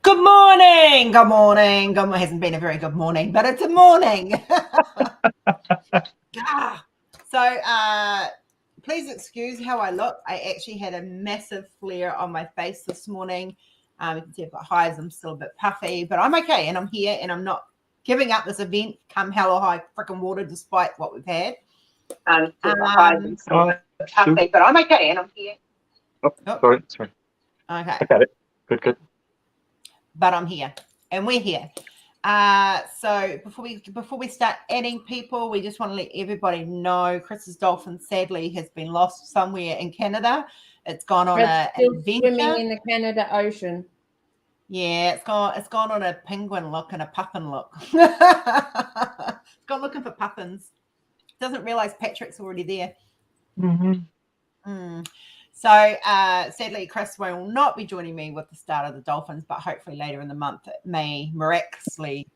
Good morning. Good morning. Good morning. Hasn't been a very good morning, but it's a morning. Please excuse how I look. I actually had a massive flare on my face this morning. You can see I've got hives. I'm still a bit puffy, but I'm okay, and I'm here, and I'm not giving up this event come hell or high freaking water, despite what we've had. Puffy, but I'm okay, and I'm here. Sorry. Okay. I got it. Good. But I'm here, and we're here. So before we start adding people, we just want to let everybody know Chris's dolphin sadly has been lost somewhere in Canada. It's gone on an adventure. Swimming in the Canada Ocean. Yeah, it's gone on a penguin look and a puffin look. It's gone looking for puffins. Doesn't realize Patrick's already there. So sadly, Chris will not be joining me with the start of the dolphins, but hopefully later in the month it may miraculously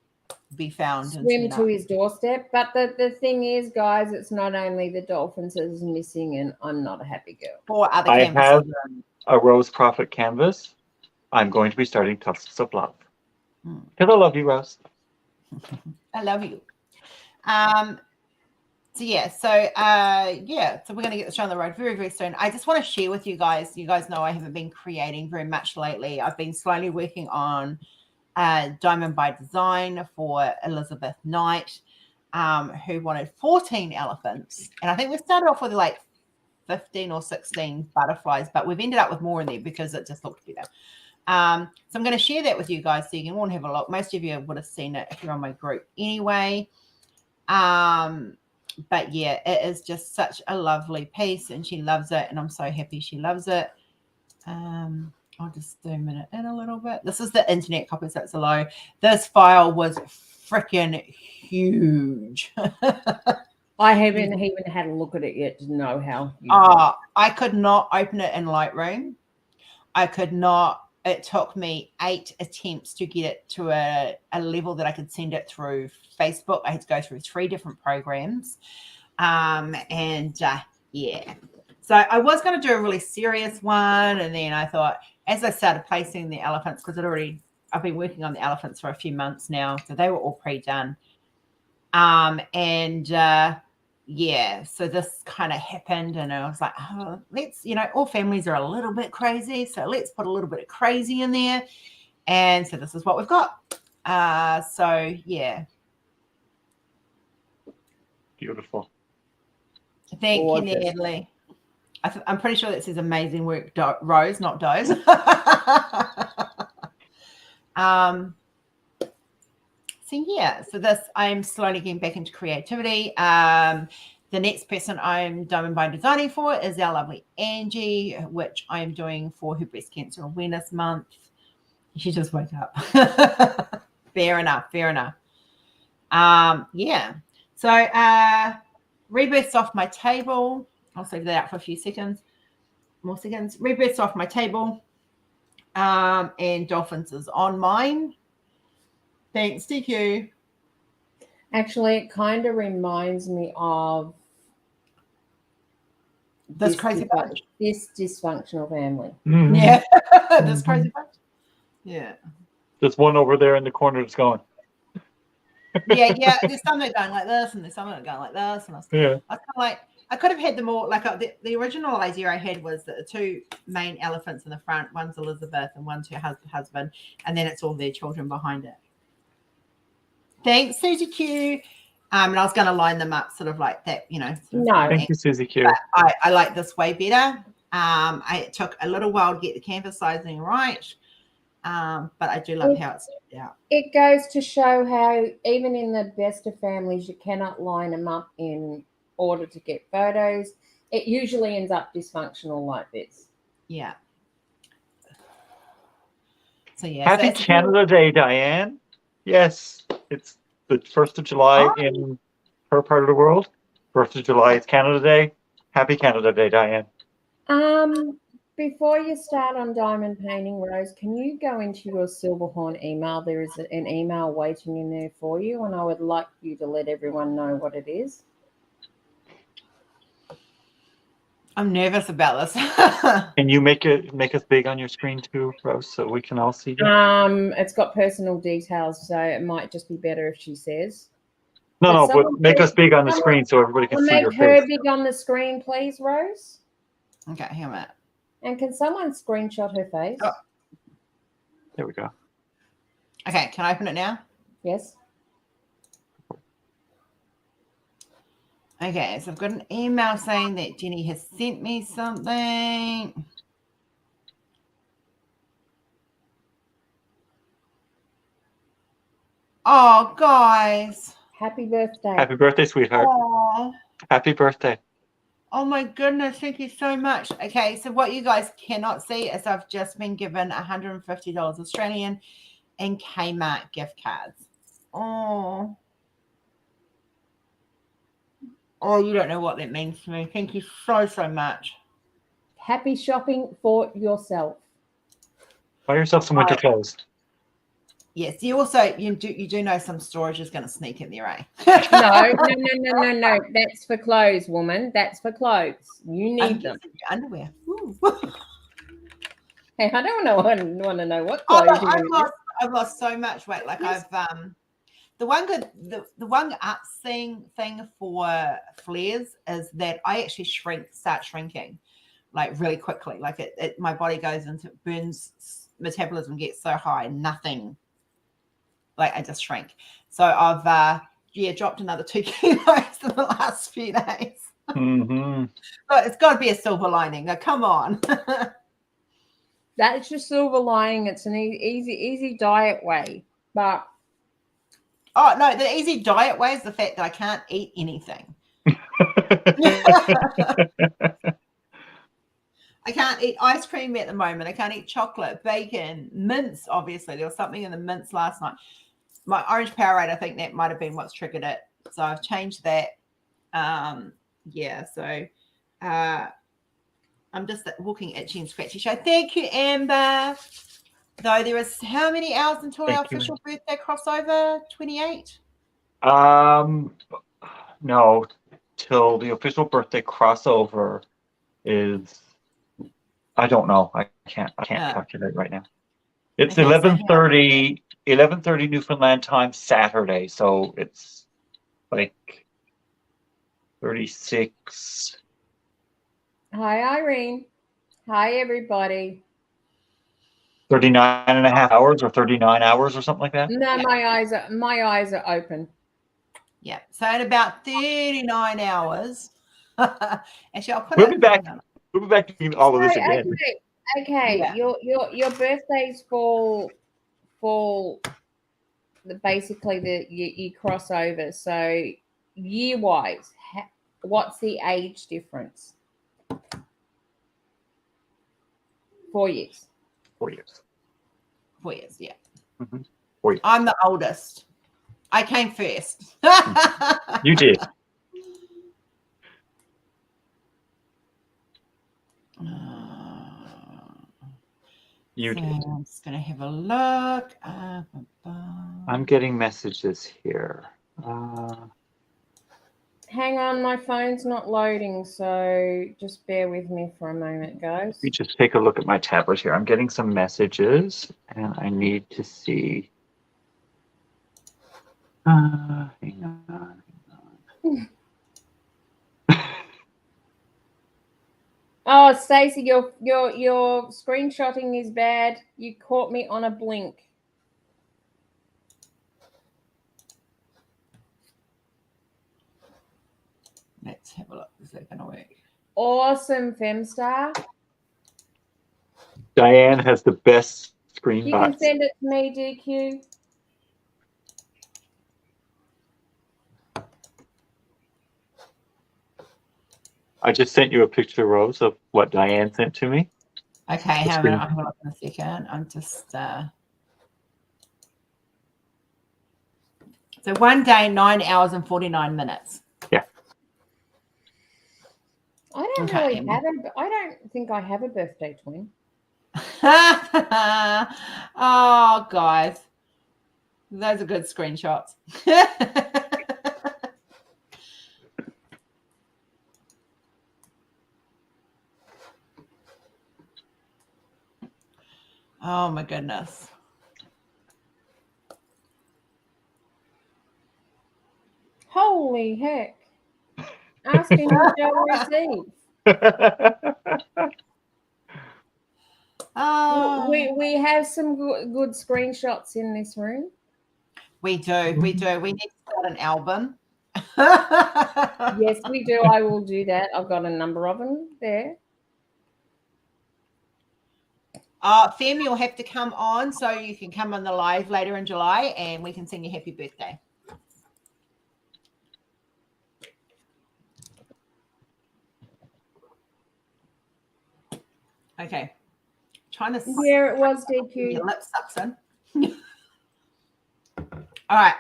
be found. Swim to his doorstep. But the thing is, guys, it's not only the dolphins that is missing, and I'm not a happy girl. Or other I canvases. have a Rose Proffitt canvas. I'm going to be starting Tusks of Love. Because I love you, Rose. I love you. So we're going to get the show on the road very, very soon. I just want to share with you guys. You guys know I haven't been creating very much lately. I've been slowly working on Diamond by Design for Elizabeth Knight, who wanted 14 elephants. And I think we started off with like 15 or 16 butterflies, but we've ended up with more in there because it just looked better. So I'm going to share that with you guys so you can all have a look. Most of you would have seen it if you're on my group anyway. But yeah, it is just such a lovely piece, and she loves it, and I'm so happy she loves it. I'll just zoom it in a little bit. This is the internet copy, so it's low. This file was freaking huge. I haven't even had a look at it yet to know how. I could not open it in Lightroom. I could not. It took me 8 attempts to get it to a level that I could send it through Facebook. I had to go through 3 different programs. Yeah. So I was going to do a really serious one. And then I thought, as I started placing the elephants, because I've been working on the elephants for a few months now. So they were all pre-done. So this kind of happened, and I was like, oh, let's, all families are a little bit crazy, so let's put a little bit of crazy in there. And so this is what we've got. Beautiful. Thank you, Natalie. I'm pretty sure that says amazing work, Rose, not Doze. So this, I'm slowly getting back into creativity. The next person I'm Diamond by Designing for is our lovely Angie, which I'm doing for her Breast Cancer Awareness Month. She just woke up. Fair enough. So rebirths off my table. I'll save that out for a few more seconds. Rebirths off my table. And dolphins is on mine. Thanks, DQ. Actually, it kind of reminds me of this crazy bunch. This dysfunctional family. Mm-hmm. Yeah, this crazy bunch. Yeah. There's one over there in the corner that's going. Yeah. There's some that are going like this, and there's some that are going like this. And I was kind of like, I could have had them all. Like the original idea I had was that the 2 main elephants in the front, one's Elizabeth and one's her husband, and then it's all their children behind it. Thanks, Susie Q. And I was going to line them up sort of like that, Thank you, Susie Q. But I like this way better. It took a little while to get the canvas sizing right. But I do love how it's turned out. It goes to show how even in the best of families, you cannot line them up in order to get photos. It usually ends up dysfunctional like this. Yeah. So yeah. Happy Canada Day, Diane. Yes, it's the 1st of July in her part of the world. 1st of July, it's Canada Day. Happy Canada Day, Diane. Before you start on diamond painting, Rose, can you go into your Silverhorn email? There is an email waiting in there for you, and I would like you to let everyone know what it is. I'm nervous about this. Can you make us big on your screen too, Rose, so we can all see you? It's got personal details, so it might just be better if she says. No, but make us big on the screen so everybody can see your face. Make her face. big on the screen, please, Rose. Okay, hang on a minute. And can someone screenshot her face? Oh. There we go. Okay, can I open it now? Yes. Okay, so I've got an email saying that Jenny has sent me something. Oh, guys. Happy birthday. Happy birthday, sweetheart. Oh. Happy birthday. Oh my goodness, thank you so much. Okay, so what you guys cannot see is I've just been given $150 Australian in Kmart gift cards. Oh. Oh, you don't know what that means to me. Thank you so, so much. Happy shopping for yourself. Buy yourself some winter clothes. Yes, you also you do know some storage is going to sneak in there, eh? No. That's for clothes, woman. That's for clothes. You need them. Your underwear. Hey, I don't want to know what clothes I've lost so much weight. Like yes. I've the one upseeing thing for flares is that I actually start shrinking like really quickly. Like it my body goes into burns, metabolism gets so high, nothing. Like I just shrink. So I've dropped another 2 kilos in the last few days. Mm-hmm. So it's got to be a silver lining. Now, come on. That's your silver lining. It's an easy diet way. But oh no, the easy diet way is the fact that I can't eat anything. I can't eat ice cream at the moment. I can't eat chocolate, bacon, mince. Obviously, there was something in the mince last night. My orange Powerade, I think that might have been what's triggered it. So I've changed that. Yeah. So I'm just walking itchy and scratchy show. Thank you, Amber. Though there is how many hours until our official birthday crossover? 28. No, till the official birthday crossover is. I don't know. I can't calculate right now. It's okay, 11:30 Newfoundland time Saturday, so it's like 36. Hi, Irene. Hi, everybody. 39 and a half hours or 39 hours or something like that? No, yeah. my eyes are open. Yeah. So in about 39 hours. Actually, I'll put We'll be back. We'll be back to do all of this again. Okay. Yeah. Your birthdays fall basically you cross over. So year wise, what's the age difference? 4 years. 4 years. 4 years, yeah. Mm-hmm. 4 years. I'm the oldest. I came first. You did. You did. I'm just going to have a look. I'm getting messages here. Hang on, my phone's not loading, so just bear with me for a moment, guys. Let me just take a look at my tablet here. I'm getting some messages, and I need to see. Hang on. Oh, Stacey, your screenshotting is bad. You caught me on a blink. Let's have a look. Is that going to work? Awesome, Femstar. Diane has the best screen. You can send it to me, DQ. I just sent you a picture, Rose, of what Diane sent to me. Okay, have a look in a second. I'm just... So 1 day, 9 hours and 49 minutes. Yeah. I don't think I have a birthday twin. Oh, guys. Those are good screenshots. Oh my goodness. Holy heck. Asking you shall receive. We have some good screenshots in this room. We do. We do. We need to start an album. Yes, we do. I will do that. I've got a number of them there. Fem, you'll have to come on so you can come on the live later in July and we can sing you happy birthday. Okay. Trying to Here it was, DQ. Your lip sucks in. All right.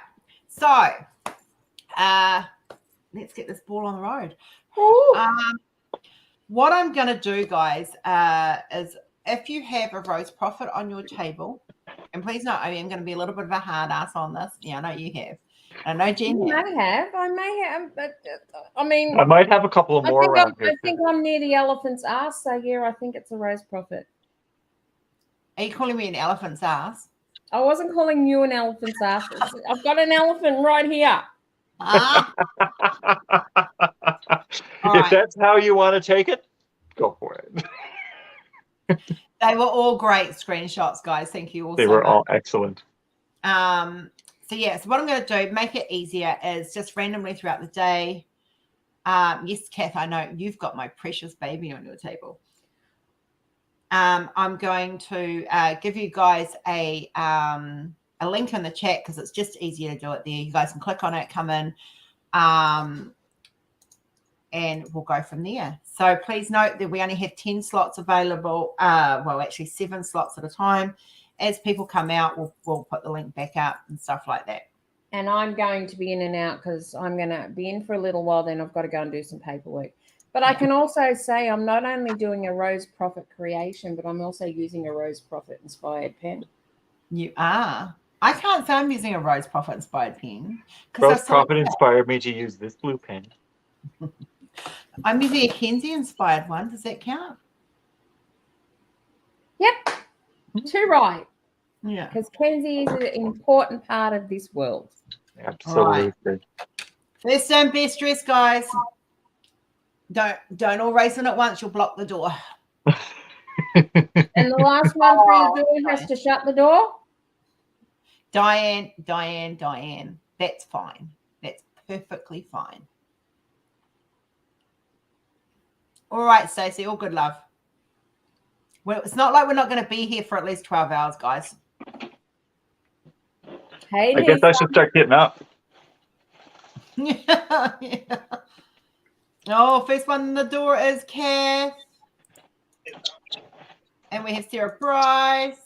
So let's get this ball on the road. What I'm going to do, guys, is if you have a rose Proffitt on your table, and please note, I am going to be a little bit of a hard ass on this. Yeah, I know you have. I know Jen I may have, but I mean, I might have a couple of more around here. I think I'm near the elephant's ass, so yeah, I think it's a rose Proffitt. Are you calling me an elephant's ass? I wasn't calling you an elephant's ass. I've got an elephant right here. If that's how you want to take it, go for it. They were all great screenshots, guys. Thank you all They so were much. all excellent. So yeah, so what I'm going to do, make it easier, is just randomly throughout the day. Yes, Kath, I know you've got my precious baby on your table. I'm going to give you guys a link in the chat because it's just easier to do it there. You guys can click on it, come in, and we'll go from there. So please note that we only have 10 slots available. Well, actually 7 slots at a time. As people come out, we'll put the link back up and stuff like that. And I'm going to be in and out because I'm going to be in for a little while. Then I've got to go and do some paperwork. But I can also say I'm not only doing a Rose Proffitt creation, but I'm also using a Rose Proffitt inspired pen. You are. I can't say I'm using a Rose Proffitt inspired pen. Rose Proffitt inspired me to use this blue pen. I'm using a Kenzie inspired one. Does that count? Yep. Too right. Yeah. Because Kenzie is an important part of this world. Absolutely. Right. First don't be stressed, guys. Don't all race in at once. You'll block the door. And the last one through the door has to shut the door. Diane. That's fine. That's perfectly fine. All right, Stacey. All good, love. Well, it's not like we're not going to be here for at least 12 hours, guys. Hey, I guess I should start getting up. Yeah. Oh, first one in the door is Kath. And we have Sarah Bryce.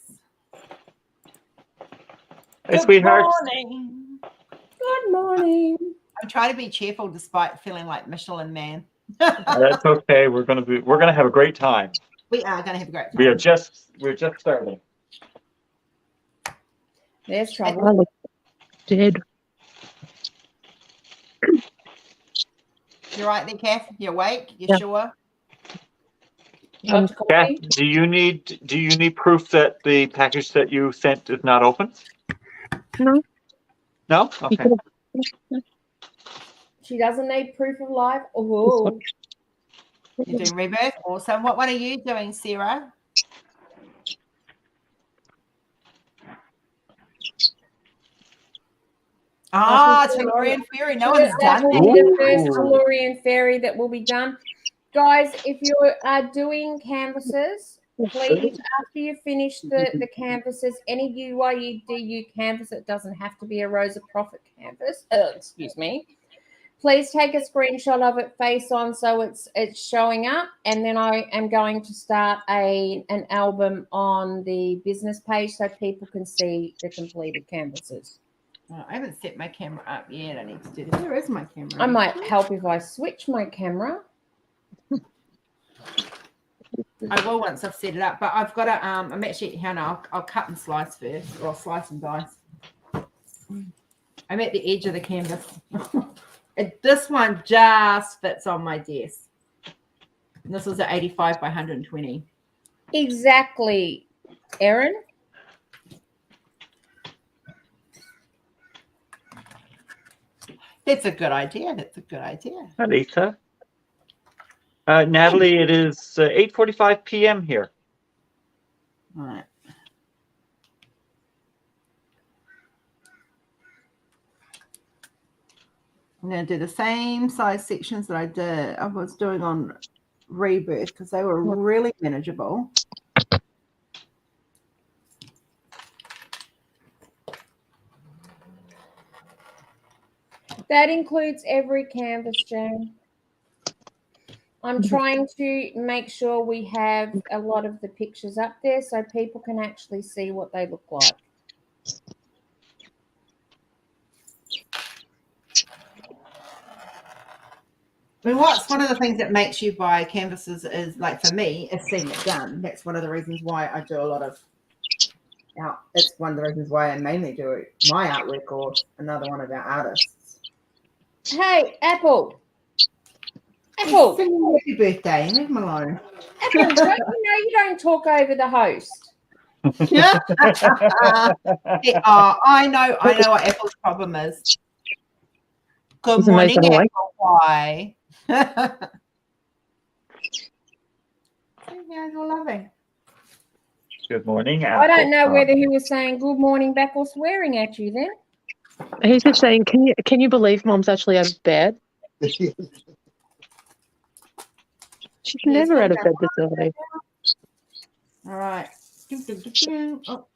Hey, sweetheart. Morning. Good morning. I'm trying to be cheerful despite feeling like Michelin Man. That's okay. We're gonna have a great time. We are going to have a great time. We're just starting. There's trouble. Dead. You're right there, Kath? You awake? You Yeah. sure? Kath, do you need proof that the package that you sent is not open? No. No? Okay. She doesn't need proof of life. Oh, You're doing rebirth? Awesome. What one are you doing, Sarah? Tellurian Fairy. No one's that done will be that. the first Tellurian Fairy that will be done. Guys, if you are doing canvases, please, after you finish the canvases, any UYUDU canvas, it doesn't have to be a Rose of Proffitt canvas. Excuse me. Please take a screenshot of it face on so it's showing up, and then I am going to start an album on the business page so people can see the completed canvases. Oh, I haven't set my camera up yet. I need to do this. Where is my camera? I might help if I switch my camera. I will once I've set it up, but I've got to. I'm actually here now. I'll cut and slice first, or I'll slice and dice. I'm at the edge of the canvas. This one just fits on my desk. And this was at 85 by 120. Exactly, Erin. It's a good idea. That's a good idea. Hi, Lisa. Natalie, it is 8:45 p.m. here. All right. I'm going to do the same size sections that I was doing on Rebirth because they were really manageable. That includes every canvas, Jane. I'm trying to make sure we have a lot of the pictures up there so people can actually see what they look like. I mean, what's one of the things that makes you buy canvases is, like, for me, is seeing it done. That's one of the reasons why I do a lot of art. It's one of the reasons why I mainly do my artwork or another one of our artists. Hey, Apple. Apple. Happy birthday. Leave him alone. Apple, don't you know you don't talk over the host? Yeah. I know what Apple's problem is. Good Doesn't make morning, it awake. Apple. Why? You guys are loving. Good morning, I Apple. don't know whether he was saying good morning back or swearing at you then. He's just saying, can you believe Mom's actually out of bed? She's never out of bed this early. All right. Oh,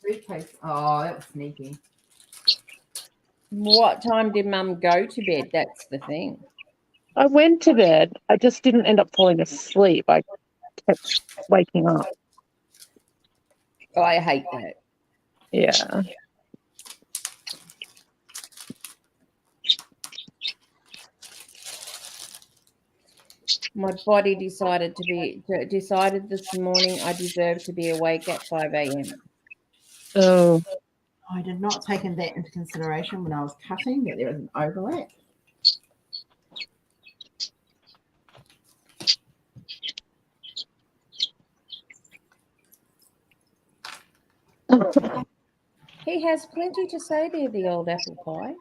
briefcase. Oh, that was sneaky. What time did Mum go to bed? That's the thing. I went to bed. I just didn't end up falling asleep. I kept waking up. Oh, I hate that. Yeah. My body decided this morning I deserve to be awake at 5 a.m. Oh, I did not take that into consideration when I was cutting, that there was an overlap. He has plenty to say there, the old apple pie.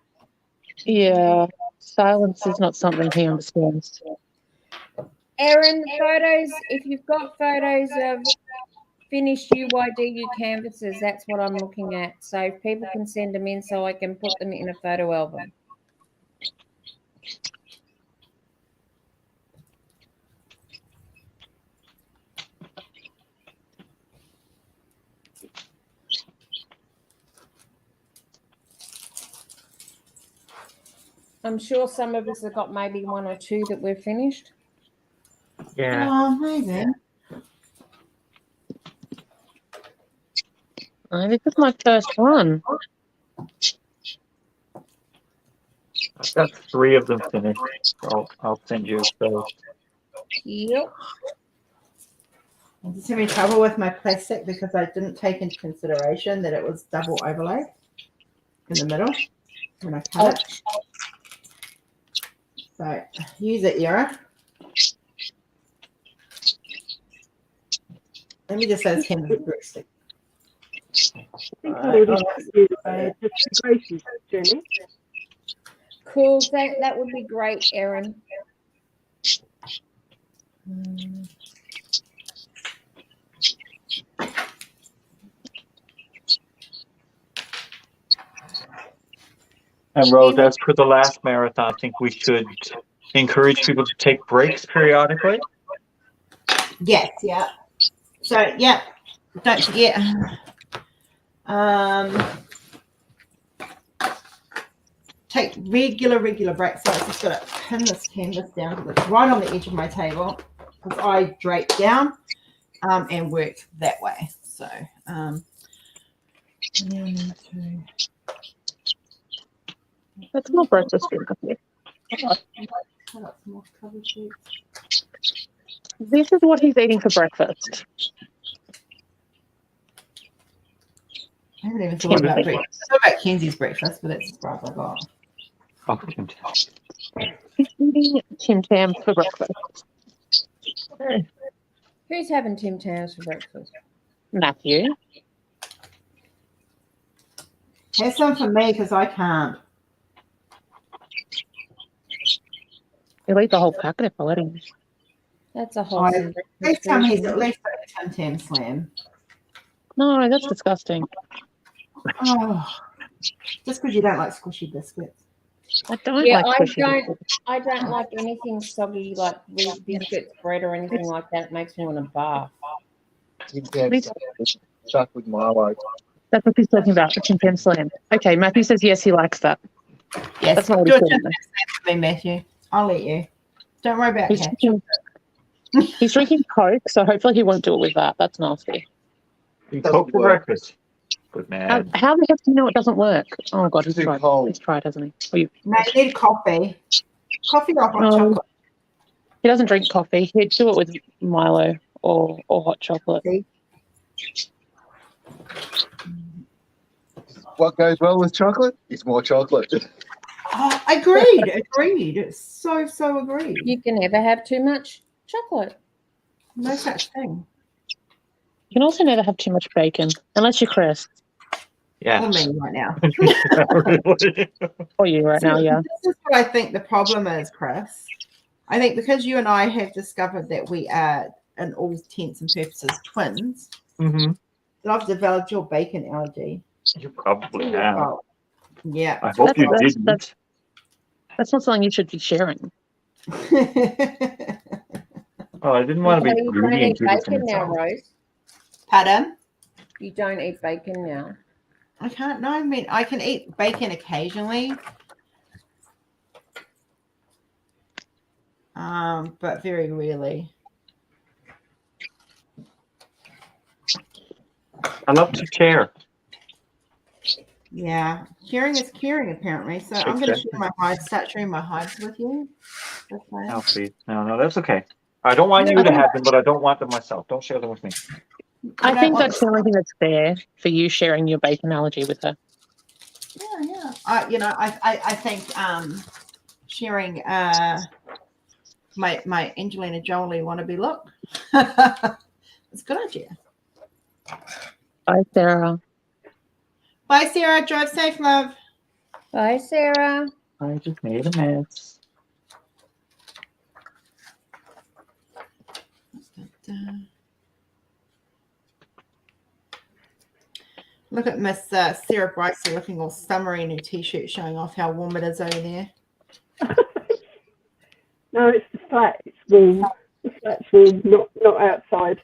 yeah. Silence is not something he understands. Erin, photos, if you've got photos of finished UYDU canvases, that's what I'm looking at. So if people can send them in so I can put them in a photo album. I'm sure some of us have got maybe one or two that we've finished. Yeah. Oh, maybe. Oh, this is my first one. I've got 3 of them finished. So I'll send you those. Yep. I'm just having trouble with my plastic because I didn't take into consideration that it was double overlay in the middle when I cut it. So use it, Yara. Let me just say this canvas is very sticky. Cool. That would be great, Erin. And Rose, as per the last marathon, I think we should encourage people to take breaks periodically. Yes, yeah. So, yeah, don't forget. Take regular breaks. So I just got to pin this canvas down because it's right on the edge of my table because I drape down and work that way. So, That's more breakfast drink up here. This is what he's eating for breakfast. I haven't even thought about breakfast. I thought about Kenzie's breakfast, but that's the I got. Oh, Tim Tam. He's eating Tim Tam for breakfast. Who's having Tim Tams for breakfast? Matthew. Have some for me because I can't. He'll eat the whole packet if I let him. That's a wholesome Next breakfast time food, he's isn't at it? least got a Tim Tam Slam. No, that's disgusting. Oh, just because you don't like squishy biscuits. I don't Yeah, like squishy. I don't like anything soggy like biscuits, bread, or anything like that. It makes me want to barf. Stuck with Milo. That's what he's talking about, the Tim Tam Slam. Okay, Matthew says yes, he likes that. Yes, That's not what do he's a Tim doing. Tam Slam for me, Matthew. I'll let you. Don't worry about He's cash. he's drinking Coke, so hopefully he won't do it with that. That's nasty. Coke for breakfast. Good man. How the heck do you know it doesn't work? Oh, God, he's Too tried. cold. He's tried, hasn't he? Oh, No, you need coffee. Coffee or hot No. chocolate. He doesn't drink coffee. He'd do it with Milo or hot chocolate. See? What goes well with chocolate is more chocolate. Oh, agreed. So agreed. You can never have too much chocolate. No such thing. You can also never have too much bacon, unless you're Chris. Yeah. Or me right now. Or you right now, yeah. This is what I think the problem is, Chris. I think because you and I have discovered that we are, in all intents and purposes, twins, Mm-hmm. that I've developed your bacon allergy. You probably have. Oh, yeah. I hope you That's- didn't. That's not something you should be sharing. Oh, I didn't want to Okay, be you don't greedy and eat keep it to bacon now, myself. Rose. Pardon? You don't eat bacon now. I can't. No, I mean I can eat bacon occasionally, but very rarely. I love to share. Yeah, sharing is caring, apparently. So I'm going to share my hives, start sharing my hives with you. Okay. No, please. No, that's okay. I don't want you to have them, but I don't want them myself. Don't share them with me. I don't think want- that's the only thing that's fair for you sharing your bacon allergy with her. Yeah. I think sharing my Angelina Jolie wannabe look. It's a good idea. Bye, Sarah. Bye, Sarah. Drive safe, love. Bye, Sarah. I just made a mess. Look at Miss Sarah Brightsey looking all summery in her t-shirt, showing off how warm it is over there. No, it's the flat. It's warm. The flat's warm, not outside.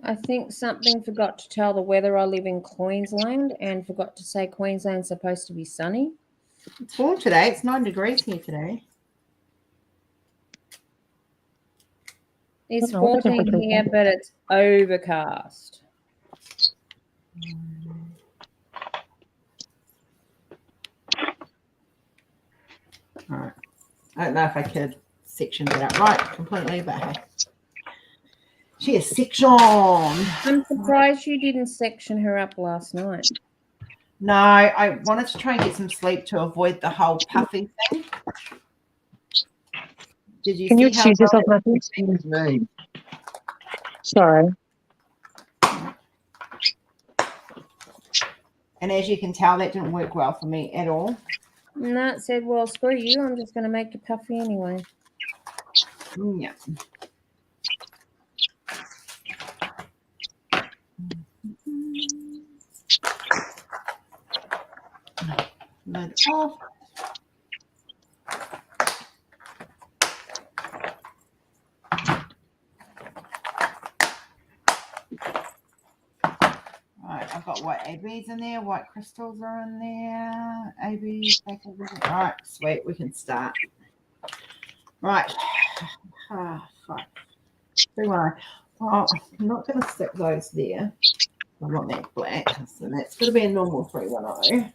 I think something forgot to tell the weather I live in Queensland and forgot to say Queensland's supposed to be sunny. It's warm today. It's 9 degrees here today. It's I don't know what the 14 temperature here, is. but it's overcast. All right. I don't know if I could section that out right completely, but hey. She is sectioned. I'm surprised you didn't section her up last night. No, I wanted to try and get some sleep to avoid the whole puffy thing. Did you Can you see how excuse yourself, Matthew? Excuse me. Sorry. And as you can tell, that didn't work well for me at all. And that said, well, screw you. I'm just going to make you puffy anyway. Yeah. Lid off. Right, I've got white ABs in there, white crystals are in there, ABs, back over there. All right, sweet, we can start. Right. Fuck. 3-1. Oh, I'm not going to stick those there. I want that black, so that's going to be a normal 310.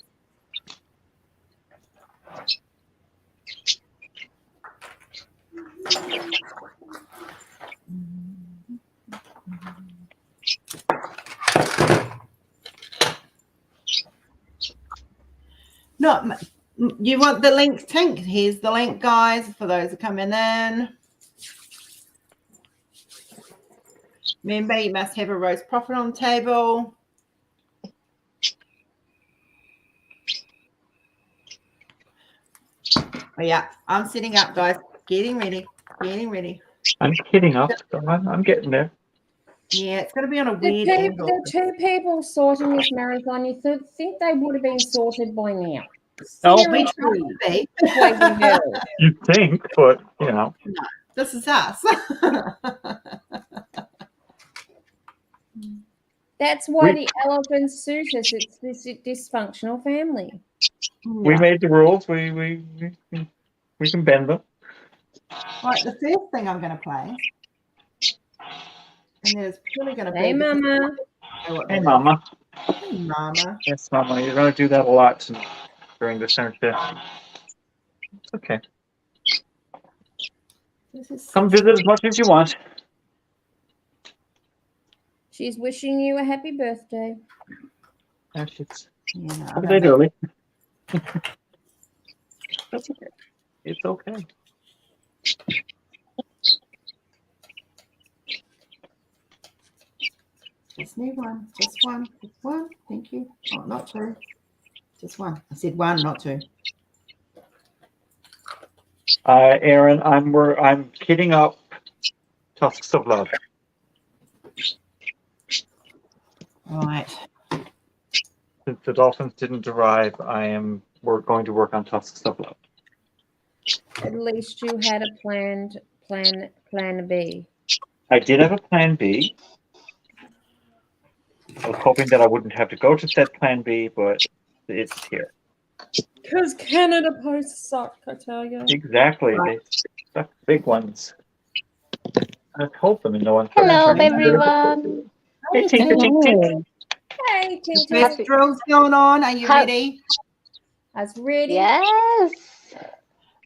No, you want the link tink? Here's the link, guys, for those who are coming in. Remember, you must have a roast Proffitt on the table. But yeah, I'm sitting up, guys. Getting ready. I'm kidding up. So I'm getting there. Yeah, it's going to be on a The weird two, angle. the two people sorting this marathon, you think they would have been sorted by now. Oh, We Seriously, try to be. Boy, we will. You think, but you know. This is us. That's why We- the elephants suit us. It's this dysfunctional family. We made the rules. We can bend them. Right, the first thing I'm going to play, and there's purely going to be. Hey, Mama. Hey, Mama. Hey, Mama. Yes, Mama. You're going to do that a lot during the center shift. It's okay. This is Come visit as much as you want. She's wishing you a happy birthday. Actually, it's Yeah, no, a I'm bit gonna early. That's okay. It's okay. just need one. Just one. Just one. Thank you. Oh, not two. Just one. I said one, not two. Aaron, I'm kidding up Tusks of Love. Right. Since the Dolphins didn't arrive, we're going to work on Tusks of Love. At least you had a plan B. I did have a plan B. I was hoping that I wouldn't have to go to said plan B, but it's here. Because Canada Post sucked, I tell you. Exactly. Right. They suck big ones. I told them in no one. Hello, everyone. Hey, Tinker, Tinker. Hey, The Tintin. first drill's going on. Are you ready? I was ready. Yes.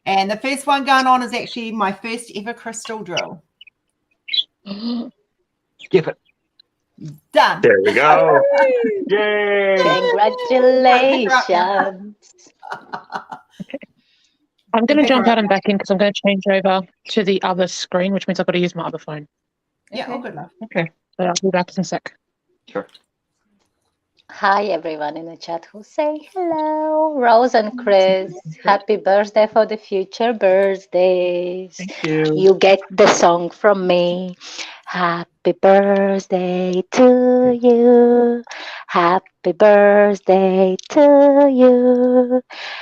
And the first one going on is actually my first ever crystal drill. Give it. Done. There we go. Yay. Congratulations. I'm going to Okay, jump right. out and back in because I'm going to change over to the other screen, which means I've got to use my other phone. Yeah, Okay. all good love. Okay. But I'll be back in a sec. Sure. Hi, everyone in the chat who say hello. Rose and Chris, happy birthday for the future birthdays. Thank you. You get the song from me. Happy birthday to you. Happy birthday to you.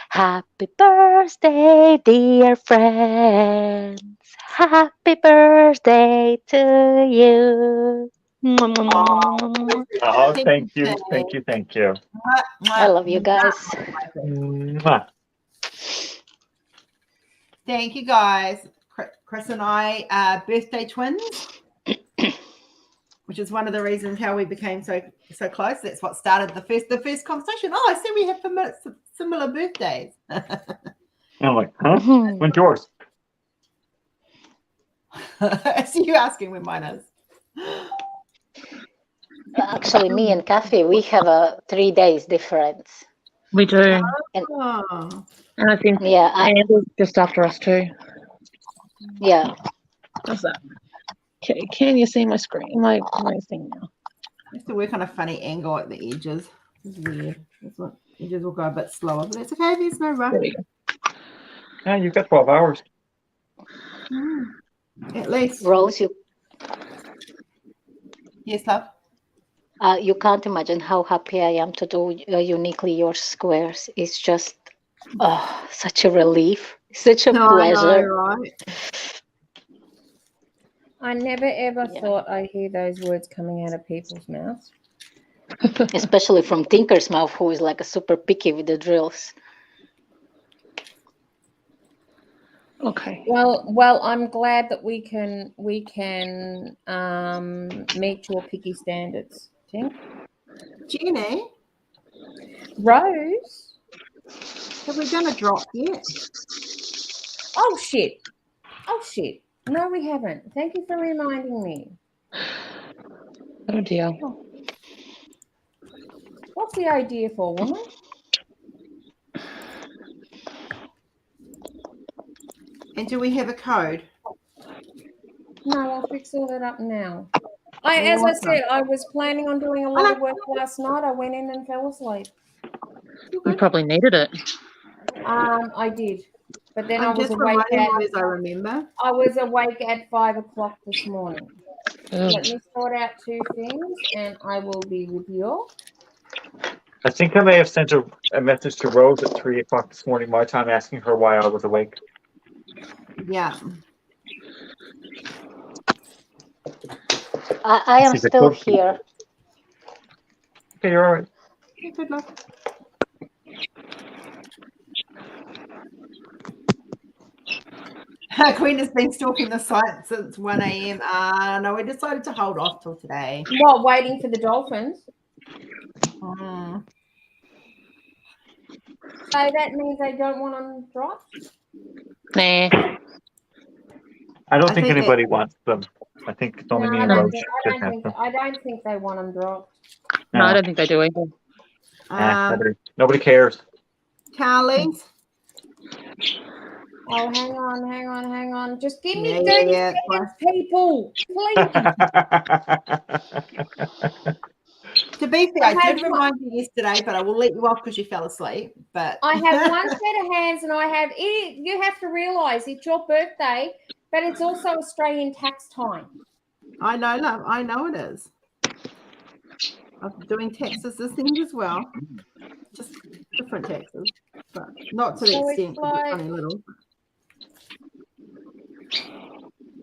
Happy birthday, dear friends. Happy birthday to you. Oh, thank you. Thank you. Thank you. I love you guys. Mwah. Thank you, guys. Chris and I are birthday twins, which is one of the reasons how we became so close. That's what started the first conversation. Oh, I see we have similar birthdays. I'm like, huh? When's yours? I see you asking when mine is. Actually, me and Kathy, we have a 3 days difference. We do. Oh. And I think Yeah, Amber's just after us too. yeah. How's that? Okay, can you see my screen? My thing now. I have to work on a funny angle at the edges. It's weird. That's what edges will go a bit slower, but it's okay. There's no rush. There we go. Yeah, you've got 12 hours. At least. Rose, Yes, love. you can't imagine how happy I am to do uniquely your squares. It's just such a relief, such a pleasure. Right? I never ever Yeah. thought I'd hear those words coming out of people's mouths. Especially from Tinker's mouth, who is like a super picky with the drills. Okay. Well, I'm glad that we can meet your picky standards. Tink? Jenny, Rose? have we done a drop yet? Oh shit! No, we haven't. Thank you for reminding me. Oh dear. What's the idea for, woman? And do we have a code? No, I'll fix all that up now. As I said, I was planning on doing a lot of work last night. I went in and fell asleep. You probably needed it. I did. But then I I'm was just awake reminding at you as I remember. 5 o'clock this morning. Oh. Let me sort out 2 things, and I will be with you all. I think I may have sent a message to Rose at 3 o'clock this morning, my time, asking her why I was awake. Yeah. I am She's a still good- here. Okay, you're all right. Good luck. Queen has been stalking the site since 1 a.m. No, we decided to hold off till today. What, waiting for the dolphins? Mm. So that means they don't want them dropped? Nah. I don't I think think anybody wants them. I think it's only me and Rose that have them. I don't think they want them dropped. No, I No, don't think they do either. nobody cares. Carly's. Oh, hang on. Just give me Yeah, 30 yeah, seconds, people. Please. To be fair, I I did had remind you yesterday, but I will let you off because you fell asleep. But I have one set of hands, and I have it. You have to realise it's your birthday, but it's also Australian tax time. I know, love. I know it is. I'm doing taxes this thing as well. Just different taxes, but not to the So it's extent because it's only little.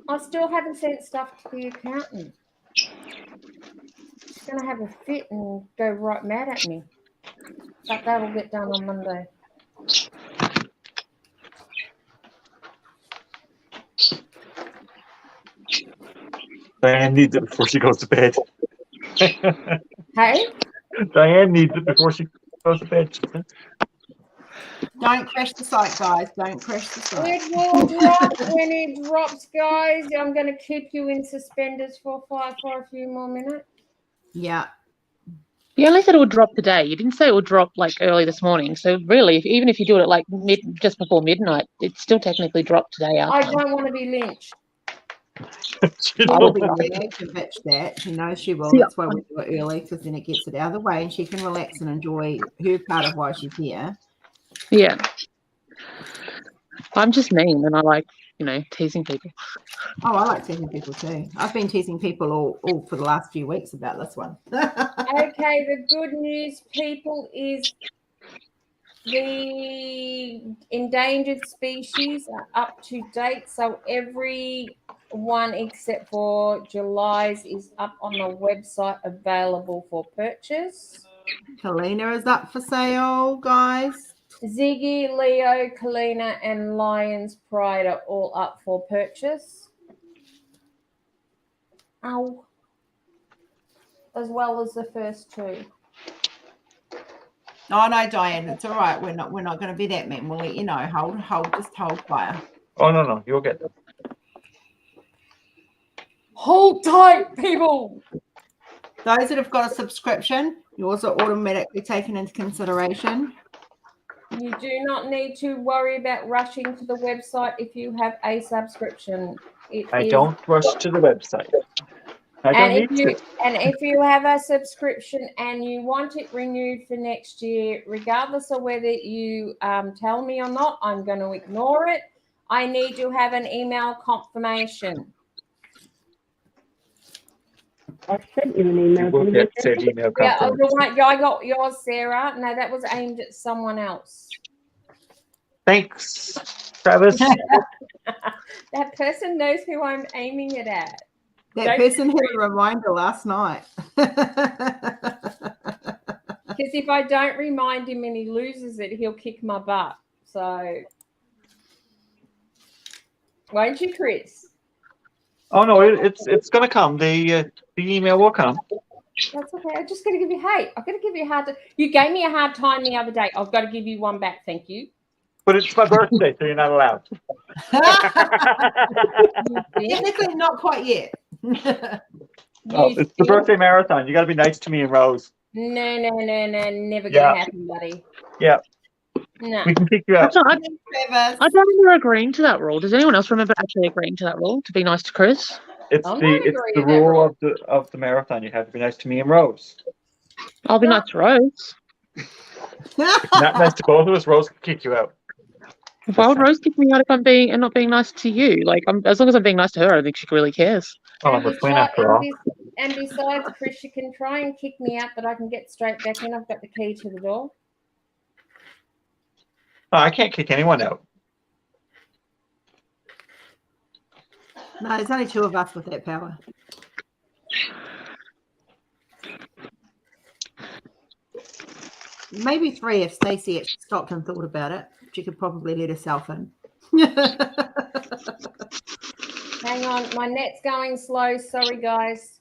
I still haven't sent stuff to the accountant. She's going to have a fit and go right mad at me. But that'll get done on Monday. Diane needs it before she goes to bed. Hey? Diane needs it before she goes to bed. Don't crash the site, guys. Don't crash the site. It will drop when it drops, guys. I'm going to keep you in suspenders for a few more minutes. Yeah. You only said it would drop today. You didn't say it would drop like early this morning. So really, even if you do it at like just before midnight, it's still technically dropped today. I don't want to be lynched. She will be there to bitch that. She knows she will. That's why we do it early, because then it gets it out of the way and she can relax and enjoy her part of why she's here. Yeah. I'm just mean and I like, teasing people. Oh, I like teasing people too. I've been teasing people all for the last few weeks about this one. Okay, the good news, people, is the endangered species are up to date. So every one except for July's is up on the website, available for purchase. Kalina is up for sale, guys. Ziggy, Leo, Kalina, and Lion's Pride are all up for purchase. Ow. As well as the first 2. Oh no, Diane, it's all right. We're not going to be that mean. We'll let you know. Just hold fire. Oh no, you'll get them. Hold tight, people. Those that have got a subscription, yours are automatically taken into consideration. You do not need to worry about rushing to the website if you have a subscription. Don't rush to the website. I don't need to. And if you have a subscription and you want it renewed for next year, regardless of whether you tell me or not, I'm going to ignore it. I need to have an email confirmation. I sent you an email. You will get said email confirmation. I got yours, Sarah. No, that was aimed at someone else. Thanks, Travis. That person knows who I'm aiming it at. That person had a reminder last night. Because if I don't remind him and he loses it, he'll kick my butt. So, won't you, Chris? Oh no, it's gonna come. The email will come. That's okay. I'm just going to give you hate. I've got to give you a hard time. You gave me a hard time the other day. I've got to give you one back. Thank you. But it's my birthday, so you're not allowed. Technically, not quite yet. It's the birthday marathon. You got to be nice to me and Rose. No. Never going to happen, buddy. Yeah. No. We can kick you out. I don't remember agreeing to that rule. Does anyone else remember actually agreeing to that rule, to be nice to Chris? It's the rule of the marathon. You have to be nice to me and Rose. I'll be nice to Rose. If not nice to both of us, Rose can kick you out. Why would Rose kick me out if I'm being and not being nice to you? Like, as long as I'm being nice to her, I don't think she really cares. Well, I'm a twin after all. And besides, Chris, you can try and kick me out, but I can get straight back in. I've got the key to the door. Oh, I can't kick anyone out. No, there's only 2 of us with that power. Maybe 3 if Stacey actually stopped and thought about it. She could probably let herself in. Hang on, my net's going slow. Sorry, guys.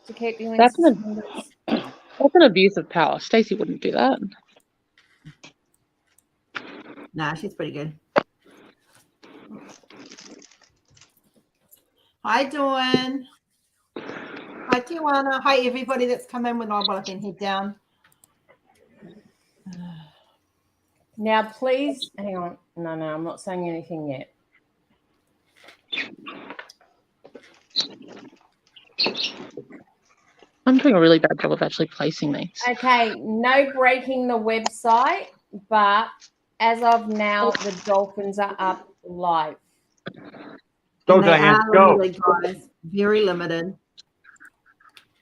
To keep you in That's suspense. an abuse of power. Stacey wouldn't do that. Nah, she's pretty good. Hi, Dawn. Hi, Tijuana. Hi, everybody that's come in while I can head down. Now, please, hang on. No, I'm not saying anything yet. I'm doing a really bad job of actually placing these. Okay, no breaking the website, but as of now, the dolphins are up live. Go, And they Diane, are go. limited, guys. Very limited.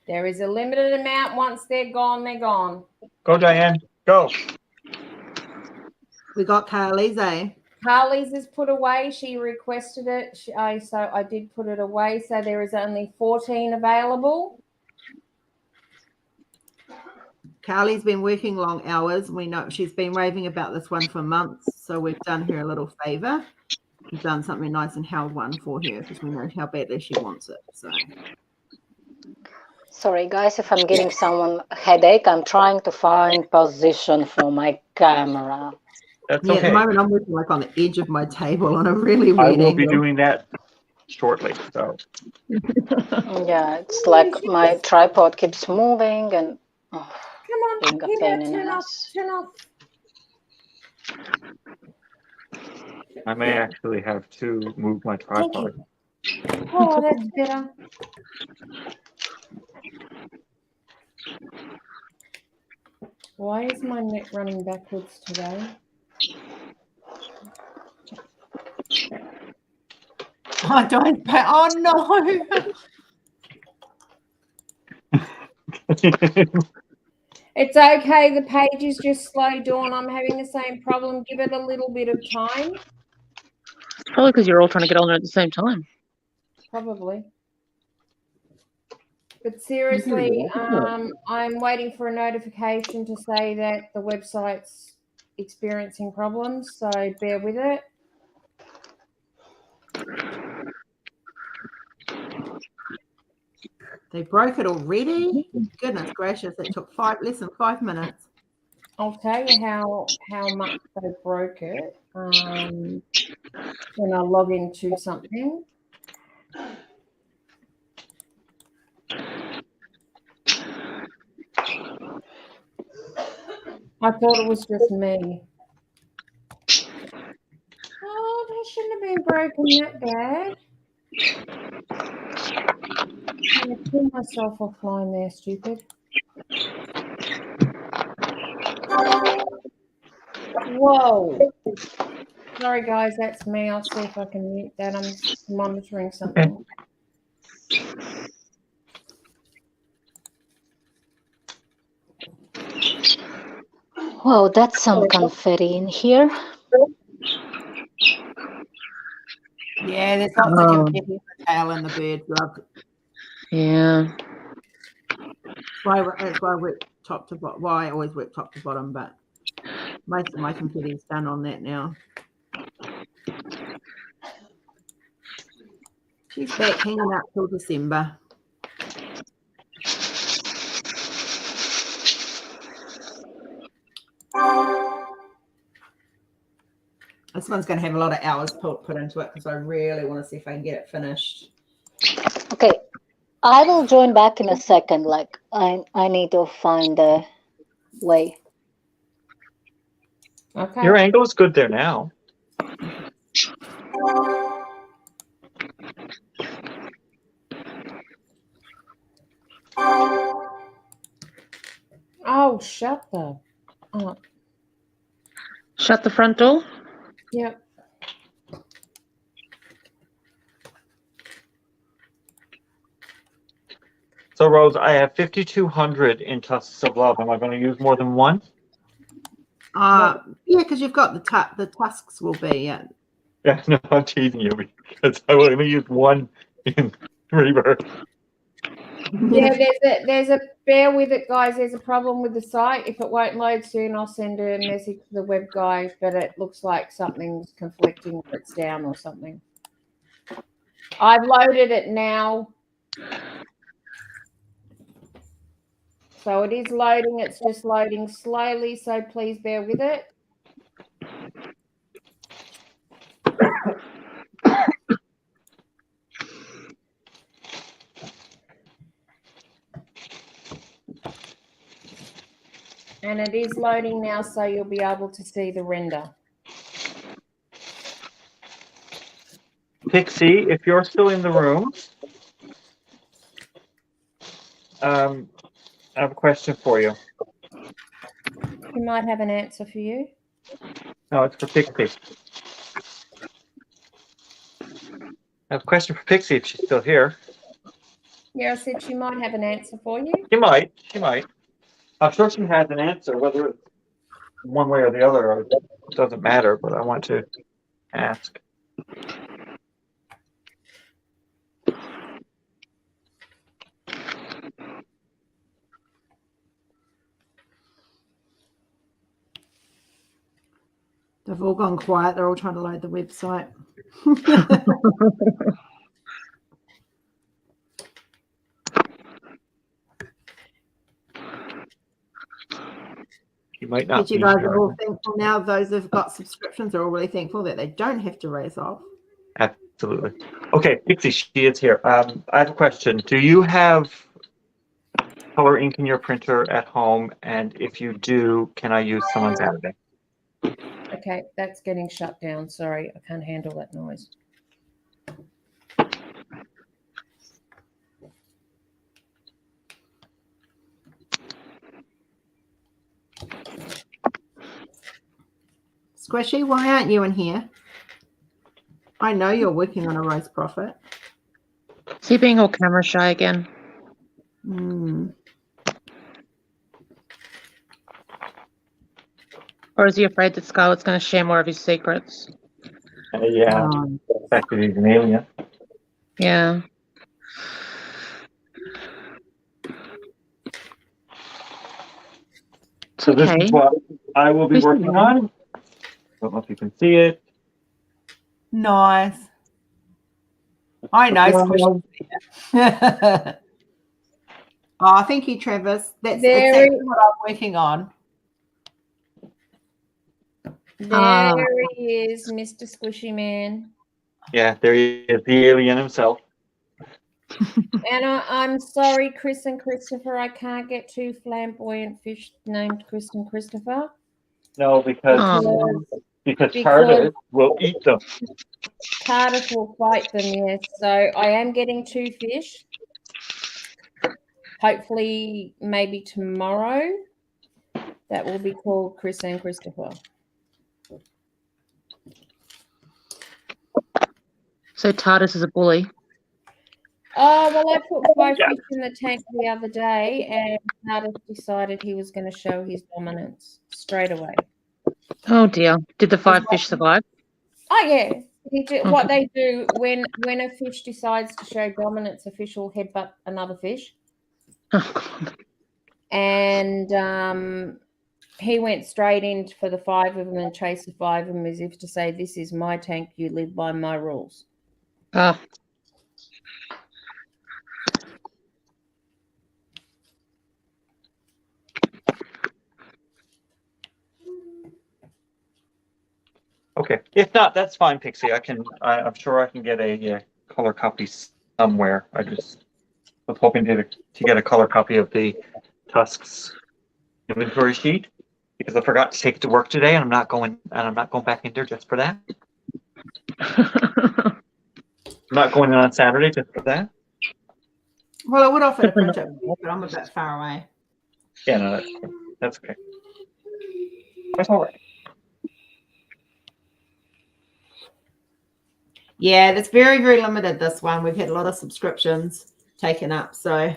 There is a limited amount. Once they're gone, they're gone. Go, Diane, go. We got Carly's, eh? Carly's is put away. She requested it. So I did put it away. So there is only 14 available. Carly's been working long hours. We know she's been raving about this one for months. So we've done her a little favor. We've done something nice and held one for her because we know how badly she wants it. So. Sorry, guys, if I'm giving someone a headache, I'm trying to find position for my camera. That's Yeah, okay. at the moment I'm working like on the edge of my table on a really I weird will be angle. doing that shortly. So Yeah, it's like my tripod keeps moving and Come on, being a pain in the ass. turn off. I may actually have to move my tripod. Oh, that's better. Why is my net running backwards today? I don't. Oh no! It's okay. The page is just slow, Dawn. I'm having the same problem. Give it a little bit of time. Probably because you're all trying to get on there at the same time. Probably. But seriously, I'm waiting for a notification to say that the website's experiencing problems, so bear with it. They broke it already? Goodness gracious, it took less than 5 minutes. I'll tell you how much they broke it when I log into something. I thought it was just me. Oh, they shouldn't have been broken that bad. I'm going to pull myself offline there, stupid. Whoa. Sorry, guys, that's me. I'll see if I can mute that. I'm monitoring something. Wow, that's some confetti in here. Yeah, there's lots of confetti in the tail and the bird love. Yeah. That's why I work top to bottom. Well, I always work top to bottom, but most of my confetti is done on that now. She's back hanging out till December. This one's going to have a lot of hours put into it because I really want to see if I can get it finished. Okay, I will join back in a second. Like I need to find a way. Okay. Your angle is good there now. Oh, shut the. Oh. Shut the front door. Yep. So Rose, I have 5,200 in Tusks of Love. Am I going to use more than one? Yeah, because you've got the tusks will be, yeah. Yeah, no, I'm teasing you because I will only use one in Rebirth. Yeah, there's a bear with it, guys. There's a problem with the site. If it won't load soon, I'll send a message to the web guy, but it looks like something's conflicting or it's down or something. I've loaded it now. So it is loading. It's just loading slowly, so please bear with it. And it is loading now, so you'll be able to see the render. Pixie, if you're still in the room, I have a question for you. We might have an answer for you. No, it's for Pixie. I have a question for Pixie if she's still here. Yeah, I said she might have an answer for you. She might. She might. I'm sure she has an answer, whether it's one way or the other, or it doesn't matter, but I want to ask. They've all gone quiet. They're all trying to load the website. You might not. But you guys are all thankful now. Those who've got subscriptions are all really thankful that they don't have to raise off. Absolutely. Okay, Pixie, she is here. I have a question. Do you have color ink in your printer at home? And if you do, can I use some on Saturday? Okay, that's getting shut down. Sorry, I can't handle that noise. Squishy, why aren't you in here? I know you're working on a Rose Proffitt. Is he being all camera shy again? Or is he afraid that Scarlett's going to share more of his secrets? Yeah, the fact that he's an alien. Yeah. So this is what I will be working on. Don't know if you can see it. Nice. I know. Oh, thank you, Travis. That's exactly what I'm working on. There he is, Mr. Squishy Man. Yeah, there he is, the alien himself. And I'm sorry, Chris and Christopher, I can't get two flamboyant fish named Chris and Christopher. No, because Cardiff will eat them. Cardiff will fight them, yes. So I am getting two fish. Hopefully, maybe tomorrow. That will be called Chris and Christopher. So TARDIS is a bully. Oh, well, I put 5 fish in the tank the other day, and TARDIS decided he was going to show his dominance straight away. Oh, dear. Did the 5 fish survive? Oh, yeah. What they do when a fish decides to show dominance, a fish will headbutt another fish. Oh, God. And he went straight in for the 5 of them and chased the 5 of them as if to say, this is my tank, you live by my rules. Oh. Okay, if not, that's fine, Pixie. I'm sure I can get a color copy somewhere. I just was hoping to get a color copy of the Tusks inventory sheet because I forgot to take it to work today, and I'm not going back in there just for that. I'm not going in on Saturday just for that. Well, I would offer to print it, but I'm a bit far away. Yeah, no, that's okay. That's all right. Yeah, that's very, very limited, this one. We've had a lot of subscriptions taken up, so.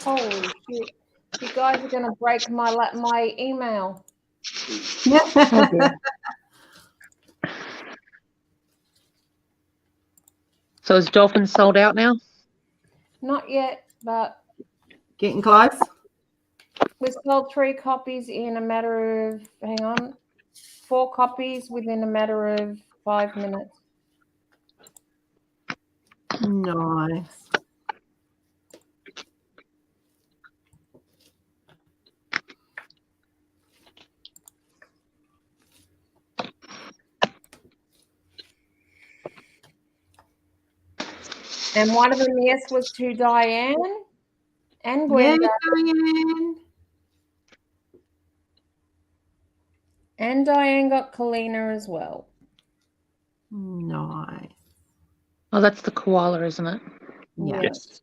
Holy shit. You guys are going to break my email. Okay. So is Dolphin sold out now? Not yet, but Getting close? we sold 3 copies in a matter of, 4 copies within a matter of 5 minutes. Nice. And one of them, yes, was to Diane and Yeah, Gwenda. Diane. And Diane got Kalina as well. Nice. Oh, that's the koala, isn't it? Yeah. Yes.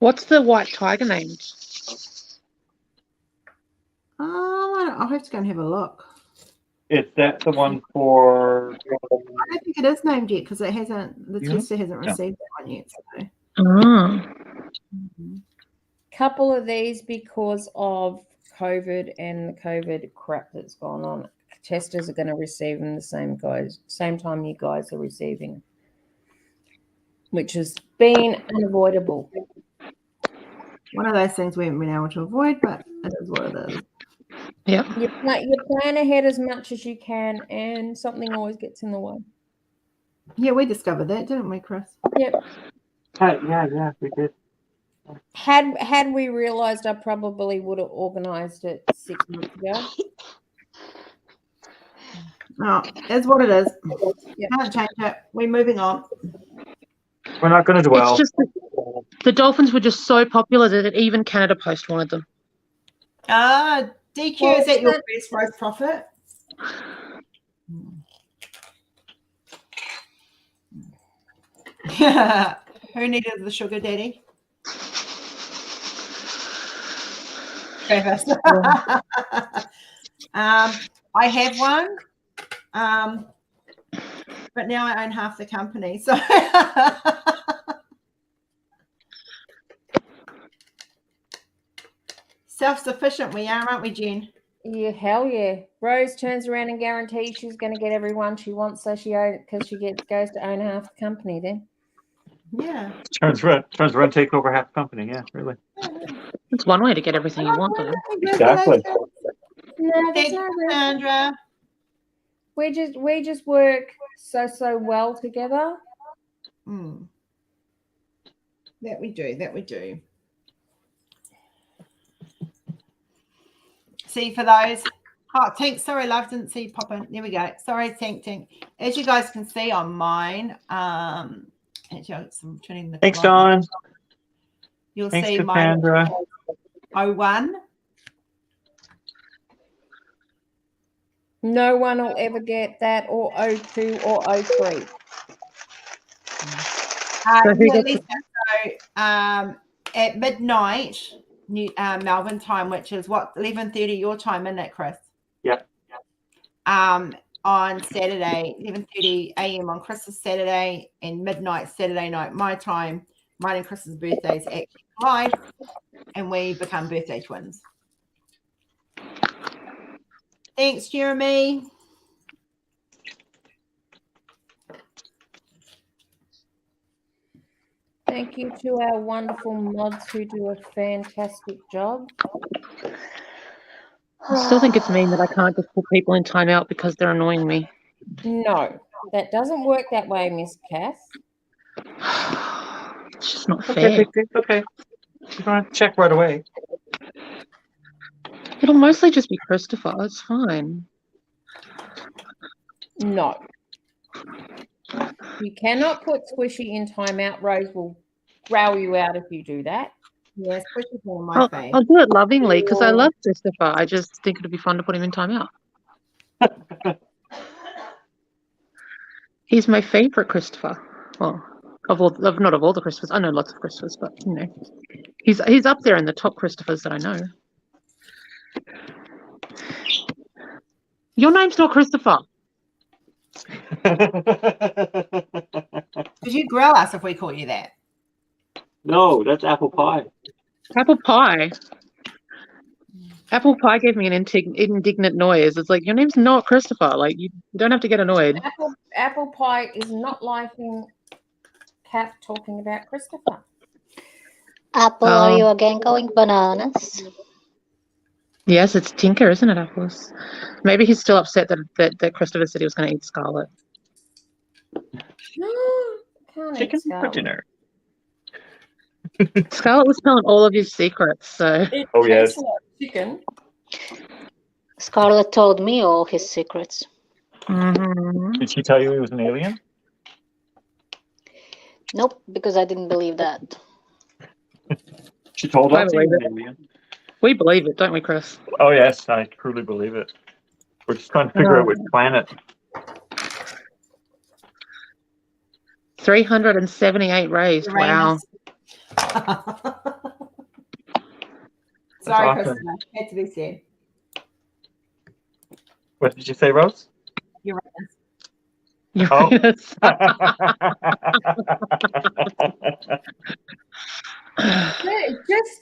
What's the white tiger named? I'll have to go and have a look. Is that the one for? I don't think it is named yet because it hasn't. The Yeah. tester hasn't Yeah. received that one yet. So. Oh. Couple of these because of COVID and the COVID crap that's gone on. Testers are going to receive them the same time you guys are receiving, which has been unavoidable. One of those things we haven't been able to avoid, but it is what it is. Yep. You plan ahead as much as you can, and something always gets in the way. Yeah, we discovered that, didn't we, Chris? Yep. Yeah, we did. Had we realised, I probably would have organised it 6 months ago. Oh, it's what it is. Yep. Can't change it. We're moving on. We're not going to dwell. It's just the dolphins were just so popular that even Canada Post wanted them. DQ, Well, is that your that- first roast Proffitt? Who needed the sugar daddy? Travis. I have one, but now I own half the company. So self-sufficient we are, aren't we, Jen? Yeah, hell yeah. Rose turns around and guarantees she's going to get everyone she wants, so she goes to own half the company then. Yeah. Turns red, take over half the company. Yeah, really. It's one way to get everything you want, though. Exactly. No, there's Thank no you, reason. Sandra. We just work so well together. That we do. See, for those. Oh, Tink, sorry, love, didn't see you pop in. There we go. Sorry, Tink. As you guys can see on mine, actually, I'm turning the Thanks, clock. Dawn. You'll Thanks, see Cassandra. mine 01. No one will ever get that, or 02 or 03. So who gets Lisa, so at midnight, Melbourne time, which is what, 11:30 your time, isn't it, Chris? Yep. On Saturday, 11:30 a.m. on Chris's Saturday and midnight Saturday night, my time, mine and Chris's birthdays actually collide, and we become birthday twins. Thanks, Jeremy. Thank you to our wonderful mods who do a fantastic job. I still think it's mean that I can't just put people in timeout because they're annoying me. No, that doesn't work that way, Miss Cass. It's just not fair. Okay. You're going to check right away. It'll mostly just be Christopher. It's fine. No. You cannot put Squishy in timeout. Rose will growl you out if you do that. Yes, push it on my face. I'll do it lovingly because I love Christopher. I just think it'd be fun to put him in timeout. He's my favorite Christopher. Well, not of all the Christophers. I know lots of Christophers, but you know, he's up there in the top Christophers that I know. Your name's not Christopher. Could you grill us if we call you that? No, that's apple pie. Apple pie. Apple pie gave me an indignant noise. It's like, your name's not Christopher. Like, you don't have to get annoyed. Apple pie is not liking Kath talking about Christopher. Apple, are you again going bananas? Yes, it's Tinker, isn't it, Apples? Maybe he's still upset that Christopher said he was going to eat Scarlet. Can't Chicken eat for Scarlet. dinner. Scarlet was telling all of his secrets, so... It Oh, yes. tastes like chicken. Scarlett told me all his secrets. Mhm. Did she tell you he was an alien? Nope, because I didn't believe that. She told I us he was believe an alien. We believe it, don't we, Chris? Oh, yes, I truly believe it. We're just trying to figure out which planet. 378 raised. Wow. Sorry, awesome. Christopher. Had to be said. What did you say, Rose? Uranus. Oh. Uranus.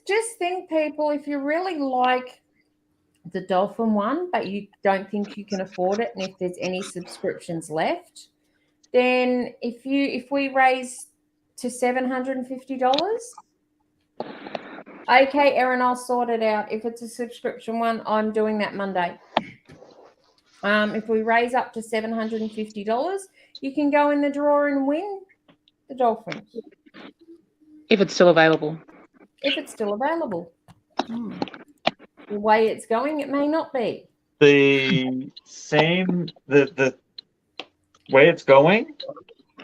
Just think, people, if you really like the dolphin one, but you don't think you can afford it, and if there's any subscriptions left, then if we raise to $750, okay, Erin, I'll sort it out. If it's a subscription one, I'm doing that Monday. If we raise up to $750, you can go in the draw and win the dolphins. If it's still available. If it's still available. The way it's going, it may not be. The way it's going,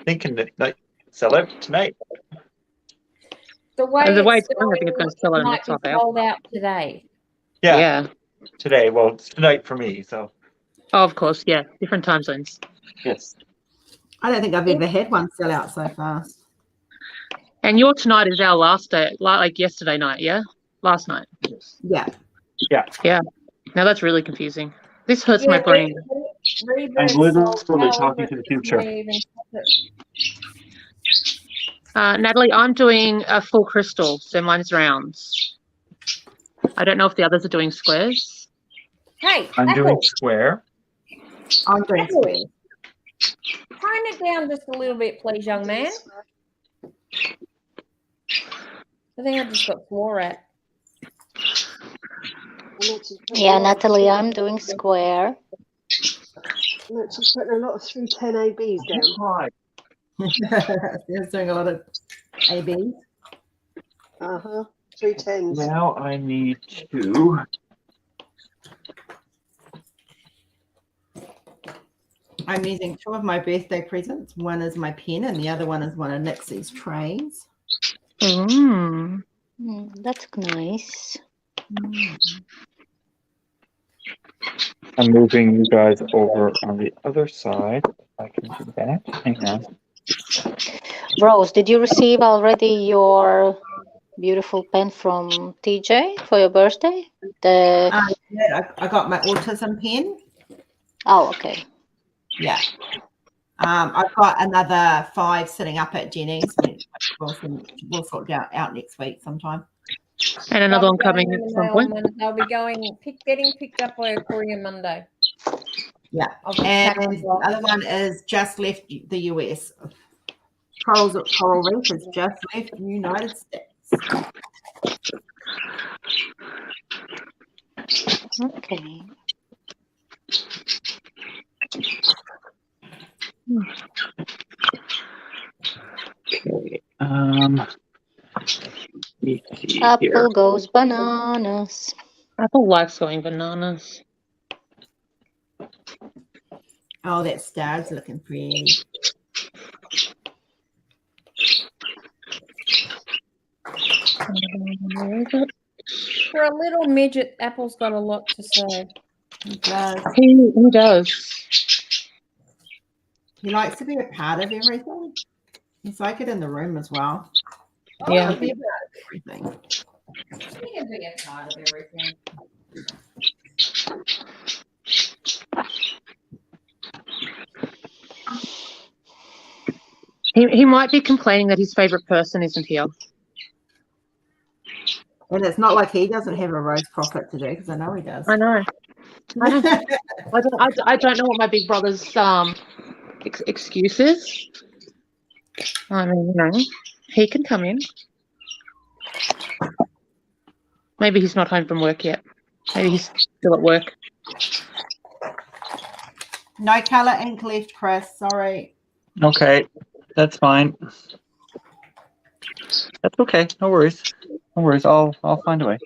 thinking that like sell out tonight. The way The way it's it's going, I think it's going to sell out in the might next be half hour. sold out today. Yeah, today. Well, it's tonight for me, so. Oh, of course, yeah. Different time zones. Yes. I don't think I've ever had one sell out so fast. And your tonight is our last day, like yesterday night, yeah? Last night. Yeah. Yeah. Now that's really confusing. This hurts my brain. I'm literally talking to the future. Natalie, I'm doing a full crystal, so mine's rounds. I don't know if the others are doing squares. Hey, I'm Apple, doing square. I'm doing Apple. squares. Tone it down just a little bit, please, young man. I think I just got swore at. Yeah, Natalie, I'm doing square. Look, she's putting a lot of 310 ABs down. It's doing a lot of ABs. 310s. Now I need to. I'm using two of my birthday presents. One is my pen and the other one is one of Nixie's trays. That's nice. I'm moving you guys over on the other side. I can do that. Hang on. Rose, did you receive already your beautiful pen from TJ for your birthday? I got my autism pen. Oh, okay. Yeah. I've got another 5 sitting up at Jenny's. We'll sort it out next week sometime. And another one coming at some point. They'll be getting picked up by a courier Monday. Yeah. And the other one is just left the US. Coral Reef has just left the United States. Okay. Okay. Apple goes bananas. Apple likes going bananas. Oh, that star's looking pretty. For a little midget, Apple's got a lot to say. He does. He does. He likes to be a part of everything. He's like it in the room as well. Yeah. He'll be a part of everything. He can be a part of everything. He might be complaining that his favorite person isn't here. And it's not like he doesn't have a rose Proffitt to do, because I know he does. I know. I don't know what my big brother's excuse is. I mean, you know, he can come in. Maybe he's not home from work yet. Maybe he's still at work. No colour ink left, Chris. Sorry. Okay, that's fine. That's okay. No worries. No worries. I'll find a way.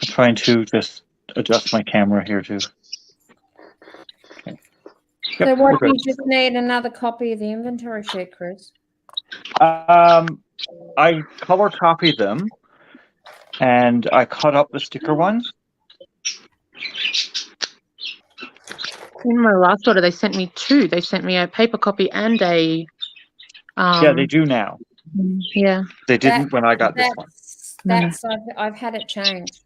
I'm trying to just adjust my camera here too. Okay. So Yep, what we're do you good. just need another copy of the inventory sheet, Chris? I color copied them, and I cut up the sticker ones. In my last order, they sent me two. They sent me a paper copy and a. Yeah, they do now. Yeah. They didn't when I got this one. That's I've had it changed.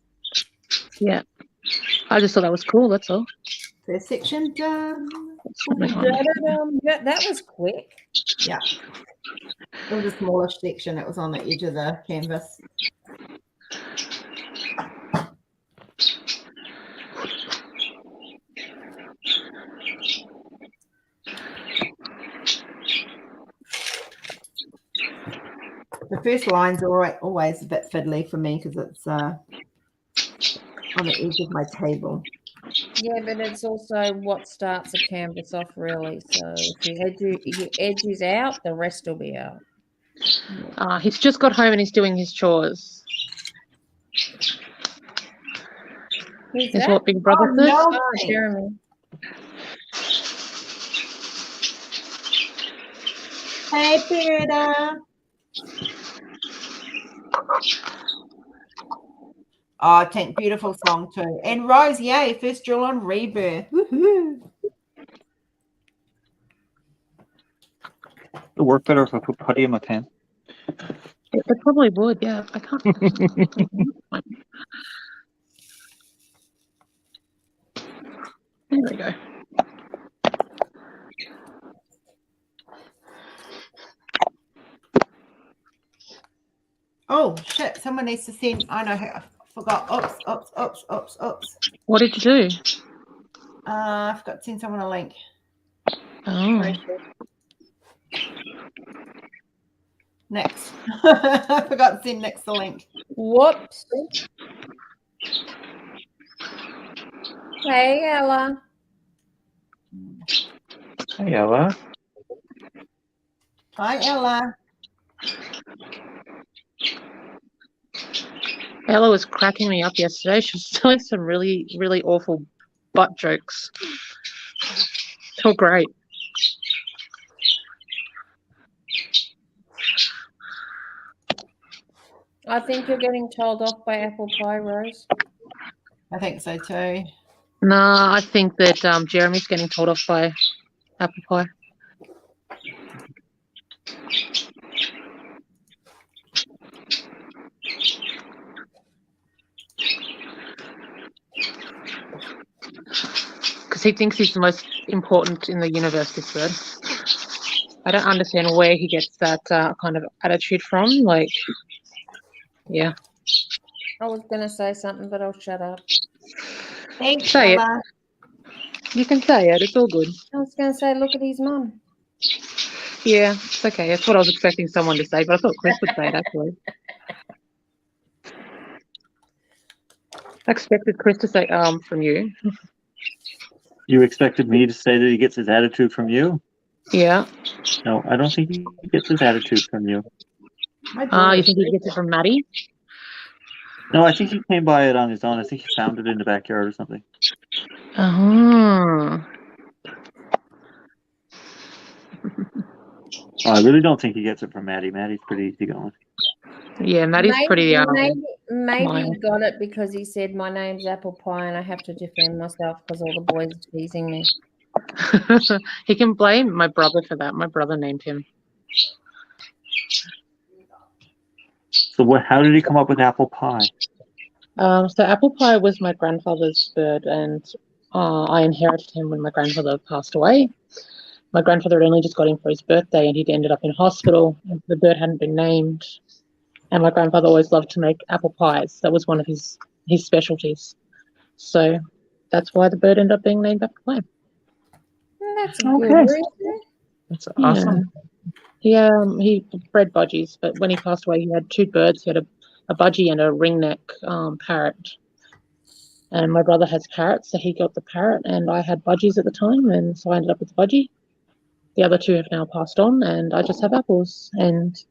Yeah. I just thought that was cool. That's all. First section done. Yeah, that was quick. Yeah. It was a smallish section. It was on the edge of the canvas. The first line's always a bit fiddly for me because it's on the edge of my table. Yeah, but it's also what starts a canvas off, really. So if your edge is out, the rest will be out. He's just got home and he's doing his chores. Who's Is that? what Big Brother says. no. Oh, Jeremy. Hey, Peter. Oh, Tank, beautiful song too. And Rose, yay, first jewel on Rebirth. Woohoo. It'll work better if I put putty in my pen. It probably would, yeah. I can't. There we go. Oh, shit. Someone needs to send. I know who. I forgot. Oops. What did you do? I forgot to send someone a link. Oh. Next. I forgot to send next the link. Whoops. Hey, Ella. Hey, Ella. Hi, Ella. Ella was cracking me up yesterday. She was telling some really, really awful butt jokes. They were great. I think you're getting told off by apple pie, Rose. I think so too. No, I think that Jeremy's getting told off by apple pie. Because he thinks he's the most important in the universe, this bird. I don't understand where he gets that kind of attitude from. Like, yeah. I was going to say something, but I'll shut up. Thanks, Say Ella. it. You can say it. It's all good. I was going to say, look at his mum. Yeah, it's okay. That's what I was expecting someone to say, but I thought Chris would say it, actually. I expected Chris to say, from you. You expected me to say that he gets his attitude from you? Yeah. No, I don't think he gets his attitude from you. You think he gets it from Maddie? No, I think he came by it on his own. I think he found it in the backyard or something. Oh. I really don't think he gets it from Maddie. Maddie's pretty easygoing. Yeah, Maddie's pretty Maybe he mild. got it because he said my name's Apple Pie and I have to defend myself because all the boys are teasing me. He can blame my brother for that. My brother named him. So what? How did he come up with apple pie? So apple pie was my grandfather's bird, and I inherited him when my grandfather passed away. My grandfather had only just got him for his birthday, and he'd ended up in hospital, and the bird hadn't been named. And my grandfather always loved to make apple pies. That was one of his specialties. So that's why the bird ended up being named apple pie. That's a good reason. That's awesome. He bred budgies, but when he passed away, he had two birds. He had a budgie and a ringneck parrot. And my brother has parrots, so he got the parrot, and I had budgies at the time, and so I ended up with the budgie. The other two have now passed on, and I just have apples. And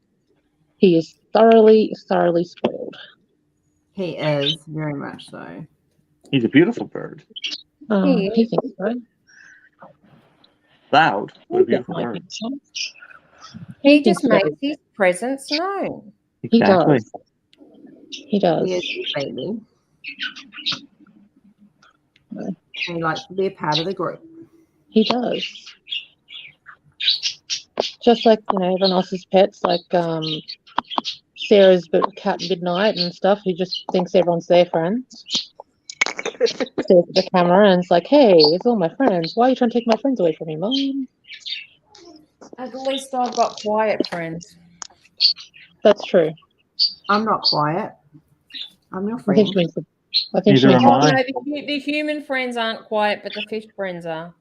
he is thoroughly, thoroughly spoiled. He is very much so. He's a beautiful bird. He thinks so. Loud. What a beautiful I bird. think so. He just makes his presence known. Exactly. He does. He is a baby. He likes to be a part of the group. He does. Just like, everyone else's pets, like Sarah's cat Midnight and stuff, he just thinks everyone's their friends. Stares at the camera and it's like, hey, it's all my friends. Why are you trying to take my friends away from me, Mom? At least I've got quiet friends. That's true. I'm not quiet. I'm your I friend. think she means Neither am I. No, the human friends aren't quiet, but the fish friends are.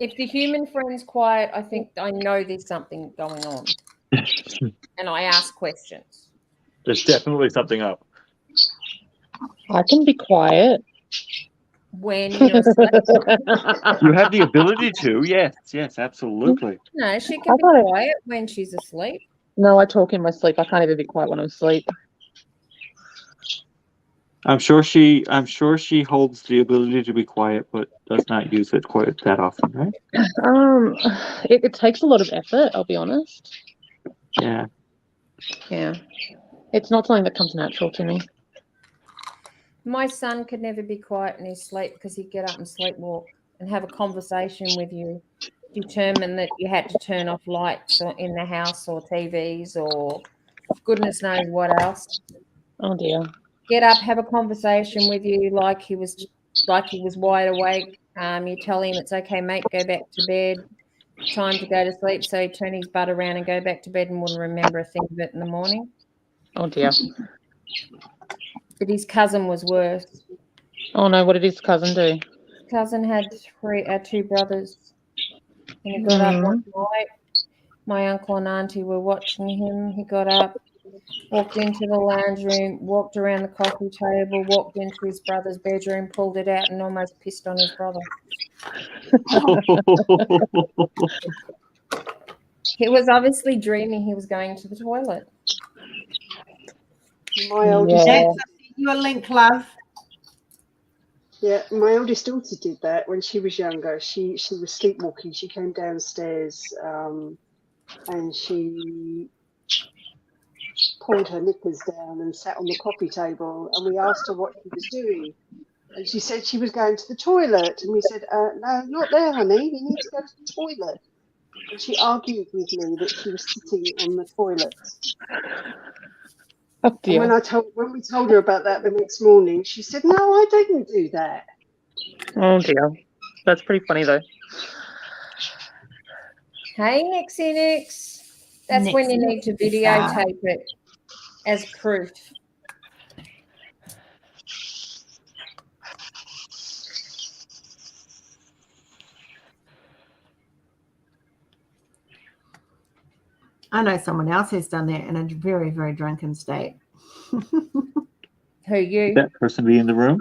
If the human friend's quiet, I think I know there's something going on. And I ask questions. There's definitely something up. I can be quiet. When you're asleep. You have the ability to. Yes, absolutely. No, she can be quiet when she's asleep. No, I talk in my sleep. I can't even be quiet when I'm asleep. I'm sure she holds the ability to be quiet, but does not use it quite that often, right? It takes a lot of effort, I'll be honest. Yeah. Yeah. It's not something that comes natural to me. My son could never be quiet in his sleep because he'd get up and sleepwalk and have a conversation with you, determine that you had to turn off lights in the house or TVs or goodness knows what else. Oh dear. Get up, have a conversation with you like he was wide awake. You tell him it's okay, mate, go back to bed. Time to go to sleep. So he'd turn his butt around and go back to bed and wouldn't remember a thing of it in the morning. Oh dear. But his cousin was worse. Oh no, what did his cousin do? Cousin had two brothers. And he got up one night. My uncle and auntie were watching him. He got up, walked into the lounge room, walked around the coffee table, walked into his brother's bedroom, pulled it out and almost pissed on his brother. He was obviously dreaming he was going to the toilet. My oldest, You a link, love. my oldest daughter did that when she was younger. She was sleepwalking. She came downstairs and she pulled her knickers down and sat on the coffee table. And we asked her what she was doing, and she said she was going to the toilet. And we said, "No, not there, honey. You need to go to the toilet." And she argued with me that she was sitting on the toilet. Oh dear. And when we told her about that the next morning, she said, "No, I didn't do that." Oh dear. That's pretty funny though. Hey, Nix. That's when you need to videotape it as proof. I know someone else who's done that in a very, very drunken state. Who, you? That person be in the room?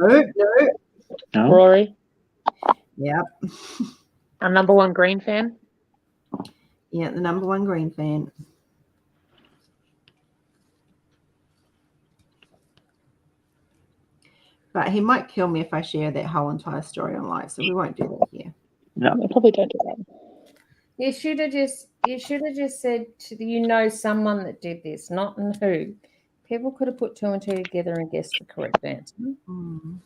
No. Rory, Yep. our number one Green fan. Yeah, the number one Green fan. But he might kill me if I share that whole entire story on live, so we won't do that here. No. I probably don't do that. You should have just You should have just said someone that did this, not who. People could have put 2 and 2 together and guessed the correct answer. Mm.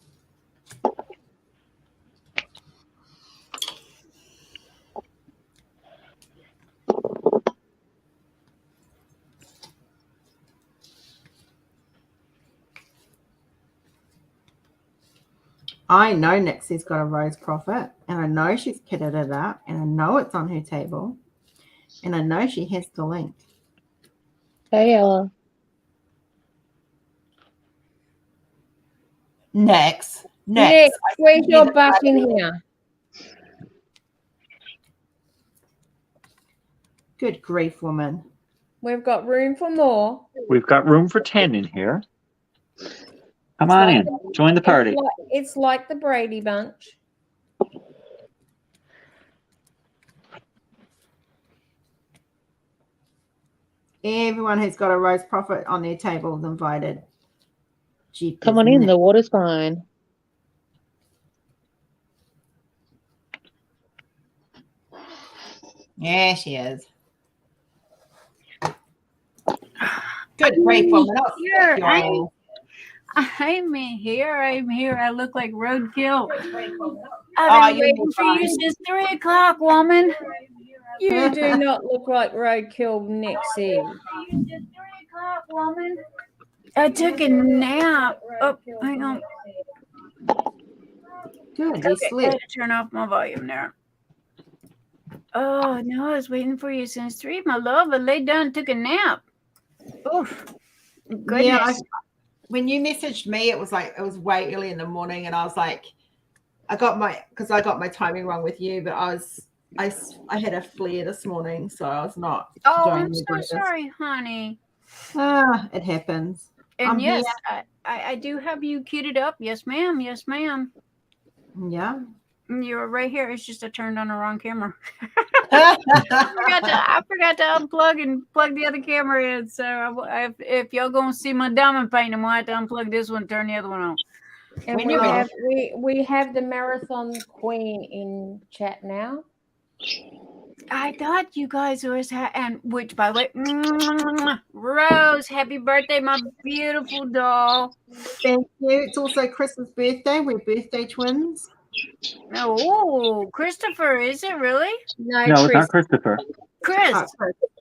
I know Nixie's got a rose Proffitt, and I know she's kitted it up, and I know it's on her table, and I know she has the link. Hey, Ella. Next. Where's your butt in here? Good grief, woman. We've got room for more. We've got room for 10 in here. Come on in. Join the party. It's like the Brady Bunch. Everyone who's got a rose Proffitt on their table is invited. Jeepers, Come on in. The water's fine. Yeah, she is. Good grief, woman. Here, I'm here. I'm here. I look like roadkill. I've been waiting for you since 3 o'clock, woman. You do not look like roadkill, Nixie. Since 3 o'clock, woman. I took a nap. Oh, hang on. Good, Okay, you I slept. had to turn off my volume there. Oh no, I was waiting for you since 3, my love. I laid down and took a nap. Oof. Goodness. Yeah, when you messaged me, it was way early in the morning, and I was like, I got my timing wrong with you, but I had a flare this morning, so I was not. Oh, doing I'm the so greatest. sorry, honey. It happens. And I'm yes, I do have you kitted up. Yes, ma'am. Yes, ma'am. Yeah. You're right here. It's just I turned on the wrong camera. I forgot to unplug and plug the other camera in. So if y'all gonna see my diamond paint, I'm gonna have to unplug this one, turn the other one on. And we have the marathon queen in chat now. I thought you guys always had, and which, by the way, Rose, happy birthday, my beautiful doll. Thank you. It's also Chris's birthday. We're birthday twins. Oh, Christopher, is it really? No, it's not Christopher. Chris.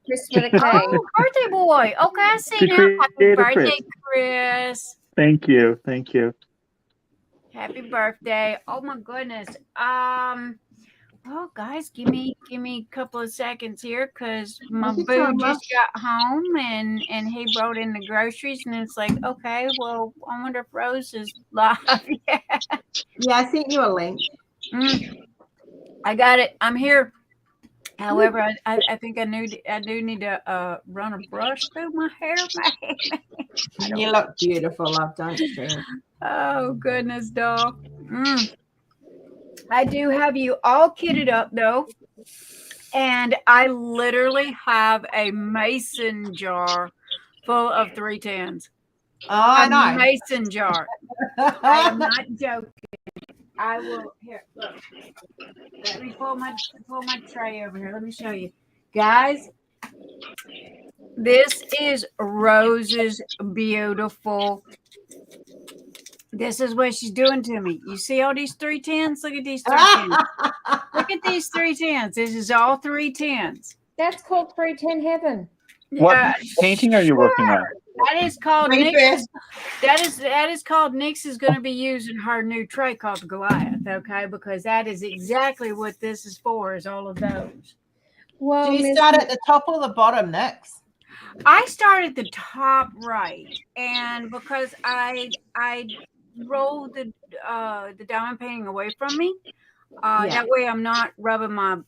Chris with a K. Oh, birthday boy. Okay, I see now. Happy birthday, Chris. Thank you. Thank you. Happy birthday. Oh my goodness. Well, guys, give me a couple of seconds here because my boo just got home and he brought in the groceries, and it's like, okay, well, I wonder if Rose is live. Yeah, I sent you a link. I got it. I'm here. However, I think I do need to run a brush through my hair. You look beautiful, love, don't you? Oh goodness, doll. I do have you all kitted up though, and I literally have a mason jar full of 310s. Oh, I know. A mason jar. I am not joking. I will here. Look, let me pull my tray over here. Let me show you, guys. This is Rose's beautiful. This is what she's doing to me. You see all these 310s? Look at these 310s. Look at these 310s. This is all 310s. That's called 310 heaven. What painting are you working on? That is called Nix. That is called Nix is going to be using her new tray called the Goliath, okay? Because that is exactly what this is for, is all of those. Well, do you start at the top or the bottom, Nix? I start at the top right, and because I rolled the diamond painting away from me. That way I'm not rubbing my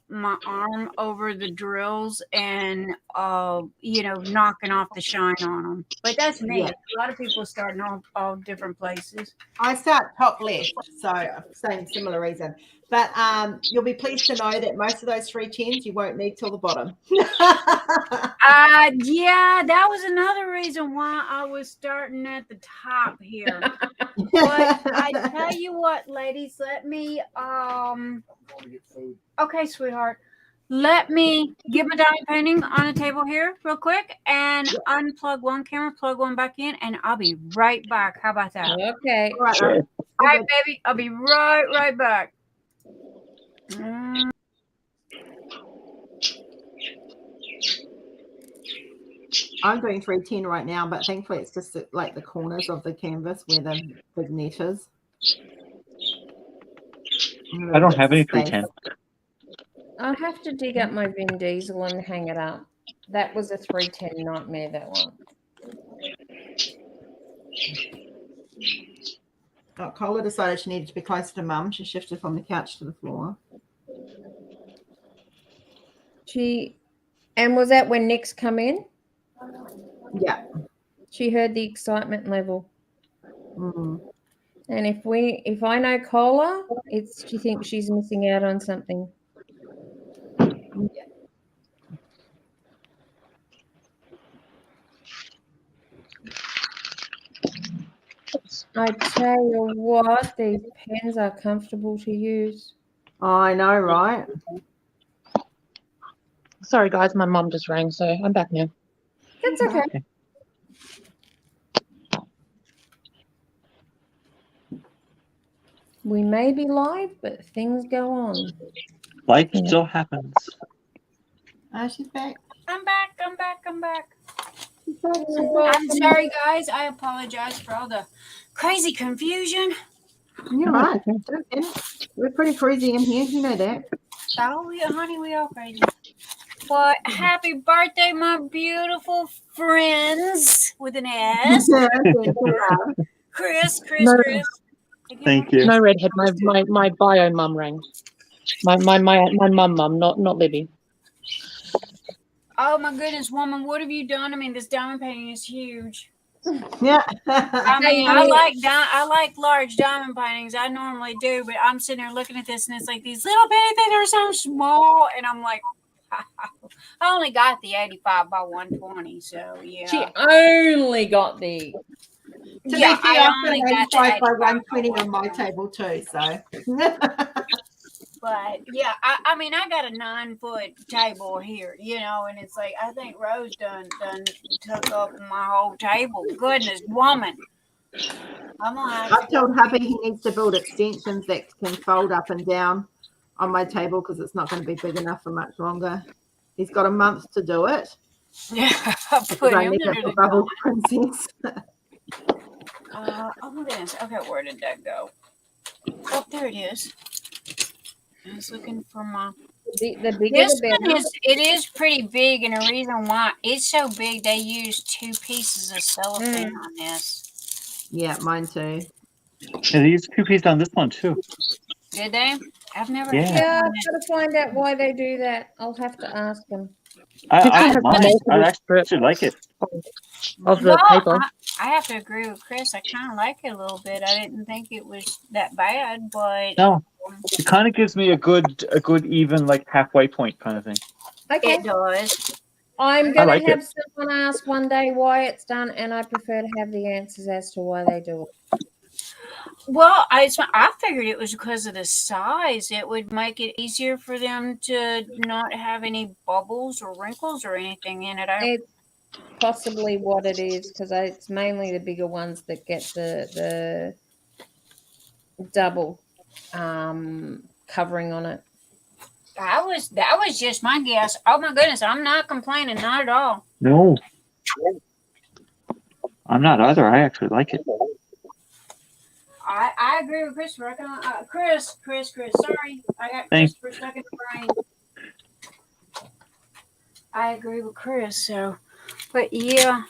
arm over the drills and knocking off the shine on them. But that's me. A lot of people starting all different places. I start top left, so similar reason. But you'll be pleased to know that most of those 310s you won't need till the bottom. Yeah, that was another reason why I was starting at the top here. But I tell you what, ladies, let me okay, sweetheart. Let me get my diamond painting on the table here real quick and unplug one camera, plug one back in, and I'll be right back. How about that? Okay. All right, Sure. love. All right, baby. I'll be right back. I'm doing 310 right now, but thankfully it's just like the corners of the canvas where the big net is. I don't have any 310. I'll have to dig up my Vin Diesel and hang it up. That was a 310 nightmare, that one. Oh, Cola decided she needed to be closer to Mum. She shifted from the couch to the floor. And was that when Nick's come in? Yeah. She heard the excitement level. Mm. And if I know Cola, she thinks she's missing out on something. Yeah. I tell you what, these pens are comfortable to use. I know, right? Sorry, guys, my mum just rang, so I'm back now. That's okay. We may be live, but things go on. Life still happens. Oh, she's back. I'm back. I'm back. Well, I'm sorry, guys. I apologize for all the crazy confusion. You're No, right. it's okay. We're pretty crazy in here. You know that. Oh, yeah, honey, we all crazy. But happy birthday, my beautiful friends with an S. Chris. No. Thank you. No, redhead. My bio mum rang. My mum, not Libby. Oh my goodness, woman, what have you done? I mean, this diamond painting is huge. Yeah. I mean, I like large diamond paintings. I normally do, but I'm sitting there looking at this, and it's like these little bitty things are so small, and I'm like, I only got the 85 by 120, so yeah. She only got the. To be fair, I've got an 85 by 120 on my table too, so. But yeah, I mean, I got a 9-foot table here, you know, and it's like I think Rose done took up my whole table. Goodness, woman. I've told hubby he needs to build extensions that can fold up and down on my table because it's not going to be big enough for much longer. He's got a month to do it. Yeah, put I him need under it for the Bubble gun. Princess. Oh my goodness. Okay, where did that go? Oh, there it is. I was looking for my. The bigger This the one better. is pretty big, and the reason why it's so big, they used 2 pieces of cellophane on this. Yeah, mine too. Yeah, they used 2 pieces on this one too. Did they? I've never. Yeah. Yeah, I've got to find out why they do that. I'll have to ask them. I don't mind. I actually like it. Of the paper. I have to agree with Chris. I kind of like it a little bit. I didn't think it was that bad, but No, it kind of gives me a good even like halfway point kind of thing. Okay. It does. I'm going like to have someone ask one day why it's done, and I prefer to have the answers as to why they do it. Well, I figured it was because of the size. It would make it easier for them to not have any bubbles or wrinkles or anything in it. It's possibly what it is, because it's mainly the bigger ones that get the double covering on it. That was just my guess. Oh my goodness, I'm not complaining, not at all. No, I'm not either. I actually like it. I agree with Christopher. Chris. Sorry, I got Christopher stuck in the brain. I agree with Chris. So, but yeah.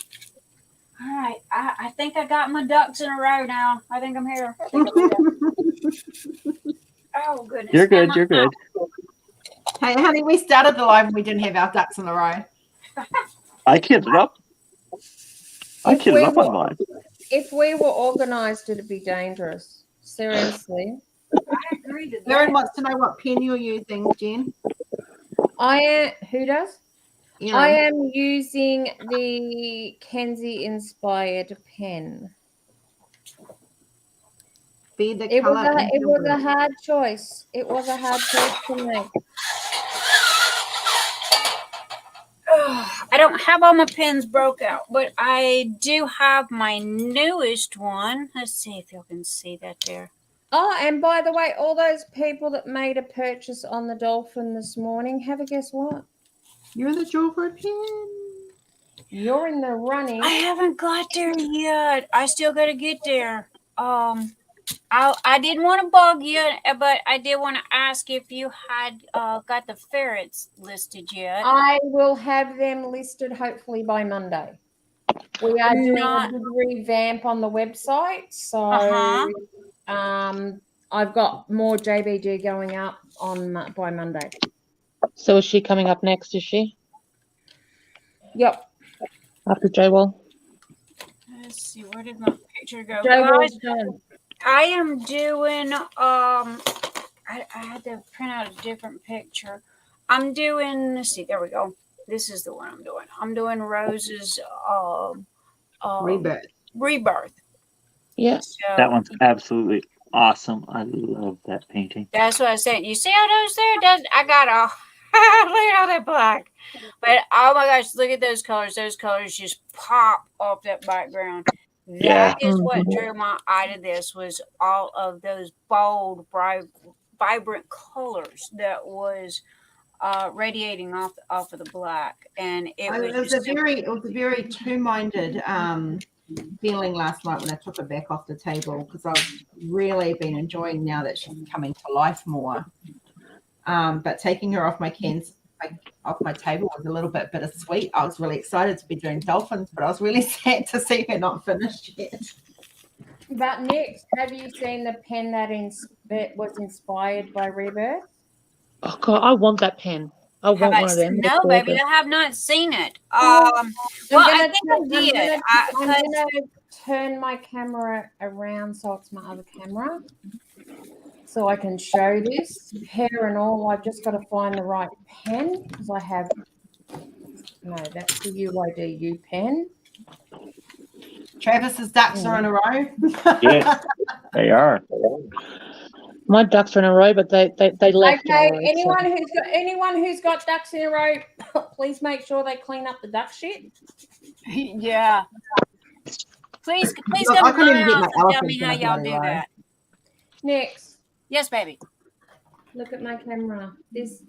All right, I think I got my ducks in a row now. I think I'm here. Oh goodness. You're good. You're good. Hey, honey, we started the live and we didn't have our ducks in a row. I kidded up. I kidded up on mine. If we were organized, it'd be dangerous. Seriously. I agree to that. Erin wants to know what pen you're using, Jen. Who does? Erin. I am using the Kenzie inspired pen. It was a hard choice. It was a hard choice to make. don't have all my pins broke out, but I do have my newest one. Let's see if you can see that there. Oh, and by the way, all those people that made a purchase on the Dolphin this morning, have a guess what? You're the draw for a pin. You're in the running. I haven't got there yet. I still got to get there. I didn't want to bug you, but I did want to ask if you had got the ferrets listed yet. I will have them listed hopefully by Monday. We are doing a good revamp on the website, so I've got more JBG going up on by Monday. So is she coming up next? Is she Yep. after J-Wall? Let's see, where did my picture go? J-Wall's done. I am doing I had to print out a different picture. I'm doing, let's see, there we go. This is the one I'm doing. I'm doing Rose's Rebirth. Yeah. So That one's absolutely awesome. I love that painting. that's what I said. You see how those there? I got a look at all that black. But oh my gosh, look at those colors. Those colors just pop off that background. Yeah. That is what drew my eye to this, was all of those bold, bright, vibrant colors that was radiating off of the black, and it was a very two-minded feeling last night when I took her back off the table, because I've really been enjoying now that she's coming to life more. But taking her off my table was a little bit bittersweet. I was really excited to be doing dolphins, but I was really sad to see her not finished yet. But next, have you seen the pen that was inspired by Rebirth? Oh God, I want that pen. I want one of them. No, baby, I have not seen it. Well, I think I did. I'm gonna turn my camera around so it's my other camera, so I can show this hair and all. I've just got to find the right pen because I have. No, that's the UIDU pen. Travis's ducks are in a row. Yes, they are. My ducks are in a row, but they left. Okay, anyone who's got ducks in a row, please make sure they clean up the duck shit. Yeah. Please Look, come I couldn't even get and my tell elephant me how in a y'all bloody do row. that. Next, Yes, baby. look at my camera. These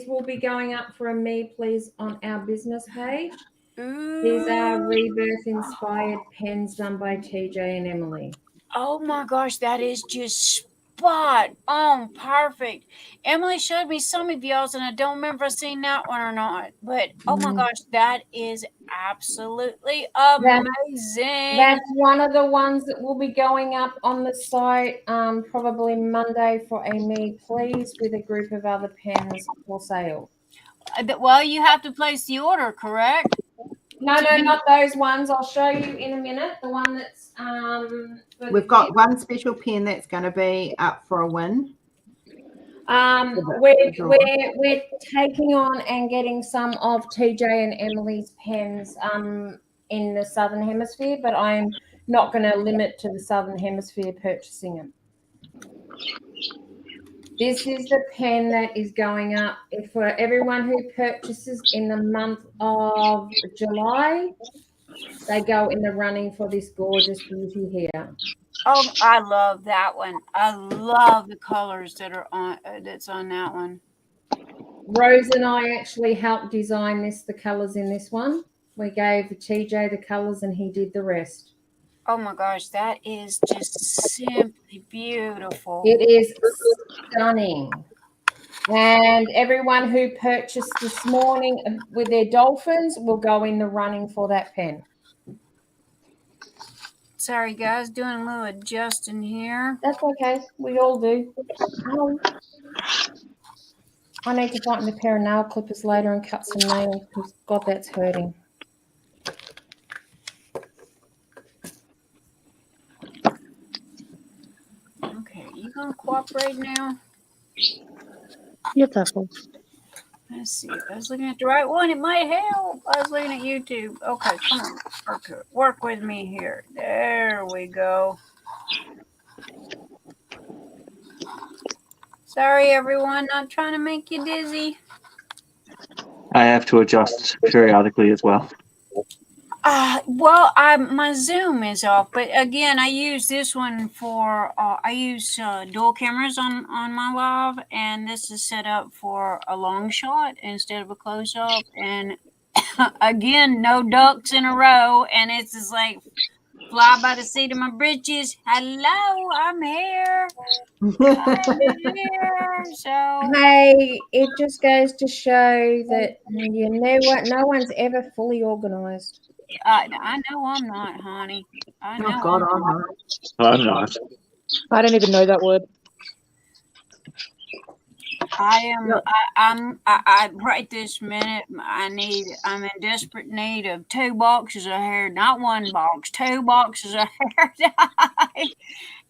will be going up for a me please on our business page. These are Rebirth inspired pens done by TJ and Emily. Oh my gosh, that is just spot on, perfect. Emily showed me some of y'all's, and I don't remember seeing that one or not. But oh my gosh, that is absolutely amazing. That's one of the ones that will be going up on the site probably Monday for a me please with a group of other pens for sale. Well, you have to place the order, correct? No, not those ones. I'll show you in a minute. The one that's We've got one special pen that's going to be up for a win. We're taking on and getting some of TJ and Emily's pens in the Southern Hemisphere, but I'm not going to limit to the Southern Hemisphere purchasing them. This is the pen that is going up for everyone who purchases in the month of July. They go in the running for this gorgeous beauty here. Oh, I love that one. I love the colors that are on that's on that one. Rose and I actually helped design the colors in this one. We gave TJ the colors and he did the rest. Oh my gosh, that is just simply beautiful. It is stunning. And everyone who purchased this morning with their dolphins will go in the running for that pen. Sorry, guys, doing a little adjusting here. That's okay. We all do. I need to find a pair of nail clippers later and cut some nails because, God, that's hurting. Okay, you gonna cooperate now? Yes, apples. Let's see. If I was looking at the right one, it might help. I was looking at YouTube. Okay, come on. Work with me here. There we go. Sorry, everyone. Not trying to make you dizzy. I have to adjust periodically as well. Well, my Zoom is off, but again, I use this one for I use dual cameras on my live, and this is set up for a long shot instead of a close up. And again, no ducks in a row, and it's just like fly by the seat of my britches. Hello, I'm here. I'm here. So Hey, it just goes to show that no one's ever fully organized. I know I'm not, honey. I know. Oh God, I'm not. I'm not. I don't even know that word. I am. I right this minute. I'm in desperate need of 2 boxes of hair, not 1 box, 2 boxes of hair dye.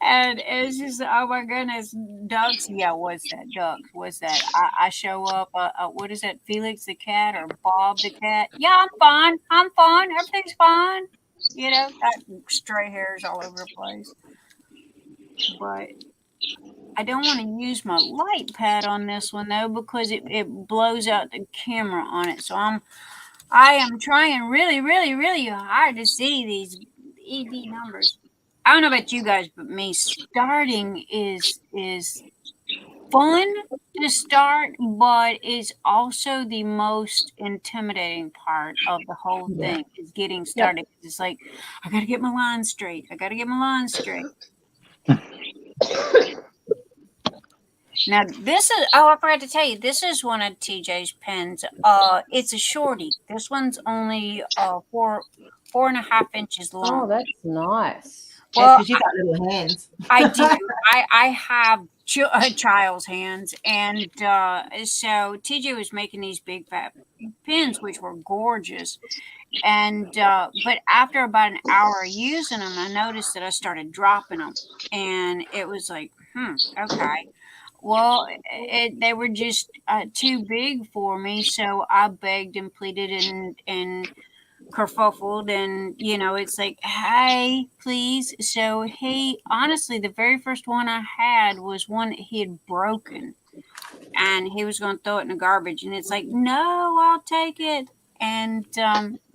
And it's just, oh my goodness, ducks. Yeah, what's that? Ducks. What's that? I show up. What is that? Felix the cat or Bob the cat? Yeah, I'm fine. I'm fine. Everything's fine. You know, got stray hairs all over the place. But I don't want to use my light pad on this one though, because it blows out the camera on it. So I am trying really, really, really hard to see these ED numbers. I don't know about you guys, but me, starting is fun to start, but it's also the most intimidating part of the whole thing is getting started. Yep. It's like, I got to get my line straight. I got to get my line straight. Now, this is, I forgot to tell you, this is one of TJ's pens. It's a shorty. This one's only 4.5 inches long. Oh, that's nice. Well, because you got little hands. I do. I have child's hands, and so TJ was making these big fat pins, which were gorgeous. And but after about an hour using them, I noticed that I started dropping them, and it was like, okay. Well, they were just too big for me, so I begged and pleaded and kerfuffled, and you know, it's like, hey, please. So he, honestly, the very first one I had was one that he had broken, and he was going to throw it in the garbage, and it's like, no, I'll take it. And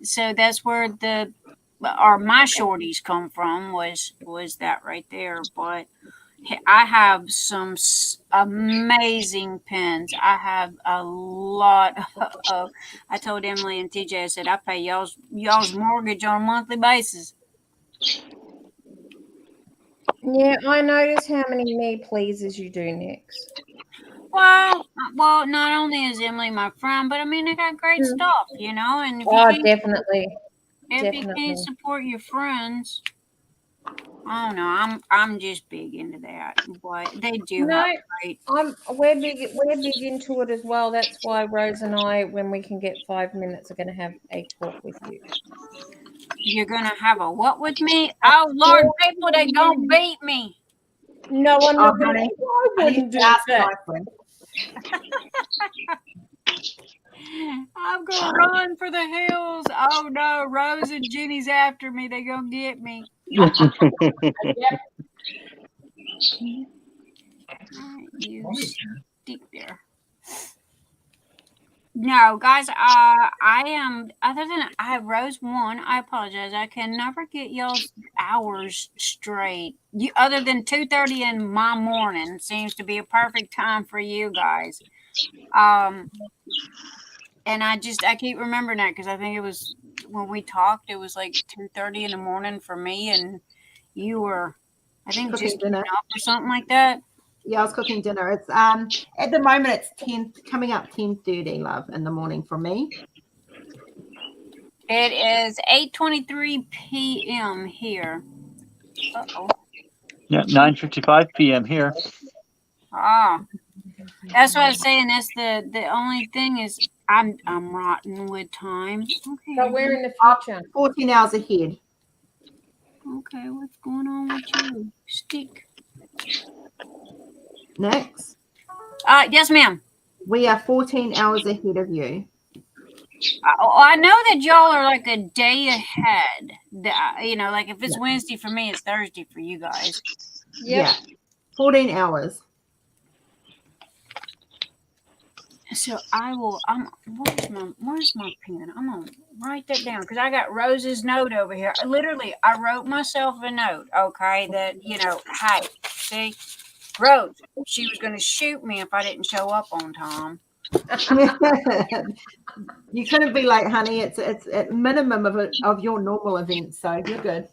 so that's where my shorties come from, was that right there. But I have some amazing pens. I have a lot of. I told Emily and TJ, I said, I pay y'all's mortgage on a monthly basis. Yeah, I notice how many me pleases you do next. Well, not only is Emily my friend, but I mean, I got great stuff, you know. And if definitely. If you can't support your friends. I don't know. I'm just big into that, but they do have great. We're big into it as well. That's why Rose and I, when we can get 5 minutes, are going to have a talk with you. You're going to have a what with me? Oh Lord, people, they gonna beat me. No, I'm not going to. I wouldn't do that. I'm gonna run for the hills. Oh no, Rose and Jenny's after me. They gonna get me. You stick there. No, guys, I am, other than I Rose one, I apologize. I can never get y'all's hours straight. Other than 2:30 in my morning seems to be a perfect time for you guys. And I keep remembering that because I think it was when we talked, it was like 2:30 in the morning for me, and you were, I think, cooking just dinner up or something like that. Yeah, I was cooking dinner. It's at the moment it's 10:30, love, in the morning for me. It is 8:23 p.m. here. Uh-oh. Yeah, 9:55 p.m. here. That's what I was saying. That's the only thing is I'm rotten with time. Okay. But we're in the future. 14 hours ahead. Okay, what's going on with you? Stick. Next. Yes, ma'am. We are 14 hours ahead of you. I know that y'all are like a day ahead. You know, like if it's Wednesday for me, it's Thursday for you guys. Yep. Yeah. 14 hours. So I will. Where's my pen? I'm gonna write that down because I got Rose's note over here. Literally, I wrote myself a note. Okay, that hey, see, Rose, she was gonna shoot me if I didn't show up on time. You couldn't be like, honey, it's at minimum of your normal events, so you're good.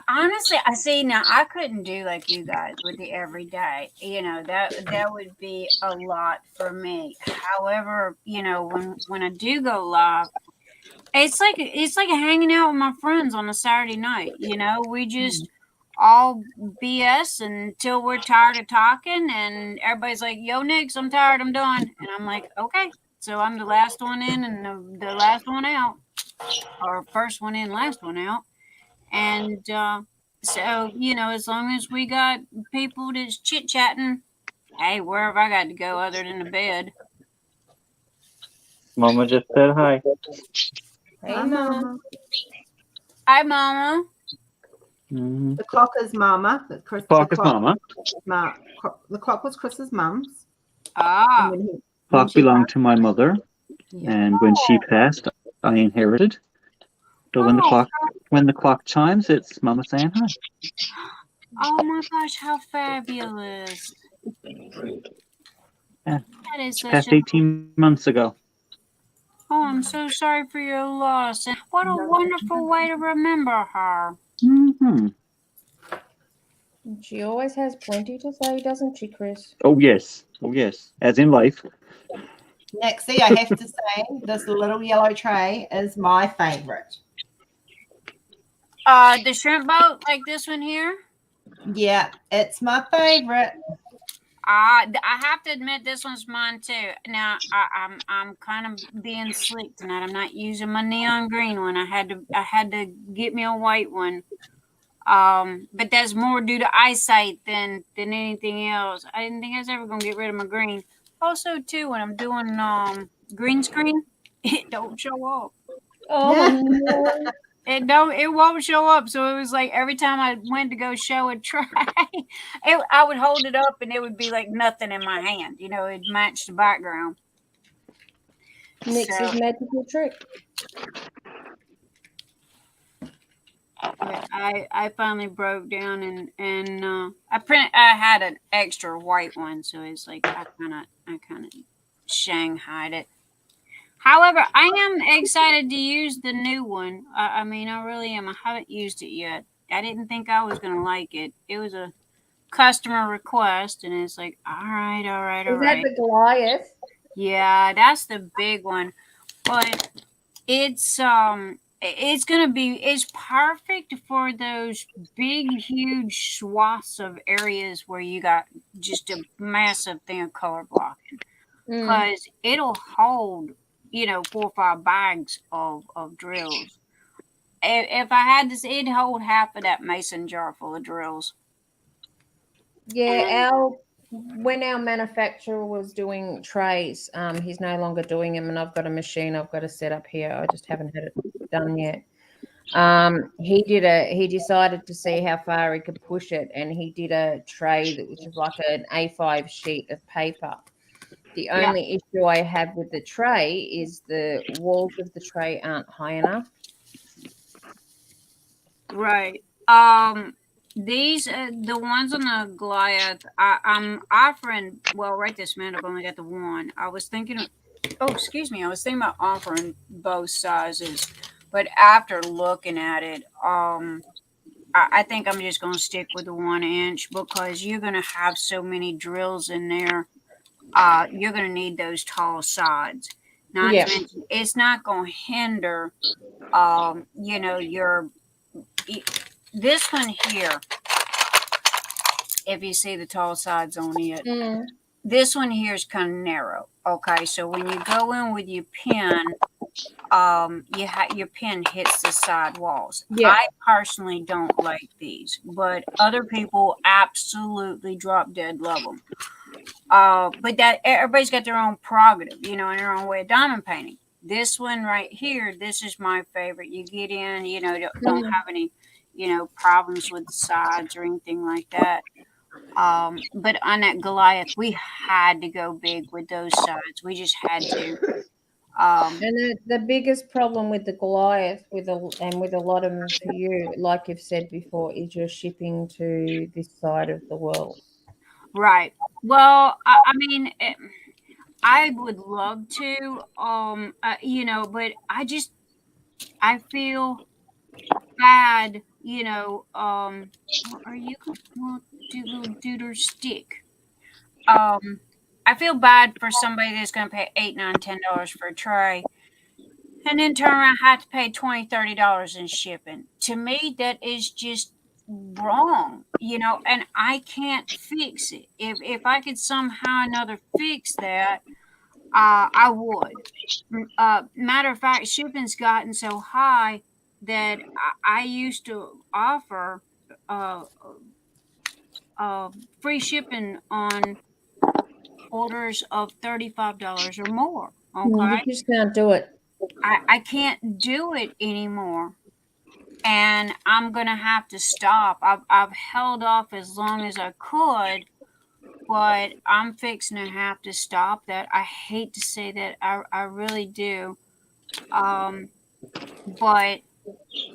Honestly, I see now. I couldn't do like you guys with the everyday. That would be a lot for me. However, when I do go live, it's like hanging out with my friends on a Saturday night. We just all BS until we're tired of talking, and everybody's like, "Yo, Nix, I'm tired. I'm done." And I'm like, "Okay." So I'm the last one in and the last one out, or first one in, last one out. And so, as long as we got people that's chit chatting, hey, where have I got to go other than the bed? Mama just said hi. Hey, Hi, Mama. Hi, Mama. Mm-hmm. The clock is Mama. The Clock is Mama. The clock was Chris's mum's. Ah. And Clock belonged to my mother, and when she passed, I inherited. So when the clock chimes, it's Mama saying hi. Oh my gosh, how fabulous! Yeah. That is Past 18 months ago. Oh, I'm so sorry for your loss. And what a wonderful way to remember her. Mm-hmm. She always has plenty to say, doesn't she, Chris? Oh yes, as in life. Nexie, I have to say, this little yellow tray is my favorite. The shrimp boat, like this one here? Yeah, it's my favorite. I have to admit this one's mine too. Now I'm kind of being slick tonight. I'm not using my neon green one. I had to get me a white one. But that's more due to eyesight than anything else. I didn't think I was ever gonna get rid of my green. Also, too, when I'm doing green screen, it don't show up. Oh no. It won't show up. So it was like every time I went to go show a tray, I would hold it up and it would be like nothing in my hand. It'd match the background. Nix's magical trick. I finally broke down and I had an extra white one, so it's like I kind of shanghaied it. However, I am excited to use the new one. I mean, I really am. I haven't used it yet. I didn't think I was going to like it. It was a customer request, and it's like, all right. Is that the Goliath? Yeah, that's the big one. But it's perfect for those big, huge swaths of areas where you got just a massive thing of color blocking. Because it'll hold 4 or 5 bags of drills. If I had this, it'd hold half of that mason jar full of drills. Yeah, when our manufacturer was doing trays, he's no longer doing them, and I've got a machine I've got to set up here. I just haven't had it done yet. He decided to see how far he could push it, and he did a tray that was like an A5 sheet of paper. The only issue I have with the tray is the walls of the tray aren't high enough. Right. These the ones on the Goliath. I'm offering. Well, right this minute, I've only got the one. I was thinking. I was thinking about offering both sizes, but after looking at it, I think I'm just going to stick with the 1 inch because you're going to have so many drills in there. You're going to need those tall sides. Not to mention, it's not going to hinder, this one here. If you see the tall sides on it, this one here is kind of narrow. Okay, so when you go in with your pen, your pen hits the side walls. Yeah. I personally don't like these, but other people absolutely drop dead love them. But that everybody's got their own prerogative, and their own way of diamond painting. This one right here, this is my favorite. You get in, don't have any, problems with the sides or anything like that. But on that Goliath, we had to go big with those sides. We just had to. And the biggest problem with the Goliath, with a lot of them for you, like you've said before, is your shipping to this side of the world. Right. Well, I mean, I would love to, but I feel bad, what are you, little little duder stick? I feel bad for somebody that's going to pay $8, $9, $10 for a tray, and then turn around and have to pay $20, $30 in shipping. To me, that is just wrong, and I can't fix it. If I could somehow or another fix that, I would. Matter of fact, shipping's gotten so high that I used to offer uh, free shipping on orders of $35 or more. You Okay. just can't do it. I can't do it anymore. And I'm going to have to stop. I've held off as long as I could, but I'm fixing to have to stop that. I hate to say that. I really do. But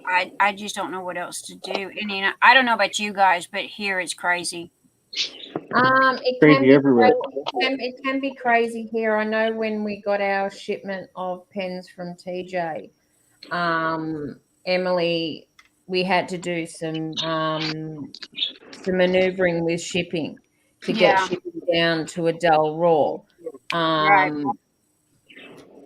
I just don't know what else to do. And I don't know about you guys, but here it's crazy. It can Crazy be everywhere. it can be crazy here. I know when we got our shipment of pens from TJ, Emily, we had to do some maneuvering with shipping to get Yeah, shipping down to a dull raw. right.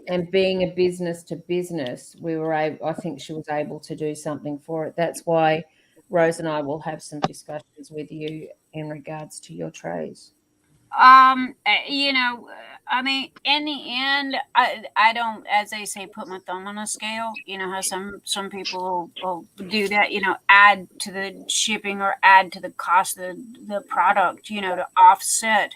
And being a business to business, I think she was able to do something for it. That's why Rose and I will have some discussions with you in regards to your trays. I mean, in the end, I don't, as they say, put my thumb on a scale. You know how some people will do that. Add to the shipping or add to the cost of the product. To offset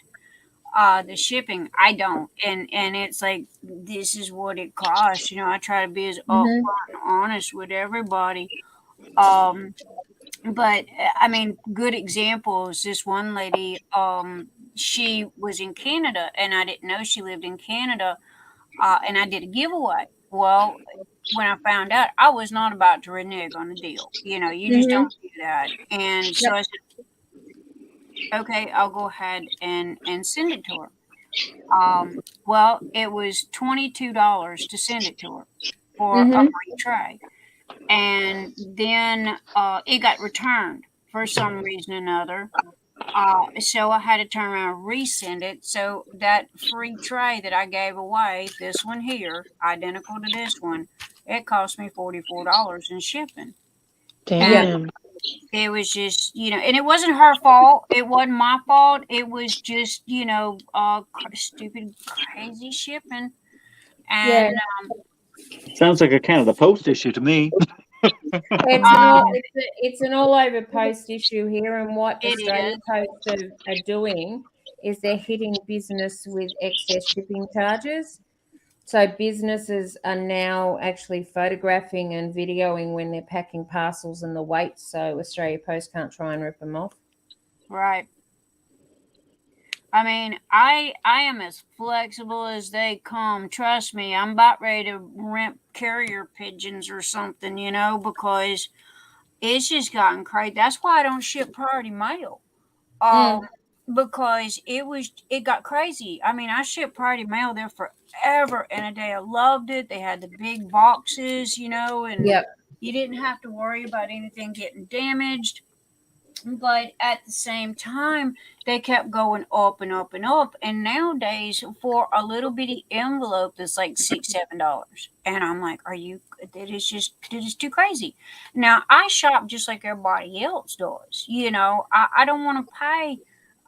the shipping. I don't, and it's like this is what it costs. I try to be as upfront and honest with everybody. Um, but I mean, good examples. This one lady, she was in Canada, and I didn't know she lived in Canada, and I did a giveaway. Well, when I found out, I was not about to renege on the deal. You just don't do that. And so I said, okay, I'll go ahead and send it to her. Well, it was $22 to send it to her for a free tray. And then it got returned for some reason or another. So I had to turn around and resend it. So that free tray that I gave away, this one here, identical to this one, it cost me $44 in shipping. Damn. It was just, and it wasn't her fault. It wasn't my fault. It was just, stupid, crazy shipping. And Sounds like a Canada Post issue to me. It's an all over post issue here, and what It Australia is. Post are doing is they're hitting business with excess shipping charges. So businesses are now actually photographing and videoing when they're packing parcels and the weight, so Australia Post can't try and rip them off. Right. I mean, I am as flexible as they come. Trust me, I'm about ready to rent carrier pigeons or something, because it's just gotten crazy. That's why I don't ship priority mail. Because it got crazy. I mean, I shipped priority mail there forever and a day. I loved it. They had the big boxes, and you didn't have to worry about anything getting damaged. But at the same time, they kept going up and up and up. And nowadays, for a little bitty envelope that's like $6, $7, and I'm like, it is too crazy. Now I shop just like everybody else does. I don't want to pay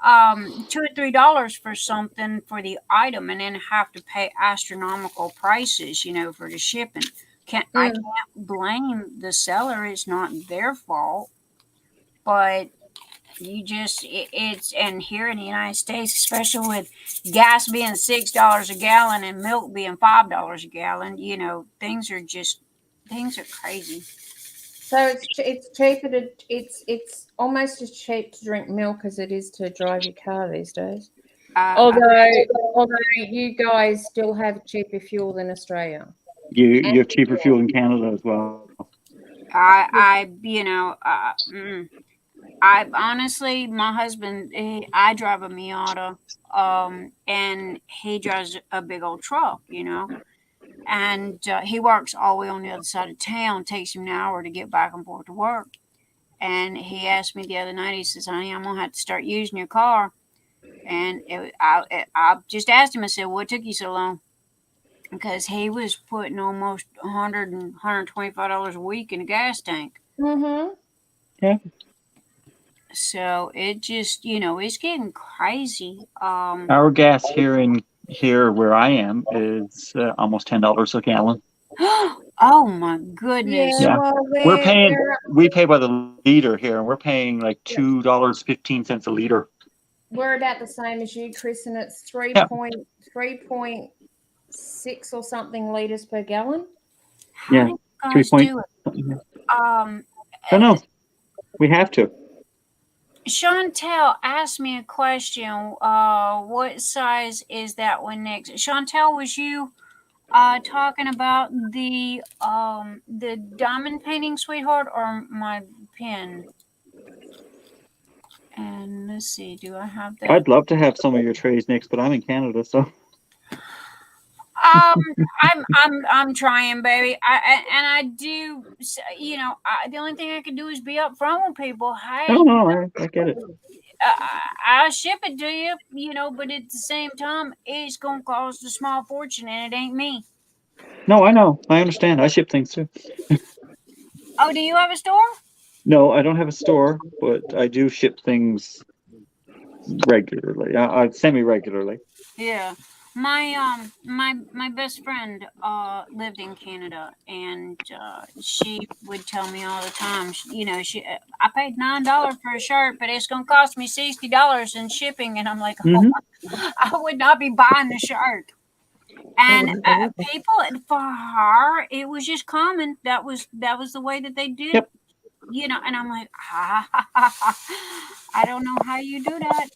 $2 or $3 for something for the item and then have to pay astronomical prices, for the shipping. I can't blame the seller. It's not their fault. But it's and here in the United States, especially with gas being $6 a gallon and milk being $5 a gallon, things are crazy. So it's cheaper to it's almost as cheap to drink milk as it is to drive your car these days. Although you guys still have cheaper fuel than Australia. You have cheaper fuel in Canada as well. I honestly, my husband, I drive a Miata, and he drives a big old truck, and he works all the way on the other side of town. It takes him an hour to get back and forth to work. And he asked me the other night, he says, honey, I'm going to have to start using your car. And I just asked him, I said, what took you so long? Because he was putting almost $100 and $125 a week in a gas tank. Mm-hmm. Yeah. So it just, it's getting crazy. Our gas here where I am is almost $10 a gallon. Oh my goodness! Yeah, well, we pay by the liter here, and we're paying like $2.15 a liter. We're about the same as you, Chris, and it's 3.6 or something liters per gallon. How do you guys do it? I don't know. We have to. Chantel asked me a question. What size is that one next? Chantel, was you talking about the diamond painting, sweetheart, or my pen? And let's see, do I have that? I'd love to have some of your trays next, but I'm in Canada, so. I'm trying, baby. I do. The only thing I can do is be upfront with people. Hey, No, I get it. I'll ship it to you, but at the same time, it's gonna cost a small fortune, and it ain't me. No, I know. I understand. I ship things too. Oh, do you have a store? No, I don't have a store, but I do ship things regularly. Semi-regularly. Yeah. My best friend lived in Canada, and she would tell me all the time, I paid $9 for a shirt, but it's gonna cost me $60 in shipping, and I'm like, I would not be buying the shirt. And people, for her, it was just common. That was the way that they did. Yep. And I'm like, I don't know how you do that.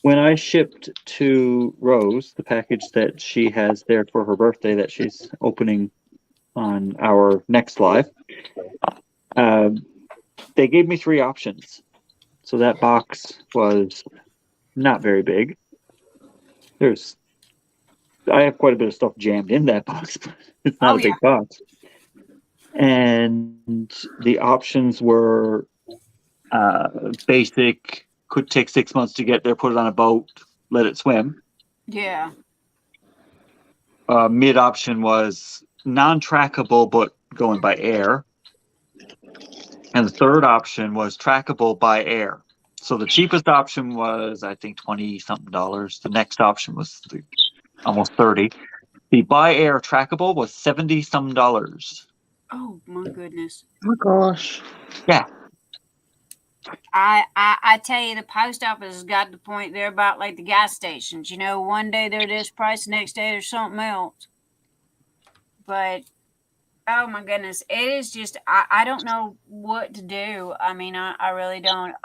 When I shipped to Rose the package that she has there for her birthday that she's opening on our next live, they gave me 3 options. So that box was not very big. I have quite a bit of stuff jammed in that box, but it's not a big box. And the options were basic, could take 6 months to get there, put it on a boat, let it swim. Yeah. Mid option was non-trackable, but going by air. And the third option was trackable by air. So the cheapest option was, I think, $20-something. The next option was almost 30. The by air trackable was $70-some. Oh my goodness. Oh my gosh. Yeah. I tell you, the post office has got the point there about like the gas stations. One day they're this price, the next day there's something else. But oh my goodness, it is just I don't know what to do. I mean, I really don't.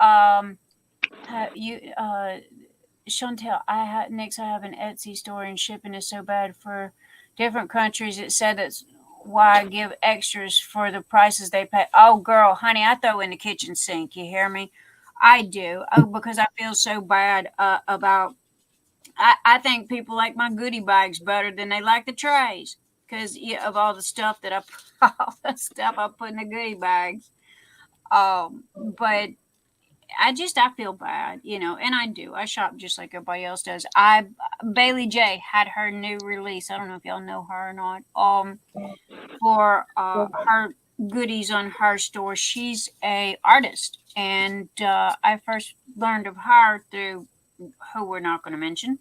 Chantel, I have an Etsy store, and shipping is so bad for different countries. It said that's why I give extras for the prices they pay. Oh, girl, honey, I throw in the kitchen sink. You hear me? I do. Oh, because I feel so bad about. I think people like my goodie bags better than they like the trays because of all the stuff that I put in the goodie bags. But I feel bad, and I do. I shop just like everybody else does. Bailey J had her new release. I don't know if y'all know her or not. For her goodies on her store. She's a artist, and I first learned of her through who we're not going to mention.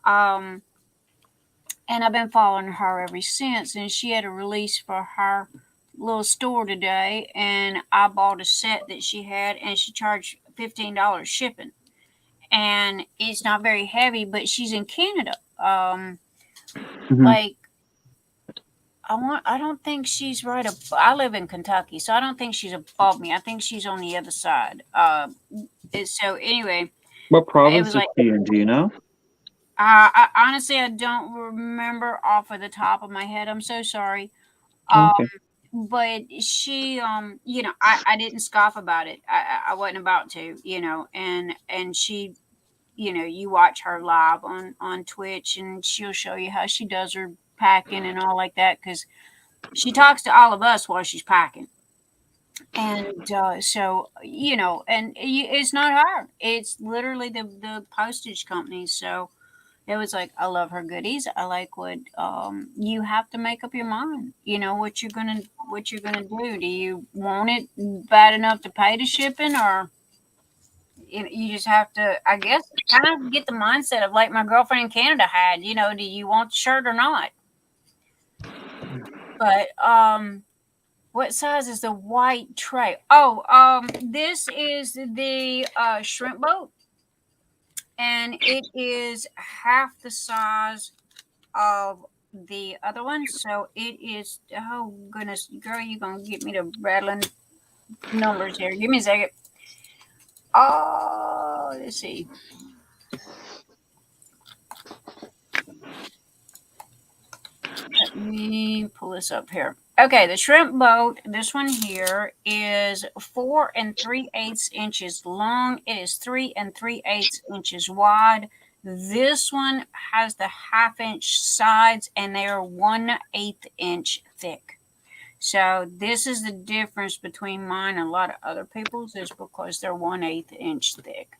And I've been following her ever since. And she had a release for her little store today, and I bought a set that she had, and she charged $15 shipping. And it's not very heavy, but she's in Canada. Like I don't think she's right. I live in Kentucky, so I don't think she's above me. I think she's on the other side. So anyway, What it province was is like she in? Do you know? honestly, I don't remember off of the top of my head. I'm so sorry. Okay. But she, I didn't scoff about it. I wasn't about to, and she, you watch her live on Twitch, and she'll show you how she does her packing and all like that, because she talks to all of us while she's packing. And so, and it's not her. It's literally the postage company. So it was like, I love her goodies. I like what you have to make up your mind. What you're gonna do. Do you want it bad enough to pay the shipping, or you just have to, I guess, kind of get the mindset of like my girlfriend in Canada had. Do you want the shirt or not? But what size is the white tray? Oh, this is the shrimp boat, and it is half the size of the other one. So it is, oh goodness, girl, you're gonna get me to rattling numbers here. Give me a second. Oh, let's see. Let me pull this up here. Okay, the shrimp boat, this one here, is 4 3/8 inches long. It is 3 3/8 inches wide. This one has the 1/2 inch sides, and they are 1/8 inch thick. So this is the difference between mine and a lot of other people's, is because they're 1/8 inch thick.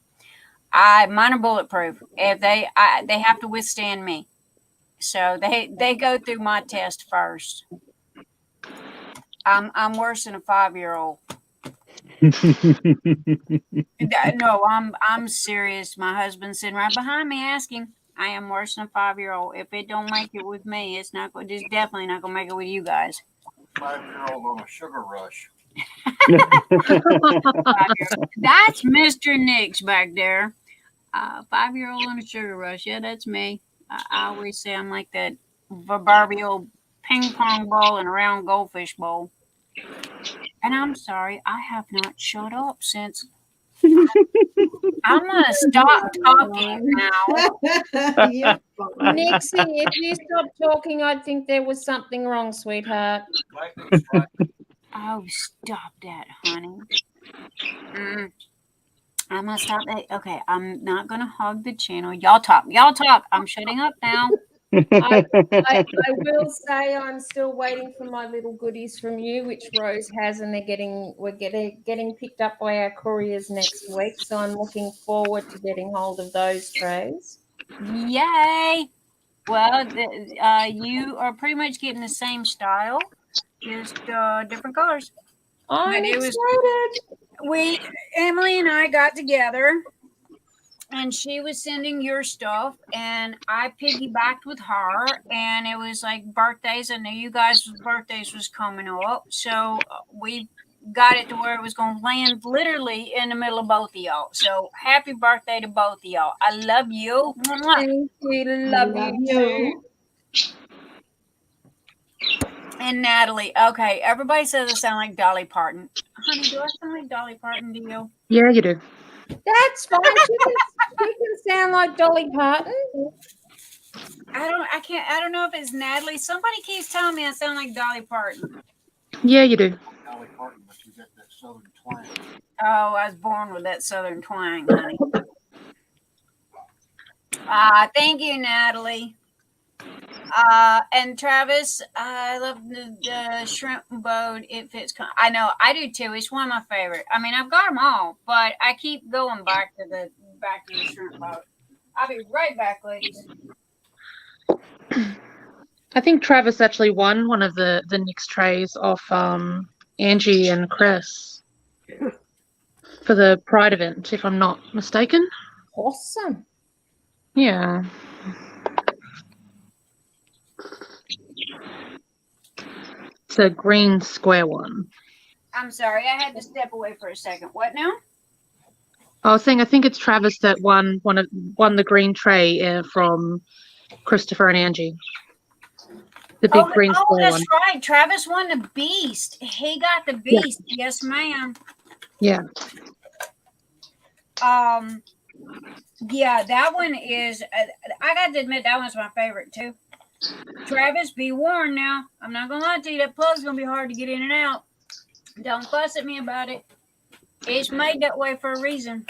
Mine are bulletproof. If they have to withstand me. So they go through my test first. I'm worse than a 5-year-old. No, I'm serious. My husband's sitting right behind me asking. I am worse than a 5-year-old. If it don't make it with me, it's definitely not gonna make it with you guys. 5-year-old on a sugar rush. That's Mr. Nix back there. 5-year-old on a sugar rush. Yeah, that's me. I always say I'm like that proverbial ping pong ball in a round goldfish bowl. And I'm sorry, I have not shut up since. I'm gonna stop talking now. Nixie, if you stop talking, I think there was something wrong, sweetheart. Oh, stop that, honey. I'm gonna stop that. Okay, I'm not gonna hog the channel. Y'all talk. I'm shutting up now. I will say I'm still waiting for my little goodies from you, which Rose has, and we're getting picked up by our couriers next week. So I'm looking forward to getting hold of those trays. Yay! Well, you are pretty much getting the same style, just different colors. I'm excited. Emily and I got together, and she was sending your stuff, and I piggybacked with her, and it was like birthdays. I knew you guys' birthdays was coming up, so we got it to where it was going to land literally in the middle of both of y'all. So happy birthday to both of y'all. I love you. Thank you. Love you too. And Natalie. Okay, everybody says I sound like Dolly Parton. Honey, do I sound like Dolly Parton to you? Yeah, you do. That's fine. She can sound like Dolly Parton. I don't know if it's Natalie. Somebody keeps telling me I sound like Dolly Parton. Yeah, you do. Dolly Parton, but you got that southern twang. Oh, I was born with that southern twang, honey. Thank you, Natalie. And Travis, I love the shrimp boat. It fits. I know, I do too. It's one of my favorite. I mean, I've got them all, but I keep going back to the shrimp boat. I'll be right back, ladies. I think Travis actually won one of the Nix trays off Angie and Chris for the Pride event, if I'm not mistaken. Awesome. Yeah. It's a green square one. I'm sorry, I had to step away for a second. What now? I was saying I think it's Travis that won the green tray from Christopher and Angie. The big green oh, square that's one. right. Travis won the beast. He got the Yeah. beast. Yes, ma'am. Yeah. Yeah, that one is. I got to admit that one's my favorite too. Travis, be warned now. I'm not gonna lie to you. That plug's gonna be hard to get in and out. Don't fuss at me about it. It's made that way for a reason.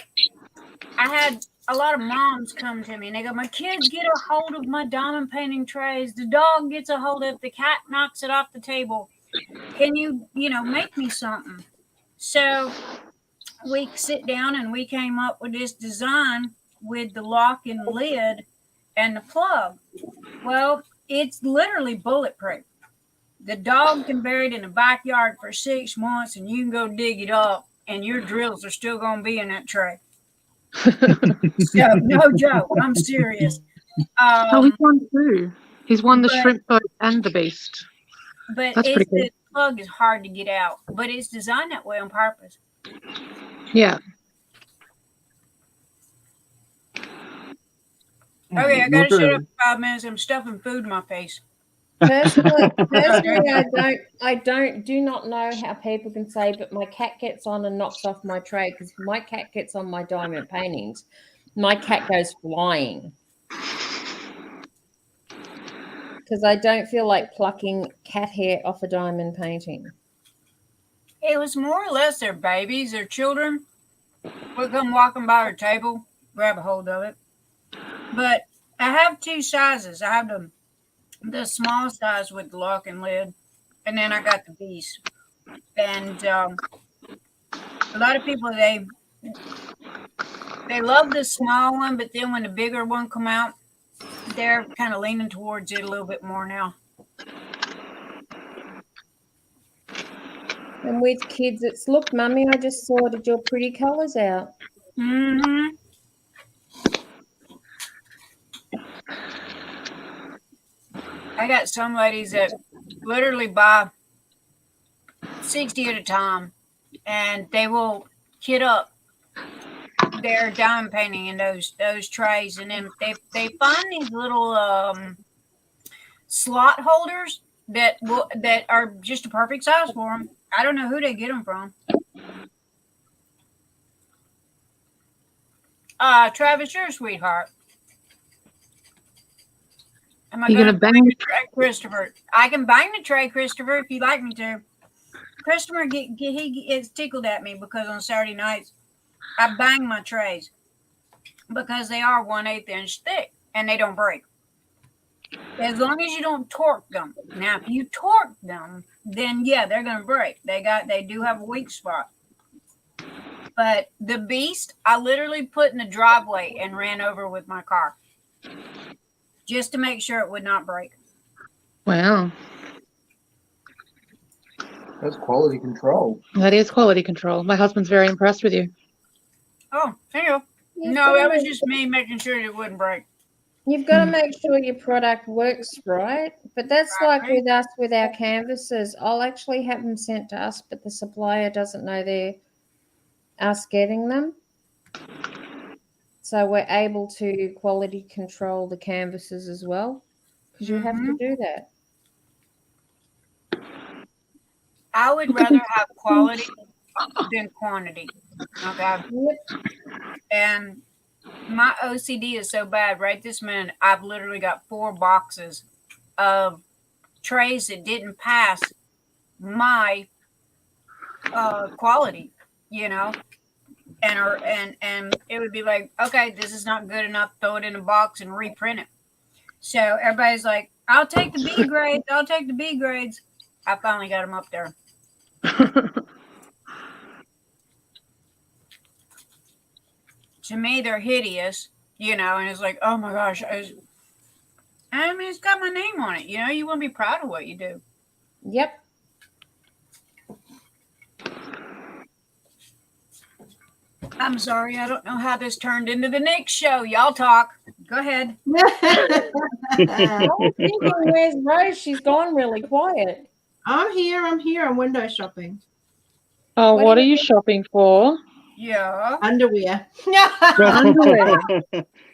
I had a lot of moms come to me and they go, my kids get a hold of my diamond painting trays. The dog gets a hold of it. The cat knocks it off the table. Can you make me something? So we sit down and we came up with this design with the lock and lid and the plug. Well, it's literally bulletproof. The dog can bury it in the backyard for 6 months and you can go dig it up and your drills are still going to be in that tray. So, no joke. I'm serious. Oh, he's won too. He's won the shrimp boat and the beast. But That's pretty cool. The plug is hard to get out, but it's designed that way on purpose. Yeah. Okay, I gotta shut up for 5 minutes. I'm stuffing food in my face. Personally, I do not know how people can say, but my cat gets on and knocks off my tray, because if my cat gets on my diamond paintings, my cat goes flying. Because I don't feel like plucking cat hair off a diamond painting. It was more or less their babies, their children would come walking by our table, grab a hold of it. But I have 2 sizes. I have the small size with the lock and lid, and then I got the beast. And a lot of people, they love the small one, but then when the bigger one come out, they're kind of leaning towards it a little bit more now. And with kids, it's, look, Mummy, I just sorted your pretty colours out. Mm-hmm. I got some ladies that literally buy 60 at a time, and they will kit up their diamond painting in those trays, and then they find these little slot holders that are just a perfect size for them. I don't know who they get them from. Travis, you're a sweetheart. Am I going to bang the tray, Christopher? I can bang the tray, Christopher, if you'd like me to. Christopher, he is tickled at me because on Saturday nights, I bang my trays because they are 1/8 inch thick and they don't break. As long as you don't torque them. Now, if you torque them, then yeah, they're going to break. They do have a weak spot. But the beast, I literally put in the driveway and ran over with my car, just to make sure it would not break. Wow. That's quality control. That is quality control. My husband's very impressed with you. Oh, thank you. No, that was just me making sure it wouldn't break. You've got to make sure your product works, right? But that's like with us with our canvases. I'll actually have them sent to us, but the supplier doesn't know they're us getting them. So we're able to quality control the canvases as well, because you have to do that. I would rather have quality than quantity. Okay. And my OCD is so bad right this minute. I've literally got 4 boxes of trays that didn't pass my quality, and it would be like, okay, this is not good enough. Throw it in a box and reprint it. So everybody's like, I'll take the B grades. I'll take the B grades. I finally got them up there. To me, they're hideous, and it's like, oh my gosh. It's got my name on it. You want to be proud of what you do. Yep. I'm sorry. I don't know how this turned into the next show. Y'all talk. Go ahead. I was thinking, where's Rose? She's gone really quiet. I'm here. I'm window shopping. Oh, what are you shopping for? Yeah. Underwear. Underwear.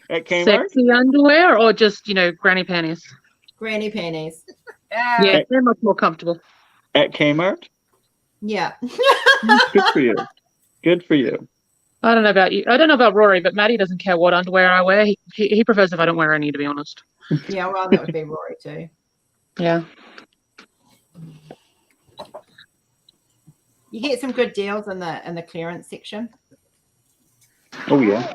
At Kmart? Sexy underwear or just, granny panties? Granny panties. Yeah, they're much more comfortable. At Kmart? Yeah. Good for you. Good for you. I don't know about you. I don't know about Rory, but Maddie doesn't care what underwear I wear. He prefers if I don't wear any, to be honest. Yeah, well, that would be Rory too. Yeah. You get some good deals in the clearance section. Oh yeah.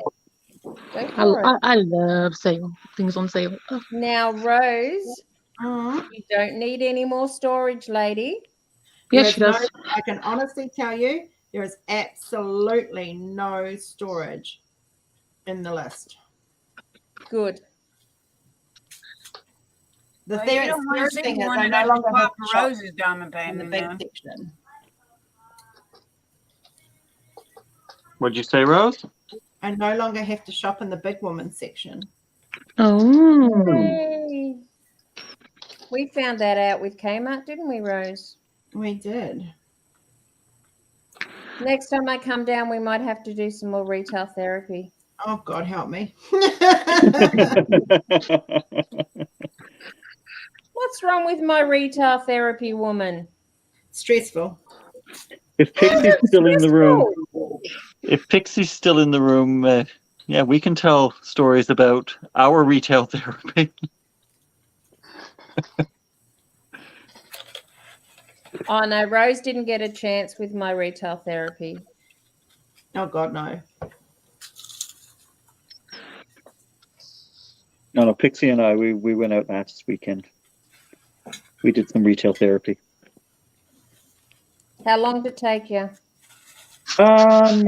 I love sale things on sale. Oh. Now, Rose, you don't need any more storage, lady. Yes, she does. I can honestly tell you, there is absolutely no storage in the list. Good. The Well, thing you don't want to is, see I one no of longer have Papa to shop Rose's diamond in the painting. big Though. section. What'd you say, Rose? I no longer have to shop in the big woman section. Oh. Yay. We found that out with Kmart, didn't we, Rose? We did. Next time I come down, we might have to do some more retail therapy. Oh, God, help me. What's wrong with my retail therapy, woman? Stressful. If Pixie's still in the room, yeah, we can tell stories about our retail therapy. Oh, no, Rose didn't get a chance with my retail therapy. Oh, God, no. No, Pixie and I, we went out last weekend. We did some retail therapy. How long did it take you? I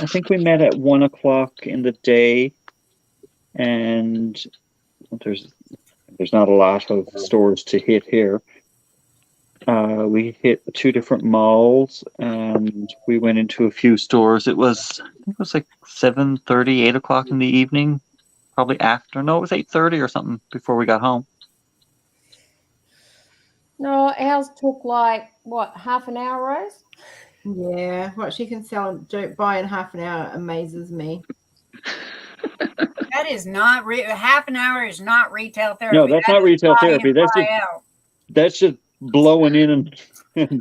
think we met at 1 o'clock in the day, and there's not a lot of stores to hit here. We hit 2 different malls, and we went into a few stores. I think it was like 7:30, 8 o'clock in the evening, probably after. No, it was 8:30 or something before we got home. No, ours took like, what, half an hour, Rose? Yeah, what she can buy in half an hour amazes me. That is not half an hour is not retail therapy. No, that's not retail therapy. That's just blowing in and taking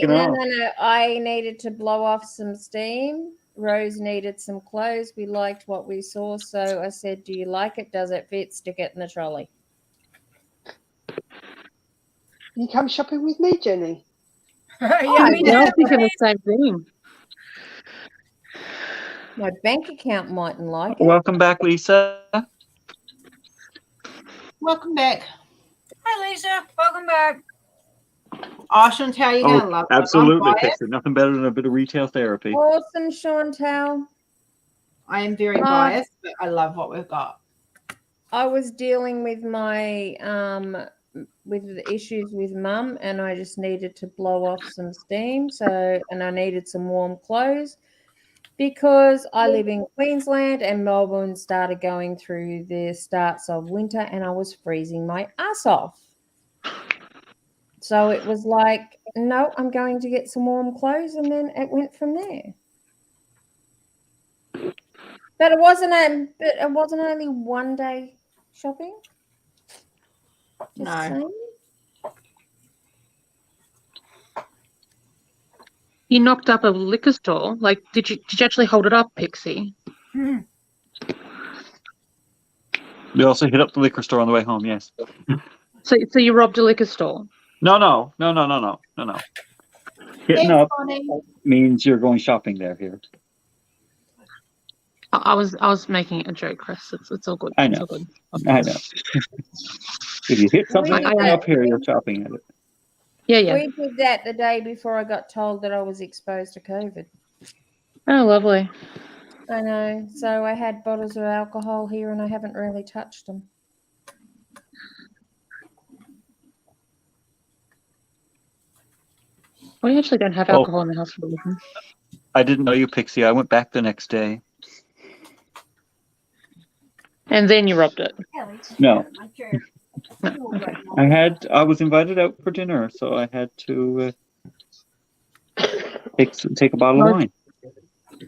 off. No. I needed to blow off some steam. Rose needed some clothes. We liked what we saw, so I said, "Do you like it? Does it fit? Stick it in the trolley." You come shopping with me, Jenny? I was thinking the same thing. My bank account mightn't like it. Welcome back, Lisa. Welcome back. Hi, Lisa. Welcome back. Oh, Chantal, you're going to love it. Absolutely, Pixie. Nothing better than a bit of retail therapy. Awesome, Chantal. I am very biased, but I love what we've got. I was dealing with my with the issues with Mum, and I just needed to blow off some steam. And I needed some warm clothes because I live in Queensland, and Melbourne started going through the starts of winter, and I was freezing my ass off. So it was like, no, I'm going to get some warm clothes, and then it went from there. But it wasn't only one day shopping. Just saying. You knocked up a liquor store. Like, did you actually hold it up, Pixie? We also hit up the liquor store on the way home. Yes. So you robbed a liquor store? No. Hitting up means you're going shopping there. Here. I was making a joke, Chris. It's all good. I know. It's all good. I know. If you hit something up here, you're shopping at it. Yeah. We did that the day before I got told that I was exposed to COVID. Oh, lovely. I know. So I had bottles of alcohol here, and I haven't really touched them. We actually don't have alcohol in the house for a reason. I didn't know you, Pixie. I went back the next day. And then you robbed it. No. I was invited out for dinner, so I had to take a bottle of wine.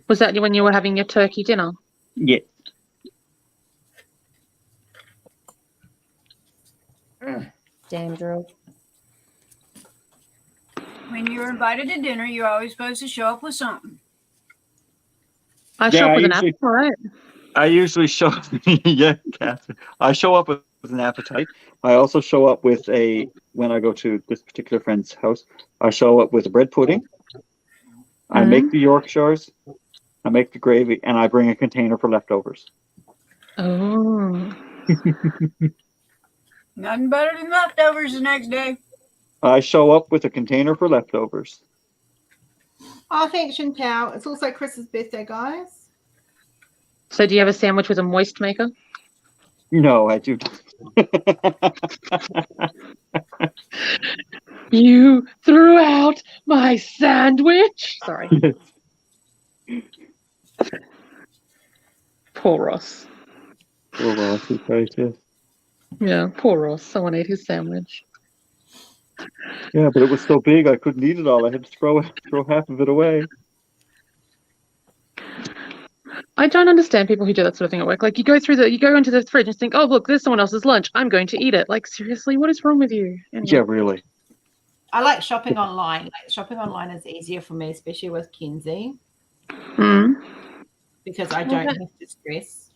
Was that when you were having your turkey dinner? Yeah. damn drill. When you're invited to dinner, you're always supposed to show up with something. I Yeah, shop I with an usually- apple, right? I usually show, yeah, Catherine. I show up with an appetite. I also show up with when I go to this particular friend's house, I show up with a bread pudding. I make the Yorkshires, I make the gravy, and I bring a container for leftovers. Oh. Nothing better than leftovers the next day. I show up with a container for leftovers. Oh, thanks, Chantal. It's also Chris's birthday, guys. So do you have a sandwich with a moist maker? No, I do. You threw out my sandwich. Sorry. Poor Ross. Oh, well, that's right, yes. Yeah, poor Ross. Someone ate his sandwich. Yeah, but it was so big I couldn't eat it all. I had to throw half of it away. I don't understand people who do that sort of thing at work. Like you go into the fridge and think, oh look, there's someone else's lunch. I'm going to eat it. Like seriously, what is wrong with you? Anyway. Yeah, really. I like shopping online. Like shopping online is easier for me, especially with Kinsey, because I don't have to stress.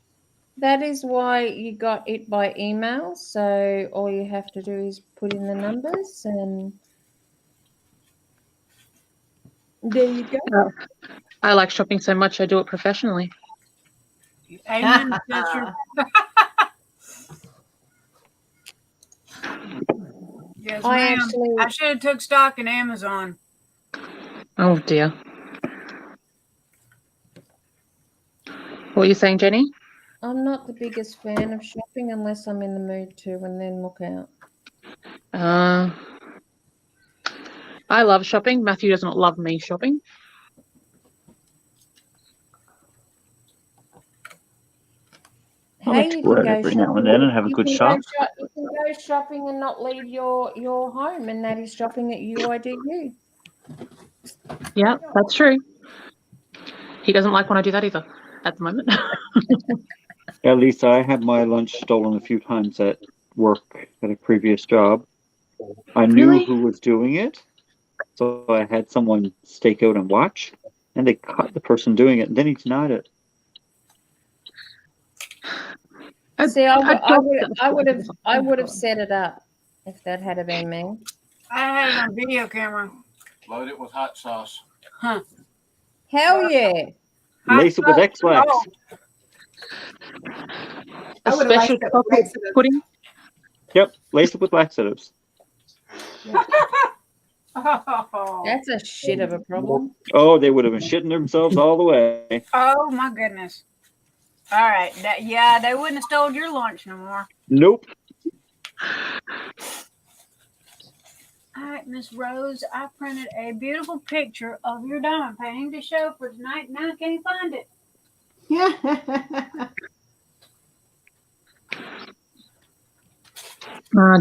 That is why you got it by email. So all you have to do is put in the numbers and there you go. I like shopping so much I do it professionally. Amen, sister. Yes, ma'am. I should have took stock in Amazon. Oh dear. What are you saying, Jenny? I'm not the biggest fan of shopping unless I'm in the mood to, and then look out. I love shopping. Matthew does not love me shopping. I like to go out every now and then and have a good shop. You can go shopping and not leave your home, and that is shopping at UIDU. Yeah, that's true. He doesn't like when I do that either at the moment. At least I had my lunch stolen a few times at work at a previous job. I knew who was doing it, so I had someone stake out and watch, and they caught the person doing it, and then he denied it. See, I would have set it up if that had been me. I had it on video camera. Load it with hot sauce. Huh. Hell yeah. Lace it with X-Lax. A special chocolate pudding? Yep, lace it with laxatives. That's a shit of a problem. Oh, they would have been shitting themselves all the way. Oh my goodness. All right. They wouldn't have stole your lunch no more. Nope. All right, Miss Rose, I printed a beautiful picture of your diamond painting to show for tonight. Now can you find it? Yeah.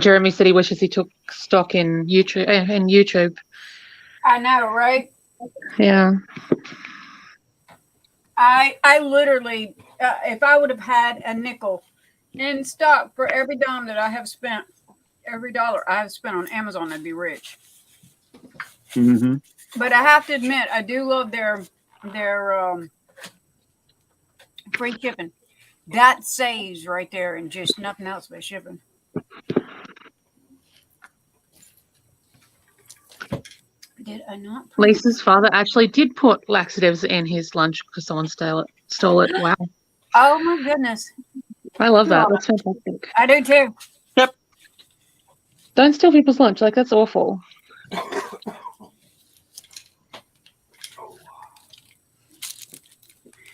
Jeremy said he wishes he took stock in YouTube. I know, right? Yeah. I literally, if I would have had a nickel in stock for every dime that I have spent, every dollar I have spent on Amazon, I'd be rich. Mm-hmm. But I have to admit, I do love their free shipping. That saves right there, and just nothing else but shipping. Did I not? Lisa's father actually did put laxatives in his lunch because someone stole it. Wow. Oh my goodness. I love that. That's fantastic. I do too. Yep. Don't steal people's lunch. Like, that's awful.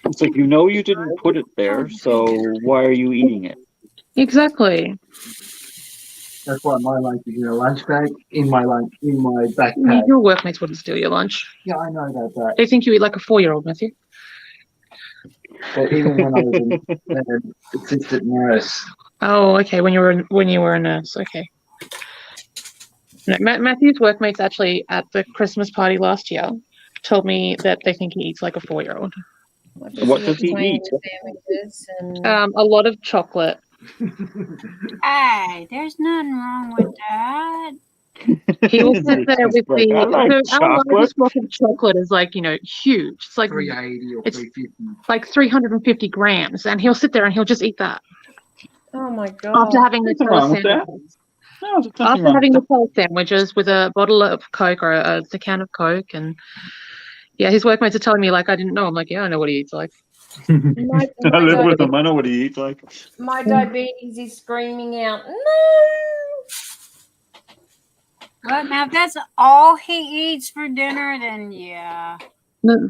It's like, you know you didn't put it there, so why are you eating it? Exactly. That's why my lunch is in a lunch bag in my backpack. Your workmates wouldn't steal your lunch. Yeah, I know that, but They think you eat like a 4-year-old, Matthew. even when I was an assistant nurse. Oh, okay. When you were a nurse, okay. No, Matthew's workmates actually at the Christmas party last year told me that they think he eats like a 4-year-old. What does he eat? Sandwiches and A lot of chocolate Hey, there's nothing wrong with that. He will sit there with Like, I like our chocolate. largest block of chocolate is like, huge. It's like 380 or it's 350. like 350 grams, and he'll sit there and he'll just eat that Oh my after god. having Nothing Nutella wrong with that. sandwiches. No, there's nothing After wrong having with that. Nutella sandwiches with a bottle of Coke or a can of Coke, and yeah, his workmates are telling me like I didn't know. I'm like, yeah, I know what he eats like. My, I my, live with di- him. I know what he eats like. my diabetes is screaming out, no. Well, now if that's all he eats for dinner, then yeah.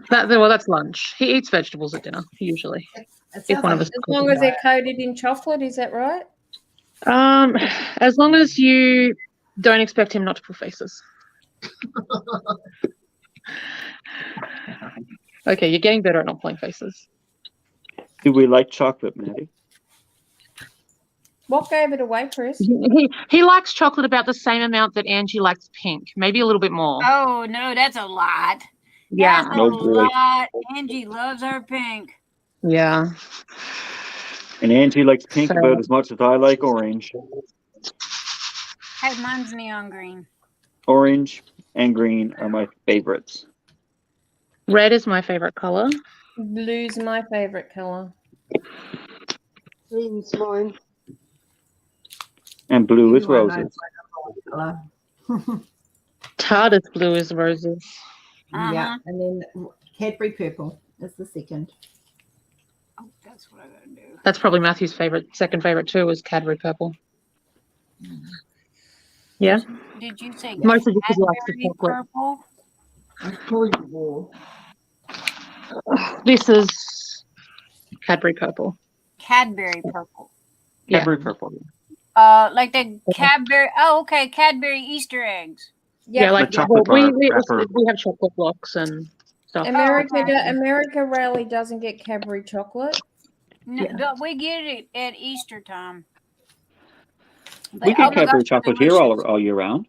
That's lunch. He eats vegetables at dinner usually. It If sounds one like of us, As long as they're coated in chocolate, is that right? as long as you don't expect him not to pull faces. Okay, you're getting better at not pulling faces. Do we like chocolate, Maddie? What gave it away, Chris? He likes chocolate about the same amount that Angie likes pink, maybe a little bit more. Oh no, that's a lot. Yeah. That's No a boy. lot. Angie loves her pink. Yeah. And Angie likes pink So- about as much as I like orange. Hey, mine's neon green. Orange and green are my favorites. Red is my favorite color. Blue's my favorite color. Green's mine. And blue is You are no roses. colour. Tardis blue is roses. Yeah, and then Cadbury purple is the second. Oh, that's what I gotta do. That's probably Matthew's second favorite too, is Cadbury purple. Yeah. Did you say Mostly because he likes the Cadbury chocolate. purple? That's probably more. This is Cadbury purple. Cadbury purple. Yeah. Cadbury purple. Like the Cadbury. Oh, okay, Cadbury Easter eggs. Yeah, like The chocolate bar wrapper. we have chocolate blocks and stuff. America rarely doesn't get Cadbury chocolate. No, Yeah. but we get it at Easter time. We get Cadbury chocolate here all year round.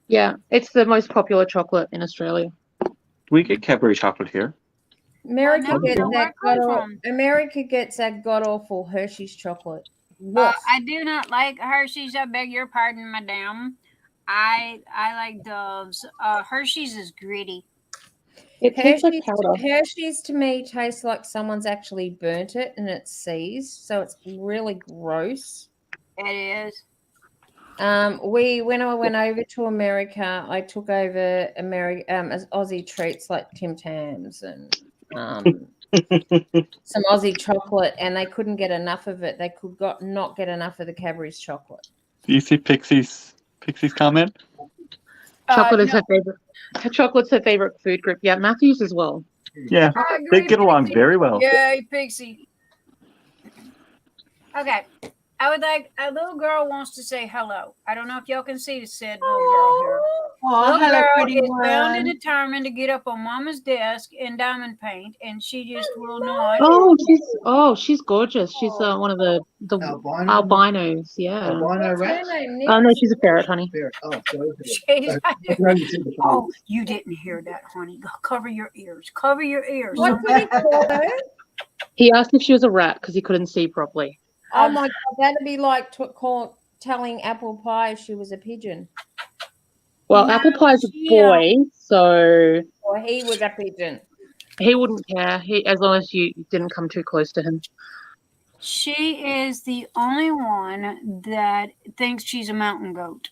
Yeah, it's the most popular chocolate in Australia. We get Cadbury chocolate here. America no, gets no, where that it come god from? America gets that god awful Hershey's chocolate. Woof. I do not like Hershey's. I beg your pardon, madam. I like Dove's. Hershey's is gritty. It tastes like powder. Hershey's to me tastes like someone's actually burnt it and it's seized, so it's really gross. It is. When I went over to America, I took over as Aussie treats like Tim Tams and some Aussie chocolate, and they couldn't get enough of it. They could not get enough of the Cadbury's chocolate. Do you see Pixie's comment? Chocolate is her favorite. Chocolate's her favorite food group. Yeah, Matthew's as well. Yeah, I they agree, get along Pixie. very well. Yay, Pixie. Okay. I would like a little girl wants to say hello. I don't know if y'all can see the said little girl here. Oh, Little hello, girl pretty is bound and one. determined to get up on Mama's desk in diamond paint, and she just will not. She's gorgeous. She's one of the albinos. Yeah. Albino What's her rats? name, Nick? Oh no, she's a ferret, honey. Ferret. Oh, sorry. She's- I've only seen the Oh, you didn't hear that, honey. Go cover your ears. Cover your ears. What did he call her? He asked if she was a rat because he couldn't see properly. Oh my god, that'd be like telling apple pie she was a pigeon. Well, No, Apple Pie's a she, boy, so Or he was a pigeon. he wouldn't care. As long as you didn't come too close to him. She is the only one that thinks she's a mountain goat.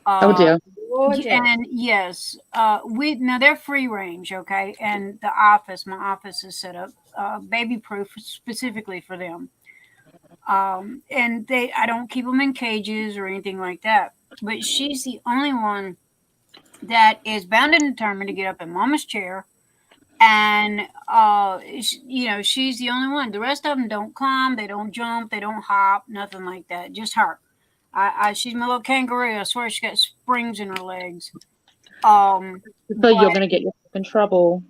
Oh dear. Gorgeous. And yes, now they're free range, okay. And my office is set up baby proof specifically for them. And I don't keep them in cages or anything like that. But she's the only one that is bound and determined to get up in Mama's chair. And she's the only one. The rest of them don't climb, they don't jump, they don't hop, nothing like that. Just her. She's my little kangaroo. I swear she got springs in her legs. So you're going to get yourself in trouble.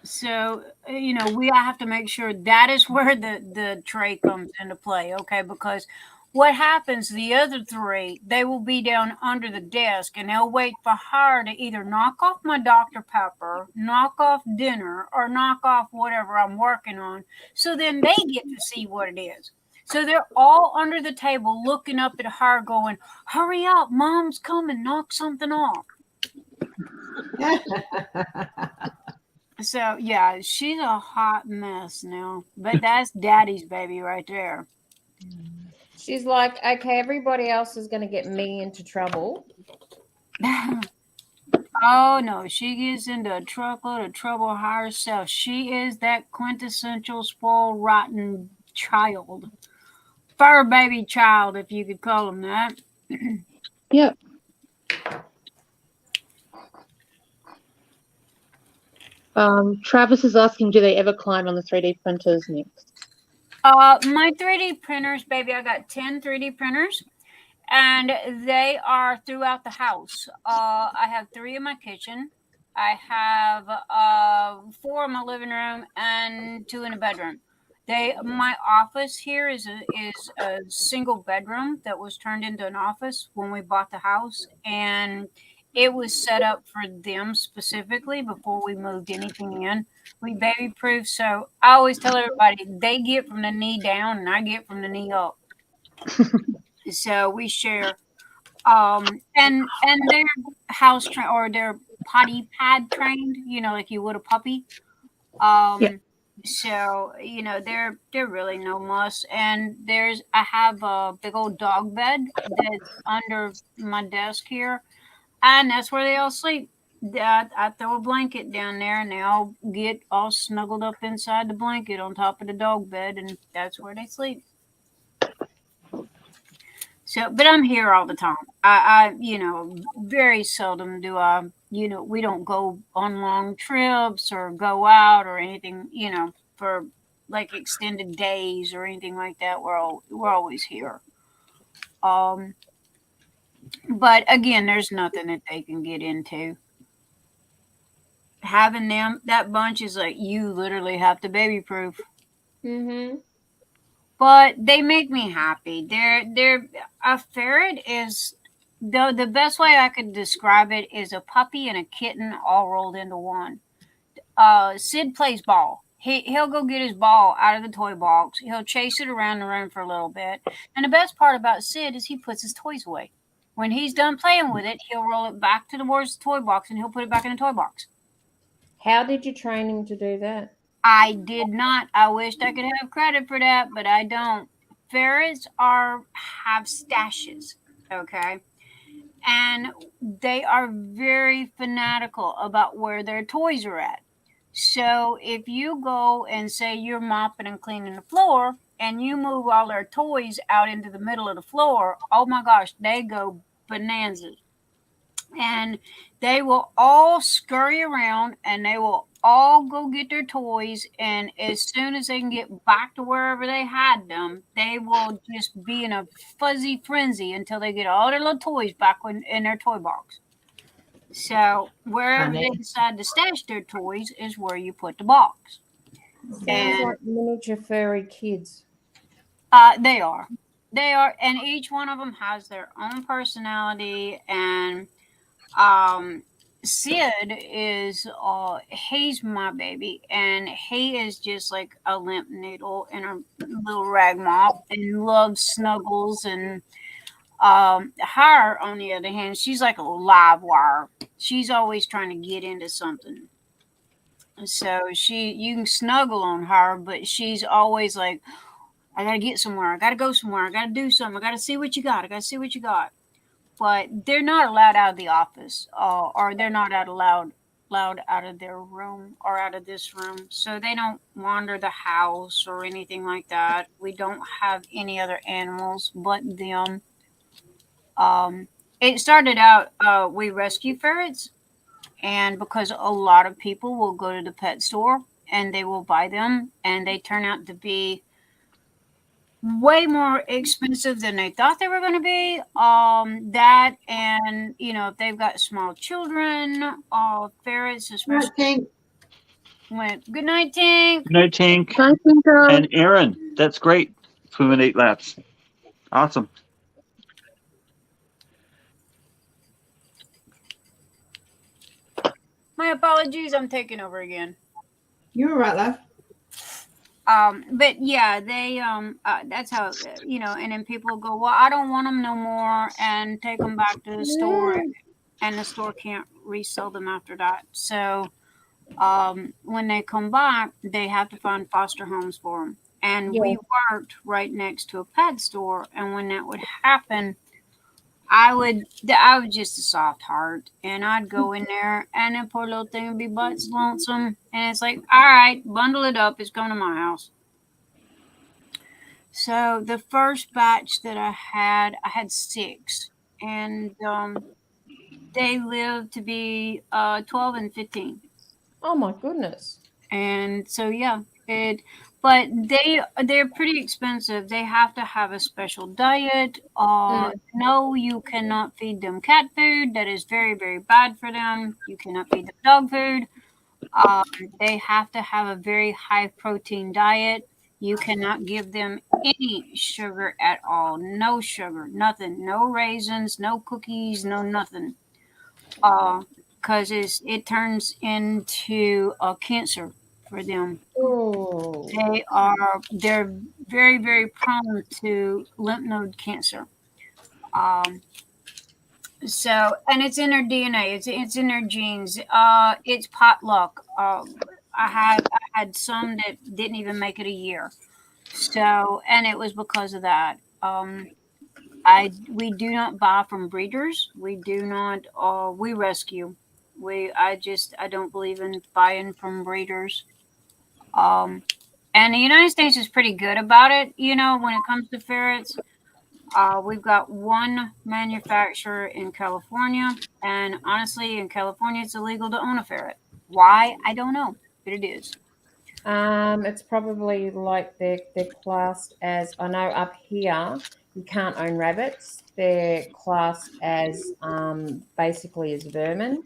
So I have to make sure that is where the tray comes into play, okay? Because what happens, the other three, they will be down under the desk and they'll wait for her to either knock off my Dr. Pepper, knock off dinner, or knock off whatever I'm working on. So then they get to see what it is. So they're all under the table looking up at her going, hurry up, mom's coming, knock something off. So yeah, she's a hot mess now. But that's daddy's baby right there. She's like, okay, everybody else is going to get me into trouble. Oh no, she gets into a truckload of trouble herself. She is that quintessential spoiled, rotten child. Fur baby child, if you could call him that. Yep. Travis is asking, do they ever climb on the 3D printers next? My 3D printers, baby, I got 10 3D printers, and they are throughout the house. I have 3 in my kitchen. I have 4 in my living room and 2 in a bedroom. My office here is a single bedroom that was turned into an office when we bought the house, and it was set up for them specifically before we moved anything in. We baby proof, so I always tell everybody they get from the knee down and I get from the knee up. So we share. And they're house trained or they're potty pad trained, like you would a puppy. So they're really no muss. And I have a big old dog bed that's under my desk here, and that's where they all sleep. I throw a blanket down there, and they all get all snuggled up inside the blanket on top of the dog bed, and that's where they sleep. So, but I'm here all the time. I very seldom do I, we don't go on long trips or go out or anything, for like extended days or anything like that. We're always here. But again, there's nothing that they can get into. Having that bunch is like you literally have to baby proof. Mm-hmm. But they make me happy. A ferret is the best way I could describe it is a puppy and a kitten all rolled into one. Sid plays ball. He'll go get his ball out of the toy box. He'll chase it around the room for a little bit. And the best part about Sid is he puts his toys away. When he's done playing with it, he'll roll it back towards the toy box and he'll put it back in the toy box. How did you train him to do that? I did not. I wished I could have credit for that, but I don't. Ferrets have stashes, okay? And they are very fanatical about where their toys are at. So if you go and say you're mopping and cleaning the floor and you move all their toys out into the middle of the floor, oh my gosh, they go bananas. And they will all scurry around and they will all go get their toys. And as soon as they can get back to wherever they had them, they will just be in a fuzzy frenzy until they get all their little toys back in their toy box. So wherever they decide to stash their toys is where you put the box. Sounds like miniature furry kids. They are, and each one of them has their own personality. And Sid is he's my baby, and he is just like a limp noodle and a little rag mop and loves snuggles. And her, on the other hand, she's like a live wire. She's always trying to get into something. So you can snuggle on her, but she's always like, I gotta get somewhere, I gotta go somewhere, I gotta do something, I gotta see what you got, I gotta see what you got. But they're not allowed out of the office, or they're not allowed out of their room or out of this room. So they don't wander the house or anything like that. We don't have any other animals but them. It started out, we rescue ferrets, and because a lot of people will go to the pet store and they will buy them, and they turn out to be way more expensive than they thought they were going to be. That, and if they've got small children, ferrets especially. Good night, Tink. Good night, Tink. Bye, Tinker. And Aaron, that's great. Swimming 8 laps. Awesome. My apologies, I'm taking over again. You're all right, love. But yeah, they that's how and then people go, well, I don't want them no more, and take them back to the store, and the store can't resell them after that. So when they come back, they have to find foster homes for them. And we worked right next to a pet store, and when that would happen, I was just a soft heart, and I'd go in there, and that poor little thing would be butts lonesome, and it's like, all right, bundle it up, it's coming to my house. So the first batch that I had 6, and they lived to be 12 and 15. Oh my goodness! And so yeah, but they're pretty expensive. They have to have a special diet. No, you cannot feed them cat food. That is very, very bad for them. You cannot feed them dog food. They have to have a very high protein diet. You cannot give them any sugar at all. No sugar, nothing. No raisins, no cookies, no nothing. Because it turns into a cancer for them. Oh. They're very, very prone to lymph node cancer. So, and it's in their DNA. It's in their genes. It's potluck. I had some that didn't even make it a year. So, and it was because of that. We do not buy from breeders. We do not. We rescue. I don't believe in buying from breeders. And the United States is pretty good about it. When it comes to ferrets. We've got one manufacturer in California, and honestly, in California, it's illegal to own a ferret. Why? I don't know, but it is. It's probably like they're classed as, I know up here you can't own rabbits. They're classed as basically as vermin.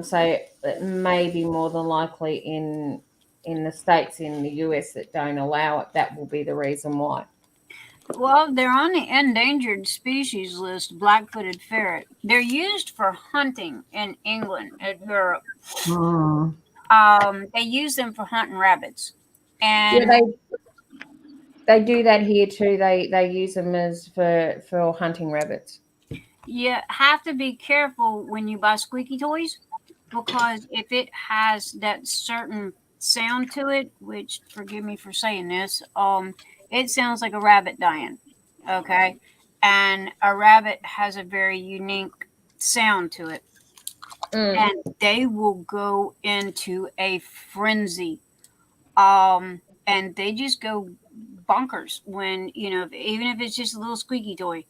So it may be more than likely in the states in the US that don't allow it. That will be the reason why. Well, they're on the endangered species list, black-footed ferret. They're used for hunting in England and Europe. They use them for hunting rabbits. And yeah, they do that here too. They use them as for hunting rabbits. You have to be careful when you buy squeaky toys, because if it has that certain sound to it, which, forgive me for saying this, it sounds like a rabbit dying. Okay. And a rabbit has a very unique sound to it. And they will go into a frenzy. And they just go bonkers when, even if it's just a little squeaky toy.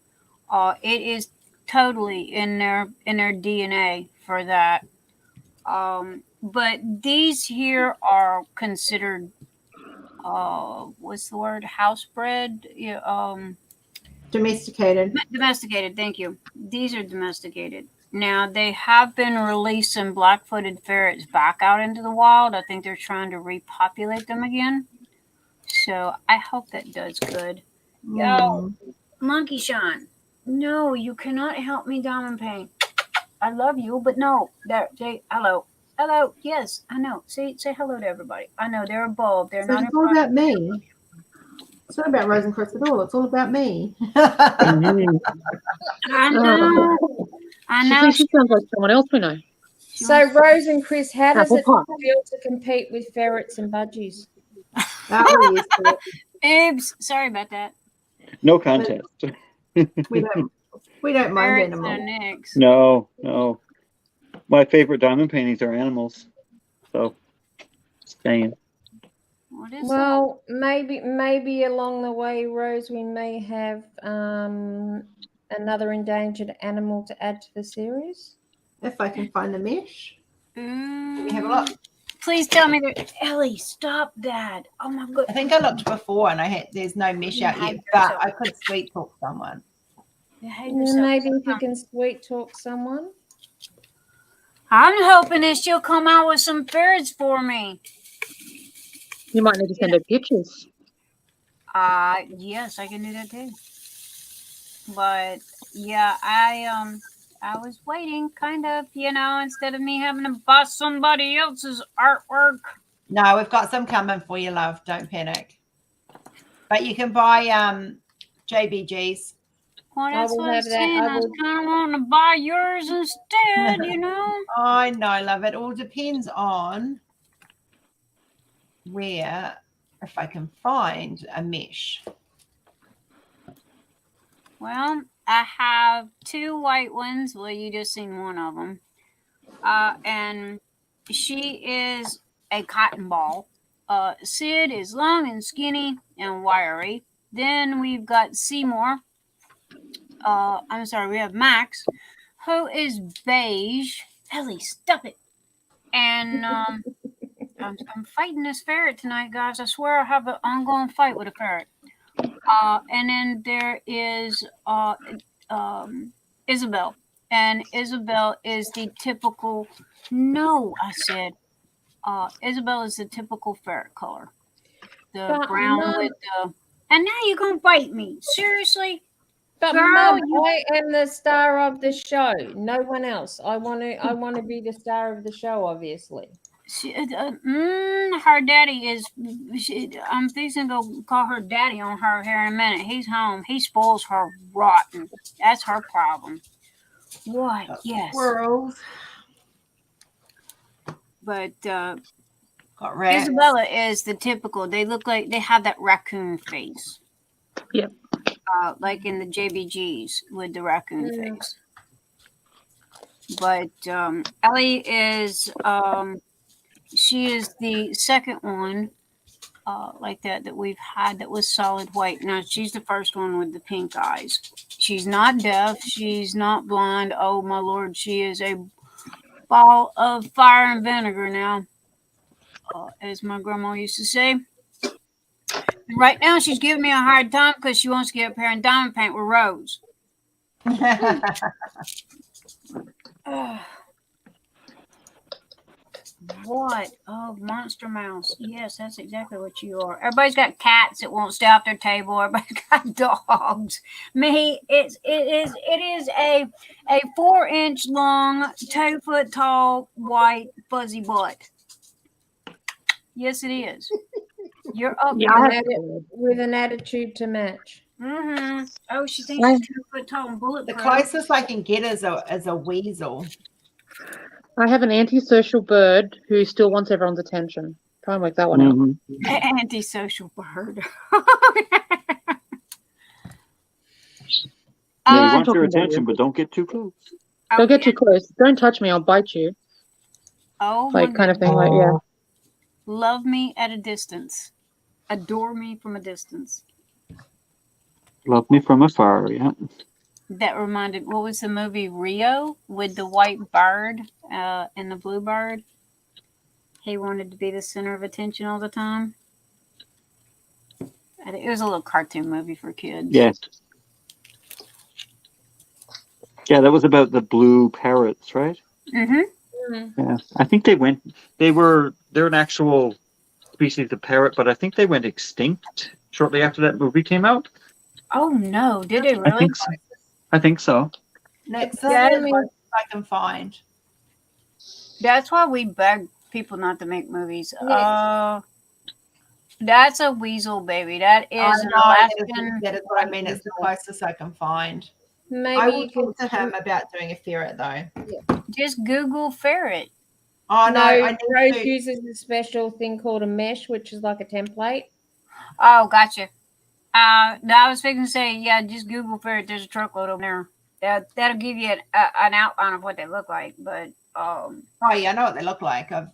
It is totally in their DNA for that. But these here are considered what's the word? Housebred? Domesticated. Domesticated, thank you. These are domesticated. Now they have been releasing black-footed ferrets back out into the wild. I think they're trying to repopulate them again. So I hope that does good. Yo, Monkey Sean. No, you cannot help me, Diamond Pain. I love you, but no. Hello. Hello. Yes, I know. Say hello to everybody. I know they're a bulb. They're not. It's all about me. It's not about Rose and Chris at all. It's all about me. I know. She sounds like someone else we know. So, Rose and Chris, how does it feel to compete with ferrets and budgies? Oops, sorry about that. No contest. We don't mind animals. No. My favorite diamond paintings are animals. So, staying. Well, maybe along the way, Rose, we may have another endangered animal to add to the series. If I can find the mesh. Let me have a look. Please tell me that. Ellie, stop that. Oh my god. I think I looked before and there's no mesh out yet, but I could sweet talk someone. Maybe if you can sweet talk someone. I'm hoping that she'll come out with some ferrets for me. You might need to send her pictures. Yes, I can do that too. But yeah, I was waiting, kind of, instead of me having to buy somebody else's artwork. No, we've got some coming for you, love. Don't panic. But you can buy JBGs. Well, I that's will what I'm have that. saying. I was kind of wanting to buy yours instead, you know. I know, love. It all depends on where, if I can find a mesh. Well, I have 2 white ones. Well, you just seen one of them. And she is a cotton ball. Sid is long and skinny and wiry. Then we've got Seymour. I'm sorry, we have Max, who is beige. Ellie, stop it. And I'm fighting this ferret tonight, guys. I swear I have an ongoing fight with a ferret. And then there is Isabel. And Isabel is the typical, no, I said, Isabel is the typical ferret color. The But brown Mum, with the, and now you're going to bite me. Seriously? but Girl, Mum, you- I am the star of the show. No one else. I want to be the star of the show, obviously. Her daddy is. I'm fixing to go call her daddy on her here in a minute. He's home. He spoils her rotten. That's her problem. What? Yes. Squirrels. But Got rats. Isabella is the typical. They look like they have that raccoon face. Yep. Like in the JBGs with the raccoon face. But Ellie is. She is the second one like that we've had that was solid white. Now, she's the first one with the pink eyes. She's not deaf. She's not blind. Oh, my Lord. She is a ball of fire and vinegar now, as my grandma used to say. Right now, she's giving me a hard time because she wants to get up here and diamond paint with Rose. What? Oh, monster mouse. Yes, that's exactly what you are. Everybody's got cats that won't stay off their table. Everybody's got dogs. Me, it is a 4-inch long, 2-foot tall, white, fuzzy butt. Yes, it is. You're up with an attitude to match. Mm-hmm. Oh, she thinks she's 2 foot tall and bulletproof. The closest I can get is a weasel. I have an antisocial bird who still wants everyone's attention. Try and work that one out. Antisocial bird. Yeah, you want your attention, but don't get too close. Don't get too close. Don't touch me. I'll bite you. Oh, like kind of thing. Like yeah. Love me at a distance. Adore me from a distance. Love me from afar. Yeah. That reminded, what was the movie Rio with the white bird and the blue bird? He wanted to be the center of attention all the time. It was a little cartoon movie for kids. Yes. Yeah, that was about the blue parrots, right? Mm-hmm. Yeah, I think they're an actual species of parrot, but I think they went extinct shortly after that movie came out. Oh no, did they really? I think so. Next, Yeah, I can find. That's why we beg people not to make movies. Yes. That's a weasel, baby. That is an Alaskan. That is what I mean. It's the closest I can find. Maybe I will you can talk to him about doing a ferret though. Just Google ferret. Oh no, I Rose uses a special thing called a mesh, which is like a template. Oh, gotcha. I was fixing to say, yeah, just Google ferret. There's a truckload over there. That'll give you an outline of what they look like. But oh yeah, I know what they look like. I've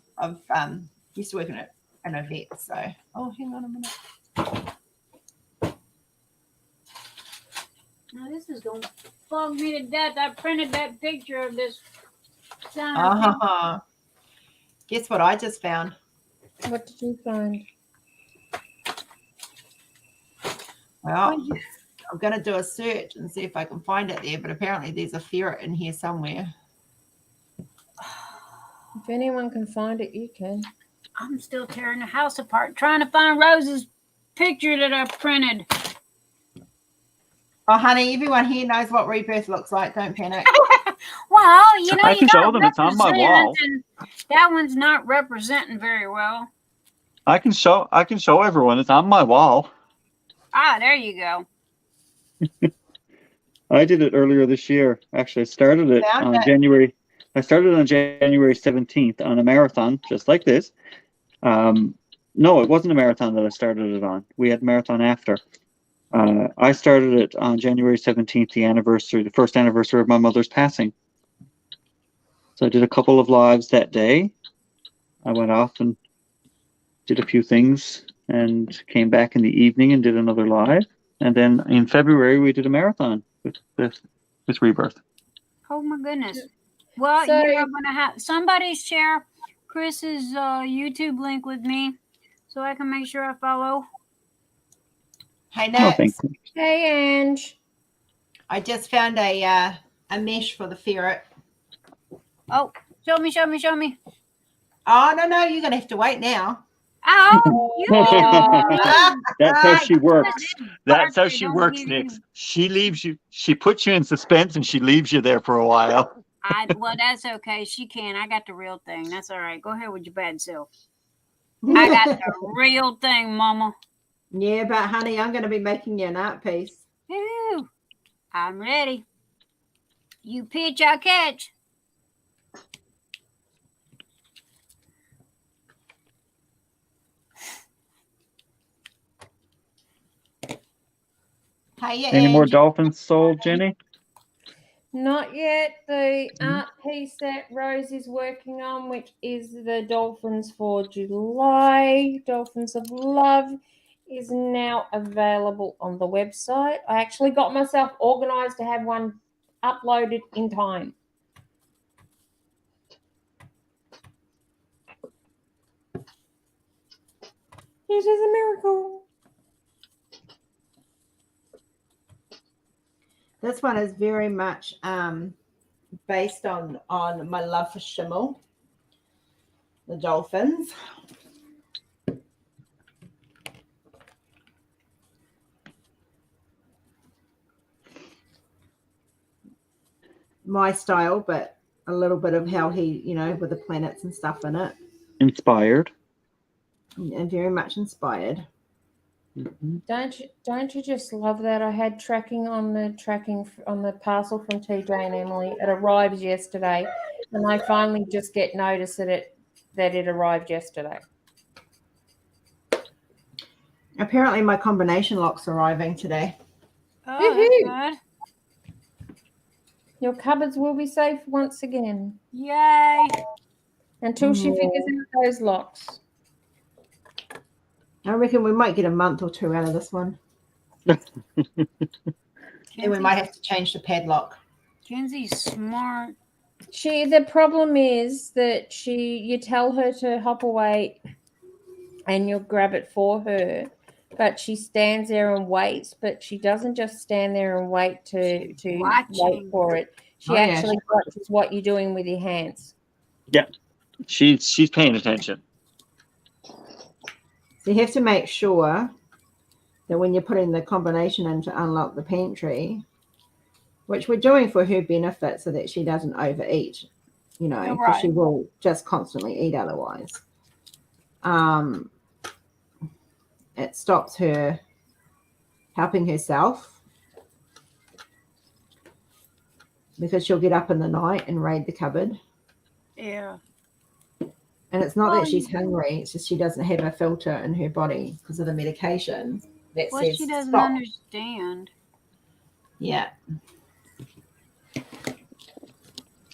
used to work in a vet, so hang on a minute. Now this is gonna bug me to death. I printed that picture of this. Guess what I just found? What did you find? Well, I'm going to do a search and see if I can find it there, but apparently there's a ferret in here somewhere. If anyone can find it, you can. I'm still tearing the house apart trying to find Rose's picture that I printed. Oh, honey, everyone here knows what rebirth looks like. Don't panic. Well, you know, I you can got show them. It's on my wall. that one's not representing very well. I can show everyone. It's on my wall. Ah, there you go. I did it earlier this year. Actually, I started it Found on it. January. I started on January 17th on a marathon, just like this. No, it wasn't a marathon that I started it on. We had marathon after. I started it on January 17th, the first anniversary of my mother's passing. So I did a couple of lives that day. I went off and did a few things and came back in the evening and did another live. And then in February, we did a marathon with Rebirth. Oh my goodness. Well, So- you are gonna have somebody share Chris's YouTube link with me so I can make sure I follow. Hey, No, Nat, thank you. Hey, Ange. I just found a mesh for the ferret. Oh, show me. Oh, no, you're going to have to wait now. Oh, you That's how she works. This That's how birthday she don't works, give Nick. you- She leaves you. She puts you in suspense and she leaves you there for a while. Well, that's okay. She can. I got the real thing. That's all right. Go ahead with your bad self. I got the real thing, Mama. Yeah, but honey, I'm going to be making you an art piece. Woo. I'm ready. You pitch, I catch. Hey, yeah, Any more Ange. dolphins sold, Jenny? Not yet. The art piece that Rose is working on, which is the Dolphins for July, Dolphins of Love, is now available on the website. I actually got myself organized to have one uploaded in time. It is a miracle. This one is very much based on my love for Schimmel, the dolphins. My style, but a little bit of how he, with the planets and stuff in it, Inspired. and very much inspired. Mhm. Don't you just love that? I had tracking on the parcel from TJ and Emily. It arrives yesterday, and I finally just get notice that it arrived yesterday. Apparently, my combination lock's arriving today. Oh, Woohoo. that's good. Your cupboards will be safe once again Yay. until she figures out those locks. I reckon we might get a month or two out of this one. And we might have to change the padlock. Kenzie's smart. The problem is that you tell her to hop away and you'll grab it for her, but she stands there and waits, but she doesn't just stand there and wait to wait for it. She actually watches what you're doing with your hands. Yeah, she's paying attention. So you have to make sure that when you're putting the combination in to unlock the pantry, which we're doing for her benefit so that she doesn't overeat, because she will just constantly eat otherwise. It stops her helping herself because she'll get up in the night and raid the cupboard. Yeah. And it's not that she's hungry, it's just she doesn't have a filter in her body because of the medication that Well, says she doesn't stop. understand. Yeah.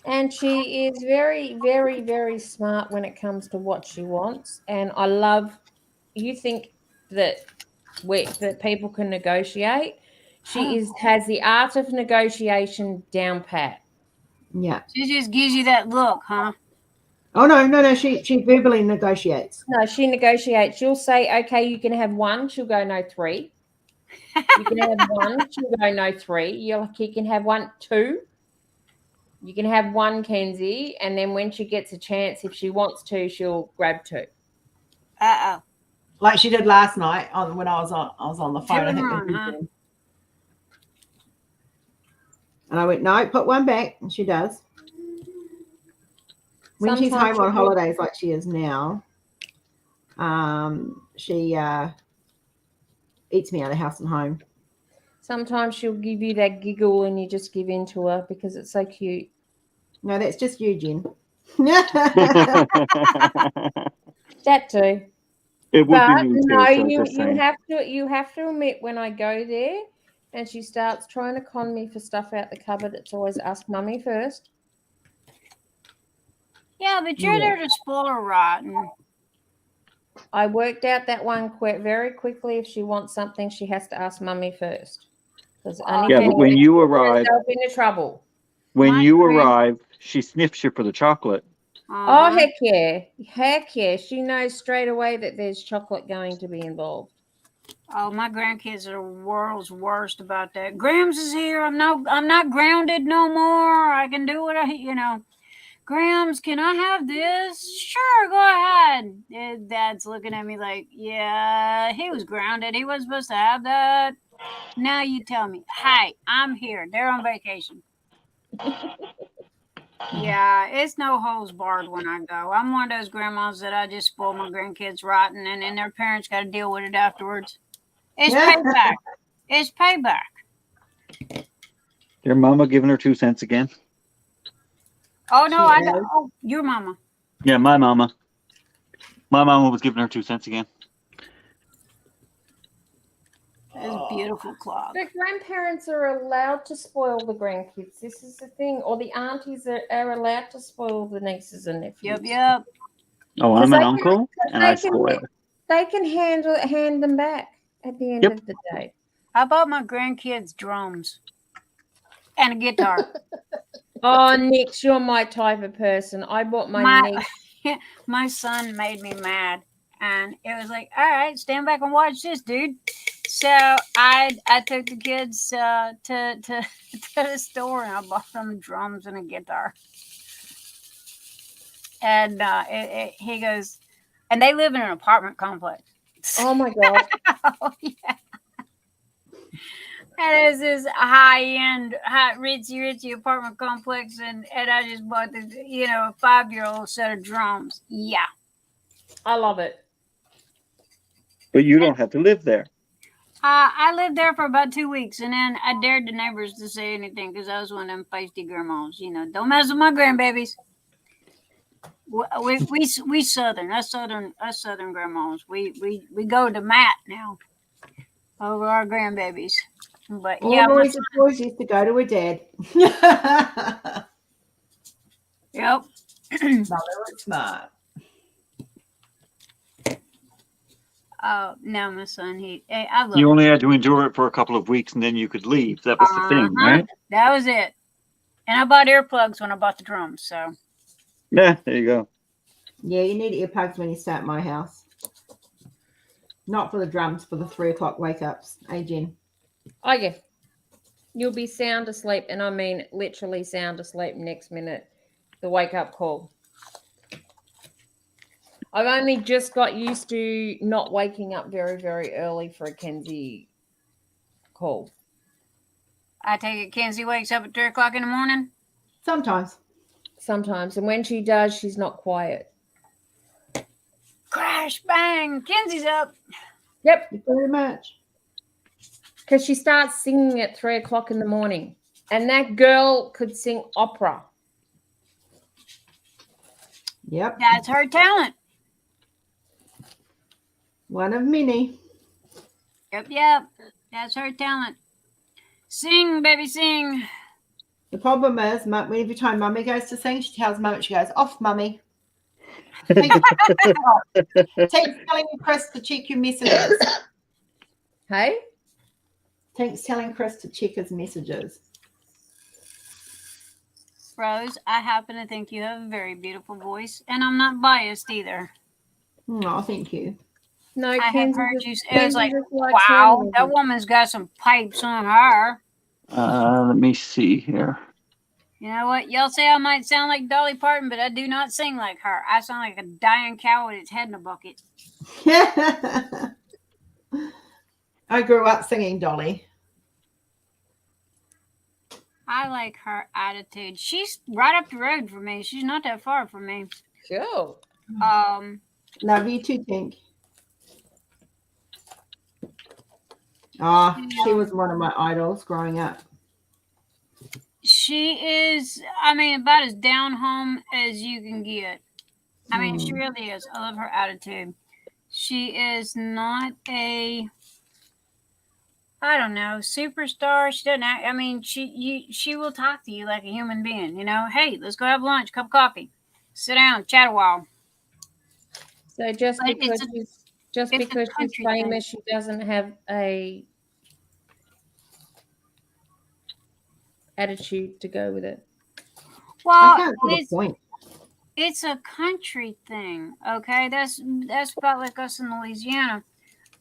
And she is very, very, very smart when it comes to what she wants. And I love, you think that people can negotiate. She has the art of negotiation down pat. Yeah. She just gives you that look, huh? Oh, no. She verbally negotiates. No, she negotiates. She'll say, okay, you can have one. She'll go, no, three. You can have one. She'll go, no, three. You're like, you can have one, two. You can have one, Kenzie. And then when she gets a chance, if she wants to, she'll grab two. Uh-oh. Like she did last night when I was on the phone. I think Run, huh? And I went, no, put one back. And she does. When she's Sometimes home on she'll- holidays like she is now, She eats me out of house and home. Sometimes she'll give you that giggle and you just give in to her because it's so cute. No, that's just Eugene. That too. It would But be me no, too. So you just saying. you have to admit when I go there and she starts trying to con me for stuff out the cupboard, it's always ask mummy first. Yeah, but you're there to spoil her rotten. I worked out that one very quickly. If she wants something, she has to ask mummy first. Because Yeah, but when you arrive, into trouble. when My you grand- arrive, she sniffs you for the chocolate. Oh heck yeah! She knows straight away that there's chocolate going to be involved. Oh, my grandkids are the world's worst about that. Grams is here. I'm not grounded no more. I can do what Grams, can I have this? Sure, go ahead. Dad's looking at me like, yeah, he was grounded. He wasn't supposed to have that. Now you tell me, hey, I'm here. They're on vacation. Yeah, it's no holds barred when I go. I'm one of those grandmas that I just spoil my grandkids rotten, and then their parents got to deal with it afterwards. It's payback. It's payback. Your mama giving her 2 cents again? Oh no, I don't. Oh, your mama. Yeah, my mama. My mama was giving her 2 cents again. It's beautiful clock. The grandparents are allowed to spoil the grandkids. This is the thing. Or the aunties are allowed to spoil the nieces and nephews. Yep. Oh, I'm an uncle, and I spoil. They can hand them back at the end of the day. I bought my grandkids drums and a guitar. Oh, Nix, you're my type of person. I bought my niece. My son made me mad, and it was like, all right, stand back and watch this, dude. So I took the kids to the store, and I bought them drums and a guitar. And he goes, and they live in an apartment complex. Oh my god! Oh yeah. And it's this high-end, ritzy apartment complex, and I just bought this, a 5-year-old set of drums. Yeah, I love it. But you don't have to live there. I lived there for about 2 weeks, and then I dared the neighbors to say anything because I was one of them feisty grandmas. Don't mess with my grandbabies. We southern, us southern grandmas. We go to Matt now over our grandbabies. But yeah, boys used to go to a dad. Yep. Mother was smart. Oh no, my son. You only had to endure it for a couple of weeks, and then you could leave. That was the thing, right? That was it. And I bought earplugs when I bought the drums. So yeah, there you go. Yeah, you need earplugs when you stay at my house. Not for the drums, for the 3 o'clock wake ups. Hey, Jen. Oh yeah, you'll be sound asleep, and I mean literally sound asleep next minute. The wake up call. I've only just got used to not waking up very, very early for a Kenzie call. I take it Kenzie wakes up at 3 o'clock in the morning? Sometimes. And when she does, she's not quiet. Crash, bang, Kenzie's up. Yep. Very much. Because she starts singing at 3 o'clock in the morning. And that girl could sing opera. Yep. That's her talent. One of many. Yep. That's her talent. Sing, baby, sing. The problem is, every time Mummy goes to sing, she tells Mummy, she goes, off, Mummy. Keep telling Chris to check your messages. Hey? Tink's telling Chris to check his messages. Rose, I happen to think you have a very beautiful voice, and I'm not biased either. Oh, thank you. No, I have heard you. It was like, like wow, that woman's got some pipes on her. Let me see here. You know what? Y'all say I might sound like Dolly Parton, but I do not sing like her. I sound like a dying cow with its head in a bucket. I grew up singing Dolly. I like her attitude. She's right up the road from me. She's not that far from me. Cool. Love you too, Tink. She was one of my idols growing up. She is, I mean, about as down home as you can get. I mean, she really is. I love her attitude. She is not a, I don't know, superstar. She doesn't act, I mean, she will talk to you like a human being, you know. Hey, let's go have lunch, cup of coffee. Sit down, chat a while. So just But because she's famous, she doesn't have a attitude to go with it. Well, it's a country thing, okay? That's about like us in Louisiana.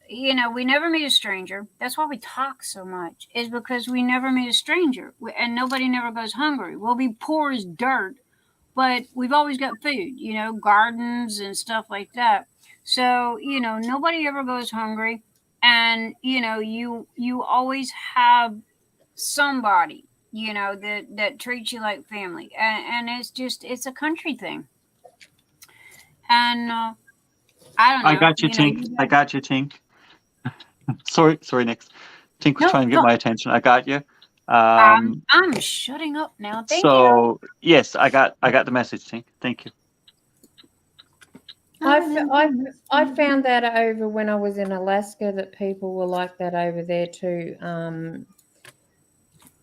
You know, we never meet a stranger. That's why we talk so much, is because we never meet a stranger, and nobody never goes hungry. We'll be poor as dirt, but we've always got food, you know, gardens and stuff like that. So, you know, nobody ever goes hungry, and you know, you always have somebody, you know, that treats you like family, and it's a country thing. And I don't know. I got you, you know, Tink. I got you, Tink. sorry, Nix. Tink was No, trying to get no. my attention. I got you. I'm shutting up now. Thank you. So yes, I got the message, Tink. Thank you. I found that over when I was in Alaska, that people were like that over there too.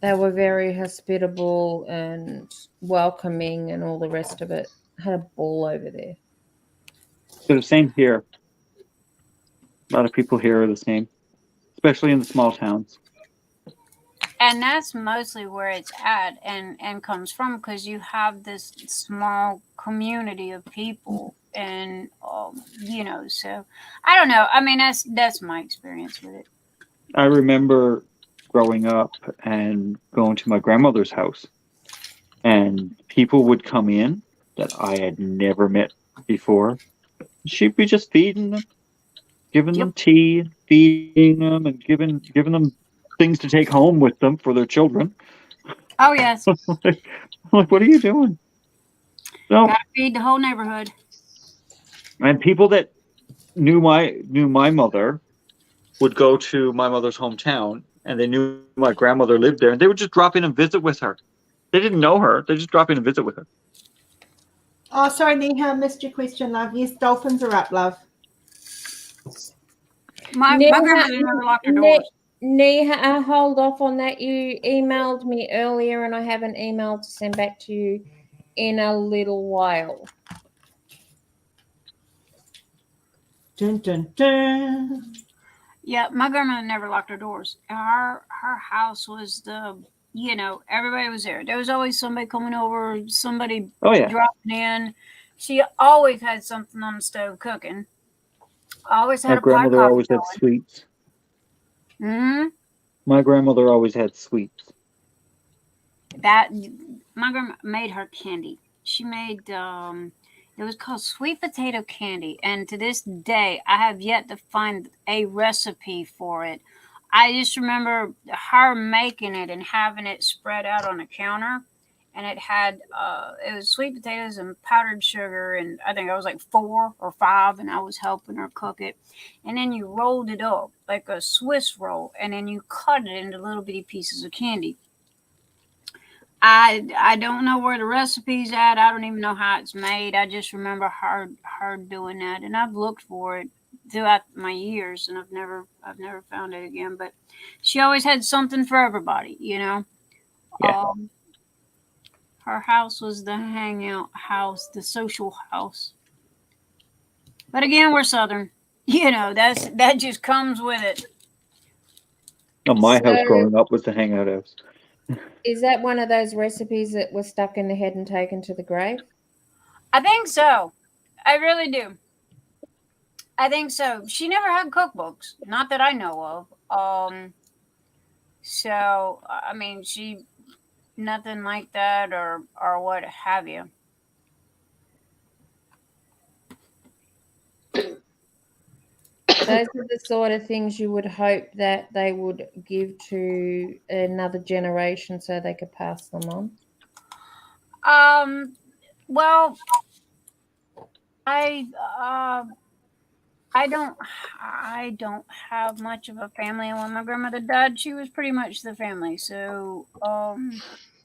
They were very hospitable and welcoming and all the rest of it. Had a ball over there. So the same here. A lot of people here are the same, especially in the small towns. And that's mostly where it's at and comes from, because you have this small community of people, and you know, so I don't know. I mean, that's my experience with it. I remember growing up and going to my grandmother's house, and people would come in that I had never met before. She'd be just feeding them, giving them tea, feeding them, and giving them things to take home with them for their children. Oh yes. like, what are you doing? No. Gotta feed the whole neighborhood. And people that knew my mother would go to my mother's hometown, and they knew my grandmother lived there, and they would just drop in and visit with her. They didn't know her. They just drop in and visit with her. Oh, sorry, Neha, missed your question, love. Yes, dolphins are up, love. My grandmother never locked her doors. Neha, hold off on that. You emailed me earlier, and I have an email to send back to you in a little while. Dun, dun, dun. Yeah, my grandmother never locked her doors. Her house was you know, everybody was there. There was always somebody coming over, somebody dropping in. She always had something on the stove cooking. Always had My grandmother always had sweets. My grandmother always had sweets. My grandma made her candy. She made it was called sweet potato candy, and to this day I have yet to find a recipe for it. I just remember her making it and having it spread out on a counter, and it was sweet potatoes and powdered sugar, and I think I was like 4 or 5, and I was helping her cook it. And then you rolled it up like a Swiss roll, and then you cut it into little bitty pieces of candy. I don't know where the recipe's at. I don't even know how it's made. I just remember her doing that, and I've looked for it throughout my years, and I've never found it again. But she always had something for everybody, you know. Yeah. Her house was the hangout house, the social house. But again, we're Southern, you know. That just comes with it. No, my house growing up was the hangout house. Is that one of those recipes that was stuck in the head and taken to the grave? I think so. I really do. I think so. She never had cookbooks, not that I know of. So I mean, she nothing like that, or what have you. Those are the sort of things you would hope that they would give to another generation so they could pass them on. Well, I don't have much of a family, and when my grandmother died, she was pretty much the family. So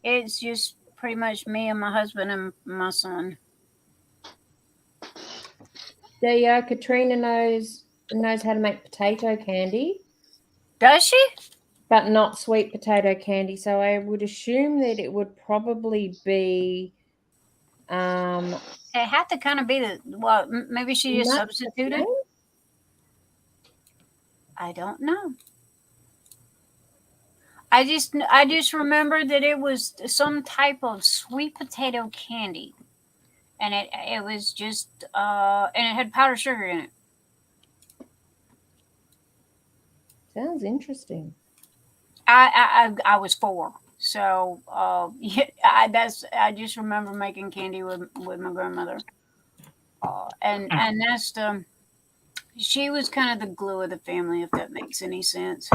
it's just pretty much me and my husband and my son. Katrina knows how to make potato candy. Does she? But not sweet potato candy. So I would assume that it would probably be. It had to kind of be maybe she just substituted. I don't know. I just remember that it was some type of sweet potato candy, and it was just and it had powdered sugar in it. Sounds interesting. I was 4, so yeah, I just remember making candy with my grandmother, and that's she was kind of the glue of the family, if that makes any sense.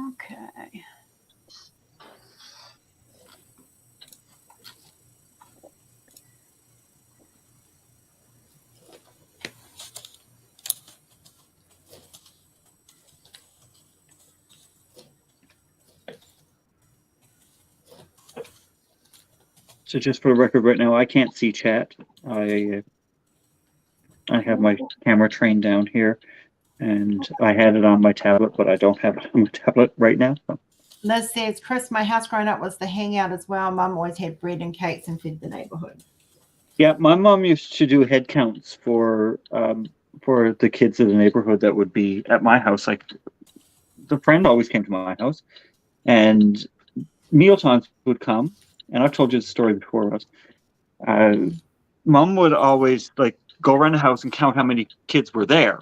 Okay. So just for the record right now, I can't see chat. I have my camera trained down here, and I had it on my tablet, but I don't have it on my tablet right now. So. Liz says, Chris, my house growing up was the hangout as well. Mum always had bread and cakes and fed the neighborhood. Yeah, my mom used to do head counts for the kids of the neighborhood that would be at my house. Like the friend always came to my house, and meal times would come. And I've told you the story before. Mom would always like go around the house and count how many kids were there.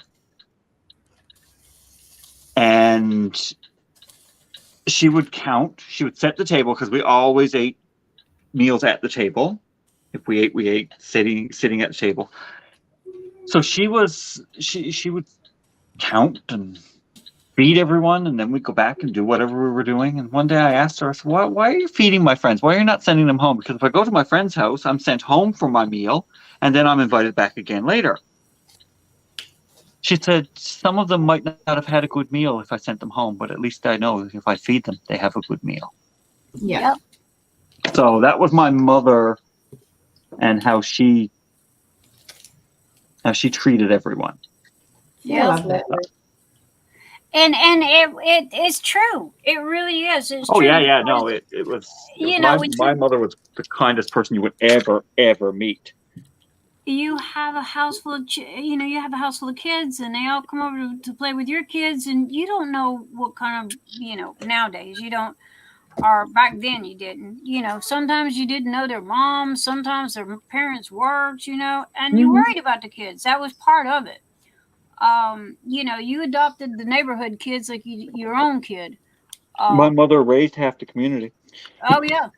And she would count. She would set the table because we always ate meals at the table. If we ate sitting at the table. So she would count and feed everyone, and then we'd go back and do whatever we were doing. And one day I asked her, I said, why are you feeding my friends? Why are you not sending them home? Because if I go to my friend's house, I'm sent home for my meal, and then I'm invited back again later. She said, some of them might not have had a good meal if I sent them home, but at least I know if I feed them, they have a good meal. Yeah. So that was my mother and how she treated everyone. Yeah, I love that. And it's true. It really is. It's true. Yeah. No, it was. My mother was the kindest person you would ever meet. You have a house full of you have a house full of kids, and they all come over to play with your kids, and you don't know what kind of nowadays you don't, or back then you didn't. Sometimes you didn't know their moms, sometimes their parents worked, and you worried about the kids. That was part of it. You adopted the neighborhood kids like your own kid. My mother raised half the community. Oh yeah.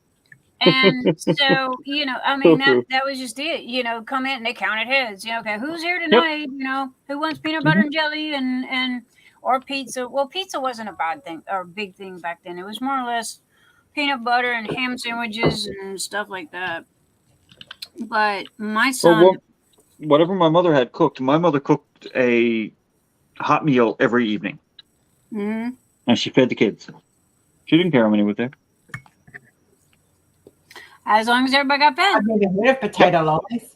And so, that was just it, come in and they counted heads, okay, who's here tonight? Yep. Who wants peanut butter and jelly or pizza? Well, pizza wasn't a bad thing or a big thing back then. It was more or less peanut butter and ham sandwiches and stuff like that. But my son, whatever my mother had cooked, my mother cooked a hot meal every evening. Mm-hmm. And she fed the kids. She didn't care how many were there. As long as everybody got fed. I've never heard of potato lollies.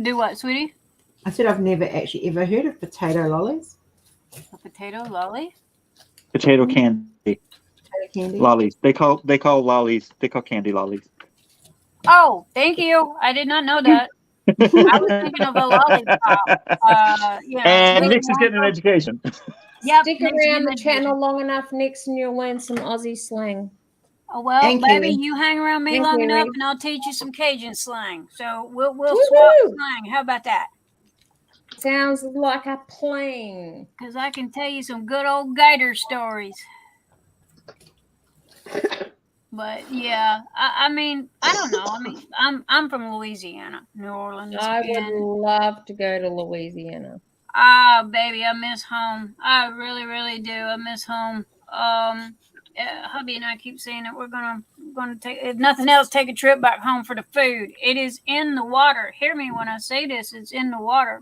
Do what, sweetie? I said I've never actually ever heard of potato lollies. A potato lolly? Potato candy. Potato candy. Lollies. They call lollies. They call candy lollies. Oh, thank you. I did not know that. I was thinking of a lollipop. And Nix is getting an education. Yep, Stick around the channel long enough, Nix, and you'll learn some Aussie slang. Oh, well, baby, you hang around me long enough, and I'll teach you some Cajun slang. So we'll swap slang. How about that? Sounds like a plan. Because I can tell you some good old gator stories. But yeah, I mean, I don't know. I mean, I'm from Louisiana, New Orleans. I would love to go to Louisiana. Ah, baby, I miss home. I really, really do. I miss home. Hubby and I keep saying that we're gonna going to take, if nothing else, take a trip back home for the food. It is in the water. Hear me when I say this. It's in the water.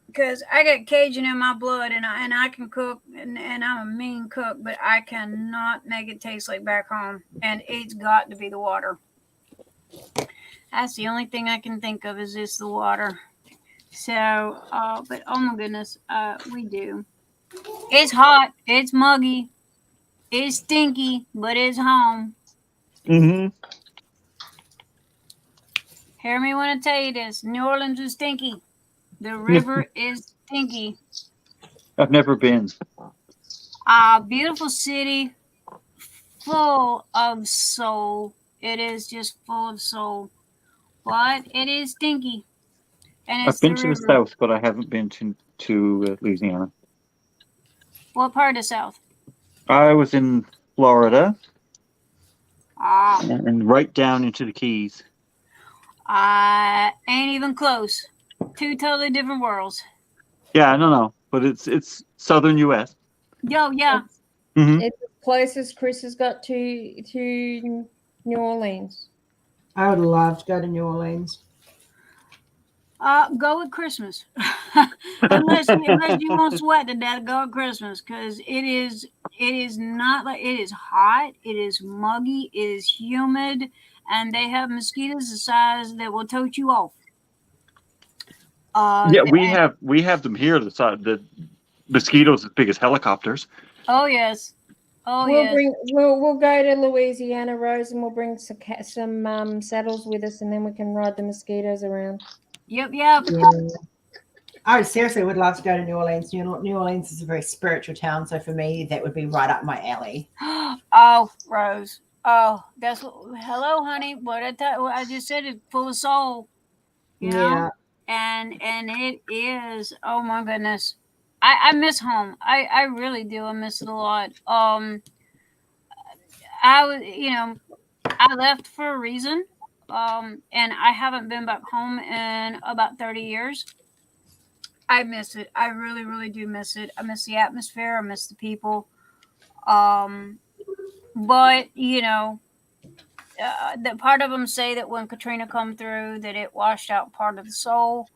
Because I got Cajun in my blood, and I can cook, and I'm a mean cook, but I cannot make it taste like back home, and it's got to be the water. That's the only thing I can think of is just the water. So, but oh my goodness, we do. It's hot, it's muggy, it's stinky, but it's home. Mm-hmm. Hear me when I tell you this. New Orleans is stinky. The river is stinky. I've never been. Beautiful city, full of soul. It is just full of soul. But it is stinky. And it's I've been to the south, but I haven't been to Louisiana. What part of the South? I was in Florida. Ah. And right down into the Keys. Ain't even close. Two totally different worlds. Yeah, no, but it's southern U.S. Yo, yeah. Mm-hmm. It's the closest Chris has got to New Orleans. I would love to go to New Orleans. Go at Christmas. unless you won't sweat to death, go at Christmas, because it is not like, it is hot, it is muggy, it is humid, and they have mosquitoes the size that will tote you off. Yeah, we have them here. The mosquitoes as big as helicopters. Oh yes. We'll go to Louisiana, Rose, and we'll bring some saddles with us, and then we can ride the mosquitoes around. Yep. Yeah. I seriously would love to go to New Orleans. New Orleans is a very spiritual town, so for me, that would be right up my alley. Oh, Rose. Oh, that's what. Hello, honey. What I just said, it's full of soul. You know? Yeah. And it is. Oh my goodness. I miss home. I really do. I miss it a lot. I left for a reason. And I haven't been back home in about 30 years. I miss it. I really, really do miss it. I miss the atmosphere. I miss the people. But that part of them say that when Katrina come through, that it washed out part of the soul.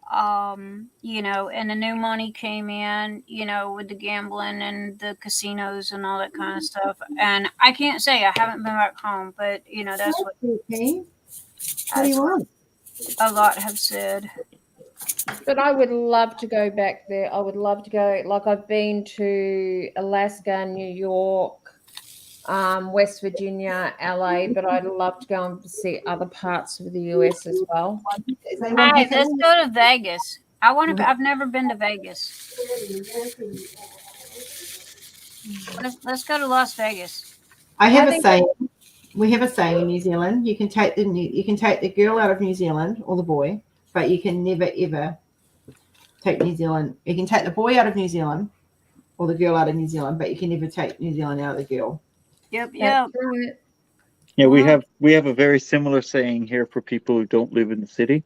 And the new money came in, with the gambling and the casinos and all that kind of stuff. And I can't say I haven't been back home, but that's what do you want? A lot have said. But I would love to go back there. I would love to go. Like, I've been to Alaska, New York, West Virginia, LA, but I'd love to go and see other parts of the US as well. Hey, let's go to Vegas. I've never been to Vegas. Let's go to Las Vegas. I have a saying. We have a saying in New Zealand. You can take the girl out of New Zealand or the boy, but you can never ever take New Zealand. You can take the boy out of New Zealand or the girl out of New Zealand, but you can never take New Zealand out of the girl. Yep. Right. Yeah, we have a very similar saying here for people who don't live in the city.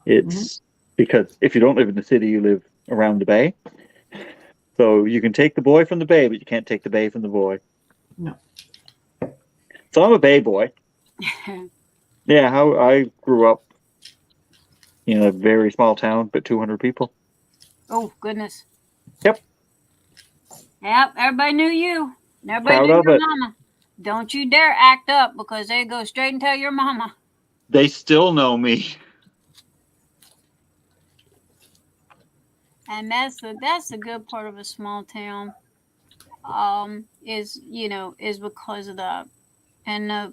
It's because if you don't live in the city, you live around the bay. So you can take the boy from the bay, but you can't take the bay from the boy. No. So I'm a bay boy. Yeah, how I grew up in a very small town, but 200 people. Oh, goodness. Yep. Yep, everybody knew you. Everybody Proud knew of your it. mama. Don't you dare act up, because they go straight and tell your mama. They still know me. And that's the good part of a small town. Is because of that, and the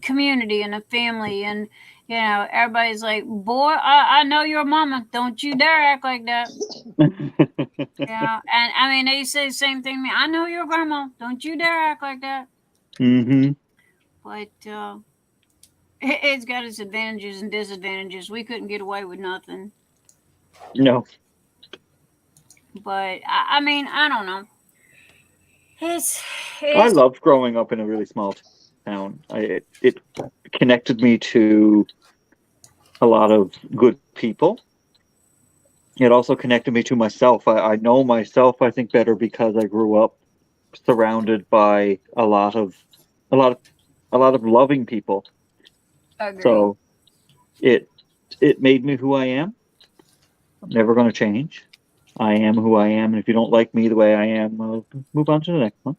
community and the family, and everybody's like, boy, I know your mama. Don't you dare act like that. Yeah, and I mean, they say the same thing to me. I know your grandma. Don't you dare act like that. Mm-hmm. But it's got its advantages and disadvantages. We couldn't get away with nothing. No. But I mean, I don't know. I loved growing up in a really small town. It connected me to a lot of good people. It also connected me to myself. I know myself, I think, better because I grew up surrounded by a lot of loving people. Agreed. So it made me who I am. I'm never going to change. I am who I am, and if you don't like me the way I am, I'll move on to the next one.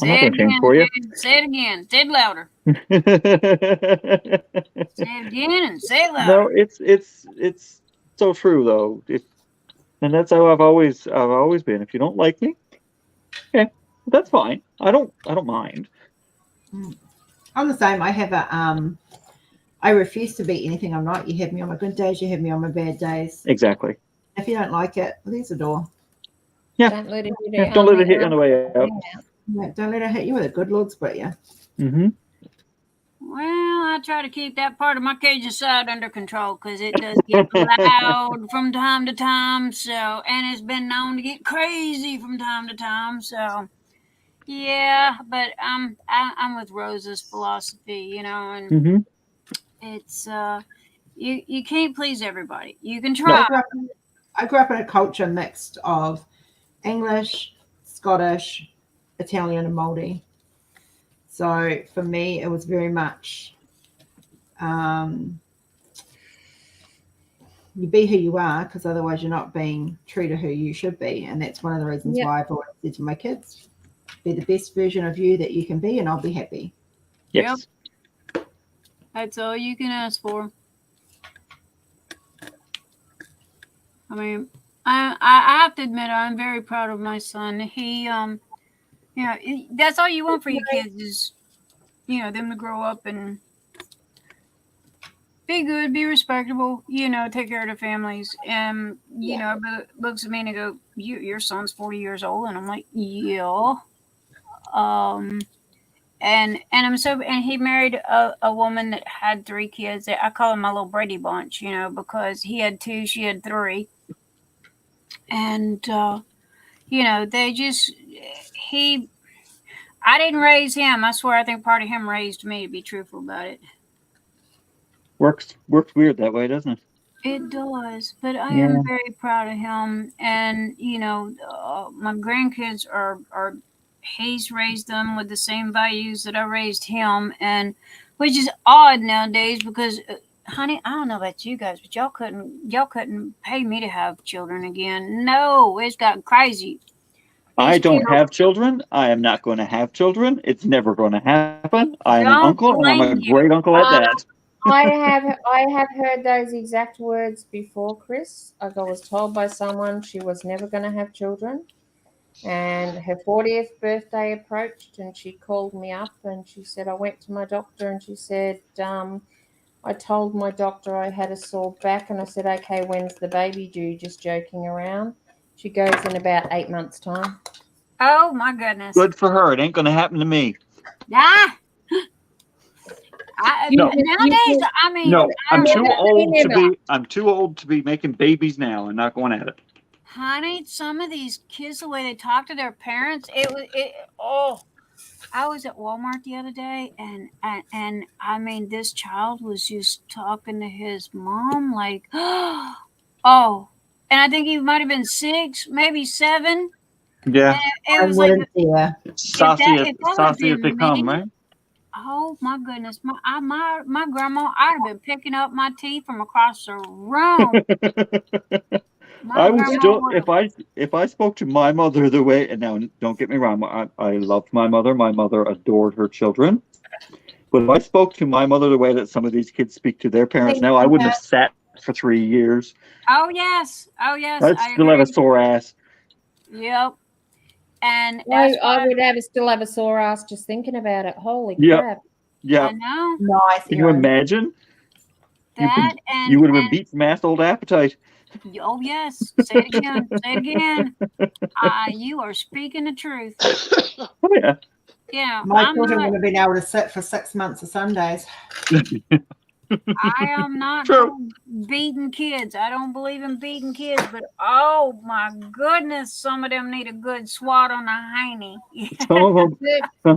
I'm not Say it going to change again, for you. dude. Say it again. Say it louder. Say it again and say it No, louder. it's so true though. And that's how I've always been. If you don't like me, okay, that's fine. I don't mind. I'm the same. I have I refuse to be anything I'm not. You have me on my good days, you have me on my bad days. Exactly. If you don't like it, well, there's the door. Yeah. Don't let it hit Yeah, don't let it hit you on the way out. Yeah, don't let it hit you with a good Lord split you. Mm-hmm. Well, I try to keep that part of my Cajun side under control because it does get loud from time to time. So, and it's been known to get crazy from time to time. So, yeah, but I'm with Rosa's philosophy, you know, and Mm-hmm. it's you can't please everybody. You can I try. grew up in a culture mixed of English, Scottish, Italian, and Māori. So for me, it was very much you be who you are, because otherwise you're not being true to who you should be. And that's one of the reasons why I've always said to my kids, be the best version of you that you can be, and I'll be happy. Yes. Yep. That's all you can ask for. I mean, I have to admit, I'm very proud of my son. He, you know, that's all you want for your kids is, you know, them to grow up and be good, be respectable, you know, take care of their families. And, you know, but looks at me and go, your son's 40 years old. And I'm like, yeah. And I'm so, and he married a woman that had 3 kids. I call him my little Brady Bunch, you know, because he had 2, she had 3. And, you know, they just, I didn't raise him. I swear, I think part of him raised me, to be truthful about it. Works weird that way, doesn't it? It does, but I am very proud of him. And, you know, my grandkids are, he's raised them with the same values that I raised him. And which is odd nowadays because, honey, I don't know about you guys, but y'all couldn't pay me to have children again. No, it's gotten crazy. I don't have children. I am not going to have children. It's never going to happen. I am an uncle, and I'm a great uncle at that. I have heard those exact words before, Chris. I was told by someone she was never going to have children, and her 40th birthday approached, and she called me up and she said, I went to my doctor, and she said, I told my doctor I had a sore back, and I said, okay, when's the baby due? Just joking around. She goes in about 8 months' time. Oh my goodness. Good for her. It ain't going to happen to me. Ah. Nowadays, I mean, no, I'm too old to be making babies now and not going at it. Honey, some of these kids, the way they talk to their parents, I was at Walmart the other day, and I mean, this child was just talking to his mom like, oh, and I think he might have been 6, maybe 7. Yeah, and it was like, saucy as they come, right? Oh my goodness, my grandma, I'd have been picking up my teeth from across the room. I would still, if I spoke to my mother the way, and now don't get me wrong, I loved my mother. My mother adored her children. But if I spoke to my mother the way that some of these kids speak to their parents now, I wouldn't have sat for 3 years. Oh yes. I'd still have a sore ass. Yep. And I would still have a sore ass just thinking about it. Holy crap. Yeah. I know. Nice. Can you imagine? That you would have been beat from ass old appetite. Oh yes. Say it again. Say it again. You are speaking the truth. Oh yeah. Yeah. My children would have been able to sit for 6 months of Sundays. I am not beating kids. I don't believe in beating kids, but oh my goodness, some of them need a good swat on the hiney. Some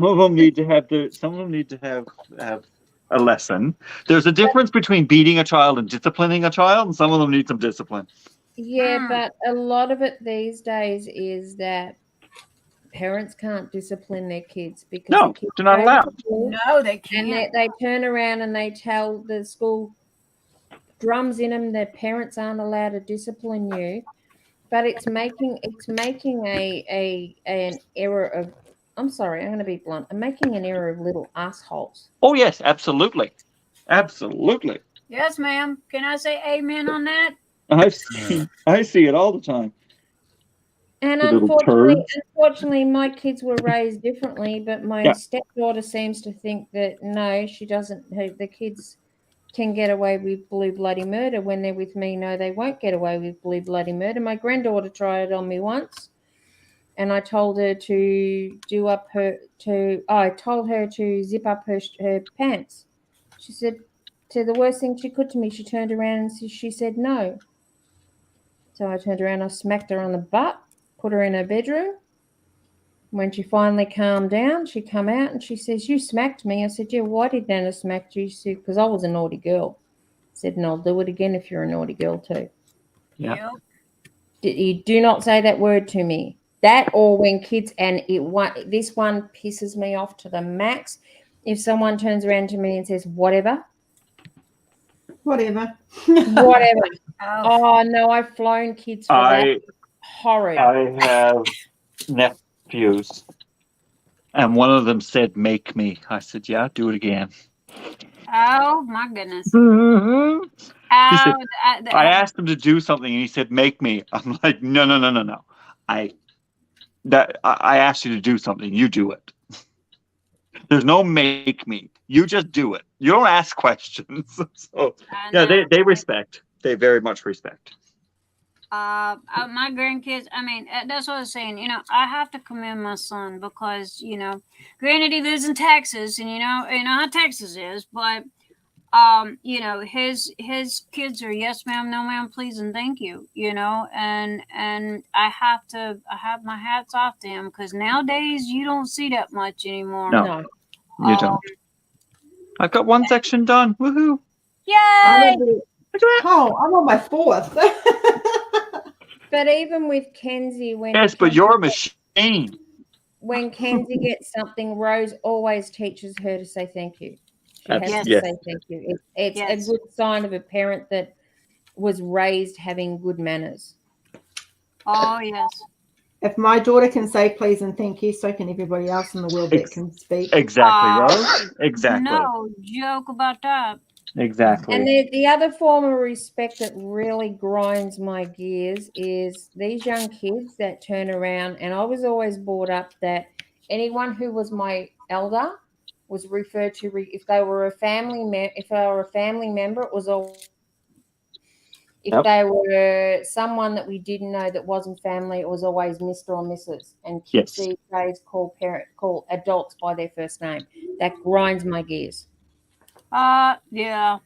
of them need to have a lesson. There's a difference between beating a child and disciplining a child, and some of them need some discipline. Yeah, but a lot of it these days is that parents can't discipline their kids because No, the kids they're not go to allowed. school No, they and can't. they turn around and they tell the school drums in them their parents aren't allowed to discipline you, but it's making an error of, I'm sorry, I'm going to be blunt, I'm making an error of little assholes. Oh yes, absolutely, absolutely. Yes, ma'am. Can I say amen on that? I see it all the time. And The little unfortunately, turds. my kids were raised differently. But my Yeah. stepdaughter seems to think that no, she doesn't. The kids can get away with blue bloody murder when they're with me. No, they won't get away with blue bloody murder. My granddaughter tried it on me once, and I told her to I told her to zip up her pants. She said, to the worst thing she could to me, she turned around and she said no. So I turned around, I smacked her on the butt, put her in her bedroom. When she finally calmed down, she come out and she says, "You smacked me." I said, "Yeah, why did Nana smack you?" She said, "Because I was a naughty girl." I said, "And I'll do it again if you're a naughty girl too." Yeah. Yep. You do not say that word to me. That or when kids, and this one pisses me off to the max. If someone turns around to me and says, "Whatever," Whatever. whatever. Oh, Oh no, I've flown kids for that. Horrid. I have nephews, and one of them said, "Make me." I said, "Yeah, do it again." oh my goodness. Mhm. He said, Oh, I asked him to do something, and he said, "Make me." I'm like, "No, no, no, no, no. I asked you to do something. You do it. There's no make me. You just do it. You don't ask questions." So yeah, they respect. They very much respect. My grandkids, I mean, that's what I was saying. I have to commend my son because, granted he lives in Texas and, you know how Texas is, but, his kids are yes, ma'am, no, ma'am, please, and thank you, and I have my hats off to him because nowadays you don't see that much anymore. No, you don't. I've got one section done. Woohoo! Yay! I'm on my fourth. But even with Kenzie, Yes, but you're a machine. When Kenzie gets something, Rose always teaches her to say thank you. She has to Yes. say thank you. It's Yes. a good sign of a parent that was raised having good manners. Oh, yes. If my daughter can say please and thank you, so can everybody else in the world that can speak. Exactly, Rose. Exactly. No joke about that. Exactly. And the other form of respect that really grinds my gears is these young kids that turn around, and I was always brought up that anyone who was my elder was referred to if they were a family member, it was all. If they were someone that we didn't know that wasn't family, it was always Mr. or Mrs. And kids these days call adults by their first name. That grinds my gears. Yeah.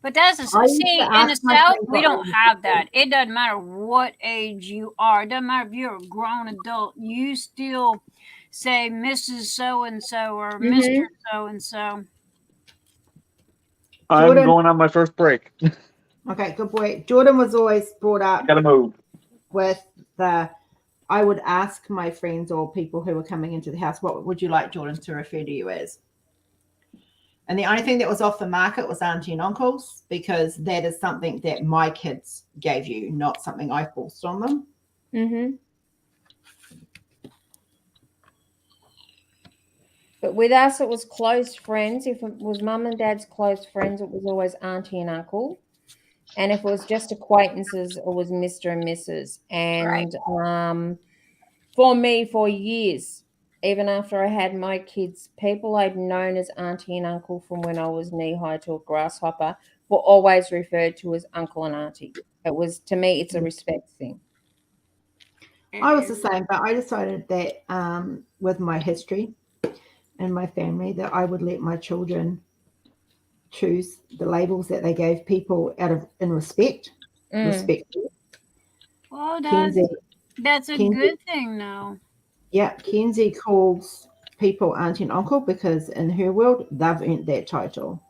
But that's in the South, we don't have that. It doesn't matter what age you are. It doesn't matter if you're a grown adult. You still say Mrs. So-and-so or Mr. So-and-so. I'm going on my first break. Okay, good boy. Jordan was always brought up. Gotta move. With I would ask my friends or people who were coming into the house, what would you like Jordan to refer to you as? And the only thing that was off the market was auntie and uncles, because that is something that my kids gave you, not something I forced on them. Mm-hmm. But with us, it was close friends. If it was mum and dad's close friends, it was always auntie and uncle. And if it was just acquaintances, it was Mr. and Mrs. And for me, for years, even after I had my kids, people I'd known as auntie and uncle from when I was knee-high to a grasshopper were always referred to as uncle and auntie. It was, to me, it's a respect thing. I was the same, but I decided that with my history and my family that I would let my children choose the labels that they gave people in respect. Respect. Well, that's a good thing now. Yeah, Kenzie calls people auntie and uncle because in her world they've earned that title.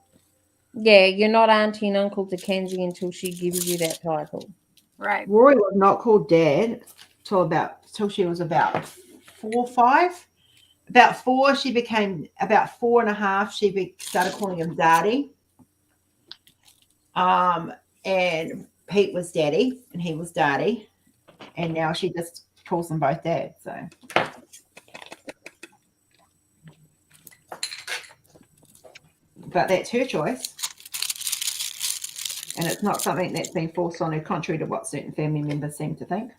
Yeah, you're not auntie and uncle to Kenzie until she gives you that title. Right. Rory was not called dad till she was about 4 or 5. About 4, she became about 4.5. She started calling him Daddy. And Pete was Daddy, and he was Daddy, and now she just calls them both Dad. So, but that's her choice, and it's not something that's been forced on her, contrary to what certain family members seem to think.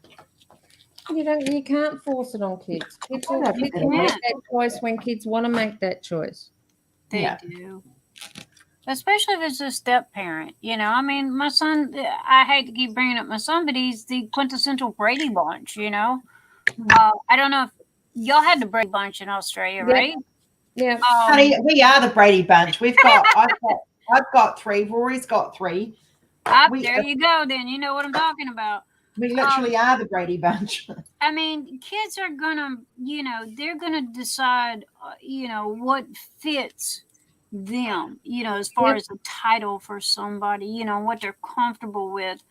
You can't force it on kids. Kids will I don't make think they that choice when kids want to make that choice. They do. Especially if it's a step parent. You know, I mean, my son, I hate to keep bringing up my son, but he's the quintessential Brady Bunch, you know. I don't know if y'all had the Brady Bunch in Australia, right? Yeah. Honey, we are the Brady Bunch. I've got 3. Rory's got 3. There you go, then. You know what I'm talking about. We literally are the Brady Bunch. I mean, kids are going to, you know, they're going to decide, you know, what fits them, you know, as far as a title for somebody, you know, what they're comfortable with,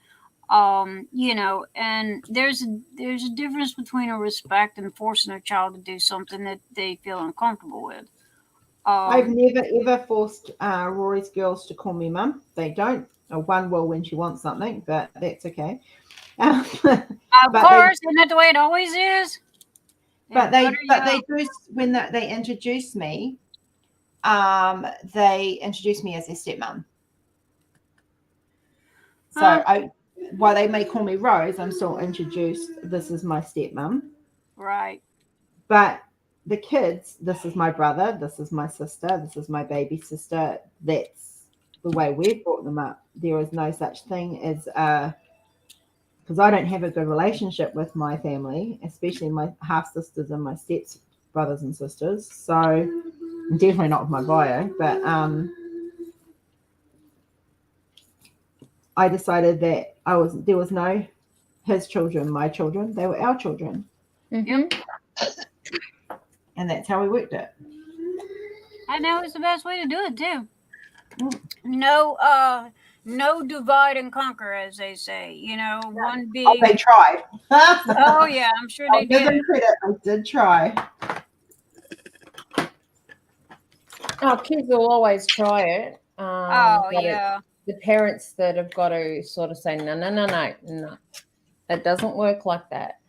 you know, and there's a difference between a respect and forcing a child to do something that they feel uncomfortable with. I've never ever forced Rory's girls to call me mum. They don't. One will when she wants something, but that's okay. Of course, isn't that the way it always is? But they do when they introduce me. They introduce me as their stepmom. So while they may call me Rose, I'm still introduced. This is my stepmom. Right. But the kids, this is my brother, this is my sister, this is my baby sister. That's the way we've brought them up. There is no such thing as because I don't have a good relationship with my family, especially my half sisters and my step brothers and sisters. So definitely not with my bio, but I decided that there was no his children, my children. They were our children. Mm-hmm. And that's how we worked it. I know it's the best way to do it too. No divide and conquer, as they say. You know, one big. Oh, they tried. Oh yeah, I'm sure they did. Give them credit. I did try. Oh, kids will always try it. Yeah. The parents that have got to sort of say no. It doesn't work like that.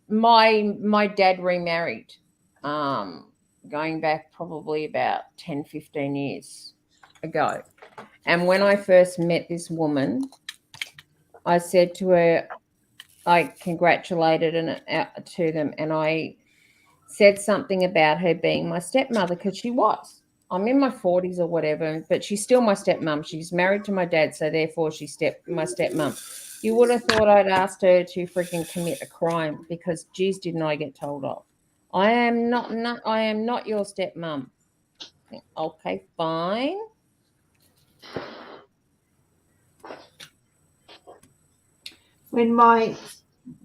My dad remarried, going back probably about 10, 15 years ago. And when I first met this woman, I said to her, I congratulated to them, and I said something about her being my stepmother, because she was. I'm in my 40s or whatever, but she's still my stepmom. She's married to my dad, so therefore she's my stepmom. You would have thought I'd asked her to freaking commit a crime, because geez, didn't I get told off. I am not your stepmom. Okay, fine. When my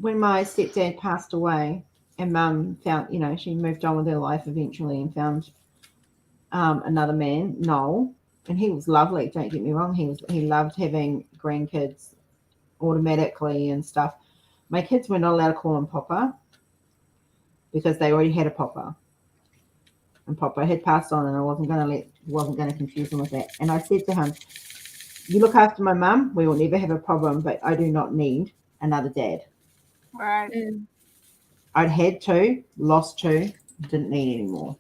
stepdad passed away and mum found, you know, she moved on with her life eventually and found another man, Noel, and he was lovely, don't get me wrong. He loved having grandkids automatically and stuff. My kids were not allowed to call him Papa because they already had a Papa. And Papa had passed on, and I wasn't going to confuse him with that. And I said to him, you look after my mum, we will never have a problem, but I do not need another dad. Right. I'd had 2, lost 2, didn't need any more.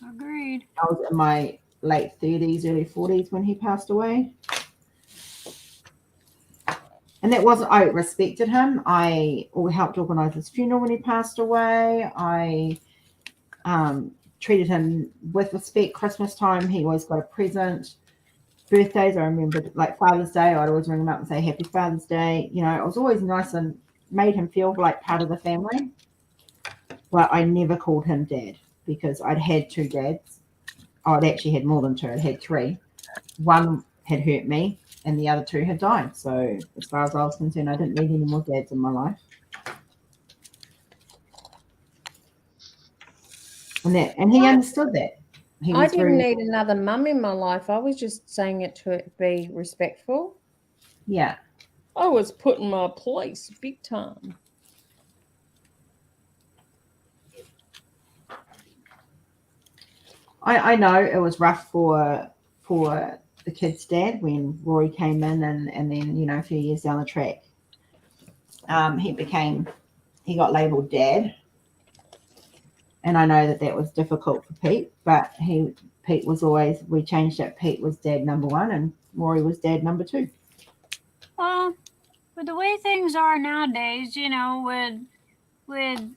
Agreed. I was in my late 30s, early 40s when he passed away. And that wasn't, I respected him. I helped organise his funeral when he passed away. I treated him with respect. Christmas time, he always got a present. Birthdays, I remember, like Father's Day, I'd always ring him up and say Happy Father's Day. You know, it was always nice and made him feel like part of the family. But I never called him Dad because I'd had 2 dads. Oh, I'd actually had more than 2. I'd had 3. One had hurt me and the other 2 had died. So as far as I was concerned, I didn't need any more dads in my life. And he understood that. I didn't need another mum in my life. I was just saying it to be respectful. Yeah. I was put in my place big time. I know it was rough for the kid's dad when Rory came in, and then a few years down the track, he got labelled dad, and I know that was difficult for Pete, but Pete was always, we changed it. Pete was dad number 1, and Rory was dad number 2. Well, with the way things are nowadays, with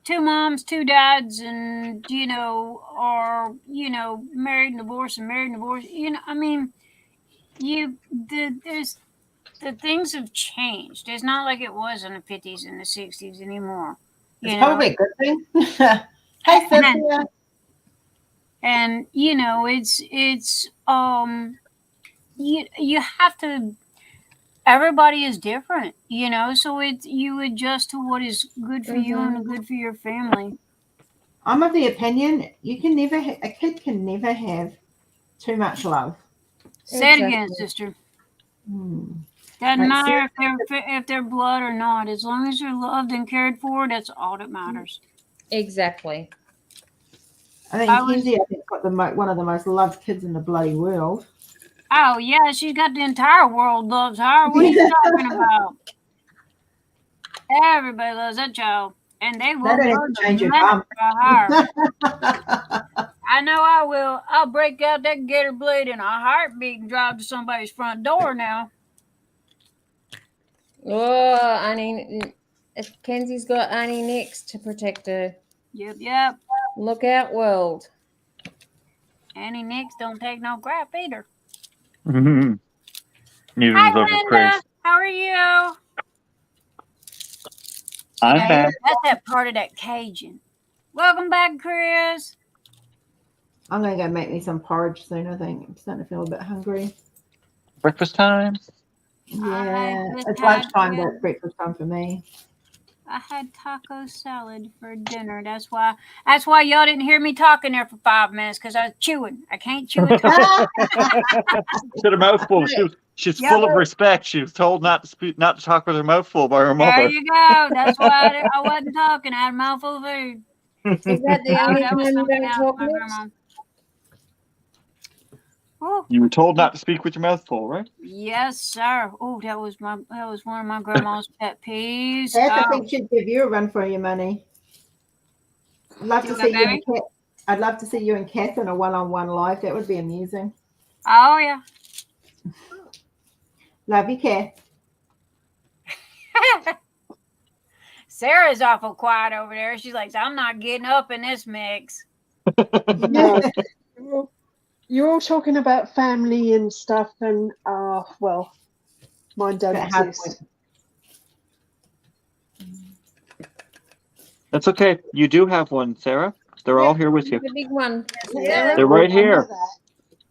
2 moms, 2 dads, and or married and divorced and married and divorced. I mean, there's the things have changed. It's not like it was in the 50s and the 60s anymore. It's probably a good thing. Hey, Cynthia. And it's you have to. Everybody is different, so you adjust to what is good for you and good for your family. I'm of the opinion a kid can never have too much love. Say it again, sister. Doesn't matter if they're blood or not. As long as they're loved and cared for, that's all that matters. Exactly. I think Kenzie, got one of the most loved kids in the bloody world. Oh yeah, she's got the entire world loves her. What are you talking about? Everybody loves that child, and they will change your her. I know I will. I'll break out that gator blade in a heartbeat and drive to somebody's front door now. Oh, Annie, Kenzie's got Annie next to protect her. Yep. Look out, world. Annie Nix don't take no crap either. Neither Hi, does Linda. Chris. How are you? I'm back. That's that part of that Cajun. Welcome back, Chris. I'm going to go make me some porridge soon, I think. I'm starting to feel a bit hungry. Breakfast time? Yeah, it's lunchtime, but breakfast time for me. I had taco salad for dinner. That's why y'all didn't hear me talking there for 5 minutes, because I was chewing. I can't chew and talk. She had her mouth full. She's full of respect. She was told not to talk with her mouth full by her mother. There you go. That's why I wasn't talking. I had a mouthful of food. Is that the only time you don't talk next? You were told not to speak with your mouth full, right? Yes, sir. Oh, that was one of my grandma's pet peeves. I think she'd give you a run for your money. I'd love to see you and Kath in a one-on-one live. That would be amusing. Oh yeah. Love you, Kath. Sarah's awful quiet over there. She's like, I'm not getting up in this mix. No. You're all talking about family and stuff, and well, mine don't exist. That's okay. You do have one, Sarah. They're all here with you. The big one. They're right here.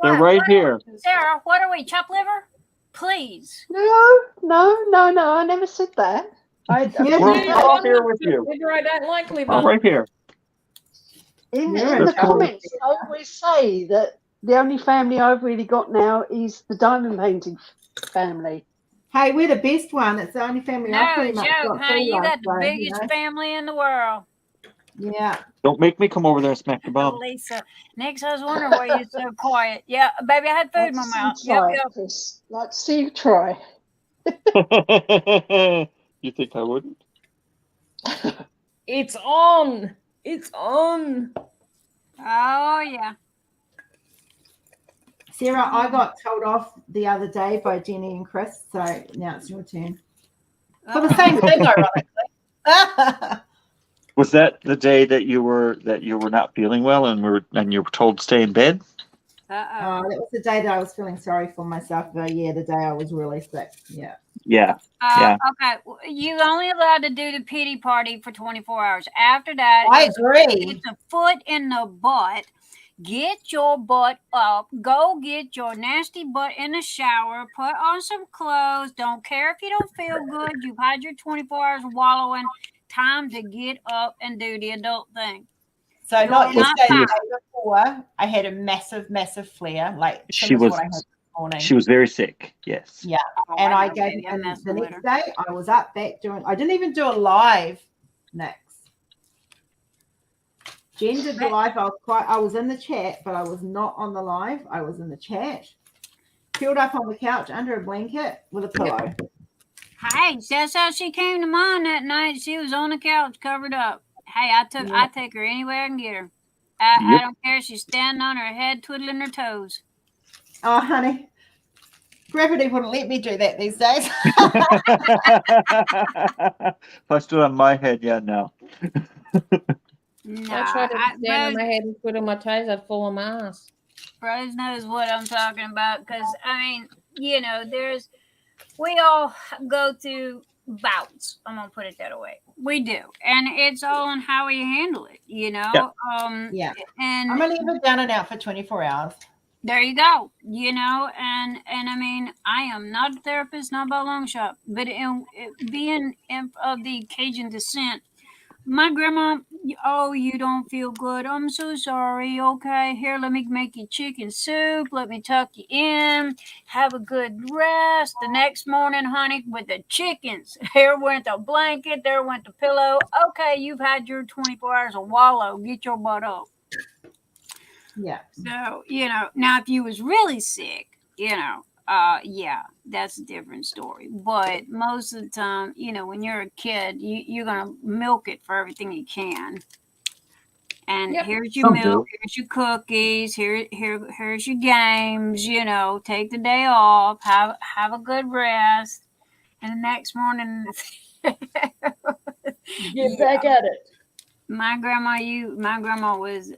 They're right here. Sarah, what are we, chop liver? Please. No. I never said that. We're all here with you. I don't like liver. All right here. In the comments, I always say that the only family I've really got now is the diamond painting family. Hey, we're the best one. It's the only family I've pretty much got. Honey, you got the biggest family in the world. Yeah. Don't make me come over there and smack the bum. Lisa. Next, I was wondering why you're so quiet. Yeah, baby, I had food in my mouth. Yep. Like to see you try. You think I wouldn't? It's on. It's on. Oh, yeah. Sarah, I got told off the other day by Jenny and Chris, so now it's your turn. For the same thing, ironically. Was that the day that you were not feeling well and you were told to stay in bed? That was the day that I was feeling sorry for myself. Yeah, the day I was really sick. Yeah. Yeah. Okay. You only allowed to do the pity party for 24 hours. After that, I agree. It's a foot in the butt. Get your butt up. Go get your nasty butt in the shower. Put on some clothes. Don't care if you don't feel good. You've had your 24 hours wallowing. Time to get up and do the adult thing. So not yesterday, before, I had a massive flare. Like she was. What I had this morning. She was very sick. Yes. Yeah, and I gave the next day. I was up back doing. I didn't even do a live next. Jen did the live. I was in the chat, but I was not on the live. I was in the chat, curled up on the couch under a blanket with a pillow. Hey, that's how she came to mine that night. She was on the couch, covered up. Hey, I take her anywhere I can get her. I don't care. She's standing on her head, twiddling her toes. Oh, honey, gravity wouldn't let me do that these days. If I stood on my head, yeah, no. I tried to stand on my head and put on my toes, I'd fall on my ass. Rose knows what I'm talking about because, I mean, we all go through bouts. I'm going to put it that way. We do. And it's all on how we handle it, Yeah. And I'm only ever down and out for 24 hours. There you go. And I mean, I am not a therapist, not by a long shot, but being of the Cajun descent, my grandma, oh, you don't feel good. I'm so sorry. Okay, here, let me make you chicken soup. Let me tuck you in. Have a good rest. The next morning, honey, with the chickens, here went the blanket. There went the pillow. Okay, you've had your 24 hours of wallow. Get your butt up. Yeah. So, now if you was really sick, yeah, that's a different story. But most of the time, when you're a kid, you're going to milk it for everything you can. And here's your milk, here's your cookies, here's your games, take the day off, have a good rest. And the next morning, get back at it. My grandma was,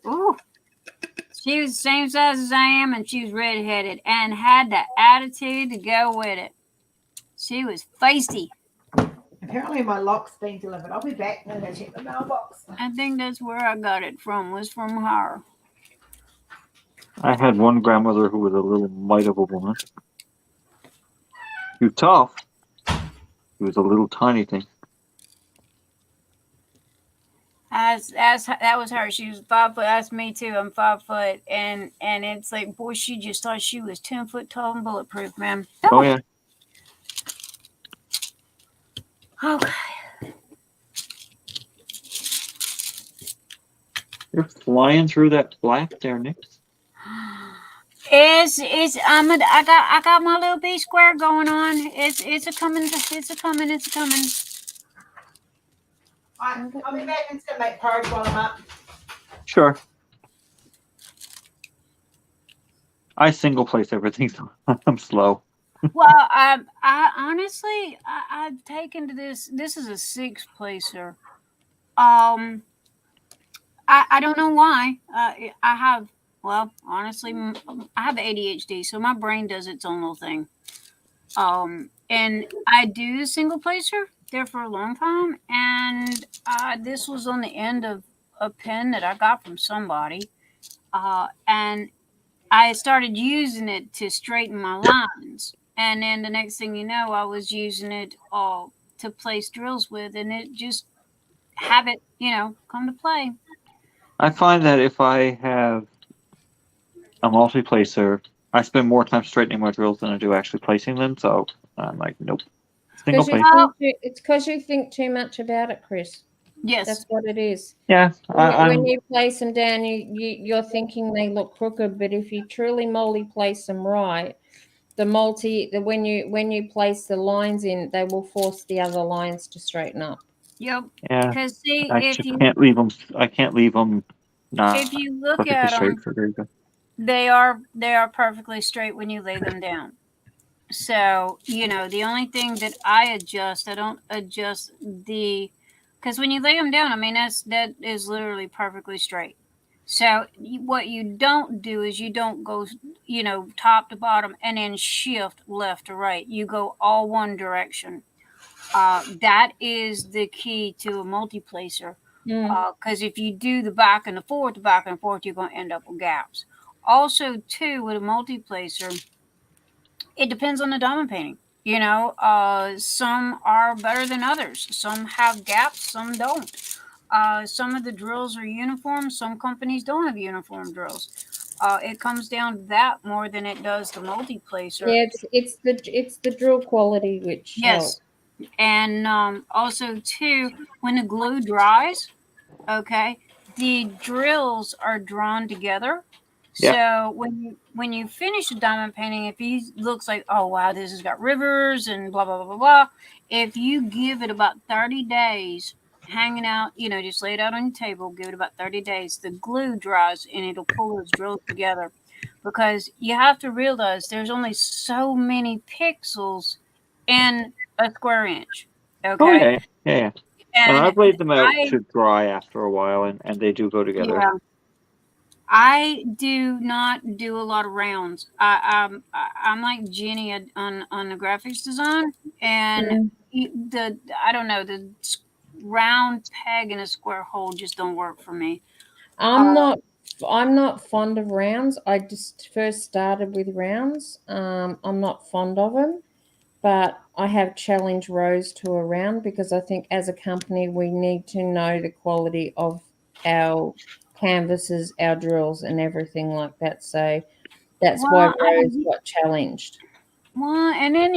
she was the same size as I am, and she was redheaded and had the attitude to go with it. She was feisty. Apparently my lock's being delivered. I'll be back and go check the mailbox. I think that's where I got it from, was from her. I had one grandmother who was a little mite of a woman. She was tough. She was a little tiny thing. As that was her. She was 5 foot. That's me too. I'm 5 foot, and it's like, boy, she just thought she was 10 foot tall and bulletproof, man. Oh yeah. Okay. You're flying through that black there, Nick. I got my little B square going on. It's a coming. I'll be back and still make porridge while I'm up. Sure. I single place everything, so I'm slow. Well, I honestly, I've taken to this. This is a 6 placer. I don't know why. I have. Well, honestly, I have ADHD, so my brain does its own little thing. And I do single placer there for a long time, and this was on the end of a pen that I got from somebody, and I started using it to straighten my lines, and then the next thing you know, I was using it to place drills with, and it just have it, come to play. I find that if I have a multi-placer, I spend more time straightening my drills than I do actually placing them, so I'm like, nope. Single place. It's because you think too much about it, Chris. Yes. That's what it is. Yeah. When you place them down, you're thinking they look crooked, but if you truly multi-place them right, when you place the lines in, they will force the other lines to straighten up. Yep. Yeah. Because see, I can't leave them. I can't leave them. Not if you look perfectly at straight them, for very good. they are perfectly straight when you lay them down. So the only thing that I don't adjust because when you lay them down, I mean that is literally perfectly straight. So what you don't do is you don't go top to bottom and then shift left to right. You go all one direction. That is the key to a multi-placer. Because if you do the back and the forth, you're going to end up with gaps. Also, too, with a multi-placer, it depends on the diamond painting. Some are better than others. Some have gaps, some don't. Some of the drills are uniform. Some companies don't have uniform drills. It comes down to that more than it does the multi-placer. Yeah, it's the drill quality which helps. And also too, when the glue dries, okay, the drills are drawn together. Yeah. So when you finish a diamond painting, if he looks like, oh wow, this has got rivers and blah blah blah blah blah, if you give it about 30 days hanging out, just lay it out on your table, give it about 30 days, the glue dries and it'll pull those drills together. Because you have to realize there's only so many pixels in a square inch. Okay. Oh yeah, yeah. And I've laid them out I- to dry after a while, and they do go together. Yeah. I do not do a lot of rounds. I'm like Jenny on the graphics design, and I don't know, the round peg in a square hole just don't work for me. I'm not fond of rounds. I just first started with rounds. I'm not fond of them, but I have challenged Rose to a round because I think as a company we need to know the quality of our canvases, our drills, and everything like that. So that's why Rose got challenged. Well, and then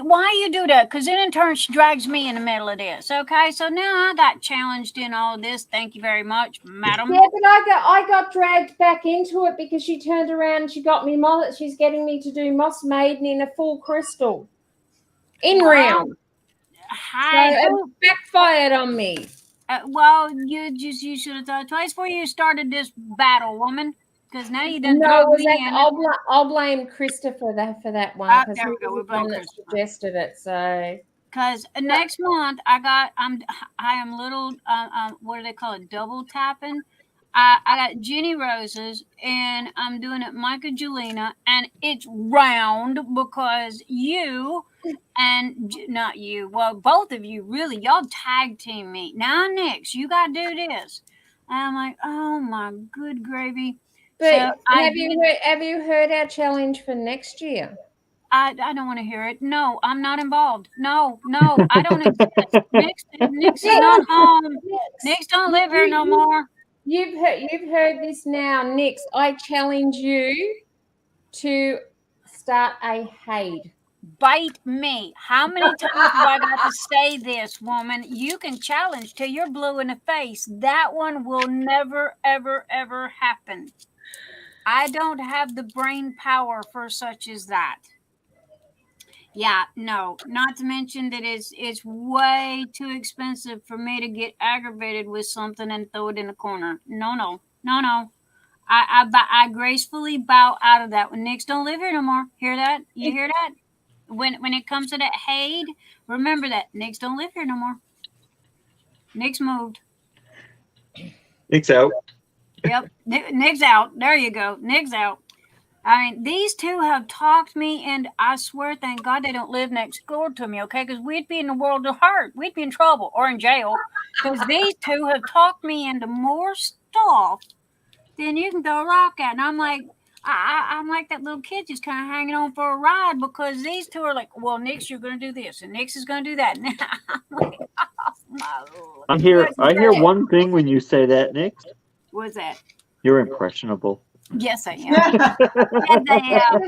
why you do that? Because then in turn she drags me in the middle of this. Okay, so now I got challenged in all this. Thank you very much, madam. Yeah, but I got dragged back into it because she turned around and she got me she's getting me to do Moss Maiden in a full crystal in round. So it backfired on me. Well, you should have thought twice before you started this battle, woman. Because now you didn't No, throw me in. I'll blame Krista for that one because there we he go. was the one that suggested it. So because next month I am little what do they call it, double tapping. I got Jenny Roses and I'm doing it Micah Jelena, and it's round because you and not you, well, both of you really, y'all tag team me. Now Nix, you gotta do this. And I'm like, oh my good gravy. But so have you heard our challenge for next year? I don't want to hear it. No, I'm not involved. No, I don't exist. Nix is not home. Nix don't live here no more. You've heard this now, Nix. I challenge you to start a Haid. Bite me. How many times have I got to say this, woman? You can challenge till you're blue in the face. That one will never, ever, ever happen. I don't have the brain power for such as that. Yeah, no, not to mention that it's way too expensive for me to get aggravated with something and throw it in a corner. No. I gracefully bow out of that. When Nix don't live here no more. Hear that? You hear that? When it comes to that Haid, remember that Nix don't live here no more. Nix moved. Nix out. Yep, Nix out. There you go. Nix out. I mean, these two have talked me, and I swear, thank God they don't live next door to me, okay? Because we'd be in the world of hurt. We'd be in trouble or in jail. Because these two have talked me into more stuff than you can throw a rock at. And I'm like, I'm like that little kid just kind of hanging on for a ride because these two are like, well, Nix, you're going to do this, and Nix is going to do that. And I'm like, oh, my Lord. I hear one thing when you say that, Nix. What's that? You're impressionable. Yes, I am. Yes, I am.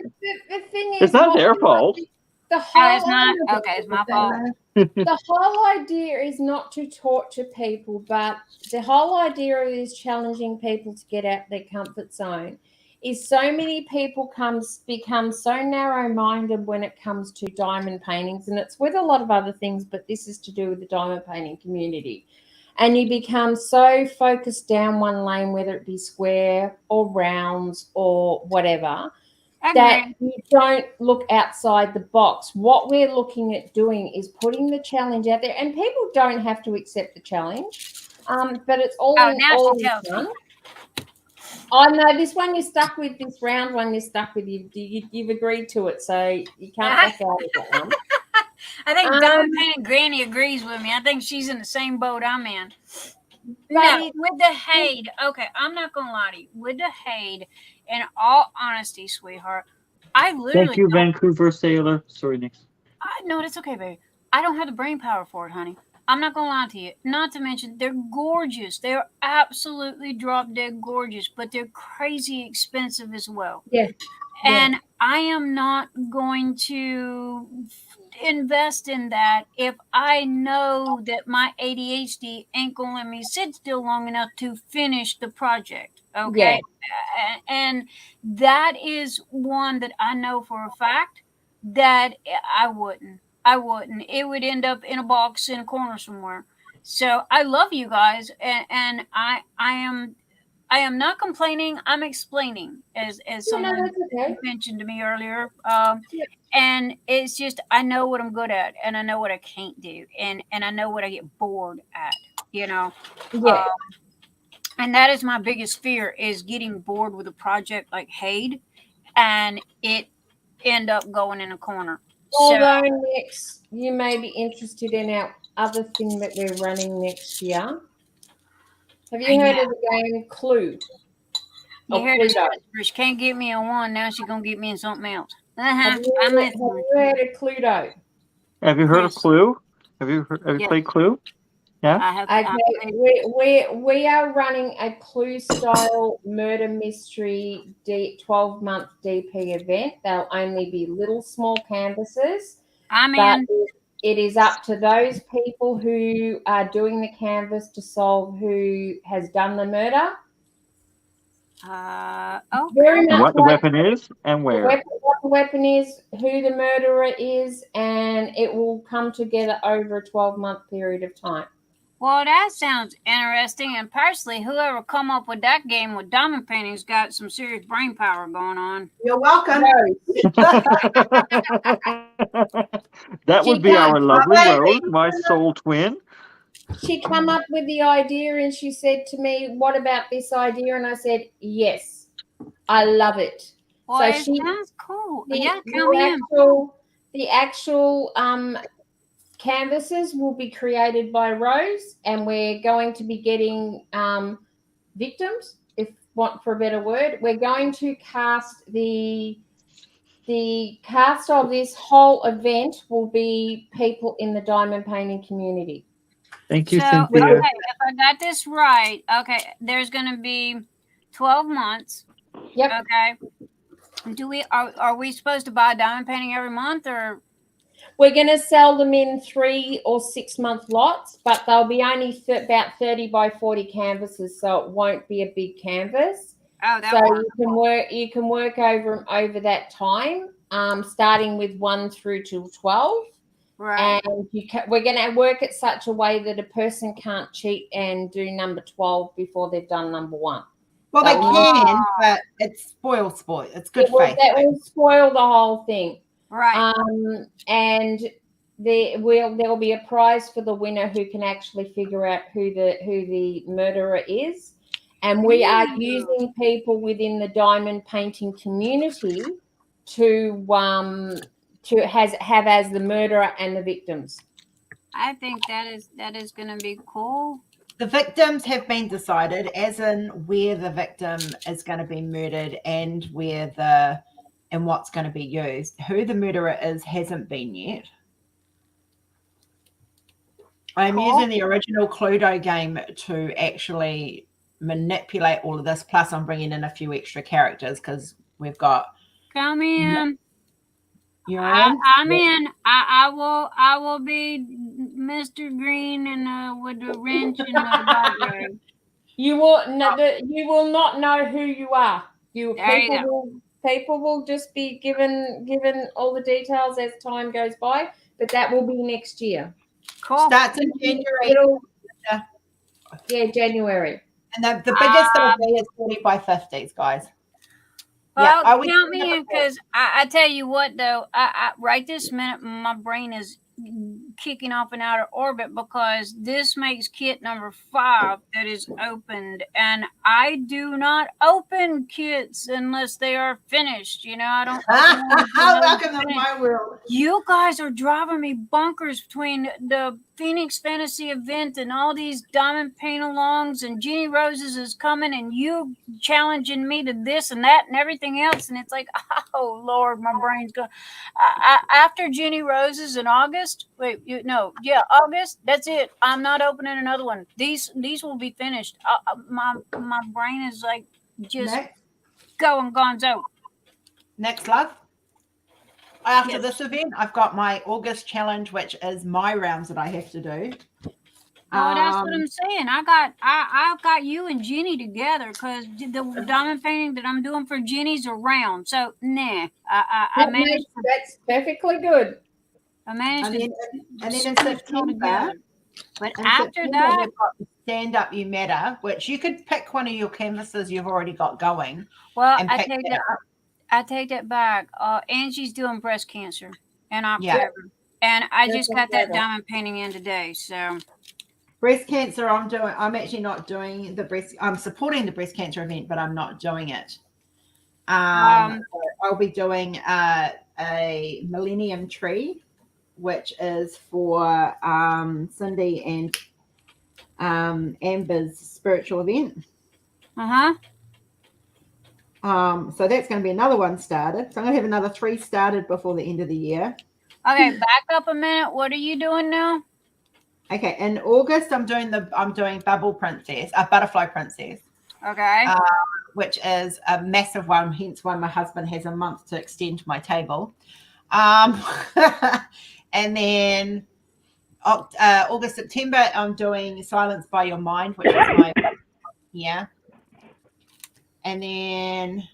The thing is, it's not their fault. The whole it's not. Okay, it's my fault. The whole idea is not to torture people, but the whole idea is challenging people to get out their comfort zone. Is so many people become so narrow-minded when it comes to diamond paintings, and it's with a lot of other things, but this is to do with the diamond painting community. And you become so focused down one lane, whether it be square or rounds or whatever, that you don't look outside the box. What we're looking at doing is putting the challenge out there, and people don't have to accept the challenge, but it's all fun. Oh no, this one you're stuck with. This round one you're stuck with. You've agreed to it, so you can't back out of that one. I think Diamond Painting Granny agrees with me. I think she's in the same boat I'm in. Now, with the Haid, okay, I'm not going to lie to you. With the Haid, in all honesty, sweetheart, I literally... Thank you, Vancouver Sailor. Sorry, Nix. No, that's okay, baby. I don't have the brain power for it, honey. I'm not going to lie to you. Not to mention, they're gorgeous. They're absolutely drop-dead gorgeous, but they're crazy expensive as well. Yeah. And I am not going to invest in that if I know that my ADHD ain't going to let me sit still long enough to finish the project. Okay. And that is one that I know for a fact that I wouldn't. It would end up in a box in a corner somewhere. So I love you guys, and I am not complaining. I'm explaining, as someone mentioned to me earlier. And it's just I know what I'm good at, and I know what I can't do, and I know what I get bored at. And that is my biggest fear, is getting bored with a project like Haid, and it end up going in a corner. Although next, you may be interested in our other thing that we're running next year. Have you heard of the game Clue? You heard her. She can't get me in one. Now she's gonna get me in something else. Have you heard of Cluedo? Have you heard of Clue? Have you played Clue? Yeah. Okay, we are running a Clue style murder mystery 12-month DP event. They'll only be little small canvases. But it is up to those people who are doing the canvas to solve who has done the murder. Very much what the weapon is and where. What the weapon is, who the murderer is, and it will come together over a 12-month period of time. Well, that sounds interesting. And personally, whoever come up with that game with diamond paintings got some serious brain power going on. You're welcome. That would be our lovely Rose, my soul twin. She come up with the idea and she said to me, "What about this idea?" And I said, "Yes, I love it." Well, so it sounds cool. The actual canvases will be created by Rose, and we're going to be getting victims, if want for a better word. We're going to cast the cast of this whole event will be people in the diamond painting community. Thank you, Cynthia. Cynthia. Okay, if I got this right, okay, there's going to be 12 months. Yep. Okay. Are we supposed to buy a diamond painting every month, or? We're going to sell them in 3 or 6 month lots, but they'll be only about 30 by 40 canvases, so it won't be a big canvas. Oh, that's so you can work over that time, starting with 1 through to 12. Right. And we're going to work it such a way that a person can't cheat and do number 12 before they've done number 1. Well, they can, but it's sport. It's good faith. That will spoil the whole thing. Right. And there will be a prize for the winner who can actually figure out who the murderer is. And we are using people within the diamond painting community to have as the murderer and the victims. I think that is going to be cool. The victims have been decided, as in where the victim is going to be murdered and what's going to be used. Who the murderer is hasn't been yet. I'm using the original Cluedo game to actually manipulate all of this. Plus, I'm bringing in a few extra characters because we've got. Come in. You're in. I'm in. I will be Mr. Green and with the wrench and the dog. You will not know who you are. People will just be given all the details as time goes by, but that will be next year. Cool. Starts in January. January. And the biggest they'll be is 40 by 50s, guys. Well, count me in, because I tell you what, though, I right this minute, my brain is kicking off in outer orbit because this makes kit number 5 that is opened, and I do not open kits unless they are finished. I don't. Welcome to my world. You guys are driving me bonkers between the Phoenix Fantasy event and all these diamond paint alongs, and Jenny Roses is coming, and you challenging me to this and that and everything else, and it's like, oh Lord, my brain's going. After Jenny Roses in August, August. That's it. I'm not opening another one. These will be finished. My brain is like just going gonzo. Next, love. After Yes. this event, I've got my August challenge, which is my rounds that I have to do. Oh, that's what I'm saying. I've got you and Jenny together because the diamond painting that I'm doing for Jenny's a round. So nah, I managed. That's perfectly good. I managed And to then in squish it all September, together. But in after September, that, we've got the Stand Up You Matter, which you could pick one of your canvases you've already got going. well, and pick that up. I take that back. Angie's doing breast cancer in October, Yeah. and I That's just got that October. diamond painting in today. So Breast cancer, I'm actually not doing the breast. I'm supporting the breast cancer event, but I'm not doing it. So I'll be doing a Millennium Tree, which is for Cindy and Amber's spiritual event. So that's going to be another one started. So I'm going to have another 3 started before the end of the year. okay, back up a minute. What are you doing now? Okay, in August I'm doing Bubble Princess, Butterfly Princess. Okay. Which is a massive one, hence why my husband has a month to extend my table. And then August, September, I'm doing Silence by Your Mind, which is my And then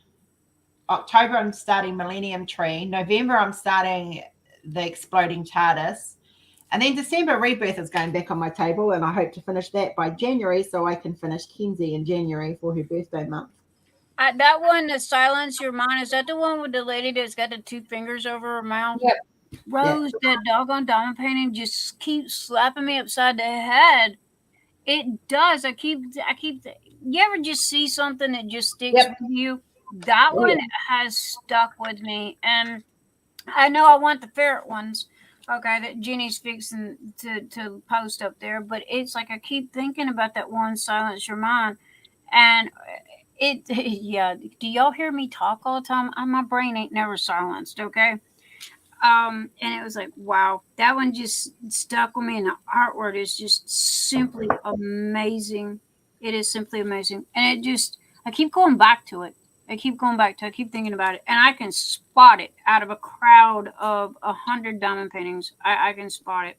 October, I'm starting Millennium Tree. November, I'm starting the Exploding TARDIS. And then December, Rebirth is going back on my table, and I hope to finish that by January so I can finish Kenzie in January for her birthday month. That one, the Silence Your Mind, is that the one with the lady that's got the 2 fingers over her mouth? Yep. Rose, that doggone diamond painting just keeps slapping me upside the head. It does. I keep. You ever just see something that just sticks with you? That one has stuck with me, and I know I want the ferret ones. Okay, that Jenny's fixing to post up there, but it's like I keep thinking about that one, Silence Your Mind, and yeah. Do y'all hear me talk all the time? My brain ain't never silenced. Okay. And it was like, wow, that one just stuck with me, and the artwork is just simply amazing. It is simply amazing, and I keep going back to it. I keep thinking about it, and I can spot it out of a crowd of 100 diamond paintings. I can spot it.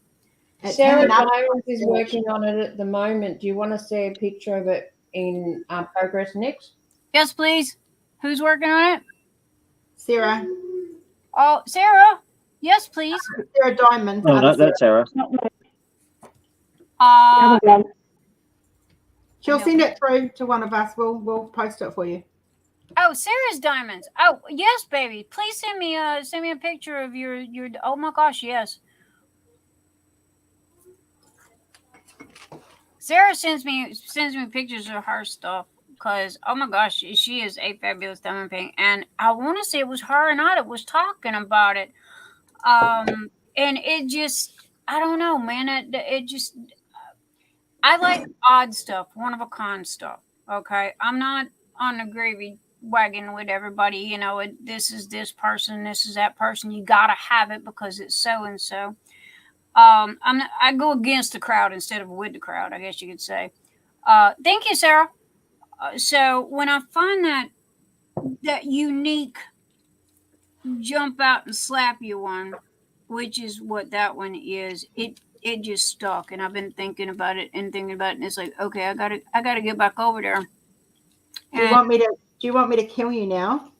Sarah Diamonds is working on it at the moment. Do you want to see a picture of it in progress next? Yes, please. Who's working on it? Sarah. Oh, Sarah. Yes, please. Sarah Diamond. Oh, that's Sarah. She'll send it through to one of us. We'll post it for you. Oh, Sarah's diamonds. Oh, yes, baby. Please send me a picture of your. Oh my gosh, yes. Sarah sends me pictures of her stuff because oh my gosh, she is a fabulous diamond painting, and I want to say it was her and I that was talking about it. And it just, I don't know, man. It just, I like odd stuff, one of a kind stuff. Okay, I'm not on the gravy wagon with everybody. You know, this is this person, this is that person. You gotta have it because it's so and so. I go against the crowd instead of with the crowd, I guess you could say. Thank you, Sarah. So when I find that unique jump out and slap you one, which is what that one is, it just stuck, and I've been thinking about it, and it's like, okay, I gotta get back over there. Do you want me to kill you now?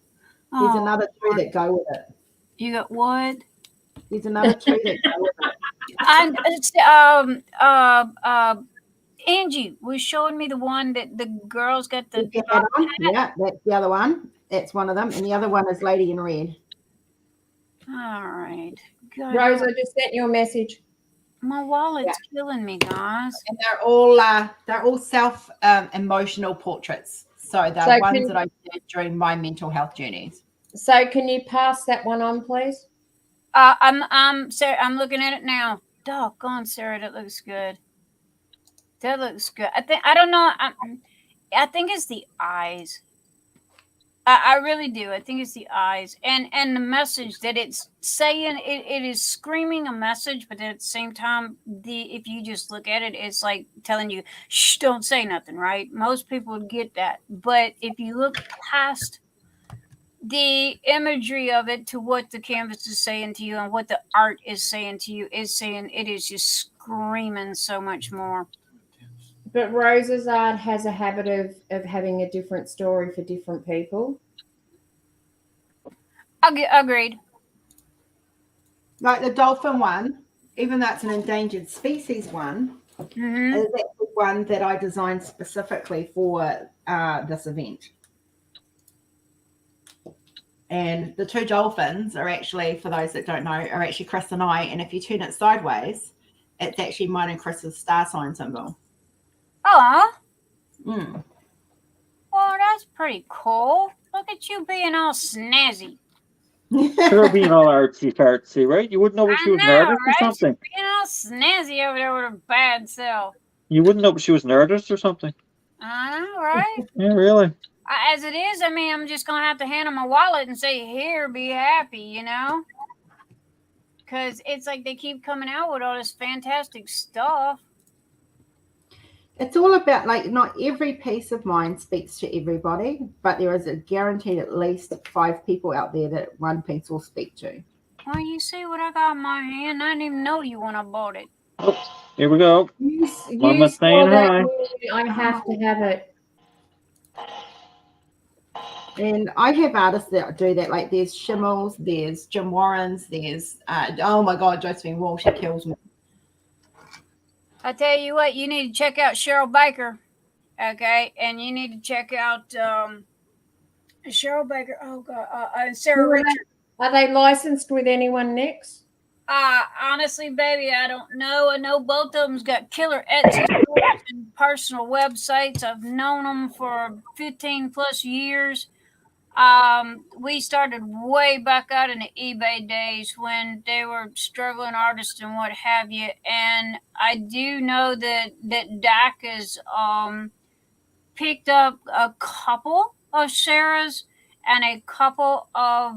There's another 2 that go with it. You got what? There's another 2 that go with it. And Angie was showing me the one that the girls got the hat on. Yeah, that's the other one. That's one of them, and the other one is Lady in Red. All right. God, Rose, I just sent you a message. My wallet's killing me, guys. And they're all self emotional portraits. So they're ones that I did during my mental health journeys. So can you pass that one on, please? Sarah, I'm looking at it now. Doggone, Sarah, that looks good. That looks good. I don't know. I think it's the eyes. I really do. I think it's the eyes and the message that it's saying. It is screaming a message, but at the same time, if you just look at it, it's like telling you, "Shh, don't say nothing." Right? Most people get that, but if you look past the imagery of it to what the canvas is saying to you and what the art is saying to you is saying it is just screaming so much more. But Rose's art has a habit of having a different story for different people. Agreed. Like the dolphin one, even though it's an endangered species one, is actually one that I designed specifically for this event. And the two dolphins are actually, for those that don't know, are actually Chris and I. And if you turn it sideways, it's actually mine and Chris's star sign symbol. Oh. Mm. Well, that's pretty cool. Look at you being all snazzy. Her being all artsy fartsy, right? You wouldn't know if she was nervous or something. Being all snazzy over there with her bad self. You wouldn't know if she was nervous or something. I know, right? Yeah, really. As it is, I mean, I'm just gonna have to hand them a wallet and say, "Here, be happy," you know? Because it's like they keep coming out with all this fantastic stuff. It's all about, like, not every piece of mine speaks to everybody, but there is a guaranteed at least 5 people out there that one piece will speak to. Well, you see what I got in my hand? I didn't even know you when I bought it. Oh, here we go. Mama's saw saying that hi. movie, I have to have it. And I have artists that do that. Like there's Shimmels, there's Jim Warrens, there's oh my God, Josephine Wall, she kills me. I tell you what, you need to check out Cheryl Baker, okay, and you need to check out Cheryl Baker. Oh God, and Sarah Richards. Are they licensed with anyone next? Honestly, baby, I don't know. I know both of them's got killer Etsy stores and personal websites. I've known them for 15 plus years. We started way back out in the eBay days when they were struggling artists and what have you. And I do know that Dak has picked up a couple of Sarah's and a couple of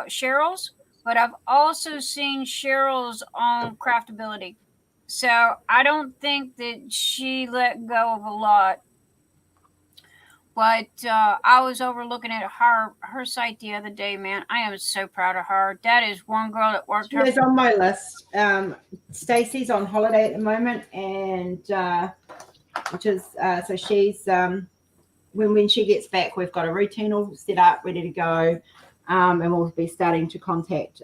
Cheryl's, but I've also seen Cheryl's on Craftability. So I don't think that she let go of a lot. But I was overlooking at her site the other day, man. I am so proud of her. That is one girl that worked. She's on my list. Stacey's on holiday at the moment, and which is so she's when she gets back, we've got a routine all set up, ready to go, and we'll be starting to contact.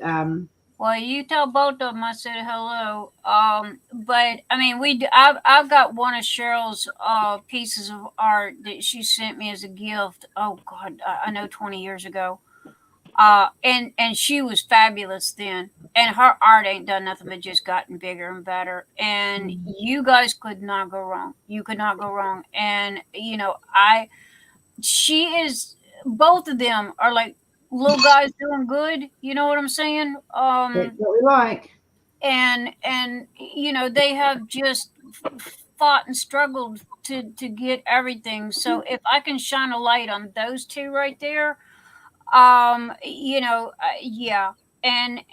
Well, you tell both of them I said hello. But I mean, I've got one of Cheryl's pieces of art that she sent me as a gift. Oh God, I know 20 years ago. And she was fabulous then. And her art ain't done nothing but just gotten bigger and better. And you guys could not go wrong. You could not go wrong. And you know, both of them are like little guys doing good, you know what I'm saying? That's what we like. And you know, they have just fought and struggled to get everything. So if I can shine a light on those two right there, you know, yeah. And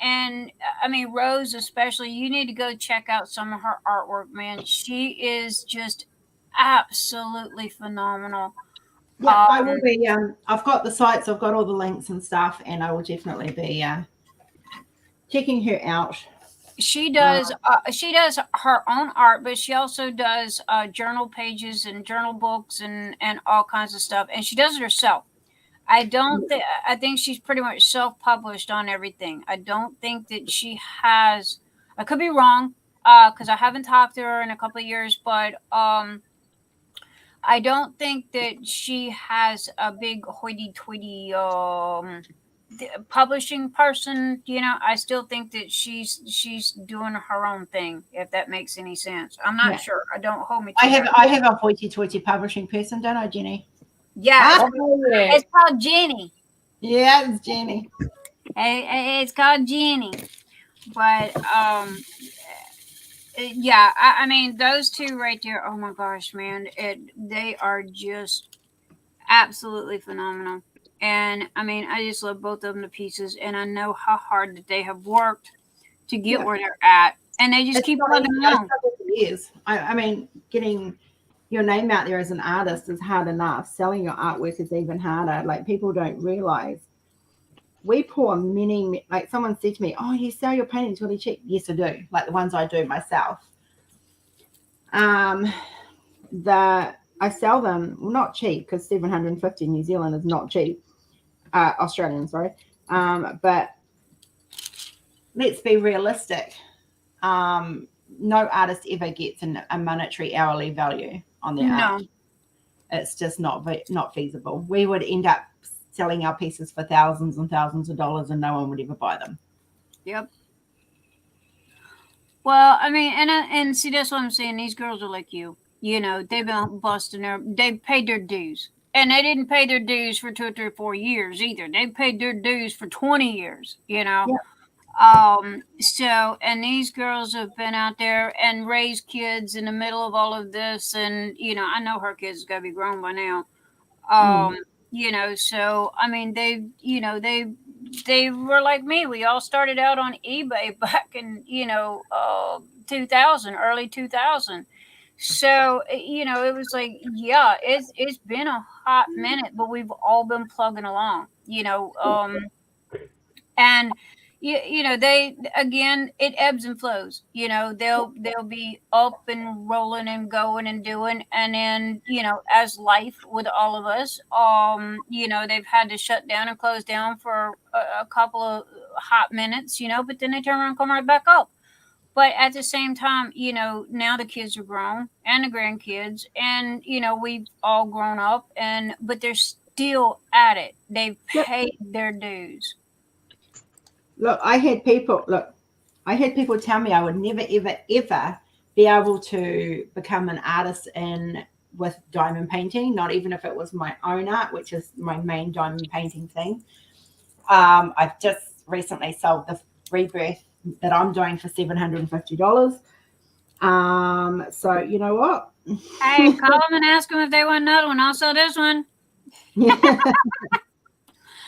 I mean, Rose especially, you need to go check out some of her artwork, man. She is just absolutely phenomenal. Yeah, I will be. I've got the sites, I've got all the links and stuff, and I will definitely be checking her out. She does her own art, but she also does journal pages and journal books and all kinds of stuff, and she does it herself. I think she's pretty much self-published on everything. I don't think that she has. I could be wrong because I haven't talked to her in a couple of years, but I don't think that she has a big hoity-toity publishing person. You know, I still think that she's doing her own thing, if that makes any sense. I'm not sure. I don't hold me to that. I have a hoity-toity publishing person, don't I, Jenny? Yeah, it's called Jenny. Yeah, it's Jenny. It's called Jenny. But yeah, I mean, those two right there, oh my gosh, man, they are just absolutely phenomenal. And I mean, I just love both of them to pieces, and I know how hard that they have worked to get where they're at, and they just keep plugging along. Years. I mean, getting your name out there as an artist is hard enough. Selling your artwork is even harder. Like, people don't realize we pour many, like someone said to me, oh, you sell your paintings really cheap. Yes, I do. Like the ones I do myself. I sell them, well, not cheap, because 750 New Zealand is not cheap. Australian, sorry. But let's be realistic. No artist ever gets a monetary hourly value on their art. It's just not feasible. We would end up selling our pieces for thousands and thousands of dollars, and no one would ever buy them. Yep. Well, I mean, and see, that's what I'm saying. These girls are like you. You know, they've been busting they've paid their dues. And they didn't pay their dues for 2 or 3 or 4 years either. They paid their dues for 20 years, you know. Yep. So, and these girls have been out there and raised kids in the middle of all of this. And, you know, I know her kids got to be grown by now. You know, so, I mean, they were like me. We all started out on eBay back in, 2000, early 2000. So, you know, it was like, yeah, it's been a hot minute, but we've all been plugging along, and they, again, it ebbs and flows. You know, they'll be up and rolling and going and doing, and then, as life with all of us, they've had to shut down and close down for a couple of hot minutes, but then they turn around and come right back up. But at the same time, now the kids are grown and the grandkids, and, we've all grown up, but they're still at it. They've paid their dues. Look, I had people tell me I would never, ever, ever be able to become an artist with diamond painting, not even if it was my own art, which is my main diamond painting thing. I've just recently sold the rebirth that I'm doing for $750. So you know what? Hey, call them and ask them if they want another one. I'll sell this one.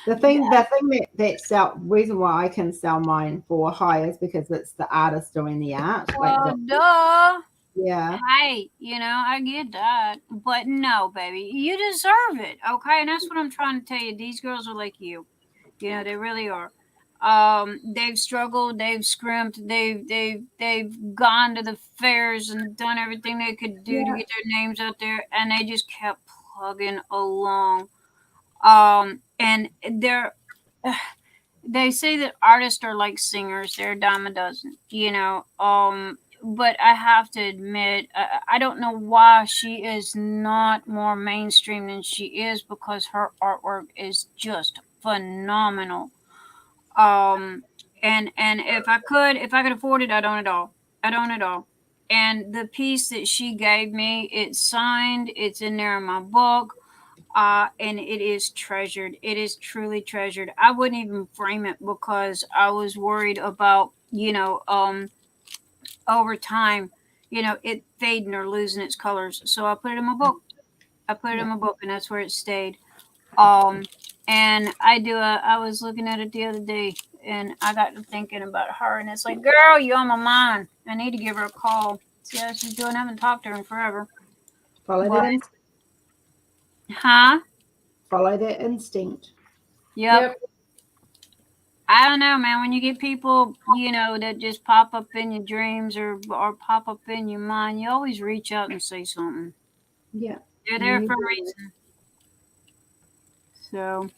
The thing reason why I can sell mine for high is because it's the artist doing the art. Well, duh. Yeah. Hey, I get that. But no, baby, you deserve it. Okay. And that's what I'm trying to tell you. These girls are like you. They really are. They've struggled, they've scrimped, they've gone to the fairs and done everything they could do to get their names out there, and they just kept plugging along. And they say that artists are like singers, they're a dime a dozen, but I have to admit, I don't know why she is not more mainstream than she is, because her artwork is just phenomenal. And if I could afford it, I'd own it all. And the piece that she gave me, it's signed, it's in there in my book, and it is treasured. It is truly treasured. I wouldn't even frame it because I was worried about, over time, it fading or losing its colors. So I put it in my book. And that's where it stayed. And I was looking at it the other day, and I got to thinking about her, and it's like, girl, you on my mind. I need to give her a call. See how she's doing. I haven't talked to her in forever. Follow that instinct. Huh? Follow that instinct. Yep. I don't know, man. When you get people, that just pop up in your dreams or pop up in your mind, you always reach out and say something. Yeah. They're there for a reason. So,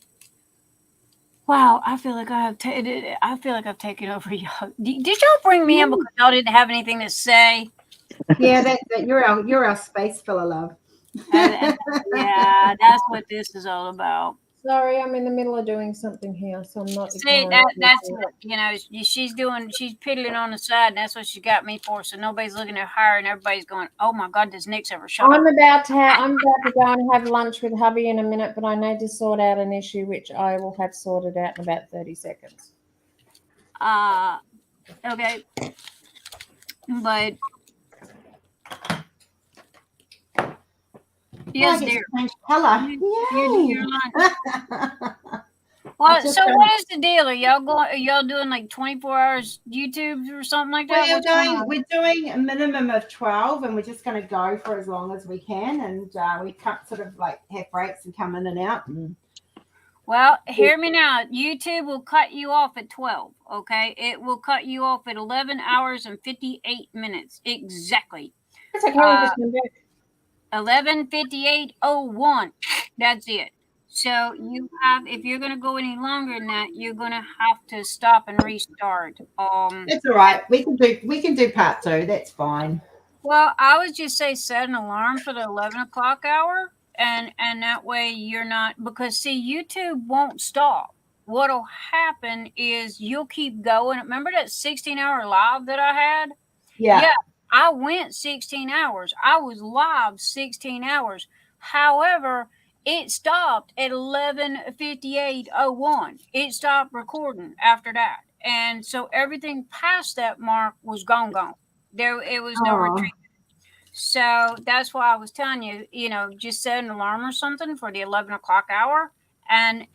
wow, I feel like I've taken over y'all. Did y'all bring me in because y'all didn't have anything to say? Yeah, you're our space filler, love. Yeah, that's what this is all about. Sorry, I'm in the middle of doing something here, so I'm not. See, that's it. She's piddling on the side, and that's what she got me for. So nobody's looking at her, and everybody's going, "Oh my God, does Nick's ever shut up?" I'm about to go and have lunch with hubby in a minute, but I need to sort out an issue which I will have sorted out in about 30 seconds. Okay, but. Yes, dear. Hello. You do your lunch. Well, so what is the deal? Are y'all doing like 24 hours YouTube or something like that? We're doing a minimum of 12, and we're just going to go for as long as we can, and we can't sort of like have breaks and come in and out. Well, hear me now. YouTube will cut you off at 12, okay? It will cut you off at 11 hours and 58 minutes. Exactly. That's okay. We're just going to do it. 11:58:01. That's it. So you have, if you're going to go any longer than that, you're going to have to stop and restart. That's all right. We can do part 2. That's fine. Well, I would just say set an alarm for the 11 o'clock hour, and that way you're not, because see, YouTube won't stop. What'll happen is you'll keep going. Remember that 16-hour live that I had? Yeah. I went 16 hours. I was live 16 hours. However, it stopped at 11:58:01. It stopped recording after that. And so everything past that mark was gone. It was no retreat. So that's why I was telling you, just set an alarm or something for the 11 o'clock hour, and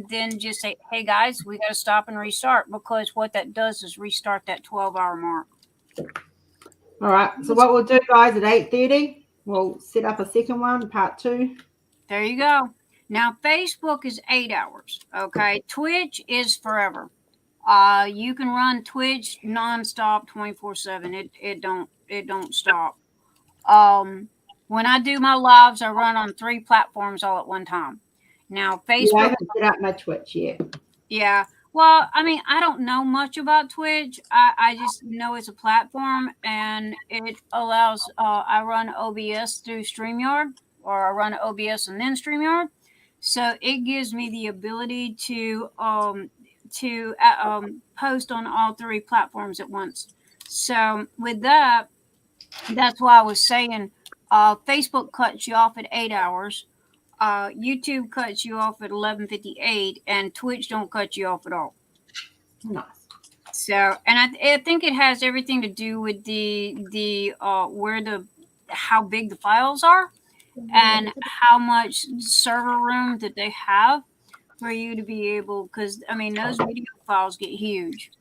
then just say, hey guys, we got to stop and restart, because what that does is restart that 12-hour mark. All right. So what we'll do, guys, at 8:30, we'll set up a second one, part 2. There you go. Now, Facebook is 8 hours. Okay. Twitch is forever. You can run Twitch nonstop 24/7. It don't stop. When I do my lives, I run on 3 platforms all at one time. Now, Facebook. I haven't set up my Twitch yet. Yeah. Well, I mean, I don't know much about Twitch. I just know it's a platform, and it allows, I run OBS through StreamYard, or I run OBS and then StreamYard. So it gives me the ability to post on all 3 platforms at once. So with that, that's why I was saying Facebook cuts you off at 8 hours. YouTube cuts you off at 11:58, and Twitch don't cut you off at all. Nice. So, and I think it has everything to do with how big the files are, and how much server room that they have for you to be able, because I mean those video files get huge.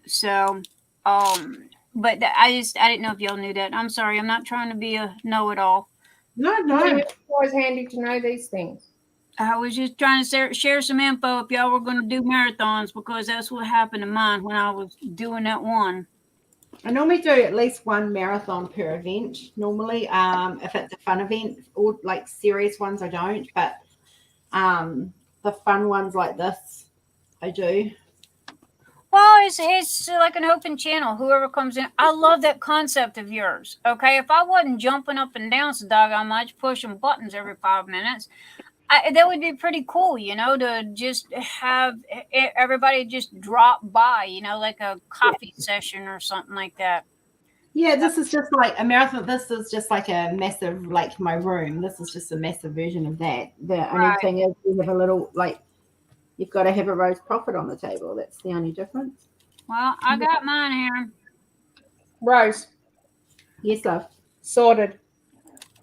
So, but I didn't know if y'all knew that. I'm sorry, I'm not trying to be a know-it-all. No. It's always handy to know these things. I was just trying to share some info if y'all were going to do marathons, because that's what happened to mine when I was doing that one. I normally do at least 1 marathon per event. Normally, if it's a fun event, or like serious ones, I don't. But the fun ones like this, I do. Well, it's like an open channel. Whoever comes in, I love that concept of yours. Okay, if I wasn't jumping up and down so doggone much, pushing buttons every 5 minutes, that would be pretty cool, to just have everybody just drop by, like a coffee session or something like that. Yeah, this is just like a marathon. This is just like a massive, like my room. This is just a massive version of that. The only thing is you have a little, like, you've got to have a roast Proffitt on the table. That's the only difference. Well, I got mine here. Rose. Yes, love. Sorted.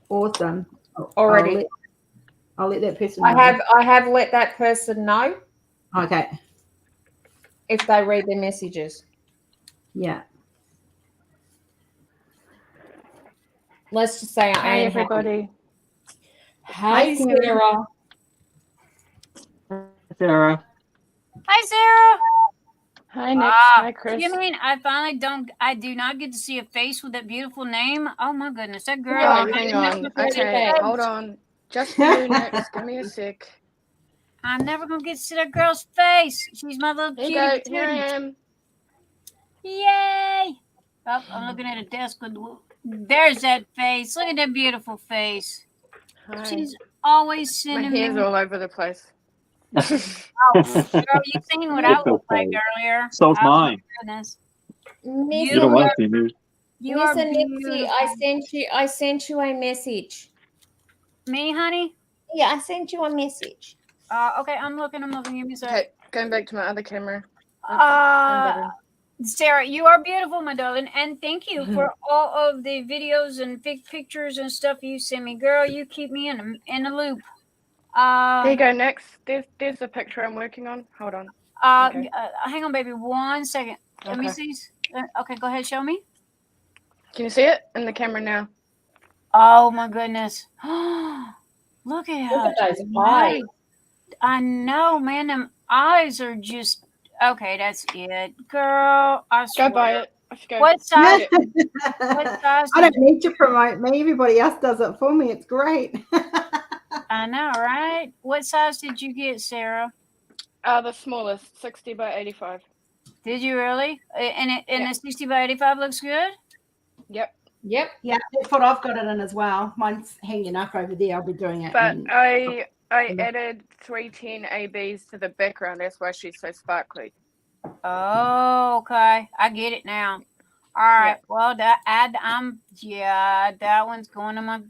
Awesome. Already. I'll let that person know. I have let that person know. Okay. If they read their messages. Yeah. Let's just say Hi, everybody. Hi, Sarah. Sarah. Hi, Sarah. Hi, Nick. Hi, Chris. You mean I do not get to see a face with that beautiful name? Oh my goodness, that girl. Oh, hang on. Okay, hold on. Just a few minutes. Give me a sec. I'm never gonna get to see that girl's face. She's my little Here you cutie. go. Here I am. Yay! Oh, I'm looking at a desk with. There's that face. Look at that beautiful face. Hi. She's always sending My hair's me. all over the place. Oh, girl, you seen what I looked like earlier? So's mine. Goodness. You don't want to see me. You are Listen, Nipsey, beautiful. I sent you a message. Me, honey? Yeah, I sent you a message. Okay, I'm looking. Give me a sec. Okay, going back to my other camera. Sarah, you are beautiful, my darling, and thank you for all of the videos and big pictures and stuff you send me, girl. You keep me in the loop. There you go. Next, there's the picture I'm working on. Hold on. Okay. Hang on, baby. 1 second. Let me see. Okay, go ahead. Show me. Can you see it in the camera now? Oh my goodness. Look at how those eyes. I know, man. Them eyes are just okay. That's it, girl. I swear. Go buy it. What size? What size? I don't need to promote me. Everybody else does it for me. It's great. I know, right? What size did you get, Sarah? The smallest, 60 by 85. Did you really? And the 60 by 85 looks good? Yep. Yeah, that's what I've got it in as well. Mine's hanging up over there. I'll be doing it. But I added 310 ABs to the background. That's why she's so sparkly. Oh, okay. I get it now. All right. Well, that one's going to my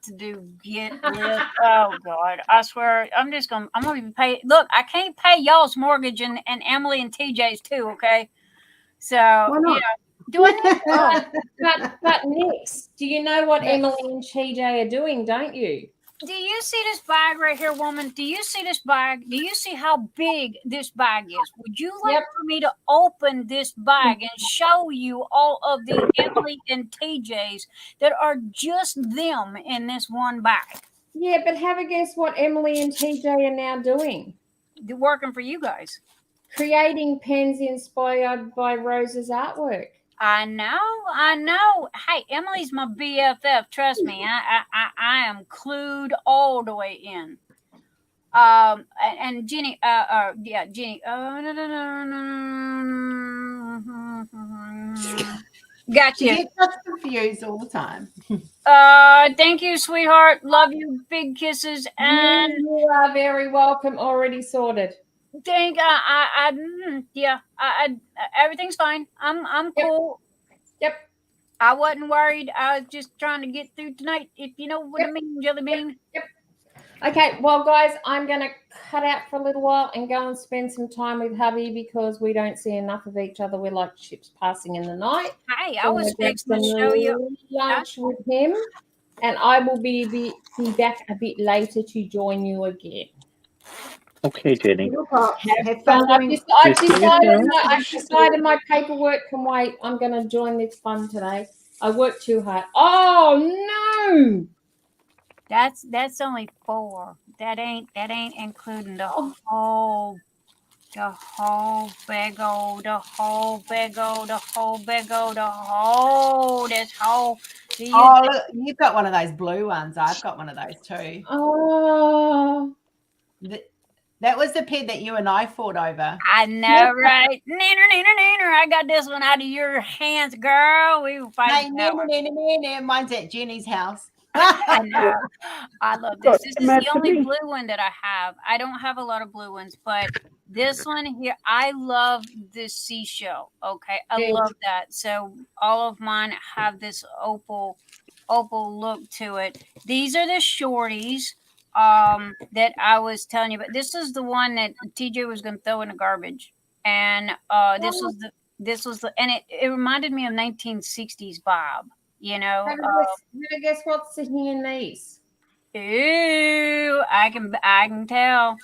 to do get list. Oh God, I swear, I'm gonna be paid. Look, I can't pay y'all's mortgage and Emily and TJ's too. Okay, so yeah. Do I need but next, do you know what Emily and TJ are doing? Don't you? Do you see this bag right here, woman? Do you see this bag? Do you see how big this bag is? Would you like for me to open this bag and show you all of the Emily and TJs that are just them in this one bag? Yeah, but have a guess what Emily and TJ are now doing? They're working for you guys. Creating pens inspired by Rose's artwork. I know. Hey, Emily's my BFF. Trust me, I am clued all the way in. And Jenny, Jenny. Gotcha. You get us confused all the time. Thank you, sweetheart. Love you. Big kisses. And you are very welcome. Already sorted. Everything's fine. I'm cool. Yep. I wasn't worried. I was just trying to get through tonight, if you know what I mean, Jelly Bean. Yep. Okay, well, guys, I'm going to cut out for a little while and go and spend some time with hubby because we don't see enough of each other. We're like ships passing in the night. Hey, I was fixing to show you lunch with him, and I will be back a bit later to join you again. Okay, Jenny. I've decided my paperwork can wait. I'm going to join this fun today. I worked too hard. Oh no! That's only 4. That ain't including the whole big old, this whole. Oh, look, you've got one of those blue ones. I've got one of those too. Oh. That was the pen that you and I fought over. I know, right? Neener. I got this one out of your hands, girl. We were fighting. Mine's at Jenny's house. I know. I love this. This is the only blue one that I have. I don't have a lot of blue ones, but this one here, I love this seashell. Okay, I love that. So all of mine have this opal look to it. These are the shorties that I was telling you about. This is the one that TJ was going to throw in the garbage, and this was the, and it reminded me of 1960s Bob. You know, guess what's sitting in these? Ooh, I can tell.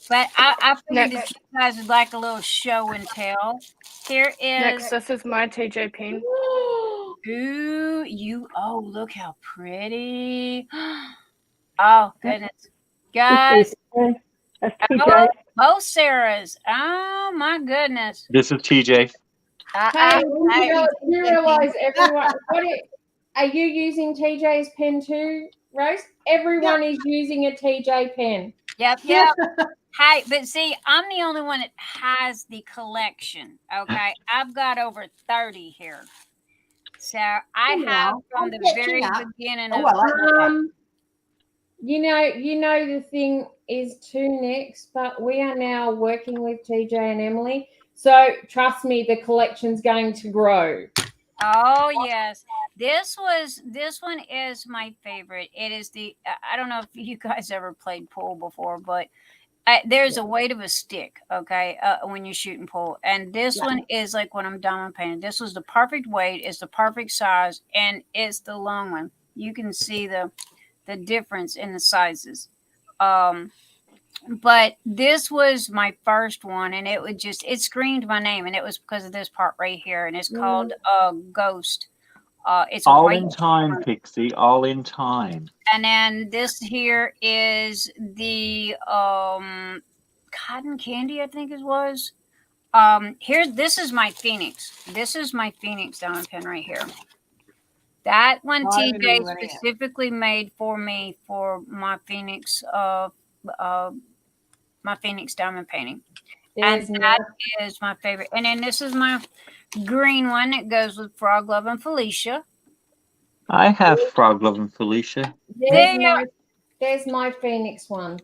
But I figured that you guys would like a little show and tell. Here is next. This is my TJ pen. Ooh, oh, look how pretty. Oh goodness, guys. Both Sarahs. Oh my goodness. This is TJ. You realize everyone. Are you using TJ's pen too, Rose? Everyone is using a TJ pen. Yep. Hey, but see, I'm the only one that has the collection. Okay, I've got over 30 here, so I have from the very beginning of. You know the thing is too next, but we are now working with TJ and Emily. So trust me, the collection's going to grow. Oh yes, this one is my favorite. It is I don't know if you guys ever played pool before, but there's a weight of a stick, okay, when you're shooting pool, and this one is like when I'm diamond painting. This was the perfect weight, it's the perfect size, and it's the long one. You can see the difference in the sizes. But this was my first one, and it screamed my name, and it was because of this part right here, and it's called Ghost. It's all white. in time, Pixie. All in time. And then this here is the cotton candy, I think it was. This is my Phoenix. This is my Phoenix diamond pin right here. That one TJ specifically made for me for my Phoenix diamond painting. And that is my favorite. And then this is my green one that goes with Frog Love and Felicia. I have Frog Love and Felicia. There's my Phoenix one.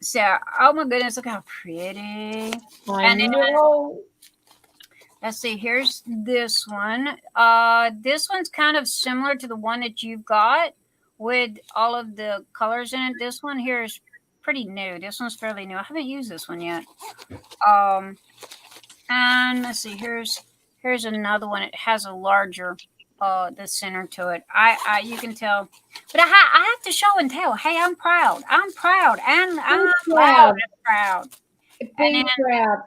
So, oh my goodness, look how pretty. I know. Let's see, here's this one. This one's kind of similar to the one that you've got with all of the colors in it. This one here is pretty new. This one's fairly new. I haven't used this one yet. And let's see, here's another one. It has a larger the center to it. You can tell, but I have to show and tell. Hey, I'm proud. I'm proud, and I'm proud. Be proud.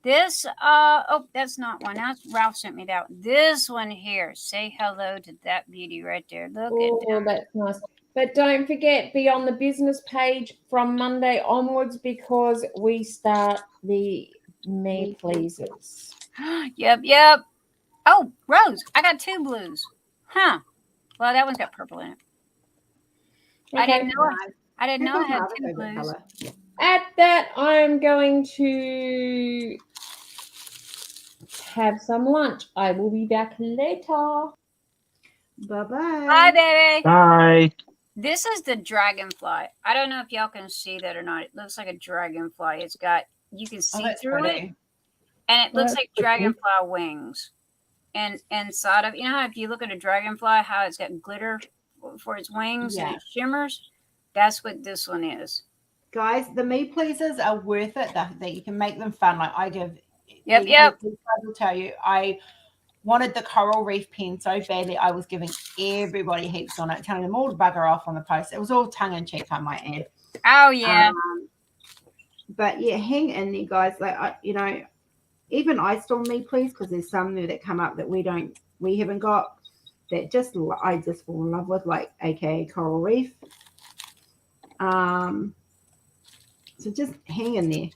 This oh, that's not one. That's Ralph sent me that one. This one here. Say hello to that beauty right there. Look at that. That's nice. But don't forget, be on the business page from Monday onwards because we start the Me Pleasers. Yep. Oh, Rose, I got 2 blues. Huh. Well, that one's got purple in it. Okay. I didn't know I had 2 blues. At that, I'm going to have some lunch. I will be back later. Bye-bye. Bye, baby. Bye. This is the dragonfly. I don't know if y'all can see that or not. It looks like a dragonfly. It's got, you can see through it. And it looks like dragonfly wings. And inside of, you know how if you look at a dragonfly, how it's got glitter for its wings and it shimmers? That's what this one is. Guys, the Me Pleasers are worth it. That you can make them fun. Like I give. Yep. I will tell you, I wanted the coral reef pen so badly. I was giving everybody heaps on it, telling them all to bugger off on the post. It was all tongue in cheek, I might add. Oh yeah. But yeah, hang in there, guys. Like even I still Me Please because there's some there that come up that we haven't got that I just fall in love with, like aka coral reef. So just hang in there,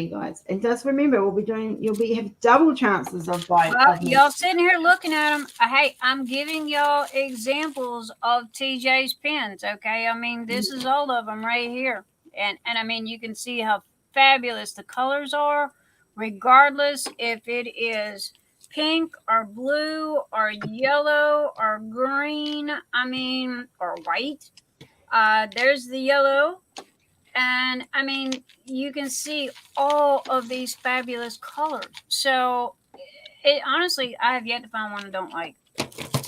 guys, and just remember you'll have double chances of buying. Y'all sitting here looking at them. Hey, I'm giving y'all examples of TJ's pins. Okay, I mean this is all of them right here, and I mean you can see how fabulous the colors are. Regardless if it is pink or blue or yellow or green, or white. There's the yellow. And I mean, you can see all of these fabulous colors. So honestly, I have yet to find one I don't like.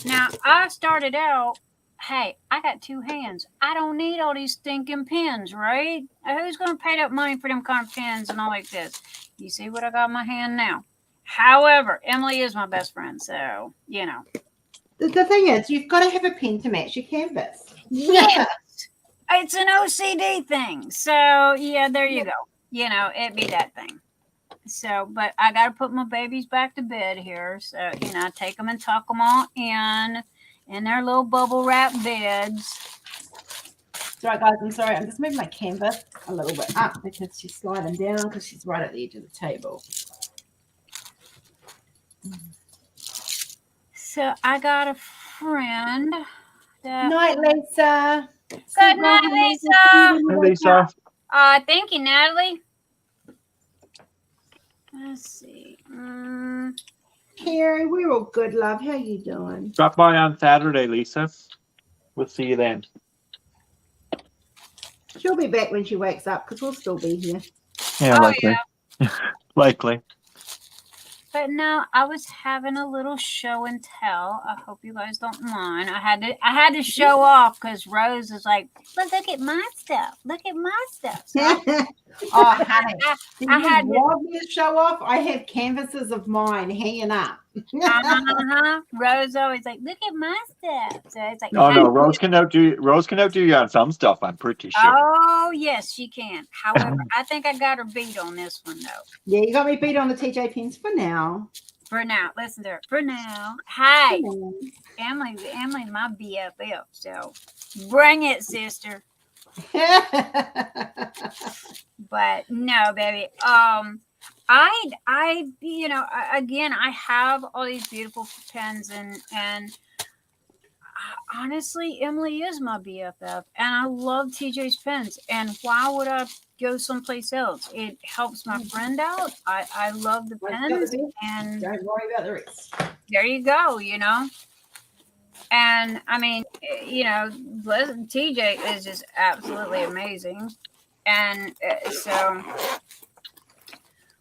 Now, I started out, hey, I got 2 hands. I don't need all these stinking pins, right? Who's going to pay that money for them kind of pins and all like this? You see what I got in my hand now? However, Emily is my best friend, so, you know. The thing is, you've got to have a pen to match your canvas. Yes. It's an OCD thing. So, yeah, there you go. You know, it be that thing. So, but I got to put my babies back to bed here. So, I take them and tuck them all in their little bubble wrap beds. Sorry, guys, I'm sorry. I'm just moving my canvas a little bit up because she's sliding down because she's right at the edge of the table. So I got a friend. Night, Lisa. Good night, Lisa. Hi, Lisa. Thank you, Natalie. Let's see. Carrie, we're all good, love. How you doing? Drop by on Saturday, Lisa. We'll see you then. She'll be back when she wakes up because we'll still be here. Yeah, likely. Yeah. Likely. But no, I was having a little show and tell. I hope you guys don't mind. I had to show off because Rose is like, look at my stuff. Look at my stuff. So honey, I had want me to show off. I have canvases of mine hanging up. Rose always like, look at my stuff. So it's like, Oh no, Rose can outdo you on some stuff. I'm pretty sure. oh yes, she can. However, I think I got her beat on this one though. Yeah, you got me beat on the TJ pins for now. For now, listen to her. For now, hey, Emily's my BFF. So bring it, sister. But no, baby. I again, I have all these beautiful pens and honestly, Emily is my BFF, and I love TJ's pens. And why would I go someplace else? It helps my friend out. I love the pens, and don't worry about the rest. There you go. And I mean, TJ is just absolutely amazing, and so.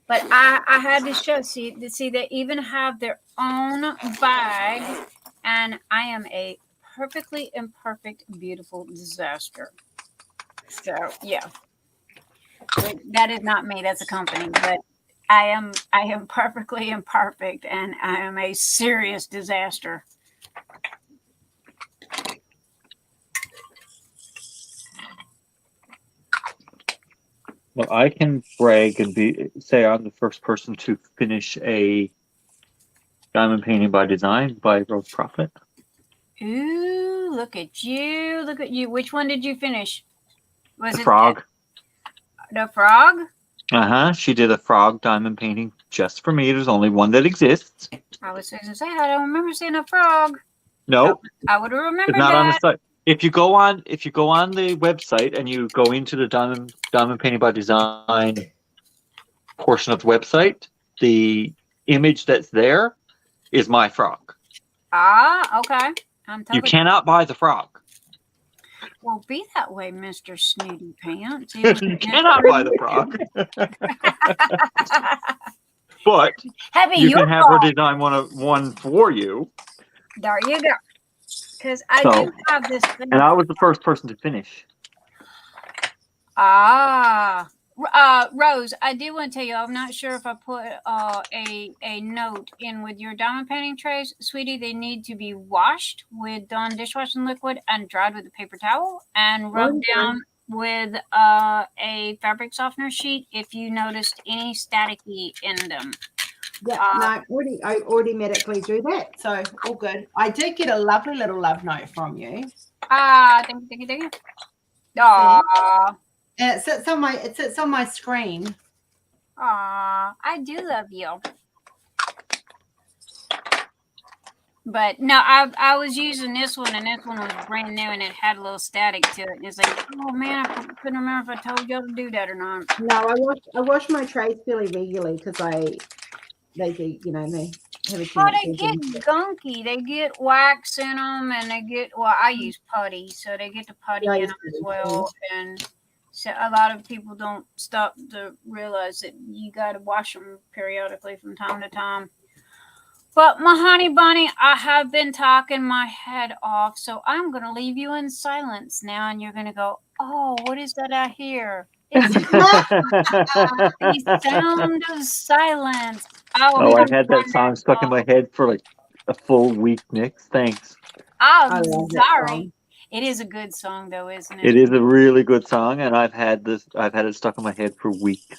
But I had to show see they even have their own bag, and I am a perfectly imperfect, beautiful disaster. So yeah, that is not me. That's a company, but I am perfectly imperfect, and I am a serious disaster. Well, I can brag and say I'm the first person to finish a diamond painting by design by Rose Proffitt. Ooh, look at you! Look at you! Which one did you finish? Was the frog? The frog? She did a frog diamond painting just for me. There's only one that exists. I was going to say I don't remember seeing a frog. No, I would have remembered it's not that. on the site. If you go on the website and you go into the diamond painting by design portion of the website, the image that's there is my frog. Okay. You cannot buy the frog. Well, be that way, Mr. Snooty Pants. You cannot buy the frog. But you can have her design one for you. There you go. Because I do have this thing. And I was the first person to finish. Rose, I do want to tell you, I'm not sure if I put a note in with your diamond painting trays. Sweetie, they need to be washed with Dawn dishwashing liquid and dried with a paper towel and rubbed down with a fabric softener sheet if you noticed any staticky in them. Yeah, I already medically do that, so all good. I did get a lovely little love note from you. Thank you. Aww. And it sits on my screen. Aw, I do love you. But no, I was using this one, and this one was brand new, and it had a little static to it. And it's like, oh man, I couldn't remember if I told you to do that or not. No, I wash my trays fairly regularly because they do, they have a tendency. Oh, they get gunky. They get wax in them, and they get I use putty, so they get the putty in them as well, and. So a lot of people don't stop to realize that you got to wash them periodically from time to time. But my honey bunny, I have been talking my head off, so I'm going to leave you in silence now, and you're going to go, oh, what is that I hear? It's the sound of silence. Oh, I had that song stuck in my head for like a full week, Nick. Thanks. Oh, sorry. It is a good song, though, isn't it? It is a really good song, and I've had it stuck in my head for weeks.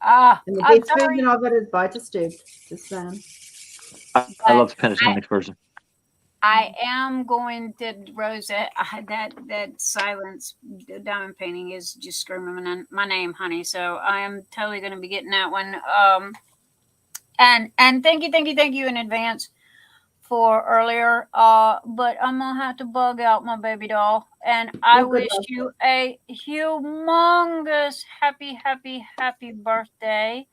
And the best version of it is by Disturbed. I love the Pentatonic version. I am going to Rosa. That silence diamond painting is just screaming my name, honey. So I am totally going to be getting that one. And thank you in advance for earlier, but I'm gonna have to bug out my baby doll, and I wish you a humongous happy birthday.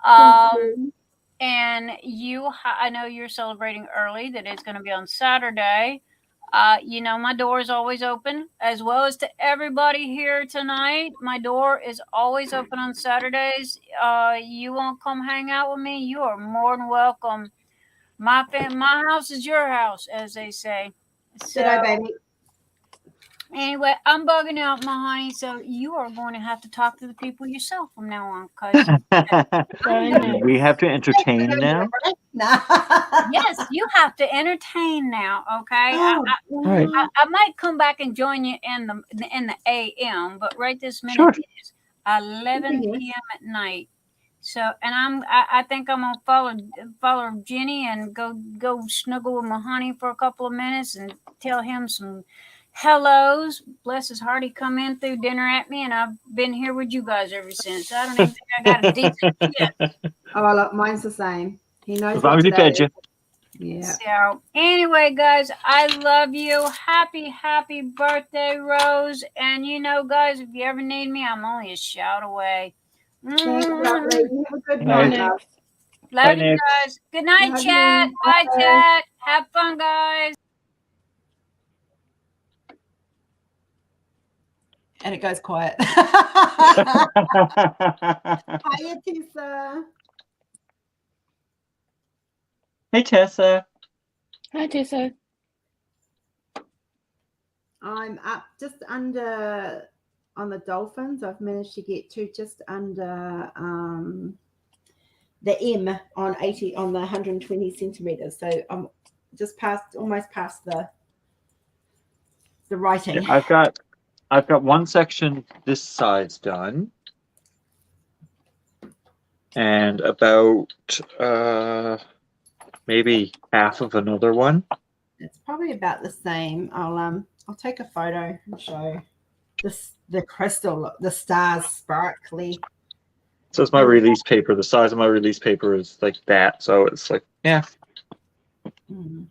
And I know you're celebrating early, that it's going to be on Saturday. My door is always open, as well as to everybody here tonight. My door is always open on Saturdays. You want to come hang out with me? You are more than welcome. My house is your house, as they say. So, baby. Anyway, I'm bugging out, my honey, so you are going to have to talk to the people yourself from now on, because We have to entertain now. yes, you have to entertain now. Okay, Oh, Right. I might come back and join you in the AM, but right this minute Sure. it is 11 p.m. at night. So, and I think I'm gonna follow Jenny and go snuggle with my honey for a couple of minutes and tell him some hellos. Bless his heart, he come in through dinner at me, and I've been here with you guys ever since. I don't even think I got a decent yet. oh, look, mine's the same. He knows As long what as he today fed you. is. Yeah. So anyway, guys, I love you. Happy birthday, Rose. And you know, guys, if you ever need me, I'm only a shout away. Thanks, lovely. You have a good Night. night, love. Love Bye, you Nick. guys. Good night, Love chat. you. Bye, Bye. chat. Have fun, guys. And it goes quiet. Hi, Hiya, Tessa. hey, Tessa. Hi, Tessa. I'm up just under on the dolphins. I've managed to get to just under the M on 80 on the 120 centimeters. So I'm just almost past the writing. Yeah, I've got one section this side's done, and about maybe half of another one. It's probably about the same. I'll take a photo and show this the crystal, the stars sparkly. So it's my release paper. The size of my release paper is like that. So it's like, yeah,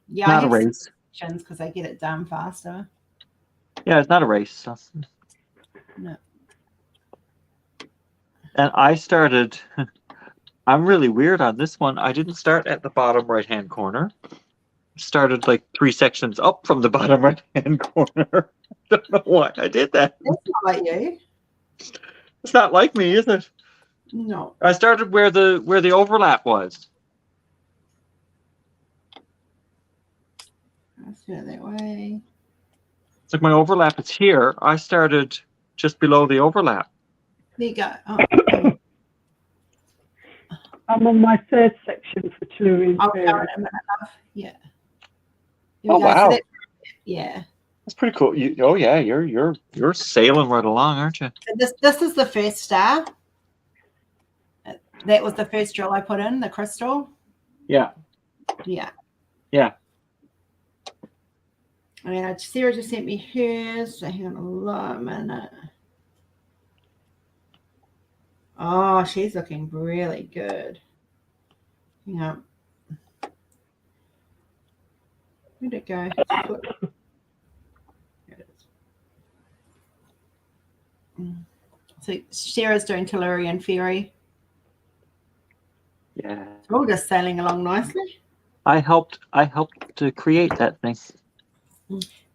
Yeah, not I a have race. sections because I get it done faster. Yeah, it's not a race. No. And I started. I'm really weird on this one. I didn't start at the bottom right-hand corner. Started like 3 sections up from the bottom right-hand corner. I don't know why I did that. That's not like you. It's not like me, is it? No. I started where the overlap was. Let's do it that way. It's like my overlap is here. I started just below the overlap. There you go. Oh, I'm on my third section for Tellurian I'll Fairy. cover it in a minute, love. Yeah. Here Oh we go. So wow, yeah. that's pretty cool. You're sailing right along, aren't you? This is the first star. That was the first drill I put in, the crystal. Yeah. Yeah. Yeah. I mean, Sarah just sent me hers. So hang on a minute. Oh, she's looking really good. Hang on. Where'd it go? Here it is. So Sarah's doing Tellurian Fairy. Yeah. We're all just sailing along nicely. I helped to create that thing.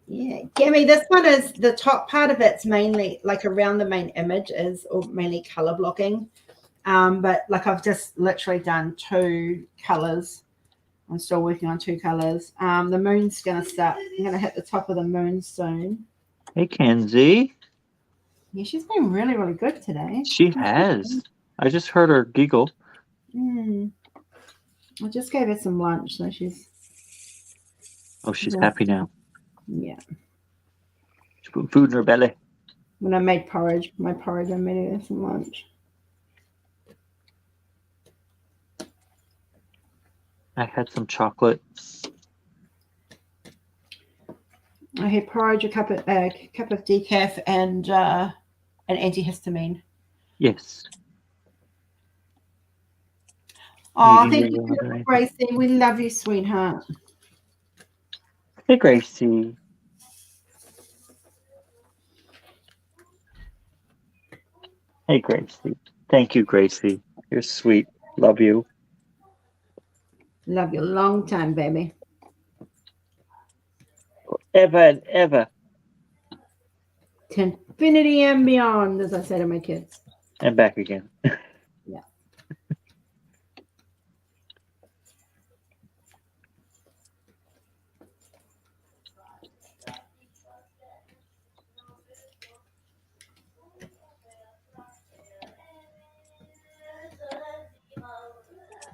Yeah, Gammy, this one is the top part of it's mainly like around the main image is or mainly color blocking. But like I've just literally done 2 colors. I'm still working on 2 colors. The moon's gonna start. I'm gonna hit the top of the moon soon. Hey, Kenzie. Yeah, she's been really, really good today. She has. I just heard her giggle. I just gave her some lunch, so she's. Oh, she's happy now. Yeah. She put food in her belly. When I made porridge, I made her some lunch. I had some chocolate. I had porridge, a cup of decaf, and an antihistamine. Yes. Oh, thank you, Gracie. We love you, sweetheart. Hey, Gracie. Hey, Gracie. Thank you, Gracie. You're sweet. Love you. Love you a long time, baby. Ever and ever. To infinity and beyond, as I say to my kids. And back again. Yeah.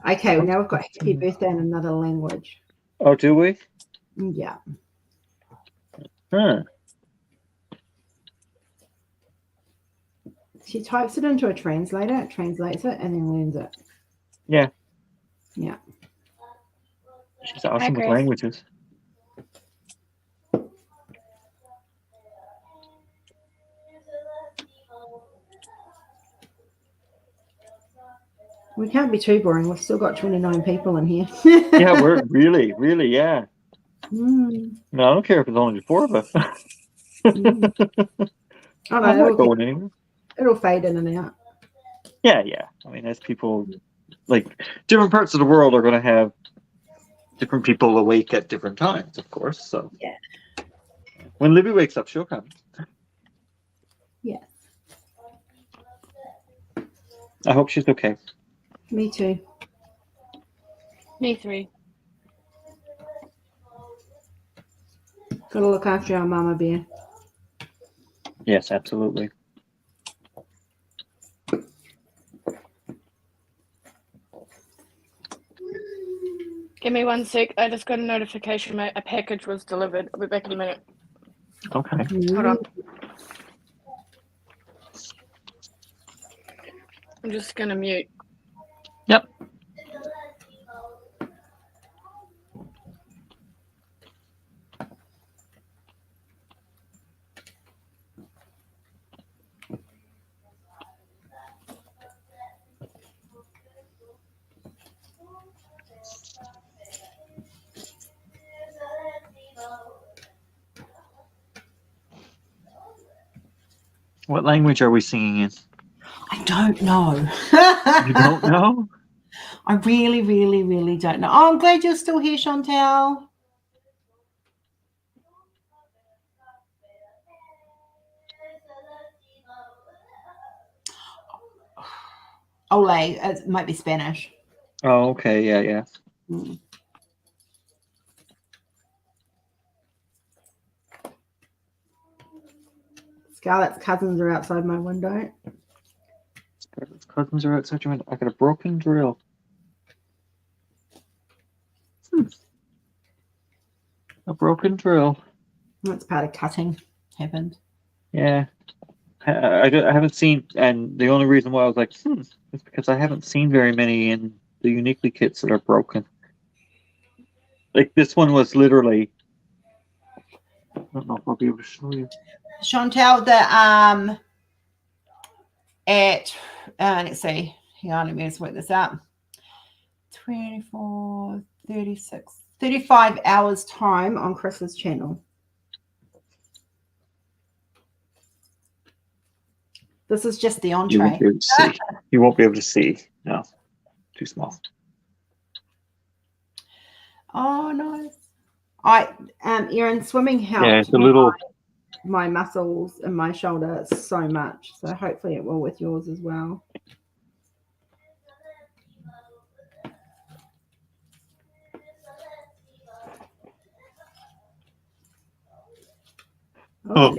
Okay, well, now we've got happy birthday in another language. Oh, do we? Yeah. Huh. She types it into a translator, it translates it, and then learns it. Yeah. Yeah. She's awesome with languages. We can't be too boring. We've still got 29 people in here. Yeah, we're really, yeah. Mm. No, I don't care if it's only 4 of us. Mm. Oh, I'm not going anywhere. It'll fade in and out. Yeah. I mean, as people, like, different parts of the world are going to have different people awake at different times, of course. So yeah. When Libby wakes up, she'll come. Yes. I hope she's okay. Me too. Me 3. Gotta look after our mama bear. Yes, absolutely. Give me 1 sec. I just got a notification. A package was delivered. I'll be back in a minute. Okay. Hold on. I'm just going to mute. Yep. What language are we singing in? I don't know. You don't know? I really, really, really don't know. Oh, I'm glad you're still here, Chantal. Ole, it might be Spanish. Oh, okay. Yeah. Mm. Scarlett's cousins are outside my window. Scarlett's cousins are outside your window. I got a broken drill. A broken drill. That's part of cutting. Happened. Yeah. I haven't seen, and the only reason why I was like, is because I haven't seen very many in the Uniquely kits that are broken. Like this one was literally, I don't know if I'll be able to show you. Chantal, let's see, hang on, let me just work this out. 24, 36, 35 hours time on Chris's channel. This is just the entree. You won't be able to see. You won't be able to see. No, too small. Oh, nice. Erin, swimming helps. Yeah, it's a little. My muscles and my shoulder so much. So hopefully it will with yours as well. Oh,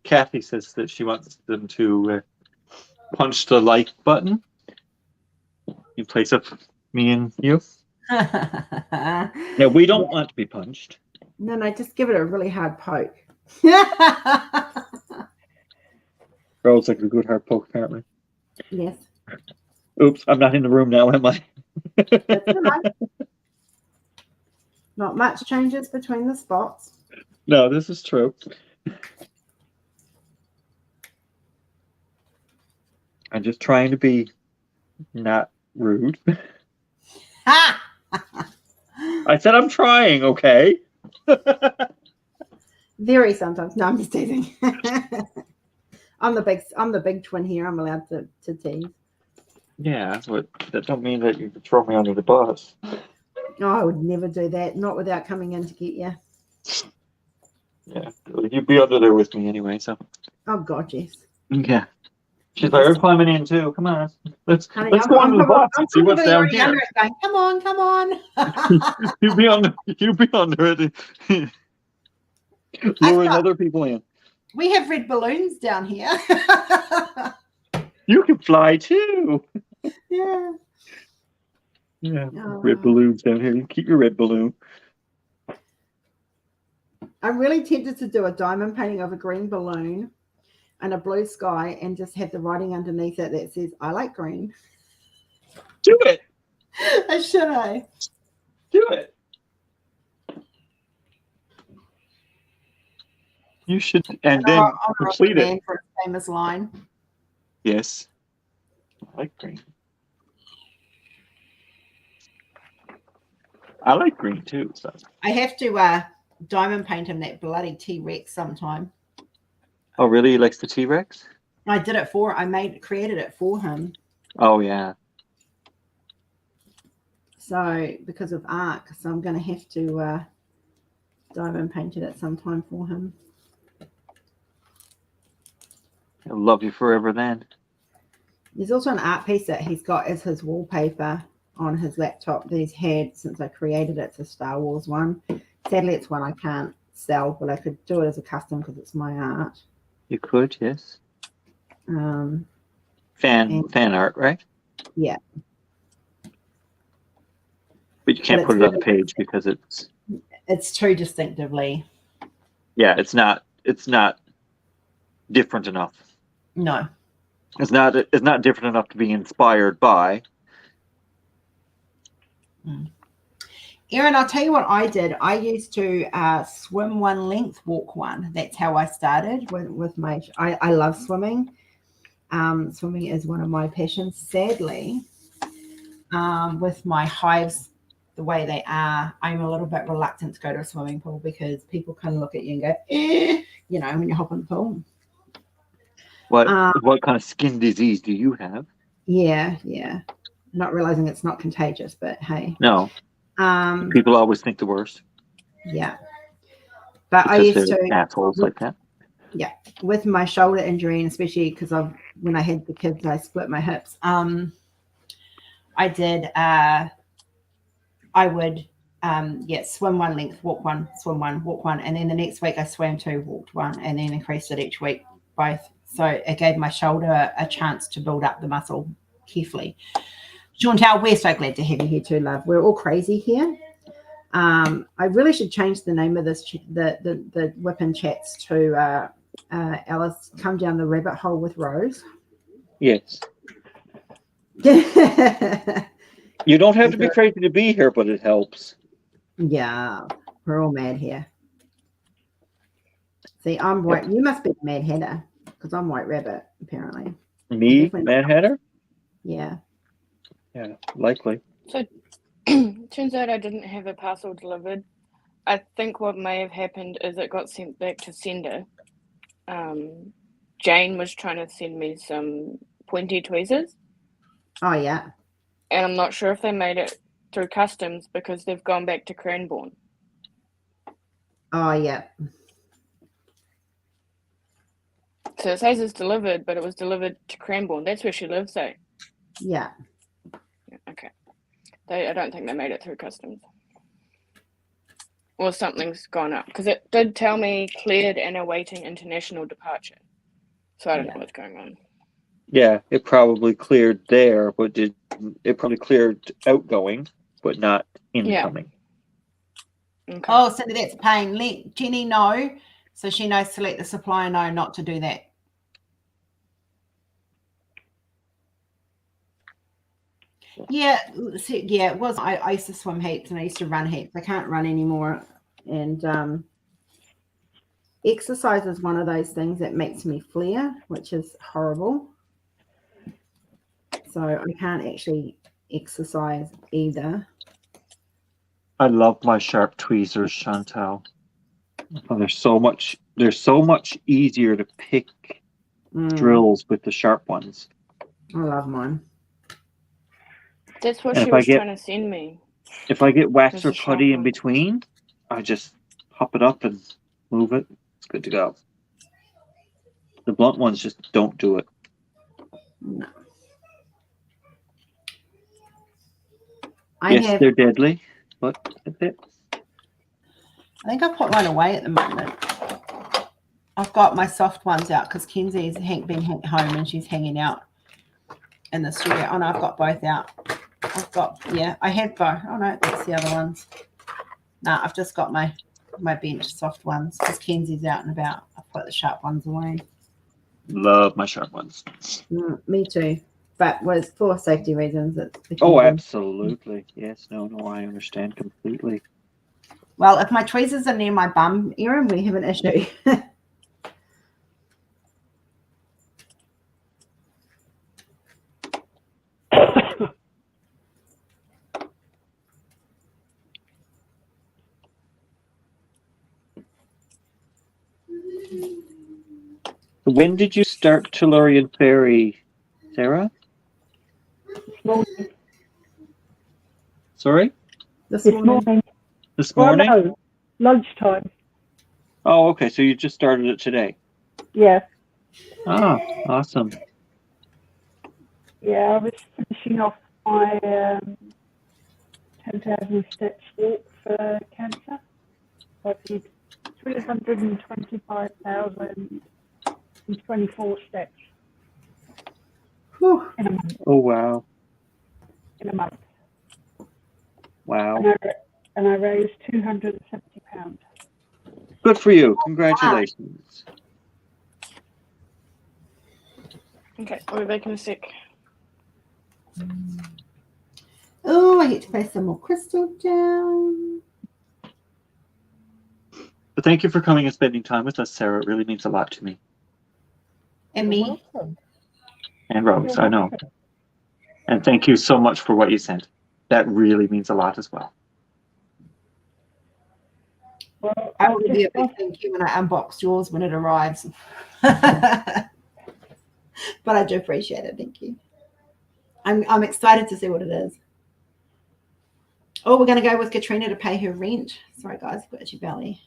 Kathy says that she wants them to punch the like button in place of me and you. Yeah, we don't want to be punched. No, just give it a really hard poke. Girls like a good hard poke, apparently. Yes. Oops, I'm not in the room now, am I? That's all right. Not much changes between the spots. No, this is true. I'm just trying to be not rude. I said I'm trying, okay? Very sometimes. No, I'm just teasing. I'm the big twin here. I'm allowed to tease. Yeah, but that don't mean that you can throw me under the bus. No, I would never do that. Not without coming in to get you. Yeah, you'd be under there with me anyway, so. Oh God, yes. Yeah. She's like, we're climbing in too. Come on. Let's go under the bus and see what's down here. Going, come on. You be under it. Luring other people in. We have red balloons down here. You can fly too. Yeah. Yeah, red balloons down here. You keep your red balloon. I'm really tempted to do a diamond painting of a green balloon and a blue sky and just have the writing underneath it that says, I like green. Do it. Should I? Do it. You should, and then complete it. For a famous line. Yes. I like green. I like green too. So. I have to diamond paint him that bloody T-Rex sometime. Oh, really? He likes the T-Rex? I did it created it for him. Oh, yeah. So, because of Arc, so I'm going to have to diamond paint it at some time for him. I'll love you forever then. There's also an art piece that he's got as his wallpaper on his laptop that he's had since I created it. It's a Star Wars one. Sadly, it's one I can't sell, but I could do it as a custom because it's my art. You could, yes. Fan art, right? Yeah. But you can't put it on the page because it's too distinctively. Yeah, it's not different enough. No. It's not different enough to be inspired by. Erin, I'll tell you what I did. I used to swim one length, walk one. That's how I started with my. I love swimming. Swimming is one of my passions. Sadly, with my hives the way they are, I'm a little bit reluctant to go to a swimming pool because people kind of look at you and go, you know, when you hop in the pool. What kind of skin disease do you have? Yeah. Not realizing it's not contagious, but hey. No. People always think the worst. Yeah. But because I used to assholes like that. Yeah, with my shoulder injury, and especially because when I had the kids, I split my hips. I did. I would swim one length, walk one, swim one, walk one, and then the next week I swam two, walked one, and then increased it each week, both. So it gave my shoulder a chance to build up the muscle carefully. Chantal, we're so glad to have you here too, love. We're all crazy here. I really should change the name of this, the whip-in chats to Alice, come down the rabbit hole with Rose. Yes. You don't have to be crazy to be here, but it helps. Yeah, we're all mad here. See, I'm white. You must be Mad Hatter because I'm White Rabbit, apparently. Me, Mad Hatter? Yeah. Yeah, likely. So turns out I didn't have a parcel delivered. I think what may have happened is it got sent back to sender. Jane was trying to send me some pointy tweezers. Oh, yeah. And I'm not sure if they made it through customs because they've gone back to Cranbourne. Oh, yeah. So it says it's delivered, but it was delivered to Cranbourne. That's where she lives, eh? Yeah. Okay. I don't think they made it through customs. Or something's gone up. Because it did tell me cleared and awaiting international departure. So I don't know what's going on. Yeah, it probably cleared there, but it probably cleared outgoing, but not incoming. Yeah. Okay. Oh, Cindy, that's a pain. Let Jenny know so she knows to let the supplier know not to do that. Yeah, it was. I used to swim heaps and I used to run heaps. I can't run anymore. And exercise is one of those things that makes me flare, which is horrible. So I can't actually exercise either. I love my sharp tweezers, Chantal. Oh, they're so much easier to pick drills with the sharp ones. I love mine. That's what she was trying to send me. If I get wax or putty in between, I just pop it up and move it. It's good to go. The blunt ones just don't do it. No. Yes, they're deadly, but that's it. I think I put mine away at the moment. I've got my soft ones out because Kenzie's been home and she's hanging out in the studio. Oh no, I've got both out. I had both. Oh no, that's the other ones. No, I've just got my bench soft ones because Kenzie's out and about. I've put the sharp ones away. Love my sharp ones. Me too. But was for safety reasons. Oh, absolutely. Yes. No, I understand completely. Well, if my tweezers are near my bum, Erin, we have an issue. When did you start Tellurian Fairy, Sarah? Sorry? This morning. This morning? Well, no, lunchtime. Oh, okay. So you just started it today? Yeah. Ah, awesome. Yeah, I was finishing off my 10,000 steps walk for cancer. I did 325,024 steps. Whew. In a month. Oh, wow. In a month. Wow. And I raised £270. Good for you. Congratulations. Okay, we'll be back in a sec. Oh, I get to place some more crystal down. But thank you for coming and spending time with us, Sarah. It really means a lot to me. And me. And Rose, I know. And thank you so much for what you sent. That really means a lot as well. Well, I will give you a big thank you when I unbox yours when it arrives. But I do appreciate it. Thank you. I'm excited to see what it is. Oh, we're going to go with Katrina to pay her rent. Sorry, guys, I've got itchy belly.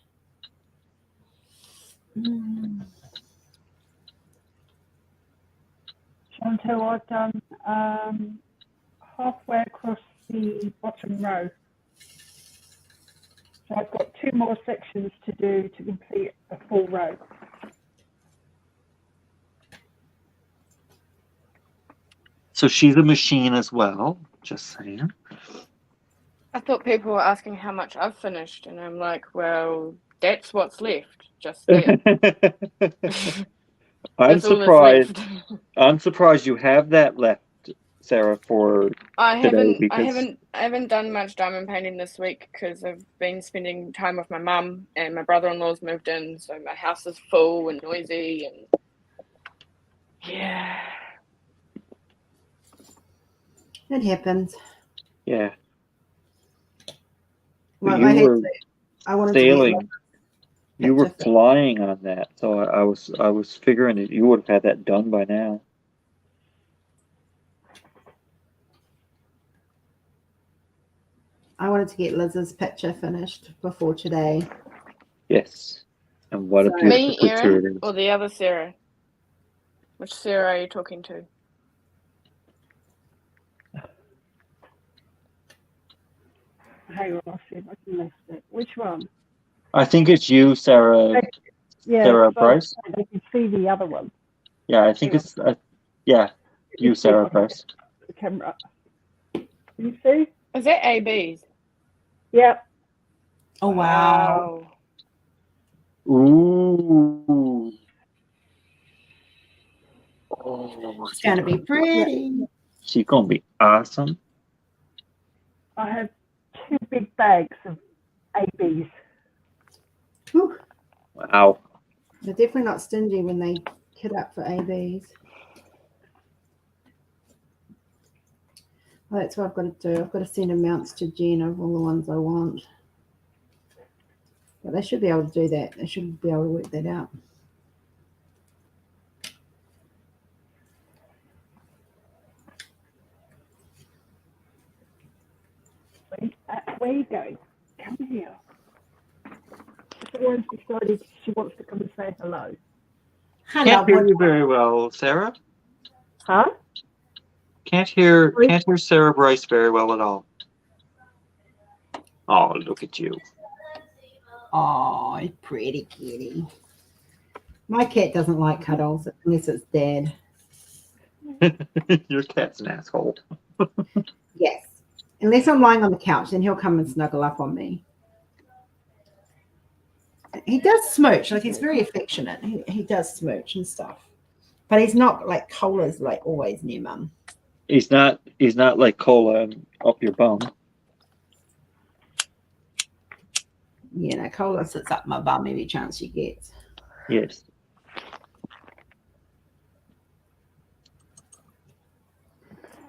Until I've done halfway across the bottom row. So I've got 2 more sections to do to complete a full row. So she's a machine as well, just saying. I thought people were asking how much I've finished, and I'm like, well, that's what's left. Just that. I'm That's all that's left. surprised. I'm surprised you have that left, Sarah, for I today haven't done much diamond painting this week because I've been spending time with my mum, and my brother-in-law's moved in, so my house is full and noisy, and yeah. It happens. Yeah. Well, you were I wanted sailing. to You were flying on that, so I was figuring that you would have had that done by now. I wanted to get Liz's picture finished before today. Yes. And what a So- beautiful Me, picture it Erin, is. or the other Sarah? Which Sarah are you talking to? Hang on, I'll see if I can lift it. Which one? I think it's you, Sarah. Yeah, Sarah so Bryce. I can see the other one. Yeah, I think it's yeah, you, Sarah Bryce. The camera. Can you see? Is that ABs? Yep. Oh wow. Ooh. Oh, It's gonna be pretty. She's gonna be awesome. I have 2 big bags of ABs. Whew. Wow. They're definitely not stingy when they kit up for ABs. Well, that's what I've got to do. I've got to send amounts to Jen of all the ones I want. But they should be able to do that. They should be able to work that out. Where are you going? Come here. Someone decided she wants to come and say hello. Can't hear you very well, Sarah. Huh? Can't hear Sarah Bryce very well at all. Oh, look at you. Oh, pretty kitty. My cat doesn't like cuddles unless it's dead. Your cat's an asshole. Yes. Unless I'm lying on the couch, then he'll come and snuggle up on me. He does smooch, like he's very affectionate. He does smooch and stuff. But he's not like Cola's like always near mum. He's not like Cola up your bum. You know, Cola sits up my bum every chance she gets. Yes.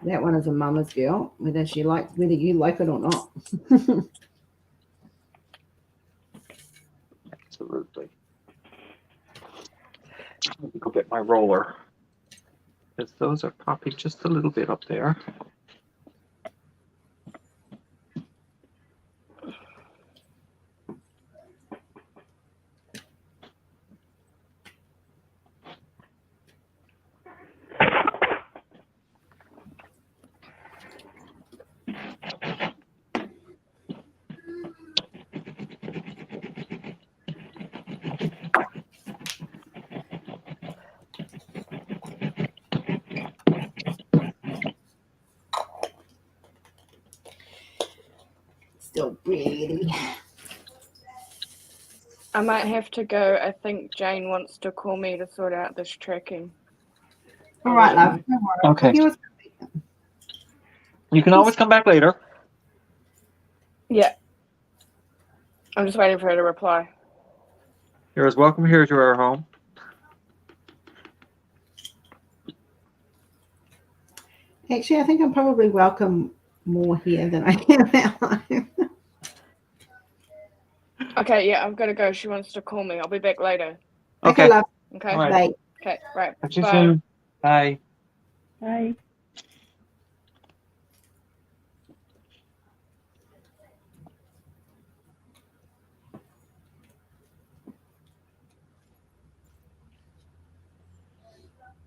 That one is a mama's girl, whether you like it or not. Absolutely. Let me go get my roller. Because those are probably just a little bit up there. Still pretty. I might have to go. I think Jane wants to call me to sort out this tracking. All right, love. Okay. You can always come back later. Yeah. I'm just waiting for her to reply. You're as welcome here to our home. Actually, I think I'm probably welcome more here than I am at home. Okay, yeah, I've got to go. She wants to call me. I'll be back later. Okay, love. Okay. All right. Bye. Okay, right. Catch you Bye. soon. Bye. Bye.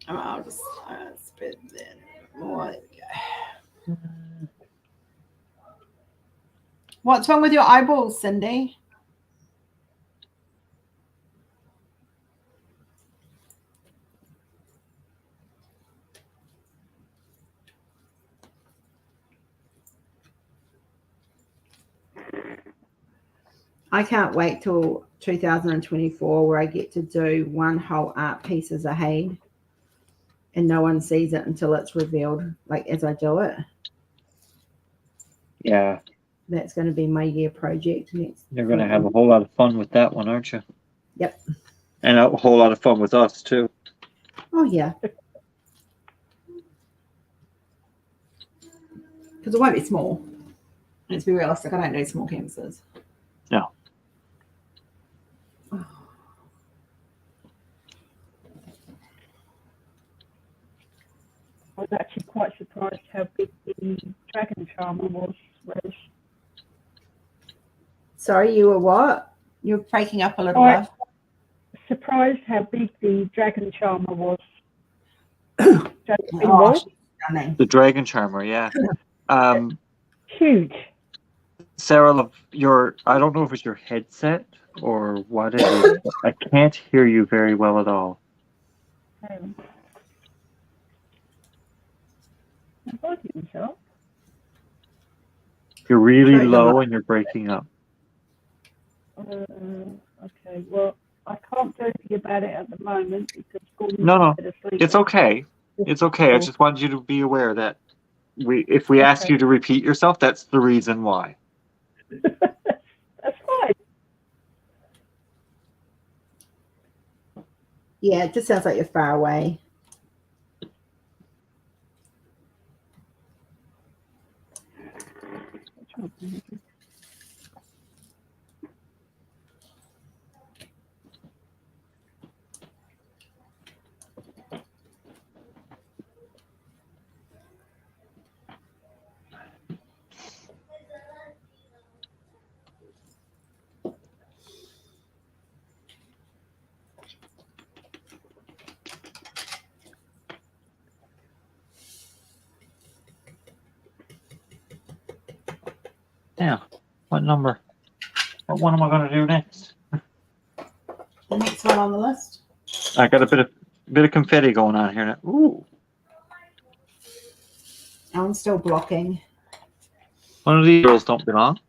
I'll just spit that more. What's wrong with your eyeballs, Cindy? I can't wait till 2024 where I get to do one whole art piece as a Haid and no one sees it until it's revealed, like as I do it. Yeah. That's going to be my year project next. You're going to have a whole lot of fun with that one, aren't you? Yep. And a whole lot of fun with us, too. Oh, yeah. Because it won't be small. Let's be realistic. I don't do small canvases. No. I was actually quite surprised how big the dragon charmer was. Sorry, you were what? You're breaking up a little Quite bit. surprised how big the dragon charmer was. The dragon charmer, yeah. Huge. Sarah, I don't know if it's your headset or what it is. But I can't hear you very well at all. You're really low and you're breaking up. Okay, well, I can't do anything about it at the moment because Gordon's No, asleep. it's okay. It's okay. I just wanted you to be aware that if we ask you to repeat yourself, that's the reason why. That's fine. Yeah, it just sounds like you're far away. Yeah. What number? What one am I going to do next? The next one on the list. I got a bit of confetti going on here now. Ooh. I'm still blocking. One of these girls don't belong.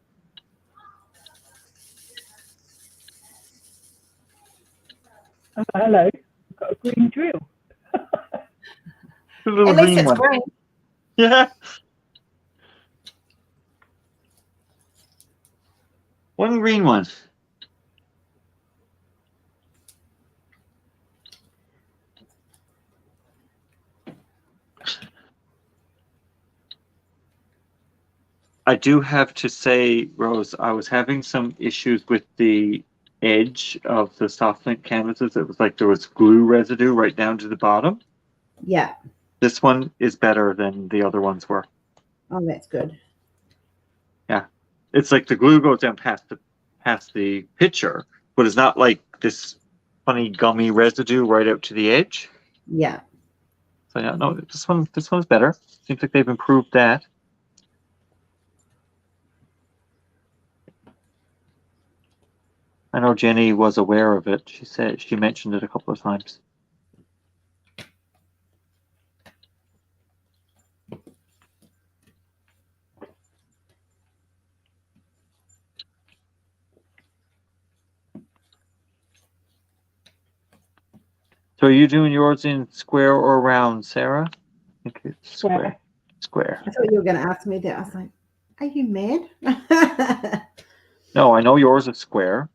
Oh, hello. I've got a green drill. The little At least green it's one. green. Yeah. One green one. I do have to say, Rose, I was having some issues with the edge of the soft link canvases. It was like there was glue residue right down to the bottom. Yeah. This one is better than the other ones were. Oh, that's good. Yeah. It's like the glue goes down past the picture, but it's not like this funny gummy residue right out to the edge. Yeah. So yeah, no, this one's better. Seems like they've improved that. I know Jenny was aware of it. She mentioned it a couple of times. So are you doing yours in square or round, Sarah? I think it's square. Square. I thought you were going to ask me that. I was like, are you mad? No, I know yours is square.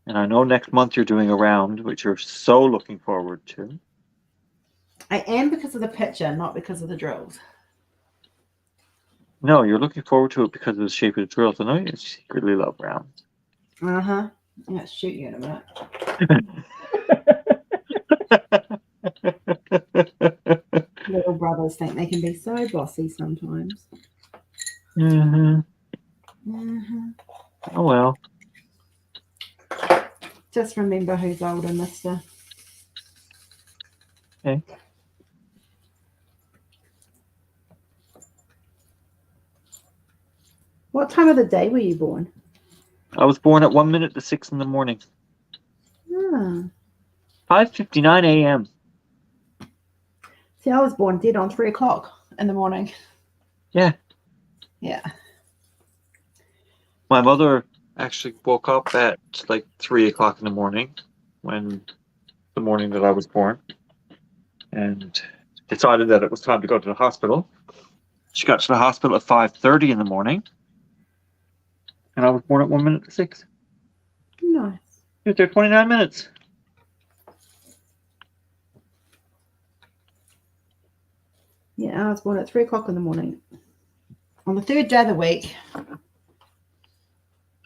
And I know next month you're doing a round, which you're so looking forward to. I am because of the picture, not because of the drills. No, you're looking forward to it because of the shape of the drills. I know you secretly love rounds. Uh-huh. I'm going to shoot you in a minute. Little brothers think they can be so bossy sometimes. Mm-hmm. Mm-hmm. Oh, well. Just remember who's older, mister. Okay. What time of the day were you born? I was born at 1 minute to 6 in the morning. Ah. 5:59 a.m. See, I was born dead on 3 o'clock in the morning. Yeah. Yeah. My mother actually woke up at like 3 o'clock in the morning the morning that I was born, and decided that it was time to go to the hospital. She got to the hospital at 5:30 in the morning, and I was born at 1 minute to 6. Nice. She was there 29 minutes. Yeah, I was born at 3 o'clock in the morning. On the 3rd day of the week.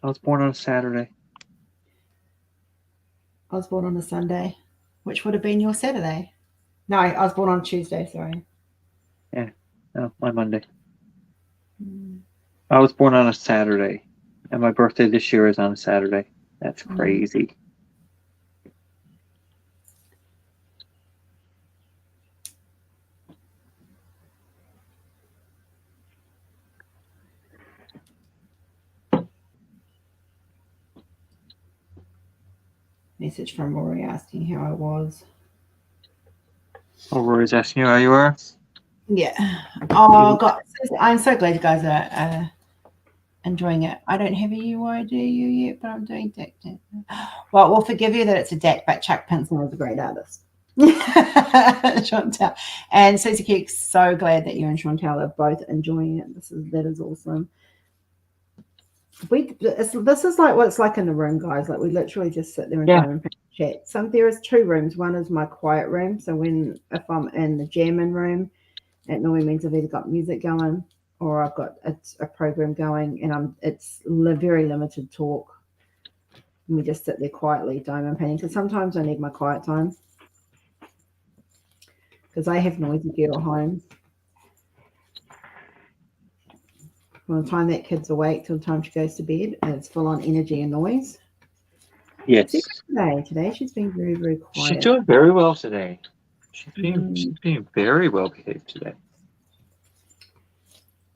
I was born on a Saturday. I was born on a Sunday, which would have been your Saturday. No, I was born on Tuesday, sorry. Yeah, no, my Monday. I was born on a Saturday, and my birthday this year is on a Saturday. That's crazy. Message from Rory asking how I was. Oh, Rory's asking you how you are? Yeah. Oh, God. I'm so glad you guys are enjoying it. I don't have a UIDU yet, but I'm doing DAC. Well, we'll forgive you that it's a DAC, but Chuck Pinson is a great artist. Chantal. And Susie Keek's so glad that you and Chantal are both enjoying it. That is awesome. This is like what it's like in the room, guys. Like we literally just sit there and chat. There is 2 rooms. One is my quiet room. So if I'm in the jamming room, it normally means I've either got music going or I've got a program going, and it's very limited talk. And we just sit there quietly diamond painting, because sometimes I need my quiet time because I have noisy girl at home. From the time that kid's awake till the time she goes to bed, and it's full on energy and noise. Yes. Today she's been very, very quiet. She's doing very well today. She's being very well behaved today.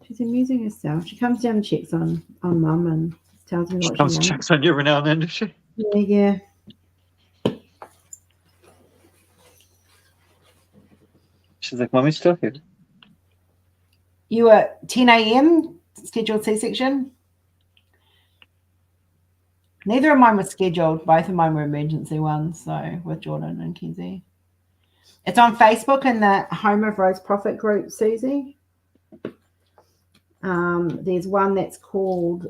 She's amusing herself. She comes down and checks on Mum and tells me what she wants. Checks on you every now and then, does she? Yeah. She's like, Mommy's still here. You at 10 a.m. scheduled C-section? Neither of mine were scheduled. Both of mine were emergency ones. So with Jordan and Kenzie. It's on Facebook in the Home of Rose Proffitt group, Susie. There's one that's called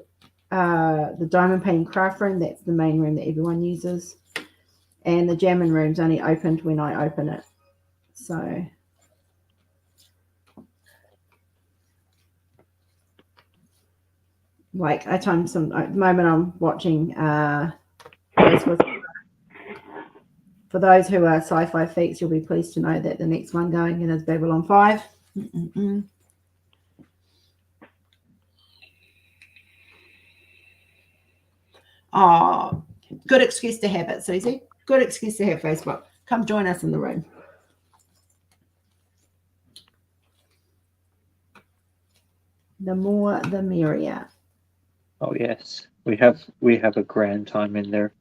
the Diamond Painting Craft Room. That's the main room that everyone uses. And the Jamming Room's only opened when I open it. So like at the moment I'm watching for those who are sci-fi freaks, you'll be pleased to know that the next one going in is Babylon 5. Oh, good excuse to have it, Susie. Good excuse to have Facebook. Come join us in the room. The more, the merrier. Oh yes, we have a grand time in there.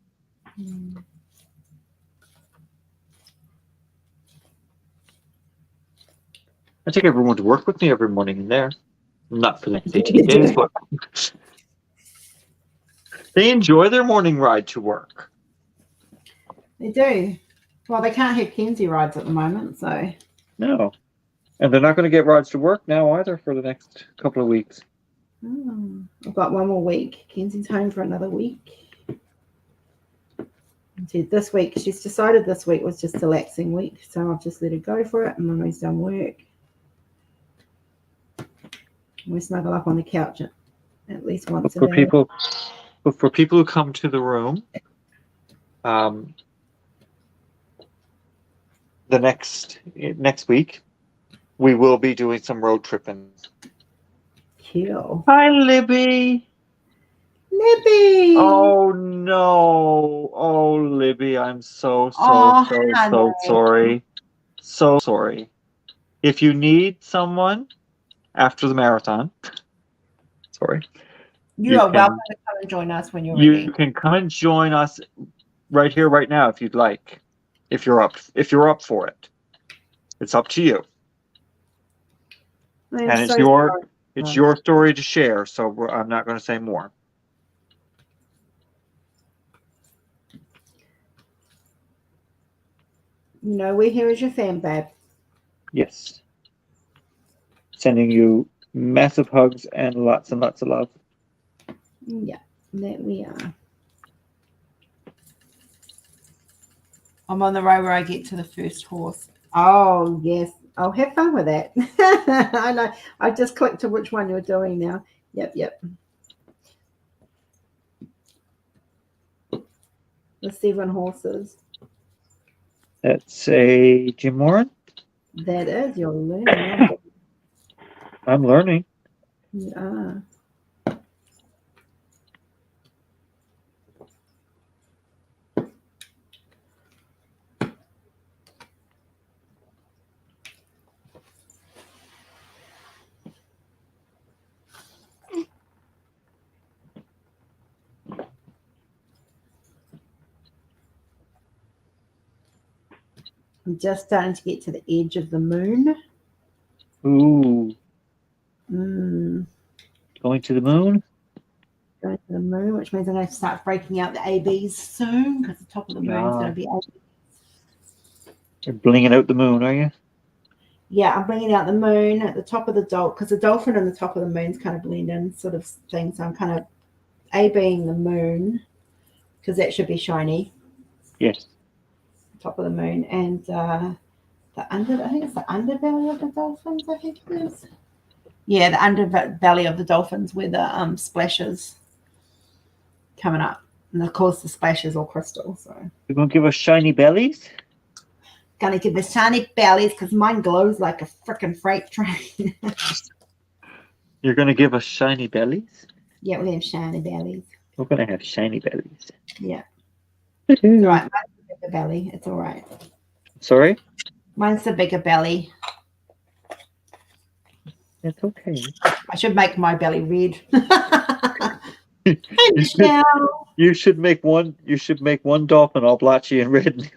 I take everyone to work with me every morning in there. Not for the next 18 days, but they enjoy their morning ride to work. They do. Well, they can't have Kenzie rides at the moment, so. No. And they're not going to get rides to work now either for the next couple of weeks. I've got one more week. Kenzie's home for another week. And this week, she's decided this week was just a relaxing week, so I've just let her go for it, and Mummy's done work. We snuggle up on the couch at least once a day. For people who come to the room, the next week, we will be doing some road tripping. Cool. Hi, Libby. Libby. Oh no. Oh, Libby, I'm so sorry. So sorry. If you need someone after the marathon, you are welcome to come and join us when you're ready. You can come and join us right here, right now, if you'd like. If you're up for it. It's up to you. And it's your story to share, so I'm not going to say more. You know, we're here as your fan, babe. Yes. Sending you massive hugs and lots of love. Yeah, that we are. I'm on the road where I get to the first horse. Oh, yes. Oh, have fun with that. I know. I just clicked to which one you're doing now. Yep. The 7 horses. That's a Jim Warren? That is. You're learning. I'm learning. You are. I'm just starting to get to the edge of the moon. Ooh. Going to the moon? Going to the moon, which means I'm going to start breaking out the ABs soon because the top of the moon is going to be ABs. You're blinging out the moon, are you? Yeah, I'm bringing out the moon at the top of the dolphin because the dolphin and the top of the moon's kind of blend in sort of thing. So I'm kind of ABing the moon because that should be shiny. Yes. Top of the moon and I think it's the underbelly of the dolphins, I think it is. Yeah, the underbelly of the dolphins where the splashes coming up. And of course the splash is all crystal. So you're gonna give us shiny bellies? Gonna give us shiny bellies because mine glows like a freaking freight train. You're gonna give us shiny bellies? Yeah, we're gonna have shiny bellies. We're gonna have shiny bellies. Yeah. It's all right. Mine's the bigger belly. It's all right. Sorry? Mine's the bigger belly. It's okay. I should make my belly red. You should make one dolphin all blotchy and red.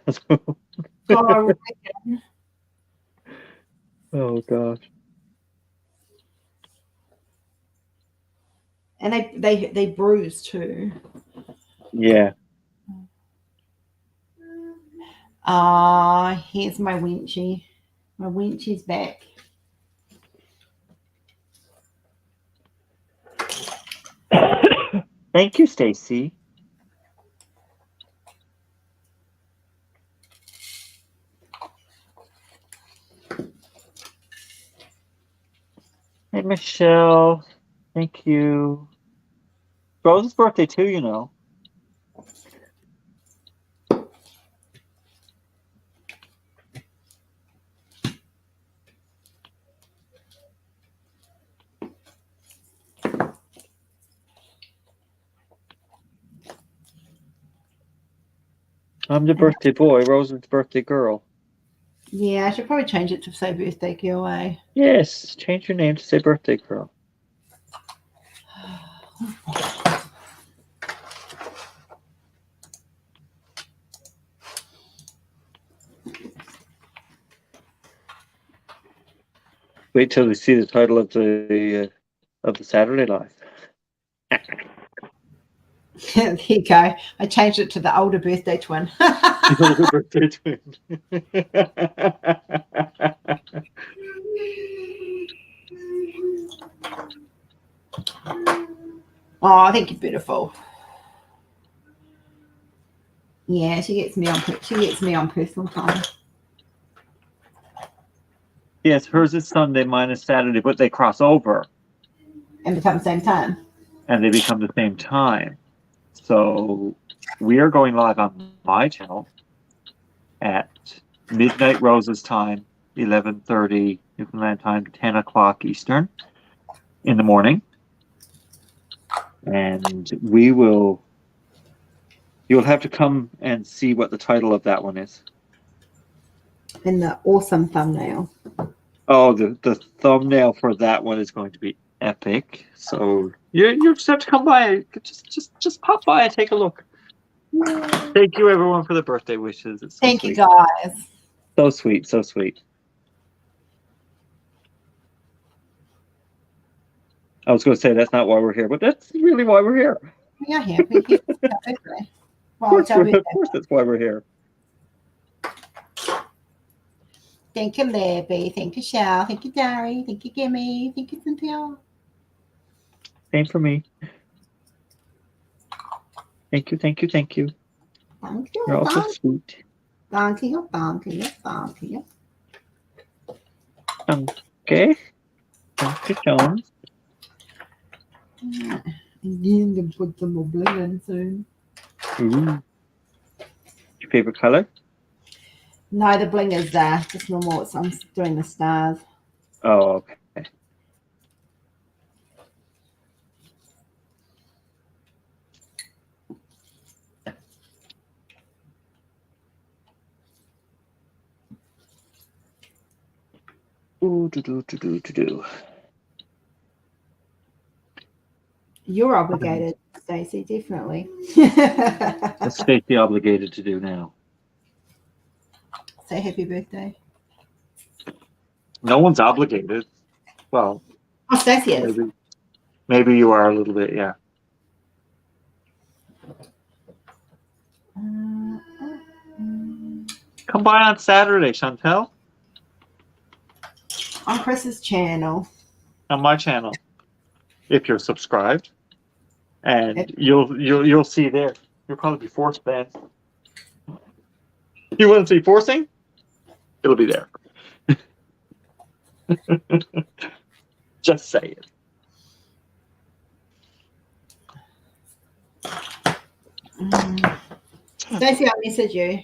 Oh gosh. And they bruise too. Yeah. Here's my Winchy. My Winchy's back. Thank you, Stacy. Hey, Michelle. Thank you. Rose's birthday too, you know. I'm the birthday boy. Rose's the birthday girl. Yeah, I should probably change it to say birthday girl, eh? Yes, change your name to say birthday girl. Wait till they see the title of the Saturday Live. There you go. I changed it to the older birthday twin. The older birthday twin. Oh, I think you're beautiful. Yeah, she gets me on personal time. Yes, hers is Sunday, mine is Saturday, but they cross over. And become the same time. And they become the same time. So we are going live on my channel at midnight Rose's time, 11:30 Newfoundland time, 10 o'clock Eastern in the morning. And you'll have to come and see what the title of that one is. And the awesome thumbnail. Oh, the thumbnail for that one is going to be epic. So you just have to come by. Just pop by and take a look. Thank you everyone for the birthday wishes. It's so Thank sweet. you guys. So sweet, so sweet. I was going to say that's not why we're here, but that's really why we're here. We are here. We're here for the birthday. Well, Of it's our birthday. course, that's why we're here. Thank you, Libby. Thank you, Shell. Thank you, Dari. Thank you, Gimme. Thank you, Cynthia. Same for me. Thank you, thank you, thank you. Thank you. You're all so Thank sweet. thank you. Thank you. Thank you. Okay. Thank you, Jones. Again, to put some oblivion soon. Ooh. Your favorite color? No, the bling is just normal. So I'm doing the stars. Oh, okay. Ooh, do. You're obligated, Stacey, definitely. What's Stacey obligated to do now? Say happy birthday. No one's obligated. Well, Oh, Stacey is. maybe you are a little bit, yeah. Come by on Saturday, Chantel. On Chris's channel. On my channel, if you're subscribed, and you'll see there. You'll probably be forced then. You want to see forcing? It'll be there. Just say it. Stacey, I message you.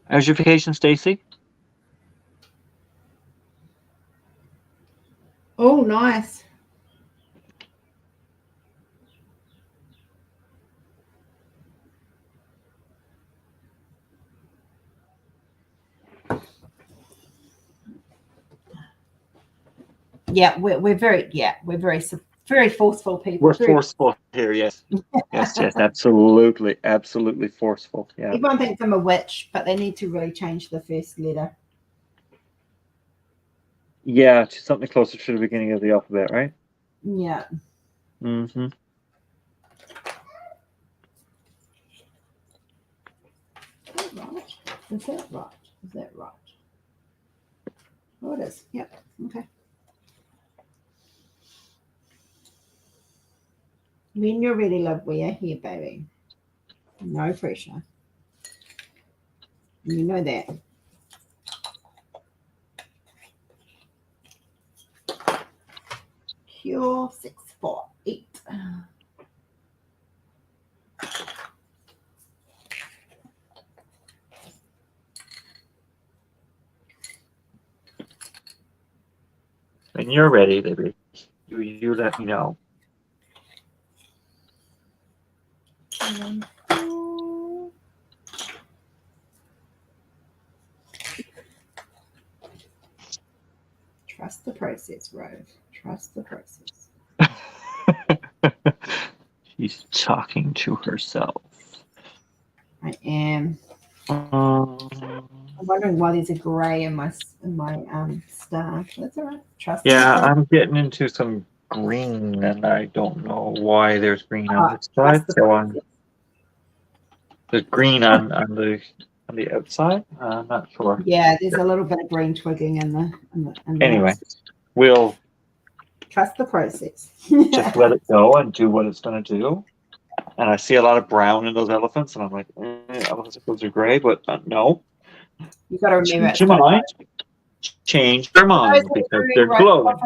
How's your vacation, Stacy? Oh, nice. Yeah, we're very forceful people. We're Very, forceful here, yes. Yes, absolutely forceful. Yeah. everyone thinks I'm a witch, but they need to really change the first letter. Yeah, to something closer to the beginning of the alphabet, right? Yeah. Mm-hmm. Is that right? Is that right? Oh, it is. Yep. Okay. When you're ready, love, we are here, baby. No pressure. You know that. Pure 648. When you're ready, baby, you let me know. Trust the process, Rose. Trust the process. She's talking to herself. I am. Um, I'm wondering why there's a grey in my star. That's all right. Trust the yeah, process. I'm getting into some green, and I don't know why there's green on this Trust side. the So process. there's green on the outside. I'm not sure. Yeah, there's a little bit of green twigging in the Anyway, we'll trust the process. just let it go and do what it's going to do. And I see a lot of brown in those elephants, and I'm like, elephants those are gray, but no. You got to remember. Change your mind. Change your mind because they're glowing.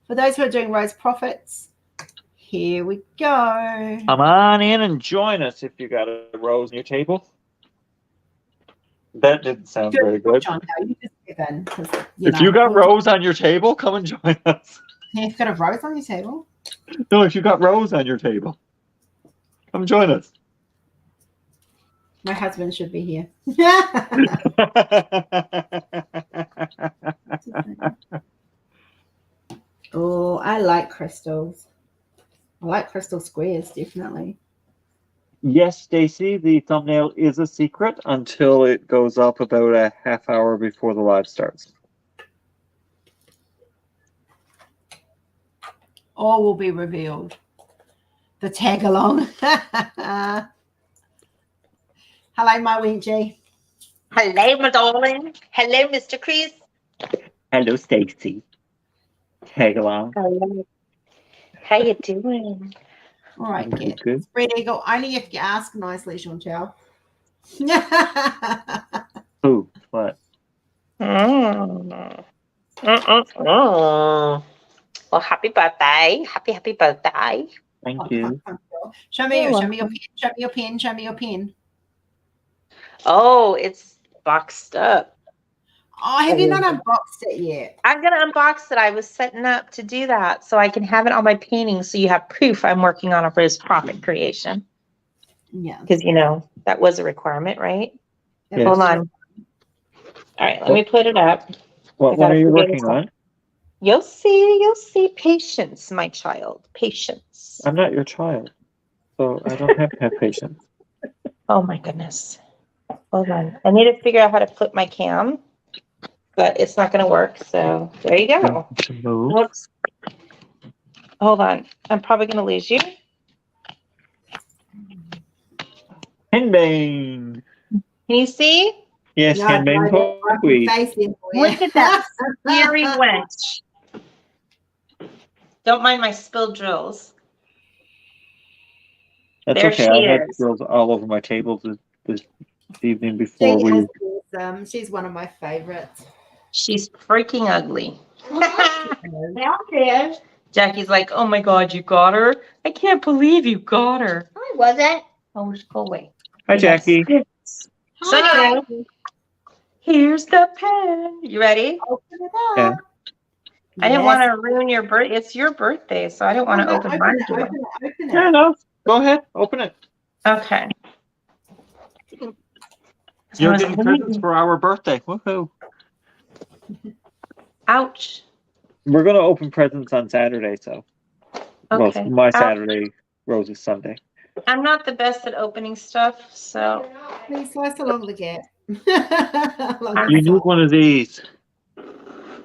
For those who are doing Rose Profits, here we go. Come on in and join us if you got a rose on your table. That didn't sound very good. John, no, you just give in, If you got rose on your table, come and join us. You've got a rose on your table? No, if you got rose on your table, come join us. My husband should be here. Oh, I like crystals. I like crystal squares, definitely. Yes, Stacy, the thumbnail is a secret until it goes up about a half hour before the live starts. All will be revealed. The tag along. Hello, my Ouija. Hello, my darling. Hello, Mr. Chris. Hello, Stacy. Tag along. Hello. How you doing? All right, good. Good. Spread eagle. Only if you ask nicely, Chantel. Who? What? Well, happy birthday. Happy birthday. Thank you. Show me your pen. Show me your pen. Show me your pen. Oh, it's boxed up. Oh, have you not unboxed it yet? I'm going to unbox it. I was setting up to do that so I can have it on my painting so you have proof I'm working on a Rose Proffitt creation. Yeah. Because, that was a requirement, right? Yes. Hold on. All right, let me put it up. What one are you working on? You'll see. Patience, my child. Patience. I'm not your child, so I don't have to have patience. Oh, my goodness. Hold on. I need to figure out how to flip my cam, but it's not going to work. So there you go. Whoops. Hold on. I'm probably going to lose you. Henbane. Can you see? Yes, no, Henbane. Look at that scary wench. Don't mind my spilled drills. That's there okay. she I had is. girls all over my table this evening before we. She's one of my favorites. She's freaking ugly. Jackie's like, oh my God, you got her? I can't believe you got her. I wasn't. Oh, go away. Hi, Jackie. Hi. Here's the pen. You ready? Open it up. Yeah. I didn't want to ruin your birthday. It's your birthday, so I didn't want to open mine. Open it. Yeah, no. Go ahead. Open it. Okay. You're getting presents for our birthday. Woohoo. Ouch. We're gonna open presents on Saturday, so Okay. well, my Saturday, Rose's Sunday. I'm not the best at opening stuff, so Please slice along the gap. You need one of these.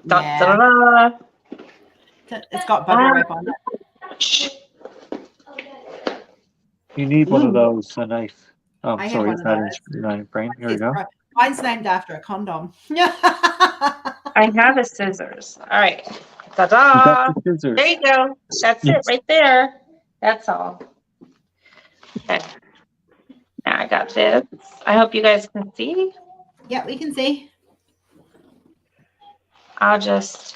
Yeah. It's got bubble wrap on it. You need one of those. A knife. Oh, I have sorry, one it's of not in, those. not in frame. Here we go. Mine's named after a condom. I have a scissors. All right. You Ta-da! got the scissors. There you go. That's it right there. That's all. Okay. Now I got this. I hope you guys can see. Yeah, we can see. I'll just.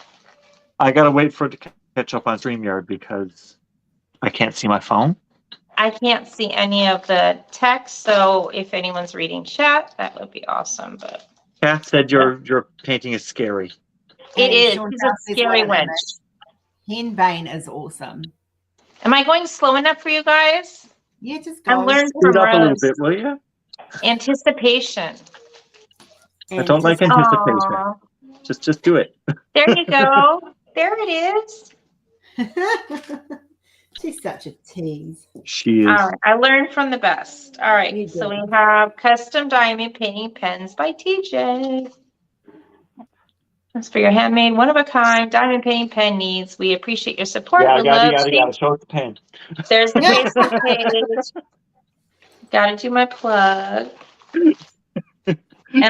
I gotta wait for it to catch up on StreamYard because I can't see my phone. I can't see any of the text, so if anyone's reading chat, that would be awesome. But Kath said your painting is scary. it is. Sean He's a House is scary one of them. wench. Henbane is awesome. Am I going slow enough for you guys? Yeah, just I go. learned Speed from up a little Rose. bit, will you? Anticipation. I don't like anticipation. Aw. Just do it. There you go. There it is. She's such a tease. She is. All right. I learned from the best. All right. So we have custom diamond painting pens by TJ. That's for your handmade, one of a kind diamond painting pen needs. We appreciate your support. Yeah, We love gotta show us the pen. There's the Facebook page. Gotta do my plug. And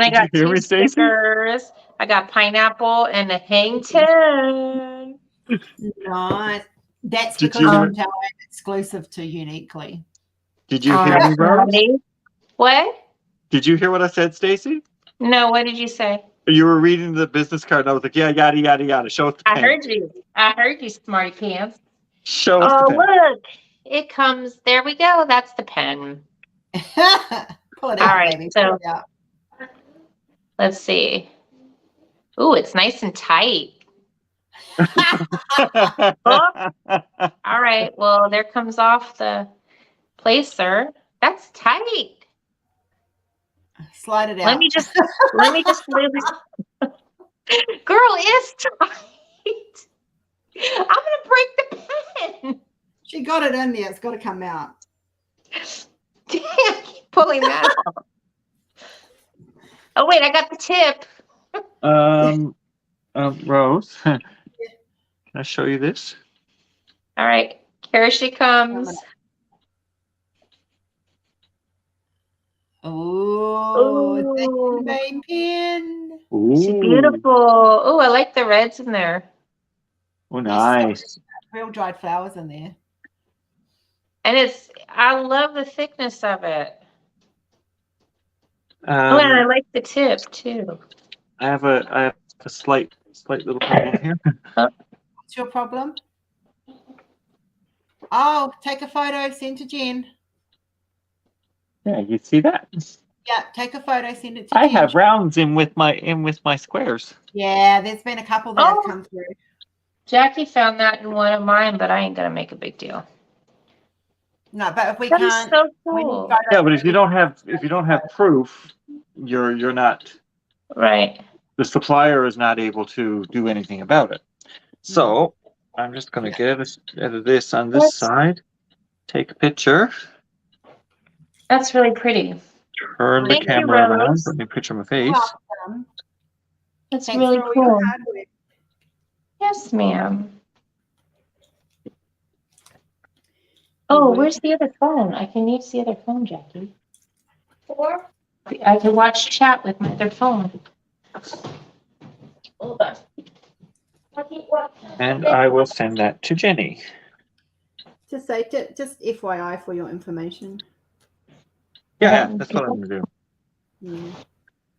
I got Did you hear two me, Stacey? stickers. I got pineapple and a hang ten. Nice. That's Did because you- I'm telling exclusive to Uniquely. Did you hear me, Rose? What? Did you hear what I said, Stacey? No, what did you say? You were reading the business card, and I was like, yeah, yada, yada, yada. Show us the pen. I heard you, smarty pants. Show us Oh, the pen. look. It comes. There we go. That's the pen. Pull it out, All right, baby. so- Pull it out. Let's see. Ooh, it's nice and tight. Oh. All right. Well, there comes off the placer. That's tight. Slide it out. Let me just move it. Girl, it's tight. I'm gonna break the pen. She got it in there. It's got to come out. Damn, keep pulling that off. Oh wait, I got the tip. Rose, can I show you this? All right, here she comes. Oh, it's a Ooh. Henbane pen. She's beautiful. Oh, I like the reds in there. Oh, nice. Real dried flowers in there. And I love the thickness of it. Oh, and I like the tip too. I have a slight little problem here. What's your problem? Oh, take a photo, send to Jen. Yeah, you see that? Yeah, take a photo, send it to I Jen. have rounds in with my squares. Yeah, there's been a couple that have come through. Jackie found that in one of mine, but I ain't gonna make a big deal. No, but if we That is can't, so when cool. photos- Yeah, but if you don't have proof, you're not. Right. The supplier is not able to do anything about it. So I'm just going to get out of this on this side. Take a picture. That's really pretty. Turn the Thank you, camera around. Rose. Let me picture my face. Welcome. That's Thanks really for all your cool. hard work. Yes, ma'am. Oh, where's the other phone? I can use the other phone, Jackie. Or I can watch chat with my other phone. Hold on. And I will send that to Jenny. Just say, just FYI for your information. Yeah, that's what I'm going to do. Yeah.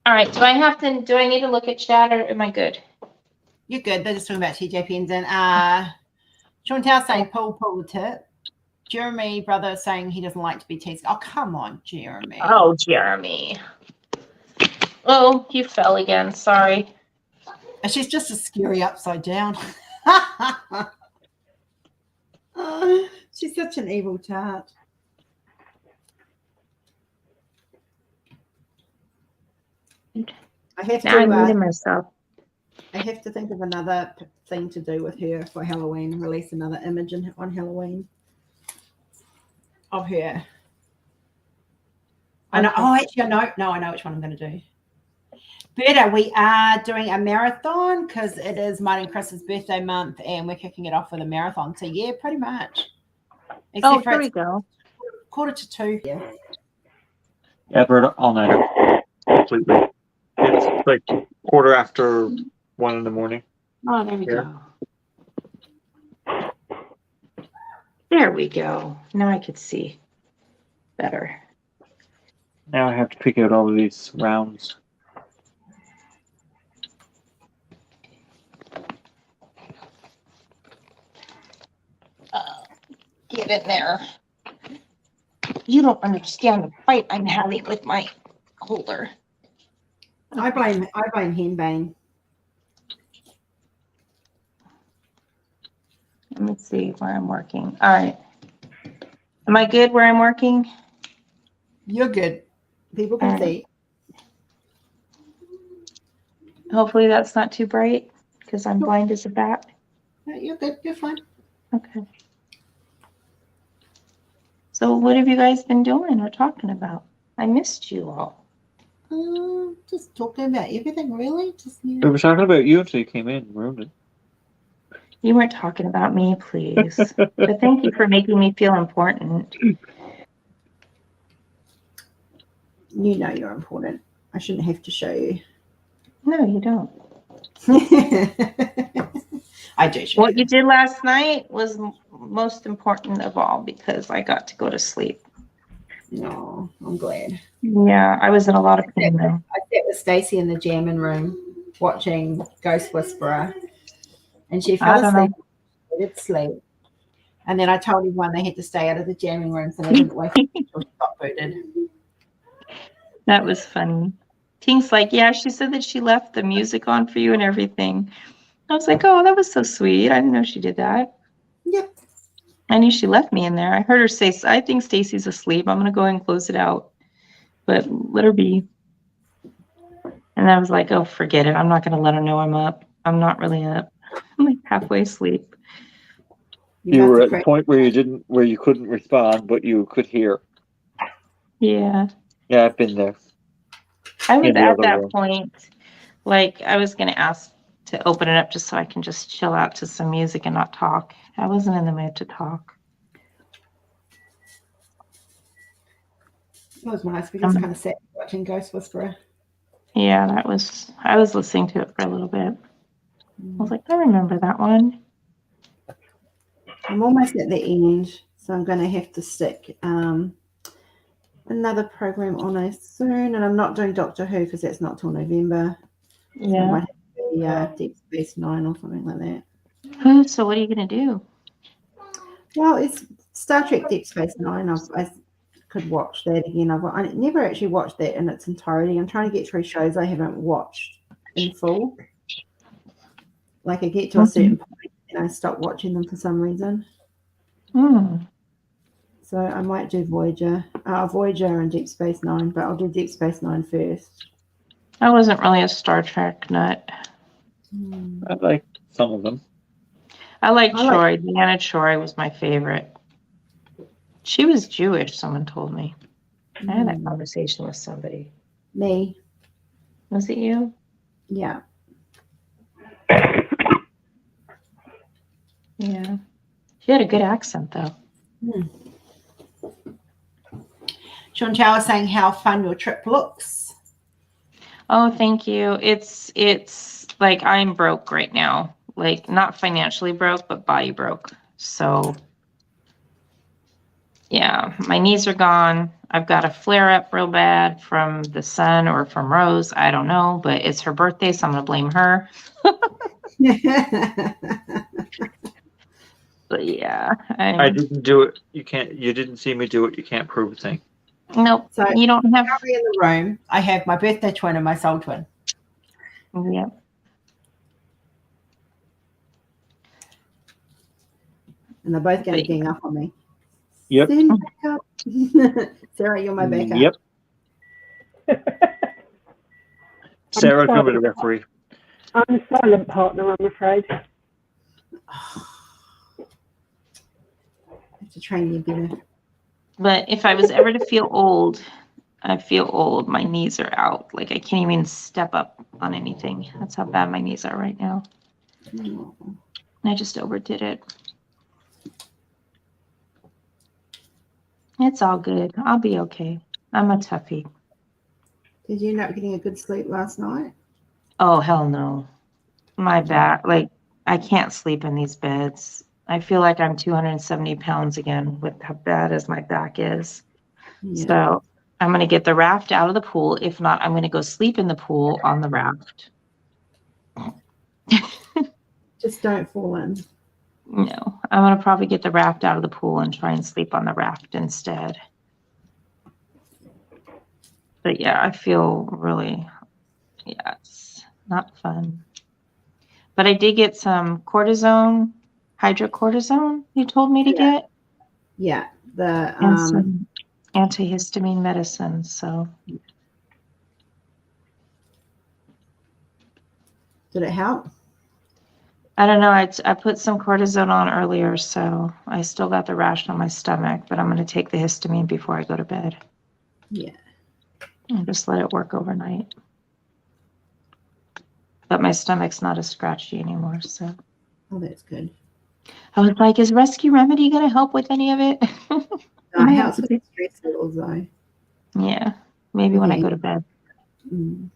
All right. Do I need to look at chat or am I good? You're good. They're just talking about TJ pens. And Chantal saying, pull the tip. Jeremy, brother, saying he doesn't like to be teased. Oh, come on, Jeremy. Oh, Jeremy. Oh, you fell again. Sorry. And she's just a scary upside down. She's such an evil tart. I have Now I'm to. muting myself. I have to think of another thing to do with her for Halloween. Release another image on Halloween of her. I know. Oh, actually, I know. No, I know which one I'm going to do. Berta, we are doing a marathon because it is mine and Chris's birthday month, and we're kicking it off with a marathon. So yeah, pretty much. Except for here it's we go. 1:45. Yeah. Yeah, Berta, all nighter. Completely. It's like 1:15 in the morning. Oh, there we Here. go. There we go. Now I could see better. Now I have to pick out all of these rounds. Get in there. You don't understand the fight I'm having with my holder. I blame henbane. Let me see where I'm working. All right. Am I good where I'm working? You're good. People can see. Hopefully that's not too bright because I'm blind as a bat. No, you're good. You're fine. Okay. So what have you guys been doing or talking about? I missed you all. Just talking about everything, really. Just We were talking about you until you came in and ruined it. You weren't talking about me, please. But thank you for making me feel important. You know you're important. I shouldn't have to show you. No, you don't. I do. What you did last night was most important of all because I got to go to sleep. No, I'm glad. Yeah, I was in a lot of pain though. I sat with Stacey in the jamming room watching Ghost Whisperer, and she fell asleep. She did sleep. And then I told everyone they had to stay out of the jamming room so they didn't wake up until she got booted. That was funny. Tink's like, yeah, she said that she left the music on for you and everything. I was like, oh, that was so sweet. I didn't know she did that. Yep. I knew she left me in there. I heard her say, I think Stacy's asleep. I'm going to go ahead and close it out. But let her be. And I was like, oh, forget it. I'm not going to let her know I'm up. I'm not really up. I'm like halfway asleep. You were at the point where you couldn't respond, but you could hear. Yeah. Yeah, I've been there. I was at that point. Like, I was going to ask to open it up just so I can just chill out to some music and not talk. I wasn't in the mood to talk. That was nice. We just kind of sat watching Ghost Whisperer. Yeah, I was listening to it for a little bit. I was like, I remember that one. I'm almost at the end, so I'm going to have to stick another program on us soon. And I'm not doing Doctor Who because that's not till November. Yeah. So I might have to do Deep Space Nine or something like that. So what are you going to do? Well, it's Star Trek Deep Space Nine. I could watch that again. I never actually watched that in its entirety. I'm trying to get through shows I haven't watched in full. Like I get to a certain point and I stop watching them for some reason. So I might do Voyager and Deep Space Nine, but I'll do Deep Space Nine first. I wasn't really a Star Trek nut. I like some of them. I like Troy. Deanna Troy was my favorite. She was Jewish, someone told me. I had that conversation with somebody. Me. Was it you? Yeah. Yeah. She had a good accent, though. Sean Chow is saying how fun your trip looks. Oh, thank you. It's like I'm broke right now. Like, not financially broke, but body broke. So, yeah, my knees are gone. I've got a flare up real bad from the sun or from Rose. I don't know, but it's her birthday, so I'm going to blame her. But yeah, I didn't do it. You didn't see me do it. You can't prove a thing. Nope. So you don't have in the room. I have my birthday twin and my soul twin. Yep. And they're both going to gang up on me. Yep. Backup. Sarah, you're my backup. Yep. Sarah's going to be the referee. I'm a silent partner, I'm afraid. I have to train you better. But if I was ever to feel old, I feel old. My knees are out. Like I can't even step up on anything. That's how bad my knees are right now. I just overdid it. It's all good. I'll be okay. I'm a toughie. Did you end up getting a good sleep last night? Oh, hell no. My back, like, I can't sleep in these beds. I feel like I'm 270 pounds again with how bad as my back is. Yeah. So I'm going to get the raft out of the pool. If not, I'm going to go sleep in the pool on the raft. Just don't fall in. No, I'm going to probably get the raft out of the pool and try and sleep on the raft instead. But yeah, I feel really, yeah, it's not fun. But I did get some cortisone, hydrocortisone you told me to get. Yeah. And some antihistamine medicine. So did it help? I don't know. I put some cortisone on earlier, so I still got the rash on my stomach, but I'm going to take the histamine before I go to bed. Yeah. And just let it work overnight. But my stomach's not as scratchy anymore, so. Oh, that's good. I was like, is Rescue Remedy going to help with any of it? No, it helps with the stress levels, though. Yeah, maybe when I go to bed. Mm.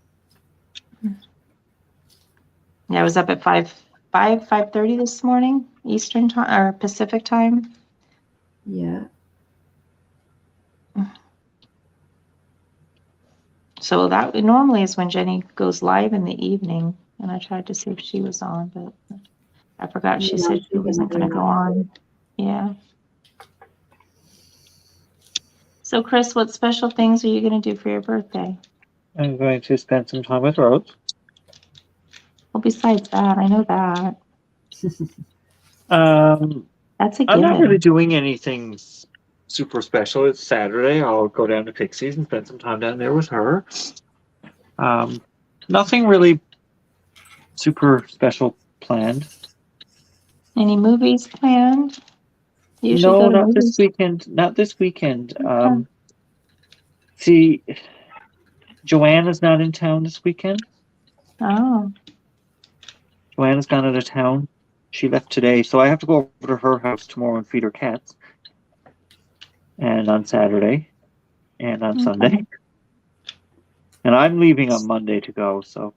Yeah, I was up at 5:30 this morning, Eastern time or Pacific time. Yeah. So that normally is when Jenny goes live in the evening, and I tried to see if she was on, but I forgot she said she wasn't going to go on. Yeah. So, Chris, what special things are you going to do for your birthday? I'm going to spend some time with Rose. Well, besides that, I know that. That's a I'm not really given. doing anything super special. It's Saturday. I'll go down to Pixie's and spend some time down there with her. Nothing really super special planned. Any movies planned? You usually No, go to not movies. this weekend. Not this weekend. Okay. See, Joanna's not in town this weekend. Oh. Joanna's gone out of town. She left today, so I have to go over to her house tomorrow and feed her cats. And on Saturday, and on Sunday. And I'm leaving on Monday to go, so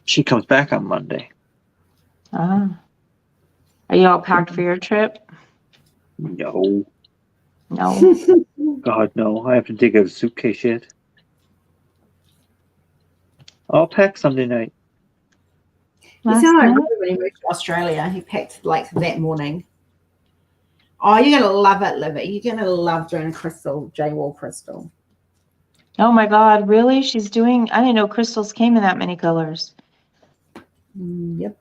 she comes back on Monday. Ah. Are you all packed for your trip? No. No. God, no. I have to dig out a suitcase yet. I'll pack Sunday night. He sounded like Roy when he moved to Australia. He packed like that morning. Oh, you're gonna love it, Liv. You're gonna love doing crystal, J Wall crystal. Oh my God, really? She's doing, I didn't know crystals came in that many colors. Yep.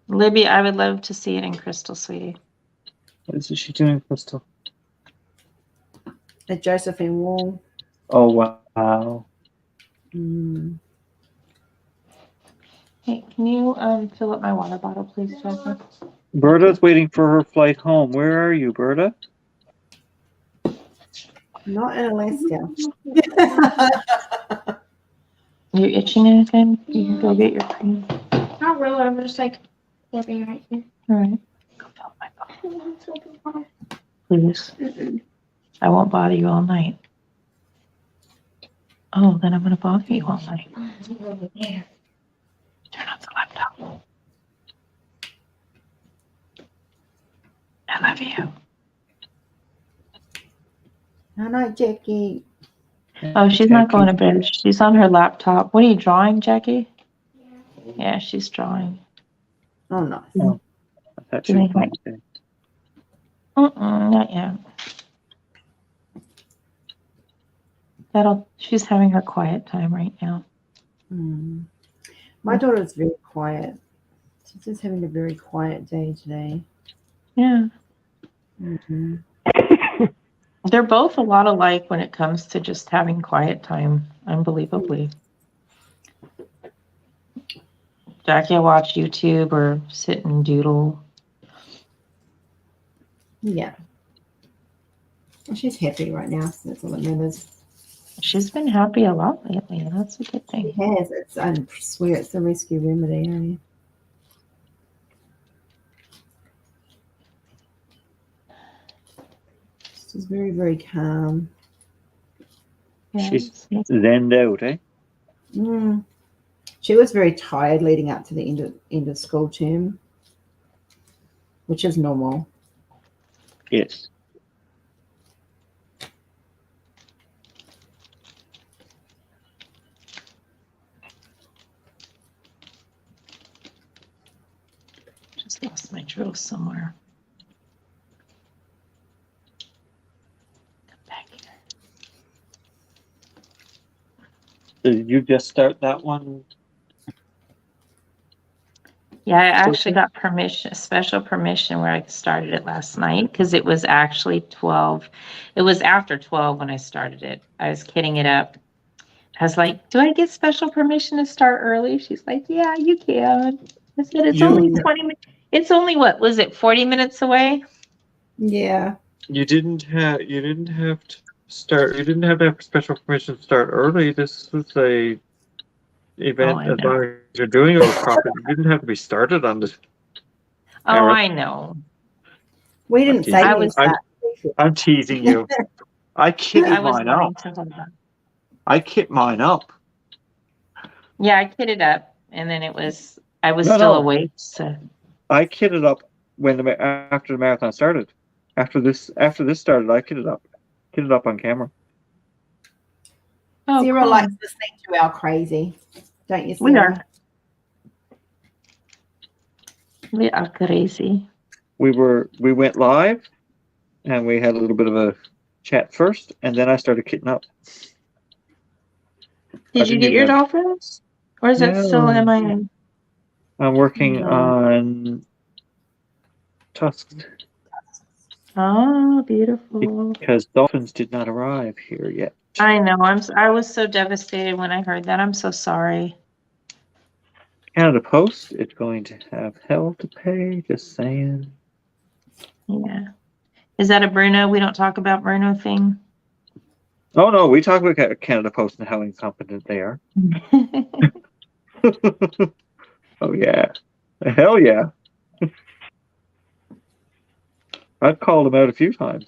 Libby, I would love to see it in crystal, sweetie. What is she doing, Crystal? A Josephine Wall. Oh, wow. Mm. Hey, can you fill up my water bottle, please, Jessica? Berta's waiting for her flight home. Where are you, Berta? Not in Alaska. You itching anything? You can go get your cream. Not really. I'm just like living right here. All right. Go fill my bottle. Please. I won't bother you all night. Oh, then I'm going to bother you all night. Turn off the laptop. I love you. I know, Jackie. Oh, she's not going to bed. She's on her laptop. What are you drawing, Jackie? Yeah, she's drawing. Oh, nice. Oh, I thought she was going to bed. Not yet. She's having her quiet time right now. My daughter's very quiet. She's just having a very quiet day today. Yeah. Mm-hmm. They're both a lot alike when it comes to just having quiet time, unbelievably. Jackie will watch YouTube or sit and doodle. Yeah. She's happy right now, so that's all that matters. She's been happy a lot lately. That's a good thing. She has. I swear it's the rescue remedy. She's very, very calm. She's zenned out, eh? Mm. She was very tired leading up to the end of school term, which is normal. Yes. Just lost my drill somewhere. Come back here. Did you just start that one? Yeah, I actually got permission, special permission where I started it last night because it was actually 12. It was after 12 when I started it. I was kidding it up. I was like, do I get special permission to start early? She's like, yeah, you can. I said, it's only 20 minutes. It's only, what was it, 40 minutes away? Yeah. You didn't have to start. You didn't have to have special permission to start early. This was a event as long as you're doing it with Proffitt. You didn't have to be started on this. Oh, I know. We didn't say that. I'm teasing you. I kitted mine up. I kit mine up. Yeah, I kitted up, and then I was still awake. So I kitted up after the marathon started. After this started, I kitted up on camera. Oh, Sarah likes listening to our crazy, don't you, We Sarah? are crazy. We went live, and we had a little bit of a chat first, and then I started kitting up. Did you get your dolphins? Or is that still MIA? I'm working on tusks. Oh, beautiful. Because dolphins did not arrive here yet. I know. I was so devastated when I heard that. I'm so sorry. Canada Post is going to have hell to pay, just saying. Yeah. Is that a Bruno? We don't talk about Bruno thing? Oh, no, we talk about Canada Post and how incompetent they are. Oh, yeah. Hell yeah. I've called them out a few times.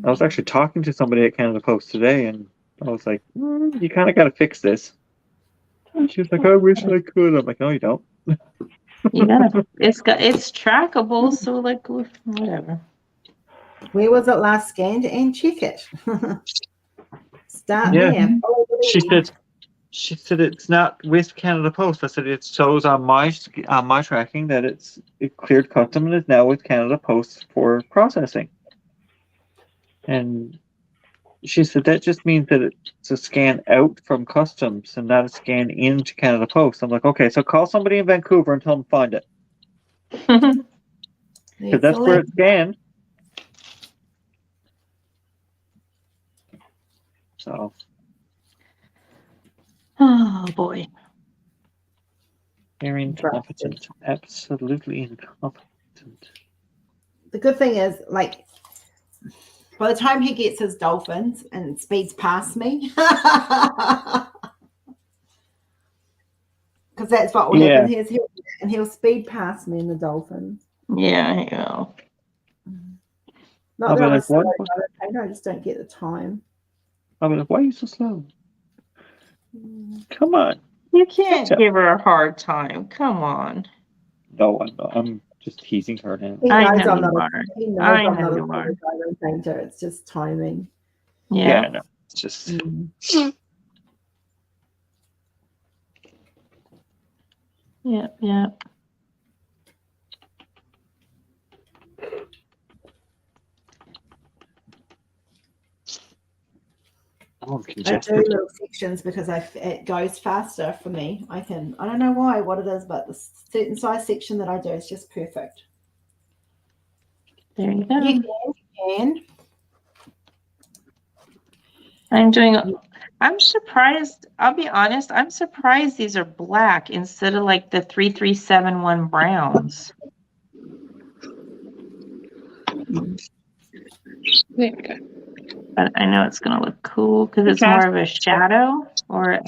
I was actually talking to somebody at Canada Post today, and I was like, you kind of got to fix this. And she was like, I wish I could. I'm like, no, you don't. You gotta, it's trackable, so like, whatever. Where was it last scanned? And check it. Start there. She said it's not with Canada Post. I said it shows on my tracking that it cleared custom and is now with Canada Post for processing. And she said that just means that it's a scan out from customs and not a scan into Canada Post. I'm like, okay, so call somebody in Vancouver and tell them to find it. Because that's where it's scanned. So. Oh boy. They're incompetent. Absolutely incompetent. The good thing is, like, by the time he gets his dolphins and speeds past me, because that's what will happen. He'll speed past me in the dolphins. Yeah, I know. Not that I'm slow, I just don't get the time. I'll be like, why are you so slow? Come on. You can't give her a hard time. Come on. No, I'm just teasing her now. He knows I'm not a painter. It's just timing. Yeah, no, it's just. Yeah. I do little sections because it goes faster for me. I don't know what it is, but the certain size section that I do is just perfect. There you go. You can. I'm surprised. I'll be honest. I'm surprised these are black instead of like the 3371 browns. There we go. But I know it's going to look cool because it's more of a shadow or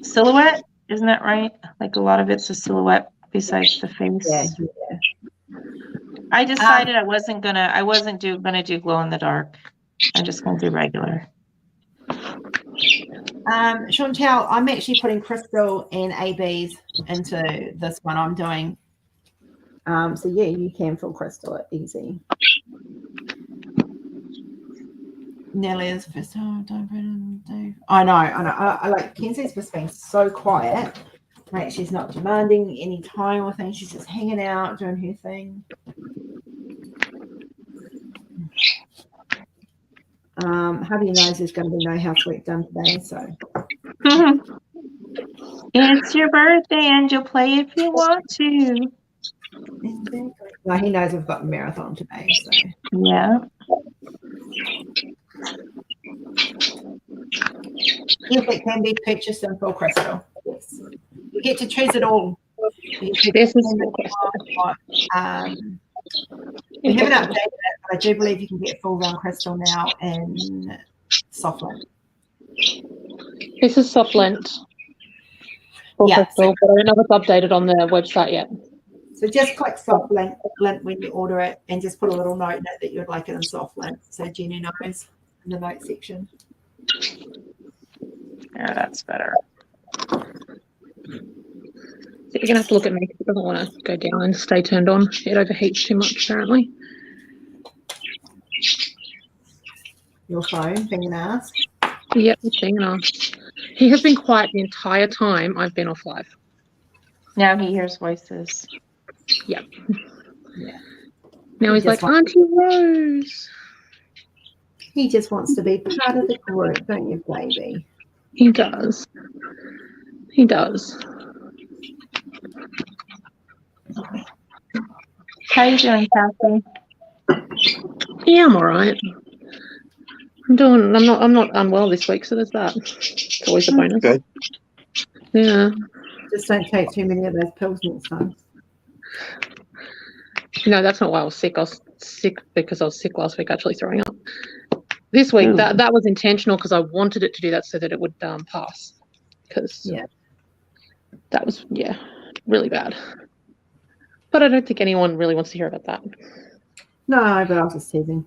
silhouette. Isn't that right? Like a lot of it's a silhouette besides the face. Yeah. I decided I wasn't gonna do glow in the dark. I'm just gonna do regular. Chantel, I'm actually putting crystal and ABs into this one I'm doing. So yeah, you can fill crystal easy. Nelly is first time. I know. I like Kenzie's just being so quiet. Like she's not demanding any time or things. She's just hanging out, doing her thing. Hubby knows there's going to be no housework done today, so. It's your birthday, and you'll play if you want to. Well, he knows we've got a marathon today, so. Yeah. If it can be purchased in full crystal, yes. You get to choose it all. This is full crystal. We haven't updated it, but I do believe you can get full round crystal now in soft lint. This is soft lint. Yeah, crystal, but I don't know if it's updated on the website yet. So just click soft lint when you order it and just put a little note in it that you'd like it in soft lint. So Jenny knows in the note section. Yeah, that's better. So you're gonna have to look at me because it doesn't want to go down and stay turned on. It overheats too much apparently. Your phone being an ass. Yep, it's being an ass. He has been quiet the entire time I've been off live. Now he hears voices. Yep. Yeah. Now he's like, Auntie Rose. He just wants to be part of the group, don't you, baby? He does. He does. How you doing, Kathy? Yeah, I'm all right. I'm not unwell this week, so there's that. It's always a bonus. Good. Yeah. Just don't take too many of those pills next time. No, that's not why I was sick. I was sick because I was sick last week, actually throwing up. This week, that was intentional because I wanted it to do that so that it would pass. Because that was, really bad. But I don't think anyone really wants to hear about that. No, but I was just teasing.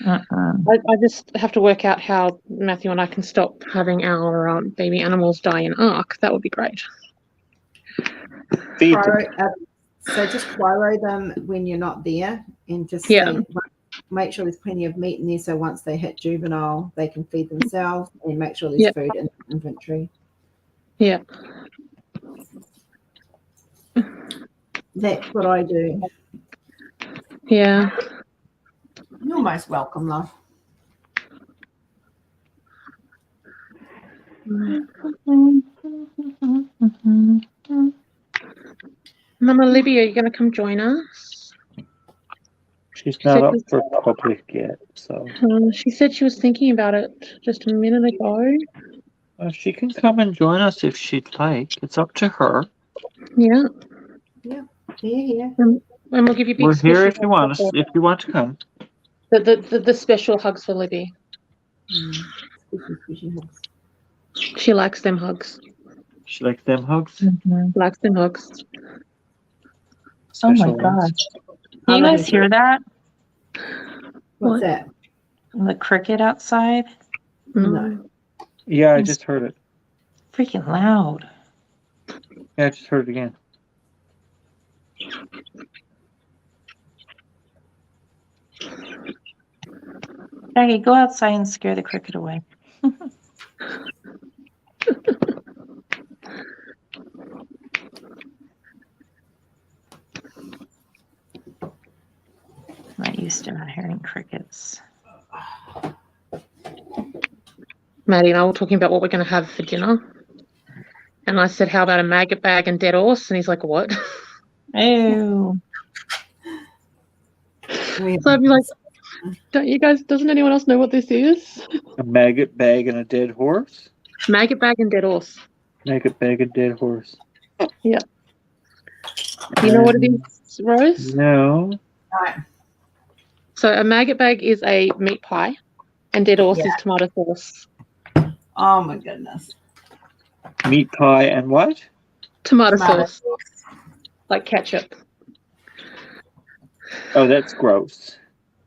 I just have to work out how Matthew and I can stop having our baby animals die in arc. That would be great. So just cryo them when you're not there and just make sure there's plenty of meat in there so once they hit juvenile, they can feed themselves and make sure there's food in the inventory. Yeah. That's what I do. Yeah. You're most welcome, love. Mama Libby, are you going to come join us? She's not up for public yet, so. She said she was thinking about it just a minute ago. She can come and join us if she'd like. It's up to her. Yeah. Yeah. Yeah. And we'll give you big. We're here if you want us. If you want to come. The special hugs for Libby. She likes them hugs. She likes them hugs. Likes them hugs. Oh my gosh! Can you guys hear that? What's that? The cricket outside. No. Yeah, I just heard it. Freaking loud. Yeah, I just heard it again. Jackie, go outside and scare the cricket away. Not used to not hearing crickets. Maddie and I were talking about what we're going to have for dinner. And I said, how about a maggot bag and dead horse? And he's like, what? Ew. So I'd be like, Don't you guys? Doesn't anyone else know what this is? A maggot bag and a dead horse. Maggot bag and dead horse. Maggot bag and dead horse. Yeah. Do you know what it is, Rose? No. Right. So a maggot bag is a meat pie, and dead horse is tomato sauce. Oh my goodness. Meat pie and what? Tomato sauce. Like ketchup. Oh, that's gross.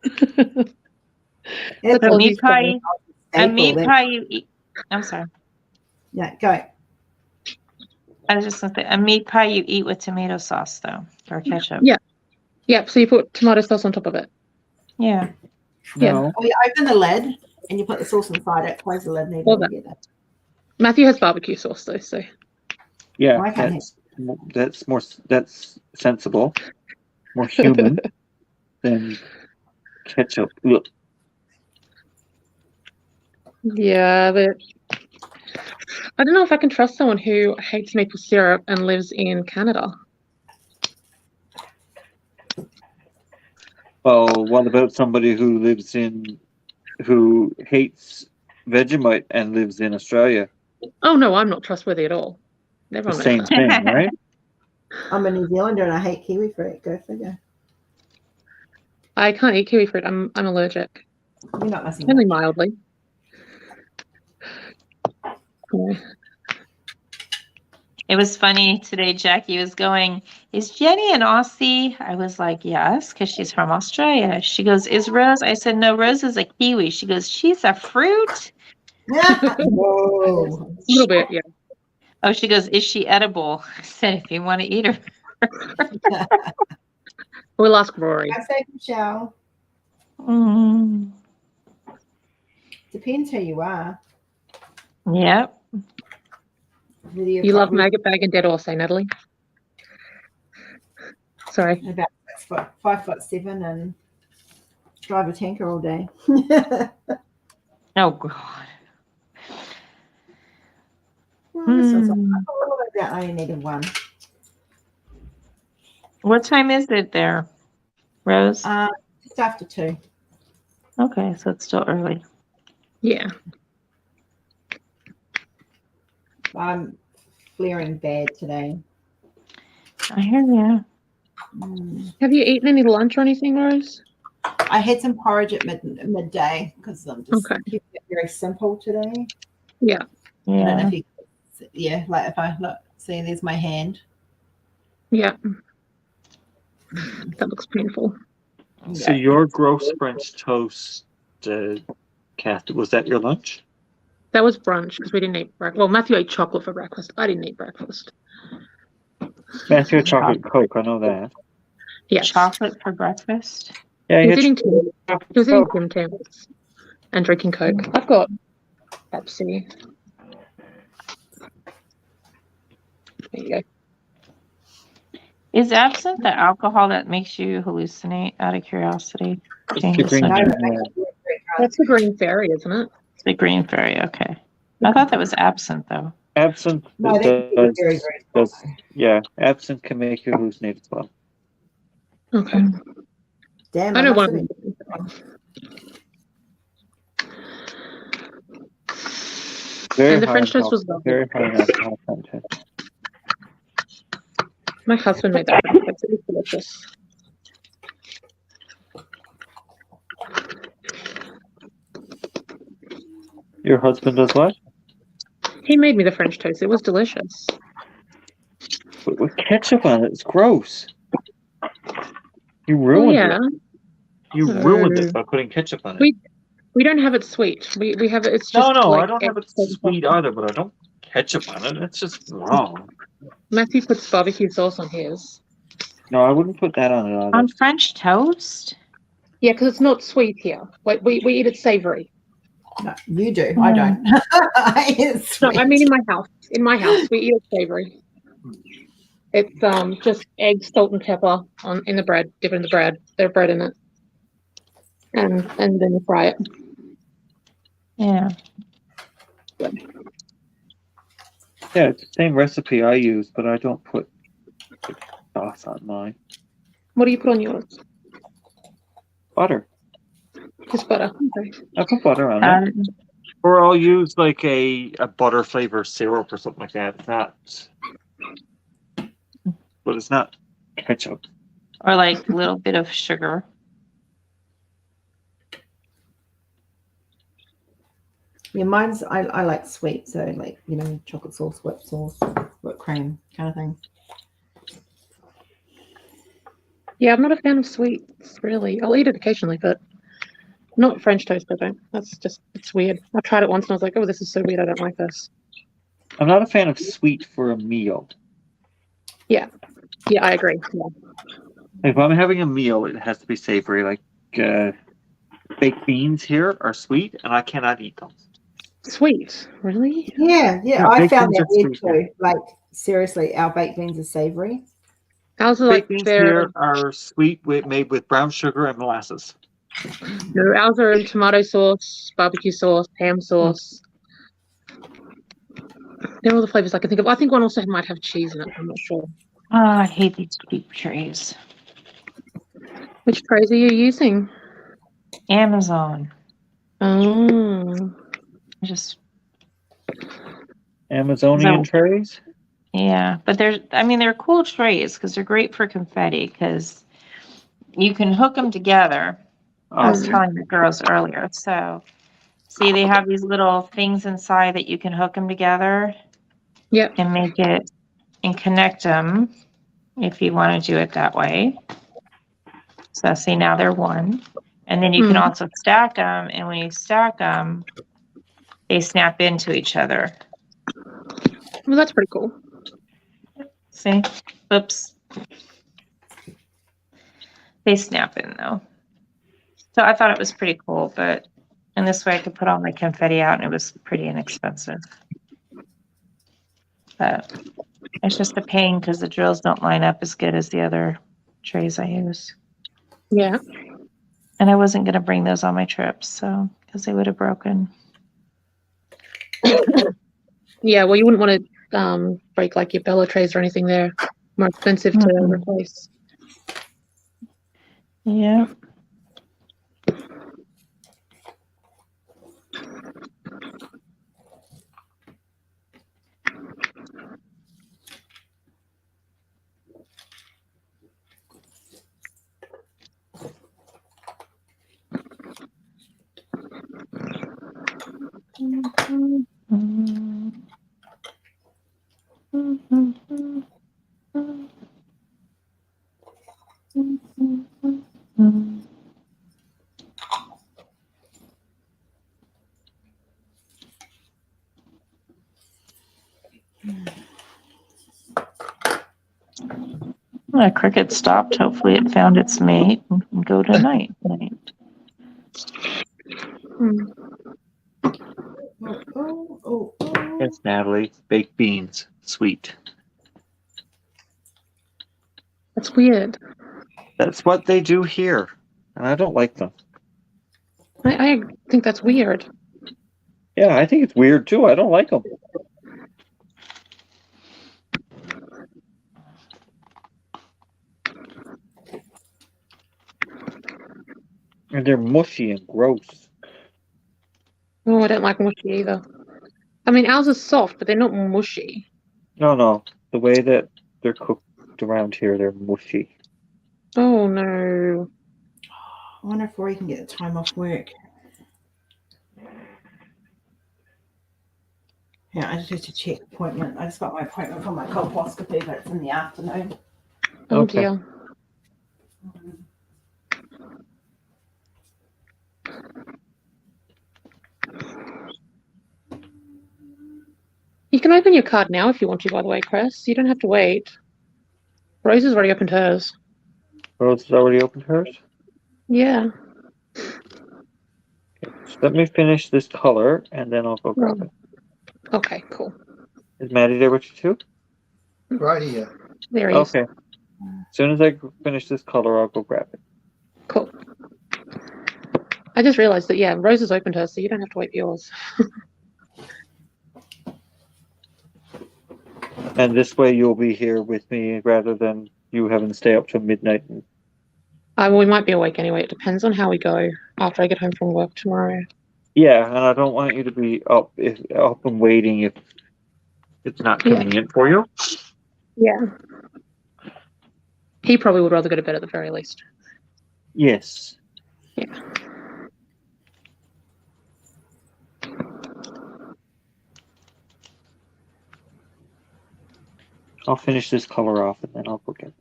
It's A all meat these pie. things are A meat staple. pie you eat. I'm sorry. Yeah, go. I was just gonna say a meat pie you eat with tomato sauce though, or ketchup. Yeah. Yeah. So you put tomato sauce on top of it. Yeah. Yeah. No. Or you open the lid and you put the sauce inside it, close the lid, and Well then done. get it. Matthew has barbecue sauce though, so Yeah, Why can't that's sensible, more human than ketchup. Ugh. yeah. But I don't know if I can trust someone who hates maple syrup and lives in Canada. Well, what about somebody who hates Vegemite and lives in Australia? Oh no, I'm not trustworthy at all. The Everyone knows same that. thing, right? I'm a New Zealander and I hate kiwi fruit. Go figure. I can't eat kiwi fruit. I'm allergic. You're not missing Only much. mildly. Yeah. It was funny today. Jackie was going, "Is Jenny an Aussie?" I was like, "Yes," because she's from Australia. She goes, "Is Rose?" I said, "No, Rose is a kiwi." She goes, "She's a fruit." Whoa. A little bit, yeah. Oh, she goes, "Is she edible?" I said, "If you want to eat her." We'll ask Rory. I say Michelle. Mm, Depends who you are. yep. Whether You love maggot bag and dead horse, eh, Natalie? Sorry. about 5'7" and drive a tanker all day. Oh God. Well, this one's I only needed one. What time is it there, Rose? Just after 2. Okay, so it's still early. Yeah. I'm flaring bad today. I hear you. Have you eaten any lunch or anything, Rose? I had some porridge at midday because I'm just keeping it very simple today. Yeah. I don't know Yeah. if you, like if I look, see, there's my hand. Yeah. That looks painful. So your gross French toast, Kath, was that your lunch? That was brunch because we didn't eat breakfast. Well, Matthew ate chocolate for breakfast. I didn't eat breakfast. Matthew had chocolate Coke, I know that. Yes. Chocolate for breakfast? Yeah, He was eating Tim Tams and drinking Coke. I've got Pepsi. There you go. Is absinthe the alcohol that makes you hallucinate, out of curiosity? The green That's the green fairy, isn't it? It's the green fairy, okay. I thought that was absinthe, though. Absinthe does, yeah, absinthe can make you hallucinate as well. Okay. Damn, I know must one. have been- Very And the high French toast alcohol- was lovely. very high in alcohol content. My husband made that French toast. It was delicious. Your husband does what? He made me the French toast. It was delicious. With ketchup on it, it's gross. You ruined yeah. it. You ruined it by putting ketchup on it. We don't have it sweet. We have it. It's No, just no, like I don't have it sweet either, but I don't ketchup on it. That's just wrong. Matthew puts barbecue sauce on his. No, I wouldn't put that on it either. On French toast? Yeah, because it's not sweet here. Like we eat it savory. No, you do. I don't. No, I mean in my house. In my house, we eat it savory. It's just eggs, salt, and pepper in the bread. Dip it in the bread. There's bread in it, and then you fry it. Yeah. Yeah, it's the same recipe I use, but I don't put sauce on mine. What do you put on yours? Butter. Just butter. Okay. I put butter on it. Or I'll use like a butter flavor syrup or something like that. It's not, but it's not ketchup. Or like a little bit of sugar. Yeah, mine's I like sweet, so like, you know, chocolate sauce, whipped cream kind of thing. Yeah, I'm not a fan of sweets, really. I'll eat it occasionally, but not French toast, I don't. It's weird. I tried it once and I was like, oh, this is so weird. I don't like this. I'm not a fan of sweet for a meal. Yeah. Yeah, I agree. Yeah. If I'm having a meal, it has to be savory. Like baked beans here are sweet, and I cannot eat them. Sweet? Really? Yeah, Yeah, I baked found beans that are weird sweet, yeah. too. Like, seriously, our baked beans are savory. Ours are Baked like beans here are sweet, made with brown sugar and molasses. No, ours are in tomato sauce, barbecue sauce, ham sauce. They're all the flavors I can think of. I think one also might have cheese in it. I'm not sure. Oh, I hate these cheap trays. Which trays are you using? Amazon. Oh. Just Amazonian trays? Yeah, but they're cool trays because they're great for confetti because you can hook them together. I was telling the girls earlier. So, see, they have these little things inside that you can hook them together. Yep. And make it and connect them if you want to do it that way. So, see, now they're one. And then you can also stack them. And when you stack them, they snap into each other. Well, that's pretty cool. See? Oops. They snap in though. So I thought it was pretty cool, but in this way I could put all my confetti out and it was pretty inexpensive. But it's just a pain because the drills don't line up as good as the other trays I use. Yeah. And I wasn't going to bring those on my trips, so because they would have broken. Yeah, well, you wouldn't want to break like your Bella trays or anything there. More expensive to replace. Yeah. The cricket stopped. Hopefully it found its mate and can go to night. Yes, Natalie. Baked beans. Sweet. That's weird. That's what they do here. And I don't like them. I think that's weird. Yeah, I think it's weird too. I don't like them. And they're mushy and gross. Oh, I don't like mushy either. I mean, ours is soft, but they're not mushy. No. The way that they're cooked around here, they're mushy. Oh, no. I wonder if Rory can get the time off work. Yeah, I just need to check appointment. I just got my appointment for my colposcopy, but it's in the afternoon. Oh, dear. You can open your card now if you want to, by the way, Chris. You don't have to wait. Rose has already opened hers. Rose has already opened hers? Yeah. Okay, so let me finish this color, and then I'll go grab it. Okay, cool. Is Maddie there with you too? Right here. There he is. Okay. As soon as I finish this color, I'll go grab it. Cool. I just realized that, yeah, Rose has opened hers, so you don't have to wait for yours. And this way you'll be here with me rather than you having to stay up till midnight. We might be awake anyway. It depends on how we go. after I get home from work tomorrow. Yeah, and I don't want you to be up and waiting if it's not convenient for you. Yeah. He probably would rather go to bed at the very least. Yes. Yeah. I'll finish this color off and then I'll book it.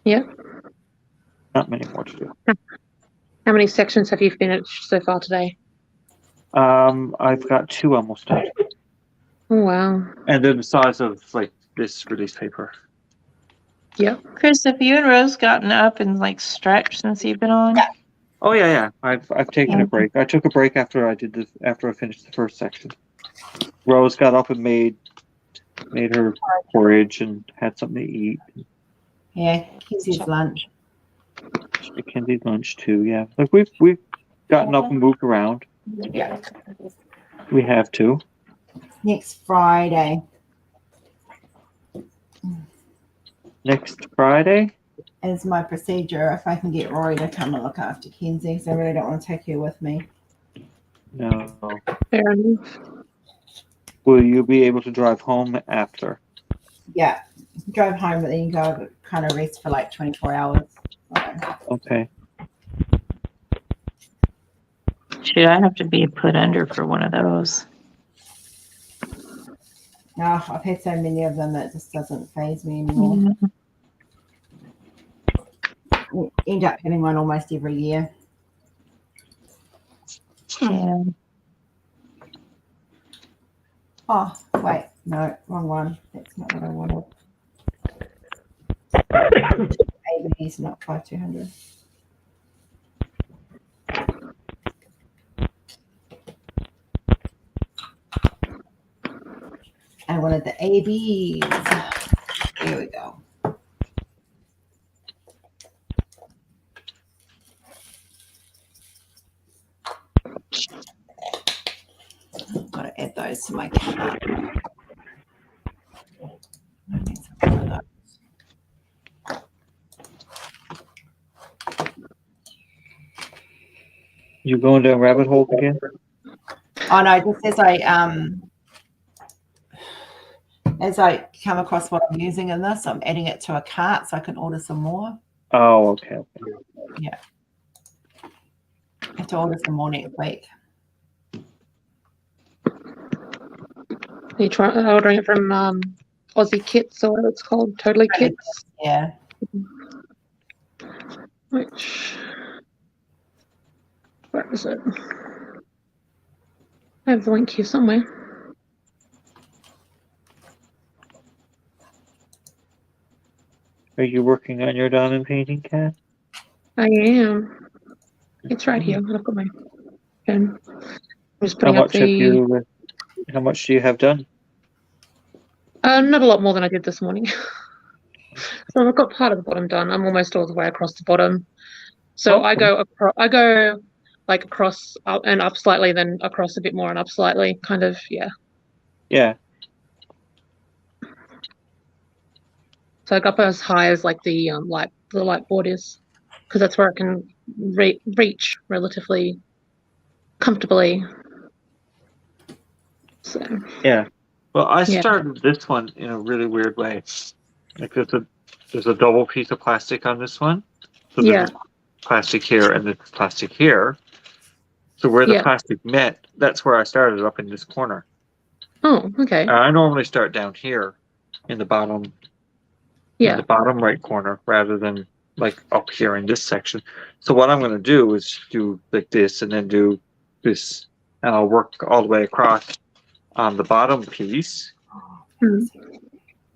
Yeah. Not many more to do. How many sections have you finished so far today? I've got 2 almost done. Oh, wow. And they're the size of like this release paper. Yep. Chris, have you and Rose gotten up and like stretched since you've been on? Oh yeah. I've taken a break. I took a break after I finished the first section. Rose got up and made her porridge and had something to eat. Yeah, Kenzie's lunch. Mackenzie's lunch too. Yeah, like we've gotten up and moved around. Yeah. We have to. Next Friday. Next Friday is my procedure. If I can get Rory to come and look after Kenzie, because I really don't want to take her with me. No. Fair enough. Will you be able to drive home after? Yeah, drive home, but then you go kind of rest for like 24 hours. Okay. Should I have to be put under for one of those? No, I've had so many of them that it just doesn't faze me anymore. You end up having one almost every year. Yeah. Oh, wait, no, wrong one. That's not what I wanted. AB's not 5200. I wanted the ABs. Here we go. I've got to add those to my card. You going down rabbit hole again? Oh no, just as I come across what I'm using in this, I'm adding it to a cart so I can order some more. Oh, okay. Yeah. I have to order some more next week. Are you ordering it from Aussie Kits or whatever it's called? Totally Kits? Yeah. Where is it? I have the link here somewhere. Are you working on your diamond painting, Kat? I am. It's right here. I've got my pen. I'm just putting How up the. How much do you have done? Not a lot more than I did this morning. So I've got part of the bottom done. I'm almost all the way across the bottom. So okay. I go like across up and up slightly, then across a bit more and up slightly, kind of, yeah. Yeah. So I got as high as like the light board is, because that's where I can reach relatively comfortably. So yeah. Well, I started this one in a really weird way. Like there's a double piece of plastic on this one. So there's plastic here and there's plastic here. So where the plastic met, that's where I started, up in this corner. Oh, okay. I normally start down here in the bottom. In the bottom right corner rather than like up here in this section. So what I'm going to do is do like this and then do this, and I'll work all the way across on the bottom piece.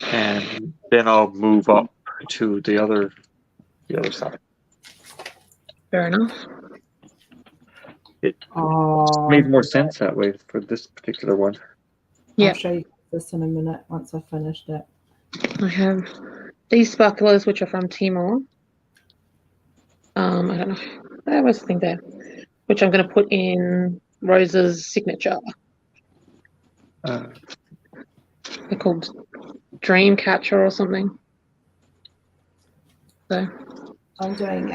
And then I'll move up to the other side. Fair enough. It made more sense that way for this particular one. Yeah. I'll show you this in a minute once I've finished it. I have these sparklers, which are from Timor. I don't know. There was the thing there, which I'm going to put in Rose's signature. They're called Dream Catcher or something. So I'm doing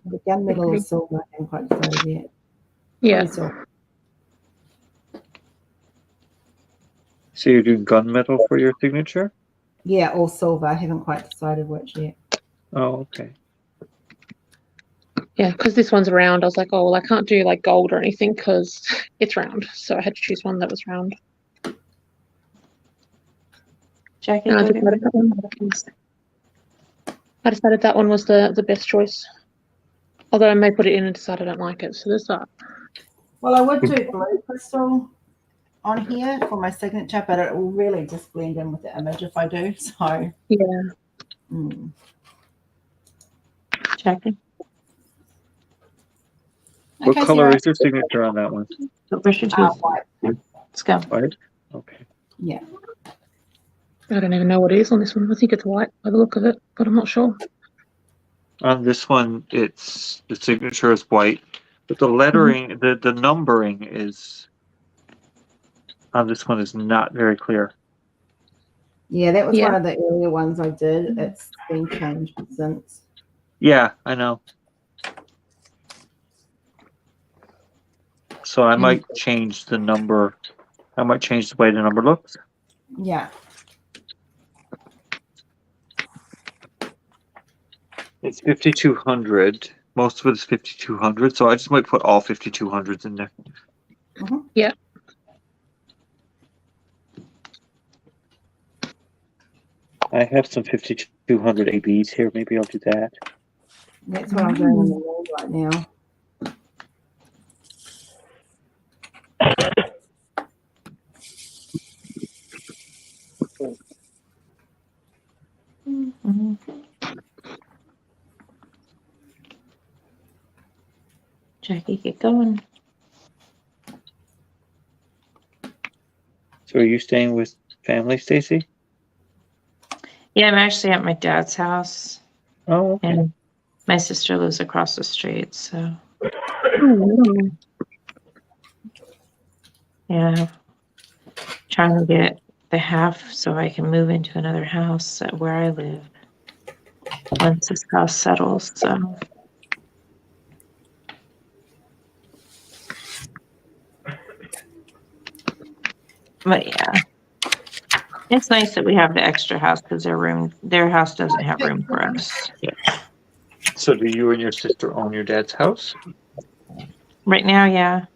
The gunmetal is silver. I haven't quite decided yet. Yeah. Probably silver. So you're doing gunmetal for your signature? Yeah, or silver. I haven't quite decided which yet. Oh, okay. Yeah, because this one's round. I was like, oh, well, I can't do like gold or anything because it's round. So I had to choose one that was round. Jackie, And I go get decided that one. I decided that one was the best choice. Although I may put it in and decide I don't like it. So there's that. Well, I would do blue crystal on here for my signature, but it will really just blend in with the image if I do. So yeah. Jackie. What Okay, color Sarah. is your signature on that one? So brush your teeth. White. Let's go. White? Okay. Yeah. I don't even know what it is on this one. I think it's white by the look of it, but I'm not sure. On this one, it's the signature is white, but the lettering, the numbering is on this one is not very clear. Yeah, that was one of the earlier ones I did. It's been changed since. Yeah, I know. So I might change the number. I might change the way the number looks. Yeah. It's 5,200. Most of it is 5,200. So I just might put all 5,200s in there. Yeah. I have some 5,200 ABs here. Maybe I'll do that. That's what I'm doing on the wall right now. Jackie, get going. So are you staying with family, Stacy? Yeah, I'm actually at my dad's house. Oh, okay. And my sister lives across the street, so yeah. Trying to get the half so I can move into another house at where I live once this house settles, so. But yeah, it's nice that we have the extra house because their house doesn't have room for us. Yeah. So do you and your sister own your dad's house? Right now, yeah.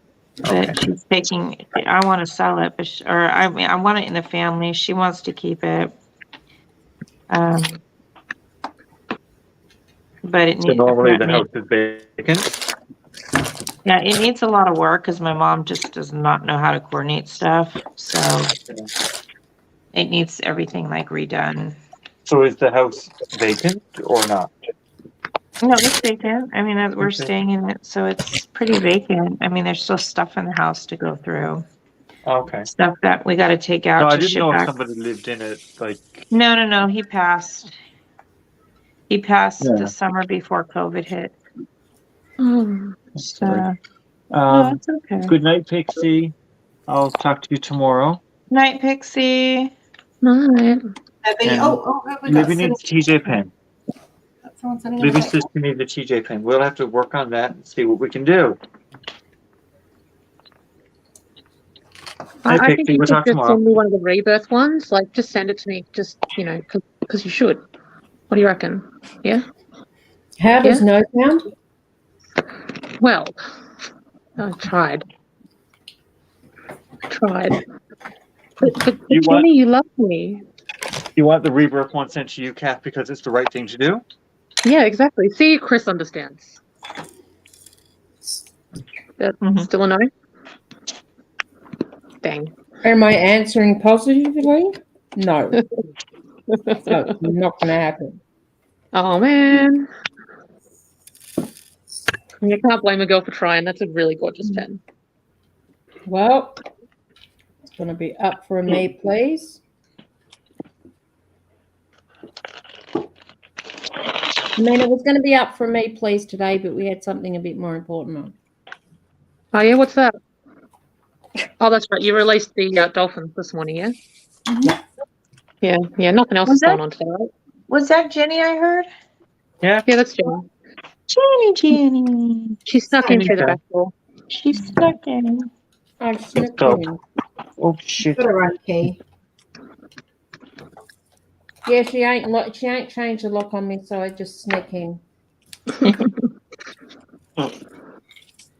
But Okay. she's taking, I want to sell it, but I want it in the family. She wants to keep it. But it So needs, normally the house is vacant? yeah, it needs a lot of work because my mom just does not know how to coordinate stuff. So it needs everything like redone. So is the house vacant or not? No, it's vacant. I mean, we're staying in it, so it's pretty vacant. I mean, there's still stuff in the house to go through. Okay. Stuff that we got to take out No, I to didn't ship know if back. somebody lived in it. Like, No. He passed. He passed Yeah. the summer before COVID hit. sorry. No, it's okay. Good night, Pixie. I'll talk to you tomorrow. Night, Pixie. Night. We got Libby needs TJ pen. someone sitting in the Libby's back. sister needs a TJ pen. We'll have to work on that and see what we can do. I think Pixie, you we'll should talk just tomorrow. send me one of the rebirth ones. Like, just send it to me. Just, because you should. What do you reckon? Yeah? How does no sound? Well, I tried. But You want- Jenny, you love me. You want the rebirth one sent to you, Kath, because it's the right thing to do? Yeah, exactly. See, Chris understands. Still a no? Dang. Am I answering positively? No. So it's not going to happen. Oh, man. You can't blame a girl for trying. That's a really gorgeous pen. Well, it's going to be up for me, please. I mean, it was going to be up for me, please, today, but we had something a bit more important on. Oh, yeah? What's that? Oh, that's right. You released the dolphins this morning, yeah? Yeah, nothing else is going on today, right? Was that Jenny I heard? Yeah. Yeah, that's Jenny. Jenny. She's stuck in through the back door. She's stuck in. I snipped go. in. Oh shit. Got her own key. Yeah, she ain't changed the lock on me, so I just sneak in.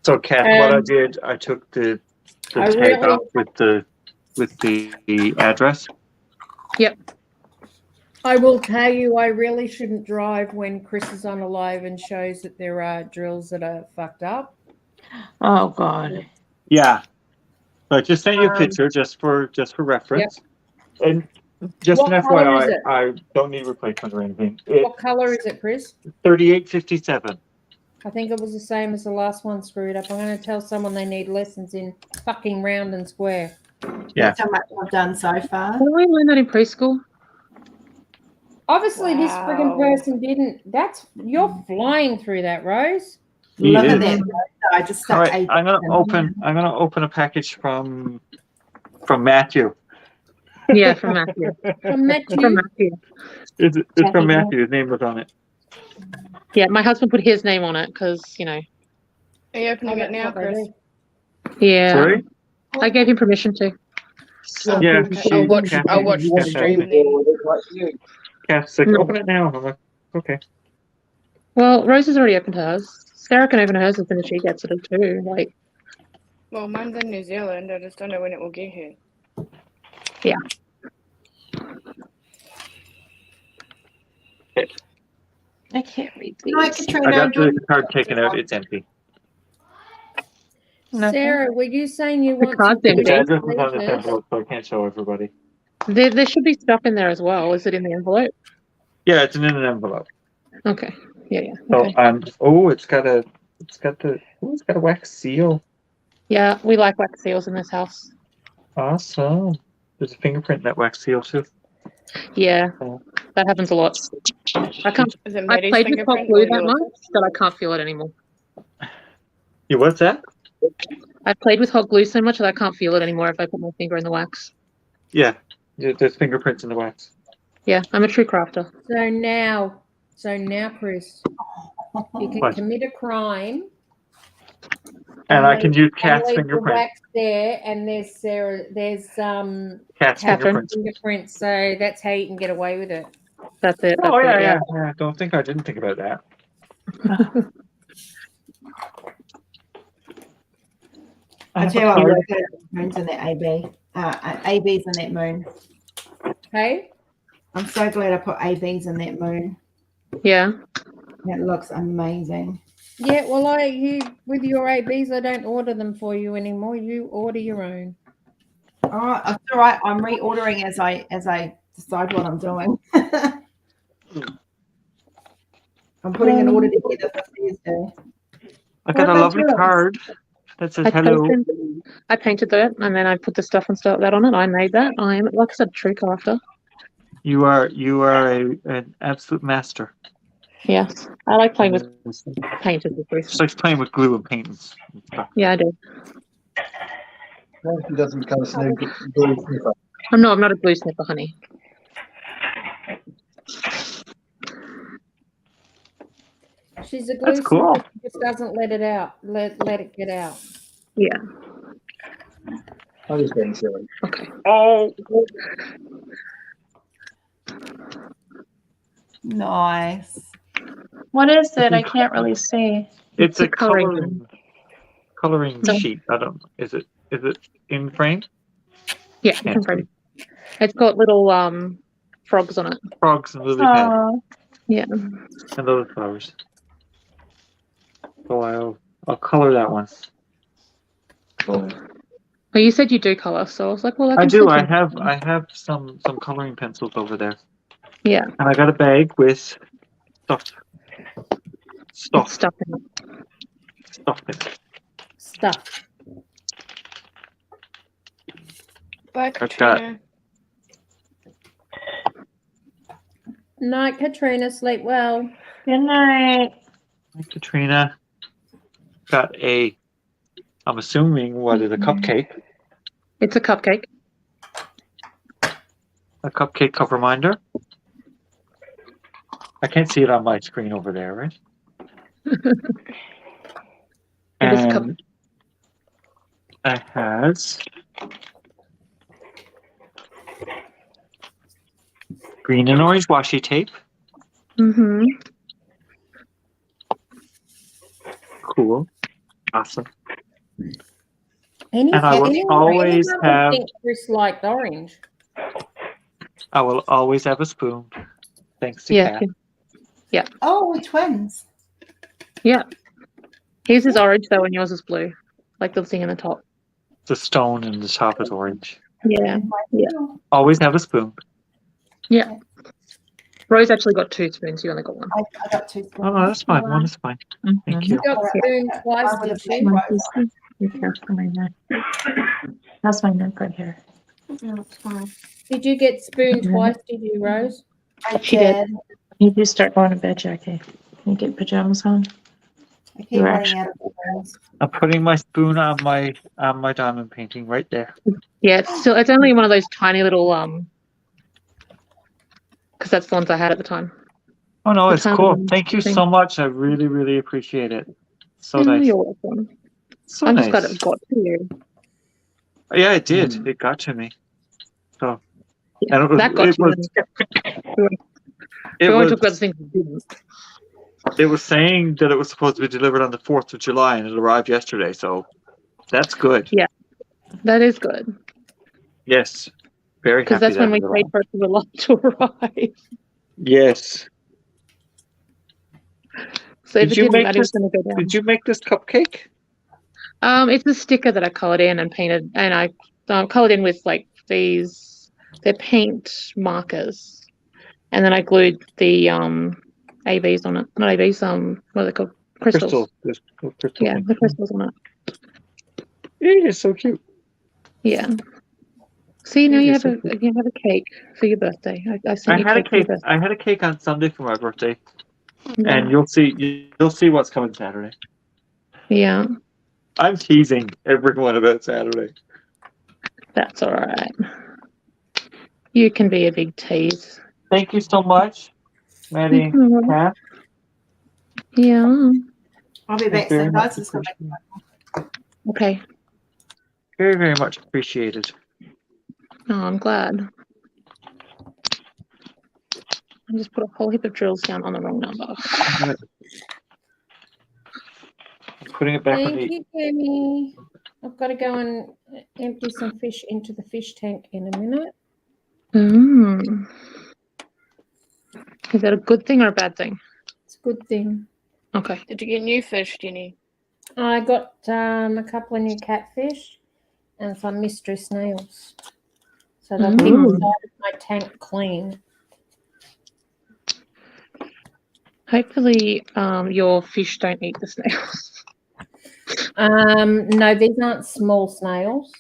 So, Kath, what I Um, did, I took the I tag really- off with the address. Yep. I will tell you, I really shouldn't drive when Chris is on a live and shows that there are drills that are fucked up. Oh God. Yeah. So I just sent you a Um, picture just for reference. And just What an color is FYI, it? I don't need replacement or anything. What color is it, Chris? 3857. I think it was the same as the last one screwed up. I'm going to tell someone they need lessons in fucking round and square. Yeah. That's how much I've done so far. Did we learn that in preschool? Obviously, this friggin' Wow. person didn't. You're flying through that, Rose. Look It at is. that. I just All stuck right, a. I'm gonna open a package from Matthew. Yeah, from Matthew. From Matthew. From Matthew. It's from Matthew. His name was on it. Yeah, my husband put his name on it because, you know. Are you opening it now, Chris? Yeah. Sorry? I gave him permission to. Yeah, Okay, I'll watch the stream then. Kath's like, No. open it now. I'm like, okay. Well, Rose has already opened hers. Sarah can open hers as soon as she gets it too. Like, Well, mine's in New Zealand. I just don't know when it will get here. yeah. I can't read these. Hi, I Katrina. got the card taken out. It's empty. Sarah, were you saying you want card's to empty. The address is on this leave envelope, so I can't show everybody. There should be stuff in there as well. Is it in the envelope? Yeah, it's in an envelope. Okay. Yeah. So Okay. it's got a wax seal. Yeah, we like wax seals in this house. Awesome. There's a fingerprint in that wax seal too. Yeah, that happens a lot. I can't. Is it I Maddie's played with hot fingerprint glue or that yours? much that I can't feel it anymore. Yeah, what's that? I played with hot glue so much that I can't feel it anymore if I put my finger in the wax. Yeah, there's fingerprints in the wax. Yeah, I'm a true crafter. So now, Chris, you can What? commit a crime. And I can use and Kath's leave the fingerprint. wax there, and there's Cat's fingerprint. fingerprint. So that's how you can get away with it. That's it. Oh that's yeah, it, yeah. Don't think I didn't think about that. I tell you what, we've got moons in that AB. ABs in that moon. Hey, I'm so glad I put ABs in that moon. Yeah. It looks amazing. yeah. Well, with your ABs, I don't order them for you anymore. You order your own. All right, that's all right. I'm reordering as I decide what I'm doing. I'm putting an order together for Thursday. I got a lovely card that says hello. I painted that and then I put the stuff and stuff that on it. I made that. I am, like I said, a true crafter. You are an absolute master. Yes, I like playing with painters. Just like playing with glue and paints. And stuff. Yeah, I do. She doesn't become a glue sniffer. I'm not a glue sniffer, honey. She's a glue That's cool. sniffer, she just doesn't let it out. Let it get out. Yeah. I'm just being silly. Okay. Oh. Nice. What is it? I can't really see. It's a coloring. coloring sheet. I don't. Is it in frame? Yeah, it's in frame. It's got little frogs on it. Frogs and lily pads Oh, Yeah. and those flowers. So I'll color that one. Well, you said you do color, so I was like, well, I can do. still I do- have some coloring pencils over there, Yeah. and I got a bag with stuff Stuff in it. in it. Stuff. Bye, got- Katrina. Night, Katrina. Sleep well. good night. Hi, Katrina. Got I'm assuming what is a cupcake? It's a cupcake. A cupcake cover minder. I can't see it on my screen over there, right? And it has green and orange washi tape. Mm-hmm. Cool. Awesome. Any, And I will any always mum would have, think Chris liked orange. I will always have a spoon. Thanks to Yeah. Kat. Yeah. Oh, we're twins. Yeah. His is orange though, and yours is blue, like the thing in the top. The stone and the top is orange. Yeah. Yeah. Always have a spoon. Yeah. Rose actually got 2 spoons. You only got 1. I got 2 spoons. Oh, no, that's fine. One is fine. Thank You you. got spoon twice, did you? Be careful for my neck. How's my neck right here? No, it's fine. Did you get spoon twice, did you, Rose? I She did. You do start going to bed, Jackie. Can you get pajamas on? I keep You're running actually- out of spoons. I'm putting my spoon on my diamond painting right there. Yeah, it's only one of those tiny little because that's the ones I had at the time. Oh no, The it's tiny cool. little Thank you thing. so much. I really, really appreciate it. So Oh, nice. you're welcome. So I'm nice. just glad it got to you. Yeah, it did. It got to me. So and it was, That got it to was, you. it We only was, talk about the things we didn't. it was saying that it was supposed to be delivered on the 4th of July and it arrived yesterday. So that's good. Yeah, that is good. Yes. Very happy Because that's when that we it paid arrived. for it to arrive. Yes. So if Did it you didn't, make that is this? going to go down. Did you make this cupcake? It's a sticker that I colored in and painted, and I colored in with like they're paint markers, and then I glued the ABs on it. Not ABs, what are they called? Crystals. There's crystal Yeah, thing. the crystals on it. It is so cute. Yeah. See, now It you is have so cute. a cake for your birthday. I I sent you had a cake for your cake. birthday. I had a cake on Sunday for my birthday, Yeah. and you'll see what's coming Saturday. Yeah, I'm teasing everyone about Saturday. that's all right. You can be a big tease. Thank you so much, Maddie and Mhm. Kat. Yeah. I'll be back Very soon, much guys. Just come back. Okay. Very, very much appreciated. Oh, I'm glad. I just put a whole heap of drills down on the wrong number. I'm putting it back on Thank the. you, Kenny. I've got to go and empty some fish into the fish tank in a minute. Mm. Is that a good thing or a bad thing? It's a good thing. Okay. Did you get new fish, Jenny? I got a couple of new catfish and some mystery snails. So they'll keep the side of my tank clean. Hopefully, your fish don't eat the snails. No, these aren't small snails.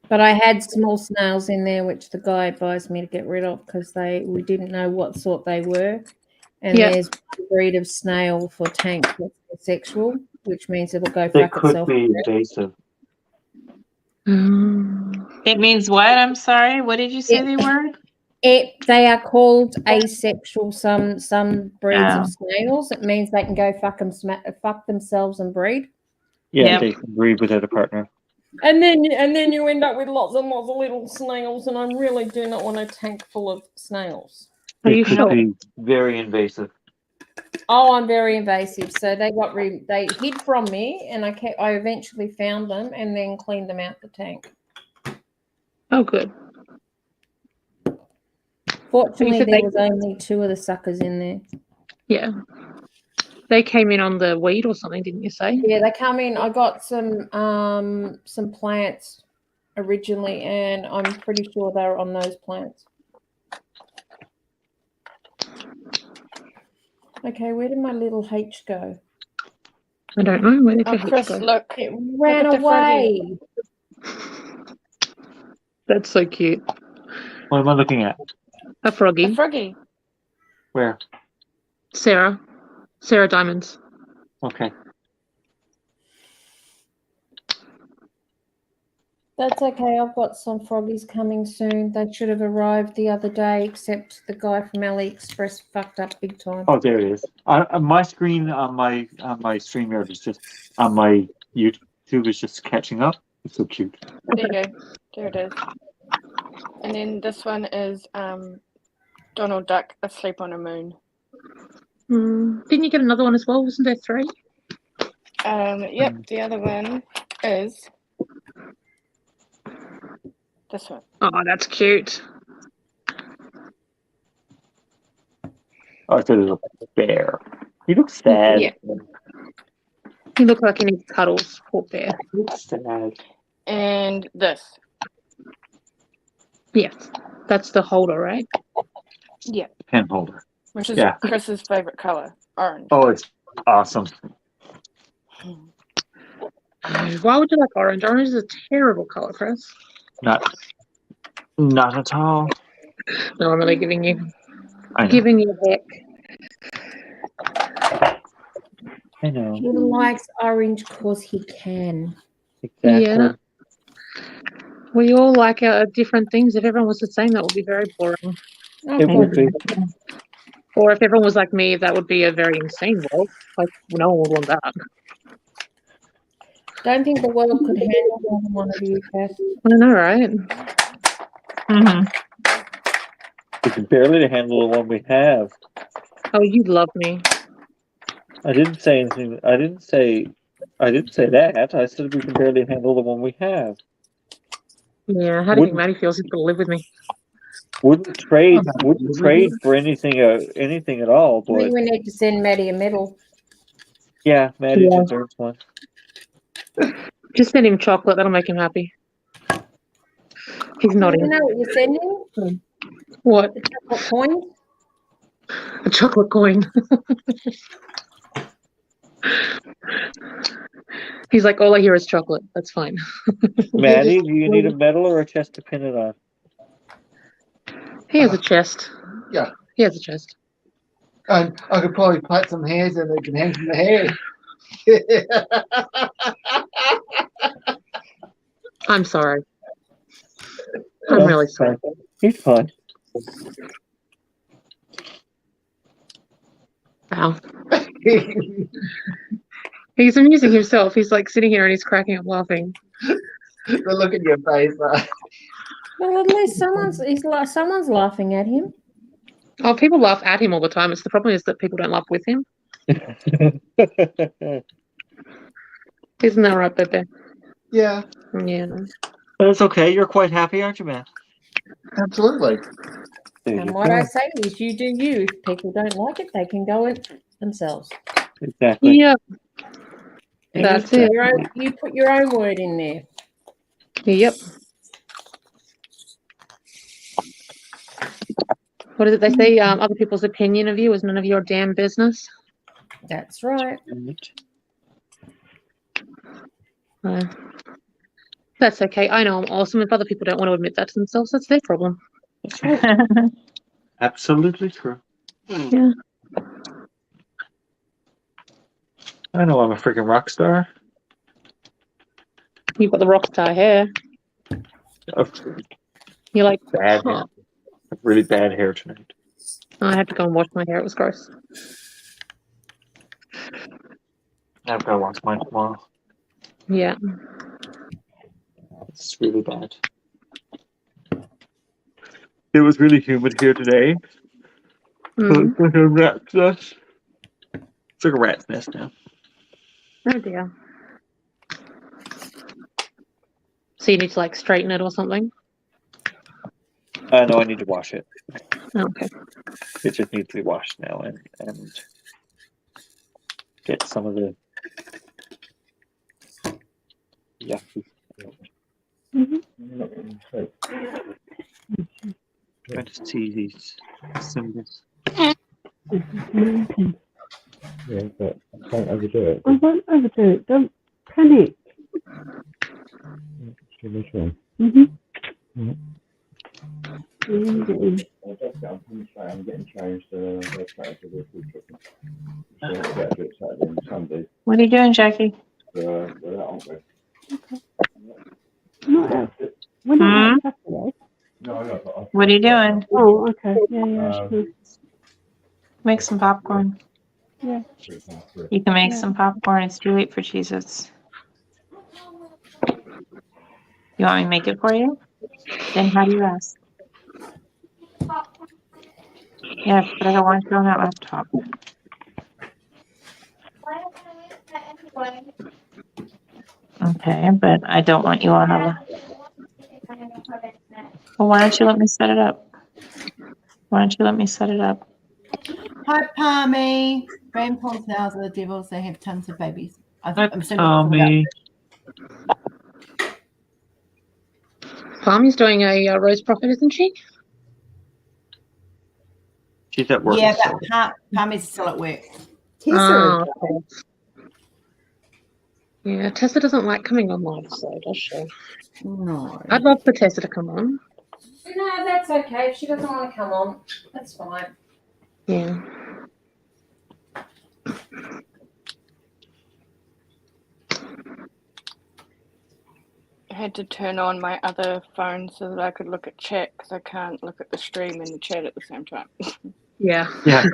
But I had small snails in there, which the guy advised me to get rid of because we didn't know what sort they were. And Yeah. there's one breed of snail for tank that's asexual, which means it'll go They fuck could itself. be invasive. Mm. It means what? I'm sorry. What did you say they were? They are called asexual. Some breeds Oh. of snails. It means they can go fuck themselves and breed. Yeah, Yep. they can breed without a partner. And then you end up with lots and lots of little snails, and I really do not want a tank full of snails. Are They you could sure? be very invasive. Oh, I'm very invasive. So they hid from me, and I eventually found them and then cleaned them out the tank. Oh, good. Fortunately, said there they- was only 2 of the suckers in there. Yeah. They came in on the weed or something, didn't you say? Yeah, they come in. I got some plants originally, and I'm pretty sure they were on those plants. Okay, where did my little H go? I don't know. Where did Oh, your Chris, H go? look. It ran Look at the away. That's so cute. What am I looking at? A froggy. A froggy. Where? Sarah Diamonds. Okay. That's okay. I've got some froggies coming soon. They should have arrived the other day, except the guy from AliExpress fucked up big time. Oh, there it is. My screen on my StreamYard is just on my YouTube is just catching up. It's so cute. There you go. There it is. And then this one is Donald Duck asleep on a moon. Didn't you get another one as well? Wasn't there 3? Yep. The other one is this one. Oh, that's cute. Oh, I thought it was a bear. He looks sad. Yeah. He looks like he needs cuddles. Poor bear. He looks sad. And this. Yes, that's the holder, right? Yeah. Pen holder. Which is Yeah. Chris's favorite color, orange. Oh, it's awesome. Why would you like orange? Orange is a terrible color, Chris. Not at all. No, I'm really giving you I know. giving you heck. I know. He likes orange because he can. Exactly. Yeah. We all like different things. If everyone was the same, that would be very boring. It would be. Or if everyone was like me, that would be a very insane world. Like, no one would want that. Don't think the world could handle more than one of you, Kath. I know, right? We can barely handle the one we have. Oh, you love me. I didn't say anything. I didn't say that. I said we can barely handle the one we have. Yeah, how do you think Maddie feels? He's going to live with me. Wouldn't trade for anything at all. I think But we need to send Maddie a medal. yeah, Maddie Yeah. deserves one. Just send him chocolate. That'll make him happy. He's nodding. You know what you're sending? What? The chocolate coin? A chocolate coin. He's like, all I hear is chocolate. That's fine. Maddie, do you need a medal or a chest to pin it on? He has a chest. Yeah. He has a chest. And I could probably plait some hairs and they can hang from the hair. I'm sorry. I'm really sorry. He's fine. Wow. He's amusing himself. He's like sitting here and he's cracking up laughing. The look at your face. Well, at least someone's laughing at him. Oh, people laugh at him all the time. It's the problem is that people don't laugh with him. Isn't that right, Pepe? Yeah. Yeah. That's okay. You're quite happy, aren't you, man? Absolutely. And what I say is you do you. If people don't like it, they can go it themselves. Exactly. Yeah. That's it. You put your own word in there. Yep. What is it they say? Other people's opinion of you is none of your damn business. That's right. That's okay. I know I'm awesome. If other people don't want to admit that to themselves, that's their problem. Absolutely true. Yeah. I know I'm a freaking rock star. You've got the rock star hair. You're like, Bad hair. I have really bad hair tonight. I had to go and wash my hair. It was gross. I've got to wash mine tomorrow. Yeah. It's really bad. It was really humid here today. Mm. It's like a rat's nest. It's like a rat's nest now. Oh dear. So you need to like straighten it or something? No, I need to wash it. Oh, okay. It just needs to be washed now and get some of the yucky. Trying to see these symbols. Yeah, but don't overdo it. I won't overdo it. Don't panic. Which one? Mm-hmm. I'm getting changed to the Saturday for the food trip. Saturday and Sunday. What are you doing, Jackie? We're out, aren't we? not out. We're not out Saturday. What are you doing? Oh, okay. Yeah. Make some popcorn. Yeah. You can make some popcorn. It's too late for Cheez-Its. You want me to make it for you? Then how do you ask? Yes, but I don't want to go on that laptop. Okay, but I don't want you on a... Well, why don't you let me set it up? Why don't you let me set it up? Hi, Palmy. Grandpa's now are the devils. They have tons of babies. I'm assuming Palmy. Palmy's doing a rose Proffitt, isn't she? She's at work. Yeah, but Palmy's still at work. Oh, okay. Yeah, Tessa doesn't like coming on live, so does she? No. I'd love for Tessa to come on. No, that's okay. If she doesn't want to come on, that's fine. Yeah. I had to turn on my other phone so that I could look at chat because I can't look at the stream and the chat at the same time. Yeah. Yeah.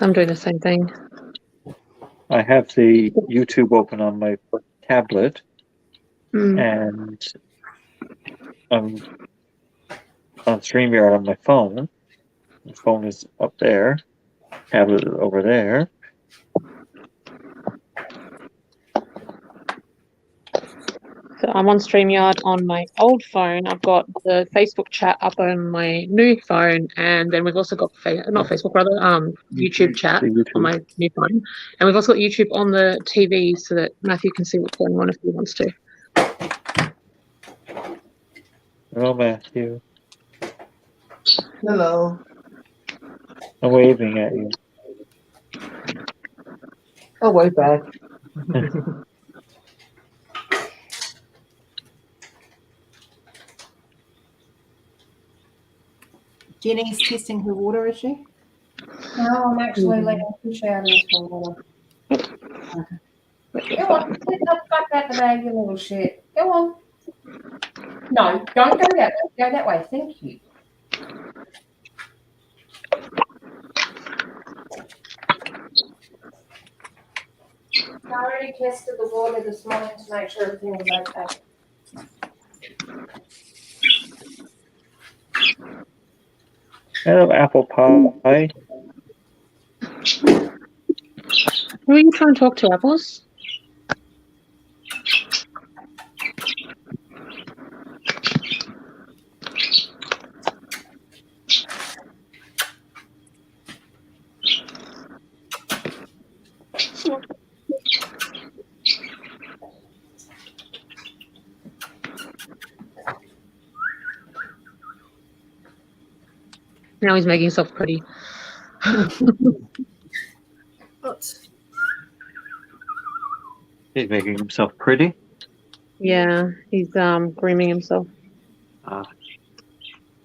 I'm doing the same thing. I have the YouTube open on my tablet, and I'm on StreamYard on my phone. The phone is up there, tablet is over there. So I'm on StreamYard on my old phone. I've got the Facebook chat up on my new phone, and then we've also got YouTube chat on my new phone, and we've also got YouTube on the TV so that Matthew can see what's going on if he wants to. Hello, Matthew. Hello. I'm waving at you. Oh, way back. Jenny's testing her water, is she? No, I'm actually letting fish out of this water. Go on, get the fuck out the bag, you little shit. Go on. No, don't go that way. Go that way. Thank you. I already tested the water this morning to make sure everything was okay. Hello, apple pie. Who are you trying to talk to, Apples? Now he's making himself pretty. He's making himself pretty. Yeah, he's grooming himself.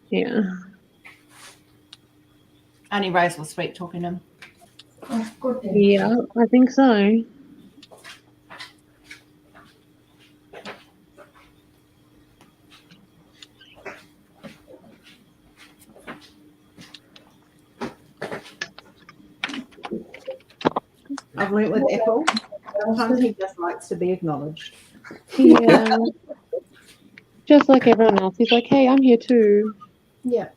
Yeah. Only Rose was sweet talking to him. Oh, good. Yeah, I think so. I've learnt with Apple, sometimes he just likes to be acknowledged. Yeah. Just like everyone else. He's like, hey, I'm here too. Yeah.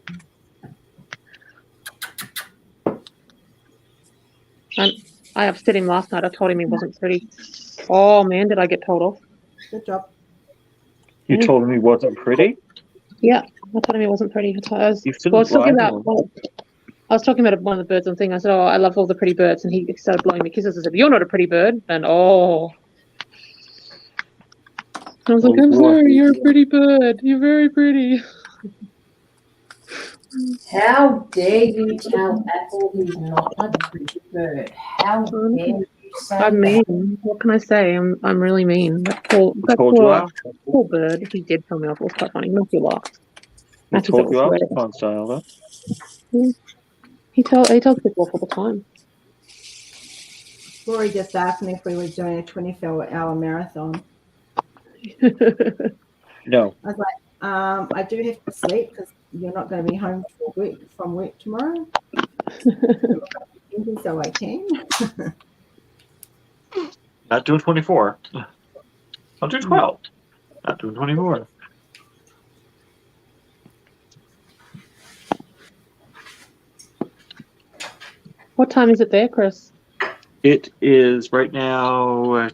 I upset him last night. I told him he wasn't pretty. Oh, man, did I get told off? Good job. You told him he wasn't pretty? Yeah, I told him he wasn't pretty. I was lie talking to about... him. I was talking about one of the birds on thing. I said, oh, I love all the pretty birds. And he started blowing me kisses. I said, you're not a pretty bird. And, oh. I was like, I'm sorry, you're a pretty bird. You're very pretty. How dare you tell Apple he's not a pretty bird? How dare you say I'm that? mean. What can I say? I'm really mean. That poor bird. He did tell me off. It was quite funny. Not you laugh. He told you off on style, though. Yeah. He tells people off all the time. Rory just asked me if we were doing a 24-hour marathon. No. I was like, I do have to sleep because you're not going to be home from work tomorrow. So I can. Not doing 24. I'll do 12. Not doing 24. What time is it there, Chris? It is right now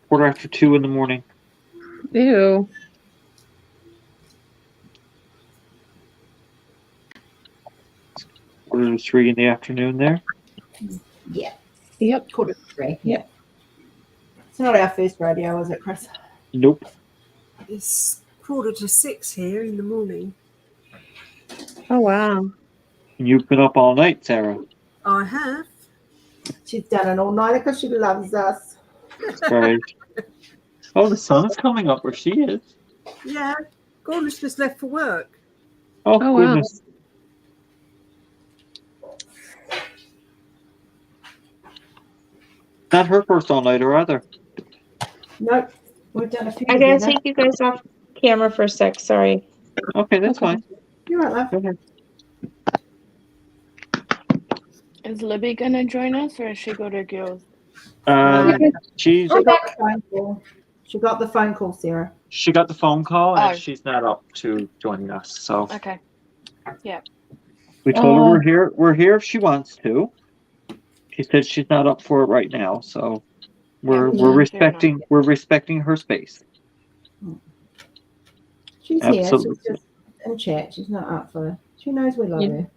2:15 in the morning. Ew. Quarter to 3 in the afternoon there. Yeah. Yep. 2:45. Yeah. It's not our first rodeo, is it, Chris? Nope. It's 5:45 here in the morning. Oh, wow. You've been up all night, Sarah. I have. She's done an all-nighter because she loves us. Right. Oh, the sun is coming up where she is. Yeah. Gordon's just left for work. Oh, Oh, wow. goodness. Not her first all-nighter either. Nope. We've done a few I gotta together. take you guys off camera for a sec. Sorry. Okay, that's fine. You're right, love. Go ahead. Is Libby gonna join us, or has she got her girls? She's She got the phone call. She got the phone call, Sarah. She got the phone call and Oh. she's not up to joining us. So Okay. Yeah. we told her we're here if she wants to. She said she's not up for it right now, so we're respecting her space. She's Absolutely. here. She's just in chat. She's not up for it. She knows we love her.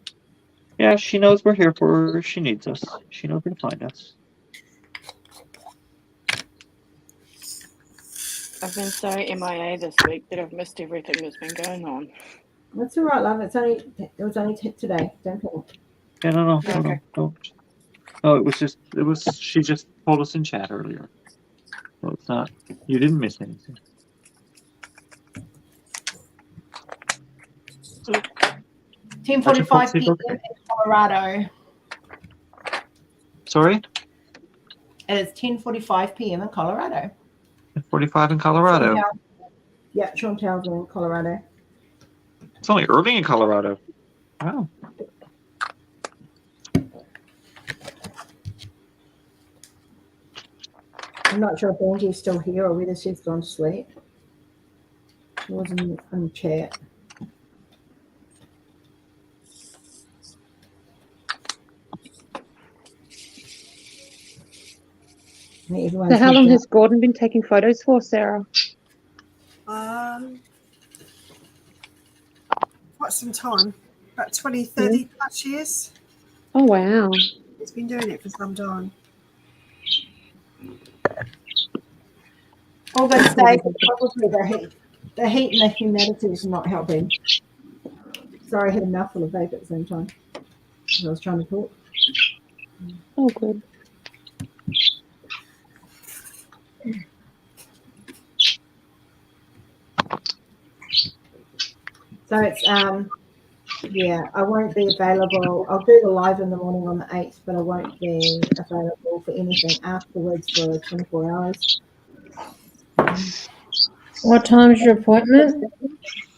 Yeah, she knows we're here for her if she needs us. She knows where to find us. I've been so MIA this week that I've missed everything that's been going on. That's all right, love. It was only today. Don't panic. Yeah, no. Okay. No, she just told us in chat earlier. So it's not, you didn't miss anything. Look. 10:45 p.m. in Colorado. Sorry? It is 10:45 p.m. in Colorado. 45 in Colorado. Yeah, Sean Townsend in Colorado. It's only early in Colorado. Wow. I'm not sure if Angie's still here or whether she's gone to sleep. She was in the chat. So how long has Gordon been taking photos for, Sarah? Quite some time. About 20, 30 plus years. Oh, wow. He's been doing it for some time. All good state, probably the heat and the humidity is not helping. Sorry, I had a mouthful of vape at the same time. I was trying to talk. Oh, good. So it's yeah, I won't be available. I'll do the live in the morning on the 8th, but I won't be available for anything afterwards for 24 hours. What time is your appointment?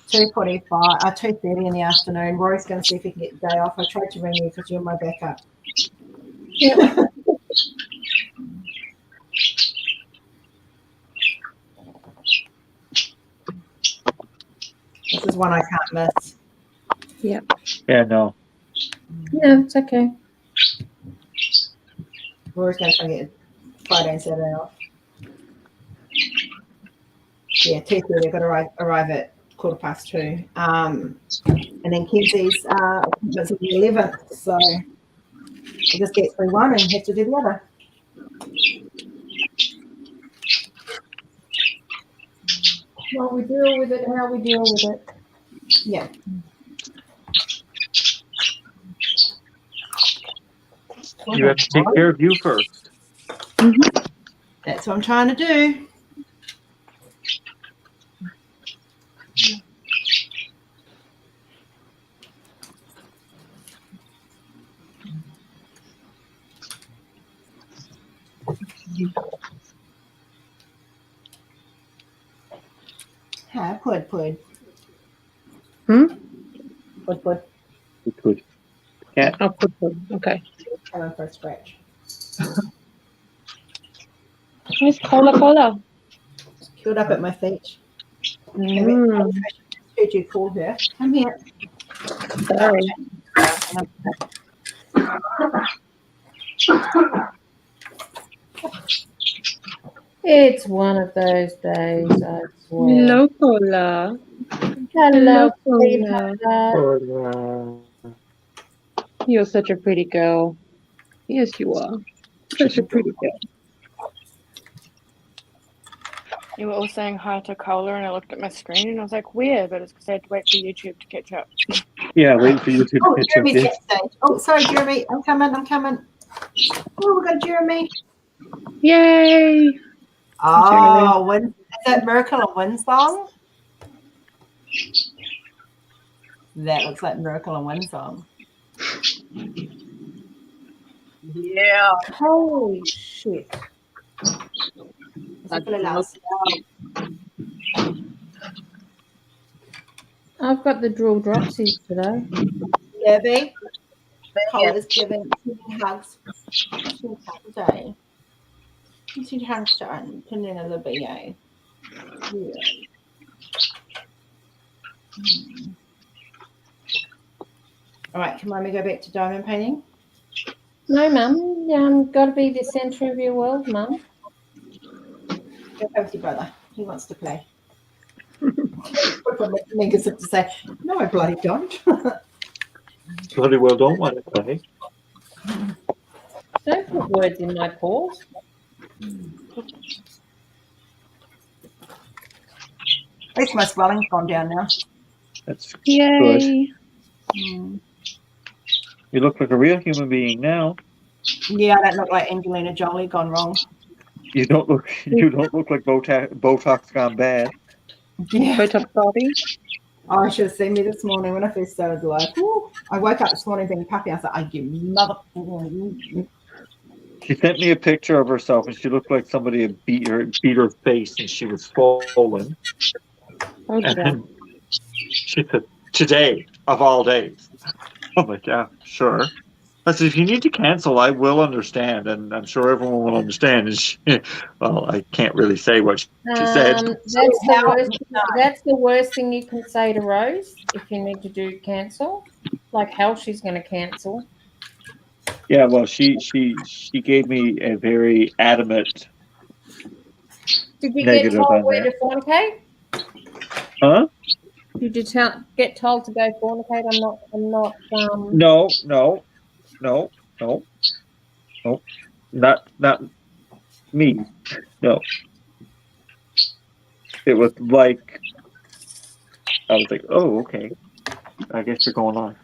2:45, 2:30 in the afternoon. Rory's going to see if he can get the day off. I tried to ring you because you're my backup. Yeah. This is one I can't miss. Yeah. Yeah, no. No, it's okay. Rory's going to try and get Friday and Saturday off. Yeah, 2:30. I've got to arrive at 2:15. And then Kenzie's appointment's on the 11th, so I'll just get through one and have to do the other. Well, we deal with it how we deal with it. Yeah. You have to take care of you first. Mm-hmm. That's what I'm trying to do. Pud. Pud. Good. Yeah. Oh, pud. Okay. Come for a scratch. Where's Cola? Curled up at my feet. Mm. Heard you call her. Come here. Sorry. It's one of those days, I swear. Hello, Cola. Hello, Cola. sweetheart. You're such a pretty girl. Yes, you are. Such a pretty girl. You were all saying hi to Cola, and I looked at my screen and I was like, weird, but it's because I had to wait for YouTube to catch up. Yeah, waiting for you to Oh, catch up. Jeremy's Yes. backstage. Oh, sorry, Jeremy. I'm coming. Oh, we got Jeremy. Yay! Oh, is that Miracle on Wind song? That looks like Miracle on Wind song. Yeah. Holy shit. I've got the drool dropsies today. Libby. Cola's giving hugs. Today. She hugs to Nina Libby, yay. Yeah. All right, can Mummy go back to diamond painting? No, Mum. Got to be the centre of your world, Mum. Go with your brother. He wants to play. Mingus have to say, no, I bloody don't. Bloody well don't want to play. Don't put words in my paws. At least my swelling's gone down now. That's Yay. good. You look like a real human being now. Yeah, I don't look like Angelina Jolie gone wrong. You don't look like Botox gone bad. Yeah. Botox body. Oh, I should have seen me this morning when I first started life. I woke up this morning being puffy. I was like, I give mother. She sent me a picture of herself, and she looked like somebody had beat her face, and she was swollen. Oh, and then she said, "Today of all days." I'm like, yeah, sure. I said, if you need to cancel, I will understand, and I'm sure everyone will understand. And she, well, I can't really say what she said. That's the worst thing you can say to Rose if you need to do cancel. Like hell, she's going to cancel. Yeah, well, she gave me a very adamant. Did you negative get told on where that. to fornicate? Huh? Did you get told to go fornicate? I'm not. No. Not me. No. It was like, I was like, oh, okay. I guess you're going on.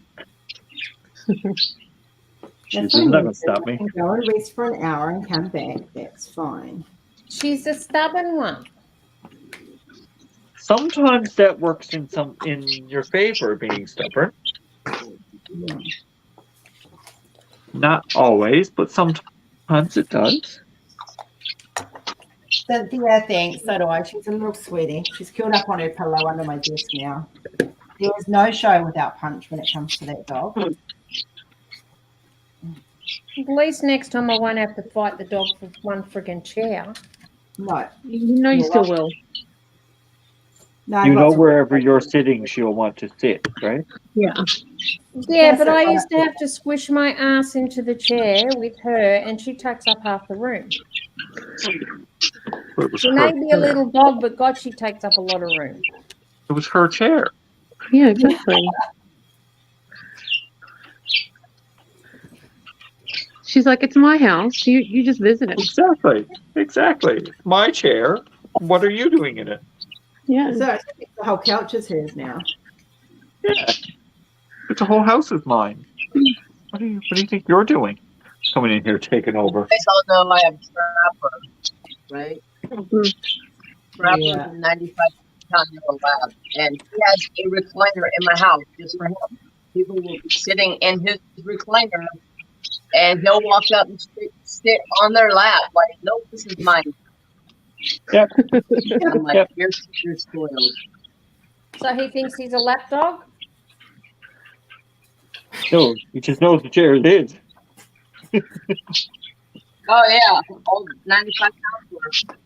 She's not going to stop me. Go and rest for an hour and come back. That's fine. She's a stubborn one. Sometimes that works in your favor, being stubborn. Not always, but sometimes it does. Yeah, thanks. So do I. She's a little sweetie. She's curled up on her pillow under my desk now. There is no show without punch when it comes to that dog. At least next time I won't have to fight the dog for one friggin' chair. No. You know you still will. No, You know wherever you're sitting, she'll want to sit, right? Yeah. Yeah, but I used to have to squish my ass into the chair with her, and she takes up half the room. She may be a little dog, but God, she takes up a lot of room. It was her chair. Yeah, exactly. She's like, it's my house. You just visit it. Exactly. It's my chair. What are you doing in it? Yeah. So I think the whole couch is hers now. Yeah. But the whole house is mine. What do you think you're doing? Coming in here taking over. You guys all know I have Trapper, right? Trapper is a 95-pound lab, and he has a recliner in my house just for him. People will be sitting in his recliner, and he'll walk up and sit on their lap like, "No, this is mine." Yep. I'm like, "You're spoiled." So he thinks he's a lap dog? No, he just knows the chair is his. Oh yeah, all 95 pounds worth.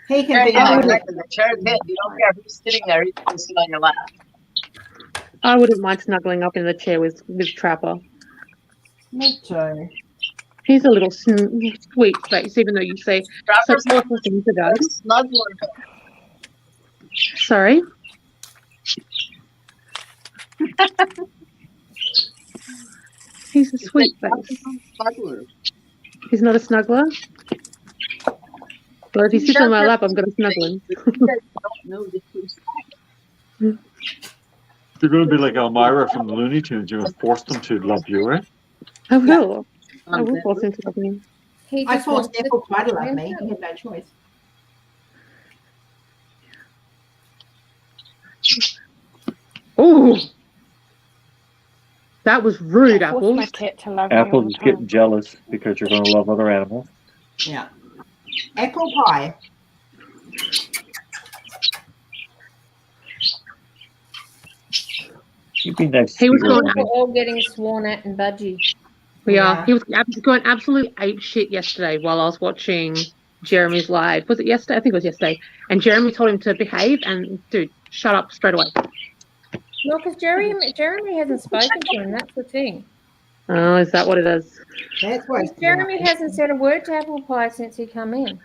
He can Yeah, be yeah, my exactly. The chair's his. You don't care who's sitting there. He's going to sit on your lap. I wouldn't mind snuggling up in the chair with Trapper. Me too. He's a little sweet face, even though you say such awful things about him. Snuggler. Sorry. He's a sweet face. Snuggler. He's not a snuggler? Well, if he sits on my lap, I'm going to snuggle him. You're going to be like Elmira from the Looney Tunes. You're going to force them to love you, right? I will. I will force him to love me. I forced Apple Pie to love me. He had no choice. Oh, that was rude, I forced Apples. my cat to love me all Apples the is time. getting jealous because you're going to love other animals. Yeah. Apple Pie. You'd be nice. He was going. We're all getting sworn at and budgie. Yeah, he was going absolutely ape shit yesterday while I was watching Jeremy's live. Was it yesterday? I think it was yesterday. And Jeremy told him to behave, and dude, shut up straight away. No, because Jeremy hasn't spoken to him. That's the thing. Oh, is that what it is? That's why Jeremy hasn't said a word to Apple Pie since he come in.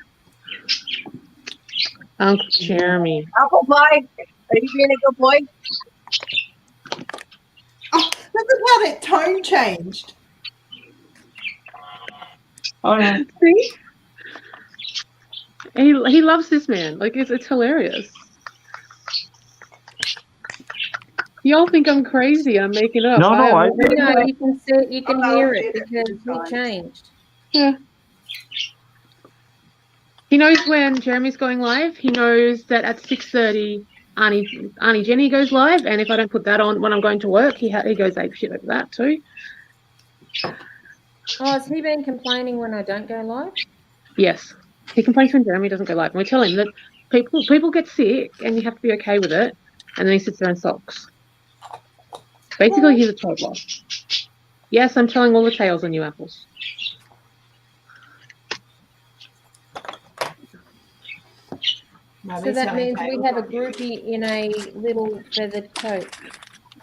Uncle Jeremy. Apple Pie, are you being a good boy? Oh, look at how that tone changed. Oh, yeah. See? He loves this man. Like, it's hilarious. Y'all think I'm crazy. I'm making up. No, I No, you can see, you can hear it because he changed. Yeah. He knows when Jeremy's going live. He knows that at 6:30, Auntie Jenny goes live, and if I don't put that on when I'm going to work, he goes ape shit over that too. Oh, has he been complaining when I don't go live? Yes, he complains when Jeremy doesn't go live, and we tell him that people get sick, and you have to be okay with it. And then he sits there and sulks. Basically, he's a toddler. Yes, I'm telling all the tales on you, Apples. So that means we have a groupie in a little feathered coat.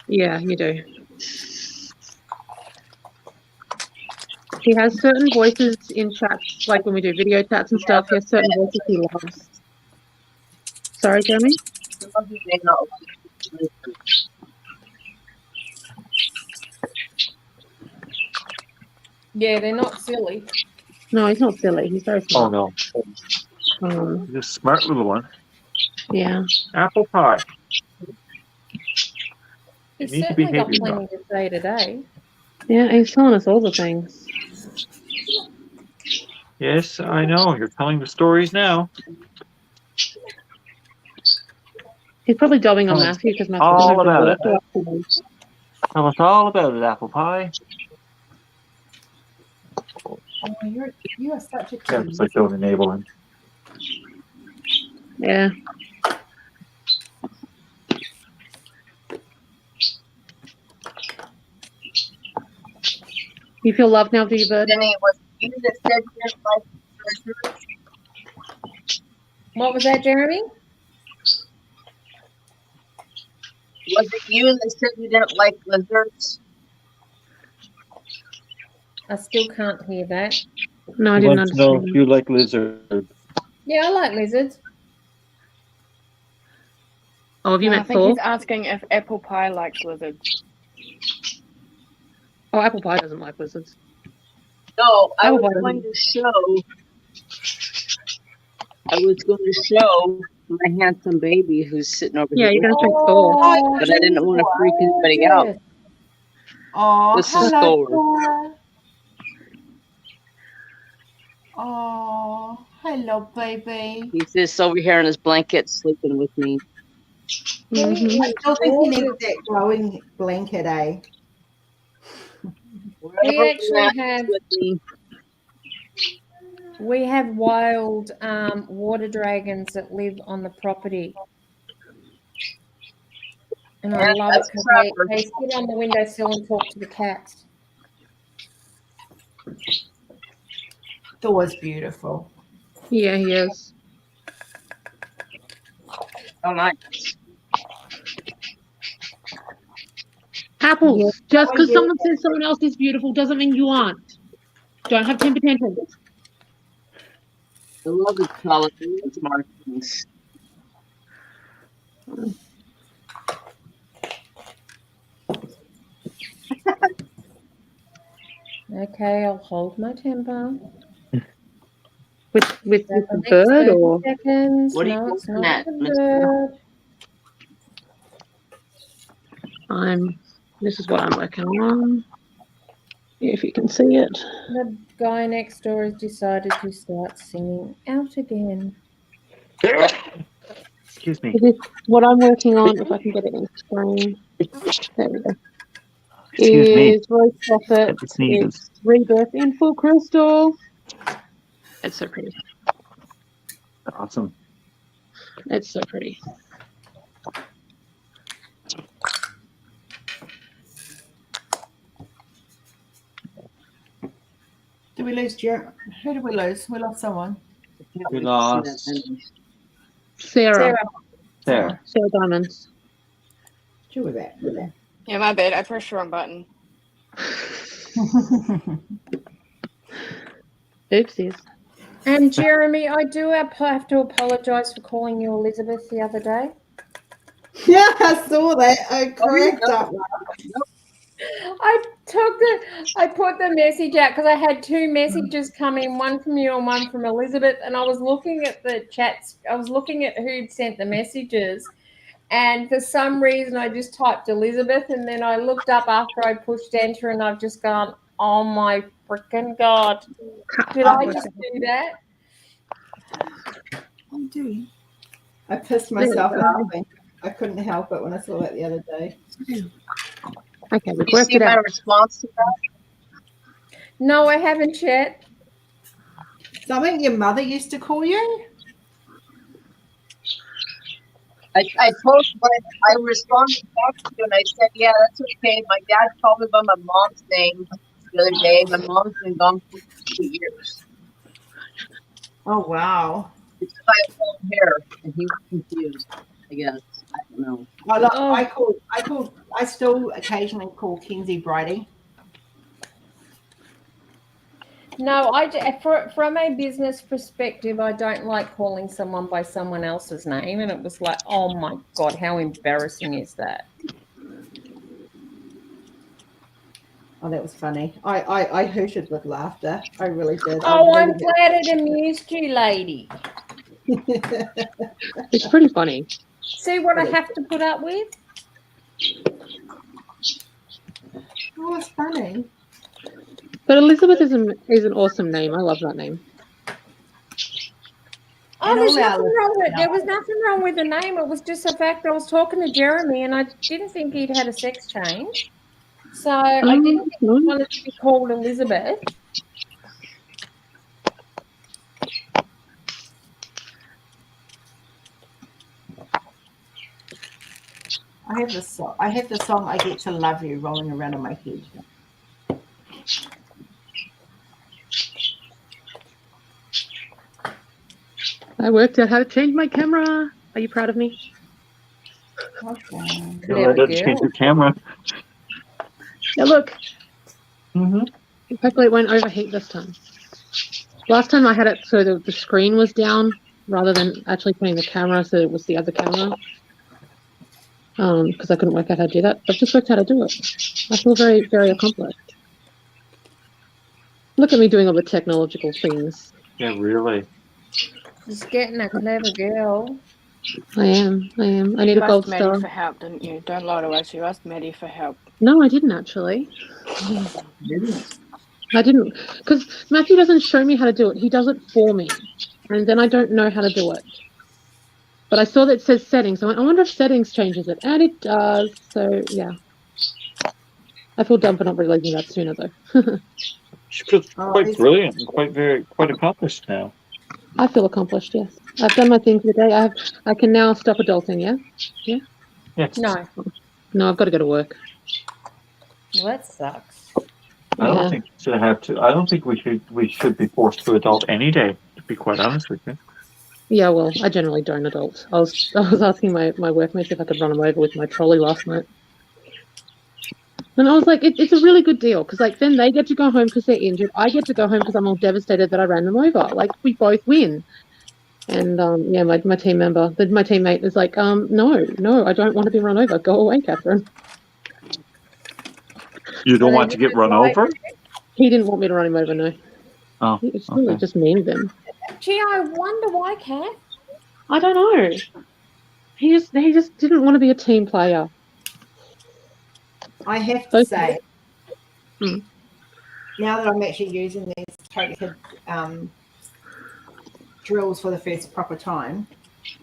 Yeah, you do. He has certain voices in chats, like when we do video chats and stuff. He has certain voices he loves. Sorry, Jeremy? Yeah, they're not silly. No, he's not silly. He's very Oh, smart. no. He's a smart little one. Yeah. Apple Pie. He's You need to certainly got behave plenty yourself. to say today. Yeah, he's telling us all the things. Yes, I know. You're telling the stories now. He's probably dobbing on Tell us Matthew because Matthew all doesn't have about to it. work. Tell us all about it, Apple Pie. Oh, you are such a Yeah, kid. so don't enable him. Yeah. You feel loved now, do you, Bird? Jenny, was it you that said you didn't like lizards? What was that, Jeremy? Was it you that said you didn't like lizards? I still can't hear that. No, I He didn't wants to know understand. if you like lizards. Yeah, I like lizards. Oh, have you I met think Thor? he's asking if Apple Pie likes lizards. Oh, Apple Pie doesn't like lizards. No, I Apple was Pie going to show. I was going to show my handsome baby who's sitting over Yeah, here. you're going to show Thor. But I didn't want to freak anybody out. Oh, This is hello, Thor. Thor. Oh, hello, baby. He's just over here in his blanket sleeping with me. I still think he needs that glowing blanket, eh? We actually have wild water dragons that live on the property. And I Yeah, love it that's because proper. they sit on the windowsill and talk to the cats. Thor's beautiful. Yeah, he is. Oh, nice. Apples. Yeah. Just Oh, because yeah. someone says someone else is beautiful doesn't mean you aren't. Don't have temper tantrums. I love the color. It's markings. Okay, I'll hold my temper. With For the the next bird 30 or seconds. What are you No, it's looking not at, the Miss? bird. this is what I'm working on. If you can see it. The guy next door has decided to start singing out again. Excuse me. This is what I'm working on, if I can get it in screen. There we go. Excuse me. Is Rose Proffitt. Had to sneeze. It's Rebirth in Full Crystal. It's so pretty. Awesome. It's so pretty. Did we lose Jeremy? Who did we lose? We lost someone. We lost Sarah. Sarah. Sarah Diamonds. Who was that? Yeah, my bad. I pressed the wrong button. Oopsies. And Jeremy, I do have to apologise for calling you Elizabeth the other day. Yeah, I saw that. I correct up. I put the message out because I had two messages come in, one from you and one from Elizabeth, and I was looking at the chats. I was looking at who'd sent the messages, and for some reason I just typed Elizabeth, and then I looked up after I pushed enter, and I've just gone, oh my freaking God, did I just do that? I'm doing. I pissed myself laughing. I couldn't help it when I saw that the other day. Okay, we've You worked see it my out. response to that? No, I haven't yet. Something your mother used to call you? I told you, I responded back to you and I said, yeah, that's okay. My dad called me by my mom's name the other day. My mom's been gone for 2 years. Oh, wow. It's because I have long hair and he was confused, I guess. I don't know. I still occasionally call Kinsey Bridie. No, from a business perspective, I don't like calling someone by someone else's name, and it was like, oh my God, how embarrassing is that? Oh, that was funny. I hooted with laughter. I really did. Oh, I'm glad it amused you, lady. It's pretty funny. See what I have to put up with? Oh, it's funny. But Elizabeth is an awesome name. I love that name. Oh, there's nothing wrong with it. There was nothing wrong with the name. It was just the fact I was talking to Jeremy and I didn't think he'd had a sex change. So I didn't think he wanted to be called Elizabeth. I have this song. I have the song "I Get to Love You" rolling around in my head. I worked out how to change my camera. Are you proud of me? Okay. Let us change the camera. Now look. Mm-hmm. Hopefully it won't overheat this time. Last time I had it so the screen was down rather than actually putting the camera so it was the other camera. Because I couldn't work out how to do that. I've just worked out how to do it. I feel very, very accomplished. Look at me doing all the technological things. Yeah, really. Just getting a clever girl. I am. I need a gold Maddie star. for help, didn't you? Don't lie to us. You asked Maddie for help. No, I didn't actually. I didn't. Because Matthew doesn't show me how to do it. He does it for me. And then I don't know how to do it. But I saw that it says settings. I wonder if settings changes it. And it does. So, yeah. I feel dumb for not realizing that sooner, though. She feels quite brilliant and quite accomplished now. I feel accomplished, yes. I've done my thing for the day. I can now stop adulting, yeah? Yeah? Yes. No. No, I've got to go to work. Well, that sucks. I don't think we should have to. I don't think we should be forced to adult any day. To be quite honest with you. Yeah, well, I generally don't adult. I was asking my workmates if I could run them over with my trolley last night. And I was like, it's a really good deal because like then they get to go home because they're injured. I get to go home because I'm all devastated that I ran them over. Like we both win. And yeah, my teammate is like, no, I don't want to be run over. Go away, Catherine. You don't want to get run over? He didn't want me to run him over, no. Oh, It's really just mean of him. Gee, I wonder why, Kat. I don't know. He just didn't want to be a team player. I have to say, Hmm. now that I'm actually using these Total Kid drills for the first proper time,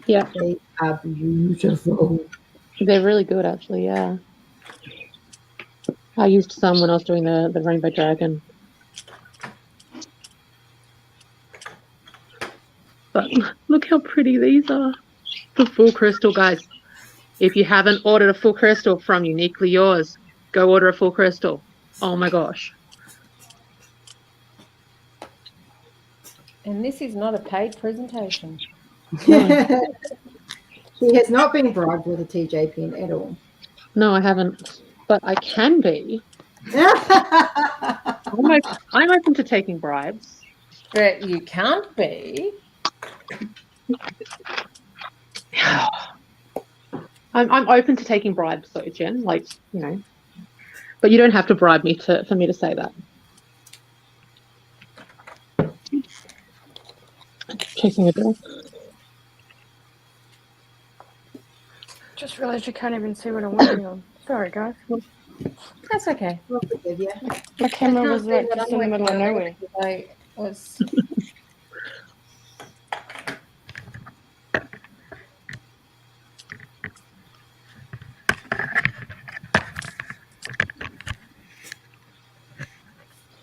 Yeah, they are beautiful. they're really good, actually. Yeah, I used some when I was doing the Rainbow Dragon. But look how pretty these are. The full crystal, guys. If you haven't ordered a full crystal from Uniquely Yours, go order a full crystal. Oh my gosh. And this is not a paid presentation. He has not been bribed with a TJ pen at all. No, I haven't. But I can be. I'm open to taking bribes. But you can't be. I'm open to taking bribes, though, Jen. Like, you know. But you don't have to bribe me for me to say that. Chasing a door. Just realised you can't even see what I'm working on. Sorry, guys. That's okay. We'll forgive you. My camera was can't like see what just I'm in the middle of working on nowhere. because I was.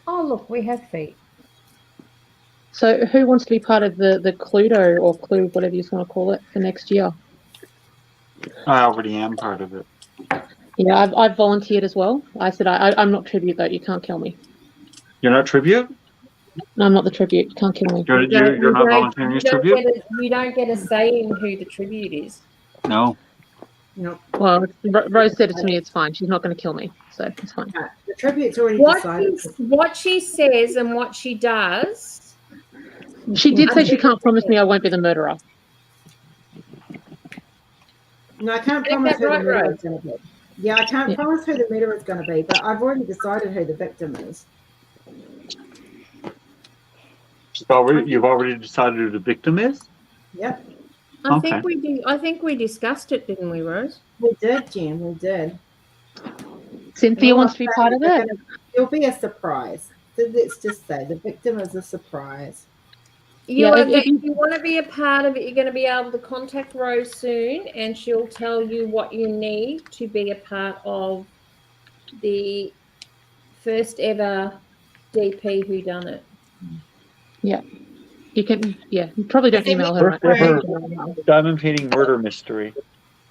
Oh, look, we have feet. So who wants to be part of the Cluedo or Clue, whatever you want to call it, for next year? I already am part of it. Yeah, I've volunteered as well. I said I'm not tribute though. You can't kill me. You're not tribute? No, I'm not the tribute. You can't kill me. You're not volunteering as tribute? You don't get a say in who the tribute is. No. No. Well, Rose said it to me. It's fine. She's not going to kill me, so it's fine. The tribute's already What decided. what she says and what she does. She did say she can't promise me I won't be the murderer. No, I can't Is promise that who right, the murderer Rose? is going to be. Yeah, I can't promise who the murderer is going to be, but I've already decided who the victim is. You've already decided who the victim is? Yep. I think we discussed it, didn't we, Rose? We did, Jen. We did. Cynthia wants to be part of it. It'll be a surprise. So let's just say the victim is a surprise. If you want to be a part of it, you're going to be able to contact Rose soon, and she'll tell you what you need to be a part of the first ever DP whodunit. Yeah. You can, you probably don't email her. First ever diamond painting murder mystery.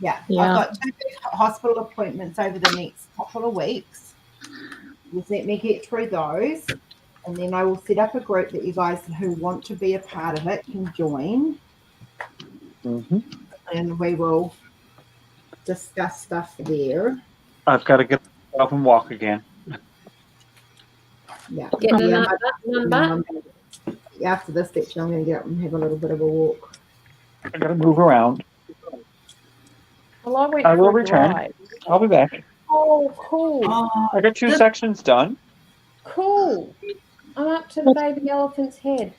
Yeah. Yeah. I've got 2 big hospital appointments over the next couple of weeks. Just let me get through those. And then I will set up a group that you guys who want to be a part of it can join. Mm-hmm. And we will discuss stuff there. I've got to get up and walk again. Yeah. Get the number. After this section, I'm going to get up and have a little bit of a walk. I got to move around. Well, I will return. I'll be back. Oh, cool. I got 2 sections done. Cool. I'm up to the baby elephant's head.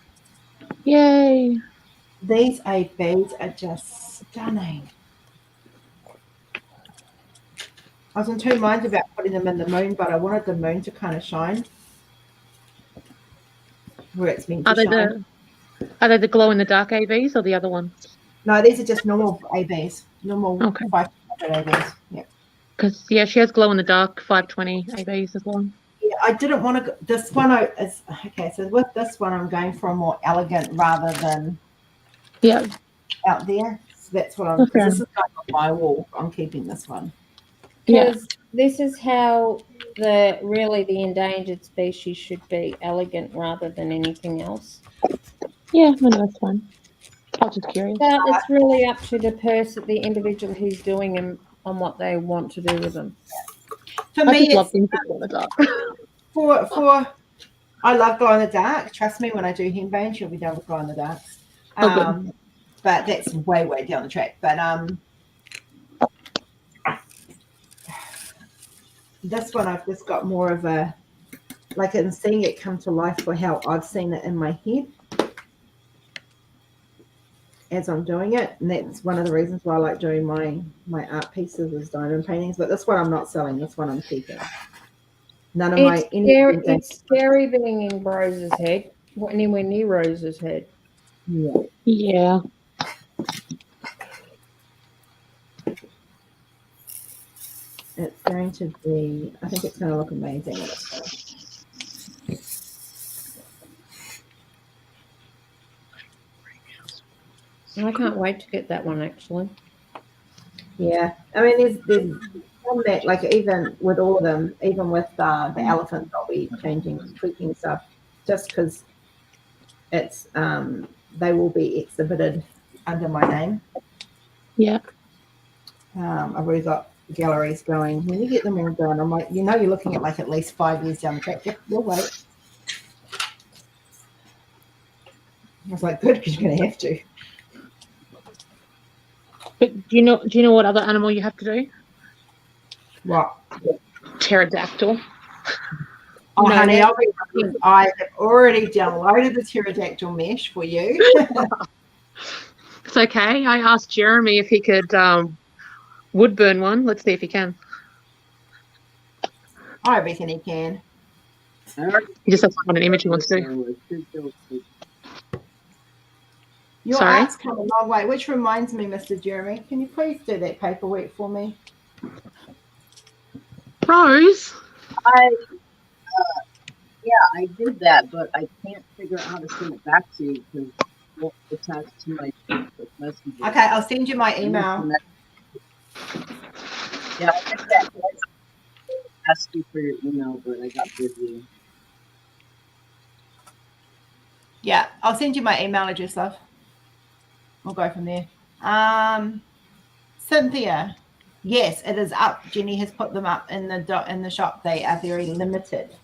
Yay. These ABs are just stunning. I was in 2 minds about putting them in the moon, but I wanted the moon to kind of shine where it's meant to shine. Are they the glow in the dark ABs or the other ones? No, these are just normal ABs. Normal 500 ABs. Yeah. Because she has glow in the dark 520 ABs as well. Yeah, I didn't want to. This one is okay. So with this one, I'm going for a more elegant rather than out there. So that's what I'm. Okay. This is going on my wall. I'm keeping this one. because this is how the endangered species should be, elegant rather than anything else. Yeah, no, that's fine. I was just curious. But it's really up to the individual who's doing them on what they want to do with them. For I me, just love it's things that glow in the dark. I love glow in the dark. Trust me, when I do henbane, you'll be done with glow in the dark. Good. But that's way down the track. But this one I've just got more of a, like, I'm seeing it come to life for how I've seen it in my head as I'm doing it, and that's one of the reasons why I like doing my art pieces is diamond paintings. But this one I'm not selling. This one I'm keeping. None of It's scary being in Rose's head, anywhere near Rose's head. Yeah. It's going to be, I think it's going to look amazing. I can't wait to get that one, actually. Yeah, I mean, there's some that, like, even with all of them, even with the elephants, I'll be changing, tweaking stuff, just because it's they will be exhibited under my name. Yeah. I've already got galleries going. When you get them all done, I'm like, you're looking at like at least 5 years down the track. You'll wait. I was like, good, because you're going to have to. But do you know what other animal you have to do? What? Pterodactyl. Oh, No, honey, I have already downloaded the pterodactyl mesh for you. It's okay. I asked Jeremy if he could wood burn one. Let's see if he can. I reckon he can. He just has to find an image he wants to do. Your Sorry? art's come a long way, which reminds me, Mr. Jeremy, can you please do that paperwork for me? Rose? Yeah, I did that, but I can't figure out how to send it back to you because it won't attach to my Facebook Messenger. Okay, I'll send you my email. Yeah, I did that. I asked you for your email, but I got busy. Yeah, I'll send you my email address, love. We'll go from there. Cynthia, yes, it is up. Jenny has put them up in the shop. They are very limited.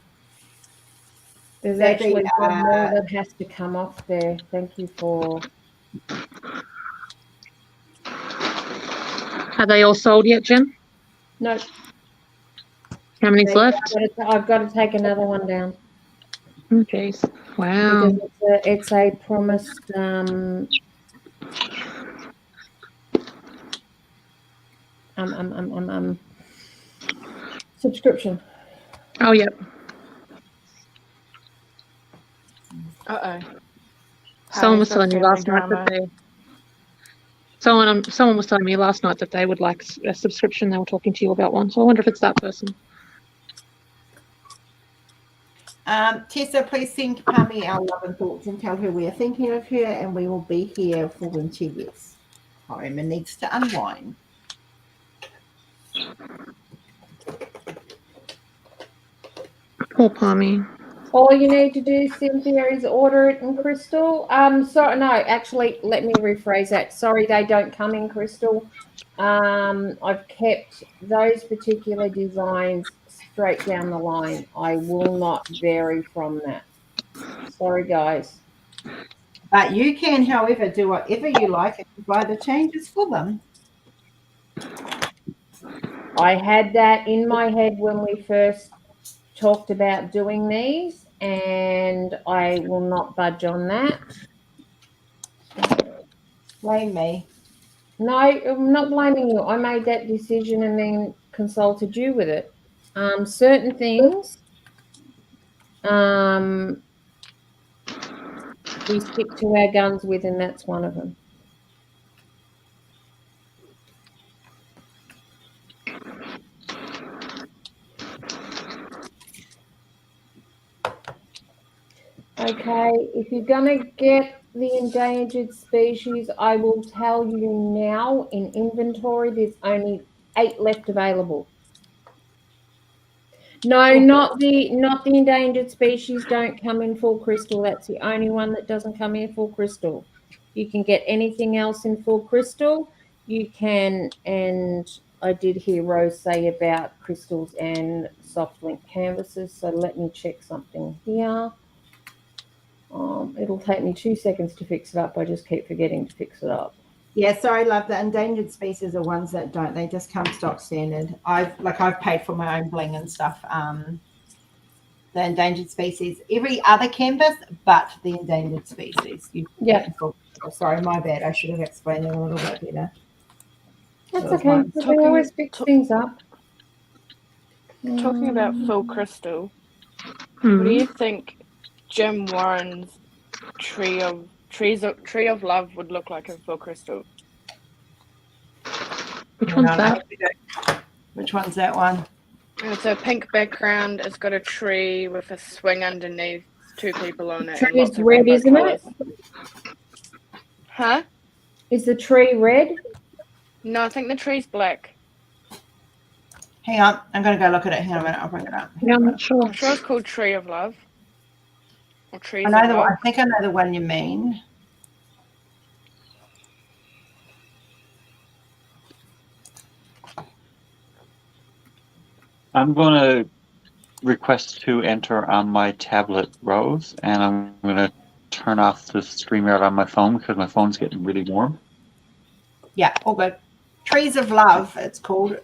There's actually one more that has to come off there. Thank you for. Are they all sold yet, Jen? No. How many's left? I've got to take another one down. Oh, jeez. Wow. Because it's a promised subscription. Oh, yep. Someone was telling me last night that they. Someone was telling me last night that they would like a subscription. They were talking to you about one, so I wonder if it's that person. Tessa, please send Pami our love and thoughts and tell her we are thinking of her, and we will be here for when she gets home and needs to unwind. Poor Pami. All you need to do, Cynthia, is order it in crystal. No, actually, let me rephrase that. Sorry, they don't come in crystal. I've kept those particular designs straight down the line. I will not vary from that. Sorry, guys. But you can, however, do whatever you like and provide the changes for them. I had that in my head when we first talked about doing these, and I will not budge on that. Blame me. No, I'm not blaming you. I made that decision and then consulted you with it. Certain things we stick to our guns with, and that's one of them. Okay, if you're going to get the endangered species, I will tell you now in inventory, there's only 8 left available. No, not the endangered species don't come in full crystal. That's the only one that doesn't come in full crystal. You can get anything else in full crystal. You can, and I did hear Rose say about crystals and soft link canvases. So let me check something here. It'll take me 2 seconds to fix it up. I just keep forgetting to fix it up. Yeah, sorry, love. The endangered species are ones that don't. They just come stock standard. I've paid for my own bling and stuff. The endangered species, every other canvas, but the endangered species. Yeah. Sorry, my bad. I should have explained it a little bit better. That's okay. We always fix things up. Talking about full crystal, what do you think Jim Warren's tree of love would look like in full crystal? Which one's that? Which one's that one? It's a pink background. It's got a tree with a swing underneath, 2 people on it. Tree And lots is of red, rainbow isn't colours. Huh? Is the tree red? No, I think the tree's black. Hang on, I'm going to go look at it. Hang on a minute, I'll bring it up. Yeah, I'm not sure. I'm sure it's called Tree of Love. Or Trees I know of the Love. one. I think I know the one you mean. I'm going to request to enter on my tablet, Rose, and I'm going to turn off the StreamYard on my phone because my phone's getting really warm. Yeah, all good. Trees of Love, it's called.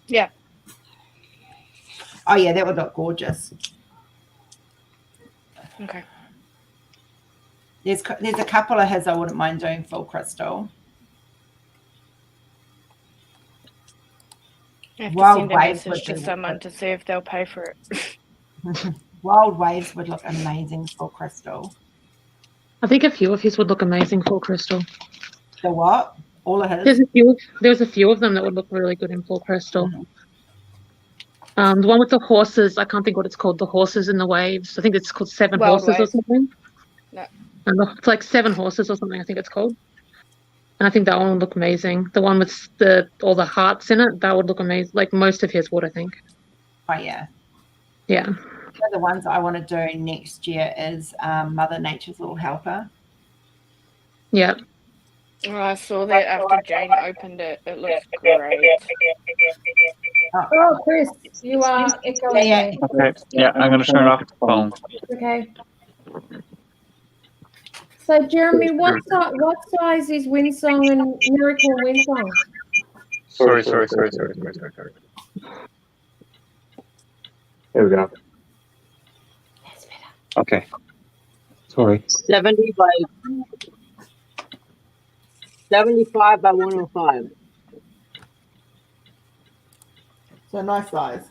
Yeah. Oh, yeah, that would look gorgeous. Okay. There's a couple of his I wouldn't mind doing full crystal. I have to Wild send a Waves would message to be someone to see if they'll pay for it. Wild Waves would look amazing full crystal. I think a few of his would look amazing full crystal. The what? All of his? There's a few of them that would look really good in full crystal. The one with the horses, I can't think what it's called, the horses in the waves. I think it's called Seven Wild Horses Waves. or something. No. And it's like 7 horses or something, I think it's called. And I think that one would look amazing. The one with all the hearts in it, that would look amazing. Like most of his would, I think. Oh, yeah. Yeah. One of the ones I want to do next year is Mother Nature's Little Helper. Yeah. Oh, I saw that after Jane opened it. It looks great. Oh, Chris, you are echoing. Yeah. Okay. Yeah, I'm going to turn off the phone. Okay. So, Jeremy, what size is Windsong and Miracle Windsong? Sorry. There we go. Okay. Sorry. 75 by 105. So nice size.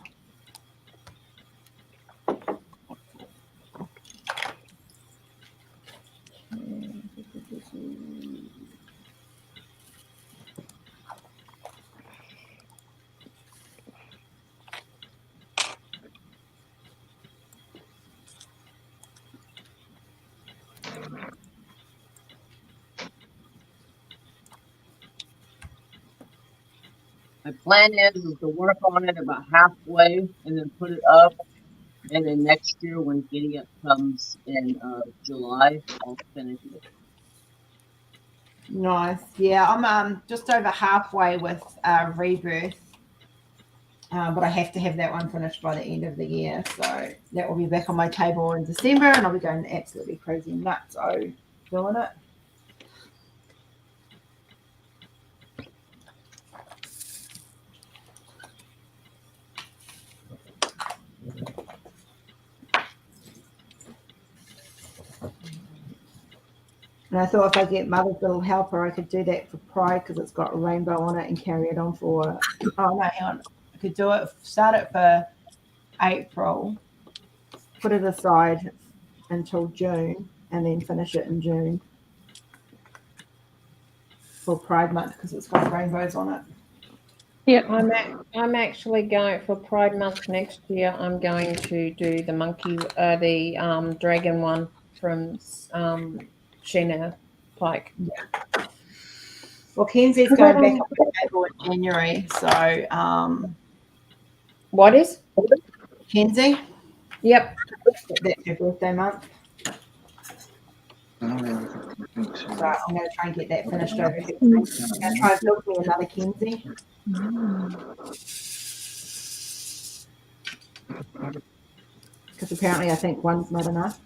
My plan is to work on it about halfway and then put it up. And then next year, when Giddy Up comes in July, I'll finish it. Nice. Yeah, I'm just over halfway with Rebirth. But I have to have that one finished by the end of the year. So that will be back on my table in December, and I'll be going absolutely crazy nuts doing it. And I thought if I get Mother's Little Helper, I could do that for Pride because it's got a rainbow on it and carry it on for, oh no, hang on. I could do it, start it for April, put it aside until June, and then finish it in June for Pride Month because it's got rainbows on it. Yeah, I'm actually going for Pride Month next year. I'm going to do the dragon one from Sheena Pike. Yeah. Well, Kenzie's going back on the table in January, so what is? Kenzie? Yep. That's your birthday month. So I'm going to try and get that finished over here. I'm going to try and build me another Kenzie. Because apparently I think one's not enough.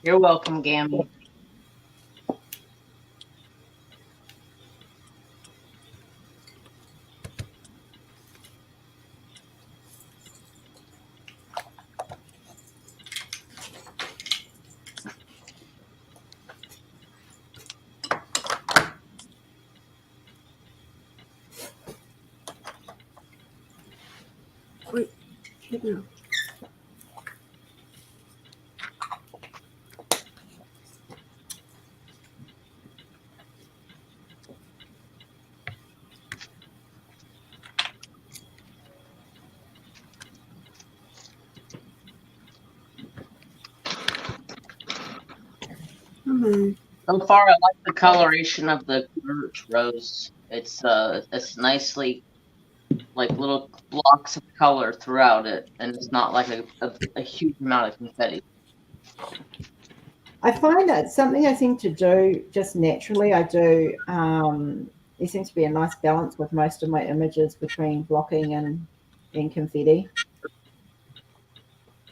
You're welcome, Gammy. Wait, no. So far, I like the coloration of the birch rose. It's nicely like little blocks of color throughout it, and it's not like a huge amount of confetti. I find that something I seem to do just naturally. I do. There seems to be a nice balance with most of my images between blocking and confetti.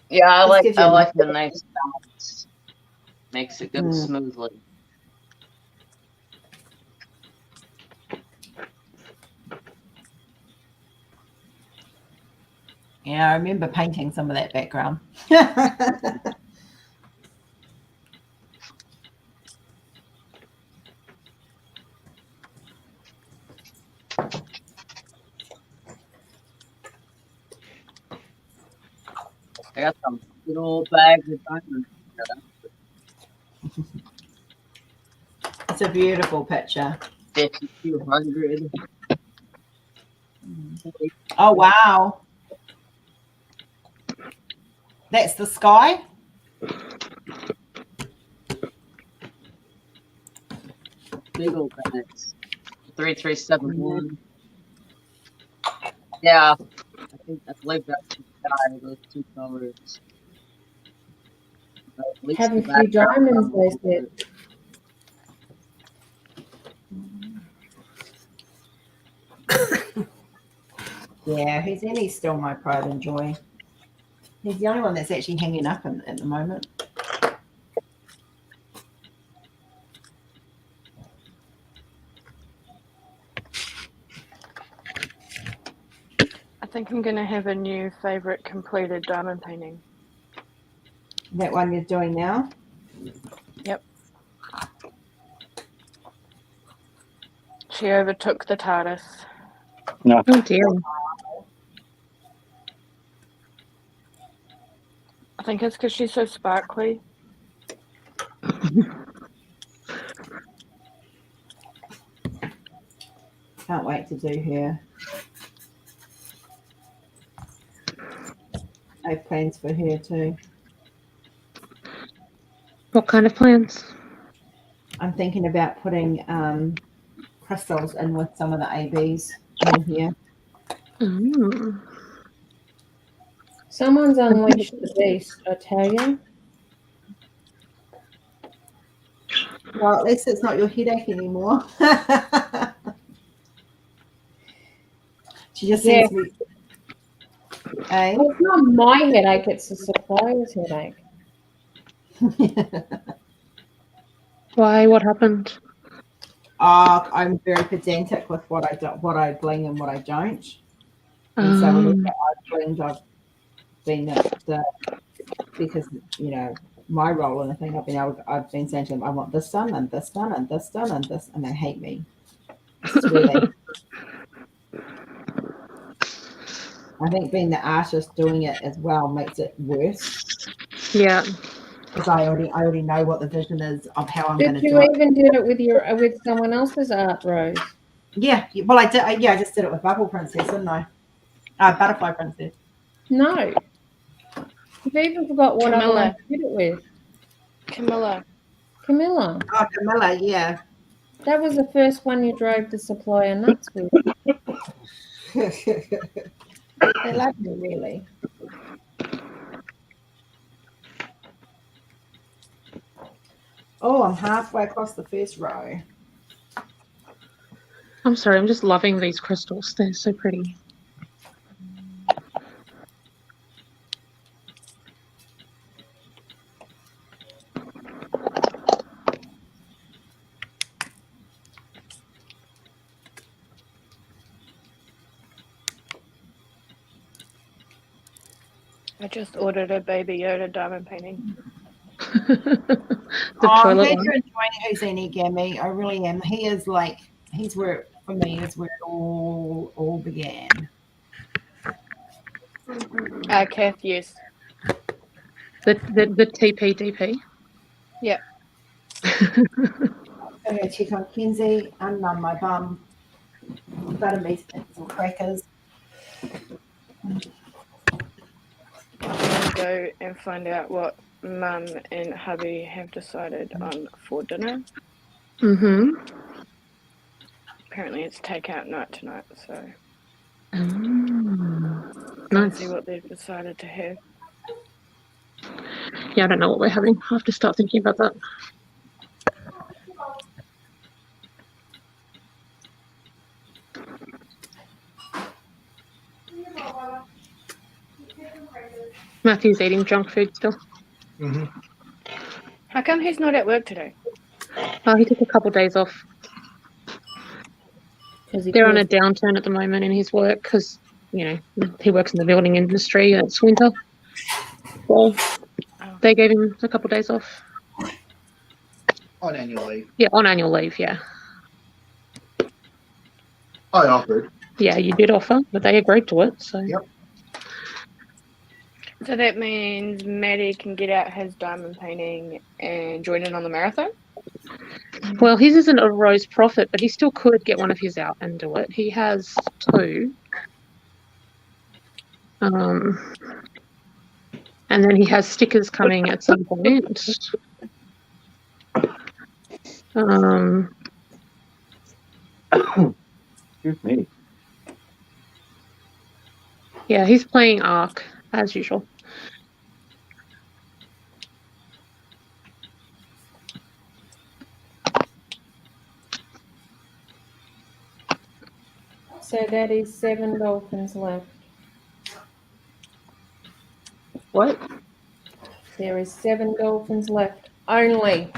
Yeah, I Just like gives you the nice balance. Makes it go smoothly. Yeah, I remember painting some of that background. I got some good old bags of diamonds. It's a beautiful picture. 5,200. Oh, wow. That's the sky? Big old bags. 3371. Yeah, I believe that's the sky, those two colors. At least Have the a few background diamonds, color. they said. Yeah, he's still my pride and joy. He's the only one that's actually hanging up at the moment. I think I'm going to have a new favorite completed diamond painting. That one you're doing now? Yep. She overtook the TARDIS. No. Oh dear. I think it's because she's so sparkly. Can't wait to do her. I have plans for her too. What kind of plans? I'm thinking about putting crystals in with some of the ABs in here. Mm. Someone's unleashed the beast, I tell you. Well, at least it's not your headache anymore. She just seems to be. Well, it's not my headache, it's the supplier's headache. Why? What happened? I'm very pedantic with what I bling and what I don't. And so whenever I've blinged, I've been because my role in the thing I've been saying to them, I want this done and this done and this done and this, and they hate me. I swear they. I think being the artist doing it as well makes it worse. Yeah. because I already know what the vision is of how I'm going Did to you do it. even do it with someone else's art, Rose? Yeah, well, I did. I just did it with Bubble Princess, didn't I? Butterfly Princess. No. You've even forgot what other one Camilla. you did it with. Camilla. Camilla. Oh, Camilla, yeah. That was the first one you drove the supplier nuts with. They love me, really. Oh, I'm halfway across the first row. I'm sorry, I'm just loving these crystals. They're so pretty. I just ordered a Baby Yoda diamond painting. The I'm toilet glad one. you're enjoying Houdini, Gammy. I really am. He is like, he's where, for me, is where it all began. Kath, yes. The TPDP. Yep. I'm going to check on Kenzie, unnumb my bum, butter me some crackers. I'm gonna go and find out what Mum and hubby have decided on for dinner. Mm-hmm. Apparently it's takeout night tonight, so Nice. gonna see what they've decided to have. Yeah, I don't know what we're having. I have to start thinking about that. Matthew's eating junk food still. Mm-hmm. How come he's not at work today? He took a couple of days off. They're on a downturn at the moment in his work because, you know, he works in the building industry and it's winter. So they gave him a couple of days off. On annual leave. Yeah, on annual leave, yeah. I offered. Yeah, you did offer, but they agreed to it. So. Yep. So that means Maddie can get out his diamond painting and join in on the marathon? Well, his isn't a Rose Proffitt, but he still could get one of his out and do it. He has 2. And then he has stickers coming at some point. Excuse me. Yeah, he's playing Ark as usual. So that is 7 dolphins left. What? There is 7 dolphins left. Only.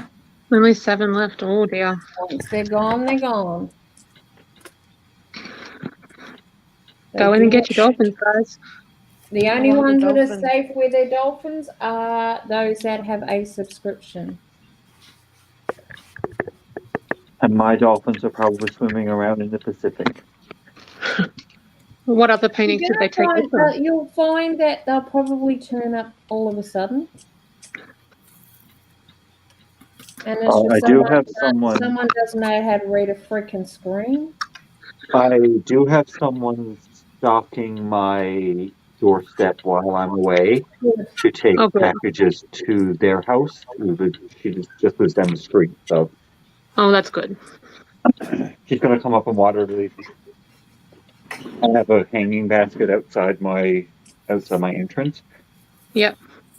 Only 7 left. Oh dear. Once they're gone, they're gone. Go in and get your dolphins, guys. The I only want the ones that are dolphins. safe with their dolphins are those that have a subscription. And my dolphins are probably swimming around in the Pacific. What other paintings did they take with them? You'll find that they'll probably turn up all of a sudden. And it's just I do have someone. Someone doesn't know how to read a freaking screen. I do have someone stalking my doorstep while I'm away to take packages to their house. She just lives down the street, so. Oh, that's good. She's going to come up and water these. I have a hanging basket outside my entrance. Yep.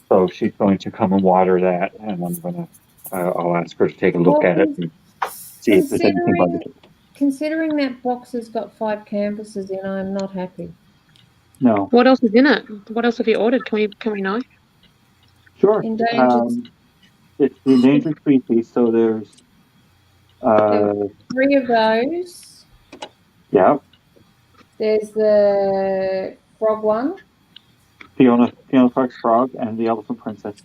So she's going to come and water that, and I'm gonna. I'll ask her to take a look at it and see if there's anything bugged. Considering that box has got 5 canvases in, I'm not happy. No. What else is in it? What else have you ordered? Can we know? Sure. Endangered. It's the endangered species, so there's. 3 of those. Yeah. There's the frog one. Fiona Clark's frog and the elephant princess.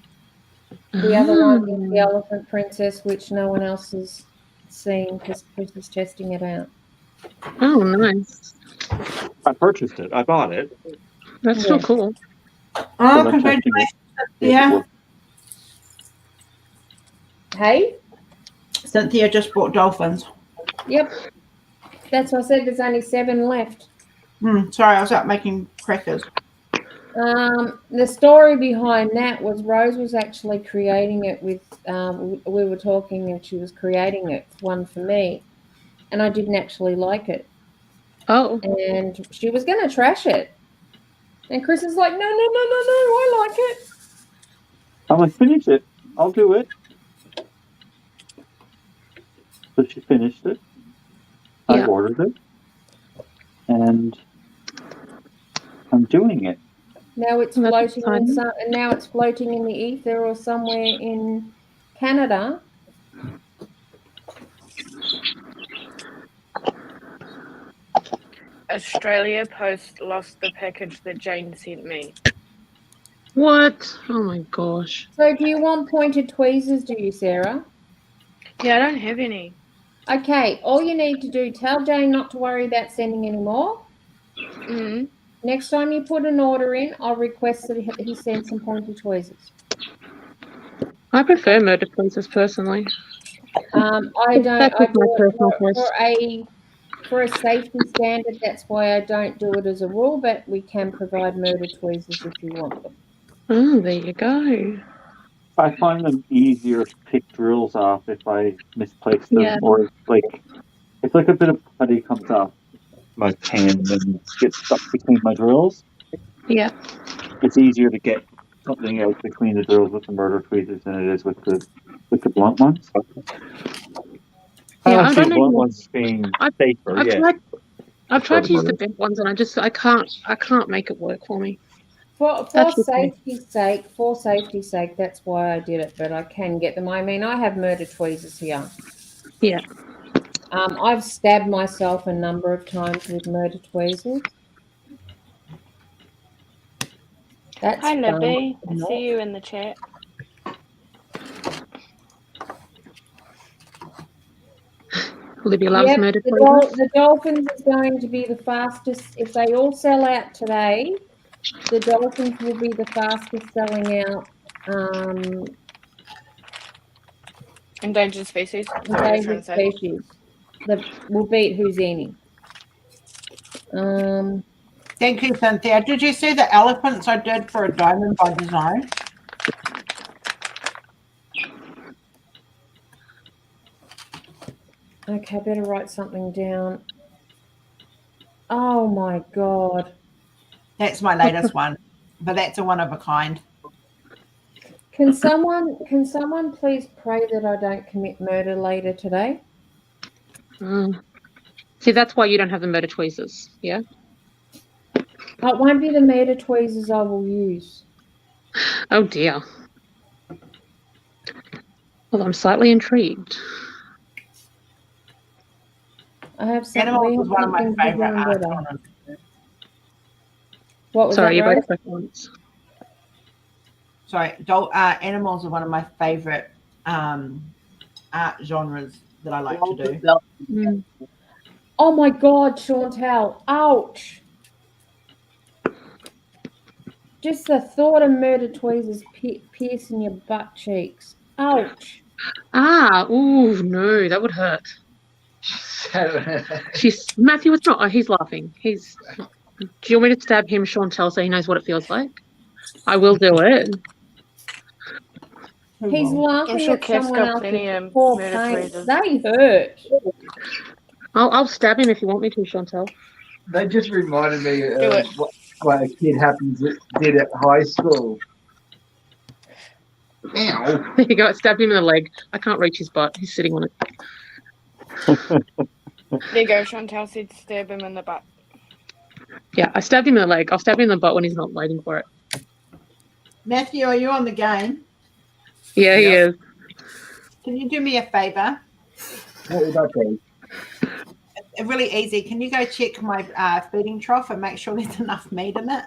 The other one is the elephant princess, which no one else has seen because Chris is testing it out. Oh, nice. I purchased it. I bought it. That's so cool. Oh, congratulations. Yeah. Hey? Cynthia just bought dolphins. Yep. That's why I said there's only 7 left. Sorry, I was out making crackers. The story behind that was Rose was actually creating it with, we were talking and she was creating it, one for me, and I didn't actually like it. Oh. And she was going to trash it. And Chris is like, no, I like it. I'm like, finish it. I'll do it. So she finished it. I ordered it. And I'm doing it. Now it's floating in the ether or somewhere in Canada. Australia Post lost the package that Jane sent me. What? Oh my gosh. So do you want pointed tweezers, do you, Sarah? Yeah, I don't have any. Okay, all you need to do, tell Jane not to worry about sending any more. Mm. Next time you put an order in, I'll request that he send some pointed tweezers. I prefer murder tweezers personally. I don't. That's I just my do personal it choice. for a safety standard. That's why I don't do it as a rule. But we can provide murder tweezers if you want them. Oh, there you go. I find them easier to pick drills off if I misplace them, Yeah. or it's like a bit of putty comes off my hand and gets stuck between my drills. Yeah. It's easier to get something out between the drills with the murder tweezers than it is with the blunt ones. Yeah, I don't see the blunt ones being safer. I've tried to use the bent ones, and I can't make it work for me. For safety's sake, that's why I did it. But I can get them. I mean, I have murder tweezers here. Yeah. I've stabbed myself a number of times with murder tweezers. That's Hi, fun. Libby. I see you in the chat. Libby loves murder tweezers. The Dolphins is going to be the fastest. If they all sell out today, the Dolphins will be the fastest selling out. Endangered species. Endangered species. Will beat Houdini. Thank you, Cynthia. Did you see the elephants I did for a diamond by design? Okay, I better write something down. Oh my God. That's my latest one, but that's a one of a kind. Can someone please pray that I don't commit murder later today? See, that's why you don't have the murder tweezers, yeah? It won't be the murder tweezers I will use. Oh dear. Well, I'm slightly intrigued. I have some. Animals was one of my favorite genres. What was Sorry, that, you Rose? both once. Sorry, animals are one of my favorite art genres that I like to do. Oh my God, Chantal! Ouch! Just the thought of murder tweezers piercing your butt cheeks. Ouch! Ooh, no, that would hurt. Matthew, it's not. Oh, he's laughing. Do you want me to stab him, Chantal, so he knows what it feels like? I will do it. He's laughing sure at Kev's someone got plenty else's of poor murder pain. tweezers. They hurt. I'll stab him if you want me to, Chantal. That just reminded me of what a kid did at high school. Ow. There you go. I stabbed him in the leg. I can't reach his butt. He's sitting on it. There you go. Chantal said stab him in the butt. Yeah, I stabbed him in the leg. I'll stab him in the butt when he's not waiting for it. Matthew, are you on the game? Yeah, he is. Can you do me a favor? What would that be? Really easy. Can you go check my feeding trough and make sure there's enough meat in it?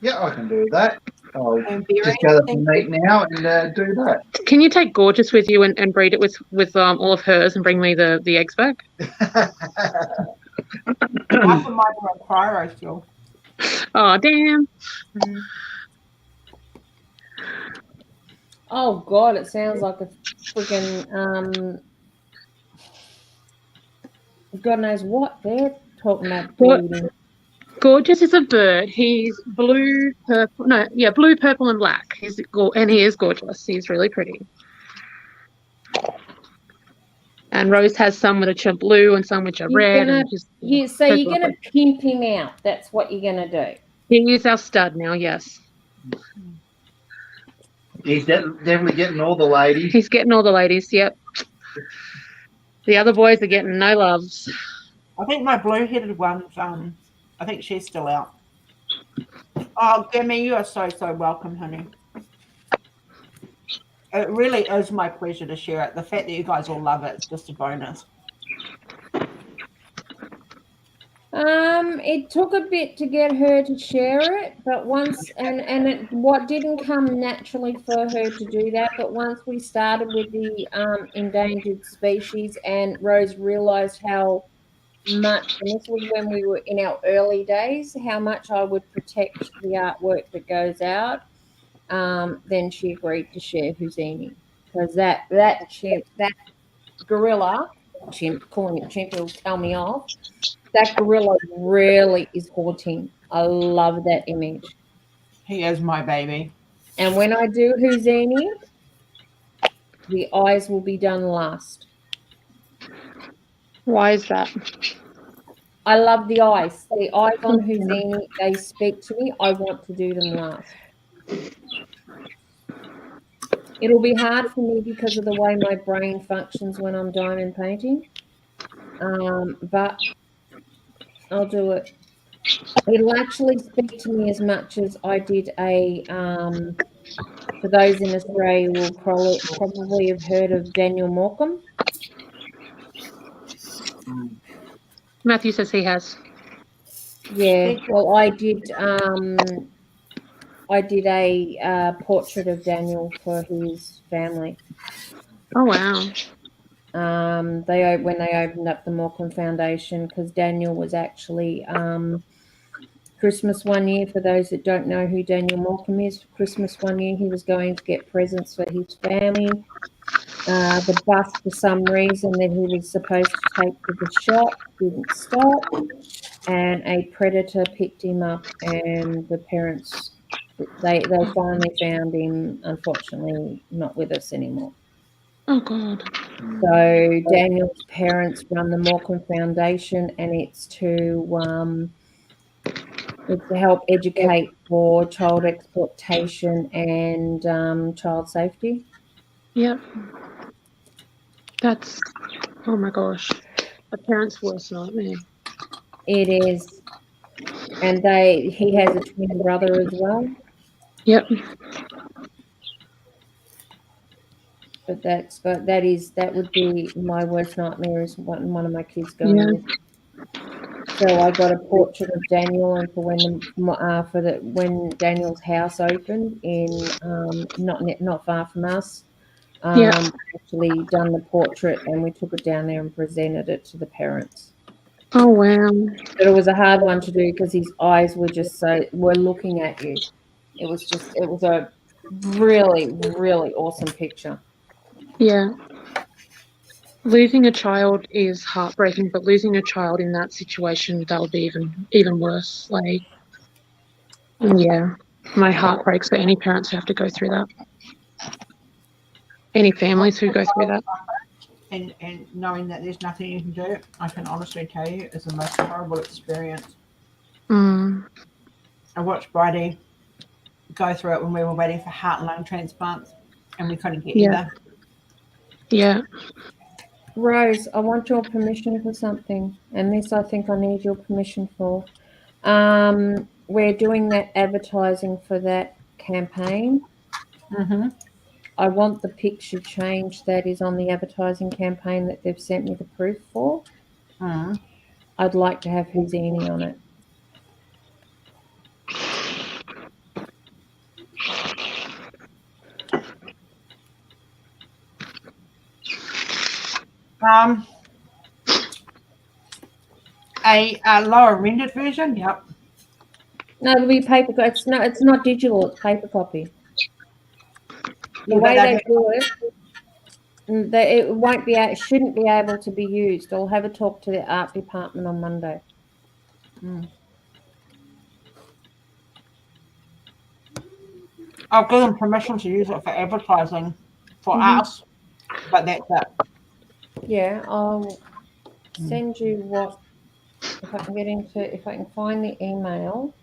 Yeah, I can do that. I'll And just gather some meat now and do that. Can you take Gorgeous with you and breed it with all of hers and bring me the eggs back? I have mine on cryo still. Oh, damn. Oh God, it sounds like a friggin' God knows what they're talking about What? breeding. Gorgeous is a bird. He's blue, purple. No, yeah, blue, purple, and black. And he is gorgeous. He's really pretty. And Rose has some which are blue and some which are red. And just So you're gonna pimp him out. That's what you're gonna do. He is our stud now. Yes. He's definitely getting all the ladies. He's getting all the ladies. Yep. The other boys are getting no loves. I think my blue-headed one's I think she's still out. Oh, Gimmy, you are so welcome, honey. It really is my pleasure to share it. The fact that you guys all love it is just a bonus. It took a bit to get her to share it, but once what didn't come naturally for her to do that, but once we started with the endangered species and Rose realized how much, and this was when we were in our early days, how much I would protect the artwork that goes out, then she agreed to share Houdini, because that gorilla chimp, calling it chimp will tell me off. That gorilla really is haunting. I love that image. He is my baby. And when I do Houdini, the eyes will be done last. Why is that? I love the eyes. The eyes on Houdini, they speak to me. I want to do them last. It'll be hard for me because of the way my brain functions when I'm diamond painting. But I'll do it. It'll actually speak to me as much as I did for those in Australia will probably have heard of Daniel Morecambe. Matthew says he has. Yeah, well, I did a portrait of Daniel for his family. Oh wow. When they opened up the Morecambe Foundation, because Daniel was actually Christmas one year. For those that don't know who Daniel Morecambe is, for Christmas one year he was going to get presents for his family. The bus, for some reason that he was supposed to take to the shop, didn't stop, and a predator picked him up, and the parents they finally found him, unfortunately not with us anymore. Oh God. So Daniel's parents run the Morecambe Foundation, and it's to help educate for child exploitation and child safety. Yep. That's, oh my gosh, a parent's worst nightmare. It is, and he has a twin brother as well. Yep. But that would be my worst nightmare, is one of my kids going missing. So I got a portrait of Daniel, and when Daniel's house opened in not far from us, actually done the portrait, and we took it down there and presented it to the parents. Oh wow. But it was a hard one to do because his eyes were looking at you. It was a really, really awesome picture. Yeah. Losing a child is heartbreaking, but losing a child in that situation, that would be even worse. Like, yeah, my heart breaks for any parents who have to go through that. Any families who go through that. And knowing that there's nothing you can do, I can honestly tell you, is the most horrible experience. Mm. I watched Bridie go through it when we were waiting for heart and lung transplants, and we couldn't get either. Yeah. Rose, I want your permission for something, and this I think I need your permission for. We're doing that advertising for that campaign. Mm-hmm. I want the picture changed that is on the advertising campaign that they've sent me the proof for. Mm. I'd like to have Houdini on it. A lower rendered version. Yep. No, it'll be paper. It's not digital. It's paper copy. The way they do it. It won't be. It shouldn't be able to be used. I'll have a talk to the art department on Monday. I'll give them permission to use it for advertising for us, but that's it. Yeah, I'll send you what if I can if I can find the email.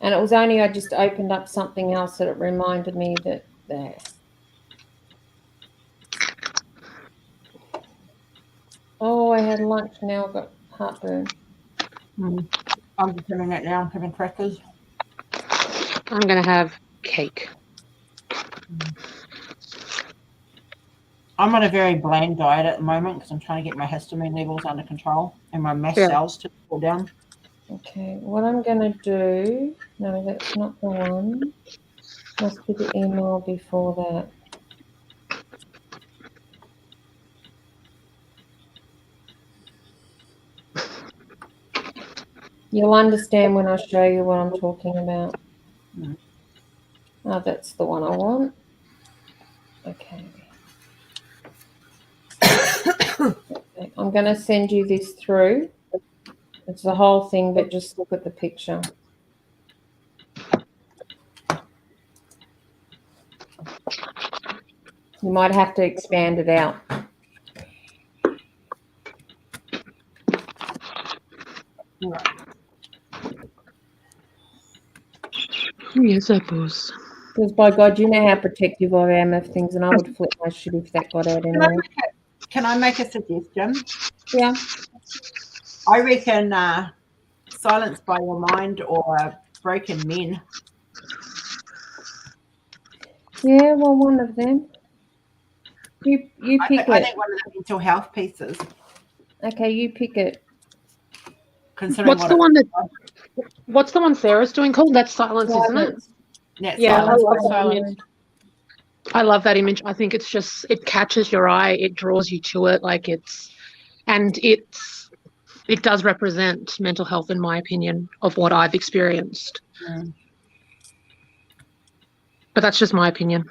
And it was only I just opened up something else that it reminded me that there. Oh, I had lunch. Now I've got heartburn. I'm just having that now. I'm having crackers. I'm going to have cake. I'm on a very bland diet at the moment because I'm trying to get my histamine levels under control and my mast cells to cool down. Okay, what I'm going to do... No, that's not the one. Must be the email before that. You'll understand when I show you what I'm talking about. Oh, that's the one I want. Okay. Okay. I'm going to send you this through. It's the whole thing, but just look at the picture. You might have to expand it out. Yes, I suppose. Because by God, you know how protective I am of things, and I would flip my shit if that got out anyway. Can I make a suggestion? Yeah. I reckon Silence by Your Mind or Broken Men. Yeah, well, one of them. You pick it. I think one of the mental health pieces. Okay, you pick it. Considering What's the one Sarah's doing called? That's Silence, isn't it? Yeah, I love that image. I think it's just, it catches your eye, it draws you to it, it does represent mental health in my opinion of what I've experienced. But that's just my opinion.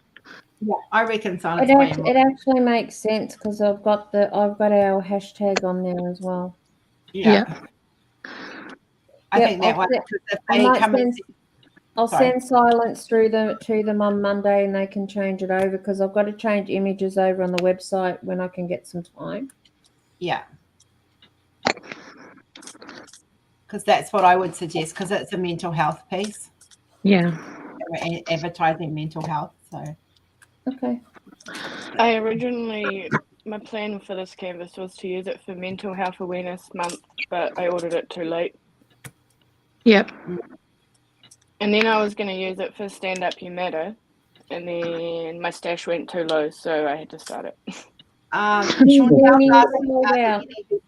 Yeah, I reckon Silence by Your Mind. It actually makes sense because I've got our hashtag on there as well. Yeah. I think that one. I'll send Silence through to them on Monday, and they can change it over because I've got to change images over on the website when I can get some time. Yeah. Because that's what I would suggest because it's a mental health piece. Yeah. We're advertising mental health, so. Okay. My plan for this canvas was to use it for Mental Health Awareness Month, but I ordered it too late. Yep. And then I was going to use it for Stand Up You Matter, and then my stash went too low, so I had to start it.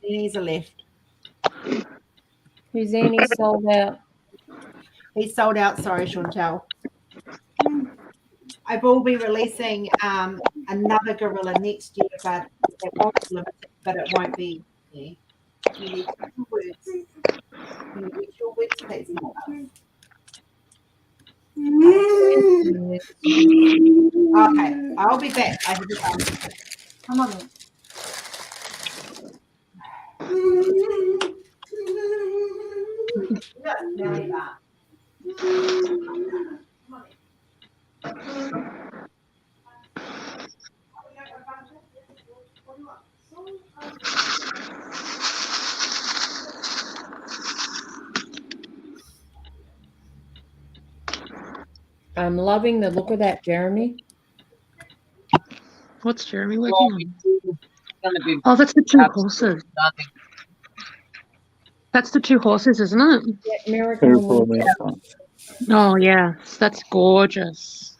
He's a left. Houdini sold out. He's sold out. Sorry, Chantel. I will be releasing another gorilla next year, but it won't be limited, but it won't be. You need your words. You need your words, please. Okay, I'll be back. I have to come on. I'm loving the look of that, Jeremy. What's Jeremy working on? Oh, that's the two horses. That's the two horses, isn't it? Yeah, oh, yeah. That's gorgeous.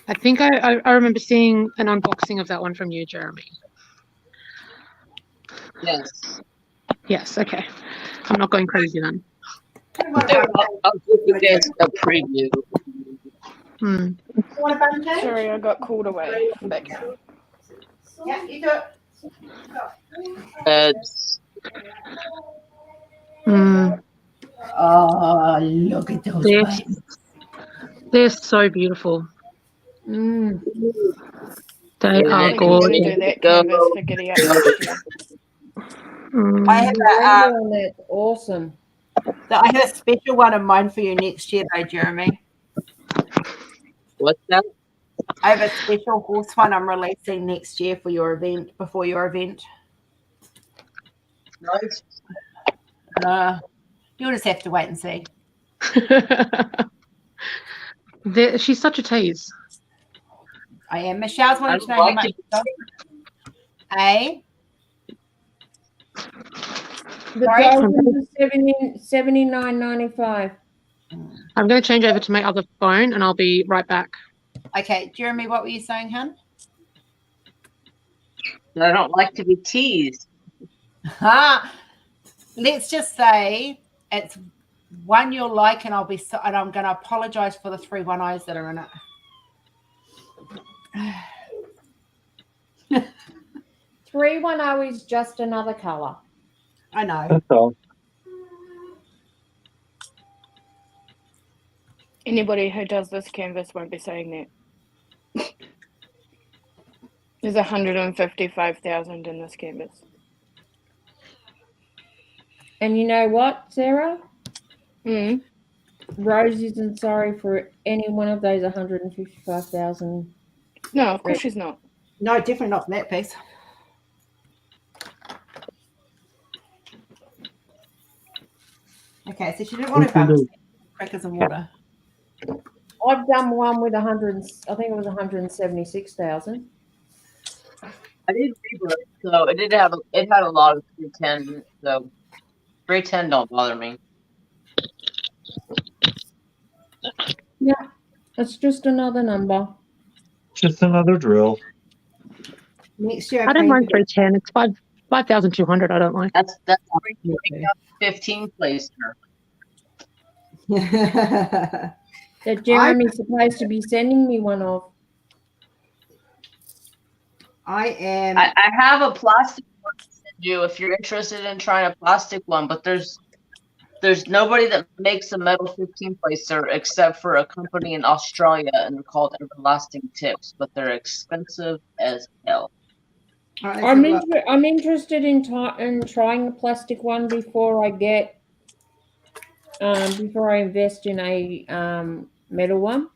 I think I remember seeing an unboxing of that one from you, Jeremy. Yes. Yes, okay. I'm not going crazy then. I'll give you guys a preview. Sorry, I got called away. Back. Yeah, you do it. Oh, look at those buttons. They're so beautiful. They I are think I'm going to gorgeous. do that canvas for Giddy Up next year. I have That's awesome. I have a special one of mine for you next year, though, Jeremy. What's that? I have a special horse one I'm releasing next year for your event, before your event. Nice. You'll just have to wait and see. She's such a tease. I am. Michelle's wanting to know how much. The dozen is $79.95. I'm going to change over to my other phone, and I'll be right back. Okay, Jeremy, what were you saying, hun? I don't like to be teased. Let's just say it's one you'll like, and and I'm going to apologize for the 3 1-O's that are in it. 310 is just another color. I know. That's all. Anybody who does this canvas won't be saying that. There's 155,000 in this canvas. And you know what, Sarah? Mm. Rose isn't sorry for any one of those 155,000. No, of course she's not. No, definitely not that piece. Okay, so she didn't want to balance crackers and water. I've done one with 100. I think it was 176,000. I did read it, so it had a lot of 310. So 310 don't bother me. Yeah, it's just another number. Just another drill. Next year, I don't mind 310. It's 5,200. I don't like. That's 15 placer. That Jeremy's supposed to be sending me one of. I have a plastic one to send you if you're interested in trying a plastic one, but there's nobody that makes a metal 15 placer except for a company in Australia, and they're called Everlasting Tips, but they're expensive as hell. I'm interested in trying a plastic one before I invest in a metal one.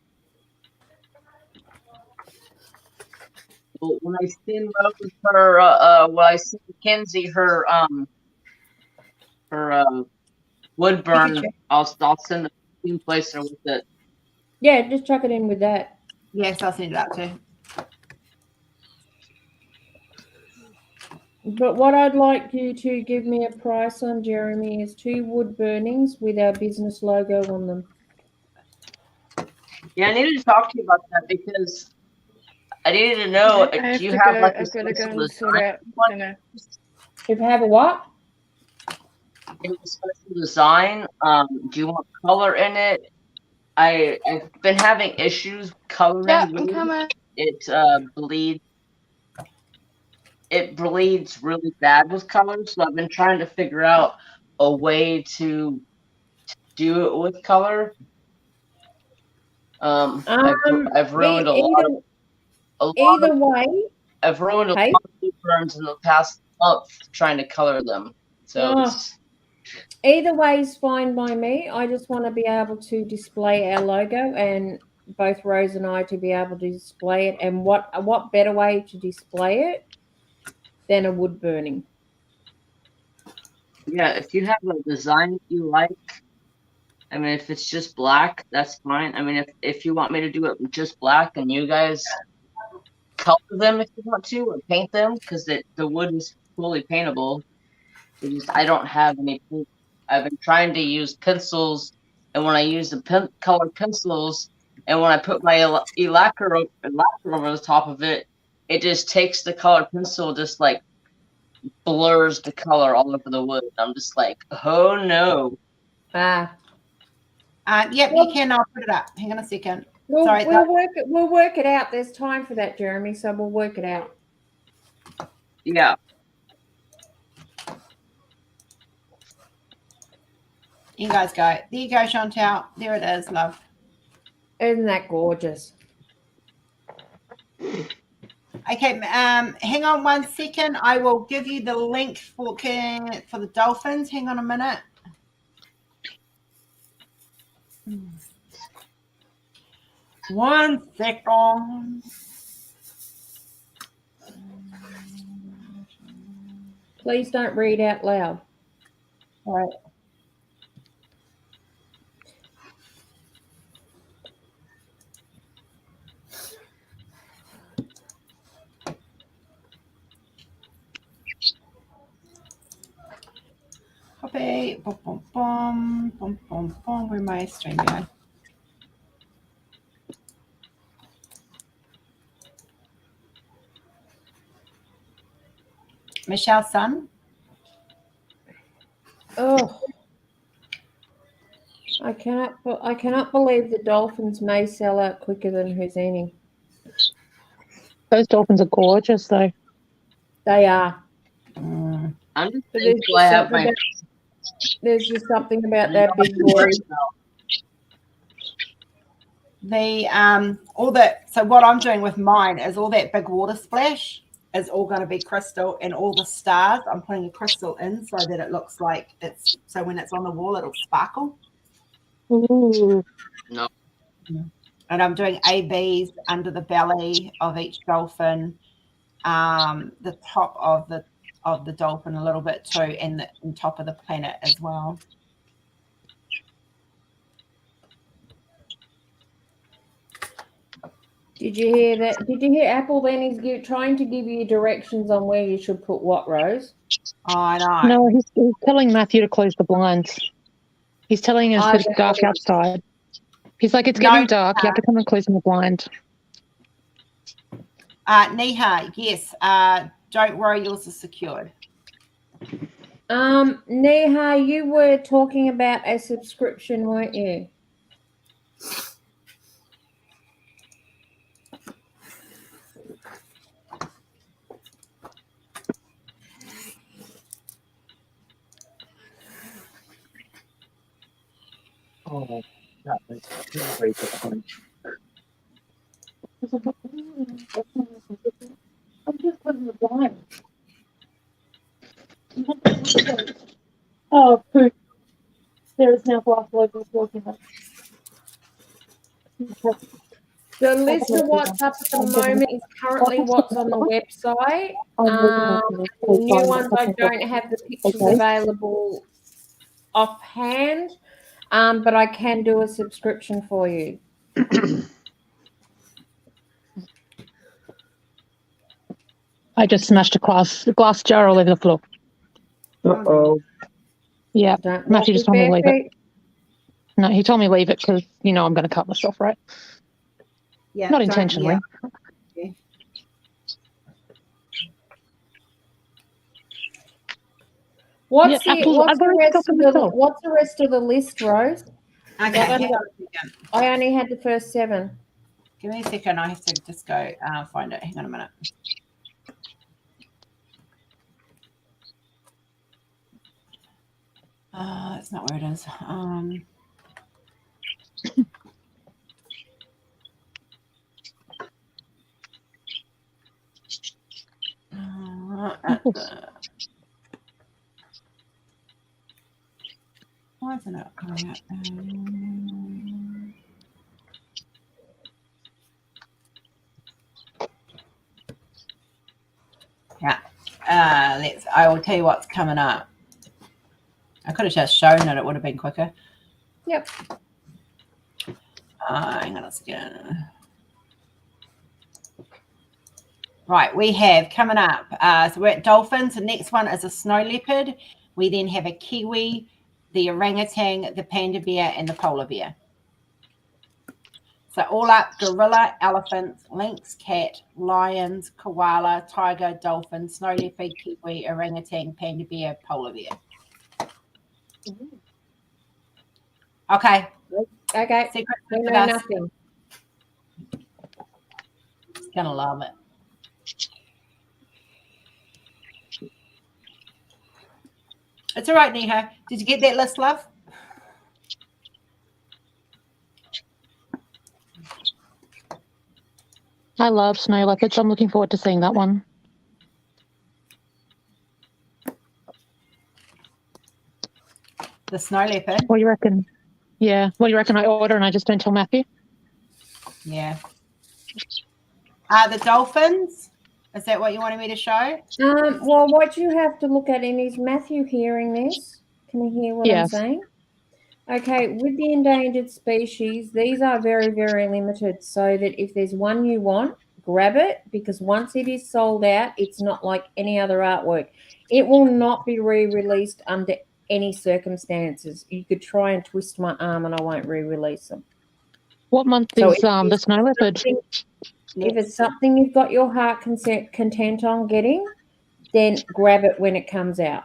Well, when I send Rose when I send Kenzie her wood burn, I'll send the 15 placer with it. Yeah, just chuck it in with that. Yes, I'll send that too. But what I'd like you to give me a price on, Jeremy, is 2 wood burnings with our business logo on them. Yeah, I needed to talk to you about that because I needed to know. Do you have like a special design? If I have a what? A special design. Do you want color in it? I've been having issues coloring. Yeah, I'm coming. It bleeds really bad with colors, so I've been trying to figure out a way to do it with color. I've ruined a lot of wood burns in the past month trying to color them. So either way is fine by me. I just want to be able to display our logo, and both Rose and I to be able to display it. And what better way to display it than a wood burning? Yeah, if you have a design you like, I mean, if it's just black, that's fine. I mean, if you want me to do it just black and you guys color them if you want to, or paint them, because the wood is fully paintable. I don't have any paint. I've been trying to use pencils, and when I use the colored pencils, and when I put my lacquer over the top of it, it just takes the colored pencil, just like blurs the color all over the wood. I'm just like, oh no. Yep, you can. I'll put it up. Hang on a second. Sorry, we'll work it out. There's time for that, Jeremy, so we'll work it out. Yeah. You guys go. There you go, Chantal. There it is, love. Isn't that gorgeous? Okay, hang on 1 second. I will give you the link for the dolphins. Hang on a minute. One second. Please don't read out loud. All right. Copy. Boom, boom, boom, boom, boom, boom. Where my stream go? Michelle Sun. Oh, I cannot believe the dolphins may sell out quicker than Houdini. Those dolphins are gorgeous, though. They are. I'm just But there's thankful I just have something my. about, there's just something about that big boy. The all that. So what I'm doing with mine is all that big water splash is all going to be crystal, and all the stars I'm putting a crystal in so that it looks like it's. So when it's on the wall, it'll sparkle. Ooh. No. And I'm doing ABs under the belly of each dolphin, the top of the dolphin a little bit too, and the on top of the planet as well. Did you hear that? Did you hear Apple then is trying to give you directions on where you should put what, Rose? I know. No, he's telling Matthew to close the blinds. He's telling us that it's dark outside. He's like, it's getting dark. You have to come and close the blind. Neha, yes. Don't worry, yours is secured. Neha, you were talking about a subscription, weren't you? Oh, that makes great point. I'm just closing the blind. Oh, poop. There is now glass logos walking up. The list of what's up at the moment is currently what's on the website. The new ones, I don't have the pictures available offhand, but I can do a subscription for you. I just smashed a glass jar all over the floor. Uh-oh. Yeah, Don't Matthew just told me to leave it. No, he told me to leave it because, you know, I'm going to cut myself, right? Yeah, not intentionally. Yeah. What's Yeah, the rest of the list, Rose? Okay, hang on a second. I only had the first 7. Give me a second. I have to just go find it. Hang on a minute. That's not where it is. Why isn't it coming up? Yeah. I will tell you what's coming up. I could have just shown it. It would have been quicker. Yep. Hang on a second. Right, we have coming up. So we're at dolphins. The next one is a snow leopard. We then have a kiwi, the orangutan, the panda bear, and the polar bear. So all up, gorilla, elephants, lynx, cat, lions, koala, tiger, dolphin, snow leopard, kiwi, orangutan, panda bear, polar bear. Okay. Okay. Secret We with know us. nothing. Gonna love it. It's all right, Neha. Did you get that list, love? I love snow leopards. I'm looking forward to seeing that one. The snow leopard? What do you reckon? Yeah. What do you reckon I order and I just don't tell Matthew? Yeah. The dolphins? Is that what you wanted me to show? Well, what you have to look at, and is Matthew hearing this? Can he hear what I'm Yes. saying? Okay, with the endangered species, these are very, very limited, so that if there's one you want, grab it, because once it is sold out, it's not like any other artwork. It will not be re-released under any circumstances. You could try and twist my arm and I won't re-release them. What month So is the snow leopard? If it's something you've got your heart content on getting, then grab it when it comes out.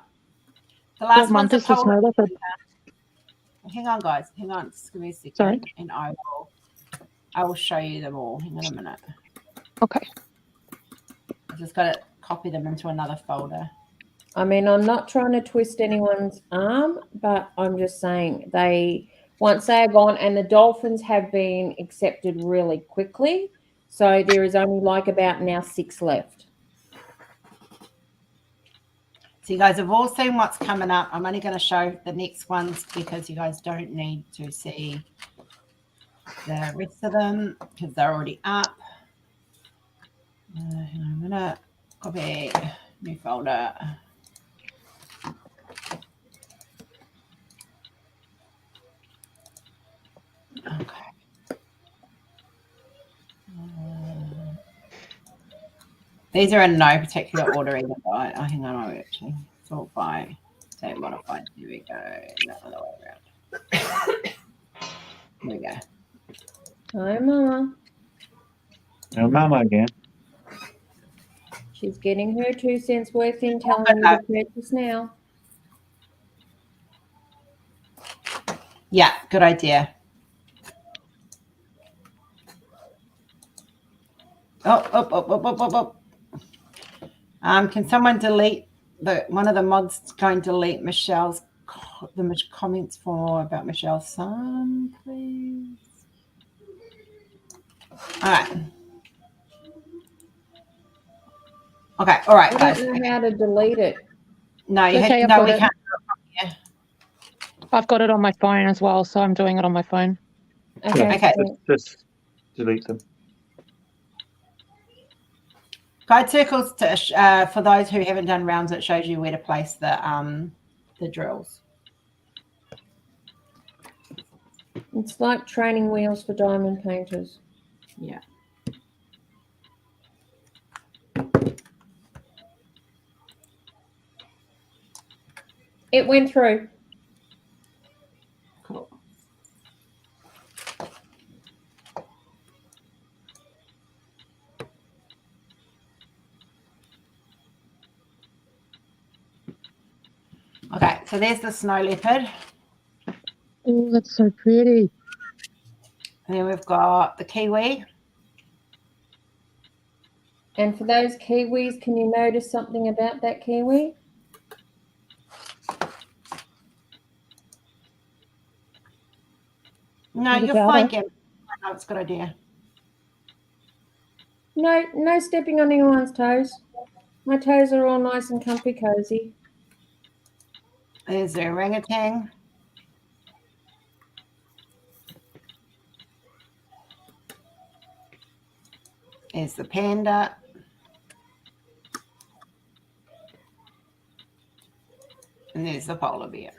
The last What month one's is the snow leopard? Hang on, guys. Hang on. Just give me a second. Sorry. And I will show you them all. Hang on a minute. Okay. I just got to copy them into another folder. I mean, I'm not trying to twist anyone's arm, but I'm just saying once they are gone, and the dolphins have been accepted really quickly. So there is only like about now 6 left. So you guys have all seen what's coming up. I'm only going to show the next ones because you guys don't need to see the rest of them because they're already up. Hang on a minute. Copy. New folder. Okay. These are in no particular order either. Hang on, I'll actually sort by date modified. Here we go. No other way around. Here we go. Hi, Mama. No, Mama again. She's getting her 2 cents worth in, telling you to purchase now. Yeah, good idea. Oh. Can someone delete one of the mods? Go and delete Michelle's comments about Michelle's son, please. All right. Okay. All right, guys. I don't know how to delete it. No, we can't. Yeah. I've got it on my phone as well, so I'm doing it on my phone. Okay. Just delete them. Guide circles for those who haven't done rounds. It shows you where to place the drills. It's like training wheels for diamond painters. Yeah. It went through. Cool. Okay, so there's the snow leopard. Oh, that's so pretty. And then we've got the kiwi. And for those kiwis, can you notice something about that kiwi? No, you're fine, Gab. No, it's a good idea. No stepping on anyone's toes. My toes are all nice and comfy, cozy. There's the orangutan. There's the panda. And there's the polar bear.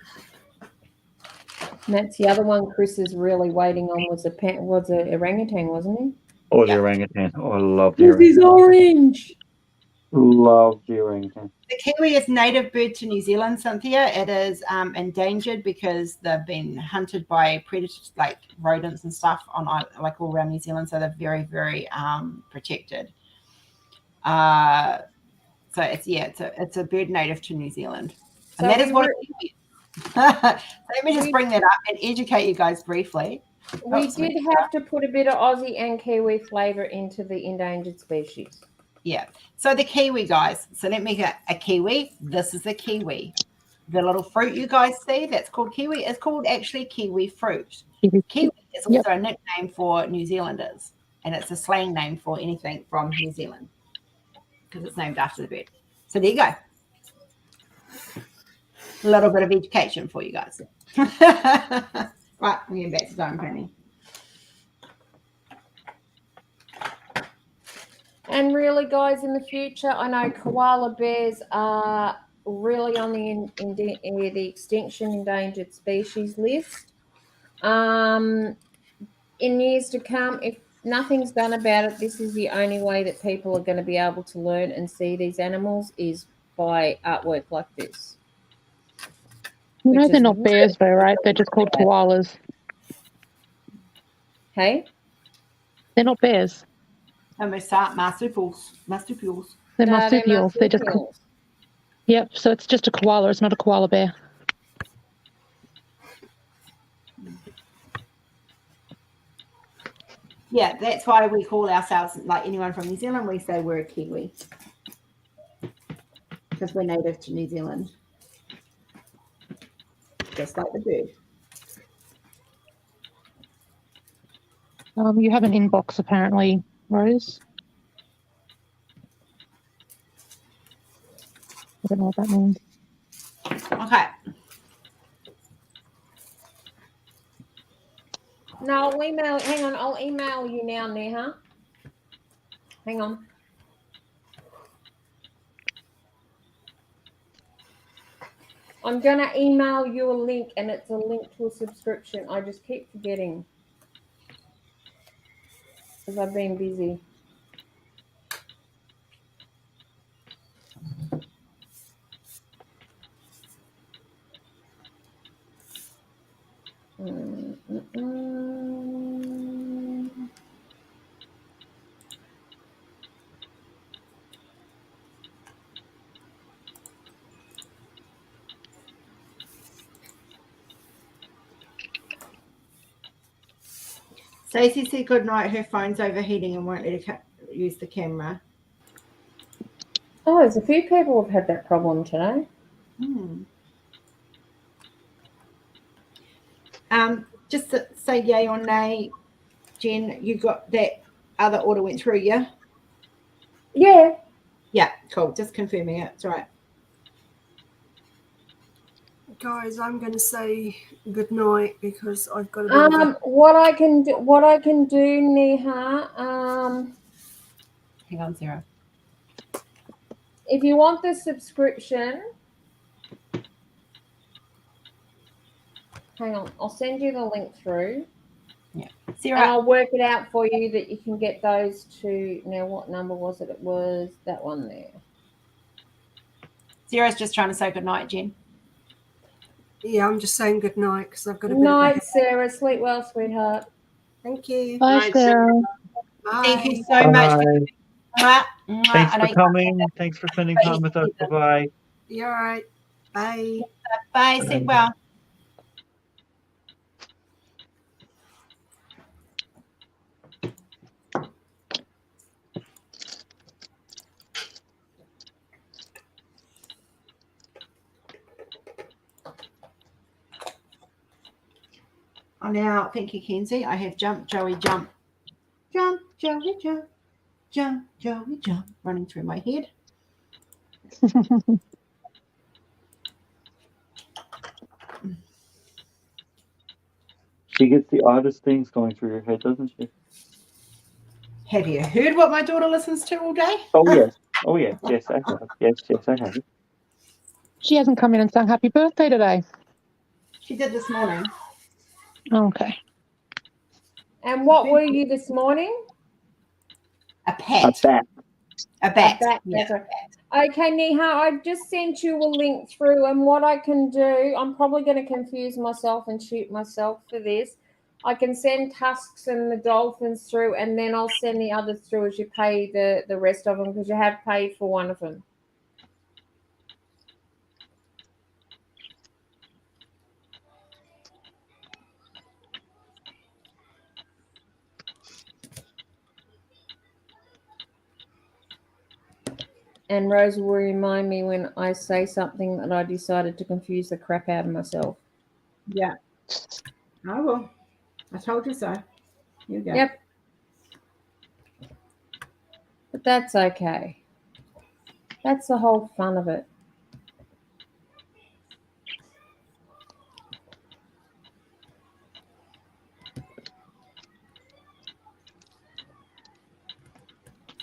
And that's the other one Chris is really waiting on was a orangutan, wasn't he? Oh, the orangutan. Oh, I love the This is orangutan. orange. Love the orangutan. The kiwi is native bird to New Zealand, Cynthia. It is endangered because they've been hunted by predators like rodents and stuff like all around New Zealand. So they're very, very protected. So it's a bird native to New Zealand, and that is what a kiwi is. Let me just bring that up and educate you guys briefly. We did have to put a bit of Aussie and Kiwi flavour into the endangered species. Yeah. So the kiwi, guys. So let me get a kiwi. This is a kiwi. The little fruit you guys see, that's called kiwi. It's called actually kiwi fruit. Kiwi is also a nickname for New Zealanders. and it's a slang name for anything from New Zealand because it's named after the bird. So there you go. A little bit of education for you guys. Right, I'm getting back to diamond painting. And really, guys, in the future, I know koala bears are really on the extinction endangered species list. In years to come, if nothing's done about it, this is the only way that people are going to be able to learn and see these animals is by artwork like this. You know they're not bears though, right? They're just called koalas. Hey? They're not bears. And we start marsupials. Marsupials. They're No, they're marsupials. They're just. marsupials. Yep. So it's just a koala. It's not a koala bear. Yeah, that's why we call ourselves, like anyone from New Zealand, we say we're a Kiwi. Because we're native to New Zealand. Just like the bird. You have an inbox apparently, Rose. I don't know what that means. Okay. No, I'll email. Hang on, I'll email you now, Neha. Hang on. I'm going to email you a link, and it's a link to a subscription. I just keep forgetting because I've been busy. Stacey said good night. Her phone's overheating and won't let her use the camera. Oh, there's a few people have had that problem today. Just to say yay or nay, Jen, you got that other order went through, yeah? Yeah. Yeah, cool. Just confirming it. It's all right. Guys, I'm going to say good night because I've got a bit of a... What I can do, Neha, hang on, Sarah. If you want the subscription, hang on, I'll send you the link through. Yeah. And I'll work it out for you that you can get those to, now what number was it? It was that one there. Sarah's just trying to say good night, Jen. Yeah, I'm just saying good night because I've got a bit Night, of a... Sarah. Sleep well, sweetheart. Thank you. Bye, Night, Sarah. Bye. Thank you so much. Thanks for coming. Thanks for spending time with us. Bye-bye. You're all right. Bye. Bye. Sleep well. Oh, now, thank you, Kenzie. I have jump, Joey, jump. Jump, Joey, jump. Jump, Joey, jump. Running through my head. She gets the oddest things going through her head, doesn't she? Have you heard what my daughter listens to all day? Oh, yes. Oh, yes. Yes, I have. Yes, I have. She hasn't come in and sung happy birthday today. She did this morning. Okay. And what were you this morning? A pet. A bat. A bat. A bat. Yeah. That's right. Okay, Neha, I've just sent you a link through, and what I can do, I'm probably going to confuse myself and shoot myself for this. I can send Tusks and the Dolphins through, and then I'll send the others through as you pay the rest of them because you have paid for one of them. And Rose will remind me when I say something that I decided to confuse the crap out of myself. Yeah. I will. I told you so. Here you go. Yep. But that's okay. That's the whole fun of it.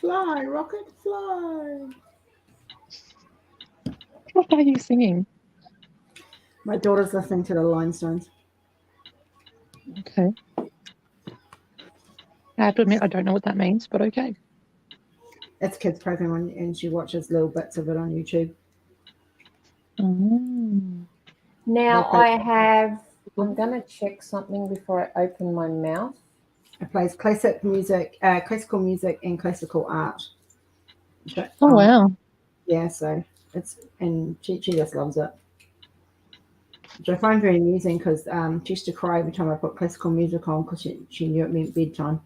Fly, rocket, fly. What are you singing? My daughter's listening to the Limestones. Okay. I have to admit, I don't know what that means, but okay. It's a kids program and she watches little bits of it on YouTube. Now I'm going to check something before I open my mouth. It plays classical music and classical art. But, Oh, wow. Yeah, so and she just loves it. Which I find very amusing because she used to cry every time I put classical music on because she knew it meant bedtime.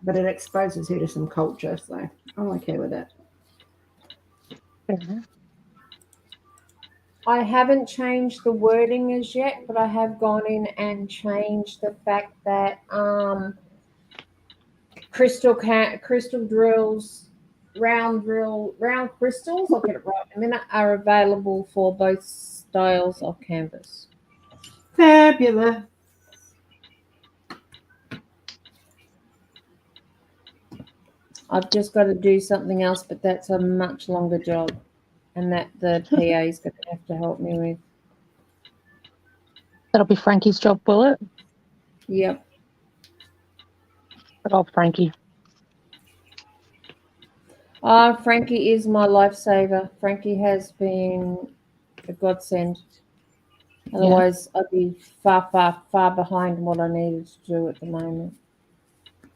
But it exposes her to some culture, so I'm okay with it. I haven't changed the wording as yet, but I have gone in and changed the fact that crystal drills, round crystals, I'll get it right in a minute, are available for both styles of canvas. Fabulous. I've just got to do something else, but that's a much longer job, and that the PA is going to have to help me with. That'll be Frankie's job, will it? Yep. Good old Frankie. Frankie is my lifesaver. Frankie has been a godsend. Otherwise, I'd be far, far, far behind what I needed to do at the moment.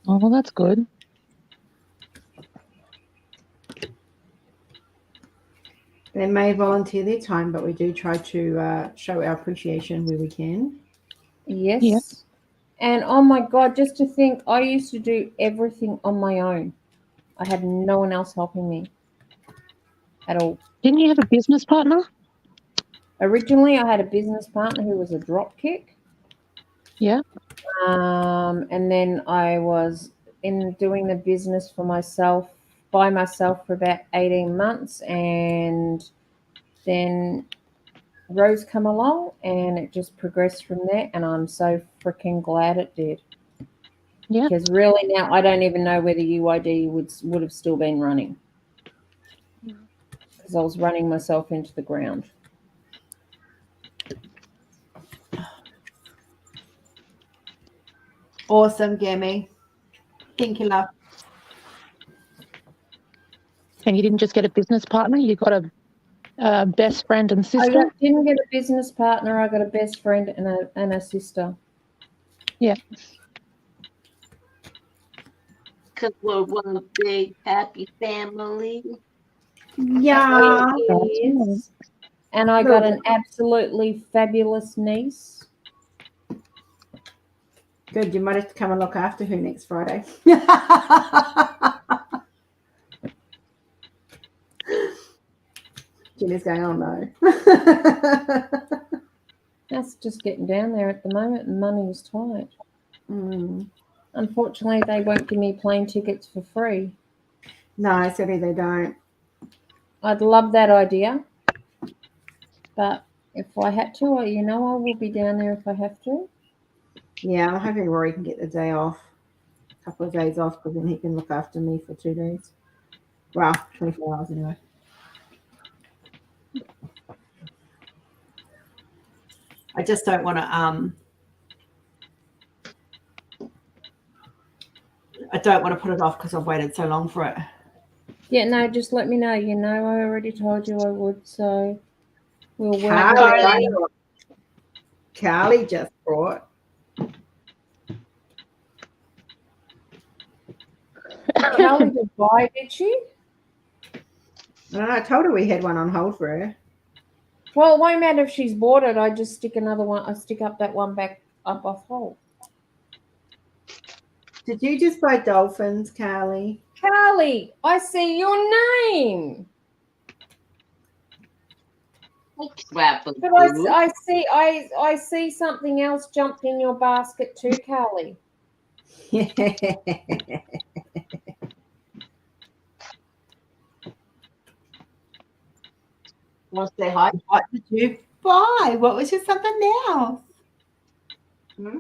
Oh, well, that's good. They may volunteer their time, but we do try to show our appreciation where we can. Yes. Yep. And oh my God, just to think, I used to do everything on my own. I had no one else helping me at all. Didn't you have a business partner? Originally, I had a business partner who was a dropkick. Yeah. And then I was in doing the business by myself for about 18 months. And then Rose come along and it just progressed from there. And I'm so freaking glad it did. Yeah. Because really now I don't even know whether UID would have still been running. Because I was running myself into the ground. Awesome, Gammy. Thank you, love. And you didn't just get a business partner, you got a best friend and sister? I didn't get a business partner, I got a best friend and a sister. Yeah. Because we're one big happy family. Yeah. And I got an absolutely fabulous niece. Good, you might have to come and look after her next Friday. Jenny's going, oh no. That's just getting down there at the moment, and money is tight. Unfortunately, they won't give me plane tickets for free. No, sadly they don't. I'd love that idea, but if I had to, I will be down there if I have to. Yeah, I'm hoping Rory can get the day off, a couple of days off, because then he can look after me for 2 days. Well, 24 hours anyway. I just don't want to, I don't want to put it off because I've waited so long for it. Yeah, no, just let me know. I already told you I would, so we'll work. Carly just brought. Carly did buy, did she? I told her we had one on hold for her. Well, it won't matter if she's bought it. I just stick another one. I stick up that one back up off hole. Did you just buy dolphins, Carly? Carly, I see your name. But I see something else jumped in your basket too, Carly. Want to say hi? What did you buy? What was your something else? Hmm?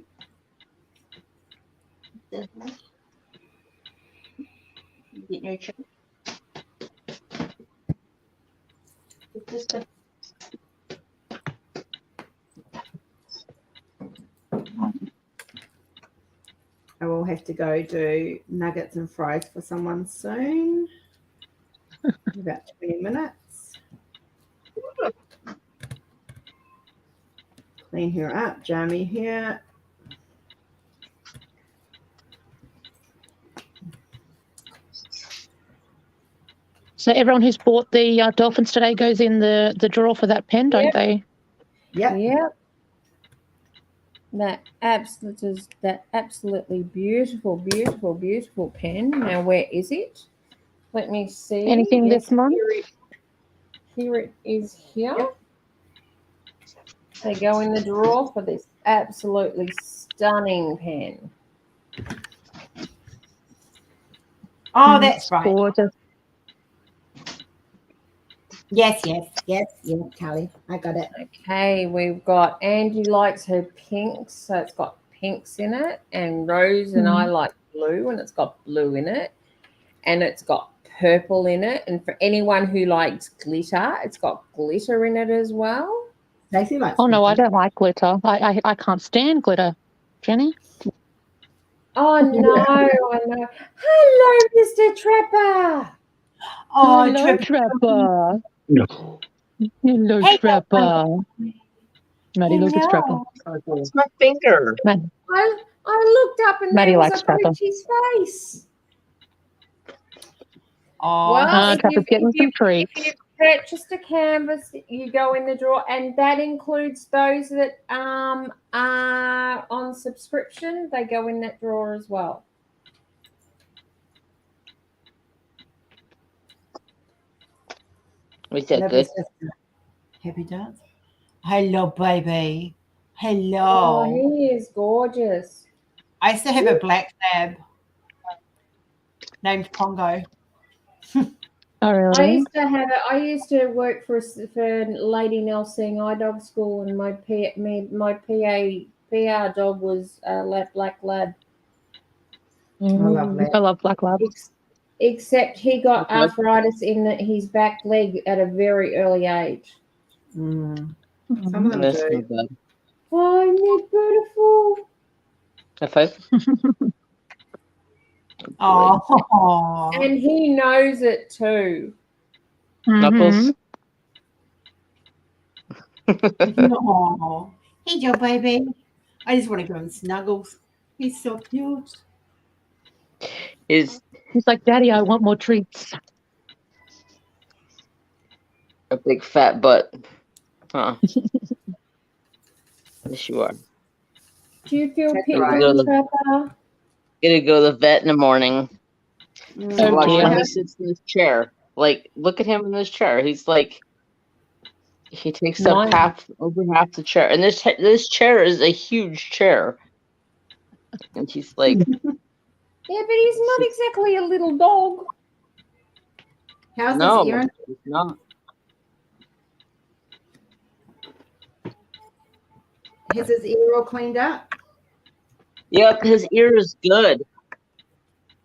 Getting your check? I will have to go do nuggets and fries for someone soon. In about 20 minutes. Clean her up, Jamie here. So everyone who's bought the dolphins today goes in the drawer for that pen, don't they? Yep. That absolutely beautiful, beautiful, beautiful pen. Now, where is it? Let me see. Anything this month? Here it is here. They go in the drawer for this absolutely stunning pen. Oh, that's right. Gorgeous. Yes, Callie. I got it. Okay, we've got Angie likes her pinks, so it's got pinks in it, and Rose and I like blue, and it's got blue in it, and it's got purple in it. And for anyone who likes glitter, it's got glitter in it as well. Stacey likes Oh no, I don't like glitter. I can't stand glitter. Jenny? Oh no, I know. Hello, Mr. Trapper. Oh, hello, Trapper. Hello, Trapper. Maddie, look at Trapper. It's my finger. I looked up and Maddie there was likes a Trapper. Gucci's face. Oh, Well, Trapper's getting some treats. if you've purchased a canvas, you go in the drawer, and that includes those that are on subscription. They go in that drawer as well. Was that Lovely good? sister. Happy dance. Hello, baby. Hello. Oh, he is gorgeous. I used to have a black lab named Pongo. Oh, really? I used to work for Lady Nelsing Eye Dog School, and my PR dog was black lab. I love black labs. Except he got arthritis in his back leg at a very early age. Some of them That's do. not bad. Oh, isn't it beautiful? High five. Oh. And he knows it too. Knuckles. Oh. Hey, Joe, baby. I just want to go and snuggles. He's so cute. Is He's like, Daddy, I want more treats. a big fat butt. Huh. Yes, you are. Do you feel That's picky, right. Trapper? Gonna go to the vet in the morning. Oh, Watch dear. how he sits in his chair. Like, look at him in this chair. He's like, he takes up over half the chair, and this chair is a huge chair. And he's like, Yeah, but he's not exactly a little dog. How's no, his ear? he's not. Is his ear all cleaned up? Yep, his ear is good.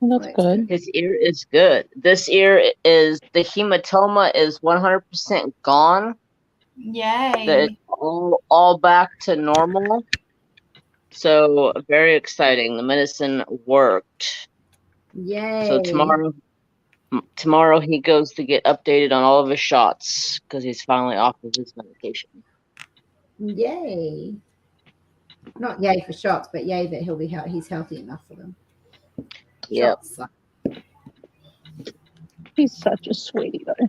That's good. His ear is good. This ear is, the hematoma is 100% gone. Yay. It's all back to normal. So very exciting. The medicine worked. Yay. So tomorrow he goes to get updated on all of his shots because he's finally off of his medication. Yay. Not yay for shots, but yay that he's healthy enough for them. Yep. Shots suck. He's such a sweetie, though.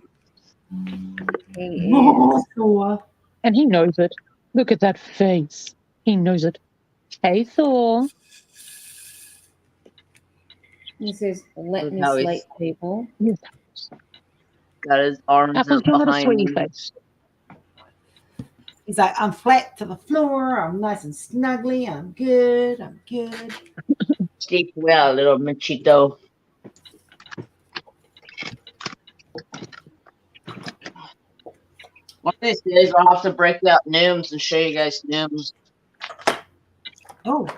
He Oh, is. Thor. And he knows it. Look at that face. He knows it. Hey, Thor. He says, let me How sleep, he's people. got his arms Apple's up got a behind sweetie him. face. He's like, I'm flat to the floor. I'm nice and snuggly. I'm good. I'm good. Sleep well, little Machito. One of these days I'll have to break out Nooms and show you guys Nooms. Oh.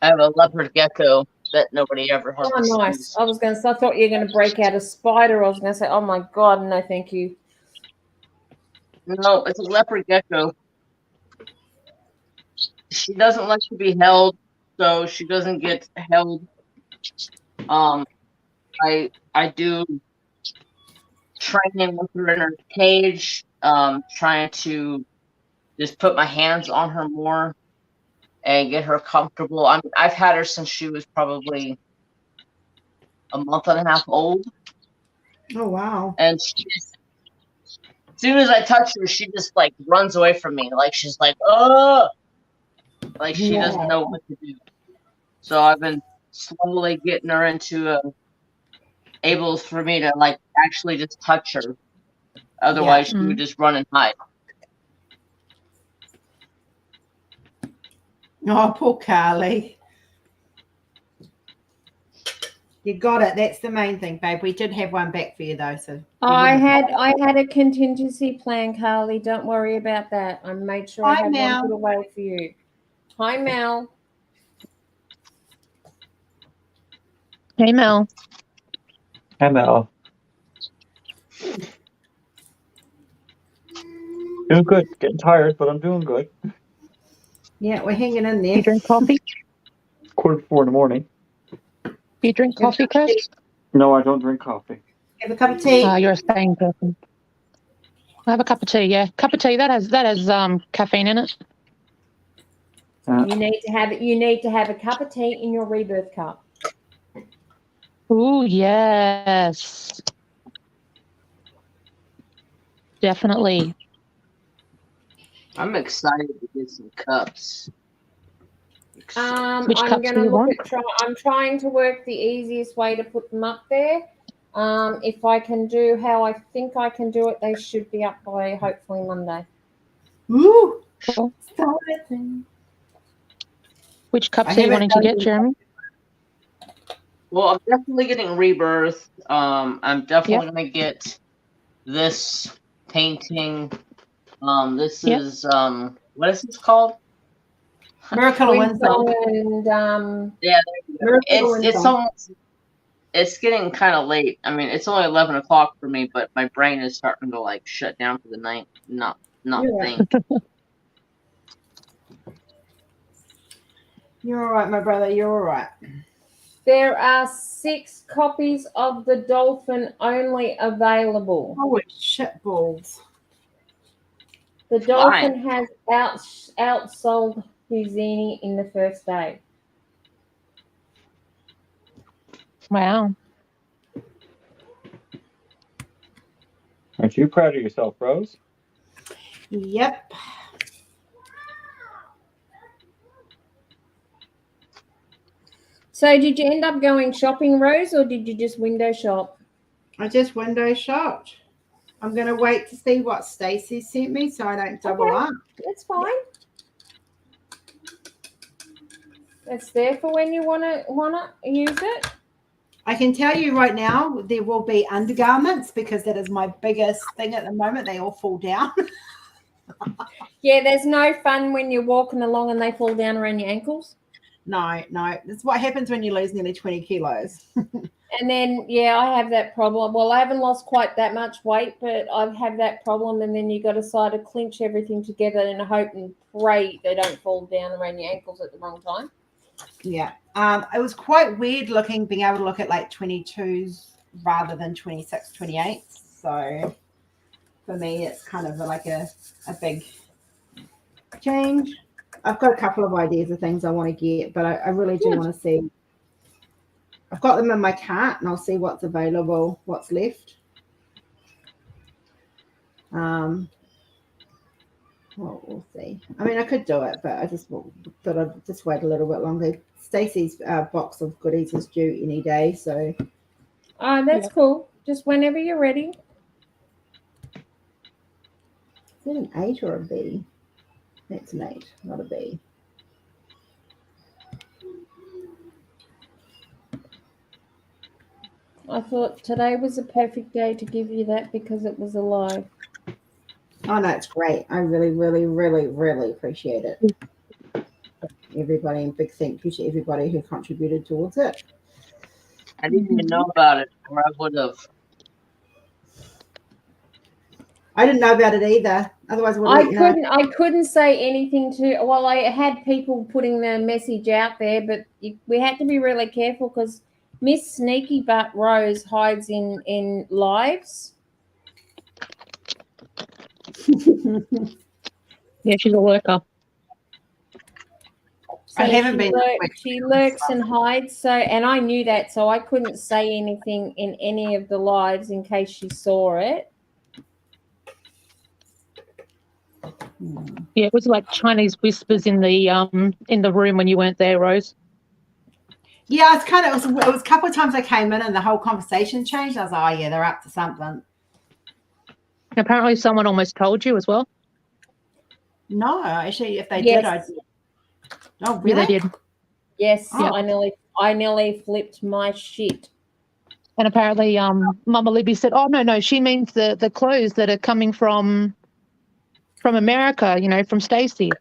I have a leopard gecko that nobody ever Oh, hardly nice. sees. I thought you were going to break out a spider. I was going to say, oh my God, no, thank you. No, it's a leopard gecko. She doesn't like to be held, so she doesn't get held. I do training with her in her cage, trying to just put my hands on her more and get her comfortable. I've had her since she was probably a month and a half old. Oh, wow. And she just, as soon as I touch her, she just like runs away from me. Like she's like, oh, like she doesn't know what to do. So I've been slowly getting her into able for me to like actually just touch her. Otherwise, she would just run and hide. Oh, poor Carly. You got it. That's the main thing, babe. We did have one back for you, though. So I had a contingency plan, Carly. Don't worry about that. I made sure I had one put away for you. Hi, Mel. Hey, Mel. Hi, Mel. Doing good. Getting tired, but I'm doing good. Yeah, we're hanging in there. You drink coffee? 4:45 in the morning. You drink coffee, Chris? No, I don't drink coffee. Have a cup of tea. You're a sane person. I have a cup of tea. Yeah, cup of tea that has caffeine in it. You need to have a cup of tea in your rebirth cup. Ooh, yes. Definitely. I'm excited to get some cups. Which cups do you want? I'm trying to work the easiest way to put them up there. If I can do how I think I can do it, they should be up by hopefully Monday. Ooh. Cool. Which cups are you wanting to get, Jeremy? Well, I'm definitely getting Rebirth. I'm definitely going to get this painting. This is what is this called? Miracle Windsong. And yeah, it's almost, it's getting kind of late. I mean, it's only 11 o'clock for me, but my brain is starting to like shut down for the night. Not think. You're all right, my brother. You're all right. There are 6 copies of the Dolphin only available. Holy shit balls. The Dolphin has outsold Houdini in the first day. Wow. Aren't you proud of yourself, Rose? Yep. So did you end up going shopping, Rose, or did you just window shop? I just window shopped. I'm going to wait to see what Stacey sent me so I don't double up. That's fine. It's there for when you wanna use it. I can tell you right now there will be undergarments because that is my biggest thing at the moment. They all fall down. Yeah, there's no fun when you're walking along and they fall down around your ankles. No. That's what happens when you lose nearly 20 kilos. And then, yeah, I have that problem. Well, I haven't lost quite that much weight, but I have that problem. And then you got to sort of clinch everything together and hope and pray they don't fall down around your ankles at the wrong time. Yeah. It was quite weird being able to look at like 22s rather than 26, 28. So for me, it's kind of like a big change. I've got a couple of ideas of things I want to get, but I really do want to see. I've got them in my cart and I'll see what's available, what's left. Well, we'll see. I mean, I could do it, but I'd just wait a little bit longer. Stacey's box of goodies is due any day, so. Oh, that's cool. Just whenever you're ready. Is it an 8 or a B? That's an 8, not a B. I thought today was a perfect day to give you that because it was alive. Oh, no, it's great. I really, really, really, really appreciate it. Everybody, and big thank you to everybody who contributed towards it. I didn't even know about it, or I would have. I didn't know about it either. Otherwise, I would have let you know. I couldn't say anything to. Well, I had people putting the message out there, but we had to be really careful because Miss Sneaky Butt Rose hides in lives. Yeah, she's a lurker. So I haven't been. She lurks and hides. So, and I knew that, so I couldn't say anything in any of the lives in case she saw it. Yeah, it was like Chinese whispers in the room when you weren't there, Rose. Yeah, it was a couple of times I came in and the whole conversation changed. I was like, oh yeah, they're up to something. Apparently, someone almost told you as well. No, actually, if they did, I did. Oh, really? Yeah, they did. Yes, Oh. I nearly flipped my shit. And apparently, Mama Libby said, "Oh no, she means the clothes that are coming from America, from Stacey."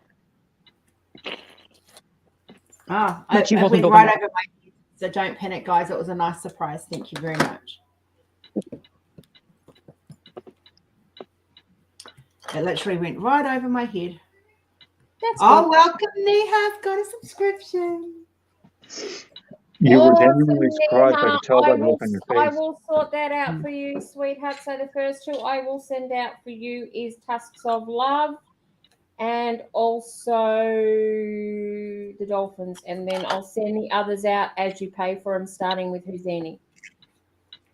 Oh, But she it wasn't went talking right about. over my head. So don't panic, guys. It was a nice surprise. Thank you very much. It literally went right over my head. That's good. Welcome, Neha's got a subscription. You were Awesome, genuinely surprised. I Neha. could tell by the look on your I face. will sort that out for you, sweetheart. So the first two I will send out for you is Tusks of Love and also the Dolphins. And then I'll send the others out as you pay for them, starting with Houdini.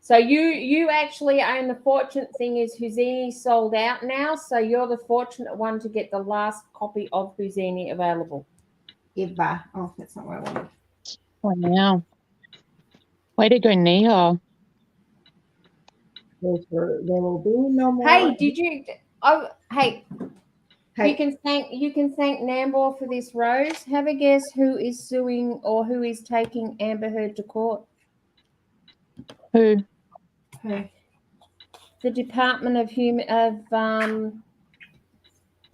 So you actually own the fortunate thing is Houdini sold out now. So you're the fortunate one to get the last copy of Houdini available. Eva. Oh, that's not what I wanted. Wow. Way to go, Neha. There will be no more. Hey, did you? Oh, hey. Hey. You can thank Nambour for this, Rose. Have a guess who is suing or who is taking Amber Heard to court? Who? The Department of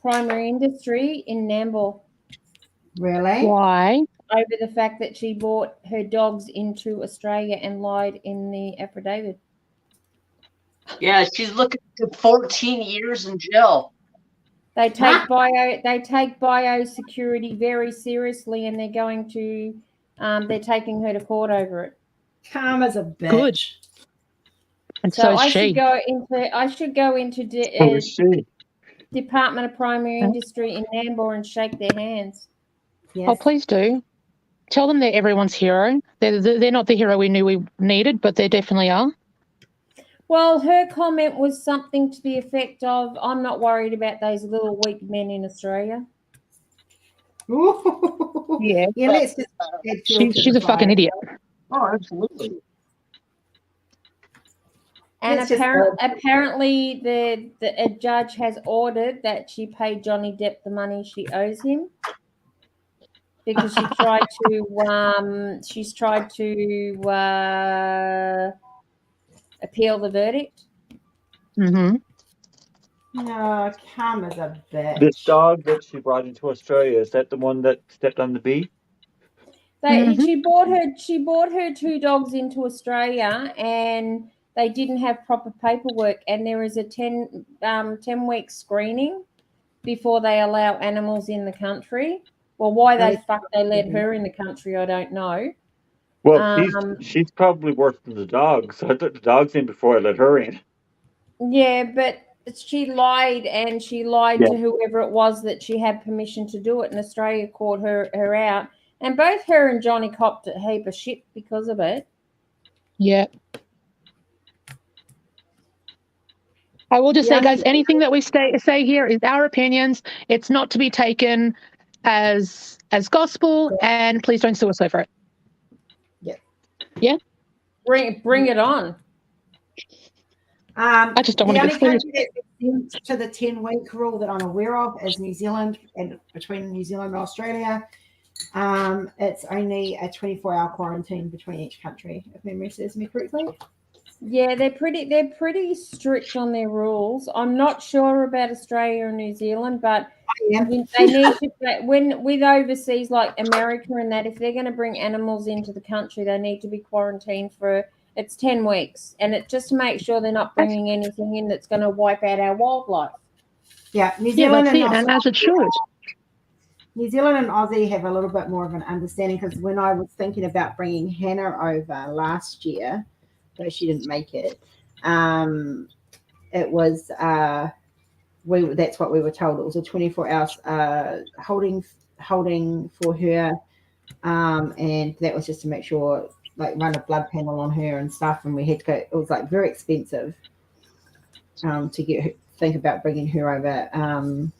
Primary Industry in Nambour. Really? Why? Over the fact that she brought her dogs into Australia and lied in the affidavit. Yeah, she's looking to 14 years in jail. They take biosecurity very seriously, and they're going to they're taking her to court over it. Calm as a bitch. Good. And So is I she. should go into So is she. Department of Primary Industry in Nambour and shake their hands. Yes. Oh, please do. Tell them they're everyone's hero. They're not the hero we knew we needed, but they definitely are. Well, her comment was something to the effect of, "I'm not worried about those little weak men in Australia." Yeah. Yeah, let's just She's a fucking idiot. Oh, absolutely. And apparently a judge has ordered that she pay Johnny Depp the money she owes him because she's tried to appeal the verdict. Mm-hmm. No, calm as a bitch. This dog that she brought into Australia, is that the one that stepped on the bee? She brought her two dogs into Australia and they didn't have proper paperwork, and there is a 10-week screening before they allow animals in the country. Well, why they let her in the country, I don't know. Well, she's probably worse than the dog, so I took the dogs in before I let her in. Yeah, but she lied, and she lied to whoever it was that she had permission to do it, and Australia caught her out. And both her and Johnny copped a heap of shit because of it. Yeah. I will just The say, guys, only- anything that we say here is our opinions. It's not to be taken as gospel, and please don't sue us over it. Yeah. Yeah. Bring it on. I just don't the want to only get sued. country that extends to the 10-week rule that I'm aware of is New Zealand, and between New Zealand and Australia, it's only a 24-hour quarantine between each country, if memory serves me correctly. Yeah, they're pretty strict on their rules. I'm not sure about Australia and New Zealand, but they need to, when with overseas like America and that, if they're going to bring animals into the country, they need to be quarantined for it's 10 weeks, and it's just to make sure they're not bringing anything in that's going to wipe out our wildlife. Yeah, New Yeah, Zealand that's it, and as it should. New Zealand and Aussie have a little bit more of an understanding, because when I was thinking about bringing Hannah over last year, though she didn't make it, it was that's what we were told. It was a 24 hours holding for her, and that was just to make sure, like, run a blood panel on her and stuff, and we had to go. It was like very expensive to think about bringing her over.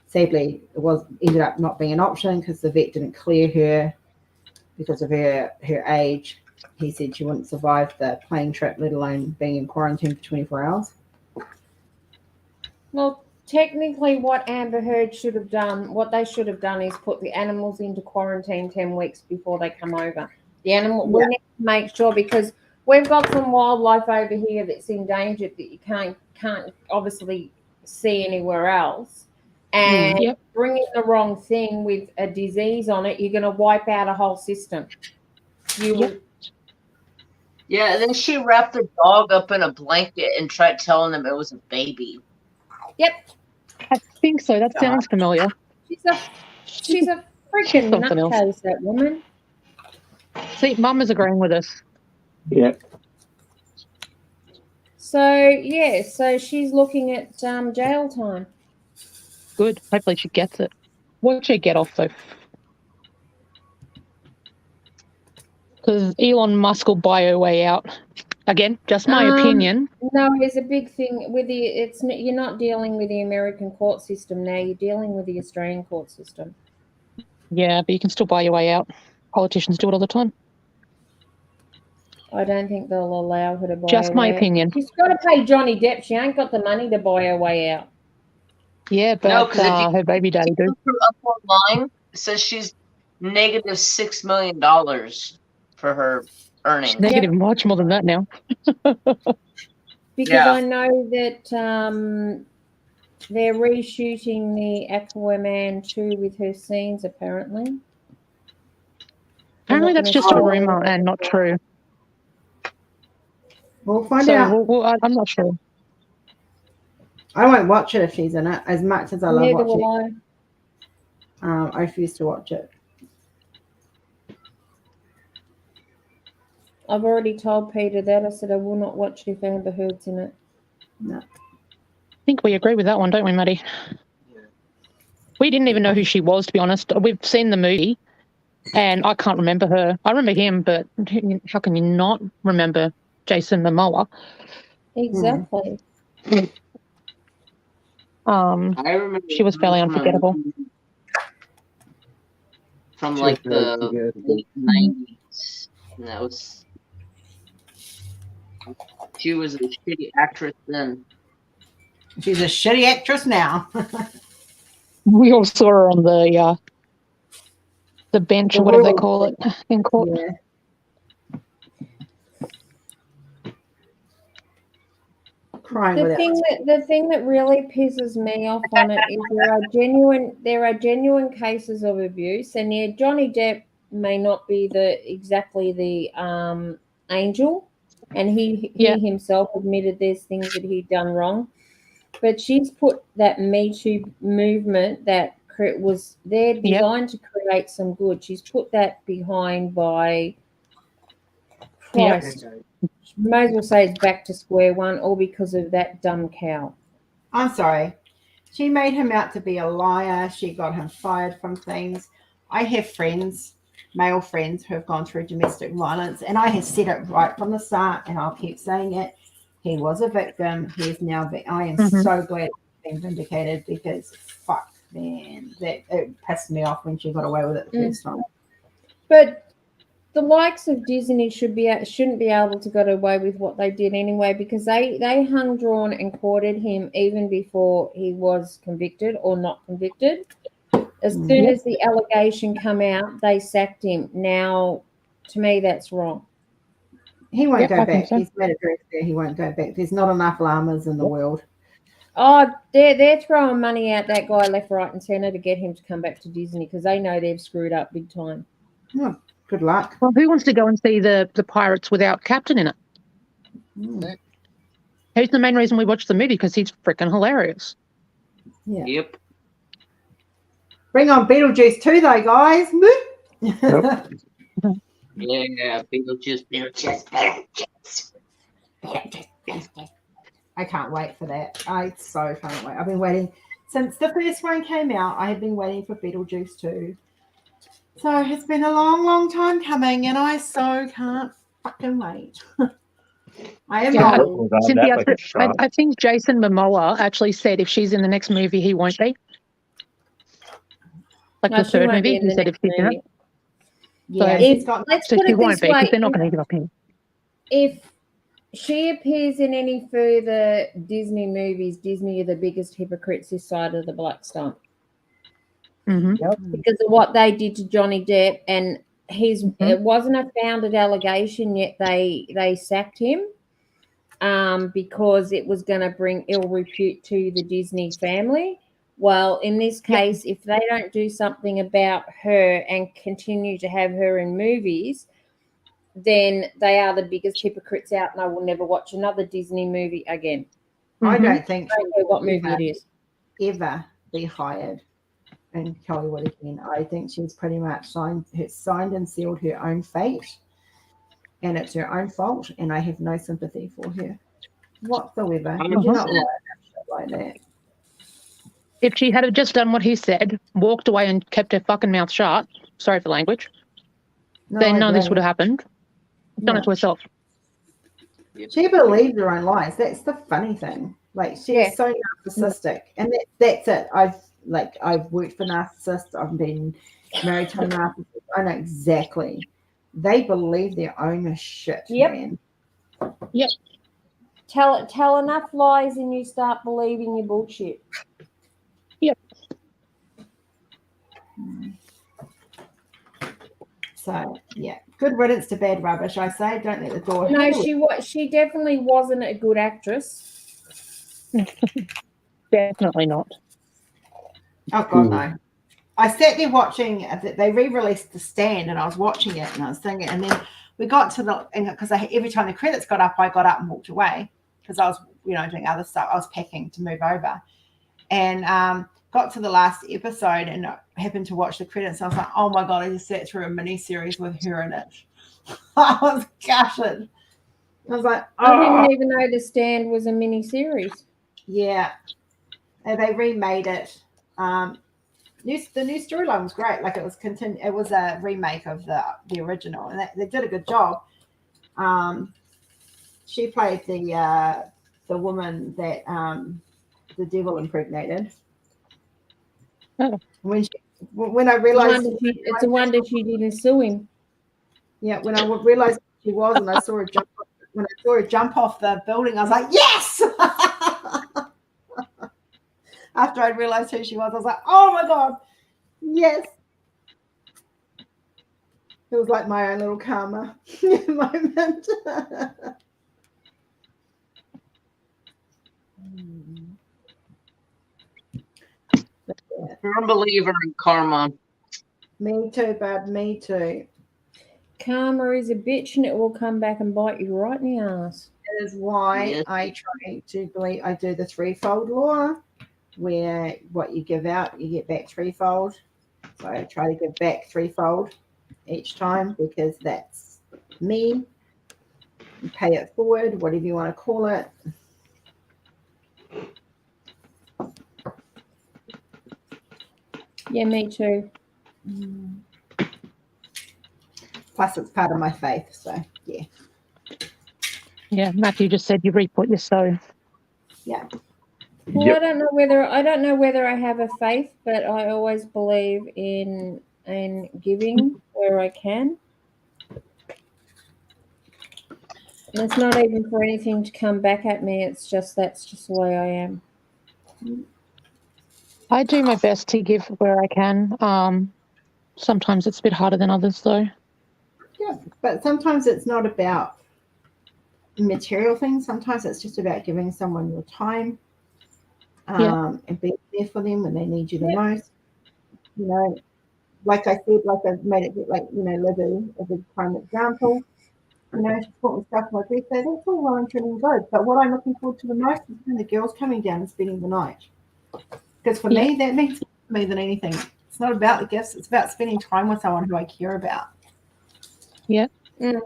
Sadly, it ended up not being an option because the vet didn't clear her because of her age. He said she wouldn't survive the plane trip, let alone being in quarantine for 24 hours. Well, technically, what Amber Heard should have done, what they should have done, is put the animals into quarantine 10 weeks before they come over. The animal, we need to make sure, because we've got some wildlife over here that's endangered that you can't obviously see anywhere else. And bringing the wrong thing with a disease on it, you're going to wipe out a whole system. Yeah, and then she wrapped the dog up in a blanket and tried telling them it was a baby. Yep. I think so. That sounds familiar. She's a freaking something else. nutcase, that woman. See, Mum is agreeing with us. Yeah. So she's looking at jail time. Good. Hopefully she gets it. Watch her get off, though. Because Elon Musk will buy her way out. Again, just my opinion. No, there's a big thing with you're not dealing with the American court system now. You're dealing with the Australian court system. Yeah, but you can still buy your way out. Politicians do it all the time. I don't think they'll allow her to buy Just her my way opinion. out. She's got to pay Johnny Depp. She ain't got the money to buy her way out. Yeah, but No, because if you her baby daddy do. look her up online, it says she's negative $6 million for her earnings. Negative much more than that now. Because I know that they're reshooting the Aquaman 2 with her scenes, apparently. Apparently that's just a rumor and not true. We'll find out. I'm not sure. I won't watch it if she's in it, as much as I love Neither watching will it. I refuse to watch it. I've already told Peter that. I said I will not watch it if Amber Heard's in it. No. I think we agree with that one, don't we, Maddie? We didn't even know who she was, to be honest. We've seen the movie, and I can't remember her. I remember him, but how can you not remember Jason Momoa? Exactly. I remember she was fairly unforgettable. From like the late 90s. And that was. She was a shitty actress then. She's a shitty actress now. We all saw her on the bench, or whatever they call it, in court. Yeah. The thing that really pisses me off on it is there are genuine cases of abuse, and yeah, Johnny Depp may not be exactly the angel, and he himself admitted there's things that he'd done wrong, but she's put that Me Too movement that was there designed to create some good. She's put that behind by Christ. May as well say it's back to square one, all because of that dumb cow. I'm sorry. She made him out to be a liar. She got him fired from things. I have friends, male friends, who have gone through domestic violence, and I have said it right from the start, and I'll keep saying it. He was a victim. He is now. I am Mhm. so glad he's been vindicated because fuck, man, that it pissed me off when she got away with it the first time. But the likes of Disney shouldn't be able to get away with what they did anyway, because they hung, drawn, and quartered him even before he was convicted or not convicted. As soon as the allegation come out, they sacked him. Now, to me, that's wrong. He won't Yep, go I think back. so. He's made it very clear he won't go back. There's not enough llamas in the world. Oh, they're throwing money at that guy left, right, and centre to get him to come back to Disney because they know they've screwed up big time. Oh, good luck. Well, who wants to go and see the Pirates without Captain in it? Mm. He's the main reason we watched the movie because he's freaking hilarious. Yeah. Yep. Bring on Beetlejuice too, though, guys. Yeah, Beetlejuice. I can't wait for that. I so can't wait. I've been waiting since the first one came out. I have been waiting for Beetlejuice 2. So it's been a long, long time coming, and I so can't fucking wait. I am Yeah, old. Cynthia, I think Jason Momoa actually said if she's in the next movie, he won't be. Like No, the she third won't be movie, in he the said if next she's in movie. it. Yeah, So, she's got. Let's so put she it won't this be way: because they're not going to give up him. if she appears in any further Disney movies, Disney are the biggest hypocrites this side of the black stump because of what they did to Johnny Depp, and it wasn't a founded allegation yet they sacked him because it was going to bring ill repute to the Disney family. Well, in this case, if they don't do something about her and continue to have her in movies, then they are the biggest hypocrites out, and I will never watch another Disney movie again. I don't think I don't care what movie it is. Ever be hired in Hollywood again. I think she's pretty much signed and sealed her own fate, and it's her own fault. And I have no sympathy for her whatsoever. You do not like shit like that. If she had just done what he said, walked away and kept her fucking mouth shut, sorry for language, then none of this would have happened. Done it to herself. She believed her own lies. That's the funny thing. Like she's so narcissistic, and that's it. I've worked for narcissists. I've been married to a narcissist. I know exactly. They believe their own shit, man. Yep. Tell enough lies, and you start believing your bullshit. Yep. So yeah, good riddance to bad rubbish. I say, don't let the door. No, she definitely wasn't a good actress. Definitely not. Oh God, no. I sat there watching. They re-released The Stand, and I was watching it, and I was thinking. And then we got to because every time the credits got up, I got up and walked away because I was, doing other stuff. I was packing to move over, and got to the last episode, and I happened to watch the credits. I was like, oh my God, I just sat through a mini series with her in it. I was gutted. I was like, oh. I didn't even know The Stand was a mini series. Yeah, and they remade it. The new storyline was great. Like it was It was a remake of the original, and they did a good job. She played the woman that the devil impregnated. Oh. When I realized it's a wonder she didn't sue him. Yeah, when I realized who she was, and I saw her jump. When I saw her jump off the building, I was like, yes. After I realized who she was, I was like, oh my God, yes. It was like my own little karma moment. I'm a believer in karma. Me too, bud. Me too. Karma is a bitch, and it will come back and bite you right in the ass. That is why I try to believe. I do the threefold law, where what you give out, you get back threefold. So I try to give back threefold each time because that's me. You pay it forward, whatever you want to call it. Yeah, me too. Plus, it's part of my faith. So yeah. Yeah, Matthew just said you reap what you sow. Yeah. Well, Yep. I don't know whether I have a faith, but I always believe in giving where I can. And it's not even for anything to come back at me. It's just that's just the way I am. I do my best to give where I can. Sometimes it's a bit harder than others, though. Yeah, but sometimes it's not about material things. Sometimes it's just about giving someone your time, and being there for them when they need you the most. You know, like I said, like I've made it like, you know, Libby as a prime example. You know, she bought me stuff like this. So that's all well and good and good. But what I'm looking forward to the most is when the girls coming down and spending the night. Because for me, that means more to me than anything. It's not about the gifts. It's about spending time with someone who I care about. Yeah. Mm.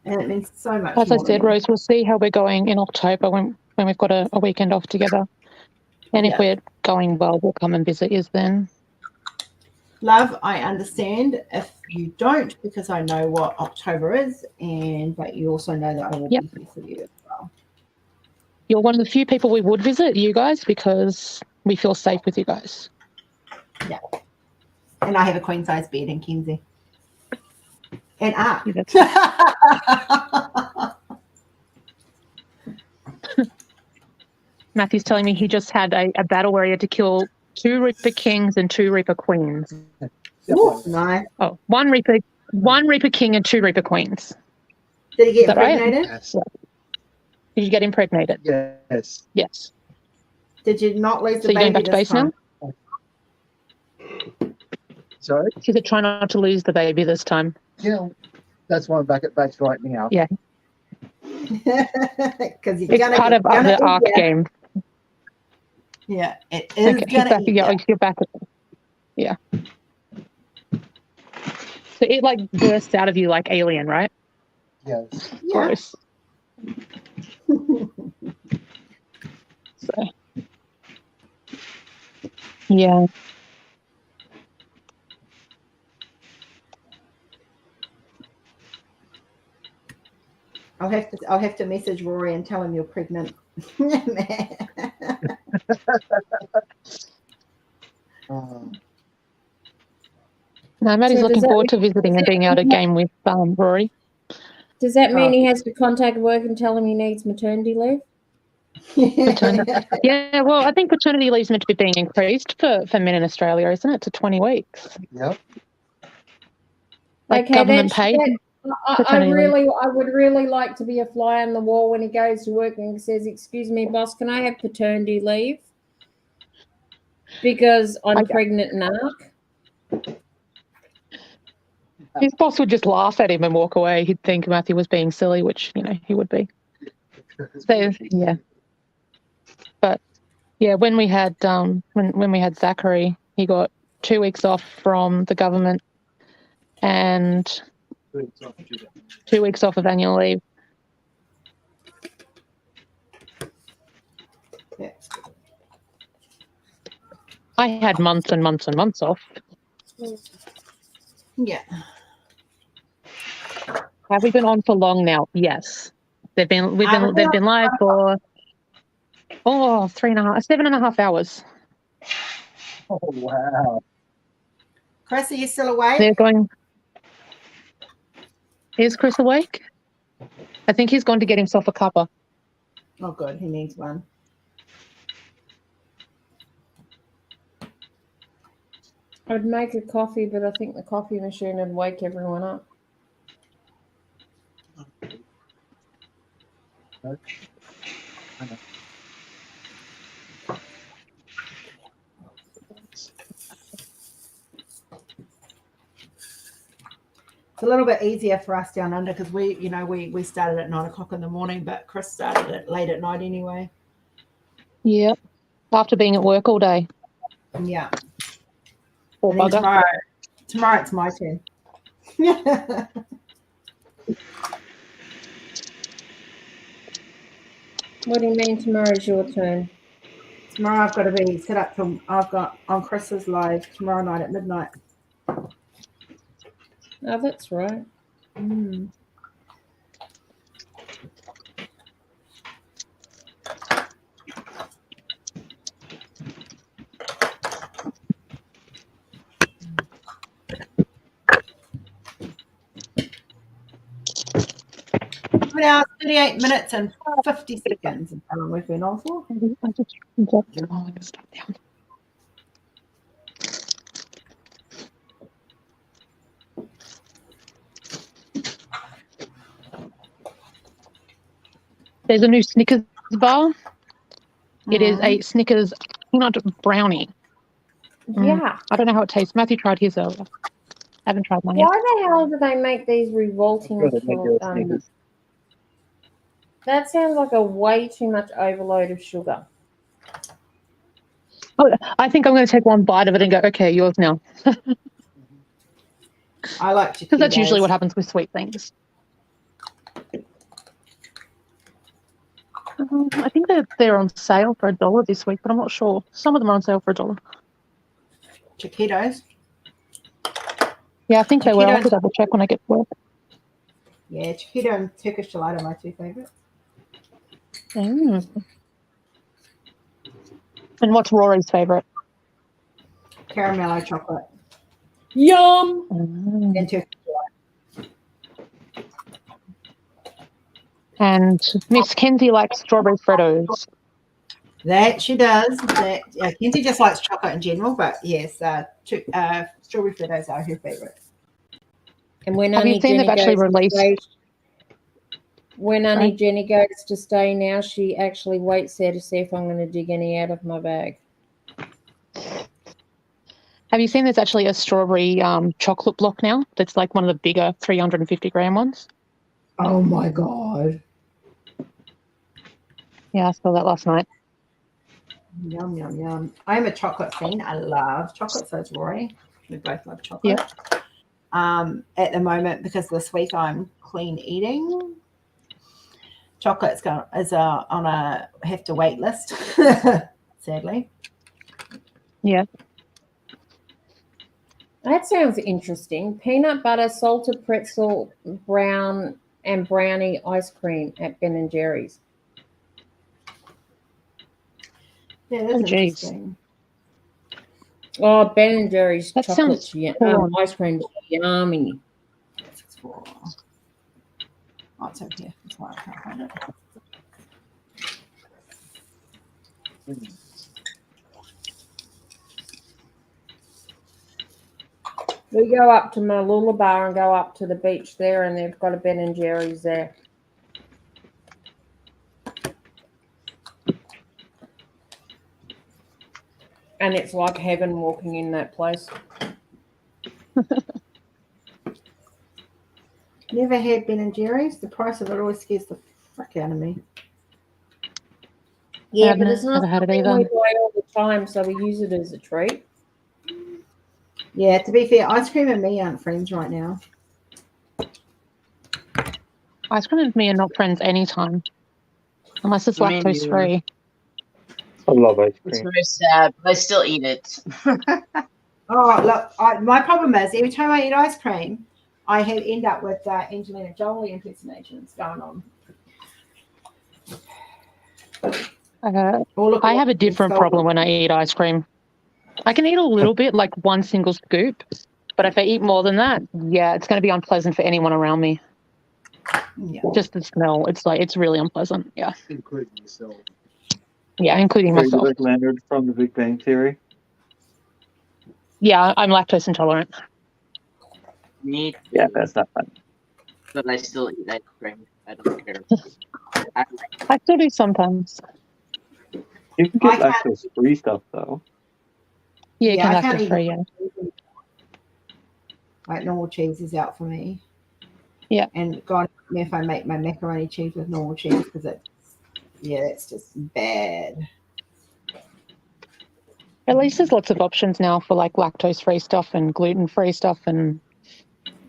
And it means so much As I more to said, me. Rose, we'll see how we're going in October when we've got a weekend off together. And if we're going well, we'll come and visit you then. Love, I understand if you don't, because I know what October is, but you also know that I will be here for you as well. You're one of the few people we would visit, you guys, because we feel safe with you guys. Yeah. And I have a queen size bed in Kenzie. And Ark. Matthew's telling me he just had a battle where he had to kill 2 Reaper Kings and 2 Reaper Queens. Ooh, nice. Oh, one Reaper King and 2 Reaper Queens. Did he get Is that right? impregnated? Yes. Yeah. Did you get impregnated? Yes. Yes. Did you not lose So the you're going baby back to this base time? now? Sorry? She said try not to lose the baby this time. Yeah. That's why I'm back at base right now. Yeah. Because It's part of the Ark game. Yeah, it is gonna eat you. You're back. Yeah. So it like bursts out of you like alien, right? Yes. Yeah. Gross. So, yeah. I'll have to message Rory and tell him you're pregnant. No, Maddie's So does looking that forward to mean- visiting and being out of game with Rory. Does that mean he has to contact work and tell him he needs maternity leave? Yeah, well, I think paternity leave is meant to be being increased for men in Australia, isn't it, to 20 weeks? Yep. Like government paid. I would really like to be a fly on the wall when he goes to work and says, "Excuse me, boss, can I have paternity leave? Because I'm pregnant and Ark." His boss would just laugh at him and walk away. He'd think Matthew was being silly, which, you know, he would be. So, yeah. But, yeah, when we had when we had Zachary, he got 2 weeks off from the government and 2 weeks off of annual leave. Yeah. I had months and months and months off. Yeah. Have we been on for long now? Yes. They've been live for 7.5 hours. Oh wow. Chris, are you still awake? They're going. Is Chris awake? I think he's gone to get himself a cuppa. Oh, good. He needs one. I'd make a coffee, but I think the coffee machine would wake everyone up. It's a little bit easier for us down under because we started at 9 o'clock in the morning, but Chris started it late at night anyway. Yeah. After being at work all day. Yeah. Poor And then bugger. tomorrow it's my turn. What do you mean tomorrow's your turn? Tomorrow I've got to be set up I've got on Chris's live tomorrow night at midnight. Oh, that's right. Mm. 7 hours, 38 minutes, and 50 seconds. Is how long we've been on for. There's a new Snickers bar. It is a Snickers peanut brownie. Yeah. I don't know how it tastes. Matthew tried his earlier. I haven't tried mine yet. Why the hell do they make these revolting? That sounds like a way too much overload of sugar. Oh, I think I'm going to take one bite of it and go, okay, yours now. I like because that's usually what happens with sweet things. I think they're on sale for $1 this week, but I'm not sure. Some of them are on sale for $1. Chiquitos. Yeah, I think they were. I'll have to double check when I get to work. Yeah, Chiquito and Turkish Delight are my two favourites. And what's Rory's favourite? Caramello chocolate. Yum! And Turkish Delight. And Miss Kenzie likes strawberry Freddos. That she does. Kenzie just likes chocolate in general, but yes, strawberry Freddos are her favourite. And when Have you seen they've actually released? When Auntie Jenny goes to stay now, she actually waits there to see if I'm going to dig any out of my bag. Have you seen there's actually a strawberry chocolate block now? That's like one of the bigger 350-gram ones. Oh my God. Yeah, I saw that last night. Yum, yum, yum. I'm a chocolate fiend. I love chocolate, so is Rory. We both love chocolate. Yep. At the moment, because this week I'm clean eating. Chocolate's on a have to wait list, sadly. Yeah. That sounds interesting. Peanut butter, salted pretzel, brown and brownie ice cream at Ben and Jerry's. Yeah, that's interesting. Oh, Ben and Jerry's That chocolate sounds ice cream is yummy. Oh, it's over here. That's why I can't find it. We go up to Malula Bar and go up to the beach there, and they've got a Ben and Jerry's there. And it's like heaven walking in that place. Never had Ben and Jerry's. The price of it always scares the frick out of me. Yeah, but it's not had it something either. we buy all the time, so we use it as a treat. Yeah, to be fair, ice cream and me aren't friends right now. Ice cream and me are not friends anytime, unless it's Me lactose free. I love ice It's cream. very sad, but I still eat it. Oh, look, my problem is every time I eat ice cream, I end up with Angelina Jolie impersonations going on. I have a different problem when I eat ice cream. I can eat a little bit, like one single scoop, but if I eat more than that, yeah, it's going to be unpleasant for anyone around me. Yeah. Just the smell, it's really unpleasant. Yeah. Including yourself. Yeah, including Are you myself. like Leonard from The Big Bang Theory? Yeah, I'm lactose intolerant. Me, Yeah, that's not fun. but I still eat ice cream. I don't care. I still do sometimes. You can get lactose-free stuff, though. Yeah, you I can can't lactose free, yeah. Like normal cheese is out for me. Yeah. And God, if I make my macaroni cheese with normal cheese, because it's just bad. At least there's lots of options now for like lactose-free stuff and gluten-free stuff and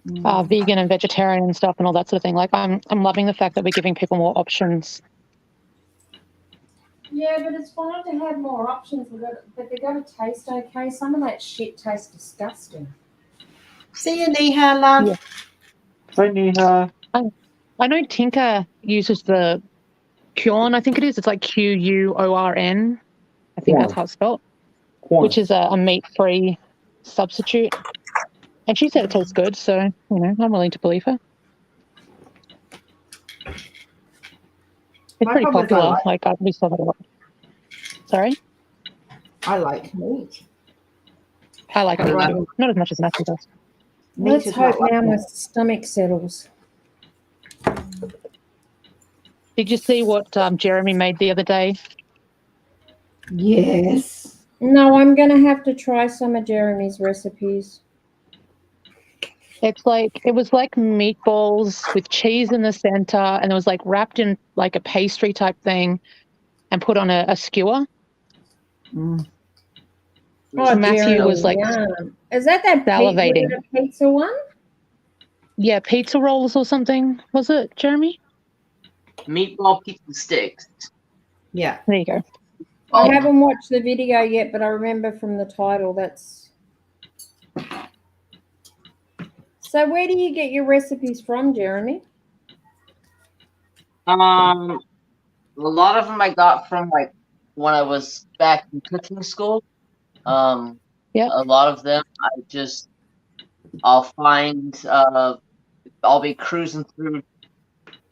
vegan and vegetarian and stuff and all that sort of thing. Like I'm loving the fact that we're giving people more options. Yeah, but it's fine to have more options, but they got to taste okay. Some of that shit tastes disgusting. See you, Neha, love. Yeah. Hi, Neha. I know Tinker uses the Quorn, I think it is. It's like Quorn. I think that's how it's spelled. Which is a meat-free substitute. And she said it tastes good, so, I'm willing to believe her. It's My pretty problem is I popular. Like we saw that a lot. Sorry, I like meat. I like I'd meat rather too. Not as much as Matthew does. meat Let's is hope not like now my meat. stomach settles. Did you see what Jeremy made the other day? Yes. No, I'm going to have to try some of Jeremy's recipes. It's like it was like meatballs with cheese in the center, and it was like wrapped in like a pastry type thing, and put on a skewer. Mm. Oh, Matthew Jeremy, was like yum. Is that was salivating. it a pizza one? Yeah, pizza rolls or something. Was it, Jeremy? Meatball pizza sticks. Yeah. There you go. I haven't watched the video yet, but I remember from the title. That's so. Where do you get your recipes from, Jeremy? A lot of them I got from like when I was back in cooking school. Yeah. A lot of them I'll find I'll be cruising through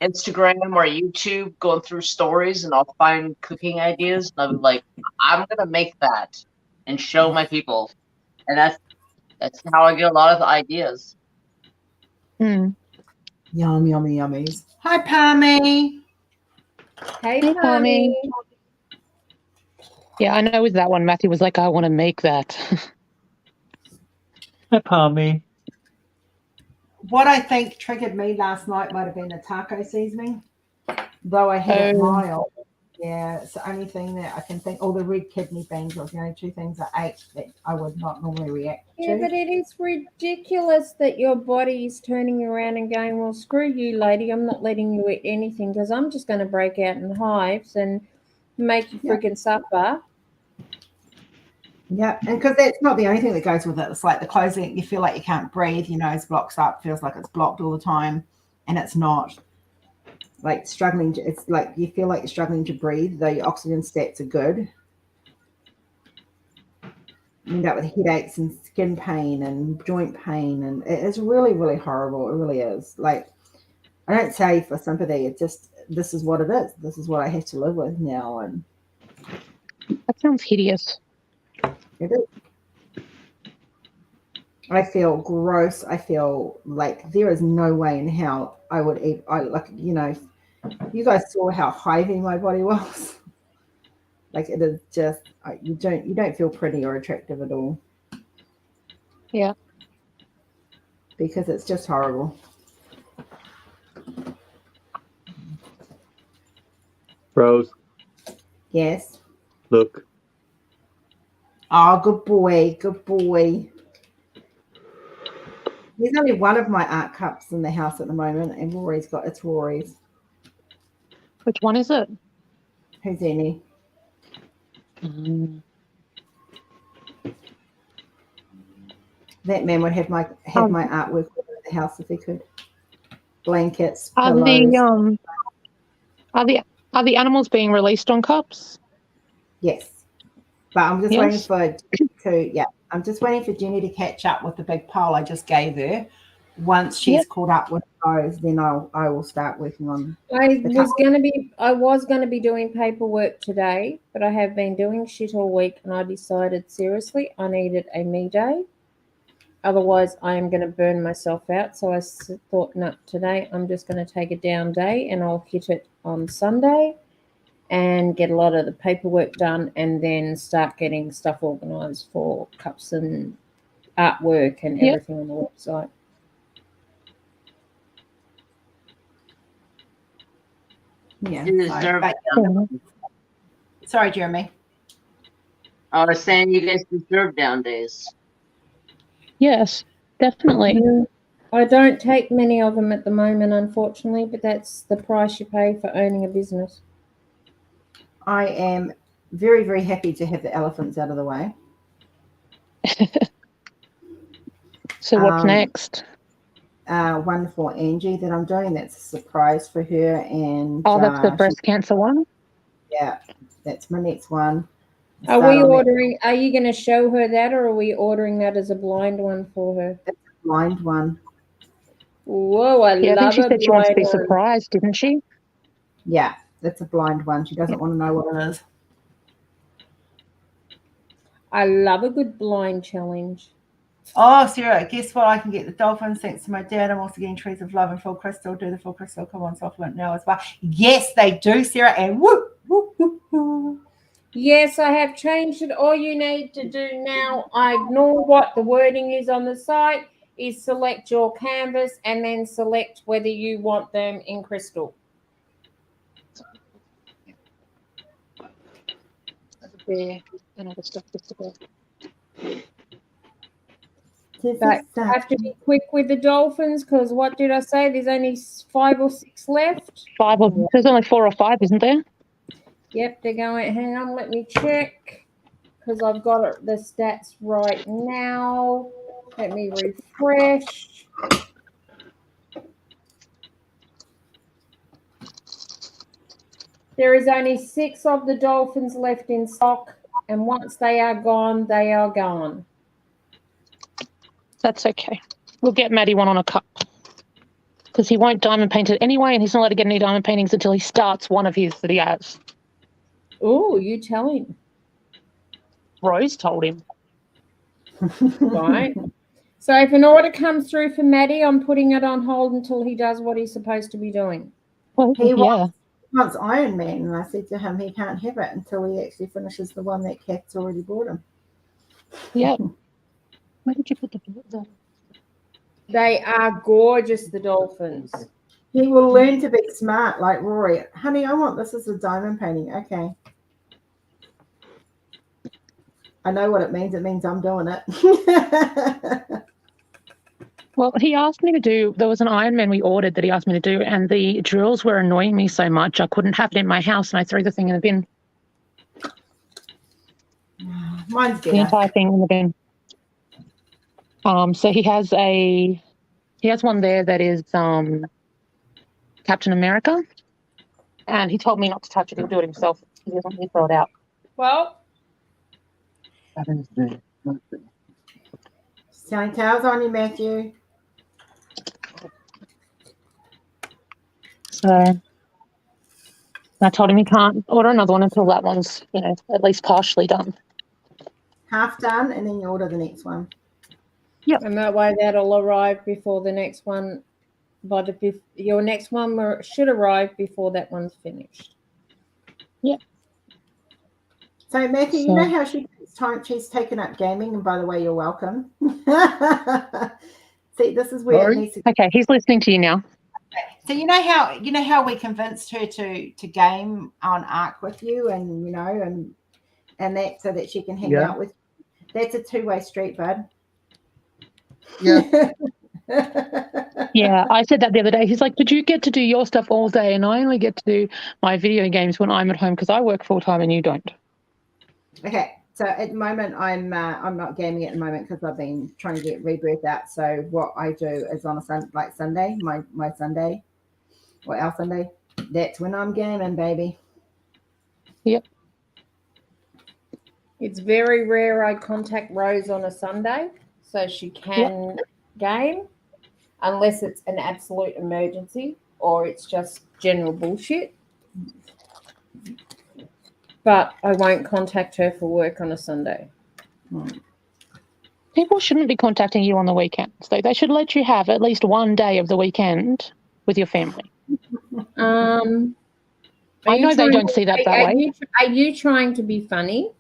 Instagram or YouTube, going through stories, and I'll find cooking ideas, and I'll be like, I'm gonna make that and show my people, and that's how I get a lot of the ideas. Mm. Yum, yummy, yummies. Hi, Pammy. Hey, Hey, Pammy. Yeah, I know with that one, Matthew was like, I want to make that. Hi, Palmy. What I think triggered me last night might have been the taco seasoning, though I had it mild. Yeah, it's the only thing that I can think. All the red kidney beans are the only two things I ate that I would not normally react Yeah, to. but it is ridiculous that your body is turning around and going, well, screw you, lady. I'm not letting you eat anything because I'm just going to break out in hives and make you freaking suffer. Yeah, and because that's not the only thing that goes with it. It's like the closing, you feel like you can't breathe, your nose blocks up, feels like it's blocked all the time, and it's not. Like struggling, it's like you feel like you're struggling to breathe, though your oxygen stats are good. You end up with headaches and skin pain and joint pain, and it's really, really horrible. It really is. Like, I don't say for sympathy, it's just, this is what it is. This is what I have to live with now. And that sounds hideous. It is. I feel gross. I feel like there is no way in hell I would eat. You guys saw how hivey my body was. Like it is just you don't feel pretty or attractive at all. Yeah. Because it's just horrible. Rose. Yes. Look. Oh, good boy. Good boy. There's only one of my art cups in the house at the moment, and Rory's got it's Rory's. Which one is it? Who's any? That man would have my artwork at the house if he could. Blankets, Are pillows. the animals being released on cups? Yes, but I'm just Yes. waiting I'm just waiting for Jenny to catch up with the big pile I just gave her. Once she's caught up with those, then I will start working on. I was going to be doing paperwork today, but I have been doing shit all week, and I decided seriously I needed a me day. Otherwise, I am going to burn myself out. So I thought, no, today I'm just going to take a down day, and I'll hit it on Sunday and get a lot of the paperwork done, and then start getting stuff organised for cups and artwork and everything on the website. Yeah. You deserve Sorry, Jeremy. I was saying you guys deserve down days. Yes, definitely. I don't take many of them at the moment, unfortunately, but that's the price you pay for owning a business. I am very, very happy to have the elephants out of the way. So what's next? One for Angie that I'm doing. That's a surprise for her. And that's the breast cancer one? Yeah, that's my next one. Are we ordering? Are you going to show her that, or are we ordering that as a blind one for her? It's a blind one. Whoa, I think love she a said she wants to blind be one. surprised, didn't she? Yeah, It's a blind one. She doesn't want to know what it is. I love a good blind challenge. Oh, Sarah, guess what? I can get the dolphins thanks to my dad. I'm also getting trees of love and full crystal. Do the full crystal come on supplement now as well? Yes, they do, Sarah. And whoop, whoop, whoop, whoop. Yes, I have changed it. All you need to do now, I ignore what the wording is on the site, is select your canvas and then select whether you want them in crystal. But you have to be quick with the dolphins because what did I say? There's only 5 or 6 left. There's only 4 or 5, isn't there? Yep, they're going. Hang on, let me check because I've got the stats right now. Let me refresh. There is only 6 of the dolphins left in stock, and once they are gone, they are gone. That's okay. We'll get Maddie one on a cup because he won't diamond paint it anyway, and he's not allowed to get any diamond paintings until he starts one of his that he has. Oh, you tell him. Rose told him. Right. So if an order comes through for Maddie, I'm putting it on hold until he does what he's supposed to be doing. Well, He wants Iron Man, and I said to him he can't have it until he actually finishes the one that Kath's already bought him. Yep. Where did you put the birds? They are gorgeous, the dolphins. He will learn to be smart like Rory. Honey, I want this as a diamond painting. Okay. I know what it means. It means I'm doing it. Well, he asked me to do, there was an Iron Man we ordered that he asked me to do, and the drills were annoying me so much I couldn't have it in my house, and I threw the thing in the bin. Mine's The entire thing in the bin. So he has one there that is Captain America, and he told me not to touch it. He'll do it himself. He doesn't want me to throw it out. Well, Shine towels on you, Matthew. So I told him he can't order another one until that one's, at least partially done. Half done, and then you order the next one. Yep. And that way that'll arrive before the next one. Your next one should arrive before that one's finished. Yep. So Matthew, you know how she's taken up gaming, and by the way, you're welcome. See, this is where it needs to. Okay, he's listening to you now. So you know how we convinced her to game on Arc with you, and and that so that she can hang out with you. That's a two-way street, bud. Yeah. Yeah, I said that the other day. He's like, but you get to do your stuff all day, and I only get to do my video games when I'm at home because I work full time and you don't. Okay, so at the moment I'm not gaming at the moment because I've been trying to get Rebirth out. So what I do is on a Sunday, my Sunday, or our Sunday, that's when I'm gaming, baby. Yep. It's very rare I contact Rose on a Sunday so she can game, unless it's an absolute emergency or it's just general bullshit. But I won't contact her for work on a Sunday. People shouldn't be contacting you on the weekends, though. They should let you have at least one day of the weekend with your family. I know they don't see that way. Are you trying to be funny?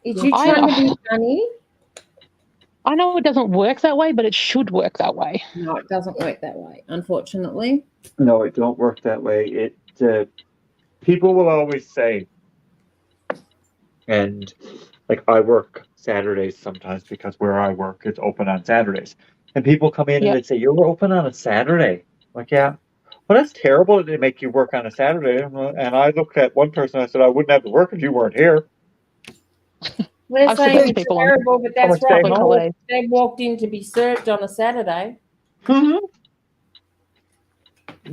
Is you trying to be funny? I know it doesn't work that way, but it should work that way. No, it doesn't work that way, unfortunately. No, it don't work that way. People will always say, and like I work Saturdays sometimes because where I work it's open on Saturdays, and people come in and they say, "You're open on a Saturday?" Like, yeah. Well, that's terrible that they make you work on a Saturday. And I looked at one person. I said, "I wouldn't have to work if you weren't here." We're saying it's terrible, but that's right. They walked in to be served on a Saturday. Mm-hmm.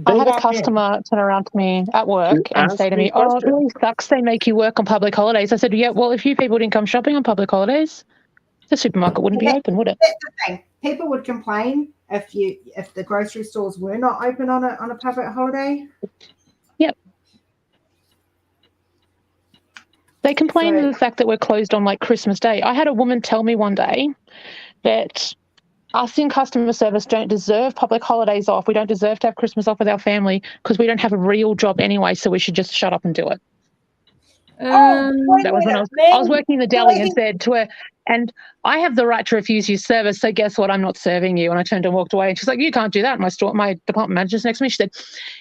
I had a customer turn around to me at work and say to me, "Oh, it really sucks they make you work on public holidays." I said, "Yeah, well, if you people didn't come shopping on public holidays, the supermarket wouldn't be open, would it?" That's the thing. People would complain if the grocery stores were not open on a public holiday. Yep. They complain of the fact that we're closed on like Christmas Day. I had a woman tell me one day that us in customer service don't deserve public holidays off. We don't deserve to have Christmas off with our family because we don't have a real job anyway, so we should just shut up and do it. That was when I was working in the deli and said to her, and I have the right to refuse your service, so guess what? I'm not serving you. And I turned and walked away. And she's like, you can't do that. My department manager's next to me. She said,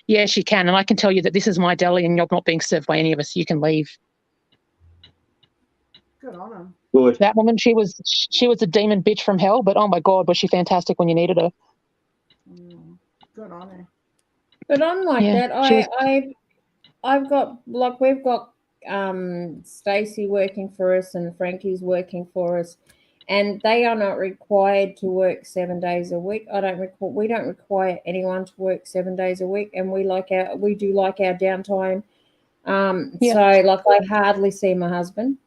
yeah, she can. And I can tell you that this is my deli and you're not being served by any of us. You can leave. Good on him. Good. That woman, she was a demon bitch from hell, but oh my God, was she fantastic when you needed her. Good on her. But I'm like that. I've got like we've got Stacey working for us and Frankie's working for us, and they are not required to work 7 days a week. We don't require anyone to work 7 days a week, and we do like our downtime. So like I hardly see my husband.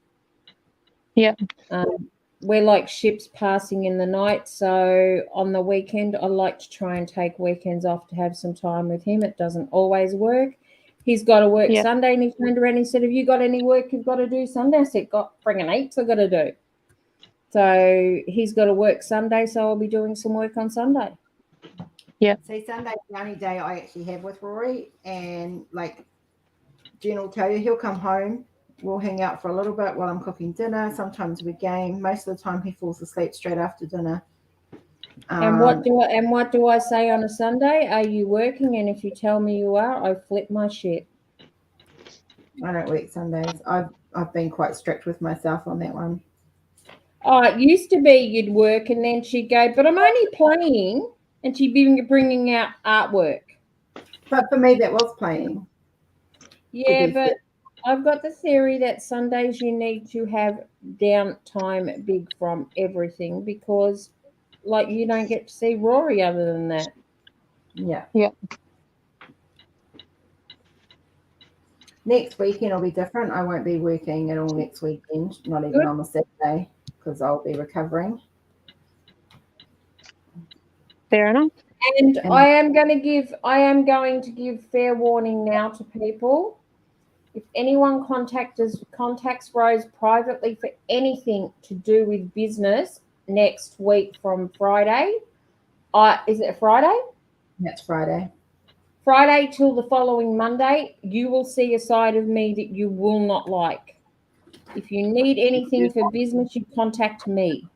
Yeah. We're like ships passing in the night. So on the weekend, I like to try and take weekends off to have some time with him. It doesn't always work. He's got to work Sunday, and he turned around and he said, have you got any work you've got to do Sunday? I said, got friggin' heaps I've got to do. So he's got to work Sunday, so I'll be doing some work on Sunday. Yeah. See, Sunday's the only day I actually have with Rory, and like Jen will tell you, he'll come home. We'll hang out for a little bit while I'm cooking dinner. Sometimes we game. Most of the time, he falls asleep straight after dinner. And what do I say on a Sunday? Are you working? And if you tell me you are, I flip my shit. I don't work Sundays. I've been quite strict with myself on that one. Oh, it used to be you'd work and then she'd go, but I'm only playing, and she'd be bringing out artwork. But for me, that was playing. Yeah, but I've got the theory that Sundays you need to have downtime big from everything because, like, you don't get to see Rory other than that. Yeah. Yeah. Next weekend will be different. I won't be working at all next weekend, not even on the Saturday, because I'll be recovering. Fair enough. And I am going to give fair warning now to people. If anyone contacts Rose privately for anything to do with business next week from Friday, is it Friday? That's Friday. Friday till the following Monday, you will see a side of me that you will not like. If you need anything for business, you contact me.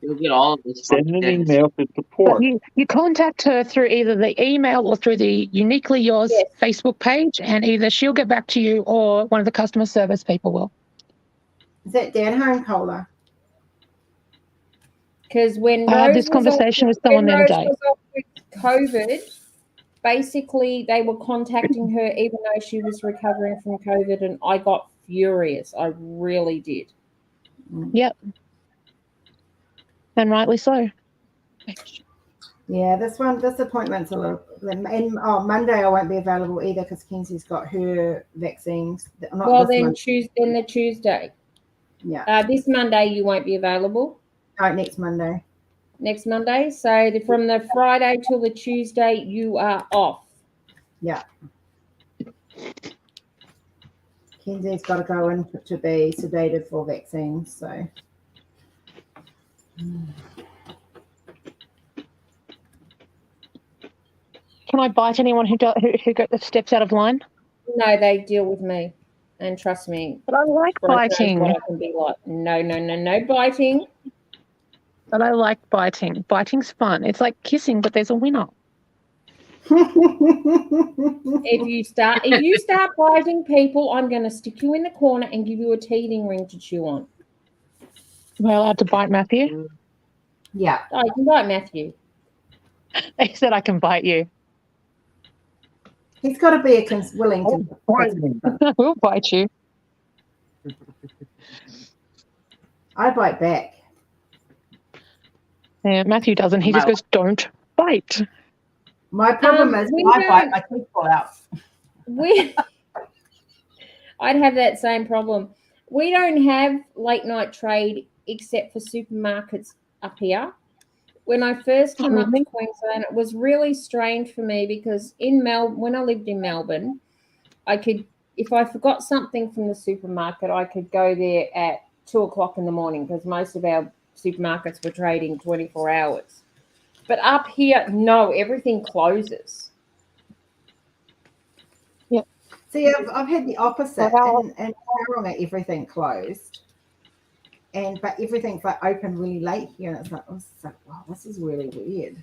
You'll get all of this. Send an email to support. But you contact her through either the email or through the Uniquely Yours Facebook page, and either she'll get back to you or one of the customer service people will. Is that Dan Home-Cola? Because when I had Rose this conversation with someone the other day. was off with COVID, basically they were contacting her even though she was recovering from COVID, and I got furious. I really did. Yep. And rightly so. Yeah, this appointment's a little. And Monday I won't be available either because Kenzie's got her vaccines. Then Tuesday. Yeah. This Monday you won't be available. No, next Monday. Next Monday. So from the Friday till the Tuesday you are off. Yeah. Kenzie's got to go in to be sedated for vaccines, so. Can I bite anyone who steps out of line? No, they deal with me, and trust me. But I like biting. What I can be like. No biting. But I like biting. Biting's fun. It's like kissing, but there's a winner. If you start biting people, I'm going to stick you in the corner and give you a teething ring to chew on. Am I allowed to bite Matthew? Yeah. Oh, you can bite Matthew. He said I can bite you. He's got to be willing to bite me. I will bite you. I bite back. Yeah, Matthew doesn't. He just goes, don't bite. My problem is I bite, my teeth fall out. I'd have that same problem. We don't have late night trade except for supermarkets up here. When I first came up to Queensland, it was really strange for me because when I lived in Melbourne, I could if I forgot something from the supermarket, I could go there at 2 o'clock in the morning because most of our supermarkets were trading 24 hours. But up here, no, everything closes. Yeah. See, I've had the opposite, and Tauranga, everything closed, but everything's like open really late here, and it's like, wow, this is really weird.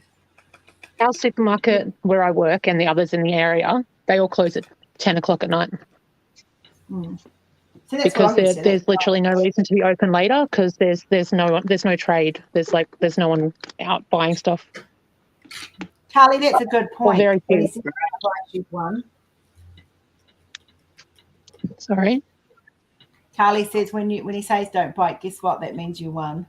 Our supermarket where I work and the others in the area, they all close at 10 o'clock at night. Mm. So that's Because what I'm there's literally no reason to be open later because there's no trade. There's no one out buying stuff. Carly, that's a good point. Very When few. he said choose one. Sorry. Carly says when he says don't bite, guess what? That means you won.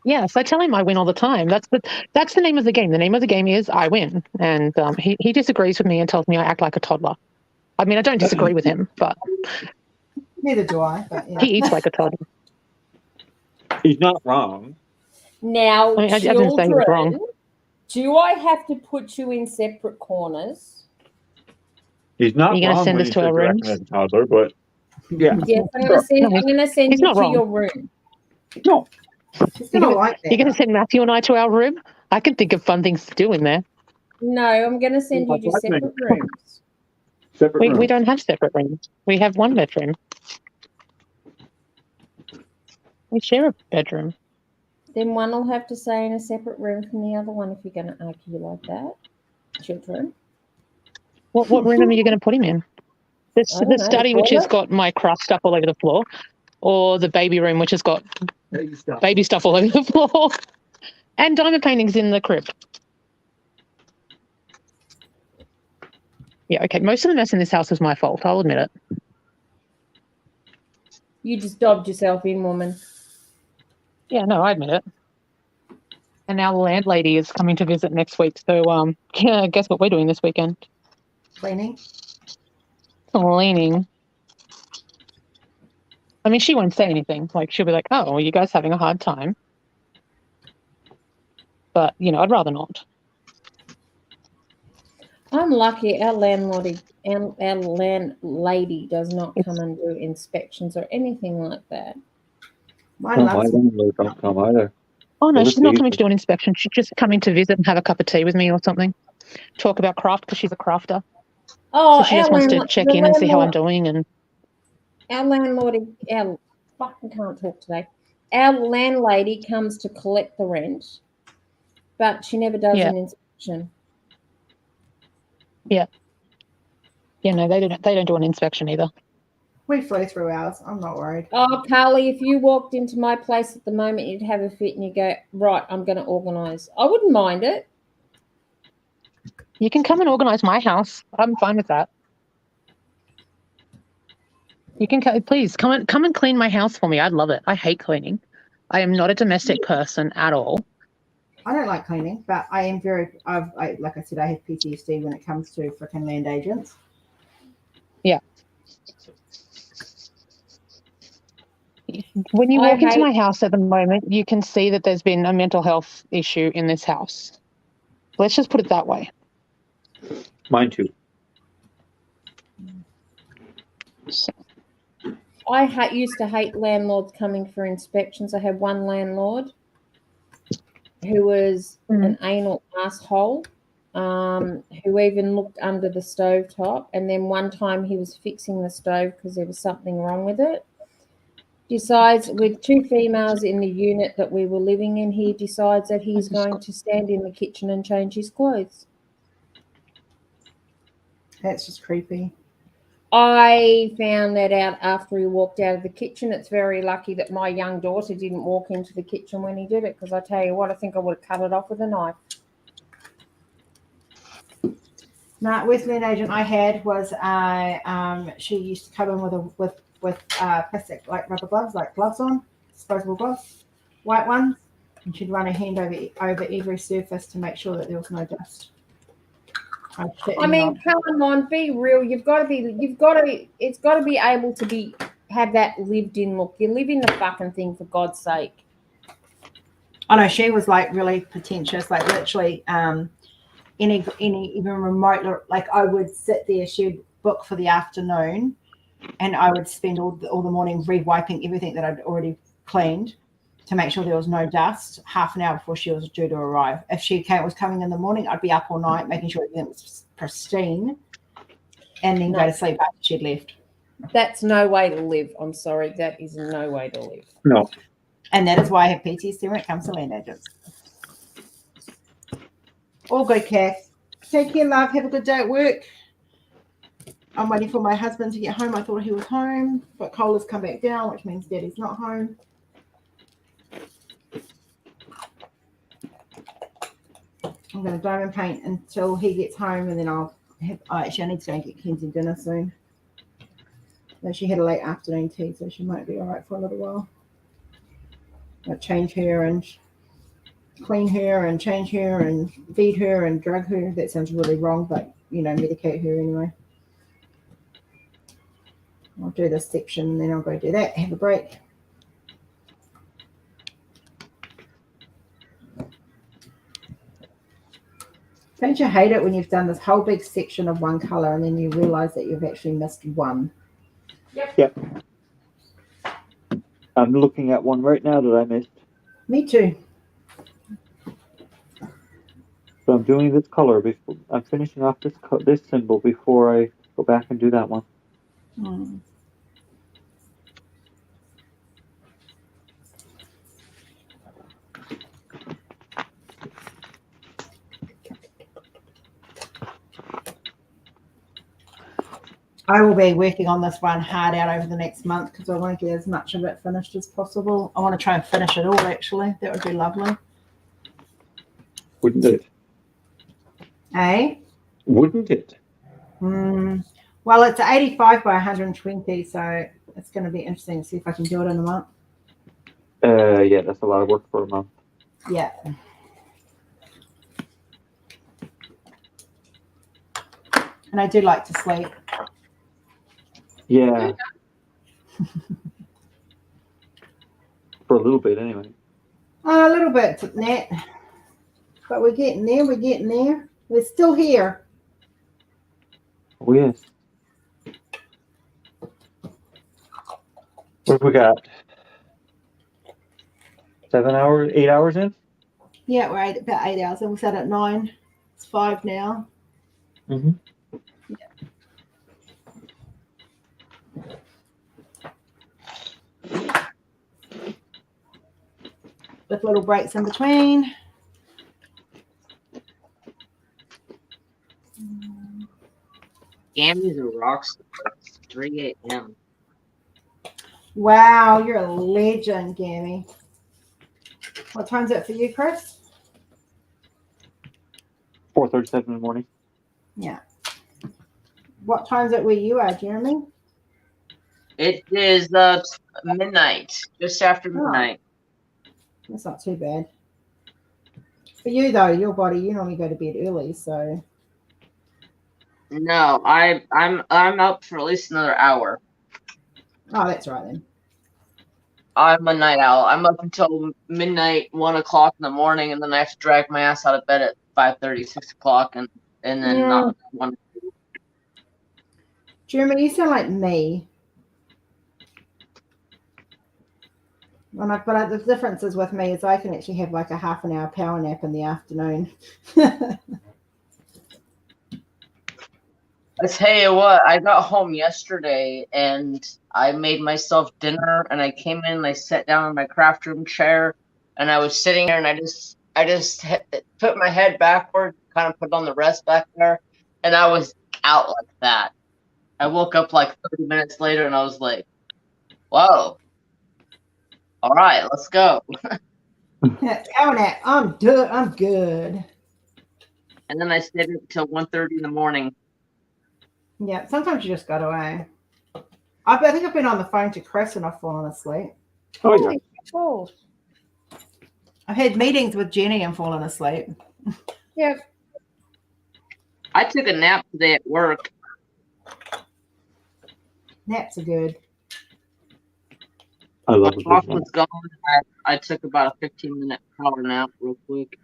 Yes, I tell him I win all the time. That's the name of the game. The name of the game is I win, and he disagrees with me and tells me I act like a toddler. I mean, I don't disagree with him, but neither do I. But yeah. He eats like a toddler. He's not wrong. Now, I didn't say he was children, wrong. do I have to put you in separate corners? He's not Are you gonna wrong send when us he to says our you're rooms? acting as a toddler, but yeah. Yes, I'm Sure. gonna send He's you not to wrong. your room. No. He's gonna like that. You're going to send Matthew and I to our room? I can think of fun things to do in there. No, I'm gonna send you to separate rooms. Separate We rooms. don't have separate rooms. We have one bedroom. We share a bedroom. Then one will have to stay in a separate room from the other one if you're going to argue like that. Children. What room are you going to put him in? I don't The know, study, which has toilet? got my craft stuff all over the floor, or the baby room, which has got baby stuff all over the floor, and diamond paintings in the crib. Yeah, okay. Most of the mess in this house is my fault. I'll admit it. You just dobbed yourself in, woman. Yeah, no, I admit it. And our landlady is coming to visit next week. So, yeah, guess what we're doing this weekend? Cleaning. Cleaning. I mean, she won't say anything. Like, she'll be like, "Oh, are you guys having a hard time?" But I'd rather not. I'm lucky our landlady does not come and do inspections or anything like that. Mine loves landlord don't come either. Oh no, Never she's not see coming it. to do an inspection. She's just coming to visit and have a cup of tea with me or something. Talk about craft because she's a crafter. Oh, So she just wants to check in and see how I'm doing. And our fucking can't talk today. Our landlady comes to collect the rent, but she never does Yeah. an inspection. yeah, no, they don't do an inspection either. We flew through ours. I'm not worried. Oh, Carly, if you walked into my place at the moment, you'd have a fit and you go, right, I'm going to organise. I wouldn't mind it. You can come and organise my house. I'm fine with that. You can please come and clean my house for me. I'd love it. I hate cleaning. I am not a domestic person at all. I don't like cleaning, but I am very. Like I said, I have PTSD when it comes to freaking land agents. Yeah. When you walk into my house at the moment, you can see that there's been a mental health issue in this house. Let's just put it that way. Mine too. I used to hate landlords coming for inspections. I had one landlord who was an anal asshole, who even looked under the stovetop. And then one time he was fixing the stove because there was something wrong with it. Decides, with two females in the unit that we were living in, he decides that he's going to stand in the kitchen and change his clothes. That's just creepy. I found that out after he walked out of the kitchen. It's very lucky that my young daughter didn't walk into the kitchen when he did it, because I tell you what, I think I would have cut it off with a knife. No, with land agent I had was she used to come in with plastic like rubber gloves, like gloves on, disposable gloves, white ones, and she'd run her hand over every surface to make sure that there was no dust. I mean, come on, be real. It's got to be able to have that lived in look. You live in the fucking thing, for God's sake. I know she was like really pretentious, like literally any even remote, like I would sit there, she'd book for the afternoon, and I would spend all the morning re-wiping everything that I'd already cleaned to make sure there was no dust half an hour before she was due to arrive. If she was coming in the morning, I'd be up all night making sure everything was pristine and then go to sleep after she'd left. That's no way to live. I'm sorry. That is no way to live. No. And that is why I have PTSD when it comes to land agents. All good, Kath. Take care, love. Have a good day at work. I'm waiting for my husband to get home. I thought he was home, but Cole has come back down, which means Daddy's not home. I'm going to diamond paint until he gets home, and then actually, I need to go and get Kenzie dinner soon. So she had a late afternoon tea, so she might be all right for a little while. I'll change her and clean her and change her and feed her and drug her. That sounds really wrong, but, medicate her anyway. I'll do this section, and then I'll go do that, have a break. Don't you hate it when you've done this whole big section of one color and then you realize that you've actually missed one? Yep. I'm looking at one right now that I missed. Me too. So I'm doing this color before I'm finishing off this symbol before I go back and do that one. I will be working on this one hard out over the next month because I want to get as much of it finished as possible. I want to try and finish it all, actually. That would be lovely. Wouldn't it? Eh? Wouldn't it? Well, it's 85 by 120, so it's going to be interesting to see if I can do it in a month. Yeah, that's a lot of work for a month. Yeah. And I do like to sleep. Yeah. For a little bit, anyway. A little bit, Nat. But we're getting there. We're getting there. We're still here. Oh, yes. What have we got? 7 hours, 8 hours in? Yeah, we're about 8 hours. And we sat at 9. It's 5 now. Mm-hmm. With little breaks in between. Gammy's a rock star. It's 3 a.m. Wow, you're a legend, Gammy. What time's it for you, Chris? 4:37 in the morning. Yeah. What time's it where you are, Jeremy? It is midnight, just after midnight. That's not too bad. For you, though, your body, you normally go to bed early, so. No, I'm up for at least another hour. Oh, that's right then. I'm a night owl. I'm up until midnight, 1 o'clock in the morning, and then I have to drag my ass out of bed at 5:30, 6 o'clock, and then not one. Jeremy, you sound like me. But the difference is with me is I can actually have like a half an hour power nap in the afternoon. I tell you what, I got home yesterday and I made myself dinner, and I came in and I sat down in my craft room chair, and I was sitting there, and I just put my head backward, kind of put on the rest back there, and I was out like that. I woke up like 30 minutes later and I was like, whoa. All right, let's go. Power nap. I'm good. And then I stayed up until 1:30 in the morning. Yeah, sometimes you just go away. I think I've been on the phone to Chris and I've fallen asleep. Oh, yeah. Oh. I've had meetings with Jenny and fallen asleep. Yeah. I took a nap today at work. Naps are good. I love My boss was gone. I took about a 15-minute power nap real quick.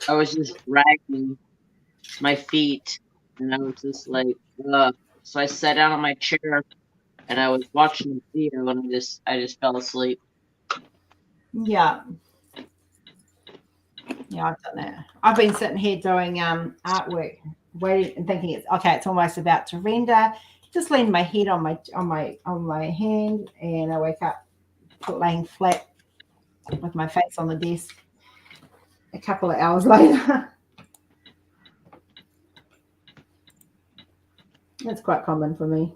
I was just dragging my feet, and I was just like, ugh. So I sat down on my chair, and I was watching the video, and I just fell asleep. Yeah. Yeah, I've done that. I've been sitting here doing artwork, waiting and thinking it's okay. It's almost about to render. Just lean my head on my hand, and I wake up laying flat with my face on the desk. A couple of hours later, that's quite common for me.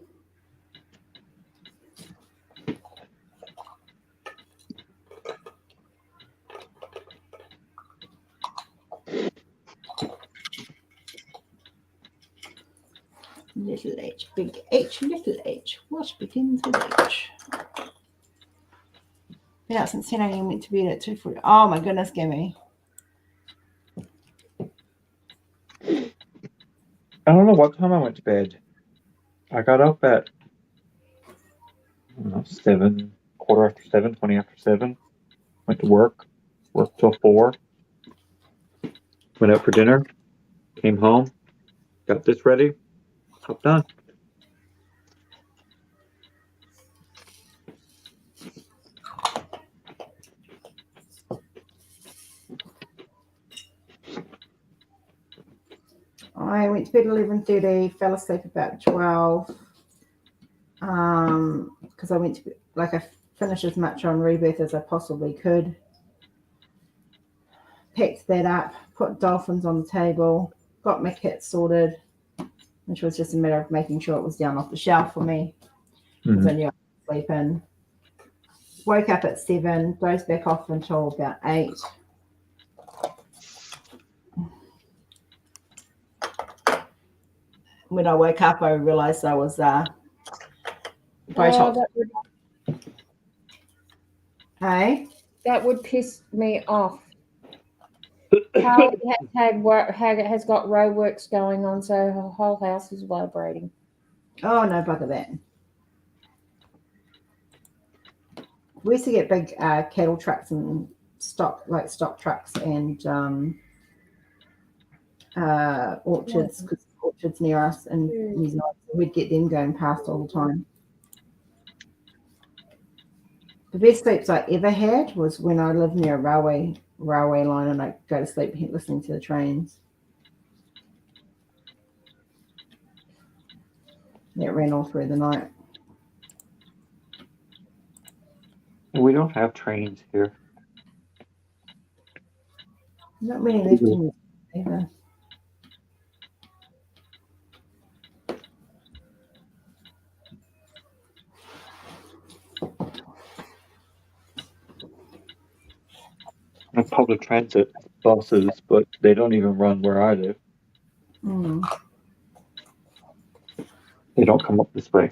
Little h, big H, little h. What begins with H? Been out since 10 a.m. Went to bed at 2:40. Oh my goodness, Gimme. I don't know what time I went to bed. I got up at 7, quarter after 7, 20 after 7. Went to work till 4. Went out for dinner, came home, got this ready, hopped on. I went to bed at 11:30, fell asleep about 12. Because I went to I finished as much on Rebirth as I possibly could. Packed that up, put dolphins on the table, got my kit sorted, which was just a matter of making sure it was down off the shelf for me because I knew I was sleeping. Woke up at 7, dozed back off until about 8. When I woke up, I realised I was Botox. Hey? That would piss me off. Carly has got row works going on, so her whole house is vibrating. Oh, no bugger that. We used to get big cattle trucks and stock trucks and orchards, because orchards near us in New Zealand. We'd get them going past all the time. The best sleeps I ever had was when I lived near a railway line, and I'd go to sleep listening to the trains. It ran all through the night. We don't have trains here. Not many left in either. And public transit buses, but they don't even run where I live. They don't come up this way.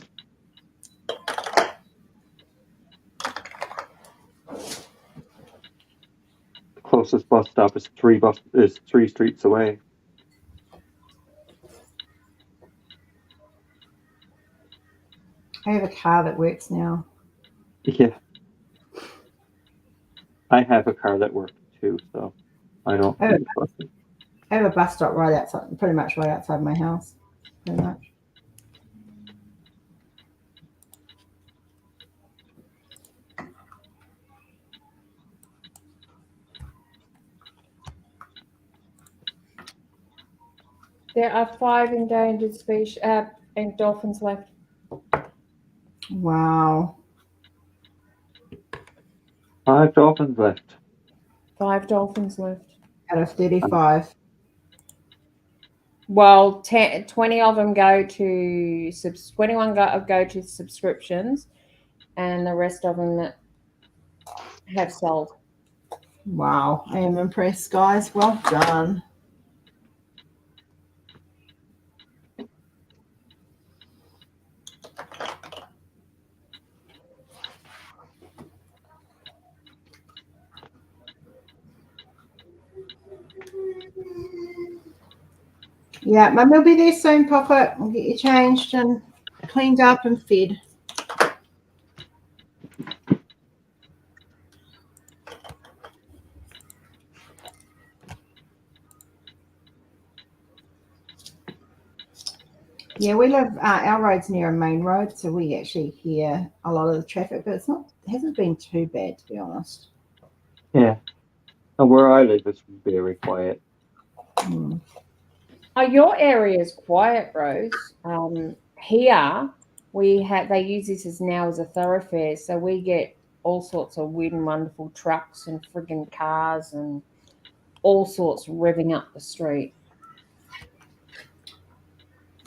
The closest bus stop is 3 streets away. I have a car that works now. Yeah. I have a car that works too, so I don't use buses. I have a bus stop right outside, pretty much right outside my house. Pretty much. There are 5 endangered species and dolphins left. Wow. 5 dolphins left. 5 dolphins left. Out of 35. Well, 20 of them go to 21 go to subscriptions, and the rest of them that have sold. Wow. I am impressed, guys. Well done. Yeah, Mum will be there soon, Pocket. We'll get you changed and cleaned up and fed. Yeah, we live. Our road's near a main road, so we actually hear a lot of the traffic, but it hasn't been too bad, to be honest. Yeah. And where I live, it's very quiet. Mm. Oh, your area is quiet, Rose. Here they use this as now as a thoroughfare, so we get all sorts of weird and wonderful trucks and friggin' cars and all sorts revving up the street.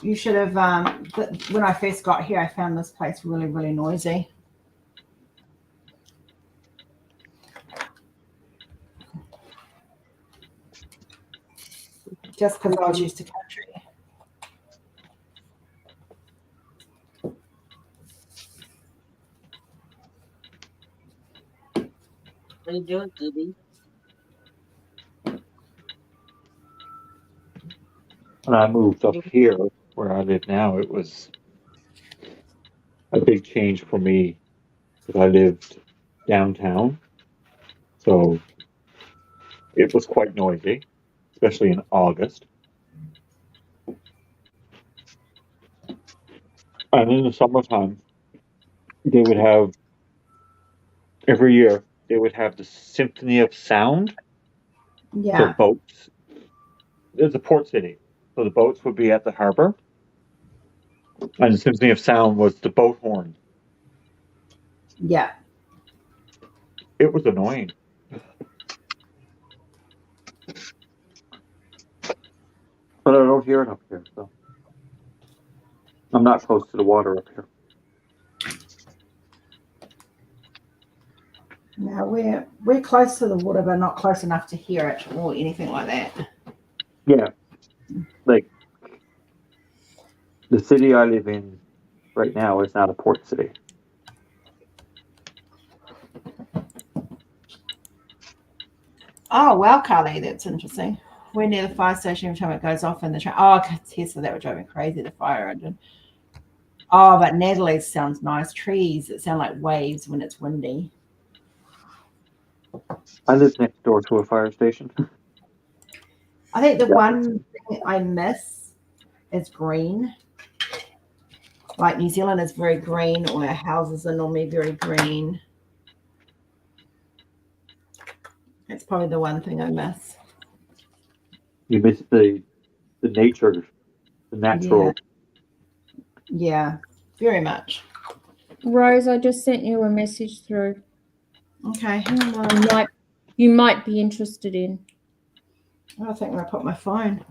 You should have. When I first got here, I found this place really, really noisy. Just because I was used to country. What are you doing, Gooby? When I moved up here, where I live now, it was a big change for me because I lived downtown. So it was quite noisy, especially in August. And in the summertime, they would have, every year, they would have the Symphony of Sound. Yeah. So boats, it's a port city. So the boats would be at the harbor. And the Symphony of Sound was the boat horn. Yeah. It was annoying. But I don't hear it up here, so I'm not close to the water up here. No, we're close to the water, but not close enough to hear it or anything like that. Yeah. Like the city I live in right now is not a port city. Oh, well, Carly, that's interesting. We're near the fire station every time it goes off in the train. Oh, Tesla, that would drive me crazy, the fire engine. Oh, but Natalie's sounds nice. Trees that sound like waves when it's windy. I live next door to a fire station. I think the one thing I miss is green. Like New Zealand is very green, all our houses are normally very green. That's probably the one thing I miss. You miss the nature, the natural. Yeah, very much. Rose, I just sent you a message through. Okay. You might be interested in. I think where I put my phone.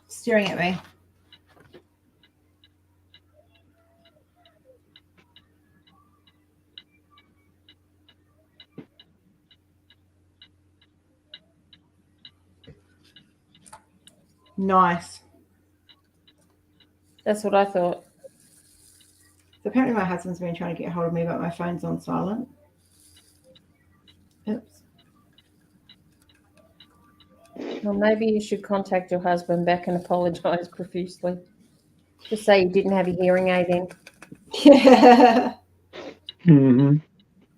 Staring at me. Nice. That's what I thought. So apparently my husband's been trying to get hold of me, but my phone's on silent. Oops. Well, maybe you should contact your husband back and apologise profusely. Just say you didn't have a hearing aid in. Yeah. Mm-hmm.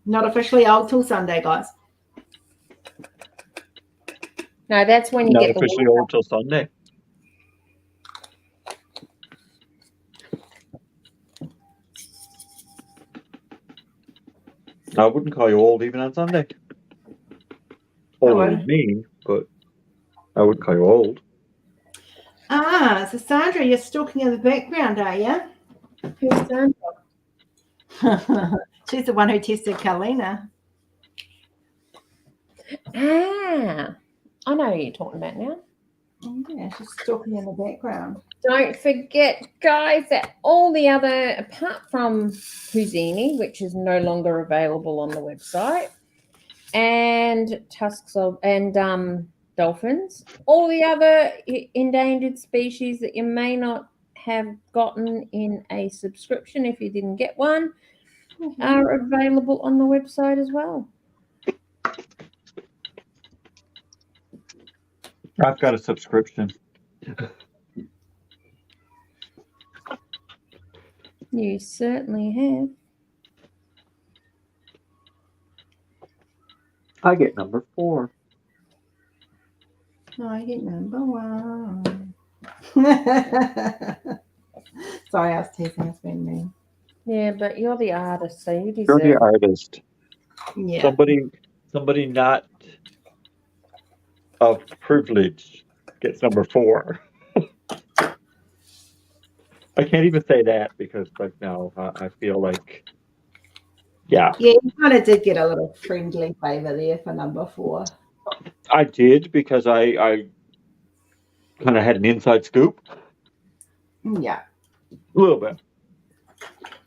Not officially old till Sunday, guys. No, that's when you Not get the officially old till Sunday. I wouldn't call you old even on Sunday. Older than me, but I wouldn't call you old. So Sandra, you're stalking in the background, are you? Who's Sandra? She's the one who tested Kalina. I know who you're talking about now. Oh, yeah, she's stalking in the background. Don't forget, guys, that all the other, apart from Houdini, which is no longer available on the website, and tusks of dolphins, all the other endangered species that you may not have gotten in a subscription if you didn't get one are available on the website as well. I've got a subscription. You certainly have. I get number 4. Target number 1. Sorry, I was teasing. It's been mean. Yeah, but you're the artist, so you deserve You're the it. artist. Yeah. Somebody not of privilege gets number 4. I can't even say that because, like, now I feel like, yeah. Yeah, you kind of did get a little friendly favour there for number 4. I did because I kind of had an inside scoop. Yeah. A little bit.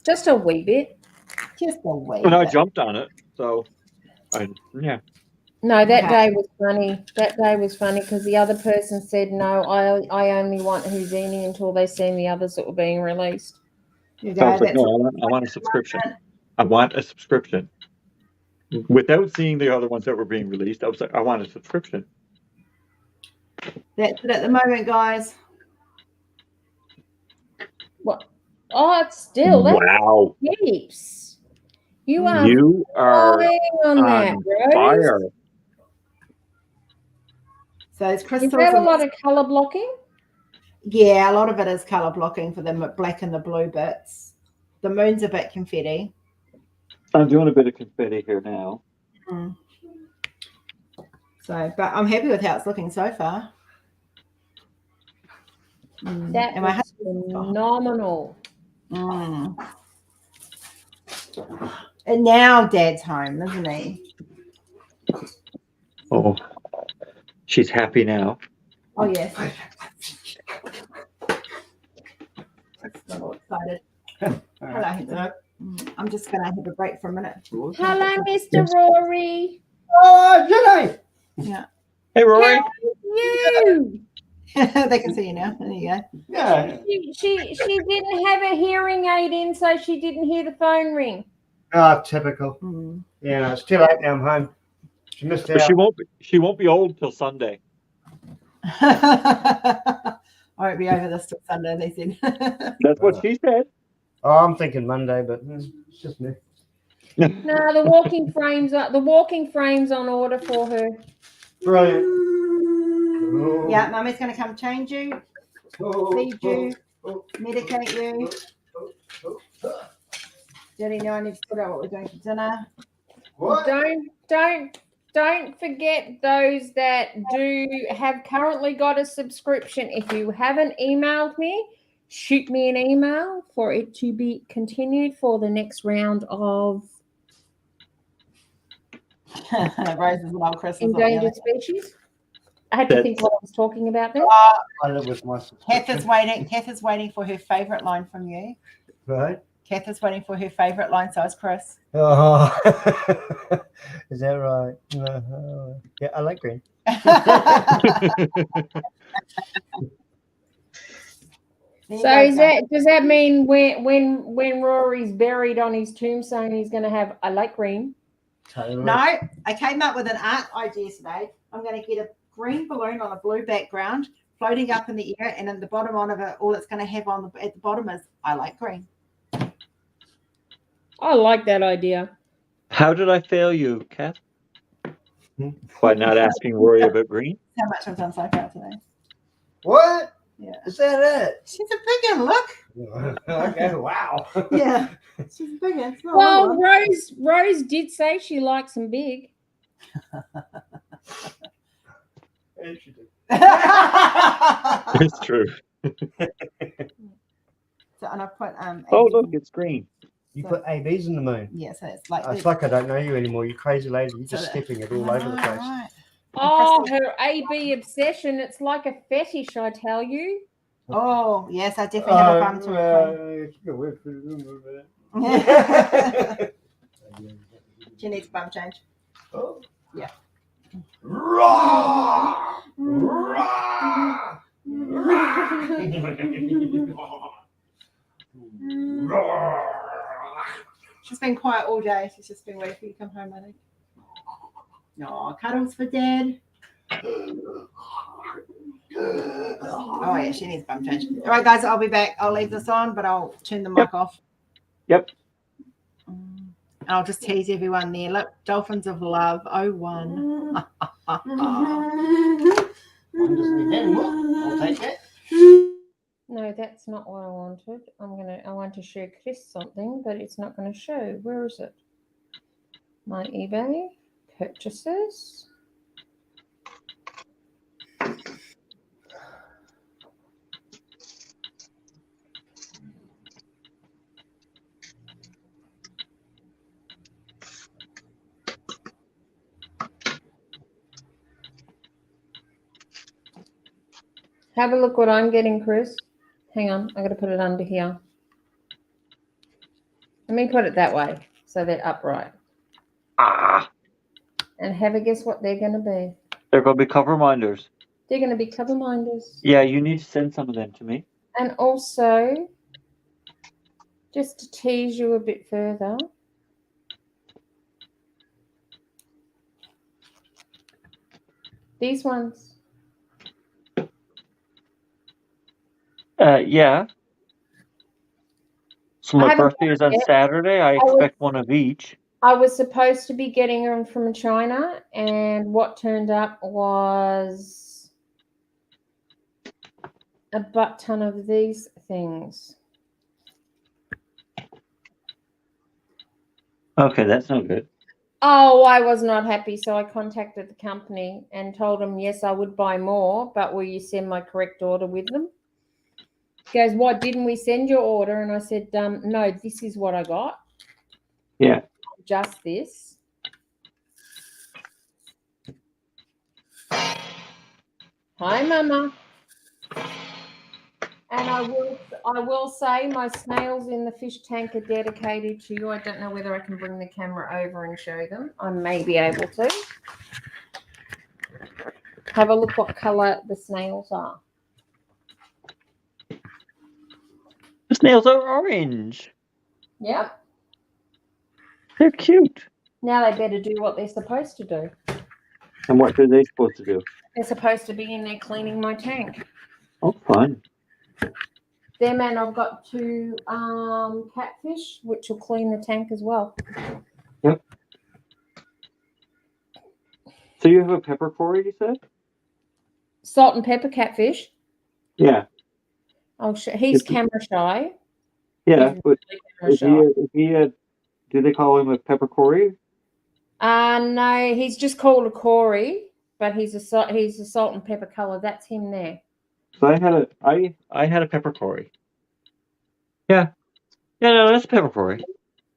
Just a wee bit. Just a wee And I bit. jumped on it. So, yeah. No, that Okay. day was funny. That day was funny because the other person said, no, I only want Houdini until they seen the others that were being released. You So I go. was like, That's no, I want a subscription. I want a subscription. Without seeing the other ones that were being released, I was like, I want a subscription. it at the moment, guys. What? Oh, it's still that's Wow. heaps. You are on on that, Rose. fire. So it's Is crystals. that a lot of colour blocking? Yeah, a lot of it is colour blocking for the black and the blue bits. The moon's a bit confetti. I'm doing a bit of confetti here now. Mm. So, but I'm happy with how it's looking so far. That was phenomenal. Mm. And now Dad's home, isn't he? Oh, she's happy now. Oh, yes. So excited. Hello, Heather. I'm just going to have a break for a minute. Hello, Mr. Rory. Oh, Jenny. Yeah. Hey, Rory. How are you? They can see you now. There you go. Yeah. She didn't have a hearing aid in, so she didn't hear the phone ring. Oh, typical. Yeah, no, it's too late now. I'm home. She missed But out. she won't be old till Sunday. I won't be over this till Sunday, they said. That's what she said. Oh, I'm thinking Monday, but it's just me. No, the walking frame's on order for her. Brilliant. Yeah, Mummy's going to come change you, feed you, medicate you. Daddy, now I need to put out what we're doing for dinner. What? Don't forget those that do have currently got a subscription. If you haven't emailed me, shoot me an email for it to be continued for the next round of Roses and old Christmas. endangered species. I had to think what I was talking about there. I live with my Kath is waiting for her favourite line from you. Right. Kath is waiting for her favourite line, so is Chris. Oh, is that right? Yeah, I like green. So does that mean when Rory's buried on his tombstone, he's going to have I like green? Totally. No, I came up with an art idea today. I'm going to get a green balloon on a blue background, floating up in the air, and in the bottom of it, all it's going to have at the bottom is I like green. I like that idea. How did I fail you, Kath? By not asking Rory about green? How much I've done so far today. What? Yeah. Is that it? She's a big one, look. Okay, wow. Yeah. She's a big one. It's not a Well, little one. Rose did say she likes them big. And she did. It's true. So, and I put Oh, look, it's green. You put ABs in the moon. Yeah, so it's like It's like I don't know you anymore. You crazy lady. You're just So stepping it all over the place. Right. Oh, her AB obsession. It's like a fetish, I tell you. Oh, yes, I definitely have a bum to clean. She needs a bum change. Oh. Yeah. She's been quiet all day. She's just been waiting for you to come home, I think. No, cuddles for Dad. Oh, yeah, she needs bum change. All right, guys, I'll be back. I'll leave this on, but I'll turn the mic off. Yep. And I'll just tease everyone there. Look, Dolphins of Love 01. Mine doesn't need any more. I'll take it. No, that's not what I wanted. I want to show Chris something, but it's not going to show. Where is it? My eBay purchases. Have a look what I'm getting, Chris. Hang on, I got to put it under here. Let me put it that way so they're upright. Ah, And have a guess what they're going to be. they're going to be cover minders. They're going to be cover minders. Yeah, you need to send some of them to me. And also, just to tease you a bit further, these ones. Yeah. So my birthday is on Saturday. I expect one of each. I was supposed to be getting them from China, and what turned up was a butt ton of these things. Okay, that's no good. Oh, I was not happy, so I contacted the company and told them, yes, I would buy more, but will you send my correct order with them? He goes, what, didn't we send your order? And I said, no, this is what I got. Yeah. Just this. Hi, Mama. And I will say my snails in the fish tank are dedicated to you. I don't know whether I can bring the camera over and show them. I may be able to. Have a look what colour the snails are. The snails are orange. Yep. They're cute. Now they better do what they're supposed to do. And what are they supposed to do? They're supposed to be in there cleaning my tank. Oh, fun. Them, and I've got 2 catfish, which will clean the tank as well. Yep. So you have a peppercorn, you said? Salt and pepper catfish. Yeah. Oh, he's camera shy. Yeah, He's but really camera shy. Do they call him a peppercorn? No, he's just called a Corey, but he's a salt and pepper color. That's him there. So I had a peppercorn. Yeah. Yeah, no, that's a peppercorn.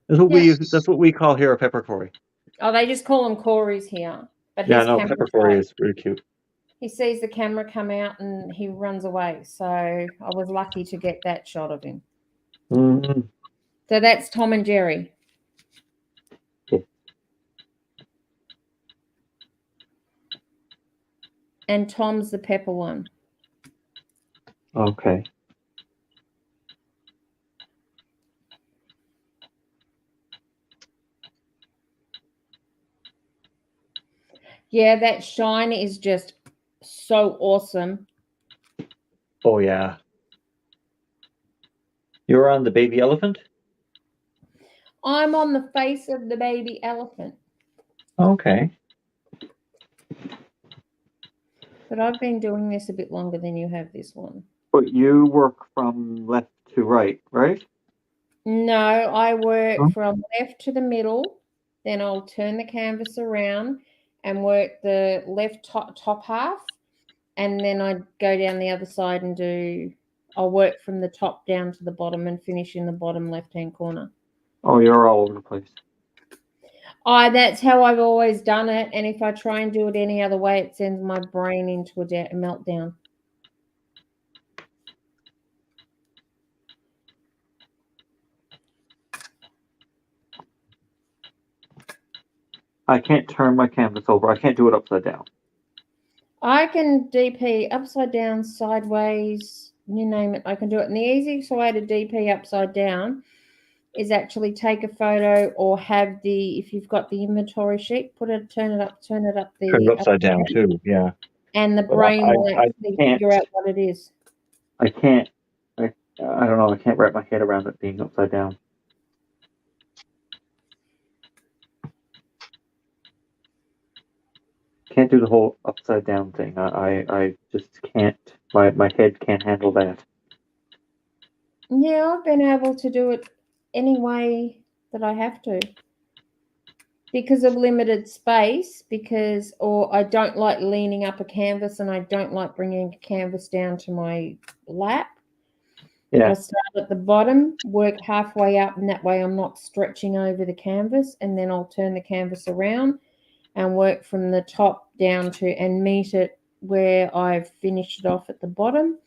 That's what we call here a peppercorn. Oh, they just call him Corys here. But Yeah, he's no, camera peppercorn shy. is really cute. He sees the camera come out and he runs away. So I was lucky to get that shot of him. Mm-hmm. So that's Tom and Jerry. Okay. And Tom's the pepper one. Okay. Yeah, that shine is just so awesome. Oh, yeah. You're on the baby elephant? I'm on the face of the baby elephant. Okay. But I've been doing this a bit longer than you have this one. But you work from left to right, right? No, I work from left to the middle. Then I'll turn the canvas around and work the left top half. And then I go down the other side and I'll work from the top down to the bottom and finish in the bottom left-hand corner. Oh, you're all over the place. That's how I've always done it. And if I try and do it any other way, it sends my brain into a meltdown. I can't turn my canvas over. I can't do it upside down. I can DP upside down, sideways, you name it. I can do it. And the easiest way to DP upside down is actually take a photo or have if you've got the inventory sheet, turn it up. Turn it upside down too, yeah. And the But brain will I actually can't. figure out what it is. I can't. I don't know. I can't wrap my head around it being upside down. can't do the whole upside down thing. I just can't. My head can't handle that. Yeah, I've been able to do it any way that I have to. Because of limited space, or I don't like leaning up a canvas and I don't like bringing a canvas down to my lap. Yeah. I start at the bottom, work halfway up, and that way I'm not stretching over the canvas, and then I'll turn the canvas around and work from the top down to and meet it where I've finished it off at the bottom,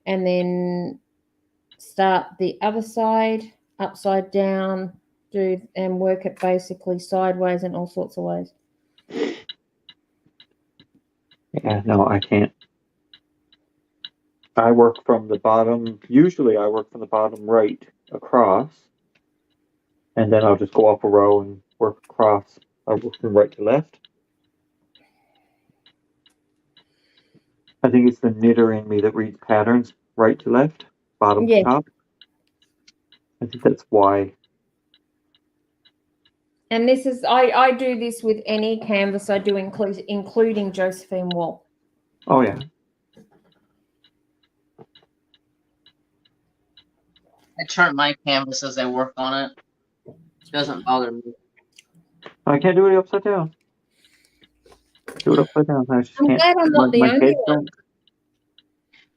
and then start the other side, upside down, and work it basically sideways in all sorts of ways. Yeah, no, I can't. I work from the bottom. Usually I work from the bottom right across, and then I'll just go up a row and work across. I work from right to left. I think it's the knitter in me that reads patterns right to left, bottom to top. I think that's why. And this is, I do this with any canvas I do, including Josephine Wall. Oh, yeah. I turn my canvas as I work on it. It doesn't bother me. I can't do it upside down. Do it upside down. I just I'm can't. glad I'm not the My only head one. don't.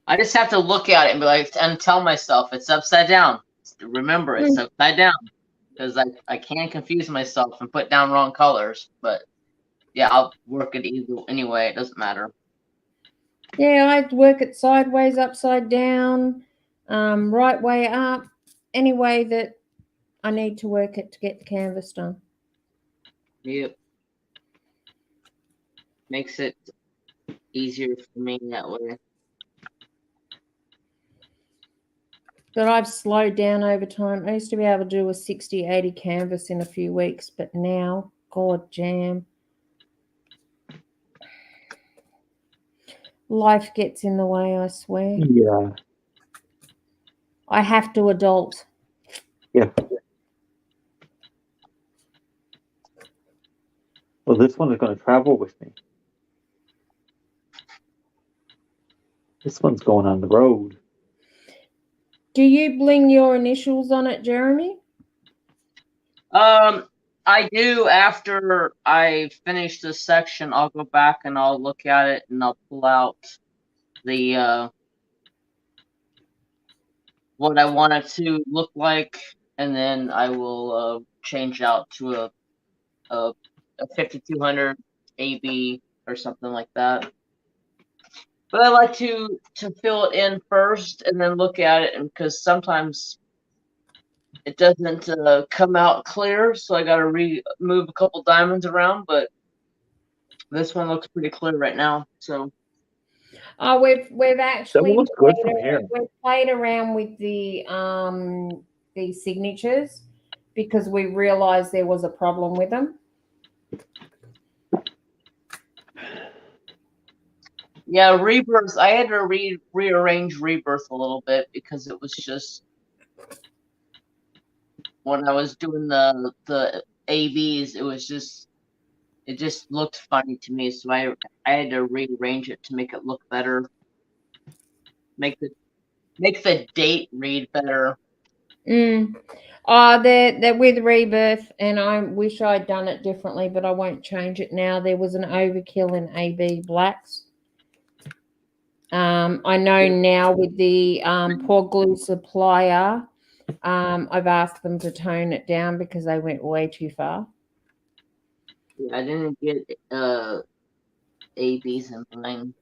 I just have to look at it and be like, and tell myself it's upside down. Remember, it's upside down, because I can confuse myself and put down wrong colors. But yeah, I'll work it either anyway. It doesn't matter. Yeah, I work it sideways, upside down, right way up, any way that I need to work it to get the canvas done. Yep. Makes it easier for me that way. But I've slowed down over time. I used to be able to do a 60, 80 canvas in a few weeks, but now, God jam. Life gets in the way, I swear. Yeah. I have to adult. Yeah. Well, this one is going to travel with me. This one's going on the road. Do you bling your initials on it, Jeremy? I do. After I finish this section, I'll go back and I'll look at it and I'll pull out the what I want it to look like, and then I will change out to a 5200 AB or something like that. But I like to fill it in first and then look at it, and because sometimes it doesn't come out clear, so I got to remove a couple diamonds around. But this one looks pretty clear right now. So We've actually looks good from here. we've played around with the signatures because we realized there was a problem with them. yeah, Rebirth. I had to rearrange Rebirth a little bit because it was just when I was doing the ABs, it just looked funny to me. So I had to rearrange it to make it look better. Make the date read better. They're with Rebirth, and I wish I'd done it differently, but I won't change it now. There was an overkill in AB blacks. I know now with the Poor Glue supplier, I've asked them to tone it down because they went way too far. Yeah, I didn't get ABs in mine.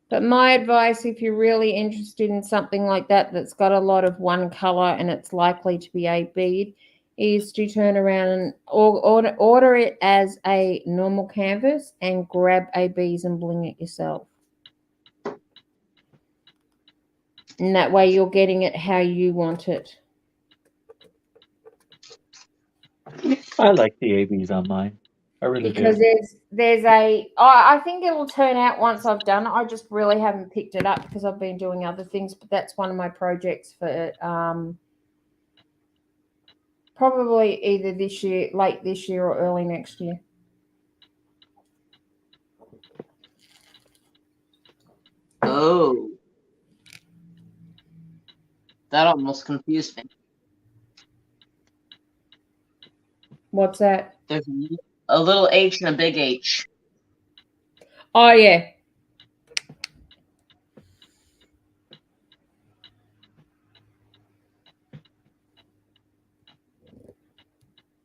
But my advice, if you're really interested in something like that that's got a lot of one color and it's likely to be AB'd, is to turn around and order it as a normal canvas and grab ABs and bling it yourself. And that way you're getting it how you want it. I like the ABs on mine. I really Because do. I think it will turn out once I've done it. I just really haven't picked it up because I've been doing other things, but that's one of my projects for probably either this year, late this year or early next year. Oh, that almost confused me. What's that? There's a little H and a big H. Oh, yeah.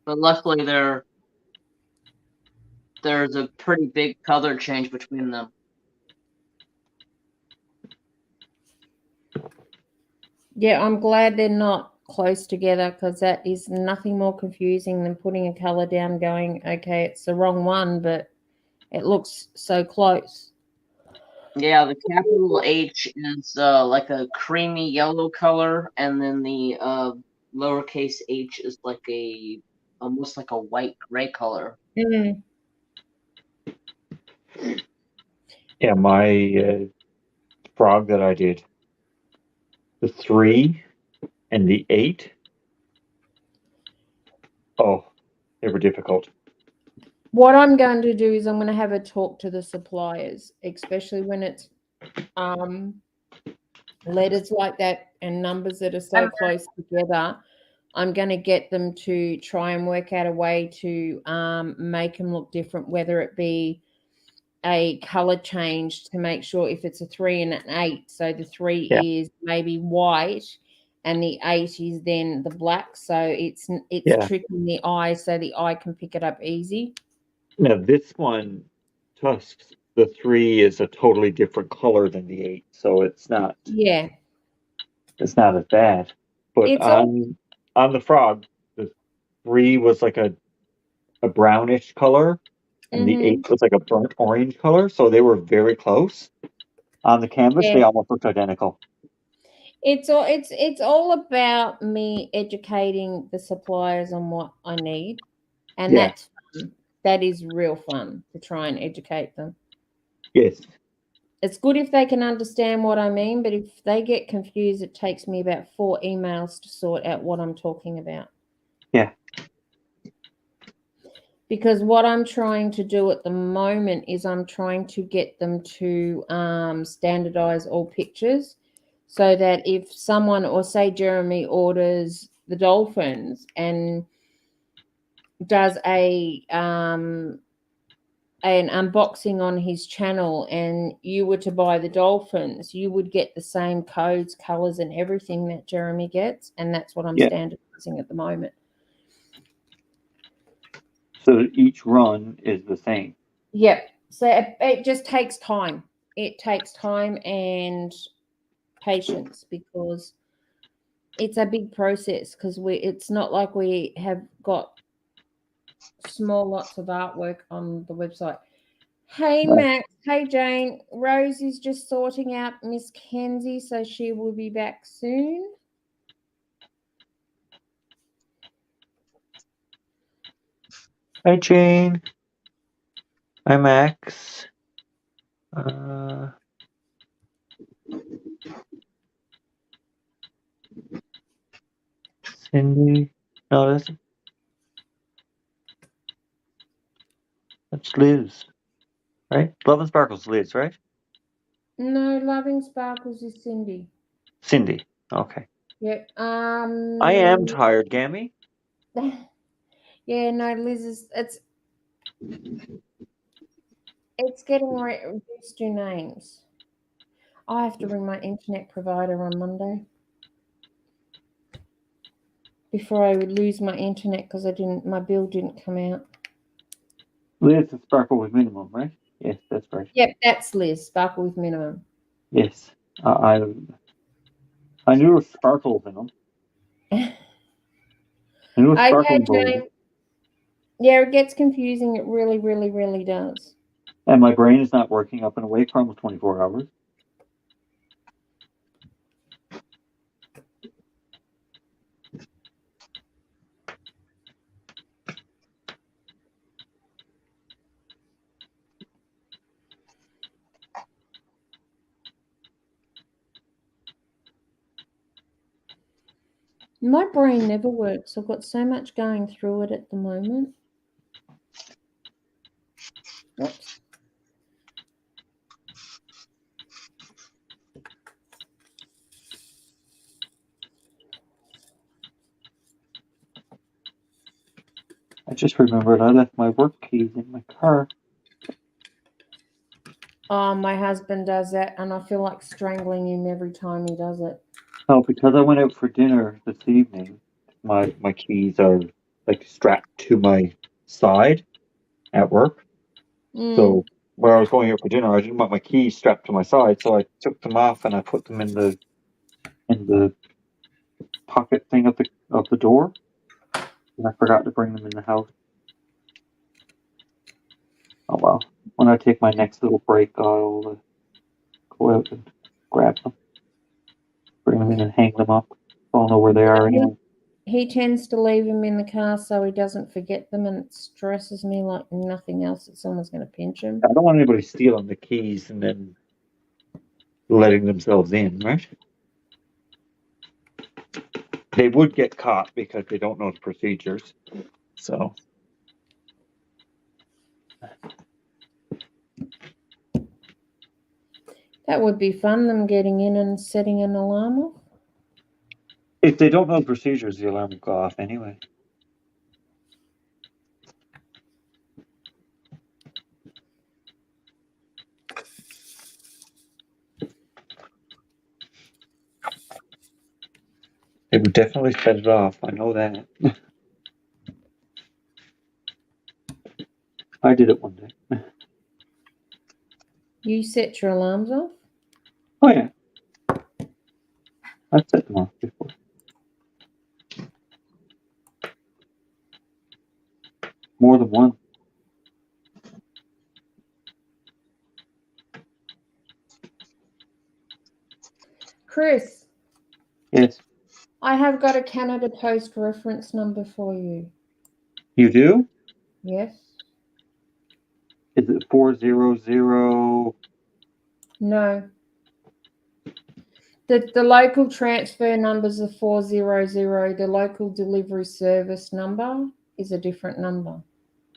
But luckily there's a pretty big color change between them. Yeah, I'm glad they're not close together because that is nothing more confusing than putting a color down going, okay, it's the wrong one, but it looks so close. Yeah, the capital H is like a creamy yellow color, and then the lowercase h is like almost like a white gray color. Mm. Yeah, my frog that I did, the 3 and the 8. Oh, they were difficult. What I'm going to do is I'm going to have a talk to the suppliers, especially when it's letters like that and numbers that are so close together. I'm going to get them to try and work out a way to make them look different, whether it be a color change to make sure if it's a 3 and an 8, so the 3 is maybe white and the 8 is then the black, so it's tricking the eye so the eye can pick it up easy. Now this one, Tusks, the 3 is a totally different color than the 8, so it's not. Yeah. It's not as bad. But It's on the frog, the 3 was like a brownish color, and the 8 was like a burnt orange color, so they were very close. On the canvas, they almost looked identical. It's all about me educating the suppliers on what I need, and that's fun. That is real fun to try and educate them. Yes. It's good if they can understand what I mean, but if they get confused, it takes me about 4 emails to sort out what I'm talking about. Yeah. Because what I'm trying to do at the moment is I'm trying to get them to standardize all pictures so that if someone, or say Jeremy orders the dolphins and does an unboxing on his channel and you were to buy the dolphins, you would get the same codes, colors and everything that Jeremy gets, and that's what I'm standardizing at the moment. So each run is the same. Yep. So it just takes time. It takes time and patience because it's a big process because it's not like we have got small lots of artwork on the website. Hey, Max. Hey, Jane. Rose is just sorting out Miss Kenzie, so she will be back soon. Hi, Jane. Hi, Max. Cindy. No, that's Liz. Right? Love and Sparkles, Liz, right? No, Loving Sparkles is Cindy. Cindy. Okay. Yep. I am tired, Gammy. Yeah, no, Liz is it's getting reduced to names. I have to ring my internet provider on Monday before I would lose my internet because my bill didn't come out. Liz is Sparkle with minimum, right? Yes, that's right. Yep, that's Liz, Sparkle with minimum. Yes. I knew there was sparkles in them. I knew it was sparkling Jane. Yeah, it gets confusing. It really, really, really does. And my brain is not working up and awake for almost 24 hours. My brain never works. I've got so much going through it at the moment. Whoops. just remembered I left my work keys in my car. Oh, my husband does that, and I feel like strangling him every time he does it. Oh, because I went out for dinner this evening, my keys are like strapped to my side at work. So where I was going out for dinner, I didn't want my keys strapped to my side, so I took them off and I put them in the pocket thing of the door, and I forgot to bring them in the house. Oh well. When I take my next little break, I'll go out and grab them, bring them in and hang them up. I'll know where they are anyway. He tends to leave them in the car so he doesn't forget them, and it stresses me like nothing else that someone's going to pinch him. I don't want anybody stealing the keys and then letting themselves in, right? They would get caught because they don't know the procedures. So That would be fun, them getting in and setting an alarm off. if they don't know the procedures, the alarm will go off anyway. They would definitely set it off. I know that. I did it one day. You set your alarms off? Oh yeah. I've set them off before. More than one. Chris. Yes. I have got a Canada Post reference number for you. You do? Yes. Is it 400? No. The local transfer numbers are 400. The local delivery service number is a different number.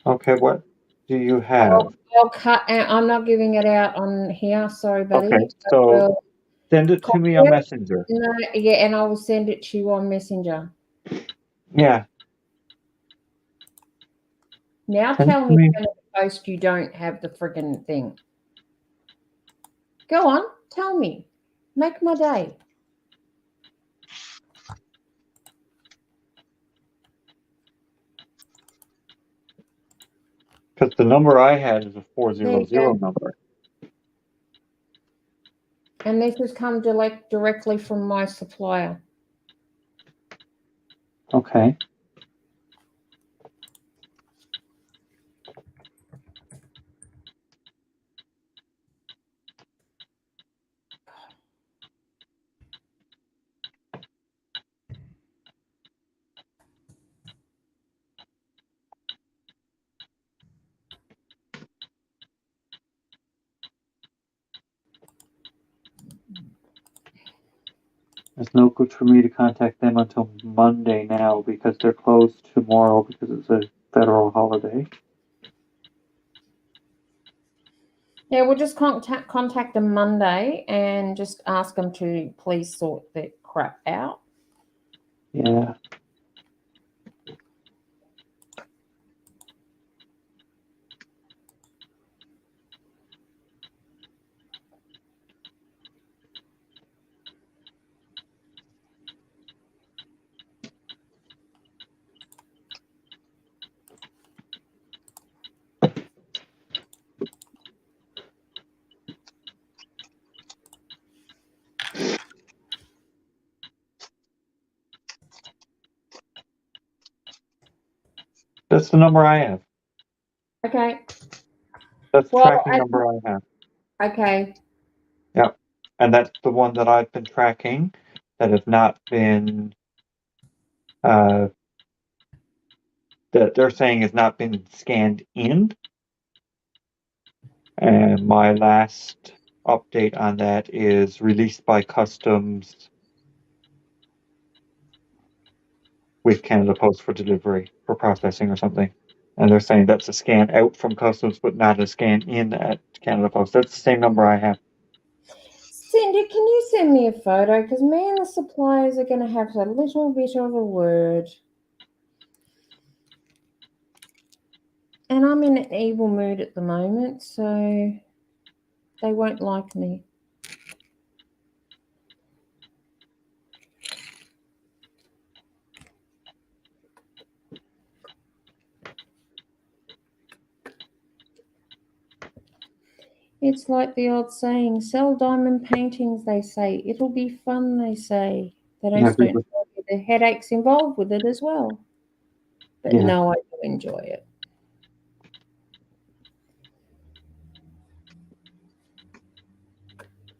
Okay, what do you have? I'll cut out. I'm not giving it out on here. Sorry, buddy. Okay, so send it to me on Messenger. No, yeah, and I will send it to you on Messenger. Yeah. Now Send tell it to me, me. Canada Post, you don't have the friggin' thing. Go on, tell me. Make my day. Because the number I had is a There you 400 go. number. And this has come directly from my supplier. Okay. It's no good for me to contact them until Monday now because they're closed tomorrow because it's a federal holiday. Yeah, we'll just contact them Monday and just ask them to please sort their crap out. Yeah. That's the number I have. Okay. That's the tracking number I have. Okay. Yeah. And that's the one that I've been tracking that has not been, that they're saying has not been scanned in. And my last update on that is released by Customs with Canada Post for delivery, for processing or something. And they're saying that's a scan out from Customs, but not a scan in at Canada Post. That's the same number I have. Cindy, can you send me a photo? Because me and the suppliers are going to have a little bit of a word. And I'm in an evil mood at the moment, so they won't like me. It's like the old saying, sell diamond paintings, they say. It'll be fun, they say. They Yeah, just don't tell you the headaches involved with it as well. But Yeah. no, I do enjoy it.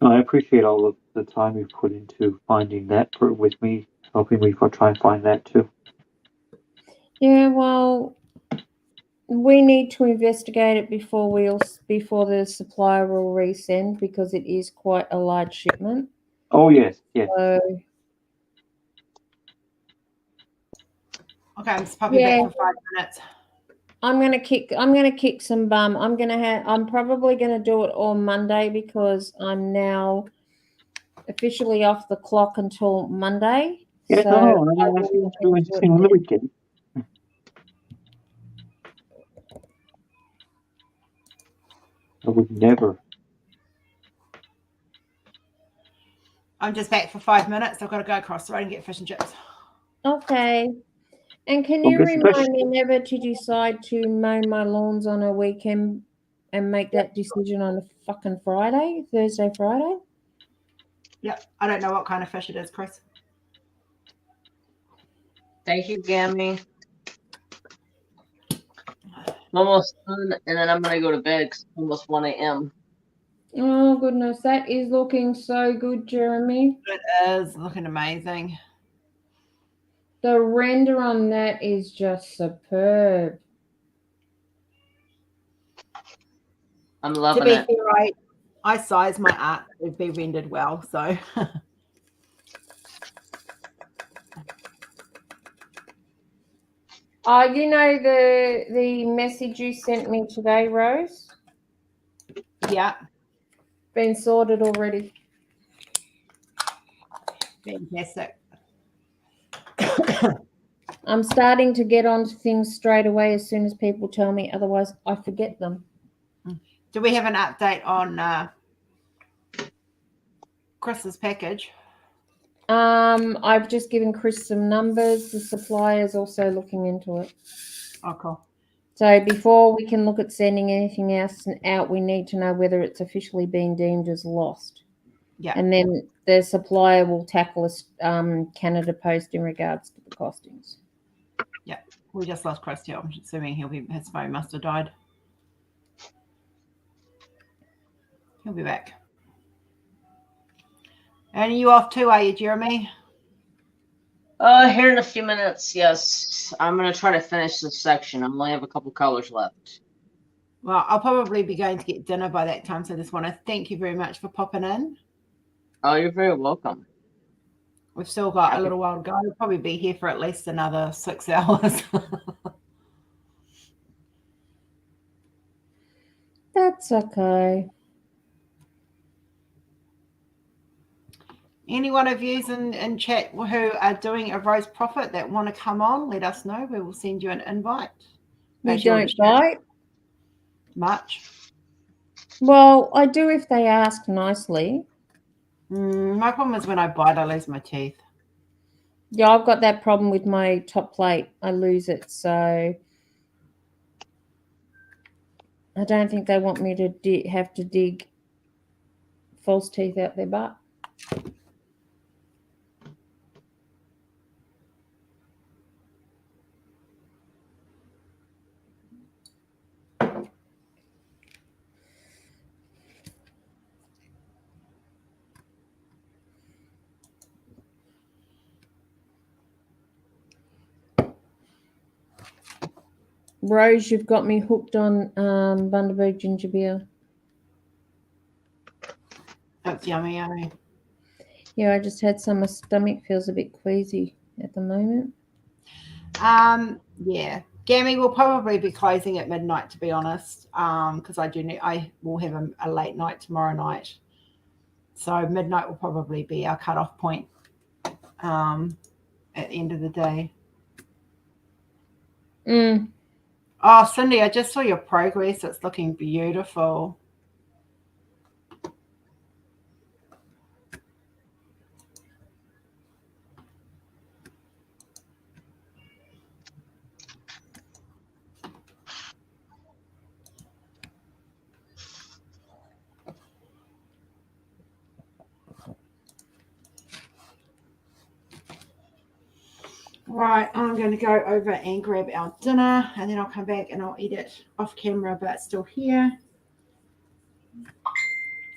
I appreciate all of the time you've put into finding that with me, helping me try and find that too. Yeah, well, we need to investigate it before the supplier will resend, because it is quite a large shipment. Oh yes, yes. So, Okay, I'm just popping back for 5 minutes. I'm gonna kick some bum. I'm probably gonna do it on Monday, because I'm now officially off the clock until Monday. Yeah, So no, I I will think look it's really into it interesting on the then. weekend. I would never. I'm just back for 5 minutes. I've got to go across the road and get fish and chips. Okay. And can Well, you get some fish. remind me never to decide to mow my lawns on a weekend and make that decision on a fucking Thursday, Friday? Yep. I don't know what kind of fish it is, Chris. Thank you, Gammy. I'm almost done, and then I'm gonna go to bed 'cause it's almost 1 a.m. Oh, goodness. That is looking so good, Jeremy. It is looking amazing. The render on that is just superb. I'm To loving be it. fair, I size my art to be rendered well, so. You know the message you sent me today, Rose? Yeah. Been sorted already. Fantastic. I'm starting to get onto things straight away as soon as people tell me, otherwise I forget them. Do we have an update on Chris's package? I've just given Chris some numbers. The supplier's also looking into it. Oh, cool. So before we can look at sending anything else out, we need to know whether it's officially been deemed as lost. Yeah. And then the supplier will tackle a Canada Post in regards to the costings. Yeah. We just lost Chris here. I'm assuming his phone must have died. He'll be back. And you off too, are you, Jeremy? Here in a few minutes, yes. I'm gonna try to finish this section. I only have a couple colors left. Well, I'll probably be going to get dinner by that time, so I just want to thank you very much for popping in. Oh, you're very welcome. We've still got a little while to go. We'll probably be here for at least another 6 hours. That's okay. Any one of you in chat who are doing a Rose Proffitt that want to come on, let us know. We will send you an invite. We don't bite much. Well, I do if they ask nicely. My problem is when I bite, I lose my teeth. Yeah, I've got that problem with my top plate. I lose it, so I don't think they want me to have to dig false teeth out their butt. Rose, you've got me hooked on Bundaberg ginger beer. That's yummy, yummy. Yeah, I just had some. My stomach feels a bit queasy at the moment. Yeah. Gammy will probably be closing at midnight, to be honest, because I will have a late night tomorrow night. So midnight will probably be our cutoff point at the end of the day. Oh, Cindy, I just saw your progress. It's looking beautiful. Right, I'm going to go over and grab our dinner, and then I'll come back and I'll eat it off camera, but still here.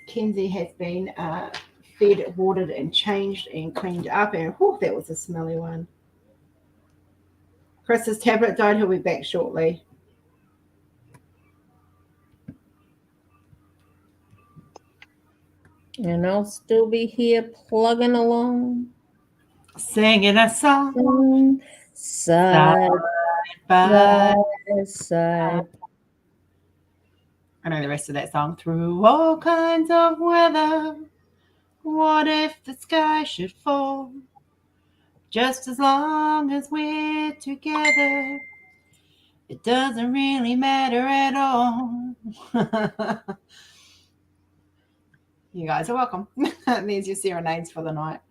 Kenzie has been fed, watered, and changed and cleaned up, and whew, that was a smelly one. Chris's tablet died. He'll be back shortly. And I'll still be here plugging along. Singing a song. Side by side. I know the rest of that song. Through all kinds of weather, what if the sky should fall? Just as long as we're together, it doesn't really matter at all. You guys are welcome. There's your serenades for the night.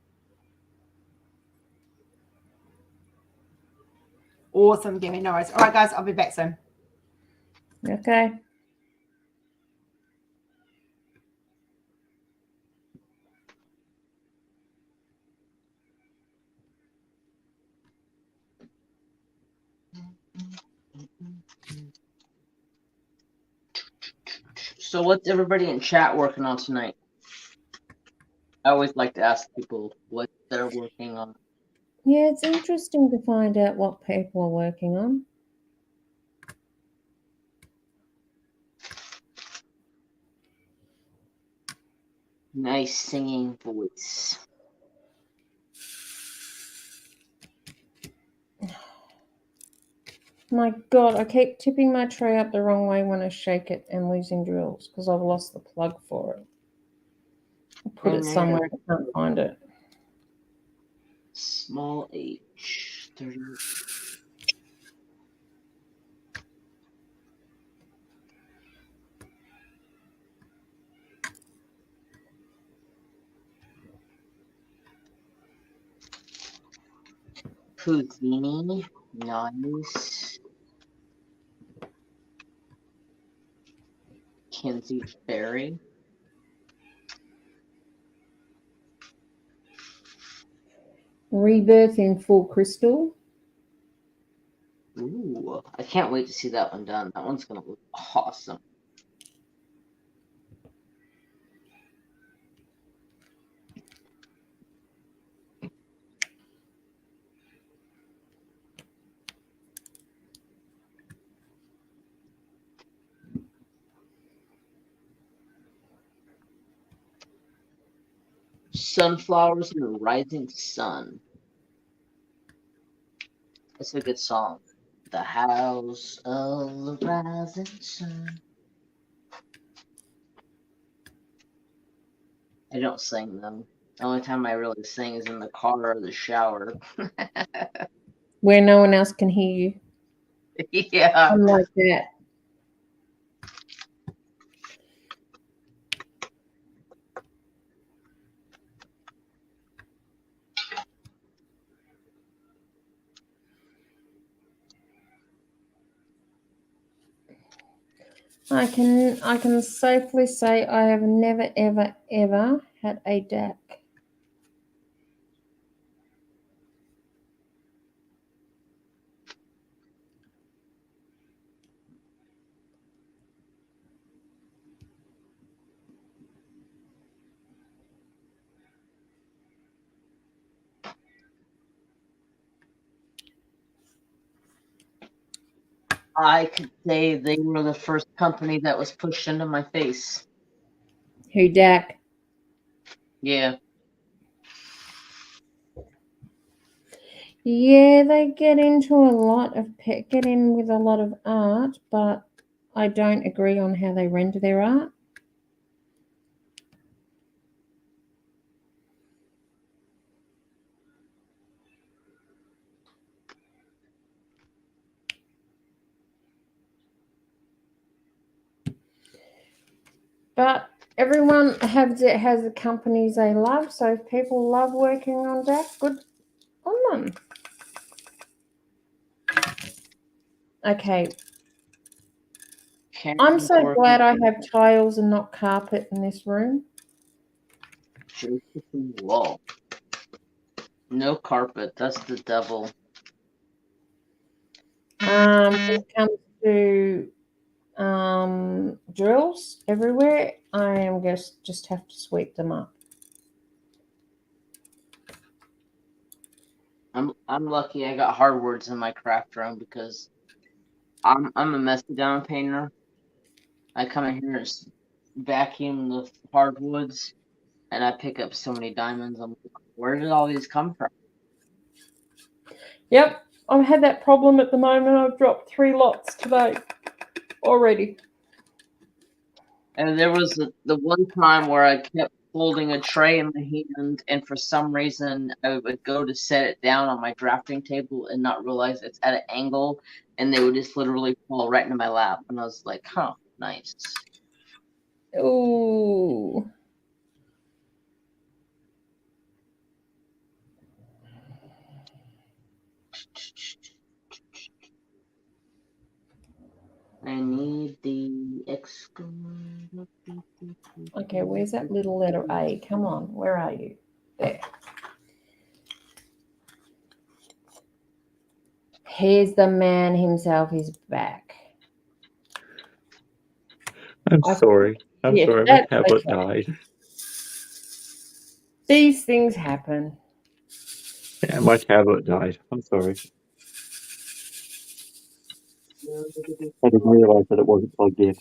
Awesome, Gimme. No worries. All right, guys, I'll be back soon. Okay. So what's everybody in chat working on tonight? I always like to ask people what they're working on. Yeah, it's interesting to find out what people are working on. Nice singing voice. My God, I keep tipping my tray up the wrong way when I shake it and losing drills because I've lost the plug for it. I put it somewhere and I can't find it. Small H 30. Houdini, nice. Kinsey Ferry. Rebirth in full crystal. Ooh, I can't wait to see that one done. That one's gonna look awesome. Sunflowers and the Rising Sun. That's a good song. The House of the Rising Sun. I don't sing them. The only time I really sing is in the car or the shower. Where no one else can hear you. Yeah. I'm like that. I can safely say I have never ever had a DAC. I could say they were the first company that was pushed into my face. Who DAC? Yeah. Yeah, they get into a lot of get in with a lot of art, but I don't agree on how they render their art. But everyone has the companies they love. So if people love working on that, good on them. Okay. I'm so glad I have tiles and not carpet in this room. Wall. No carpet. That's the devil. When it comes to drills everywhere, I am just have to sweep them up. I'm lucky I got hardwoods in my craft room because I'm a messy diamond painter. I come in here and vacuum the hardwoods, and I pick up so many diamonds. I'm like, where did all these come from? Yep, I've had that problem at the moment. I've dropped 3 lots today already. And there was the one time where I kept holding a tray in my hand, and for some reason I would go to set it down on my drafting table and not realize it's at an angle, and they would just literally fall right into my lap. And I was like, huh, nice. Ooh. I need the exclamation. Okay, where's that little letter A? Come on, where are you? There. Here's the man himself. He's back. I'm sorry. I'm Yeah, sorry. My that's tablet okay. died. These things happen. Yeah, my tablet died. I'm sorry. I didn't realize that it wasn't plugged in.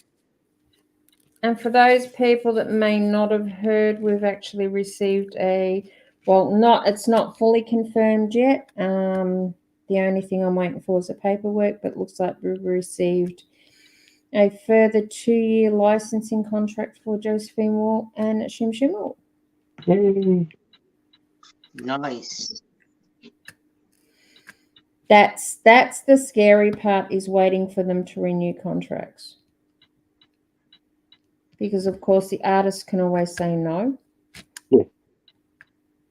And for those people that may not have heard, we've actually received it's not fully confirmed yet. The only thing I'm waiting for is the paperwork, but it looks like we've received a further 2-year licensing contract for Josephine Wall and Shim Shim Wall. Yay. Nice. That's the scary part, is waiting for them to renew contracts. Because of course the artist can always say no.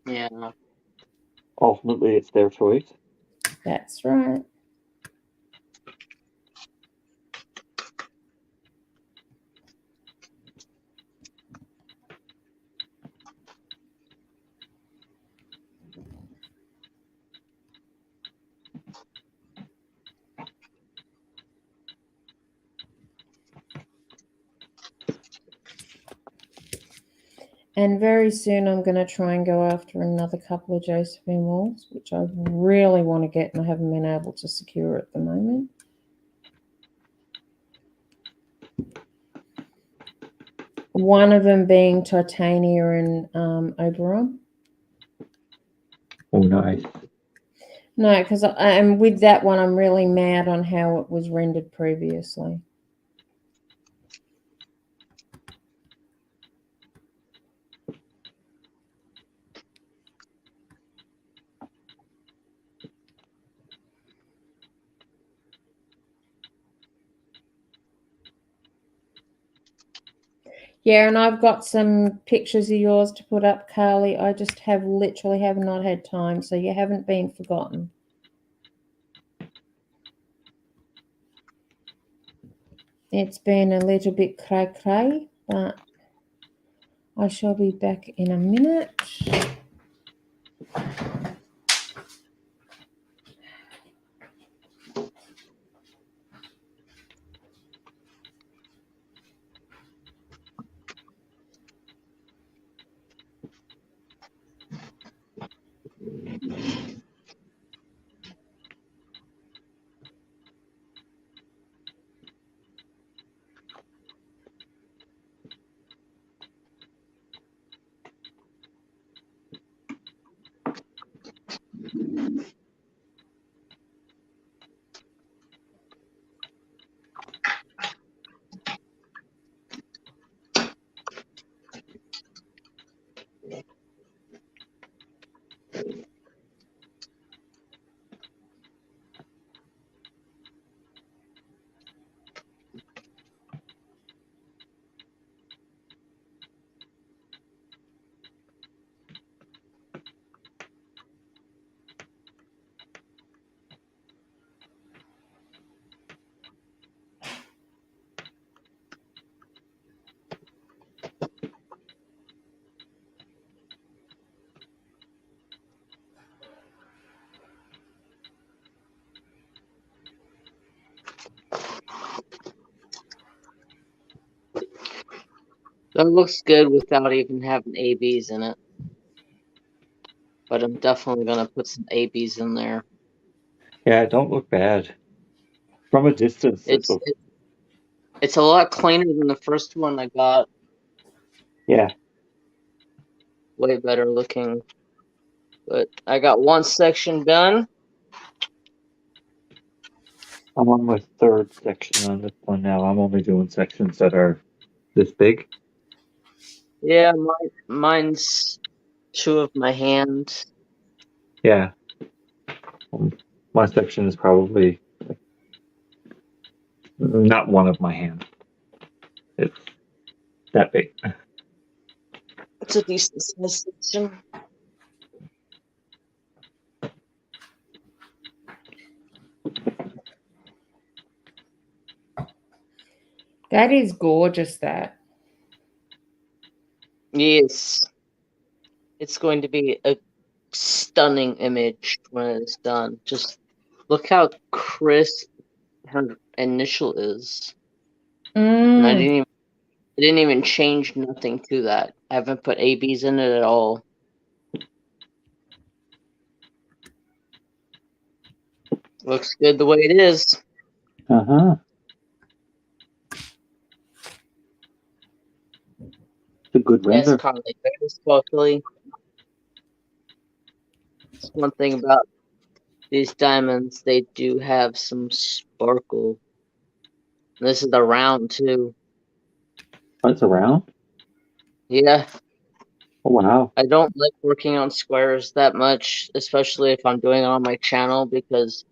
Yeah. Ultimately, it's their choice. That's right. And very soon I'm going to try and go after another couple of Josephine Walls, which I really want to get and I haven't been able to secure at the moment. One of them being Titania and Oberon. Oh, nice. No, because and with that one, I'm really mad on how it was rendered previously. Yeah, and I've got some pictures of yours to put up, Carly. I just literally have not had time, so you haven't been forgotten. It's been a little bit cray-cray, but I shall be back in a minute. That looks good without even having ABs in it. But I'm definitely gonna put some ABs in there. Yeah, it don't look bad. From a distance, It's a lot cleaner than the first one I got. Yeah. Way better looking. But I got one section done. I'm on my third section on this one now. I'm only doing sections that are this big. Yeah, mine's 2 of my hands. Yeah. My section is probably not 1 of my hands. It's that big. It's a decent size section. That is gorgeous, that. Yes. It's going to be a stunning image when it's done. Just look how crisp her initial is. And I didn't even change nothing to that. I haven't put ABs in it at all. Looks good the way it is. Uh-huh. It's a good Yes, render. Carly, very sparkly. That's one thing about these diamonds, they do have some sparkle. This is a round too. Oh, it's a round? Yeah. Oh, wow. I don't like working on squares that much, especially if I'm doing it on my channel, because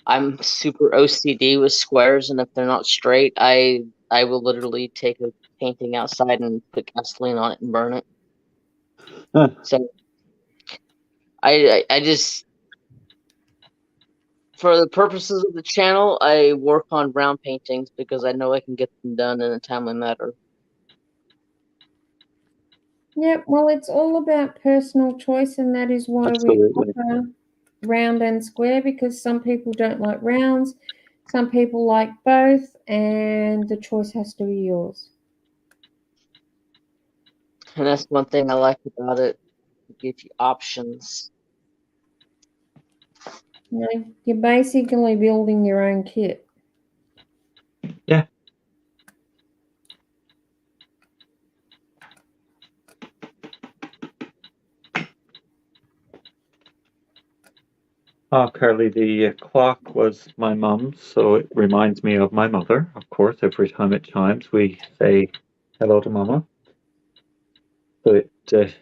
I'm super OCD with squares, and if they're not straight, I will literally take a painting outside and put gasoline on it and burn it. Huh. So I just, for the purposes of the channel, I work on round paintings because I know I can get them done in a timely manner. Yep, well, it's all about personal choice, and that is why we Absolutely. offer round and square, because some people don't like rounds, some people like both, and the choice has to be yours. And that's one thing I like about it. It gives you options. You know, you're basically building your own kit. Yeah. Carly, the clock was my mum's, so it reminds me of my mother. Of course, every time it chimes, we say hello to Mama. So it's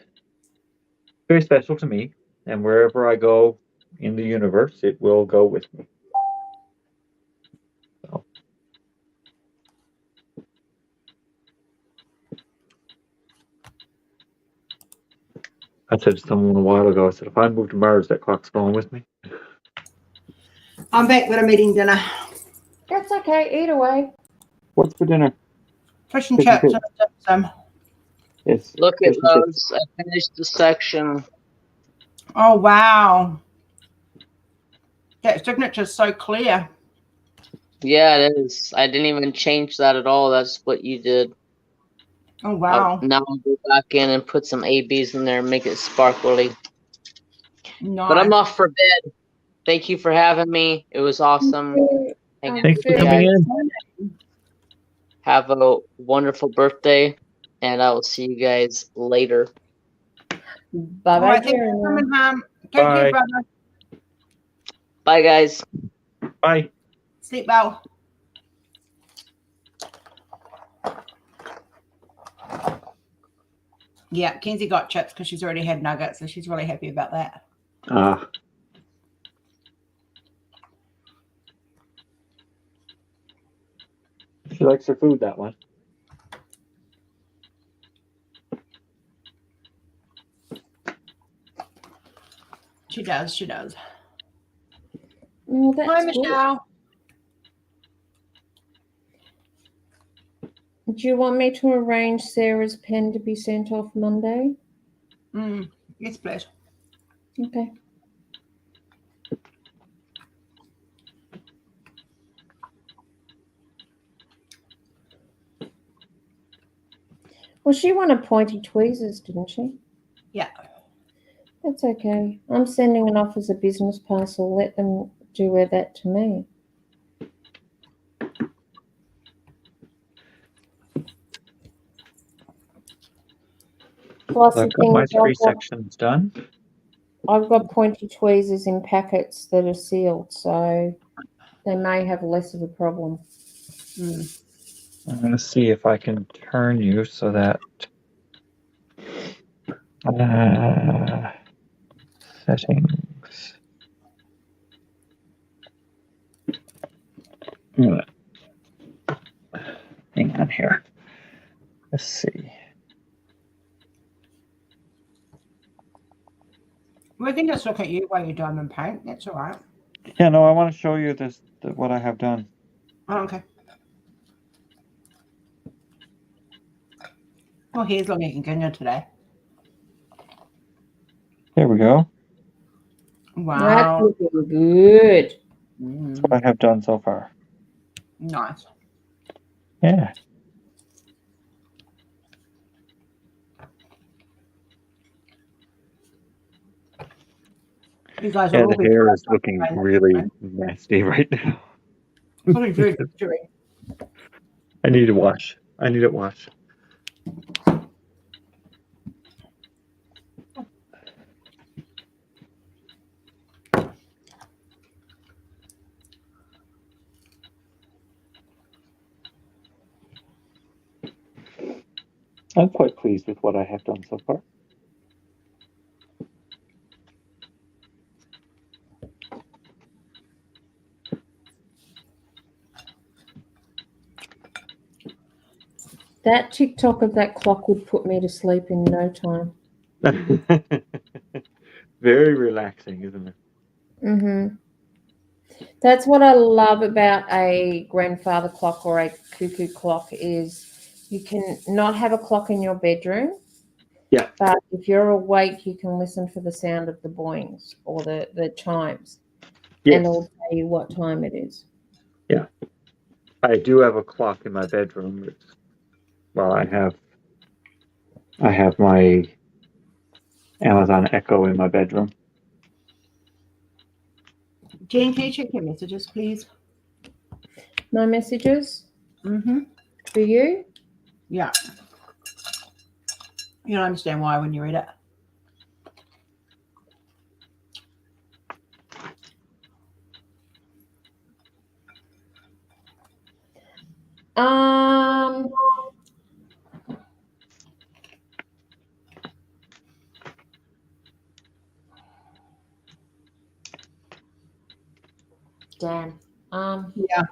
very special to me, and wherever I go in the universe, it will go with me. So. I said to someone a while ago, I said, if I move to Mars, that clock's going with me. I'm back, but I'm eating dinner. That's okay, eat away. What's for dinner? Fish and chips. Yes. Look at those. I finished the section. Oh, wow. That signature's so clear. Yeah, it is. I didn't even change that at all. That's what you did. Oh, wow. Now I'll go back in and put some ABs in there and make it sparkly. Nice. But I'm off for bed. Thank you for having me. It was awesome. Thanks for coming in. Have a wonderful birthday, and I will see you guys later. Bye All right, thanks for coming home. Take care, Bye. brother. Bye, guys. Bye. Sleep well. Yeah, Kenzie got chips because she's already had nuggets, so she's really happy about that. She likes her food, that one. She does. She does. Well, that's Hi, good. Michelle. Do you want me to arrange Sarah's pen to be sent off Monday? Yes, please. Okay. Well, Well, she wanted pointy tweezers, didn't she? Yeah. That's okay. I'm sending it off as a business parcel. Let them do that to me. Plus, I've the got thing my is, 3 sections done. I've got pointy tweezers in packets that are sealed, so they may have less of a problem. I'm going to see if I can turn you so that settings. Hang on here. Let's see. We can just look at you while you diamond paint. That's all right. Yeah, no, I want to show you what I have done. Oh, okay. Well, here's looking good today. There we go. Wow. That's looking good. That's what I have done so far. Nice. Yeah. You guys Yeah, will all the be hair is looking really nasty right now. Probably very chewy. I need to wash. I need it washed. I'm quite pleased with what I have done so far. That TikTok of that clock would put me to sleep in no time. Very relaxing, isn't it? Mm-hmm. That's what I love about a grandfather clock or a cuckoo clock is you can not have a clock in your bedroom. Yeah. But if you're awake, you can listen for the sound of the boings or the chimes. Yes. And it'll tell you what time it is. Yeah. I do have a clock in my bedroom. Well, I have my Amazon Echo in my bedroom. Jane, can you check your messages, please? My messages? Mm-hmm. For you? Yeah. You'll understand why when you read it. Damn. Yeah.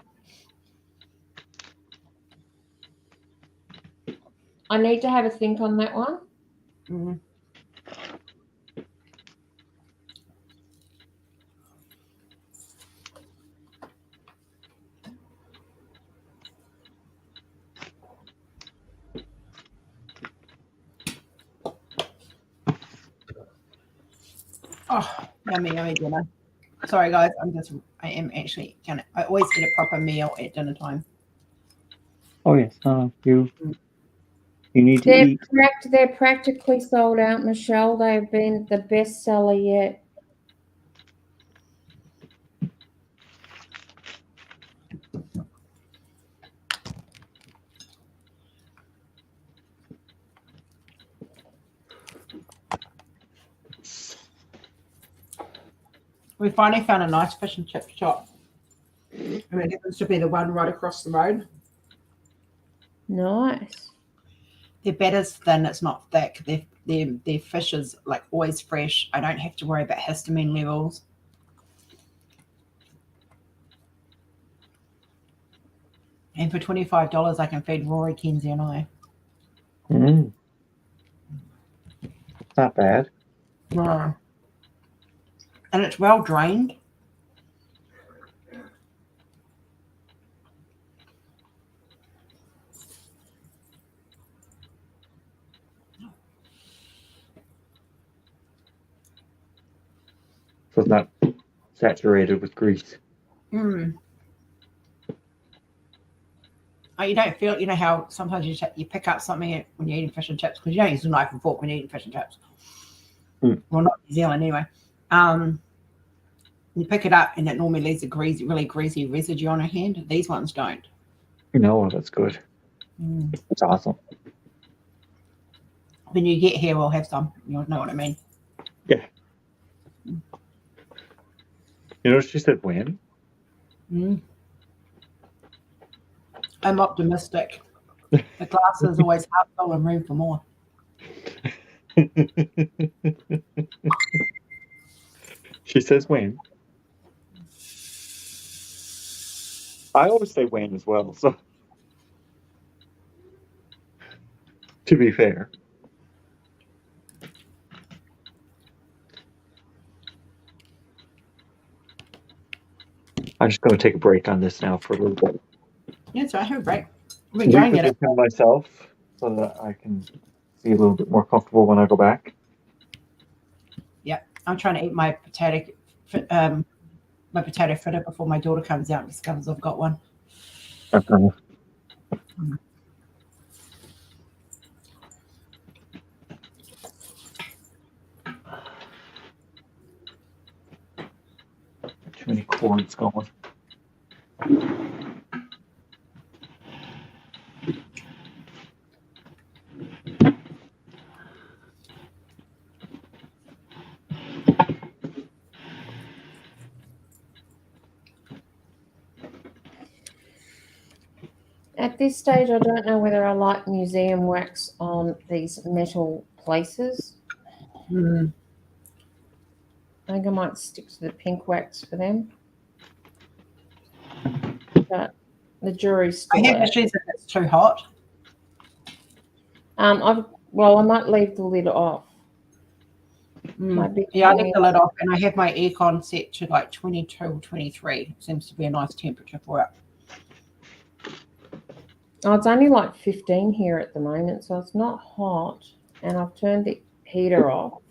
I need to have a think on that one. Mm-hmm. Oh, yummy dinner. Sorry, guys. I am actually I always eat a proper meal at dinner time. Oh yes, you need to eat. They're practically sold out, Michelle. They've been the best seller yet. We finally found a nice fish and chip shop. And it happens to be the one right across the road. Nice. Their batter's thin, it's not thick. Their fish is like always fresh. I don't have to worry about histamine levels. And for $25, I can feed Rory, Kenzie, and I. Mm. It's not bad. No. And it's well drained. So it's not saturated with grease. Mm. Oh, you don't feel, you know how sometimes you pick up something when you're eating fish and chips, because you don't use a knife and fork when you're eating fish and chips. Well, not New Zealand anyway. You pick it up and it normally leaves a really greasy residue on your hand. These ones don't. No, that's good. That's awesome. When you get here, we'll have some. You'll know what I mean. Yeah. You know, she said when? I'm optimistic. The glass is always half full and room for more. She says when. I always say when as well, so to be fair. I'm just going to take a break on this now for a little bit. Yeah, so I have a break. I'm enjoying it. Reposition myself so that I can be a little bit more comfortable when I go back. Yep, I'm trying to eat my potato fritter before my daughter comes out and discovers I've got one. Okay. Too many cords going. At this stage, I don't know whether I like museum wax on these metal places. I think I might stick to the pink wax for them. But the jury's still I have out. issues if it's too hot. I might leave the lid off. Yeah, I left the lid off, and I have my aircon set to like 22 or 23. Seems to be a nice temperature for it. Oh, it's only like 15 here at the moment, so it's not hot. And I've turned the heater off.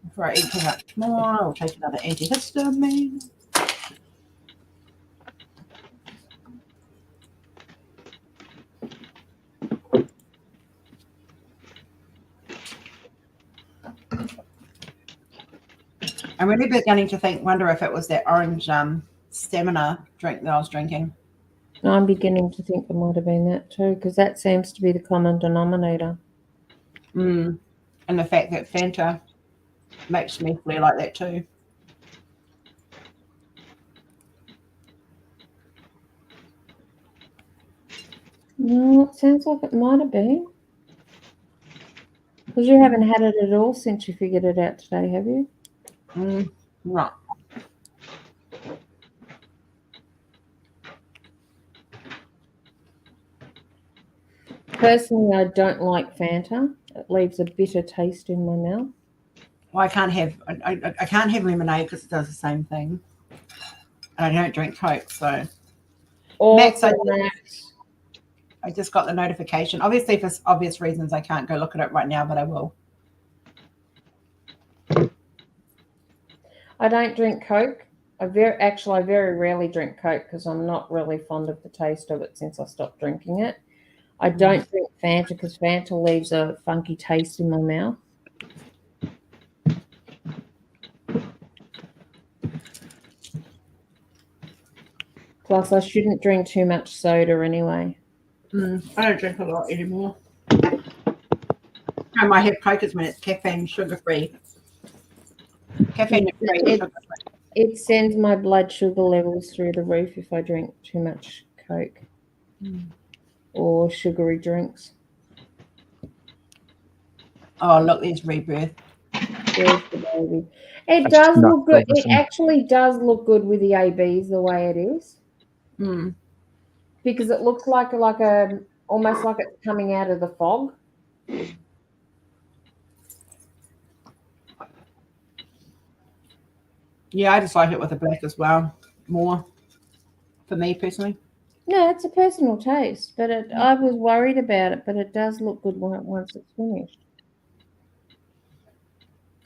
Before I eat too much more, I'll take another antihistamine. I'm really beginning to wonder if it was that orange stamina drink that I was drinking. I'm beginning to think it might have been that too, because that seems to be the common denominator. And the fact that Fanta makes me feel like that too. No, it sounds like it might have been. Because you haven't had it at all since you figured it out today, have you? No. Personally, I don't like Fanta. It leaves a bitter taste in my mouth. Well, I can't have lemonade because it does the same thing. And I don't drink Coke, so. Max, I just got the notification. Obviously, for obvious reasons, I can't go look at it right now, but I will. I don't drink Coke. I very rarely drink Coke because I'm not really fond of the taste of it since I stopped drinking it. I don't drink Fanta because Fanta leaves a funky taste in my mouth. Plus, I shouldn't drink too much soda anyway. I don't drink a lot anymore. I might have Coke when it's caffeine, sugar-free. It sends my blood sugar levels through the roof if I drink too much Coke or sugary drinks. Oh, look, there's Rebirth. There's the baby. It does look good. It actually does look good with the ABs the way it is. Because it looks like almost like it's coming out of the fog. Yeah, I just like it with the black as well, more for me personally. No, it's a personal taste, but I was worried about it, but it does look good once it's finished.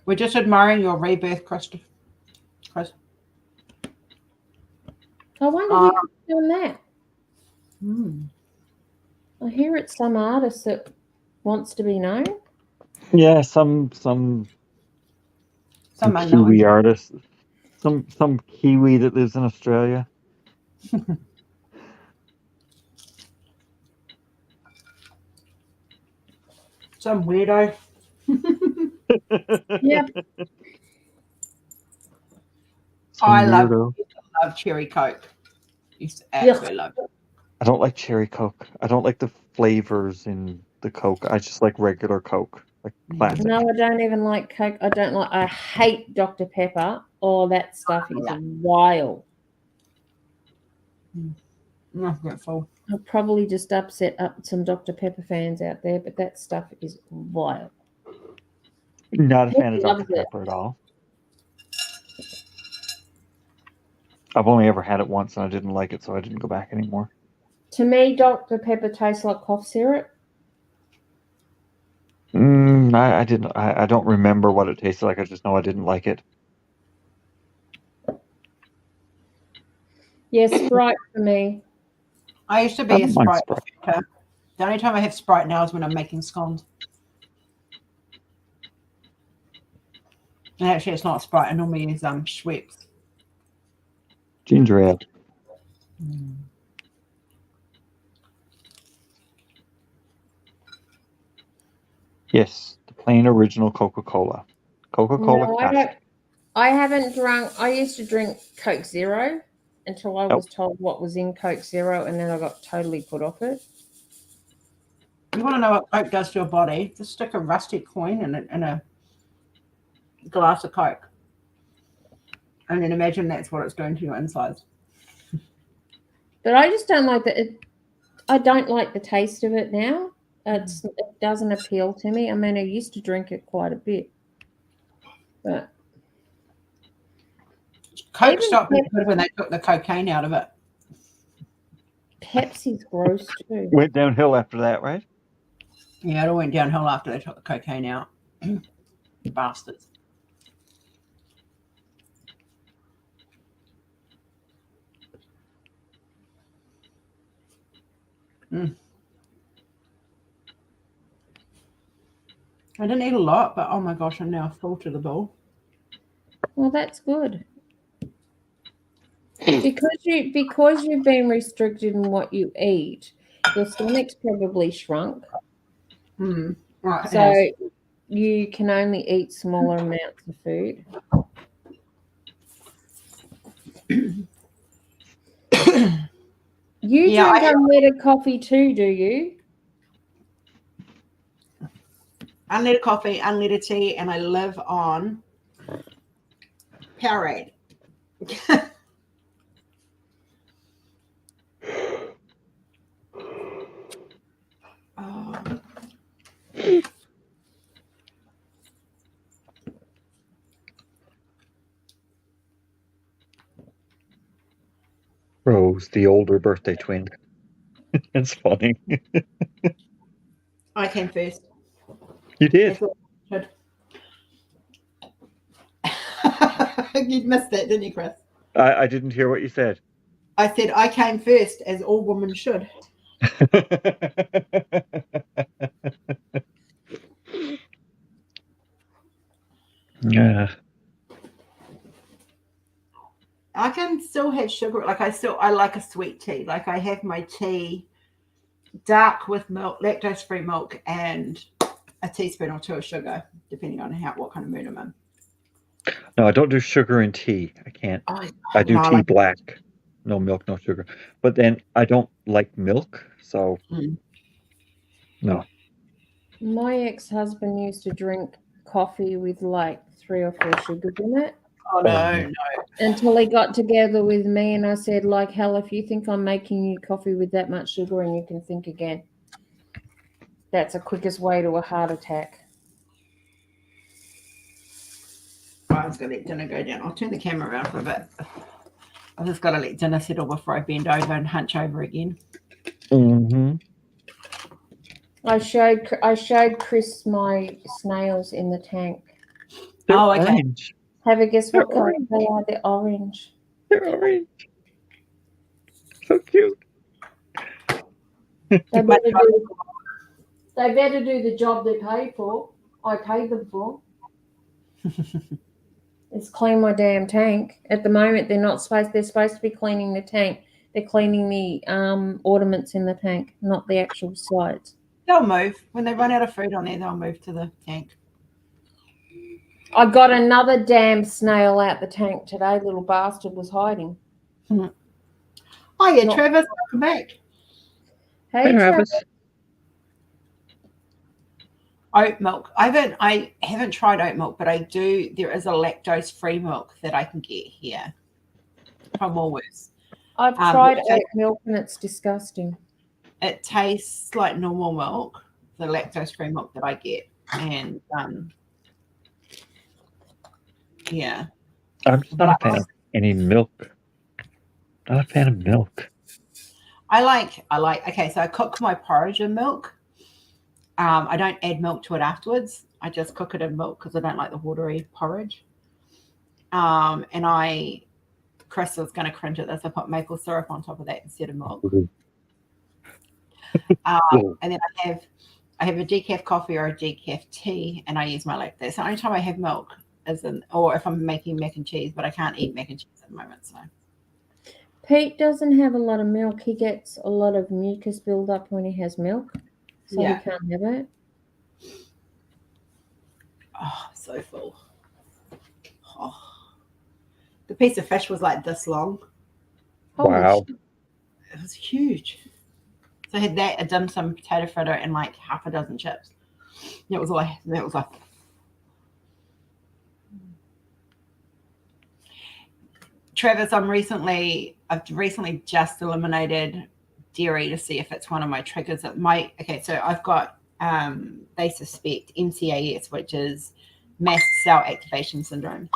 We're just admiring your rebirth, Christopher. Chris. I wonder who's doing that. Hmm. I hear it's some artist that wants to be known. Yeah, some Kiwi artist, some Kiwi that lives in Australia. Some weirdo. Yeah. I weirdo. love cherry Coke. Used to absolutely love it. I don't like cherry Coke. I don't like the flavors in the Coke. I just like regular Coke, like classic. No, I don't even like Coke. I hate Dr. Pepper. Oh, that stuff is wild. Full. I'll probably just upset up some Dr. Pepper fans out there, but that stuff is wild. Not a fan of Loves Dr. it. Pepper at all. I've only ever had it once and I didn't like it, so I didn't go back anymore. To me, Dr. Pepper tastes like cough syrup. I didn't. I don't remember what it tasted like. I just know I didn't like it. Yeah, Sprite for me. I used to be a Sprite drinker. The only time I have Sprite now is when I'm making scones. And actually, it's not Sprite. I normally use Schweppes. Ginger ale. Yes, the plain original Coca-Cola. Coca-Cola No, Classic. I haven't drunk. I used to drink Coke Zero until I was told what was in Coke Zero, and then I got totally put off it. You want to know what Coke does to your body? Just stick a rusty coin in a glass of Coke. And then imagine that's what it's doing to your insides. But I just don't like that. I don't like the taste of it now. It doesn't appeal to me. I mean, I used to drink it quite a bit, but Coke stopped being good when they took the cocaine out of it. Pepsi's gross too. Went downhill after that, right? Yeah, it all went downhill after they took the cocaine out. Bastards. I didn't eat a lot, but oh my gosh, I'm now full to the bowl. Well, that's good. Because you've been restricted in what you eat, your stomach's probably shrunk. Right, So you can only eat smaller amounts of food. You drink unleaded coffee too, do you? Unleaded coffee, unleaded tea, and I live on Powerade. Rose, the older birthday twin. It's funny. I came first. You did. You missed that, didn't you, Chris? I didn't hear what you said. I said I came first, as all women should. Yeah. I can still have sugar. Like I like a sweet tea. Like I have my tea dark with milk, lactose-free milk, and a teaspoon or two of sugar, depending on what kind of mood I'm in. No, I don't do sugar in tea. I can't. I do tea black. No milk, no sugar. But then I don't like milk, so no. My ex-husband used to drink coffee with like 3 or 4 sugars in it. Oh, no. Until he got together with me and I said, like, hell, if you think I'm making you coffee with that much sugar, and you can think again. That's the quickest way to a heart attack. I was going to let dinner go down. I'll turn the camera around for a bit. I've just got to let dinner settle before I bend over and hunch over again. Mm-hmm. I showed Chris my snails in the tank. They're Oh, okay. orange. Have a guess They're what color orange. they are? They're orange. They're orange. So cute. They better do the job they paid for. I paid them for. It's clean my damn tank. At the moment, they're supposed to be cleaning the tank. They're cleaning the ornaments in the tank, not the actual slides. They'll move. When they run out of food on there, they'll move to the tank. I got another damn snail out the tank today. Little bastard was hiding. Oh yeah, Travis, welcome back. Hey, Travis. Oat milk. I haven't tried oat milk, but I do. There is a lactose-free milk that I can get here from Woolworths. I've tried oat milk and it's disgusting. It tastes like normal milk, the lactose-free milk that I get, and yeah. I'm just not a fan of any milk. Not a fan of milk. I like. Okay, so I cook my porridge in milk. I don't add milk to it afterwards. I just cook it in milk because I don't like the watery porridge. And Chris is going to cringe at this. I put maple syrup on top of that instead of milk. And then I have a decaf coffee or a decaf tea, and I use my lactose. The only time I have milk is or if I'm making mac and cheese, but I can't eat mac and cheese at the moment. So Pete doesn't have a lot of milk. He gets a lot of mucus buildup when he has milk, so he can't have it. Oh, so full. Oh. The piece of fish was like this long. Wow. It was huge. So I had that, a dim sum potato fritter, and like half a dozen chips. That was like. Travis, I've recently just eliminated dairy to see if it's one of my triggers. So I've got they suspect MCAS, which is mast cell activation syndrome.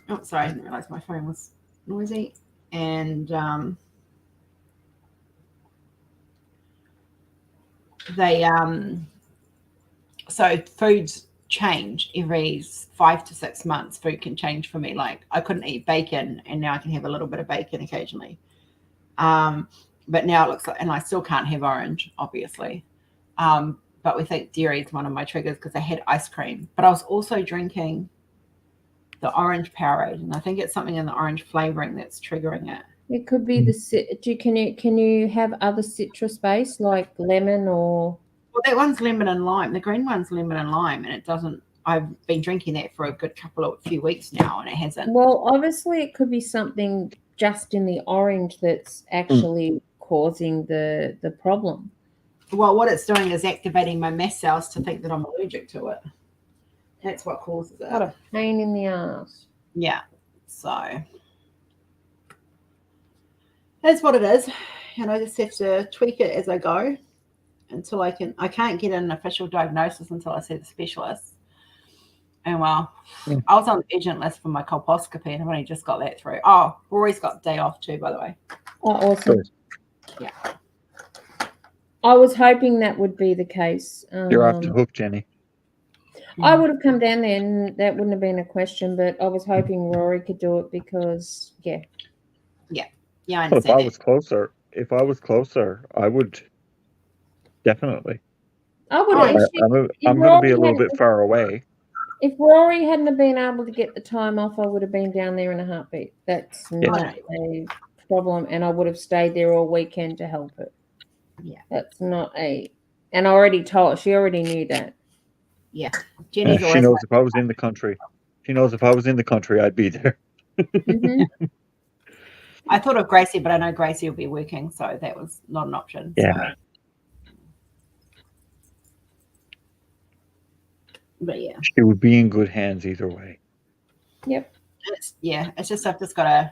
Oh, sorry, I didn't realize my phone was noisy. And so foods change every 5 to 6 months. Food can change for me. Like I couldn't eat bacon, and now I can have a little bit of bacon occasionally. But now it looks like, and I still can't have orange, obviously. But we think dairy is one of my triggers because I had ice cream. But I was also drinking the orange Powerade, and I think it's something in the orange flavoring that's triggering it. It could be can you have other citrus base like lemon or? Well, that one's lemon and lime. The green one's lemon and lime, and it doesn't. I've been drinking that for a good few weeks now, and it hasn't. Well, obviously, it could be something just in the orange that's actually causing the problem. Well, what it's doing is activating my mast cells to think that I'm allergic to it. That's what causes it. What a pain in the ass. Yeah. So that's what it is. And I just have to tweak it as I go until I can't get an official diagnosis until I see the specialist. And I was on the urgent list for my colposcopy, and I've only just got that through. Oh, Rory's got the day off too, by the way. Oh, awesome. Yeah. I was hoping that would be the case. You're off the hook, Jenny. I would have come down there and that wouldn't have been a question, but I was hoping Rory could do it because, Yeah, I If understand. I was closer, I would definitely. I would I'm going to be a little bit far away. If Rory hadn't have been able to get the time off, I would have been down there in a heartbeat. That's not a problem, and I would have stayed there all weekend to help it. Yeah. That's not and I already told, she already knew that. Yeah. She knows if I was in the country. She knows if I was in the country, I'd be there. I thought of Gracie, but I know Gracie will be working, so that was not an option. Yeah. So. But yeah. She would be in good hands either way. Yep. It's just I've just got to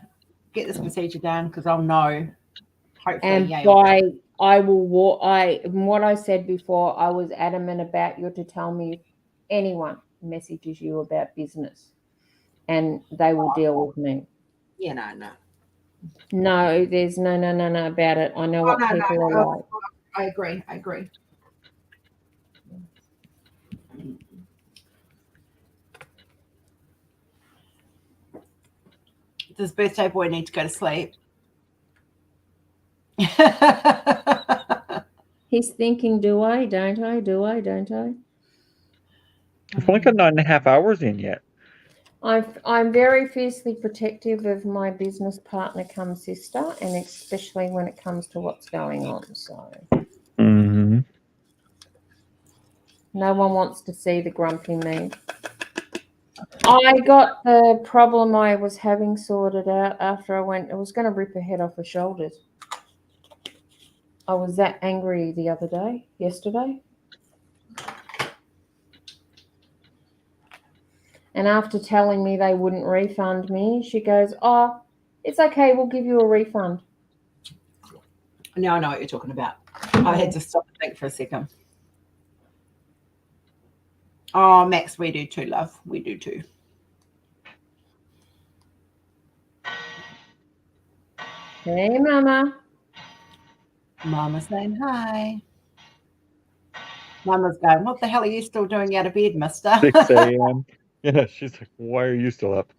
get this procedure done because I'll know. Hopefully, and I will walk. What I said before, I was adamant about you to tell me if anyone messages you about business, and they will deal with me. Yeah, no. No, there's no about it. I know what people are like. I agree. Does birthday boy need to go to sleep? He's thinking, do I, don't I, do I, don't I? I've only got 9.5 hours in yet. I'm very fiercely protective of my business partner cum sister, and especially when it comes to what's going on. So Mm-hmm. no one wants to see the grumpy me. I got the problem I was having sorted out after I was going to rip her head off her shoulders. I was that angry yesterday. And after telling me they wouldn't refund me, she goes, "Oh, it's okay, we'll give you a refund." Now I know what you're talking about. I had to stop and think for a second. Oh, Max, we do too, love. We do too. Hey, Mama. Mama saying hi. Mama's going, what the hell are you still doing out of bed, mister? 6 a.m. Yeah, she's like, why are you still up?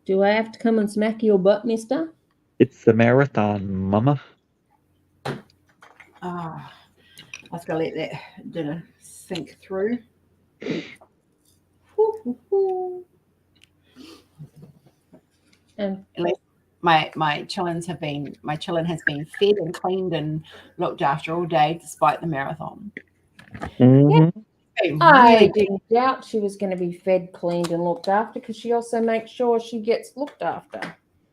Do I have to come and smack your butt, mister? It's the marathon, mama. I was going to let that dinner sink through. And my chillin has been fed and cleaned and looked after all day despite the marathon. Mm-hmm. I didn't doubt she was going to be fed, cleaned, and looked after, because she also makes sure she gets looked after.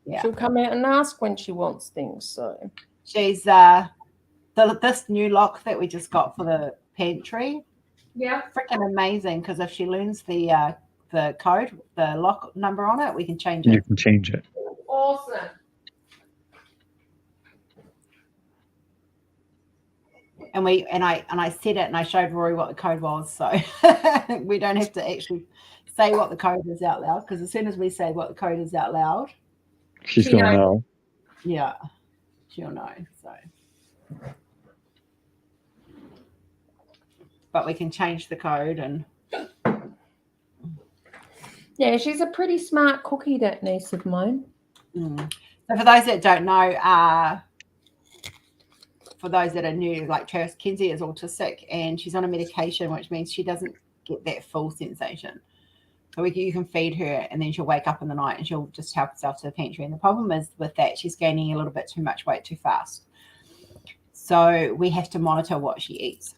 Yeah. She'll come out and ask when she wants things. So she's this new lock that we just got for the pantry. Yeah, freaking amazing, because if she learns the code, the lock number on it, we can change it. You can change it. Awesome. And I said it, and I showed Rory what the code was, so we don't have to actually say what the code is out loud, because as soon as we say what the code is out loud, she's gonna know. Yeah, she'll know. So, but we can change the code, and yeah, she's a pretty smart cookie, that niece of mine. So for those that don't know, for those that are new, like Travis, Kenzie is autistic, and she's on a medication, which means she doesn't get that full sensation. So you can feed her, and then she'll wake up in the night and she'll just help herself to the pantry. And the problem is with that, she's gaining a little bit too much weight too fast. So we have to monitor what she eats.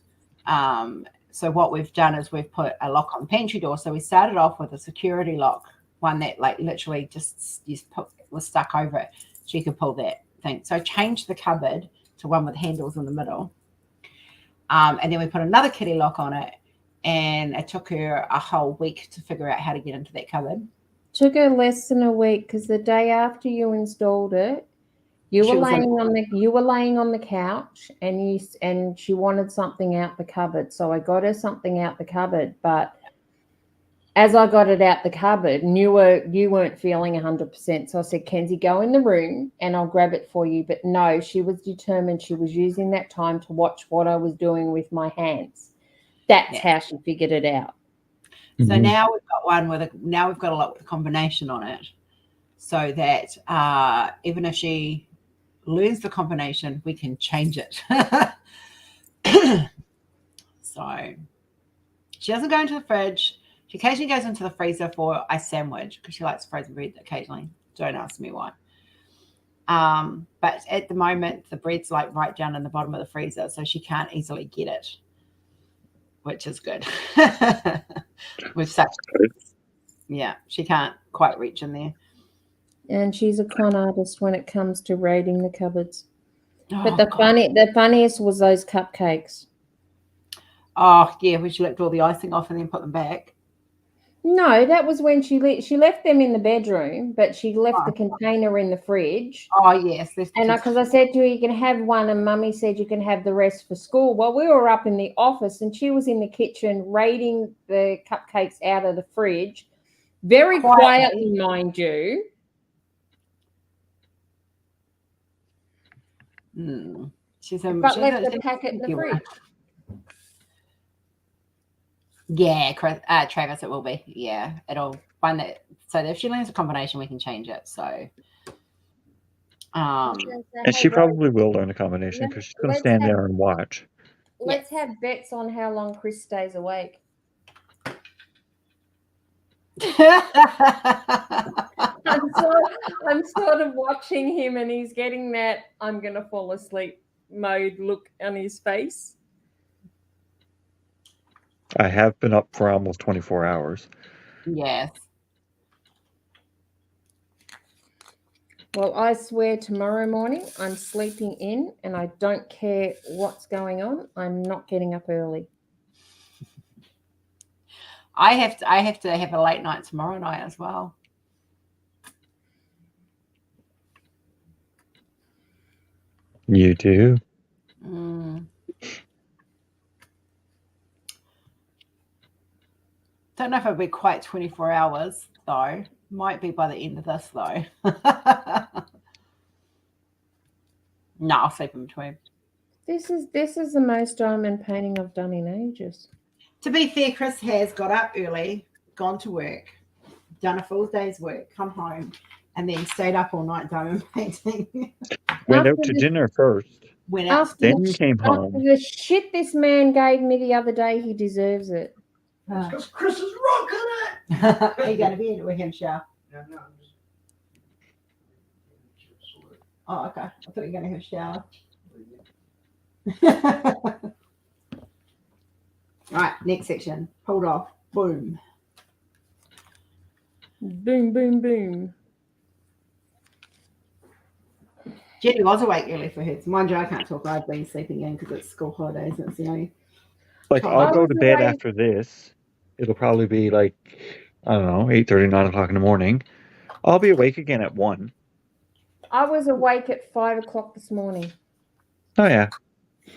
So what we've done is we've put a lock on the pantry door. So we started off with a security lock, one that like literally just was stuck over it. She could pull that thing. So I changed the cupboard to one with handles in the middle. And then we put another kitty lock on it. And it took her a whole week to figure out how to get into that cupboard. Took her less than a week, because the day after you installed it, you were laying on the couch, and she wanted something out the cupboard. So I got her something out the cupboard, but as I got it out the cupboard, and you weren't feeling 100%. So I said, Kenzie, go in the room and I'll grab it for you. But no, she was determined. She was using that time to watch what I was doing with my hands. That's how she figured it out. So now we've got one now we've got a lock with a combination on it, so that even if she learns the combination, we can change it. So she doesn't go into the fridge. She occasionally goes into the freezer for a sandwich, because she likes frozen bread occasionally. Don't ask me why. But at the moment, the bread's like right down in the bottom of the freezer, so she can't easily get it, which is good. With such, yeah, she can't quite reach in there. And she's a con artist when it comes to raiding the cupboards. But Oh, the funniest was those cupcakes. Oh yeah, when she licked all the icing off and then put them back. No, that was when she left them in the bedroom, but she left the container in the fridge. Oh yes, and because I said to her, you can have one, and Mummy said you can have the rest for school. Well, we were up in the office, and she was in the kitchen raiding the cupcakes out of the fridge, very quietly, mind you. She's but left the packet in the fridge. Yeah, Travis, it will be. Yeah, it'll find that So if she learns a combination, we can change it. So, and she probably will learn a combination because she's going to stand there and watch. Let's have bets on how long Chris stays awake. I'm sort of watching him, and he's getting that I'm going to fall asleep mode look on his face. I have been up for almost 24 hours. Yes. Well, I swear tomorrow morning I'm sleeping in, and I don't care what's going on. I'm not getting up early. I have to have a late night tomorrow night as well. You do? Don't know if it'll be quite 24 hours though. Might be by the end of this though. No, I'll sleep in between. This is the most diamond painting I've done in ages. To be fair, Chris has got up early, gone to work, done a full day's work, come home, and then stayed up all night diamond painting. Went out to dinner first. Then came home. After the shit this man gave me the other day, he deserves it. Because Chris is rocking it. Are you going to be in it with him, Shah? No. Oh, okay. I thought you were going to have a shower. All right, next section. Pulled off. Boom. Boom, boom, boom. Jenny was awake early for hers. Mind you, I can't talk. I've been sleeping in because it's school holidays. And it's the only. Like, I'll go to bed after this. It'll probably be like, I don't know, 8:30, 9 o'clock in the morning. I'll be awake again at 1. I was awake at 5 o'clock this morning. Oh, yeah. It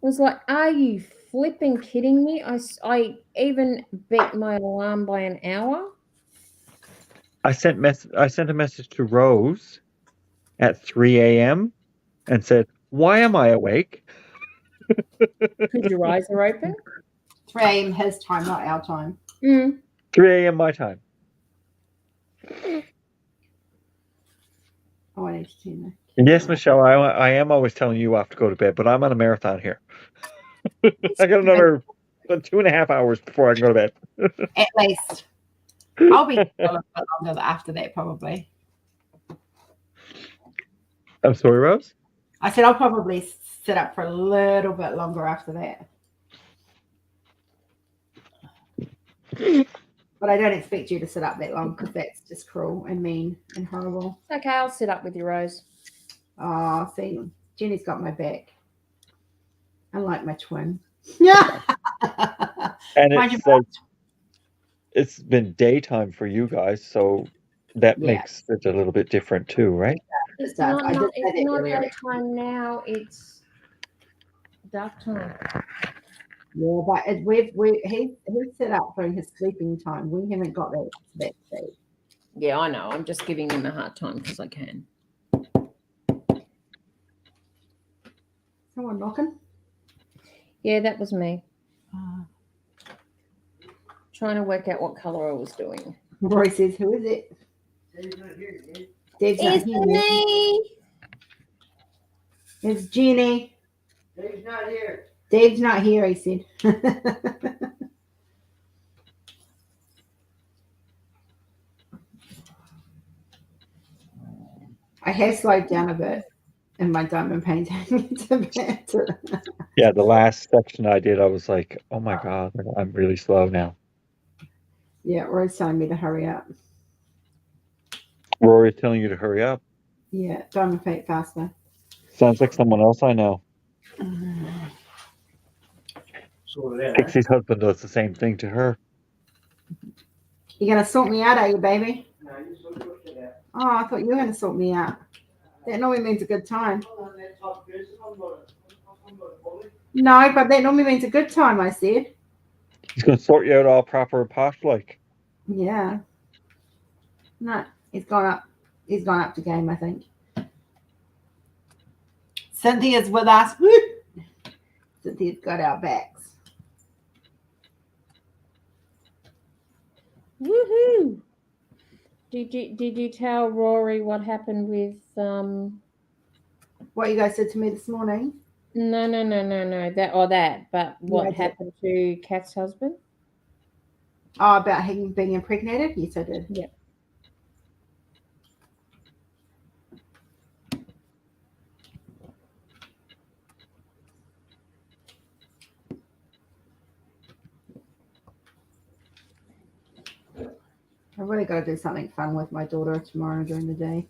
was like, are you flipping kidding me? I even beat my alarm by an hour. I sent a message to Rose at 3 a.m. and said, why am I awake? Because your eyes are open? 3 a.m. his time, not our time. 3 a.m. my time. Oh, I need to turn that. Yes, Michelle, I am always telling you off to go to bed, but I'm on a marathon here. I got another 2.5 hours before I can go to bed. At least. I'll be a little bit longer after that, probably. I'm sorry, Rose? I said I'll probably sit up for a little bit longer after that. But I don't expect you to sit up that long because that's just cruel and mean and horrible. Okay, I'll sit up with you, Rose. Oh, see, Jenny's got my back. Unlike my twin. Yeah. And it's like, it's been daytime for you guys, so that makes it a little bit different too, right? It's not daytime now, it's dark time. Yeah, but he's set up for his sleeping time. We haven't got that stage. Yeah, I know. I'm just giving him a hard time because I can. Someone knocking? Yeah, that was me. Trying to work out what color I was doing. Roy says, who is it? Dave's not here, Dave. Dave's not It's here. me. It's Jenny. Dave's not here. Dave's not here, he said. I have slowed down a bit in my diamond painting. Yeah, the last section I did, I was like, oh my God, I'm really slow now. Yeah, Roy's telling me to hurry up. Rory's telling you to hurry up. Yeah, diamond paint faster. Sounds like someone else I know. Pixie's husband does the same thing to her. You gonna sort me out, are you, baby? Oh, I thought you were gonna sort me out. That normally means a good time. No, but that normally means a good time, I said. He's going to sort you out all proper and posh-like. Yeah. No, he's gone up. He's gone up to game, I think. Cynthia's with us. Woo! Cynthia's got our backs. Woohoo! Did you tell Rory what happened with what you guys said to me this morning? No, that. But what happened to Kath's husband? Oh, about him being impregnated? Yes, I did. Yeah. I've really got to do something fun with my daughter tomorrow during the day.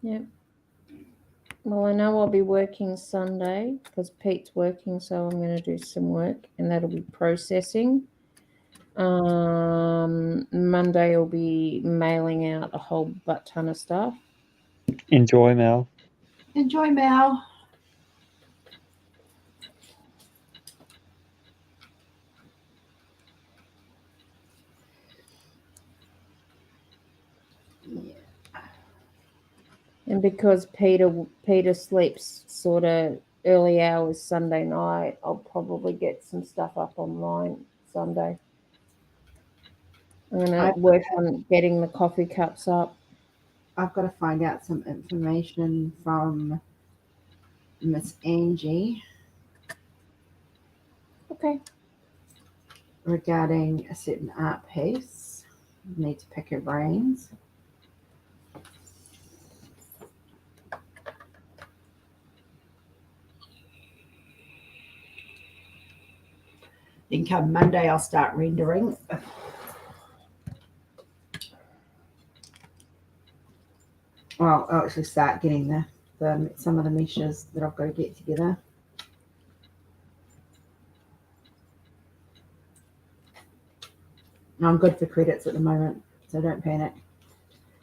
Yeah. Well, I know I'll be working Sunday because Pete's working, so I'm going to do some work, and that'll be processing. Monday I'll be mailing out a whole butt ton of stuff. Enjoy, Mel. Enjoy, Mel. And because Peter sleeps sort of early hours Sunday night, I'll probably get some stuff up online Sunday. I'm going to work on getting the coffee cups up. I've got to find out some information from Miss Angie. Okay. Regarding a certain art piece. Need to pick her brains. Then come Monday, I'll start rendering. Well, I'll actually start getting the some of the meshes that I've got to get together. I'm good for credits at the moment, so don't panic.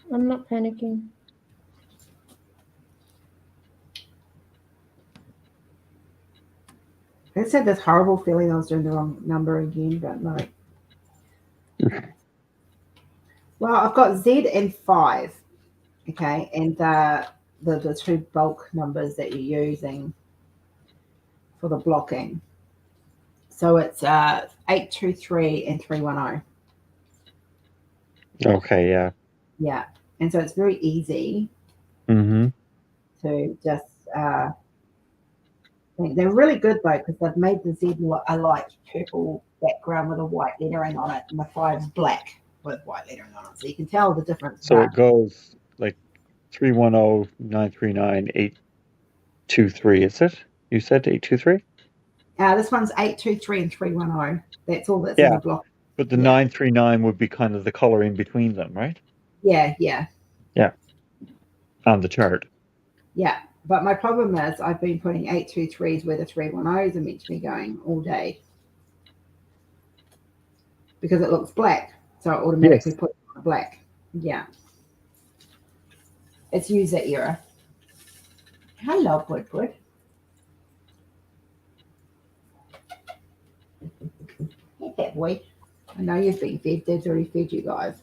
I'm not panicking. I just had this horrible feeling I was doing the wrong number again, but no. Well, I've got Z and 5, okay, and the two bulk numbers that you're using for the blocking. So it's 823 and 310. Okay, yeah. Yeah, and so it's very easy Mm-hmm. to just. They're really good though because they've made the Z a light purple background with a white lettering on it, and the 5's black with white lettering on it, so you can tell the difference. So it goes like 310 939 823. Is it? You said 823? This one's 823 and 310. That's all that's in the block. But the 939 would be kind of the color in between them, right? Yeah. Yeah. On the chart. Yeah. But my problem is I've been putting 823s where the 310s are meant to be going all day because it looks black. So I automatically put it on black. Yeah. It's user error. Hello, Woodwood. Hey, that boy. I know you've been fed. Dad's already fed you guys.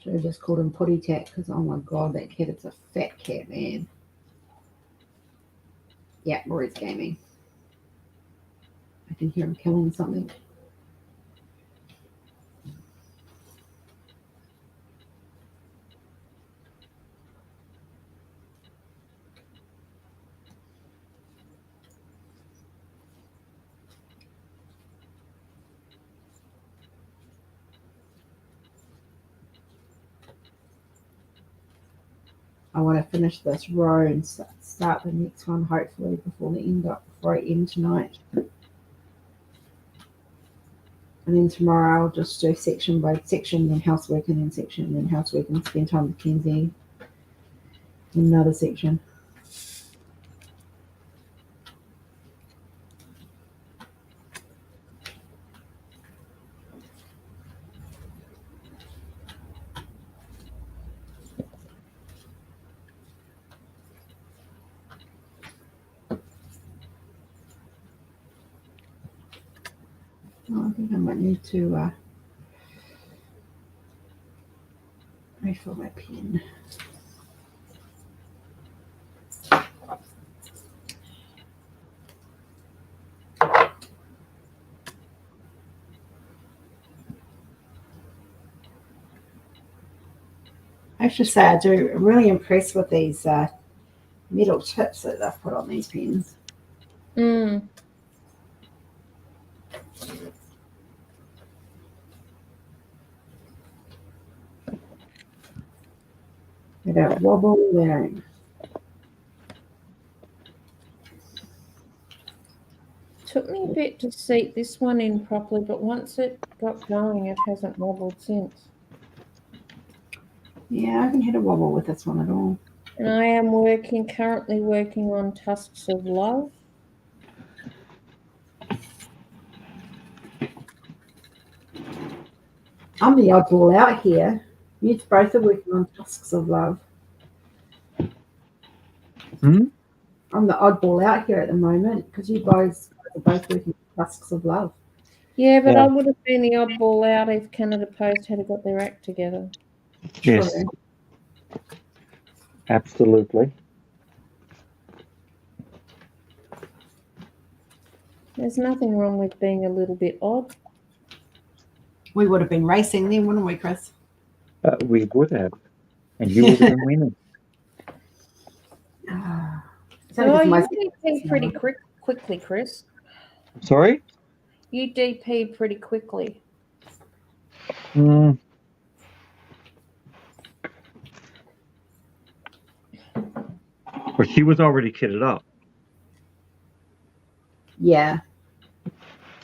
Should have just called him Putty Tat because, oh my God, that cat is a fat cat, man. Yeah, Rory's gaming. I can hear him killing something. I want to finish this row and start the next one hopefully before I end tonight. And then tomorrow I'll just do section by section, then housework, and then section, and then housework, and spend time with Kenzie in another section. Oh, I think I might need to refill my pen. I have to say, I'm really impressed with these metal tips that they've put on these pens. Mm. They don't wobble, they don't. Took me a bit to seat this one in properly, but once it got going, it hasn't wobbled since. Yeah, I haven't had a wobble with this one at all. And I am currently working on Tusks of Love. I'm the oddball out here. You both are working on Tusks of Love. Hmm? I'm the oddball out here at the moment because you guys are both working on Tusks of Love. Yeah, but Yeah. I would have been the oddball out if Canada Post had got their act together. Yes. True. Absolutely. There's nothing wrong with being a little bit odd. We would have been racing then, wouldn't we, Chris? We would have. And you would have been winning. So you DP pretty quickly, Chris. Sorry? You DP pretty quickly. Mm. But she was already kitted up. Yeah.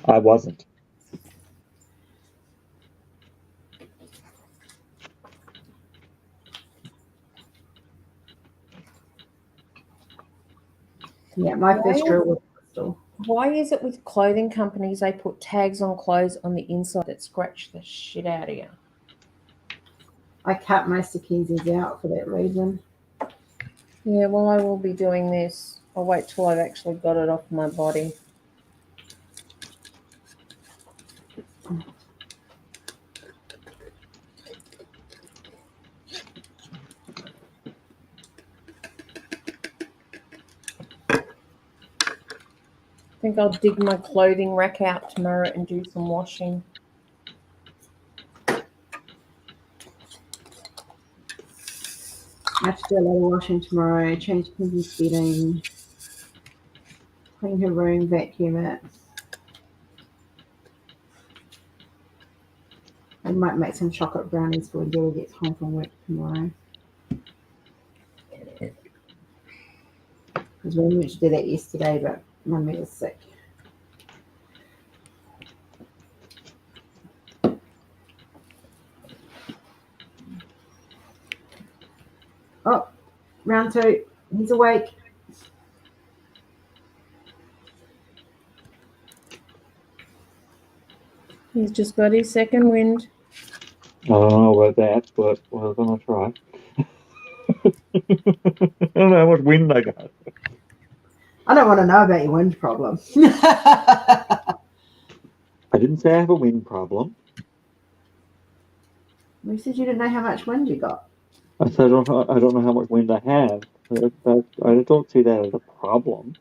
I wasn't. Yeah, my first drill was Crystal. Why is it with clothing companies they put tags on clothes on the inside that scratch the shit out of you? I cut my Kenzie's out for that reason. Yeah, well, I will be doing this. I'll wait till I've actually got it off my body. I think I'll dig my clothing rack out tomorrow and do some washing. I have to do a lot of washing tomorrow, change Kenzie's bedding, clean her room, vacuum it. I might make some chocolate brownies for when Dora gets home from work tomorrow. Because we were to do that yesterday, but Mummy was sick. Oh, round two. He's awake. He's just got his second wind. I don't know about that, but we're going to try. I don't know how much wind I got. I don't want to know about your wind problem. I didn't say I have a wind problem. You said you didn't know how much wind you got. I said I don't know how much wind I have. I don't see that as a problem.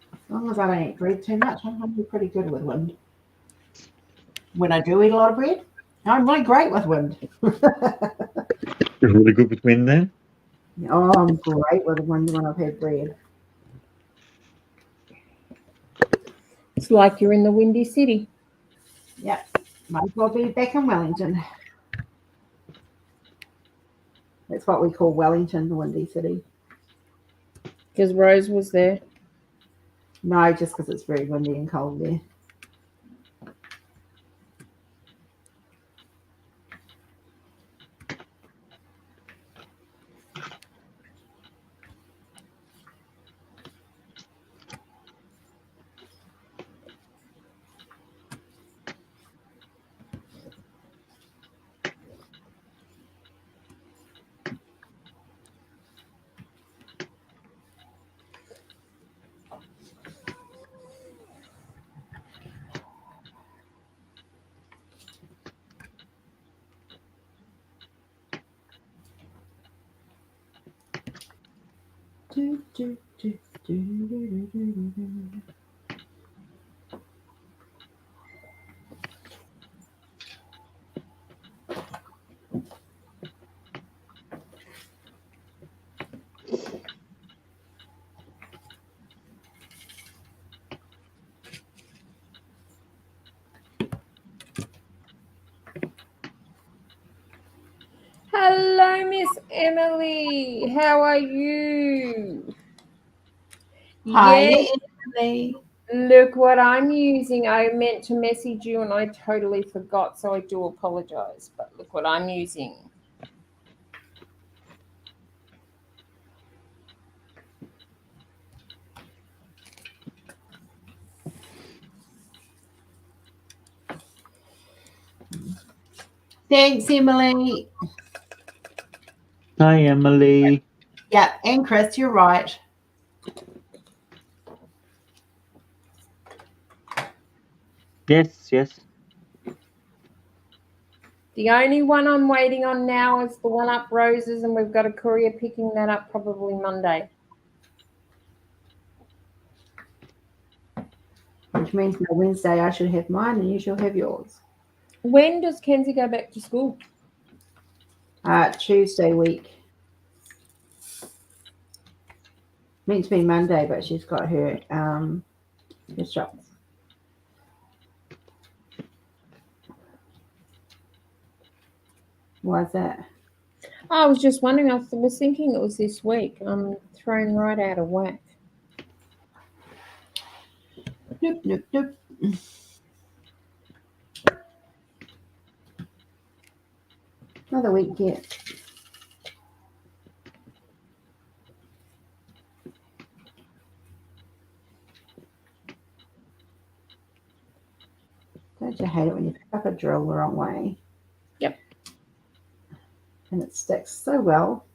As long as I don't eat bread too much, I'm going to be pretty good with wind. When I do eat a lot of bread, I'm really great with wind. You're really good with wind then? Oh, I'm great with wind when I've had bread. It's like you're in the Windy City. Yeah, might as well be back in Wellington. That's what we call Wellington, the Windy City. Because Rose was there. No, just because it's very windy and cold there. Do, do, do, do, do, do, do, do. Hello, Miss Emily. How are you? Hi, Yes. Emily. Look what I'm using. I meant to message you and I totally forgot, so I do apologize. But look what I'm using. Thanks, Emily. Hi, Emily. Yeah, and Chris, you're right. Yes, yes. The only one I'm waiting on now is the one up roses, and we've got a courier picking that up probably Monday. Which means by Wednesday I should have mine and you shall have yours. When does Kenzie go back to school? Tuesday week. Meant to be Monday, but she's got her shots. Why is that? I was just wondering. I was thinking it was this week. I'm thrown right out of whack. Nope, nope, nope. Another week yet. Don't you hate it when you pick up a drill the wrong way? Yep. And it sticks so well.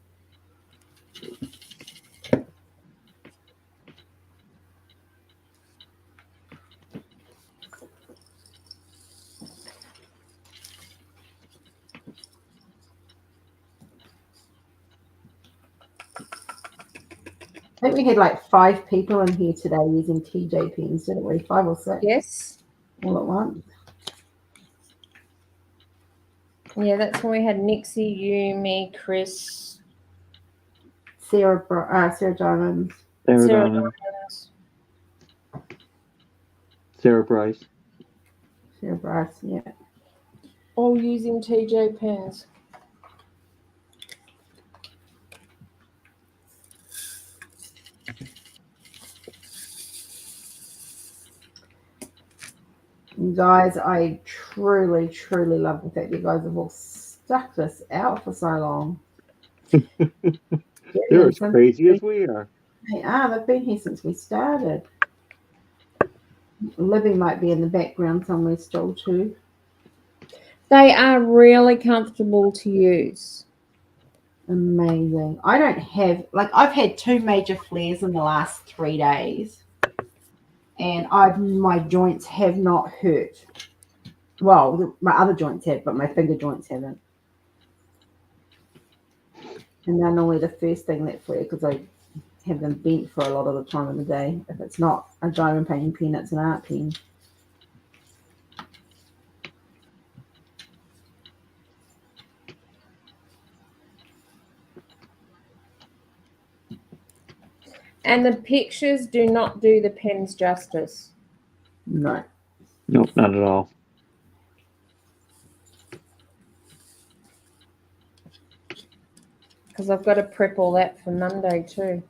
I think we had like 5 people in here today using TJ pens, didn't we? 5 or 6. Yes. All at once. Yeah, that's when we had Nixie, you, me, Chris, Sarah Diamonds. Sarah Sarah Diamond. Diamonds. Sarah Bryce. Sarah Bryce, yeah. All using TJ pens. Guys, I truly, truly love the fact you guys have all stuck this out for so long. They're as crazy as we are. They are. They've been here since we started. Libby might be in the background somewhere still too. They are really comfortable to use. Amazing. I don't have, like, I've had 2 major flares in the last 3 days. And my joints have not hurt. Well, my other joints have, but my finger joints haven't. And they're normally the first thing that flare because I have them bent for a lot of the time of the day. If it's not a diamond painting pen, it's an art pen. And the pictures do not do the pens justice. No. Nope, not at all. Because I've got to prep all that for Monday too.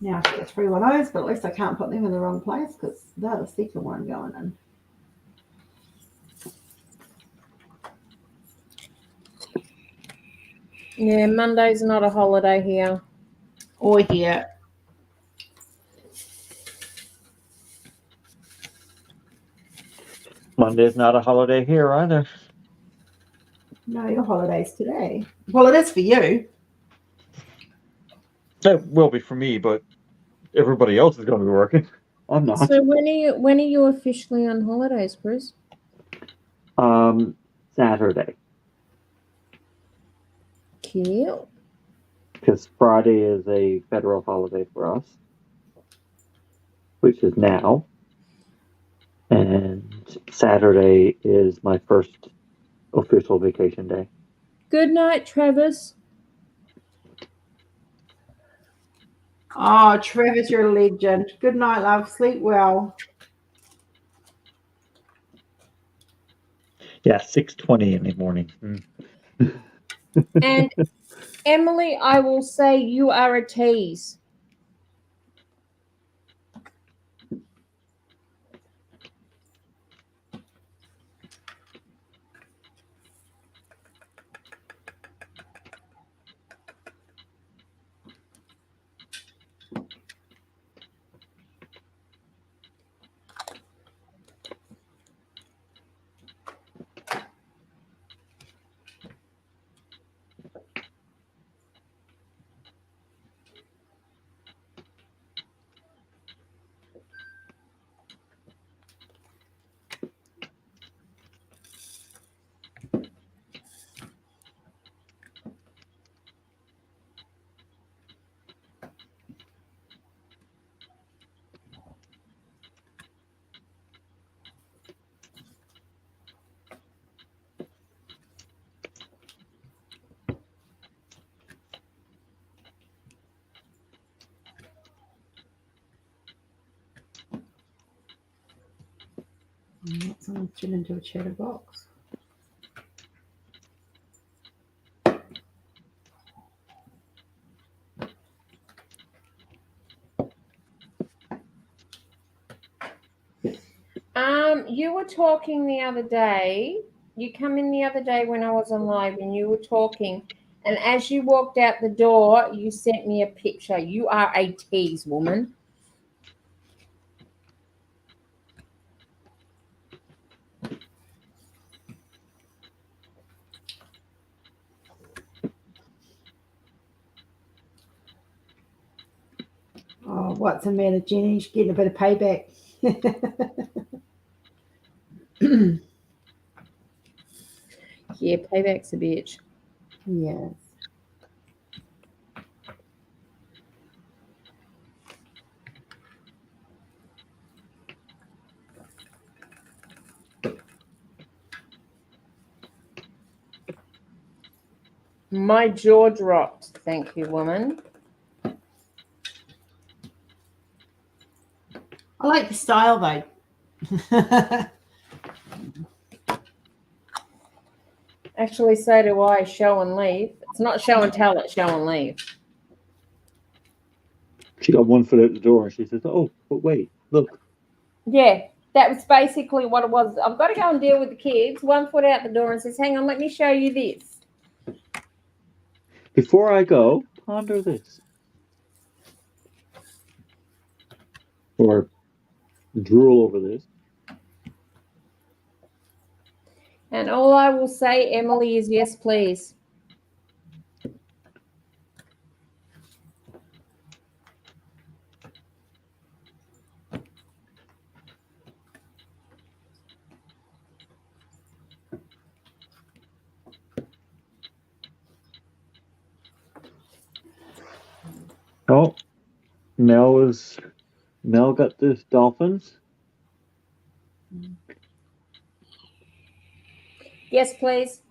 Now I get 3 of those, but at least I can't put them in the wrong place because they're the second one going in. Yeah, Monday's not a holiday here. or here. Monday's not a holiday here either. No, your holiday's today. Well, it is for you. It will be for me, but everybody else is going to be working. I'm not. So when are you officially on holidays, Bruce? Saturday. Cute. Because Friday is a federal holiday for us, which is now. And Saturday is my first official vacation day. Good night, Travis. Oh, Travis, you're a legend. Good night, love. Sleep well. Yeah, 6:20 in the morning. And Emily, I will say you are a tease. Someone's turned into a chatterbox. You were talking the other day. You come in the other day when I was on live and you were talking. And as you walked out the door, you sent me a picture. You are a tease, woman. Oh, what's the matter, Jenny? She's getting a bit of payback. Yeah, payback's a bitch. Yes. My jaw dropped. Thank you, woman. I like the style, though. Actually, so do I. Show and leave. It's not show and tell, it's show and leave. She got one foot out the door and she says, "Oh, but wait, look." Yeah, that was basically what it was. I've got to go and deal with the kids. 1 foot out the door and says, hang on, let me show you this. Before I go, ponder this. Or drool over this. And all I will say, Emily, is yes, please. Oh, Mel got this dolphins. Yes, please.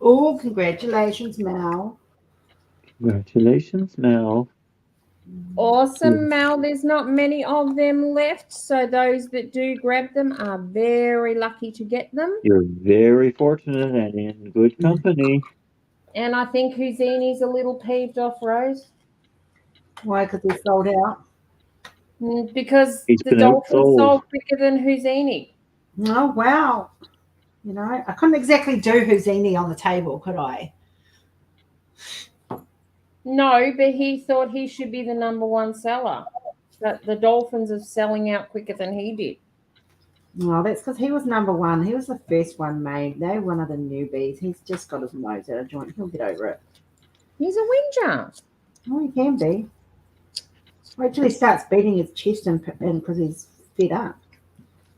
Oh, congratulations, Mel. Congratulations, Mel. Awesome, Mel. There's not many of them left, so those that do grab them are very lucky to get them. You're very fortunate and in good company. And I think Houdini's a little peeved off, Rose. Why? Because they're sold out? Because He's the been Dolphins outsold. sold quicker than Houdini. Oh, wow. You know, I couldn't exactly do Houdini on the table, could I? No, but he thought he should be the #1 seller. That the Dolphins are selling out quicker than he did. Well, that's because he was #1. He was the first one made. They're one of the newbies. He's just got his nose out of joint. He'll get over it. He's a whinger. Oh, he can be. Wait till he starts beating his chest and because he's fed up.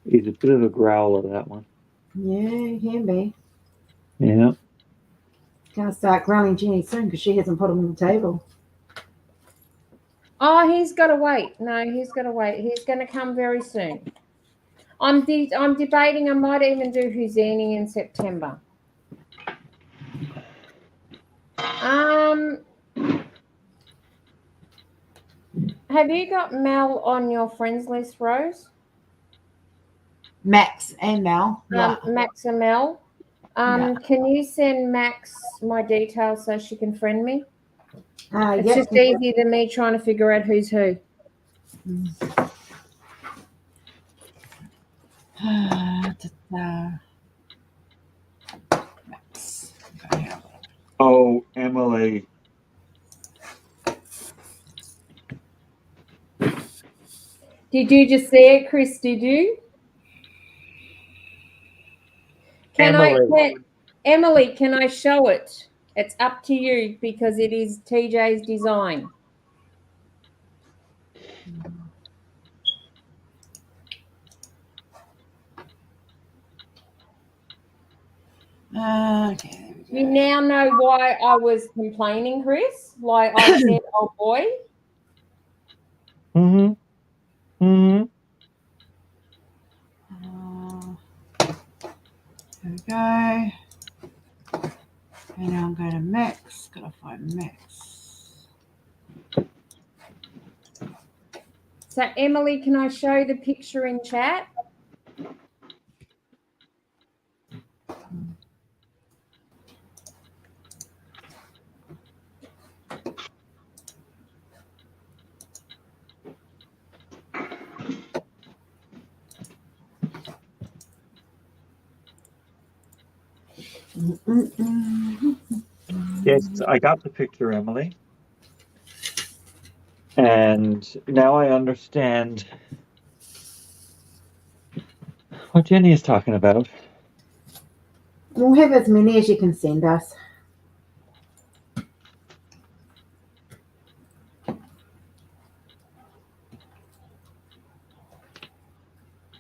He's a bit of a growler, that one. Yeah, he can be. Yeah. Gonna start growling Jenny soon because she hasn't put him on the table. Oh, he's got to wait. No, he's got to wait. He's going to come very soon. I'm debating. I might even do Houzini in September. Have you got Mel on your friends list, Rose? Max and Mel. Yeah. Max and Mel. Can you send Max my details so she can friend me? It's just easier than me trying to figure out who's who. Oh, Emily. Did you just see it, Chris? Did you? Emily, can I show it? It's up to you because it is TJ's design. Okay. You now know why I was complaining, Chris. Like I said, oh boy. Mm-hmm. Mm-hmm. There we go. And now I'm going to Max. Gotta find Max. So Emily, can I show the picture in chat? Yes, I got the picture, Emily. And now I understand what Jenny is talking about. We'll have as many as you can send us.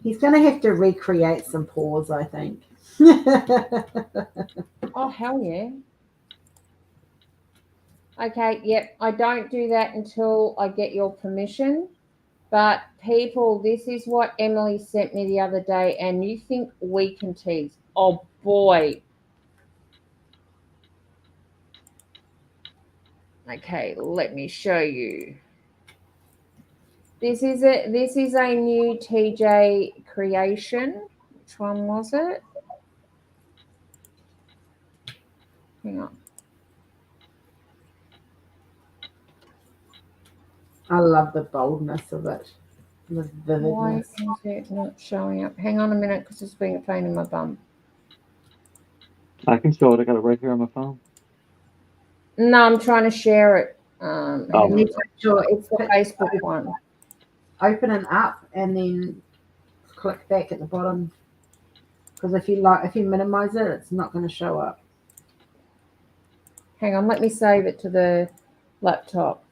He's going to have to recreate some paws, I think. Oh, hell yeah. Okay, yep. I don't do that until I get your permission. But people, this is what Emily sent me the other day, and you think we can tease. Oh, boy. Okay, let me show you. This is a new TJ creation. Which one was it? Hang on. I love the boldness of it. The Why vividness. is it not showing up? Hang on a minute, because it's being a pain in my bum. I can show it. I got it right here on my phone. No, I'm trying to share it. Sure, it's the Facebook one. Open it up and then click back at the bottom. Because if you minimize it, it's not going to show up. Hang on, let me save it to the laptop.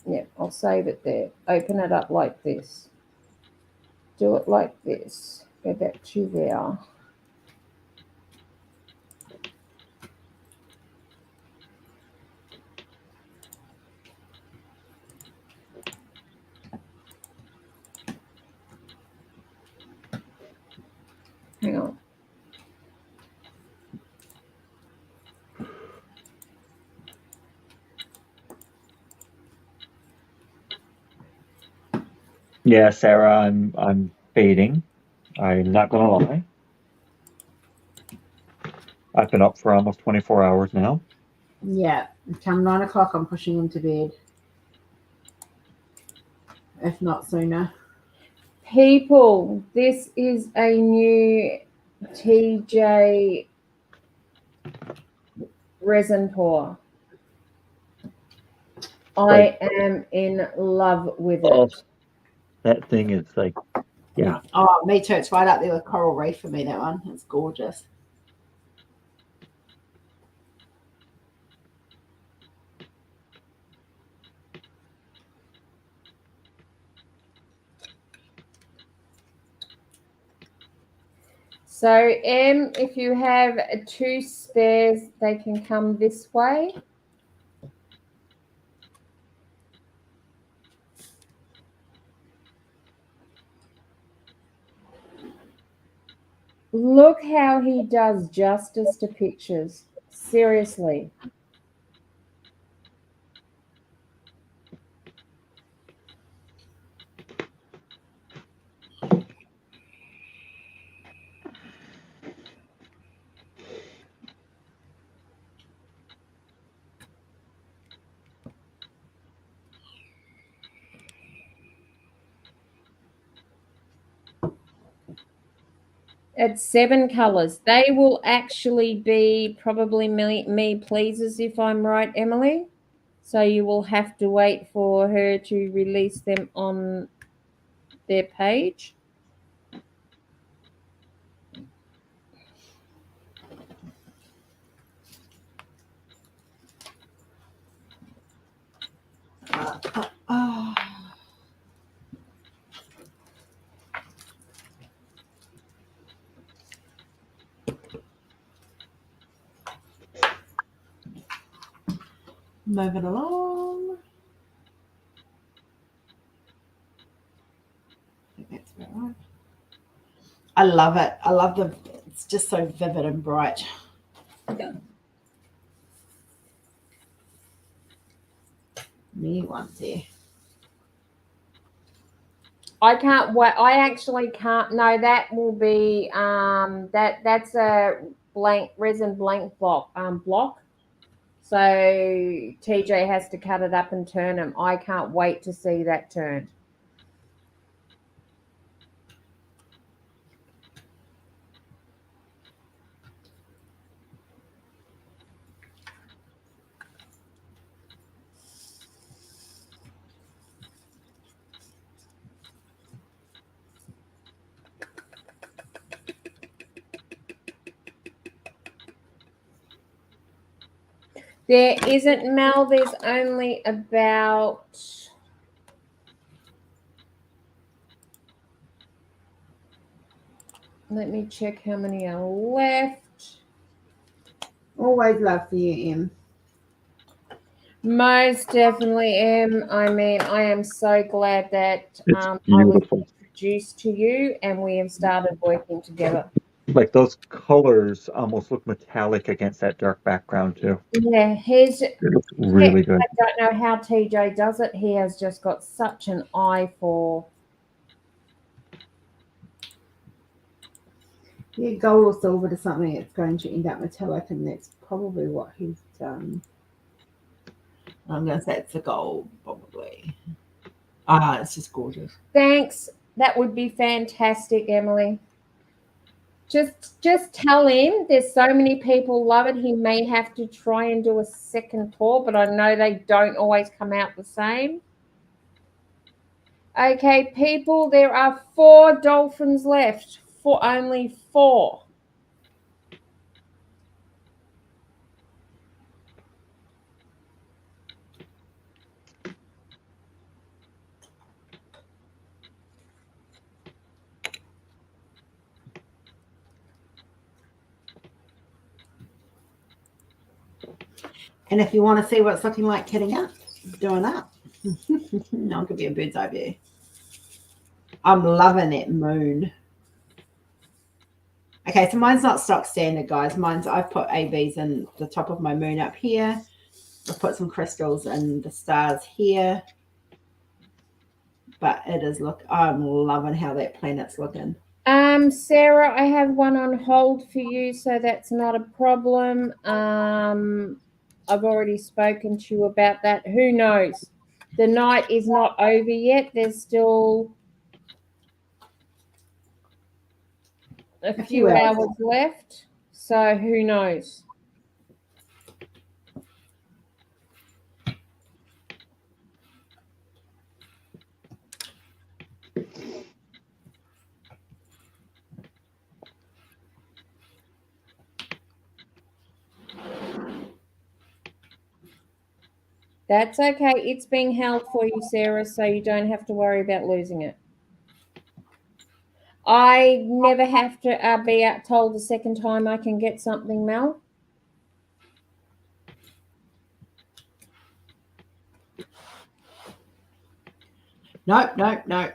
Yeah, I'll save it there. Open it up like this. Do it like this. Go back to there. Hang on. Yeah, Sarah, I'm fading. I'm not gonna lie. I've been up for almost 24 hours now. Yeah, come 9 o'clock, I'm pushing him to bed. If not sooner. People, this is a new TJ resin pour. Like, I am in love with oh, it. that thing is like, yeah. Oh, me too. It's right up there with Coral Reef for me, that one. It's gorgeous. So, M, if you have 2 spares, they can come this way. Look how he does justice to pictures. Seriously. It's 7 colors. They will actually be probably me pleasers if I'm right, Emily. So you will have to wait for her to release them on their page. Moving along. I think that's about right. I love it. I love it's just so vivid and bright. Me once here. I can't wait. I actually can't. No, that will be that's a blank resin blank block. So TJ has to cut it up and turn them. I can't wait to see that turned. There isn't, Mel. There's only about... Let me check how many are left. Always love for you, Em. Most definitely, Em. I mean, I am so glad that It's I was beautiful. introduced to you and we have started working together. Like those colors almost look metallic against that dark background too. Yeah, It looks really good. I don't know how TJ does it. He has just got such an eye for... Yeah, gold or silver to something, it's going to end up metallic, and that's probably what he's done. I'm going to say it's the gold, probably. It's just gorgeous. Thanks. That would be fantastic, Emily. Just tell him there's so many people love it. He may have to try and do a second pour, but I know they don't always come out the same. Okay, people, there are 4 dolphins left. Only 4. And if you want to see what it's looking like kitting up, doing up, I'll give you a bird's eye view. I'm loving that moon. Okay, so mine's not stock standard, guys. I've put ABs in the top of my moon up here. I've put some crystals and the stars here. But I'm loving how that planet's looking. Sarah, I have one on hold for you, so that's not a problem. I've already spoken to you about that. Who knows? The night is not over yet. There's still a few hours left, so who knows? That's okay. It's being held for you, Sarah, so you don't have to worry about losing it. I never have to be out told the second time I can get something, Mel. Nope, nope, nope.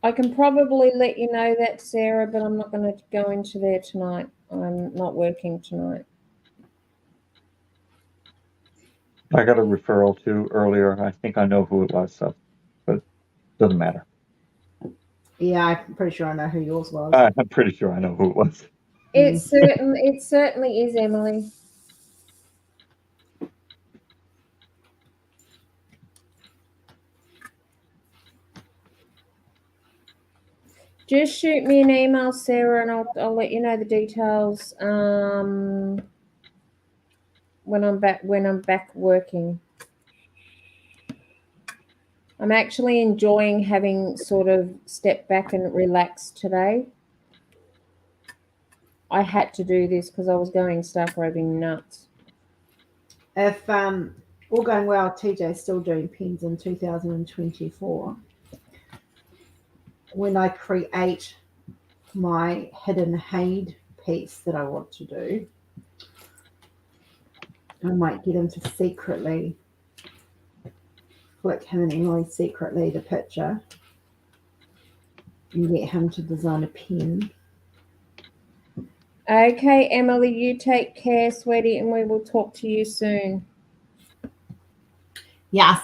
I can probably let you know that, Sarah, but I'm not going to go into there tonight. I'm not working tonight. I got a referral too earlier. I think I know who it was, so but doesn't matter. Yeah, I'm pretty sure I know who yours was. I'm pretty sure I know who it was. It certainly is, Emily. Just shoot me an email, Sarah, and I'll let you know the details when I'm back working. I'm actually enjoying having sort of stepped back and relaxed today. I had to do this because I was going stark raving nuts. If all going well, TJ's still doing pins in 2024. When I create my hidden Haid piece that I want to do, I might get him to secretly flick him and Emily secretly the picture and get him to design a pin. Okay, Emily, you take care, sweetie, and we will talk to you soon. Yes.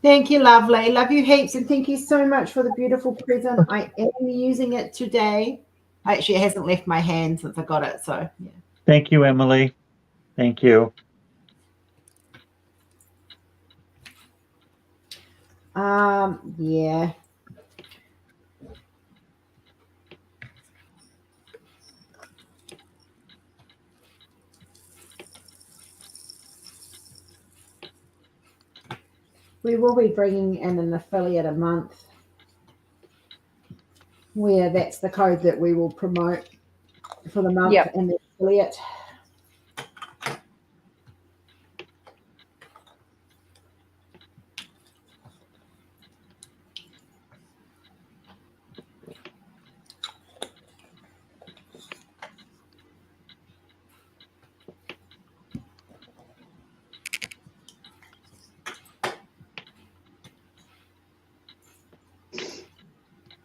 Thank you, lovely. Love you heaps, and thank you so much for the beautiful present. I am using it today. Actually, it hasn't left my hand since I got it, so yeah. Thank you, Emily. Thank you. Yeah. We will be bringing in an affiliate a month where that's the code that we will promote for the month. Yep. And the affiliate.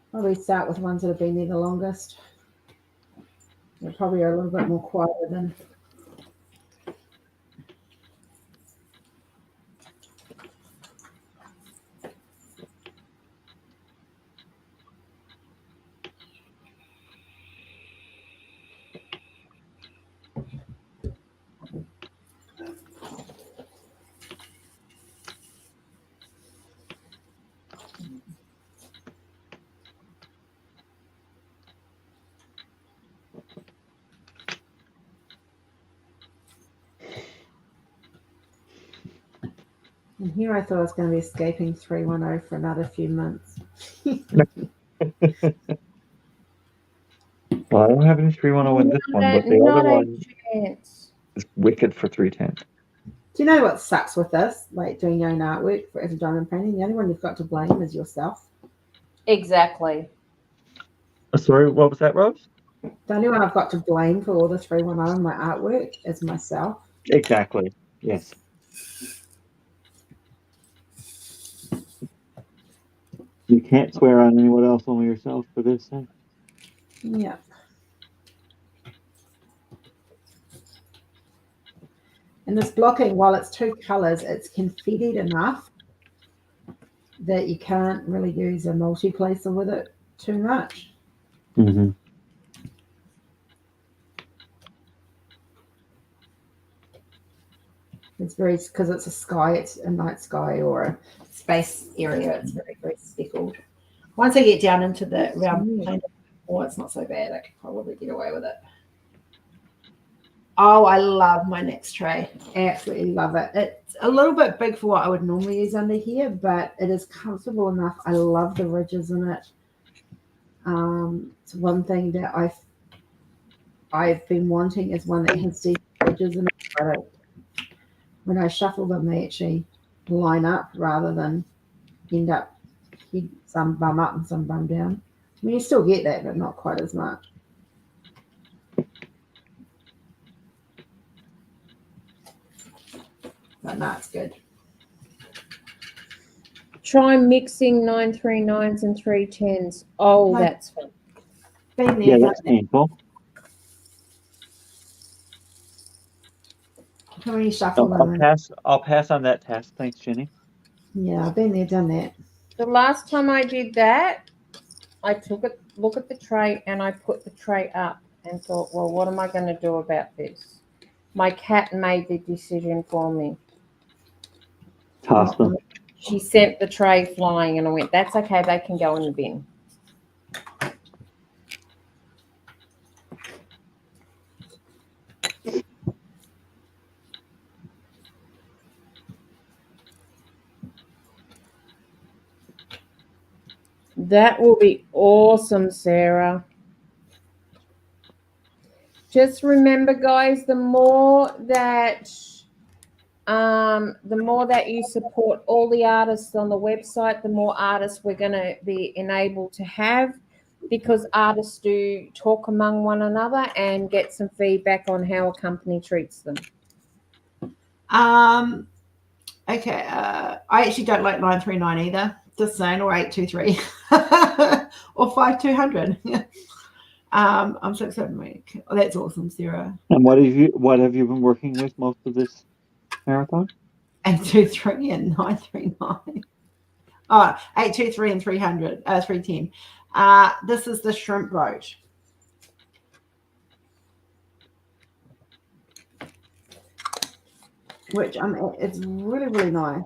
Probably start with ones that have been there the longest. They probably are a little bit more quieter than. And here I thought I was going to be escaping 310 for another few months. Well, I don't have any 310 in this one, but the other one is wicked for 310. Do you know what sucks with this? Like doing your own artwork for as a diamond painting, the only one you've got to blame is yourself. Exactly. Sorry, what was that, Rose? The only one I've got to blame for all the 310 in my artwork is myself. Exactly. Yes. You can't swear on anyone else, only yourself for this thing. Yeah. And this blocking, while it's two colors, it's confettied enough that you can't really use a multi-placer with it too much. Mm-hmm. It's very, because it's a sky, it's a night sky or a space area. It's very, very speckled. Once I get down into the round plane, it's not so bad. I could probably get away with it. Oh, I love my next tray. Absolutely love it. It's a little bit big for what I would normally use under here, but it is comfortable enough. I love the ridges in it. It's one thing that I've been wanting is one that has deep ridges in it. But when I shuffle them, they actually line up rather than end up some bum up and some bum down. I mean, you still get that, but not quite as much. But no, it's good. Try mixing 939s and 310s. Oh, No. that's fun. Been there, Yeah, done that's that. painful. Can we shuffle I'll them? I'll pass on that test. Thanks, Jenny. Yeah, I've been there, done that. The last time I did that, I took a look at the tray and I put the tray up and thought, well, what am I going to do about this? My cat made the decision for me. Toss them. She sent the tray flying and I went, that's okay, they can go in the bin. That will be awesome, Sarah. Just remember, guys, the more that you support all the artists on the website, the more artists we're going to be enabled to have, because artists do talk among one another and get some feedback on how a company treats them. Okay. I actually don't like 939 either. Just saying, or 823 or 5200. I'm 6 7 week. Oh, that's awesome, Sarah. And what have you been working with most of this marathon? 823 and 939. Oh, 823 and 300, 310. This is the shrimp boat. Which it's really, really nice.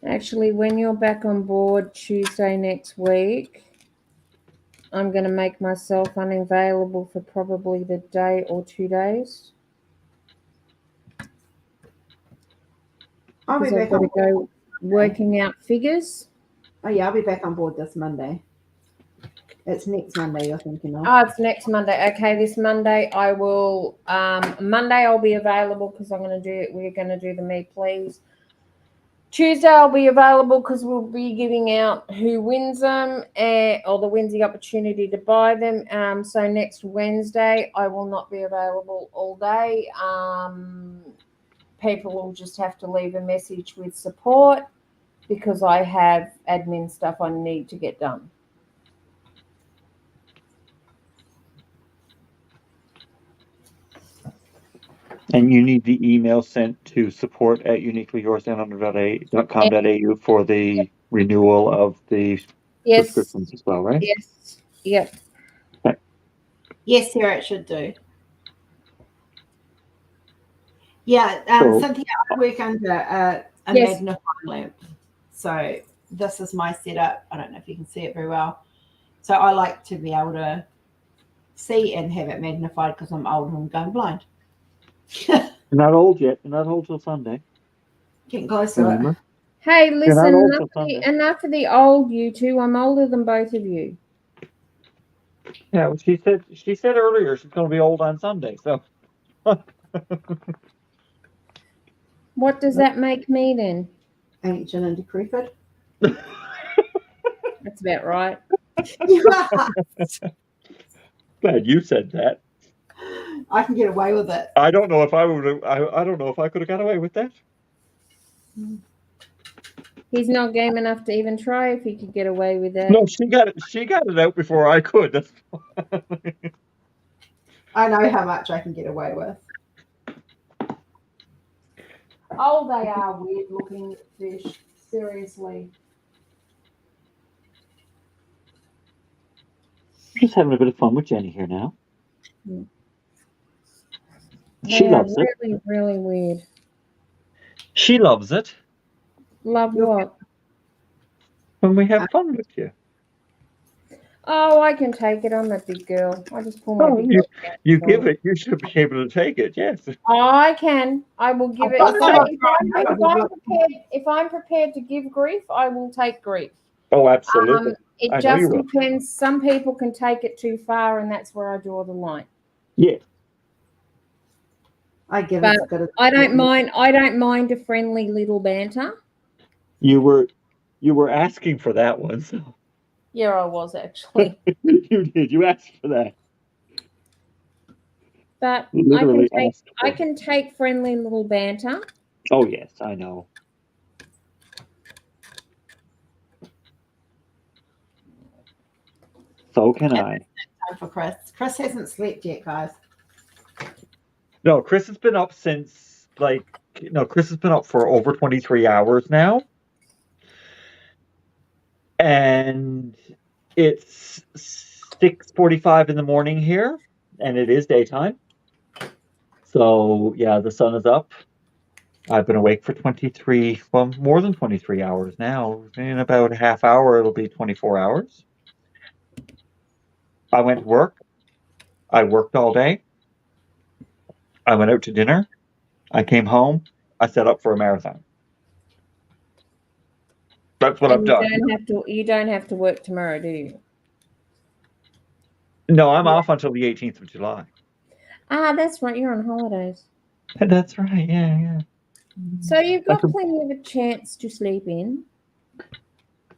Actually, when you're back on board Tuesday next week, I'm going to make myself unavailable for probably the day or 2 days. I'll be Because I've back got on to go working out figures. Oh yeah, I'll be back on board this Monday. It's next Monday you're thinking of. Oh, it's next Monday. Okay, this Monday I will. Monday I'll be available because we're going to do the Me Please. Tuesday I'll be available because we'll be giving out who wins them, or the wins the opportunity to buy them. So next Wednesday I will not be available all day. People will just have to leave a message with support because I have admin stuff I need to get done. And you need the email sent to support@uniquelyyours.com.au for the renewal of the subscriptions as well, right? Yes. Yep. Okay. Yes, Sarah, it should do. Yeah, something I work under a magnifying lamp. So this is my setup. I don't know if you can see it very well. So I like to be able to see and have it magnified because I'm old and I'm going blind. You're not old yet. You're not old till Sunday. Getting close to it. Hey, listen, old till Sunday. enough of the old, you two. I'm older than both of you. Yeah, well, she said earlier she's going to be old on Sunday. So. What does that make me then? Ancient and decrepit. That's about right. Glad you said that. I can get away with it. I don't know if I would. I don't know if I could have got away with that. He's not game enough to even try if he could get away with that. No, she got it. She got it out before I could. That's I know how much I can get away with. Oh, they are weird looking fish. Seriously. Just having a bit of fun with Jenny here now. She They are loves it. really, really weird. She loves it Love what? when we have fun with you. Oh, I can take it. I'm a big girl. I just pull my Oh, big you, girl you out. give it. You should be able to take it. Yes. I can. I will give it. If I'm prepared to give grief, I will take grief. Oh, absolutely. It I know just you will. depends. Some people can take it too far, and that's where I draw the line. Yeah. I give But it as good as I don't mind. I don't mind a friendly little banter. You were asking for that one, so Yeah, I was actually. you did. You asked for that. But Literally asked for I it. can take friendly little banter. Oh yes, I know. So can I. Time for Chris. Chris hasn't slept yet, guys. No, Chris has been up since Chris has been up for over 23 hours now. And it's 6:45 in the morning here, and it is daytime. So yeah, the sun is up. I've been awake for more than 23 hours now. In about a half hour, it'll be 24 hours. I went to work. I worked all day. I went out to dinner. I came home. I set up for a marathon. That's what I've done. You don't have to work tomorrow, do you? No, I'm off until the 18th of July. Ah, that's right. You're on holidays. That's right. Yeah. So you've got plenty of a chance to sleep in.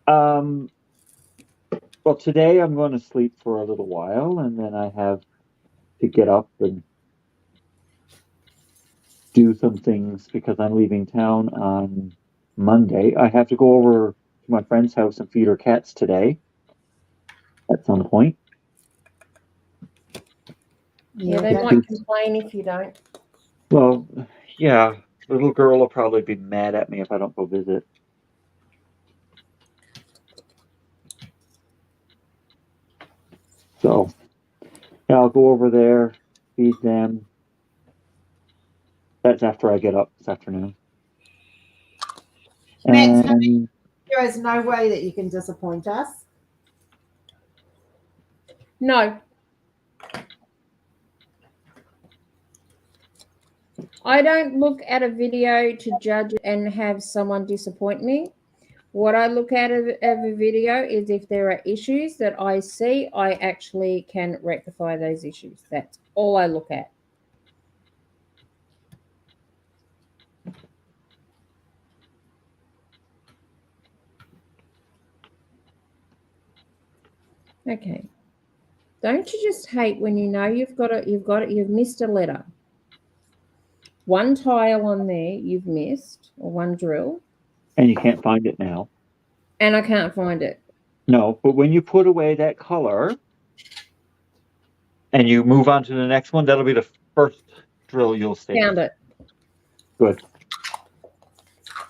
Well, today I'm going to sleep for a little while, and then I have to get up and do some things because I'm leaving town on Monday. I have to go over to my friend's house and feed her cats today at some point. Yeah, they might complain if you don't. Well, yeah, the little girl will probably be mad at me if I don't go visit. So, yeah, I'll go over there, feed them. That's after I get up this afternoon. Max, And there is no way that you can disappoint us. No. I don't look at a video to judge and have someone disappoint me. What I look at of a video is if there are issues that I see, I actually can rectify those issues. That's all I look at. Okay. Don't you just hate when you know you've missed a letter? One tile on there you've missed, or one drill. and you can't find it now. And I can't find it. No, but when you put away that color and you move on to the next one, that'll be the first drill you'll see. Found it. Good.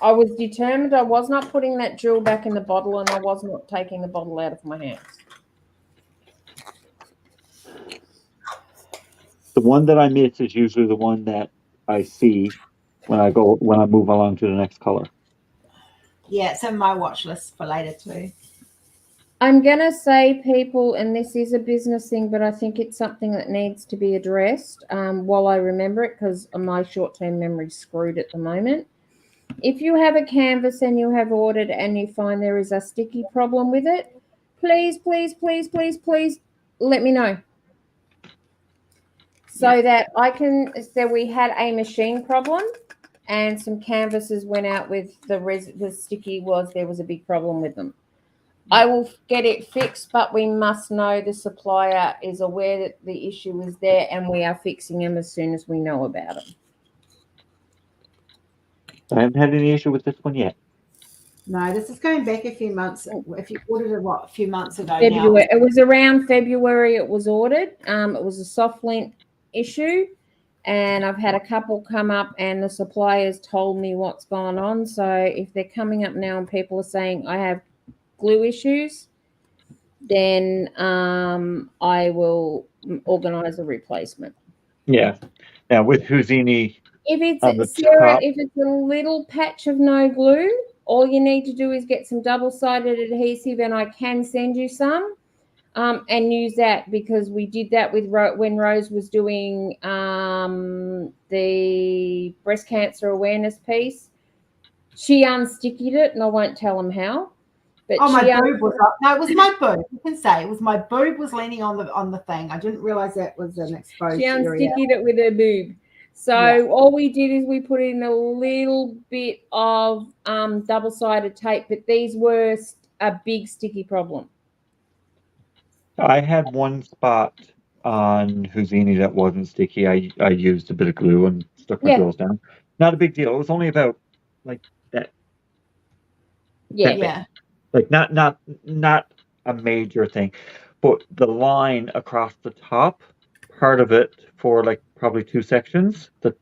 I was determined I was not putting that drill back in the bottle, and I was not taking the bottle out of my hands. The one that I miss is usually the one that I see when I move along to the next color. Yeah, it's in my watch list for later too. I'm going to say, people, and this is a business thing, but I think it's something that needs to be addressed while I remember it, because my short-term memory's screwed at the moment. If you have a canvas and you have ordered and you find there is a sticky problem with it, please, please, please, please, please let me know. So that I can, so we had a machine problem and some canvases went out with the sticky there was a big problem with them. I will get it fixed, but we must know the supplier is aware that the issue is there and we are fixing them as soon as we know about them. I haven't had any issue with this one yet. No, this is going back a few months. If you ordered it, a few months ago February. now? It was around February it was ordered. It was a soft lint issue. And I've had a couple come up and the suppliers told me what's gone on. So if they're coming up now and people are saying I have glue issues, then I will organise a replacement. Yeah. Now with Houdini If on the it's Sarah, top, if it's a little patch of no glue, all you need to do is get some double-sided adhesive, and I can send you some, and use that, because we did that with when Rose was doing the breast cancer awareness piece. She unstickied it, and I won't tell them how. But oh, my boob was up. No, it was my boob. You can say it was my boob was leaning on the thing. I didn't realize that was an exposed She area. unstickied it with her boob. So all we did is we put in a little bit of double-sided tape, but these were a big sticky problem. I had one spot on Houdini that wasn't sticky. I used a bit of glue and stuck my drills down. Not a big deal. It was only about like that. Yeah. Like not a major thing, but the line across the top part of it for like probably 2 sections, the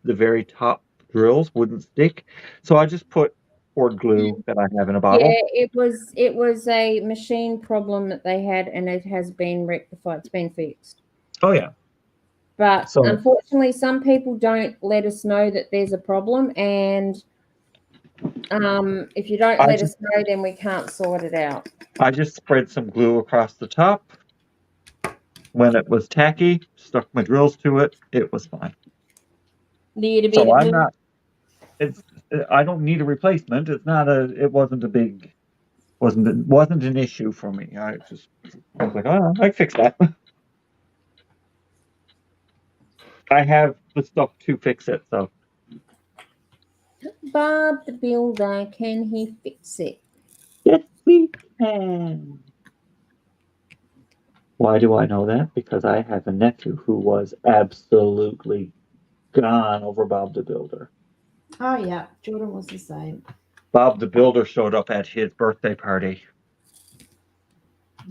very top drills wouldn't stick. So I just put poured glue that I have in a bottle. Yeah, it was a machine problem that they had, and it has been rectified. It's been fixed. Oh yeah. But So unfortunately, some people don't let us know that there's a problem, and if you don't let us know, then we can't sort it out. I just spread some glue across the top. When it was tacky, stuck my drills to it. It was fine. Need a bit So of I'm glue? not. I don't need a replacement. It wasn't a big. Wasn't an issue for me. I was like, oh, I can fix that. I have the stuff to fix it, so. Bob the Builder, can he fix it? Yes, we can. Why do I know that? Because I have a nephew who was absolutely gone over Bob the Builder. Oh yeah, Jordan was the same. Bob the Builder showed up at his birthday party.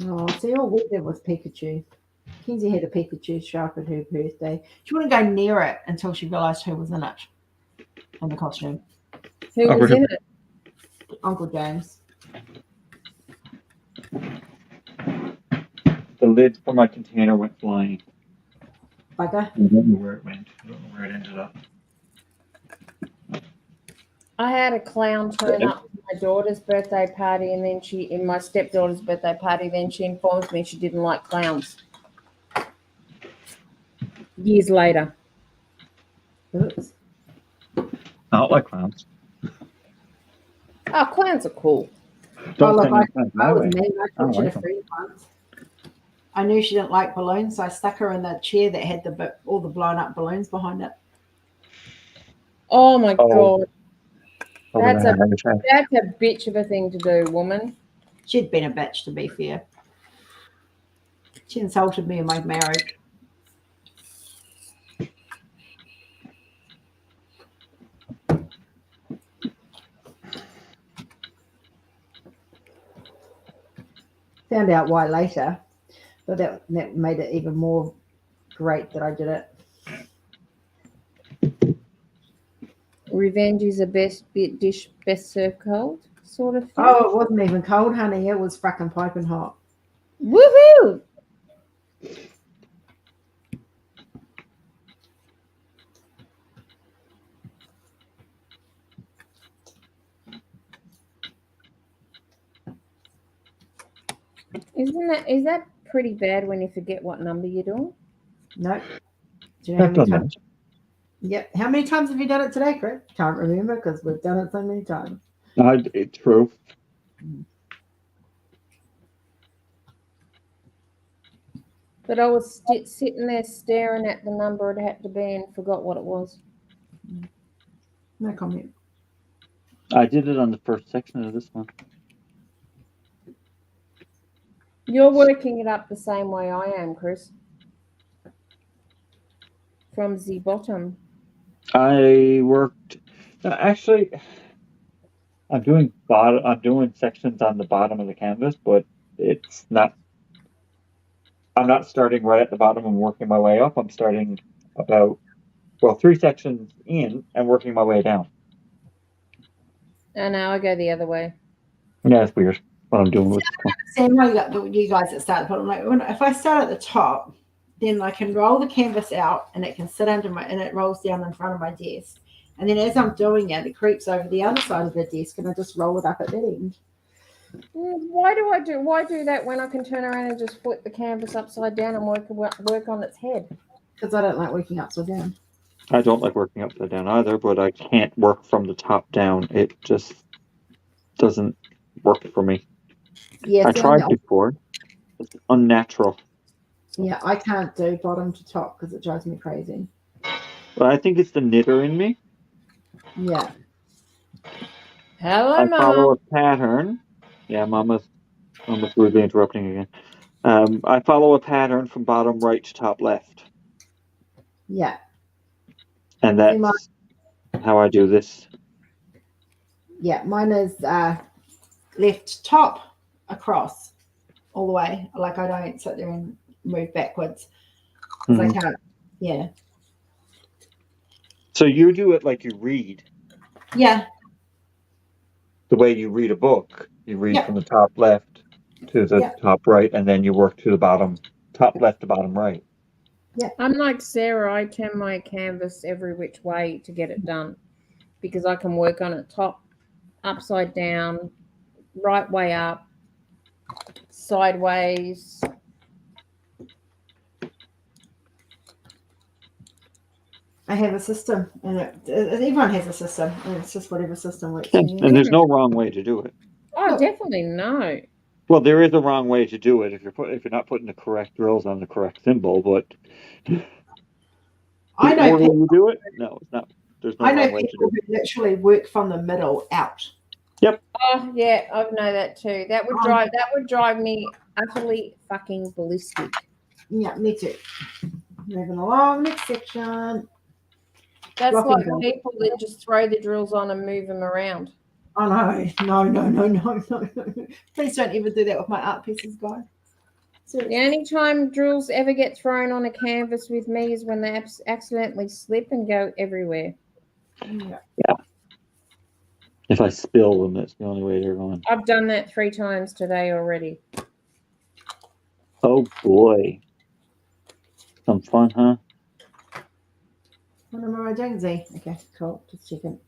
Oh, see, all we did was Pikachu. Kinsey had a Pikachu show up at her birthday. She wouldn't go near it until she realised who was in it, in the costume. Who was in it? Uncle James. The lid for my container went flying. Bugger. I don't know where it went. I don't know where it ended up. I had a clown turn up to my daughter's birthday party, and then in my stepdaughter's birthday party, then she informs me she didn't like clowns. Years later. Oops. I don't like clowns. Oh, clowns are cool. Don't look, send me clowns my I was way. mean. I I don't tortured like a friend once. I knew she didn't like balloons, so I stuck her in the chair that had all the blown up balloons behind it. Oh my God. That's That's a bitch of a thing to do, woman. She'd been a bitch, to be fair. She insulted me in my marriage. Found out why later, but that made it even more great that I did it. Revenge is a best served cold sort of thing. Oh, it wasn't even cold, honey. It was fucking piping hot. Woohoo! Is that pretty bad when you forget what number you're doing? No. Do you know how many times? Yep. How many times have you done it today, Chris? Can't remember because we've done it so many times. It's true. But I was sitting there staring at the number it had to be and forgot what it was. No comment. I did it on the first section of this one. You're working it up the same way I am, Chris. From the bottom. I worked. Actually, I'm doing sections on the bottom of the canvas, but it's not. I'm not starting right at the bottom and working my way up. I'm starting about 3 sections in and working my way down. And now I go the other way. Yeah, it's weird. what I'm doing with this one. Same way you guys that start at the bottom. Like if I start at the top, then I can roll the canvas out and it can sit under and it rolls down in front of my desk. And then as I'm doing it, it creeps over the other side of the desk and I just roll it up at that end. Why do that when I can turn around and just flip the canvas upside down and work on its head? Because I don't like working upside down. I don't like working upside down either, but I can't work from the top down. It just doesn't work for me. Yeah, I tried before. It's unnatural. Yeah, I can't do bottom to top because it drives me crazy. But I think it's the knitter in me. Yeah. Hello, I Mama. follow a pattern. Yeah, Mama's rudely interrupting again. I follow a pattern from bottom right to top left. Yeah. And that's how I do this. Yeah, mine is left top across all the way. Like I don't sit there and move backwards because I can't. Yeah. So you do it like you read. Yeah. The way you read a book. You read Yep. from the top left to the Yep. top right, and then you work to the bottom, top left to bottom right. Yeah. I'm like Sarah. I turn my canvas every which way to get it done because I can work on it top, upside down, right way up, sideways. I have a system, and everyone has a system, and it's just whatever system works for you. And there's no wrong way to do it. Oh, definitely no. Well, there is a wrong way to do it if you're not putting the correct drills on the correct symbol, but I know order people, you do it? No, it's not. There's no I know wrong way to people do it. who literally work from the middle out. Yep. Oh yeah, I know that too. That would drive me utterly fucking ballistic. Yeah, me too. Moving along, next section. That's Blocking like drills. people that just throw the drills on and move them around. Oh no. Please don't ever do that with my art pieces, guys. The only time drills ever get thrown on a canvas with me is when they accidentally slip and go everywhere. Yeah. If I spill them, that's the only way they're going. I've done that 3 times today already. Oh boy. Some fun, huh? What am I doing, Z? Okay, cool. Just checking.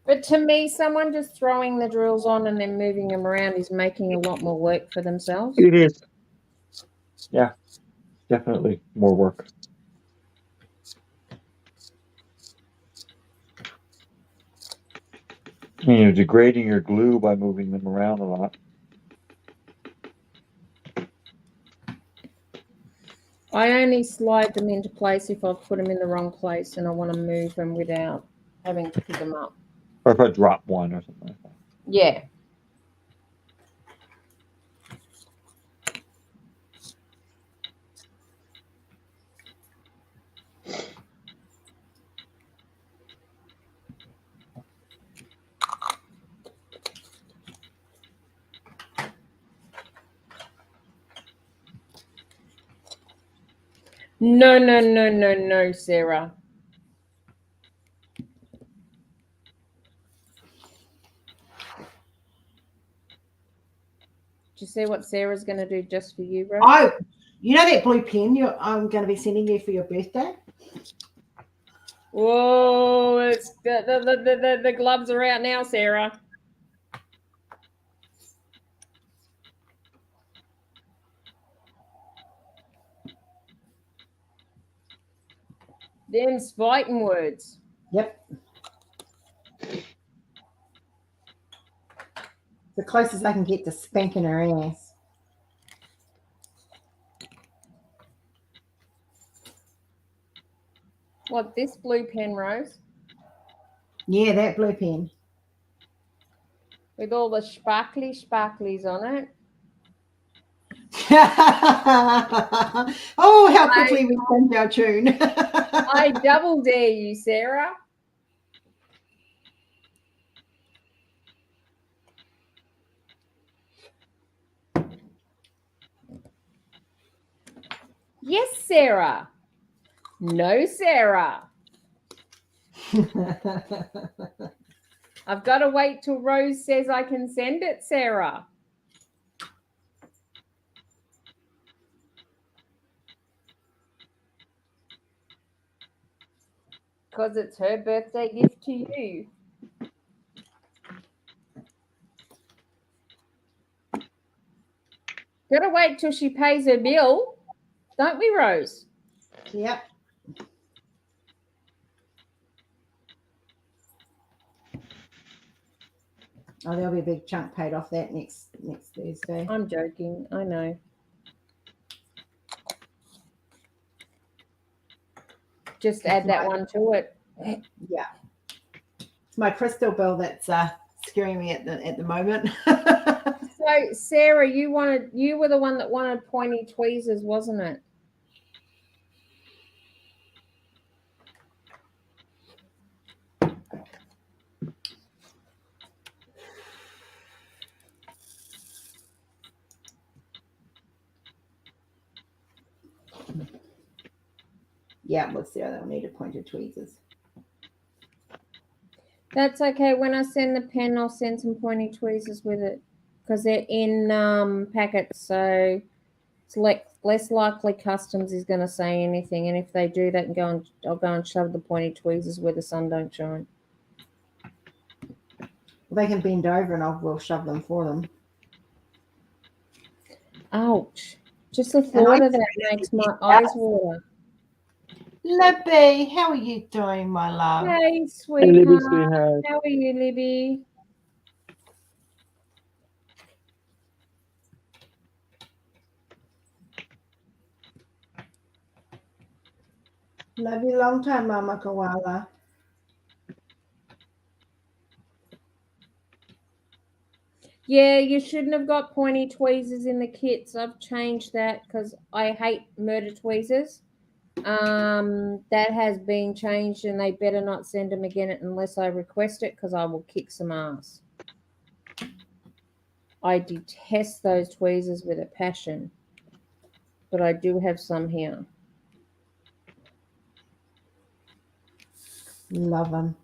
But to me, someone just throwing the drills on and then moving them around is making a lot more work for themselves. It is. Yeah, definitely more work. I mean, you're degrading your glue by moving them around a lot. I only slide them into place if I've put them in the wrong place and I want to move them without having to pick them up. Or if I drop one or something like that. Yeah. No, Sarah. Do you see what Sarah's going to do just for you, Rose? Oh, you know that blue pen I'm going to be sending you for your birthday? Whoa, it's the gloves are out now, Sarah. Them's fighting words. Yep. The closest I can get to spanking her ass. What, this blue pen, Rose? Yeah, that blue pen. With all the sparklies on it. Oh, how quickly we changed our tune. I double dare you, Sarah. Yes, Sarah. No, Sarah. I've got to wait till Rose says I can send it, Sarah. because it's her birthday gift to you. Gotta wait till she pays her bill, don't we, Rose? Yep. Oh, there'll be a big chunk paid off that next Thursday. I'm joking. I know. Just add that one to it. Yeah. It's my crystal bill that's scaring me at the moment. So Sarah, you were the one that wanted pointy tweezers, wasn't it? Yeah, well, Sarah, they'll need a pointed tweezers. That's okay. When I send the pen, I'll send some pointy tweezers with it because they're in packets, so it's less likely customs is going to say anything. And if they do, they can I'll go and shove the pointy tweezers where the sun don't shine. They can bend over and we'll shove them for them. Ouch. Just the thought of that makes my eyes water. Libby, how are you doing, my love? Hey, sweetheart. Hey, Libby, sweetheart. How are you, Libby? Love you long time, Mama Koala. Yeah, you shouldn't have got pointy tweezers in the kits. I've changed that because I hate murder tweezers. That has been changed, and they better not send them again unless I request it because I will kick some ass. I detest those tweezers with a passion, but I do have some here. Love them.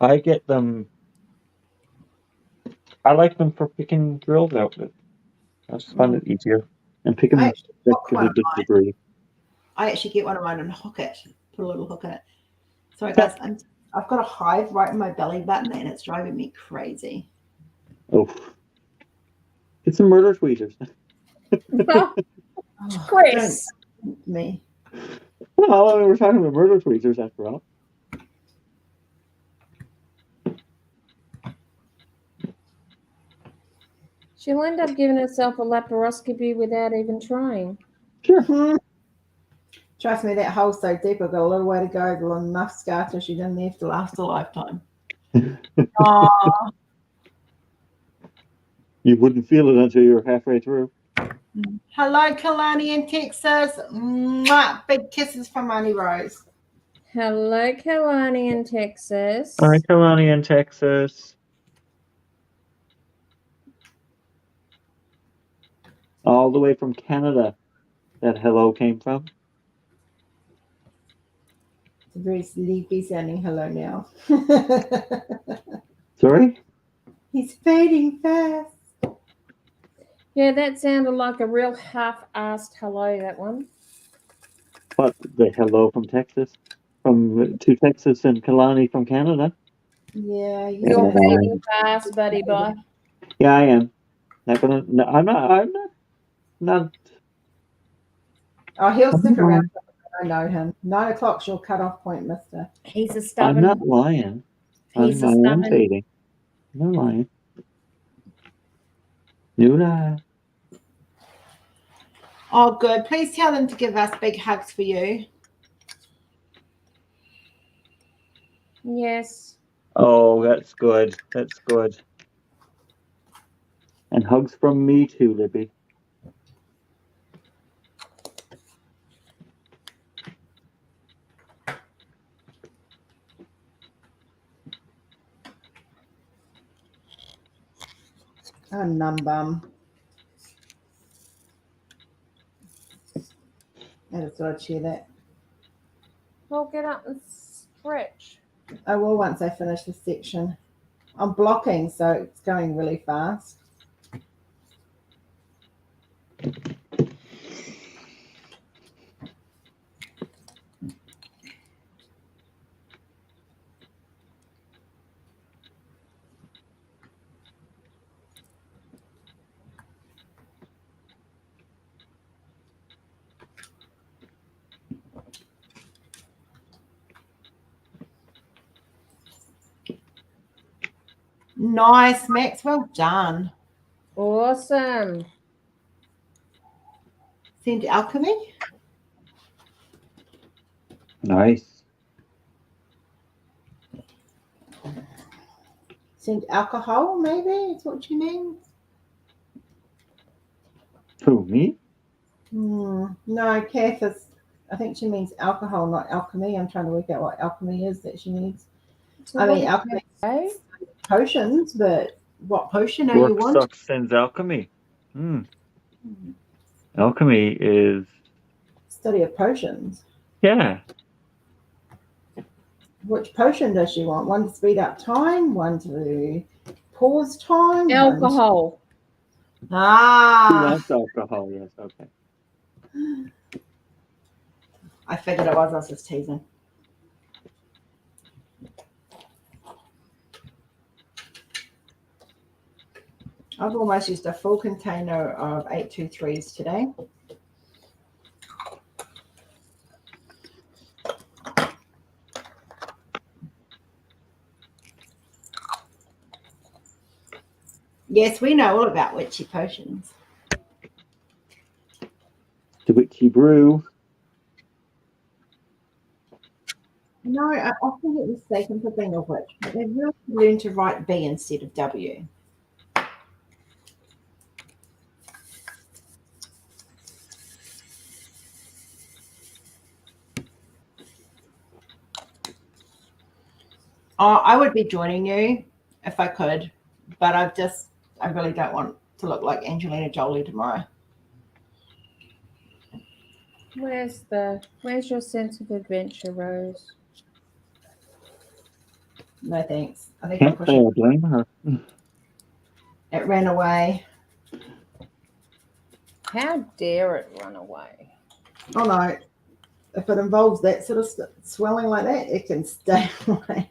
I get them. I like them for picking drills out with. I just find it easier. And picking them to the degree. I actually get one of mine and hook it. Put a little hook in it. Sorry, guys. I've got a hive right in my belly button, and it's driving me crazy. Oh. Get some murder tweezers. Chris. Me. Well, I mean, we're talking about murder tweezers after all. She'll end up giving herself a laparoscopy without even trying. Sure. Trust me, that hole's so deep. I've got a little way to go. Got enough scar tissue down there to last a lifetime. Aww. You wouldn't feel it until you're halfway through. Hello, Kalani in Texas. Mwah. Big kisses from Auntie Rose. Hello, Kalani in Texas. Hi, Kalani in Texas. All the way from Canada, that hello came from. It's a very sleepy sounding hello now. Sorry? He's fading fast. Yeah, that sounded like a real half-assed hello, that one. But the hello from Texas, to Texas and Kalani from Canada. Yeah, you're fading fast, buddy boy. Yeah, I am. No, I'm not. Oh, he'll stick around. I know him. 9 o'clock's your cutoff point, mister. He's a stubborn. I'm not lying. He's a I'm stubborn. fading. I'm not lying. You lie. Oh, good. Please tell them to give us big hugs for you. Yes. Oh, that's good. That's good. And hugs from me too, Libby. Oh, numb bum. I just thought I'd share that. Well, get up and stretch. I will once I finish this section. I'm blocking, so it's going really fast. Nice, Max. Well done. Awesome. Send alchemy. Nice. Send alcohol, maybe is what you mean. Who, me? No, Kath is. I think she means alcohol, not alchemy. I'm trying to work out what alchemy is that she needs. So I what mean, did alchemy you say? potions, but what potion are you Work wanting? sucks sends alchemy. Alchemy is, Study of potions. yeah. Which potion does she want? One to speed up time, one to pause time. Alcohol. She Ah, wants alcohol, yes, okay. I figured it was. I was just teasing. I've almost used a full container of 823s today. Yes, we know all about witchy potions. The witchy brew. No, I often get mistaken for being a witch, but they've really learned to write B instead of W. I would be joining you if I could, but I really don't want to look like Angelina Jolie tomorrow. Where's your sense of adventure, Rose? No thanks. I think Can't say I blame her. it ran away. How dare it run away? Oh no. If it involves that sort of swelling like that, it can stay away.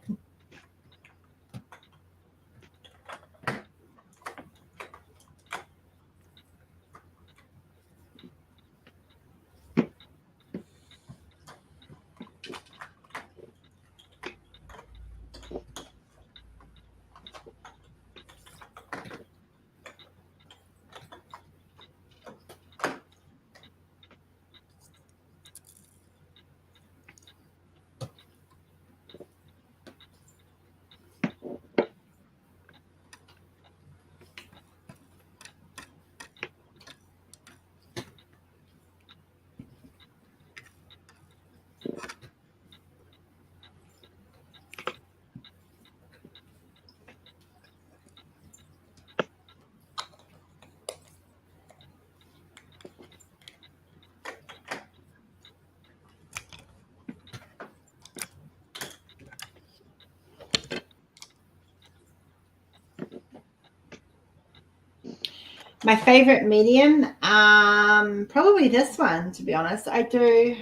My favorite medium, probably this one, to be honest. I do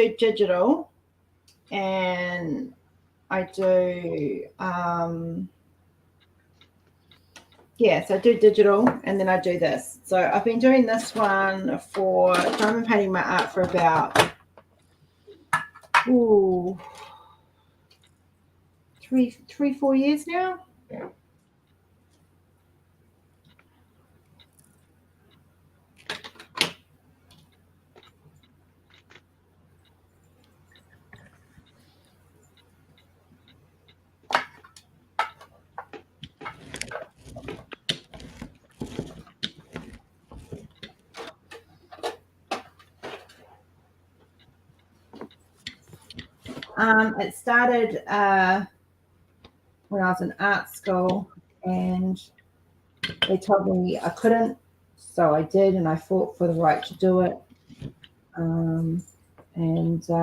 digital, and I do so I do digital, and then I do this. So I've been doing this one for diamond painting my art for about 4 years now. It started when I was in art school, and they told me I couldn't, so I did, and I fought for the right to do it. It's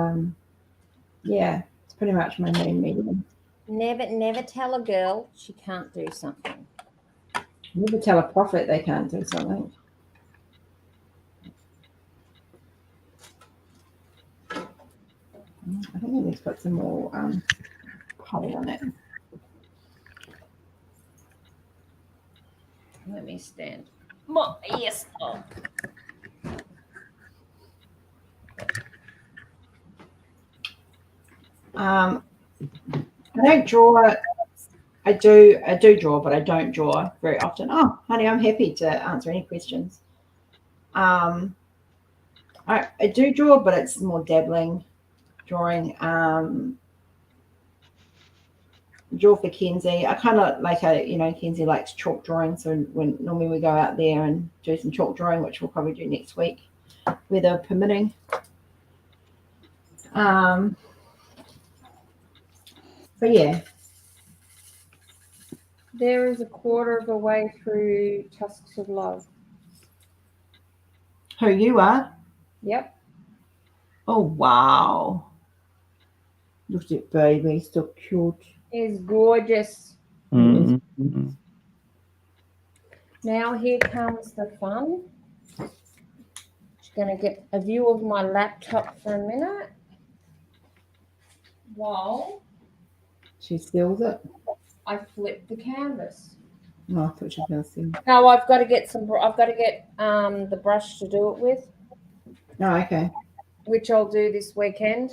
pretty much my main medium. Never tell a girl she can't do something. Never tell a prophet they can't do something. I think I need to put some more poly on it. Let me stand. Yes. I don't draw I do draw, but I don't draw very often. Oh, honey, I'm happy to answer any questions. I do draw, but it's more dabbling drawing. Draw for Kenzie. I kind of like Kenzie likes chalk drawing, so when normally we go out there and do some chalk drawing, which we'll probably do next week, weather permitting. But yeah. There is a quarter of the way through Tusks of Love. Who you are? Yep. Oh wow! Look at baby, so cute. Is gorgeous. Mm-hmm. Now here comes the fun. Just gonna get a view of my laptop for a minute. While she steals it. I flip the canvas. No, I thought she was going to sing. No, I've got to get the brush to do it with. Oh, okay. Which I'll do this weekend.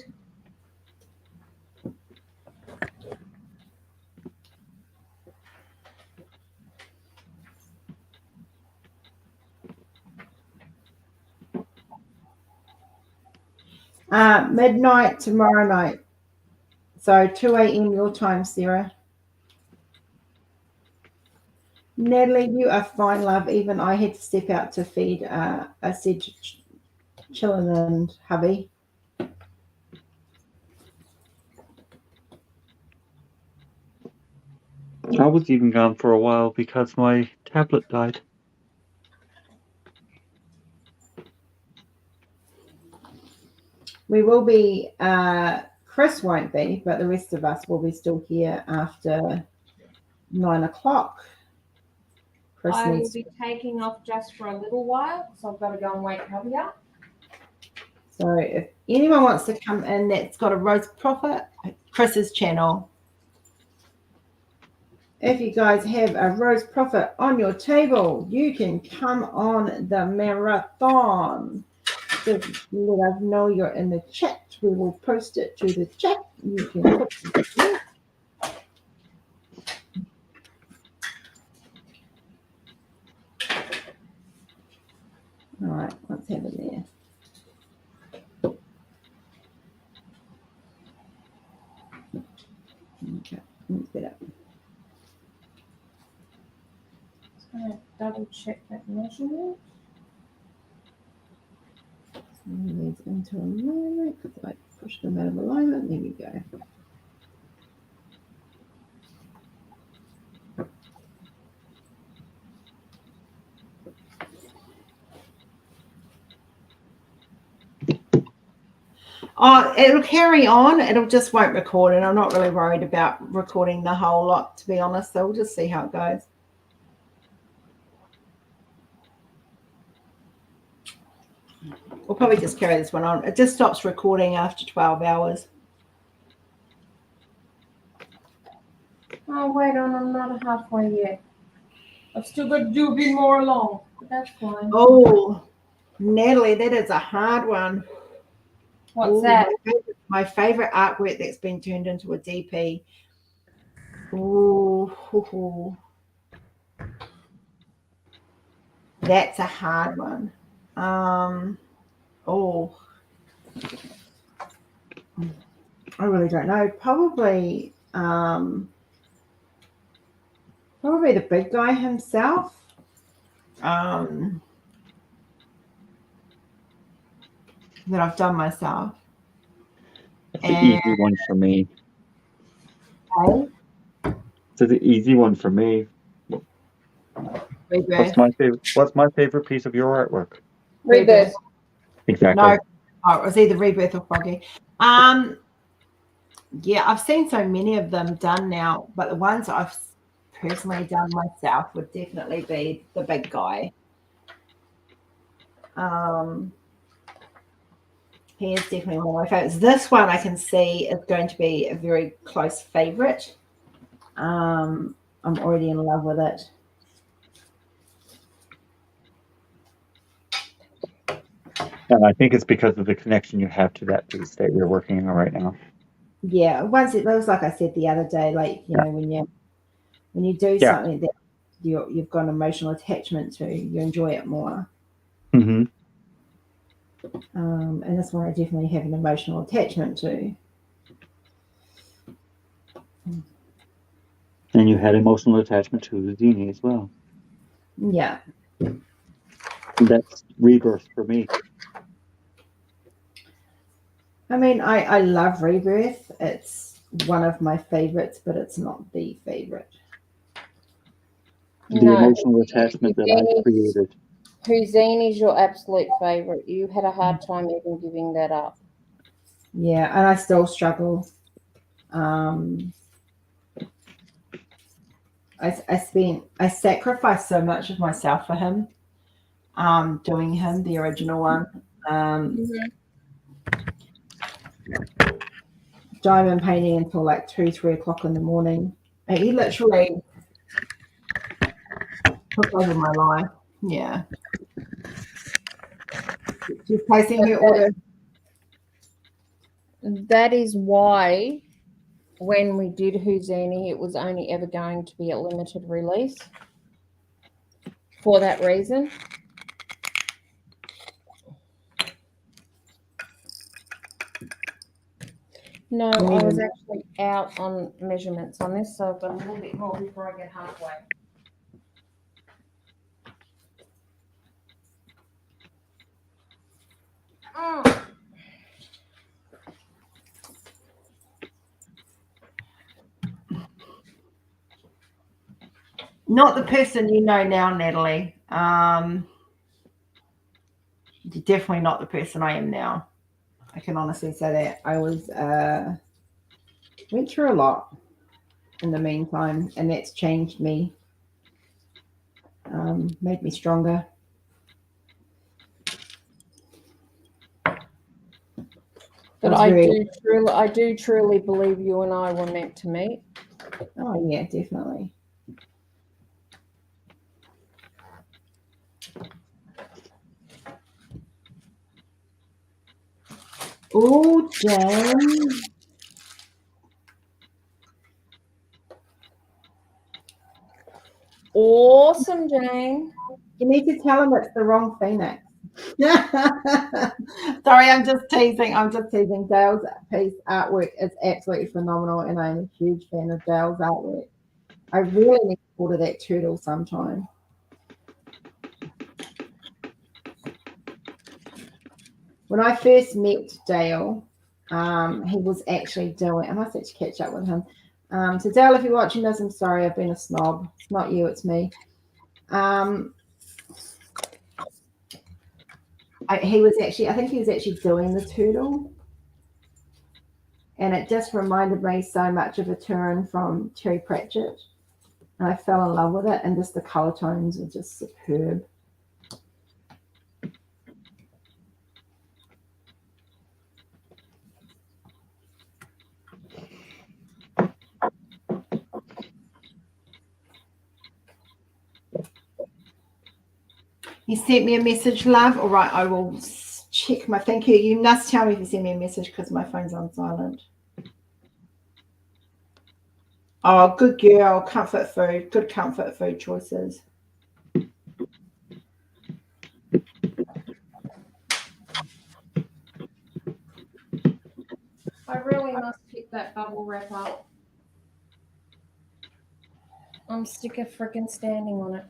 Midnight tomorrow night. So 2 a.m. your time, Sarah. Natalie, you are fine, love. Even I had to step out to feed I said Chillin and hubby. I was even gone for a while because my tablet died. We will be, Chris won't be, but the rest of us will be still here after 9 o'clock. I will be taking off just for a little while, so I've got to go and wake hubby up. So if anyone wants to come in that's got a roast Proffitt, Chris's channel. If you guys have a roast Proffitt on your table, you can come on the marathon. Just let us know you're in the chat. We will post it to the chat. You can put it. All right, let's have it there. Okay, let's get up. Just going to double check that measurement. Move these into alignment because I pushed them out of alignment. There you go. Oh, it'll carry on. It'll just won't record, and I'm not really worried about recording the whole lot, to be honest. So we'll just see how it goes. We'll probably just carry this one on. It just stops recording after 12 hours. Oh, wait on, I'm not halfway yet. I've still got to do a bit more along, but that's fine. Oh, Natalie, that is a hard one. What's that? My favorite artwork that's been turned into a DP. Ooh, that's a hard one. Oh, I really don't know. Probably the big guy himself. That I've done myself. It's an easy one for me. Okay. It's an easy one for me. Rebirth. What's my favorite piece of your artwork? Rebirth. Exactly. No, it was either Rebirth or Froggy. Yeah, I've seen so many of them done now, but the ones I've personally done myself would definitely be the big guy. He is definitely one of my favorites. This one I can see is going to be a very close favorite. I'm already in love with it. And I think it's because of the connection you have to that piece that you're working on right now. Yeah, it was like I said the other day, like, you know, when When you do Yeah. something that you've got an emotional attachment to, you enjoy it more. Mm-hmm. And this one I definitely have an emotional attachment to. And you had emotional attachment to Houdini as well. Yeah. That's rebirth for me. I mean, I love Rebirth. It's one of my favorites, but it's not the favorite. The No, emotional attachment that I created. Houdini is your absolute favorite. You had a hard time even giving that up. Yeah, and I still struggle. I sacrificed so much of myself for him, doing him, the original one. Diamond painting until like 2-3 o'clock in the morning. And he literally took over my life. Yeah. She's placing her order. That is why when we did Houdini, it was only ever going to be a limited release. For that reason. No, I was actually out on measurements on this, so I've got a little bit more before I get halfway. Not the person you know now, Natalie. Definitely not the person I am now. I can honestly say that. I was went through a lot in the meantime, and that's changed me, made me stronger. But I do truly believe you and I were meant to meet. Oh yeah, definitely. Oh, Jane. Awesome, Jane. You need to tell him it's the wrong Phoenix. Sorry, I'm just teasing. Dale's piece artwork is absolutely phenomenal, and I'm a huge fan of Dale's artwork. I really need to order that turtle sometime. When I first met Dale, he was actually doing, I must actually catch up with him. So Dale, if you're watching this, I'm sorry, I've been a snob. It's not you, it's me. I think he was actually doing the turtle. And it just reminded me so much of a Turin from Terry Pratchett. And I fell in love with it, and just the color tones are just superb. You sent me a message, love. All right, I will check my thank you. You must tell me if you send me a message because my phone's on silent. Oh, good girl. Comfort food. Good comfort food choices. I really must pick that bubble wrap up. I'm sick of freaking standing on it.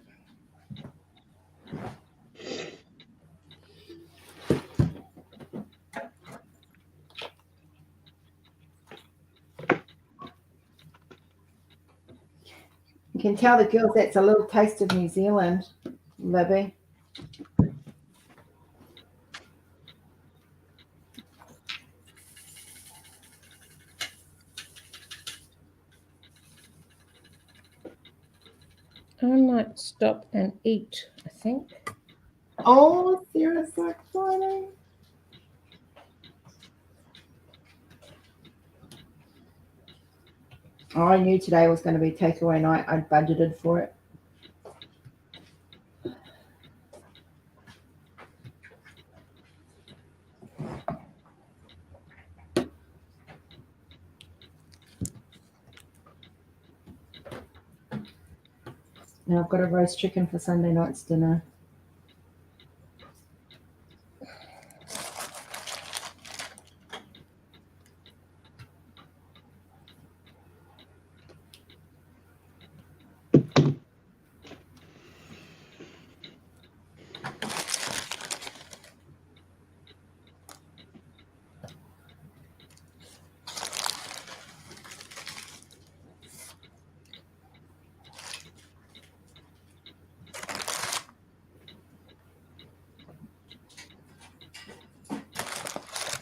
You can tell the girls that's a little taste of New Zealand, Libby. I might stop and eat, I think. Oh, Sarah's so exciting. Oh, I knew today was going to be takeaway night. I budgeted for it. And I've got a roast chicken for Sunday night's dinner.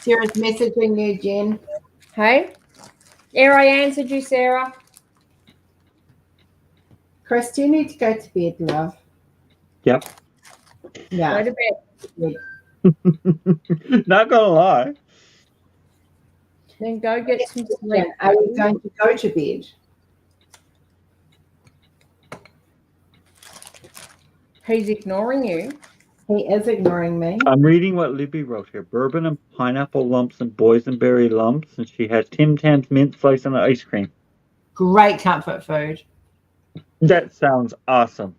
Sarah's messaging you, Jen. Hey? I answered you, Sarah. Chris, do you need to go to bed, love? Yep. Yeah. Go to bed. Not gonna lie. Then go get some sleep. Are you going to go to bed? He's ignoring you. He is ignoring me. I'm reading what Libby wrote here. Bourbon and pineapple lumps and boysenberry lumps, and she had Tim Tam's mint slice on the ice cream. Great comfort food. That sounds awesome.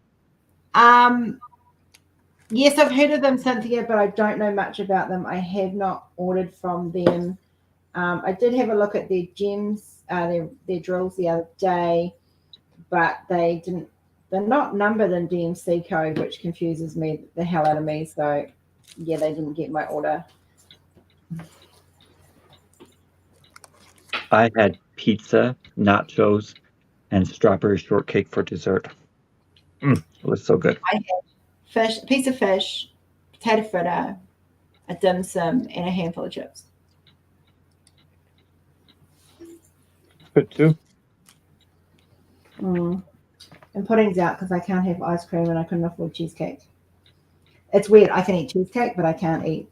Yes, I've heard of them, Cynthia, but I don't know much about them. I have not ordered from them. I did have a look at their gems, their drills the other day, but they didn't. They're not numbered in DMC code, which confuses me the hell out of me. So, yeah, they didn't get my order. I had pizza, nachos, and strawberry shortcake for dessert. It was so good. I had a piece of fish, potato fritter, a dim sum, and a handful of chips. Good too. And pudding's out because I can't have ice cream and I couldn't afford cheesecake. It's weird. I can eat cheesecake, but I can't eat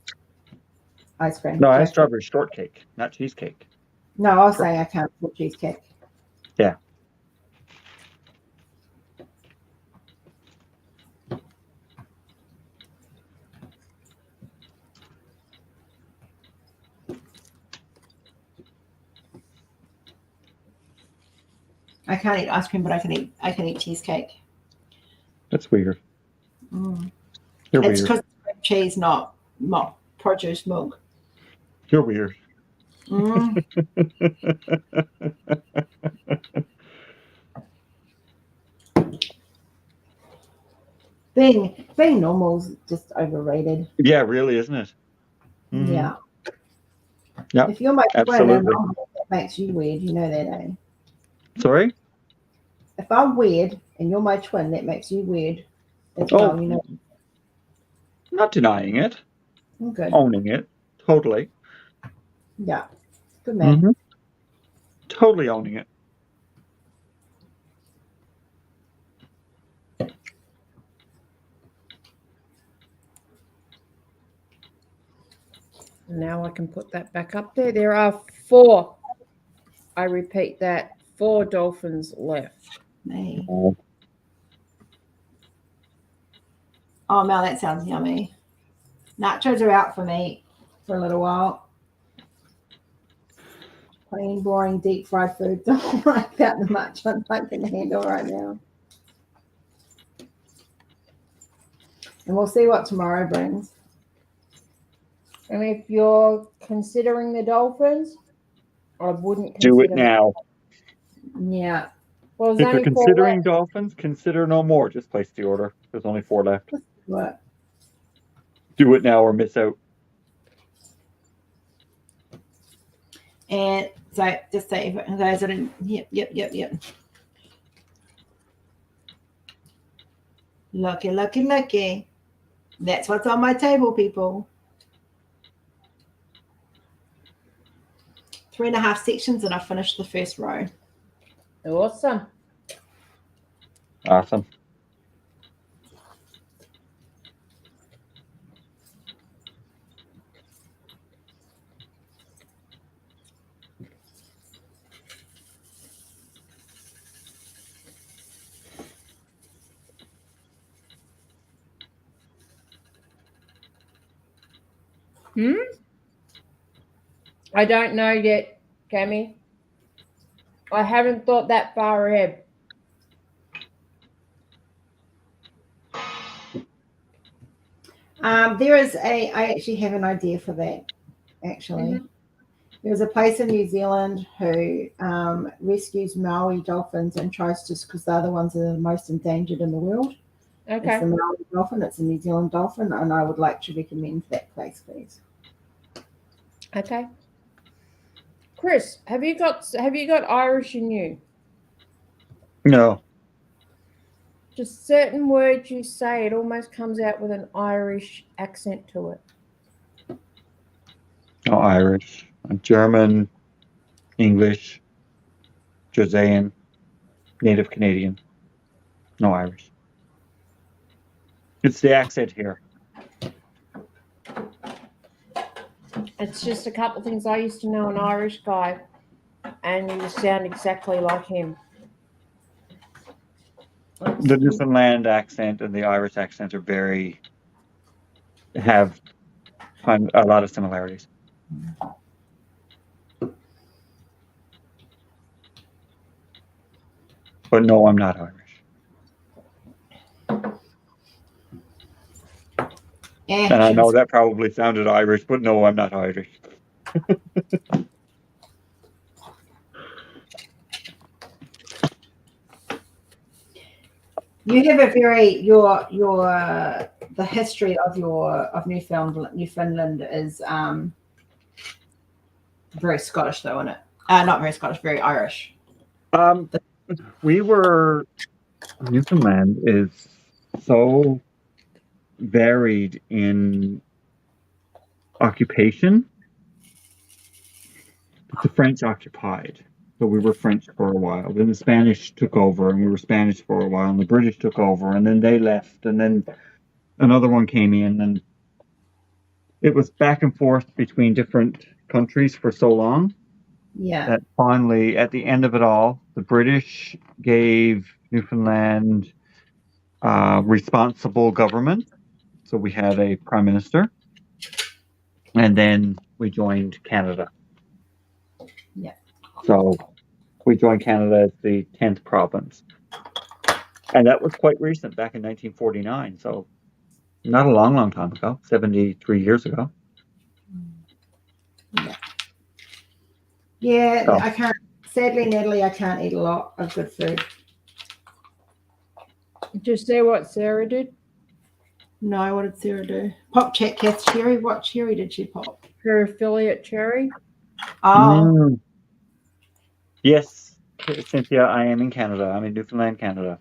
ice cream. No, I had strawberry shortcake, not cheesecake. No, I was saying I can't afford cheesecake. Yeah. I can't eat ice cream, but I can eat cheesecake. That's weird. Mm. You're It's weird. because it's cheese, not produce milk. You're weird. Mm. Being normal is just overrated. Yeah, really, isn't it? Mm-hmm. Yeah. Yeah. If you're my twin, Absolutely. and that makes you weird. You know that, eh? Sorry? If I'm weird and you're my twin, that makes you weird as well. You know. Not denying it. Good. Owning it. Totally. Yeah. Good man. Mm-hmm. Totally owning it. Now I can put that back up there. There are 4. I repeat that, 4 dolphins left. Me. Oh, Mel, that sounds yummy. Nachos are out for me for a little while. Plain, boring, deep fried food. Don't like that much. I can handle right now. And we'll see what tomorrow brings. And if you're considering the dolphins, I wouldn't Do it consider now. Yeah. Well, If there's you're only 4 considering left. dolphins, consider no more. Just place the order. There's only 4 left. What? Do it now or miss out. And so just say those that are yep. Lucky. That's what's on my table, people. 3.5 sections and I finished the first row. Awesome. Awesome. I don't know yet, Cammy. I haven't thought that far ahead. There is I actually have an idea for that, actually. Mhm. There's a place in New Zealand who rescues Maui dolphins and tries to, because they're the ones that are the most endangered in the world. It's Okay. the Maui dolphin, it's a New Zealand dolphin, and I would like to recommend that place, please. Okay. Chris, have you got Irish in you? No. Just certain words you say, it almost comes out with an Irish accent to it. No Irish. German, English, Josian, Native Canadian. No Irish. It's the accent here. It's just a couple of things. I used to know an Irish guy, and you sound exactly like him. The Newfoundland accent and the Irish accent are have a lot of similarities. But no, I'm not Irish. And I know that probably sounded Irish, but no, I'm not Irish. You have a very the history of Newfoundland is very Scottish though, isn't it? Not very Scottish, very Irish. Newfoundland is so varied in occupation. The French occupied, so we were French for a while. Then the Spanish took over, and we were Spanish for a while. And the British took over, and then they left, and then another one came in, and it was back and forth between different countries for so long. Yeah. That finally, at the end of it all, the British gave Newfoundland responsible government. So we had a prime minister, and then we joined Canada. Yeah. So we joined Canada as the 10th province. And that was quite recent, back in 1949. So not a long time ago, 73 years ago. Yeah, So. I can't. Sadly, Natalie, I can't eat a lot of good food. Did you see what Sarah did? No, what did Sarah do? Pop chat, Kath cherry. What cherry did she pop? Her affiliate cherry. Oh. Mm. Yes, Cynthia, I am in Canada. I'm in Newfoundland, Canada.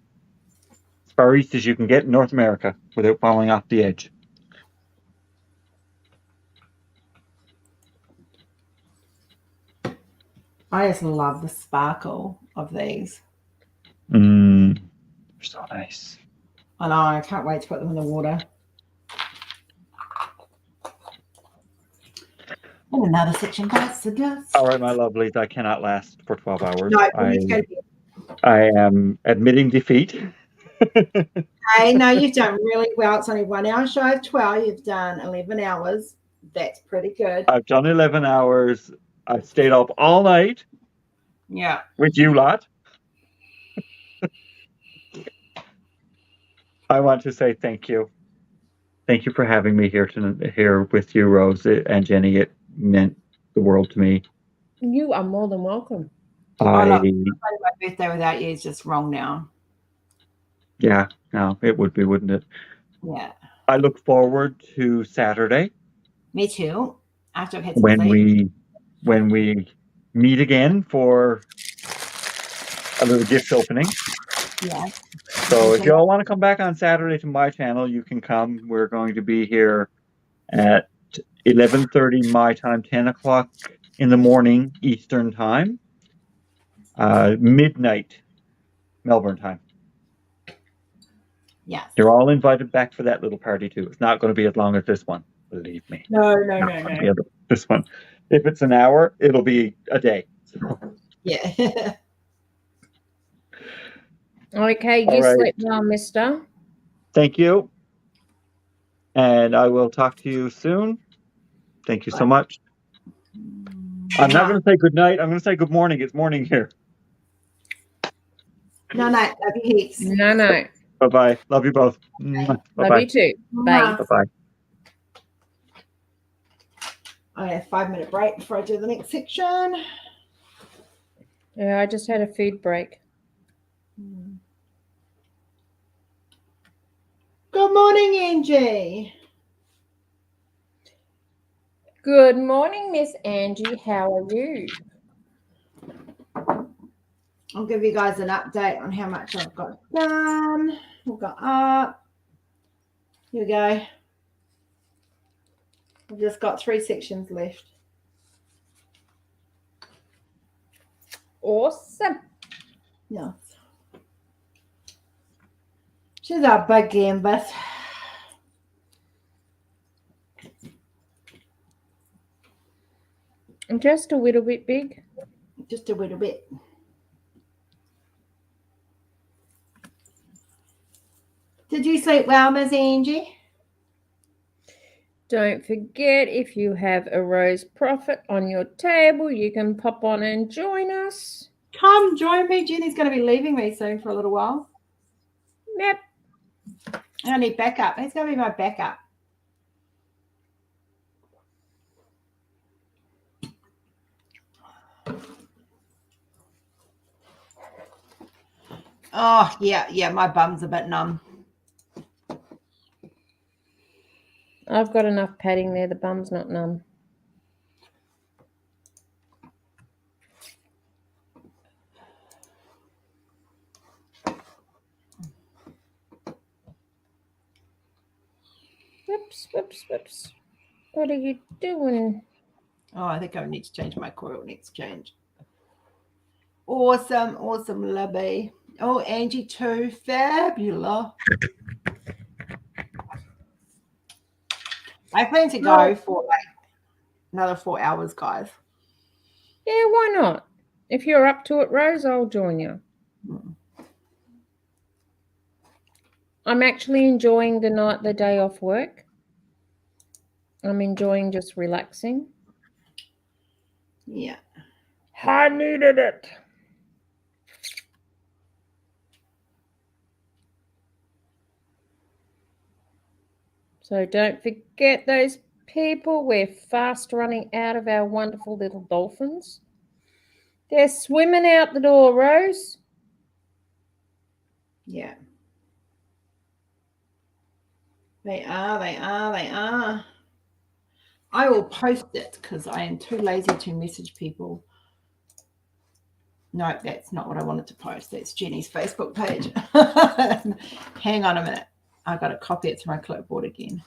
As far east as you can get in North America without falling off the edge. I just love the sparkle of these. They're so nice. I know, I can't wait to put them in the water. And another section bites the dust. All right, my lovelies, I cannot last for 12 hours. No, you need to go to bed. I am admitting defeat. Hey, no, you've done really well. It's only 1 hour shy of 12. You've done 11 hours. That's pretty good. I've done 11 hours. I've stayed up all night. Yeah. With you lot. I want to say thank you. Thank you for having me here with you, Rose and Jenny. It meant the world to me. You are more than welcome. Oh, look, my birthday without you is just wrong now. Yeah, no, it would be, wouldn't it? Yeah. I look forward to Saturday. Me too. After I've had some when we meet again for a little gift opening. Yeah. So if you all want to come back on Saturday to my channel, you can come. We're going to be here at 11:30 my time, 10 o'clock in the morning Eastern time, midnight Melbourne time. Yes. You're all invited back for that little party too. It's not going to be as long as this one, believe me. No. This one. If it's an hour, it'll be a day. Yeah. Okay, you All right. sleep well, mister. Thank you. And I will talk to you soon. Thank you so much. I'm not going to say good night. I'm going to say good morning. It's morning here. No, love you heaps. No. Bye-bye. Love you both. Bye-bye. Love you too. Bye. Bye-bye. I have a 5-minute break before I do the next section. Yeah, I just had a food break. Good morning, Angie. Good morning, Miss Angie. How are you? I'll give you guys an update on how much I've got done. We've got up. Here we go. I've just got 3 sections left. Awesome. Yeah. She's a big canvas. Just a little bit big. Just a little bit. Did you sleep well, Miss Angie? Don't forget, if you have a rose Proffitt on your table, you can pop on and join us. Come join me. Jenny's going to be leaving me soon for a little while. Yep. I need backup. He's going to be my backup. Oh, yeah, my bum's a bit numb. I've got enough padding there. The bum's not numb. Whoops. What are you doing? Oh, I think I need to change my coil. Needs to change. Awesome, Libby. Oh, Angie too. Fabulous. I plan to go for like another 4 hours, guys. Yeah, why not? If you're up to it, Rose, I'll join you. I'm actually enjoying the day off work. I'm enjoying just relaxing. Yeah. I needed it. So don't forget those people. We're fast running out of our wonderful little dolphins. They're swimming out the door, Rose. Yeah. They are. I will post it because I am too lazy to message people. No, that's not what I wanted to post. That's Jenny's Facebook page. Hang on a minute. I've got to copy it to my clipboard again.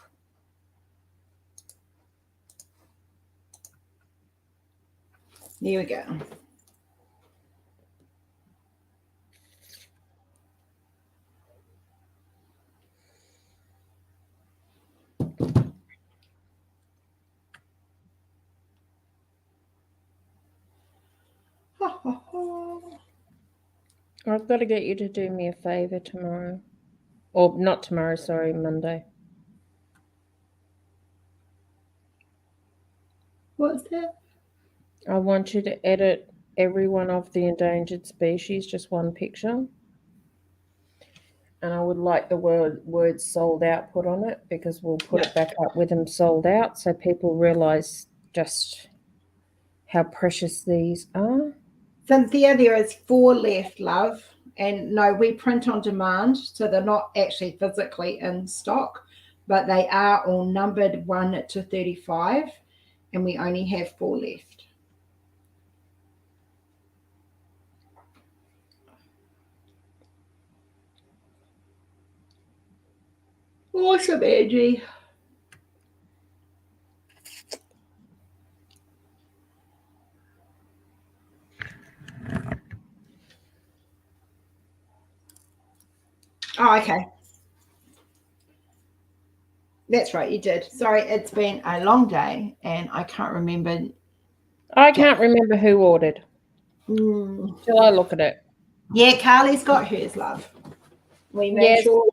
Here we go. I've got to get you to do me a favor tomorrow. Or not tomorrow, sorry, Monday. What's that? I want you to edit every one of the endangered species, just one picture. And I would like the word sold out put on it, because we'll put it back up with them sold out so people realise just how precious these are. Cynthia, there is 4 left, love. And no, we print on demand, so they're not actually physically in stock, but they are all numbered 1 to 35, and we only have 4 left. Awesome, Angie. Oh, okay. That's right, you did. Sorry, it's been a long day and I can't remember. I can't remember who ordered. Shall I look at it? Yeah, Carly's got hers, love. We made sure.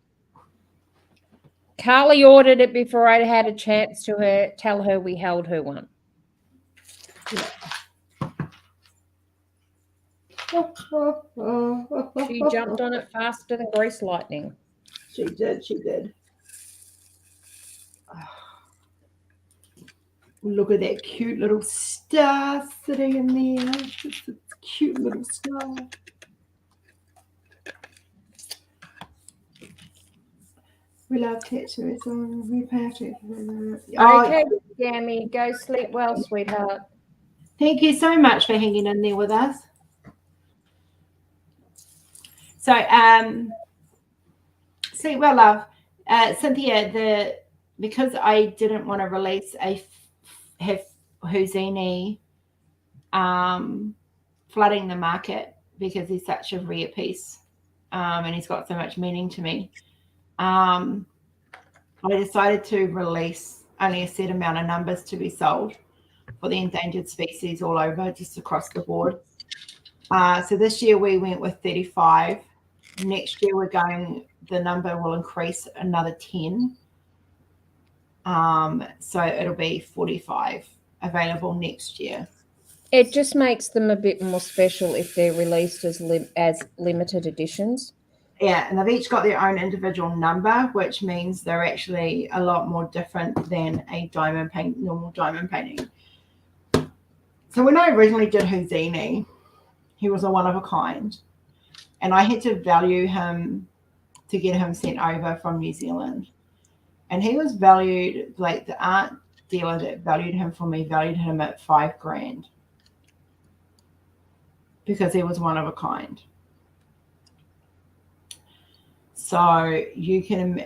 Carly ordered it before I had a chance to tell her we held her one. Yeah. She jumped on it faster than grease lightning. She did. Look at that cute little star sitting in there. It's a cute little star. We love tattoos. We've had to. Okay, Gammy, go sleep well, sweetheart. Thank you so much for hanging in there with us. So, sleep well, love. Cynthia, because I didn't want to release have Houdini flooding the market because he's such a rare piece and he's got so much meaning to me. I decided to release only a set amount of numbers to be sold for the endangered species all over, just across the board. So this year we went with 35. Next year the number will increase another 10. So it'll be 45 available next year. It just makes them a bit more special if they're released as limited editions. Yeah, and they've each got their own individual number, which means they're actually a lot more different than a normal diamond painting. So when I originally did Houdini, he was a one of a kind, and I had to value him to get him sent over from New Zealand. And he was valued, like the art dealer that valued him for me valued him at $5,000 because he was one of a kind. So you can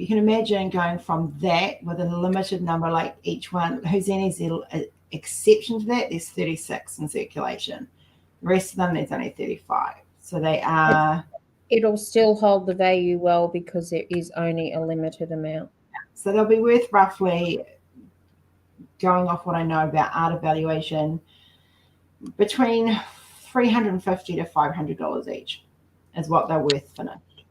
imagine going from that with a limited number, like each one. Houdini's the exception to that. There's 36 in circulation. The rest of them, there's only 35. So they are. It'll still hold the value well because there is only a limited amount. So they'll be worth roughly, going off what I know about art evaluation, between $350 to $500 each is what they're worth finished.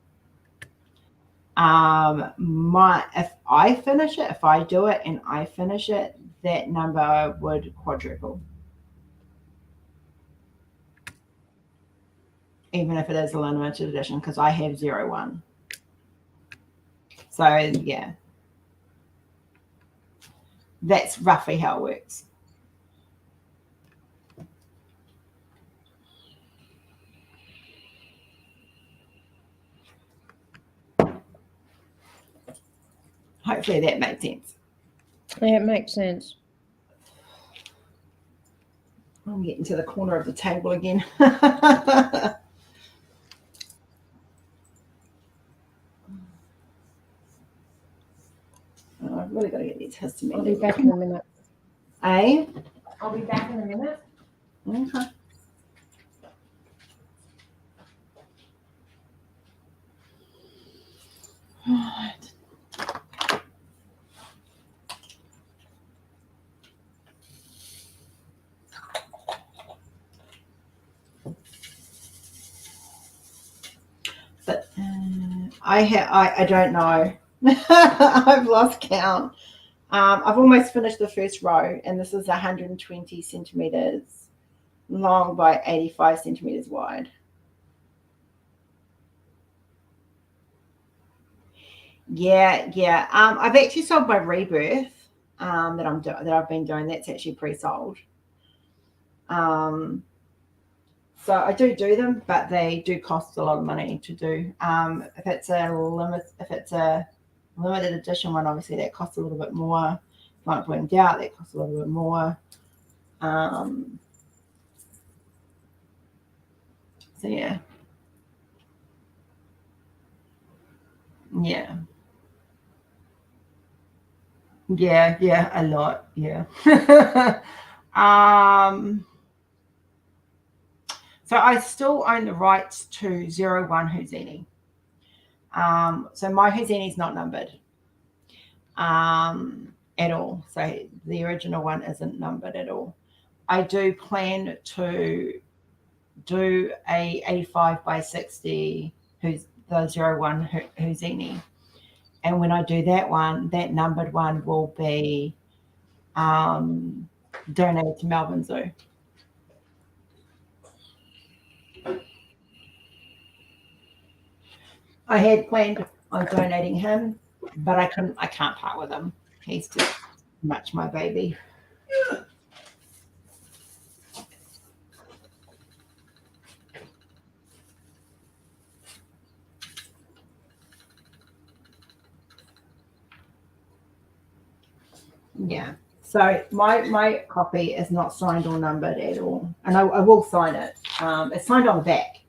If I finish it, if I do it and I finish it, that number would quadruple. Even if it is a limited edition, because I have 01. So yeah, that's roughly how it works. Hopefully that makes sense. Yeah, it makes sense. I'm getting to the corner of the table again. Oh, I've really got to get these histamines. I'll be back in a minute. Eh? I'll be back in a minute. Okay. Right. But I don't know. I've lost count. I've almost finished the first row, and this is 120 centimeters long by 85 centimeters wide. Yeah. I've actually sold my Rebirth that I've been doing. That's actually pre-sold. So I do them, but they do cost a lot of money to do. If it's a limited edition one, obviously that costs a little bit more. If you want it blinged out, that costs a little bit more. So yeah. Yeah, a lot. Yeah. So I still own the rights to 01 Houdini. So my Houdini is not numbered at all. So the original one isn't numbered at all. I do plan to do a 85 by 60 the 01 Houdini. And when I do that one, that numbered one will be donated to Melbourne Zoo. I had planned on donating him, but I can't part with him. He's too much my baby. Yeah. So my copy is not signed or numbered at all, and I will sign it. It's signed on the back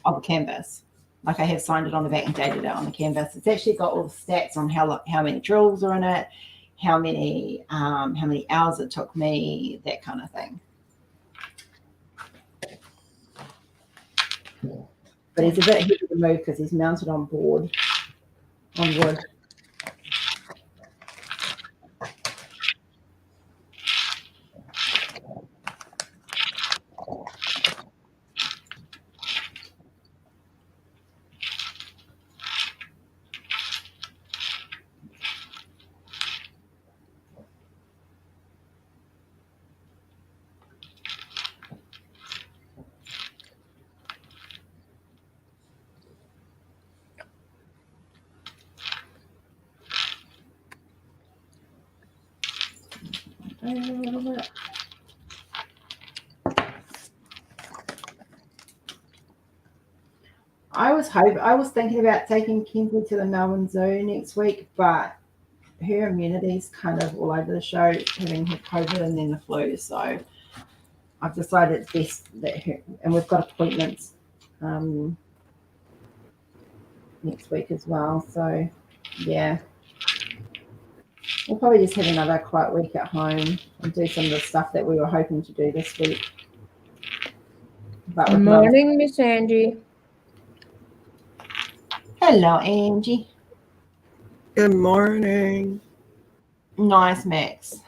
of the canvas. Like I have signed it on the back and dated it on the canvas. It's actually got all the stats on how many drills are in it, how many hours it took me, that kind of thing. But he's a bit heavy to move because he's mounted on wood. A little bit. I was thinking about taking Kinsley to the Melbourne Zoo next week, but her immunity's kind of all over the show, having had COVID and then the flu. So I've decided it's best that her, and we've got appointments next week as well. So yeah, we'll probably just have another quiet week at home and do some of the stuff that we were hoping to do this week. But Good morning, Miss Angie. Hello, Angie. Good morning. Nice, Max.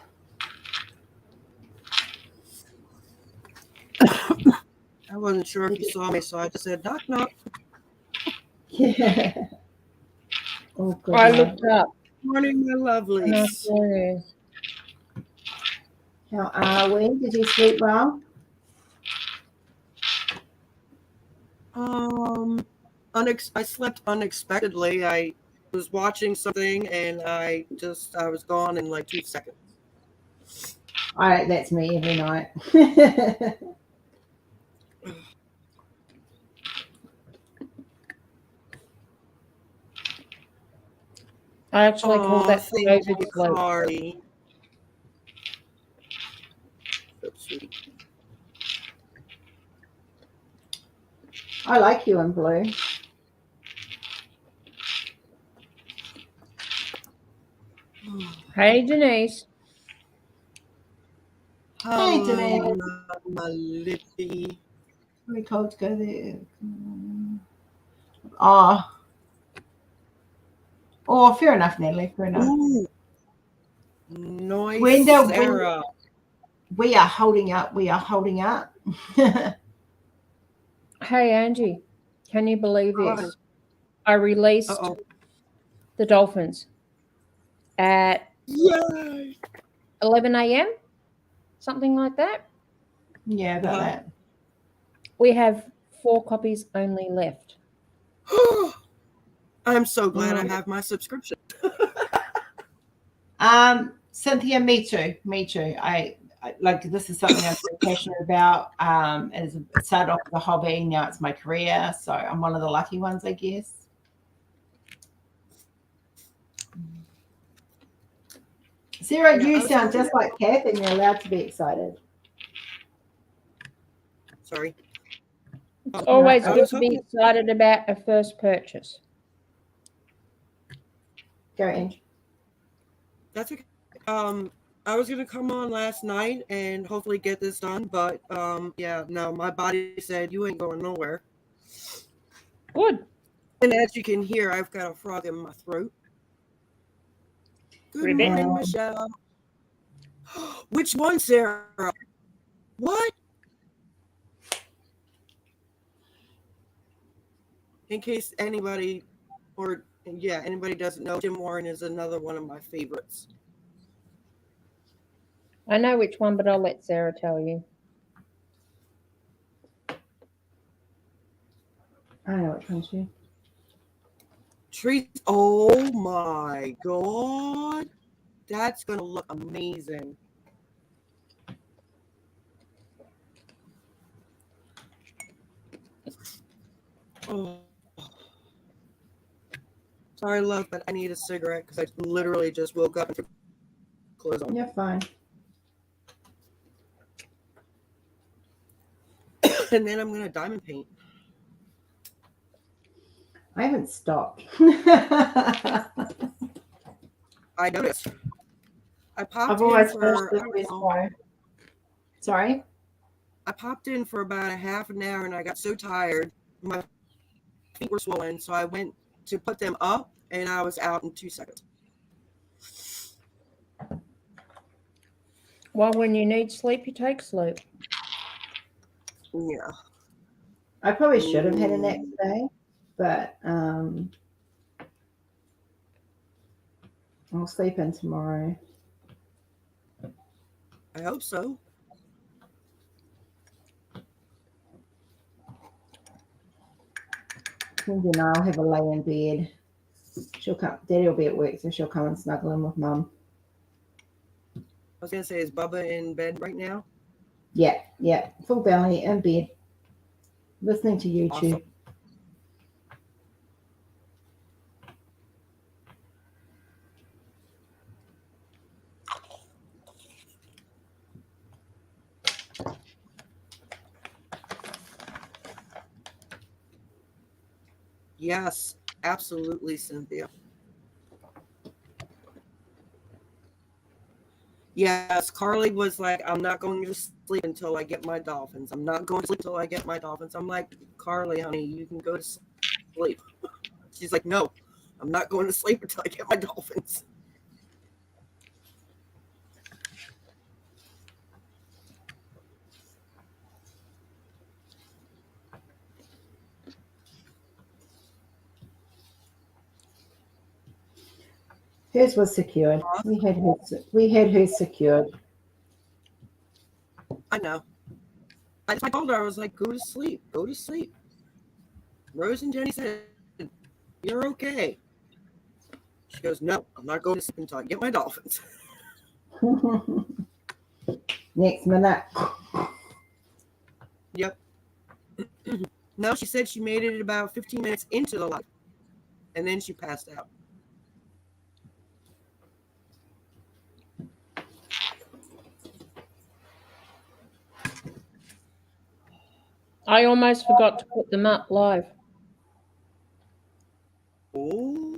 I wasn't sure if you saw me, so I just said knock knock. Yeah. Oh, good. I looked up. Morning, my lovelies. How are we? Did you sleep well? I slept unexpectedly. I was watching something and I was gone in like 2 seconds. That's me every night. I actually call that thank COVID you, sleep. Carly. So sweet. I like you in blue. Hey, Denise. Hey, Denise. My lippy. We told to go there. Oh, fair enough, Natalie. Fair enough. Ooh. Nice, Wendell, Sarah. We are holding up. We are holding up. Hey, Angie. Can you believe this? I released the dolphins at 11 a.m., something like that. Yeah, about that. We have 4 copies only left. I'm so glad I have my subscription. Cynthia, me too. Me too. I like, this is something I'm very passionate about. It started off as a hobby, now it's my career. So I'm one of the lucky ones, I guess. Sarah, you sound just like Kath, and you're allowed to be excited. Sorry. It's always good to be excited about a first purchase. Go, Ange. That's okay. I was gonna come on last night and hopefully get this done, but yeah, no, my body said you ain't going nowhere. Good. And as you can hear, I've got a frog in my throat. Good morning, Michelle. Which one, Sarah? What? In case anybody doesn't know, Jim Warren is another one of my favorites. I know which one, but I'll let Sarah tell you. I know which one too. Trees. Oh my God. That's going to look amazing. Oh. Sorry, love, but I need a cigarette because I literally just woke up and took clothes on. You're fine. And then I'm gonna diamond paint. I haven't stopped. I noticed. I popped I've in always for. finished this before. Sorry? I popped in for about a half an hour and I got so tired. My feet were swollen, so I went to put them up and I was out in 2 seconds. Well, when you need sleep, you take sleep. Yeah. I probably should have had a nap today, but I'll sleep in tomorrow. I hope so. Cindy and I'll have a lay in bed. She'll come. Daddy will be at work, so she'll come and snuggle in with Mum. I was gonna say, is Bubba in bed right now? Yeah, full belly in bed, listening to YouTube. Awesome. Yes, absolutely, Cynthia. Yes, Carly was like, I'm not going to sleep until I get my dolphins. I'm not going to sleep until I get my dolphins. I'm like, Carly, honey, you can go to sleep. She's like, no, I'm not going to sleep until I get my dolphins. Hers was secured. We had hers secured. I know. I told her, I was like, go to sleep. Go to sleep. Rose and Jenny said, you're okay. She goes, no, I'm not going to sleep until I get my dolphins. Next minute. Yep. No, she said she made it about 15 minutes into the life. And then she passed out. I almost forgot to put them up live. Oh.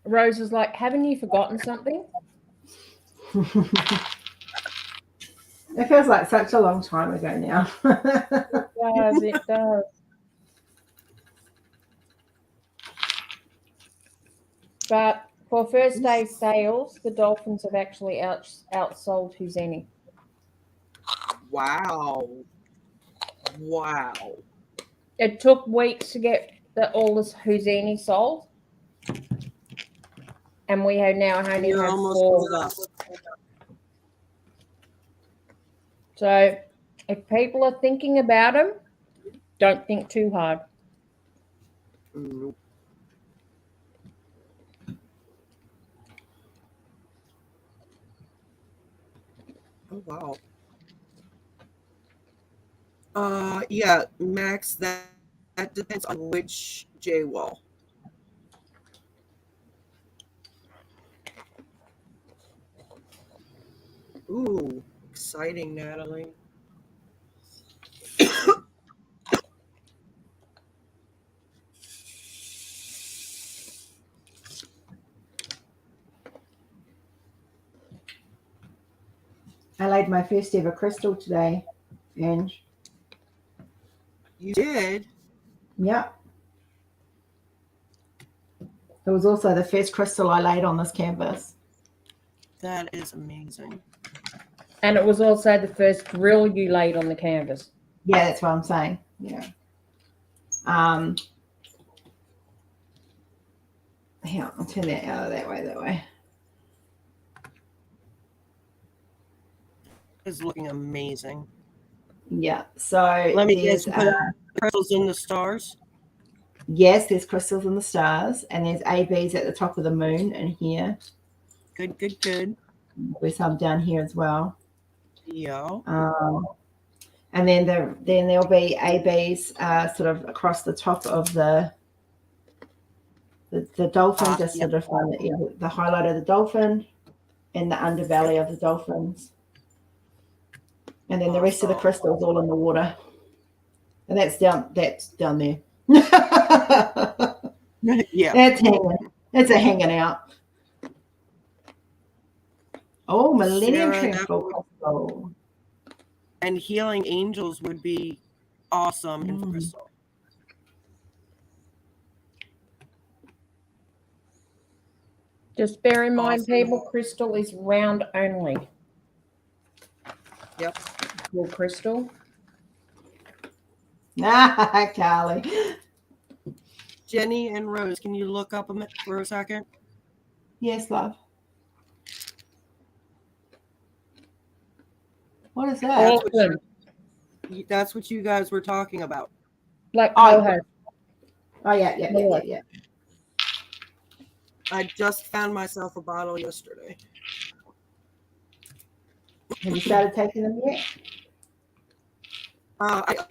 Rose is like, haven't you forgotten something? It feels like such a long time ago now. It does. But for first day sales, the Dolphins have actually outsold Huseni. Wow. Wow. It took weeks to get all this Huseni sold. And we have now only You're had almost 4. caught up. So if people are thinking about them, don't think too hard. Nope. Oh, wow. Yeah, Max, that depends on which J wall. Ooh, exciting, Natalie. I laid my first ever crystal today, Ange. You did? Yep. It was also the first crystal I laid on this canvas. That is amazing. And it was also the first drill you laid on the canvas. Yeah, that's what I'm saying. Yeah. Here, I'll turn that out of that way. It's looking amazing. Yeah. So let me guess, you put crystals in the stars? Yes, there's crystals in the stars, and there's ABs at the top of the moon in here. Good. There's some down here as well. Yeah. And then there'll be ABs sort of across the top of the dolphin, just yeah. sort of the highlight of the dolphin and the underbelly of the dolphins. And then the rest of the crystals all in the water. And that's down there. Yeah. It's a hanging out. Oh, Millennium Sarah, Tranquil Crystal. And Healing Angels would be awesome in crystal. Just bear in mind, people, crystal is round only. Yep. Cool crystal. Carly. Jenny and Rose, can you look up for a second? Yes, love. What is that? That's what you guys were talking about. Like Oh yeah. I just found myself a bottle yesterday. Have you started taking them yet? I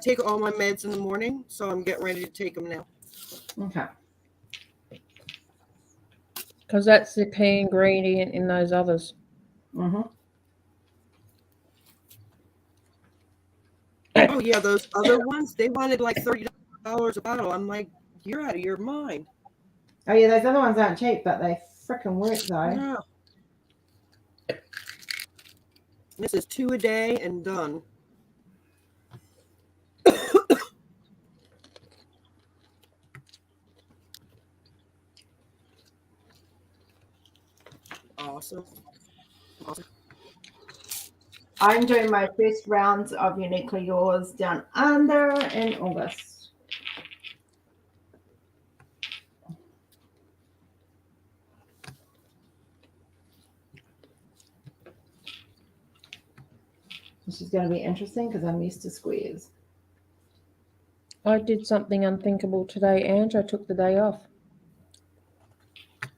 take all my meds in the morning, so I'm getting ready to take them now. Okay. Because that's the key ingredient in those others. Mm-hmm. Oh yeah, those other ones, they wanted like $30 a bottle. I'm like, you're out of your mind. Oh yeah, those other ones aren't cheap, but they freaking work though. Yeah. This is 2 a day and done. Awesome. I'm doing my first rounds of Uniquely Yours down under in August. This is going to be interesting because I'm used to squares. I did something unthinkable today, Ange. I took the day off.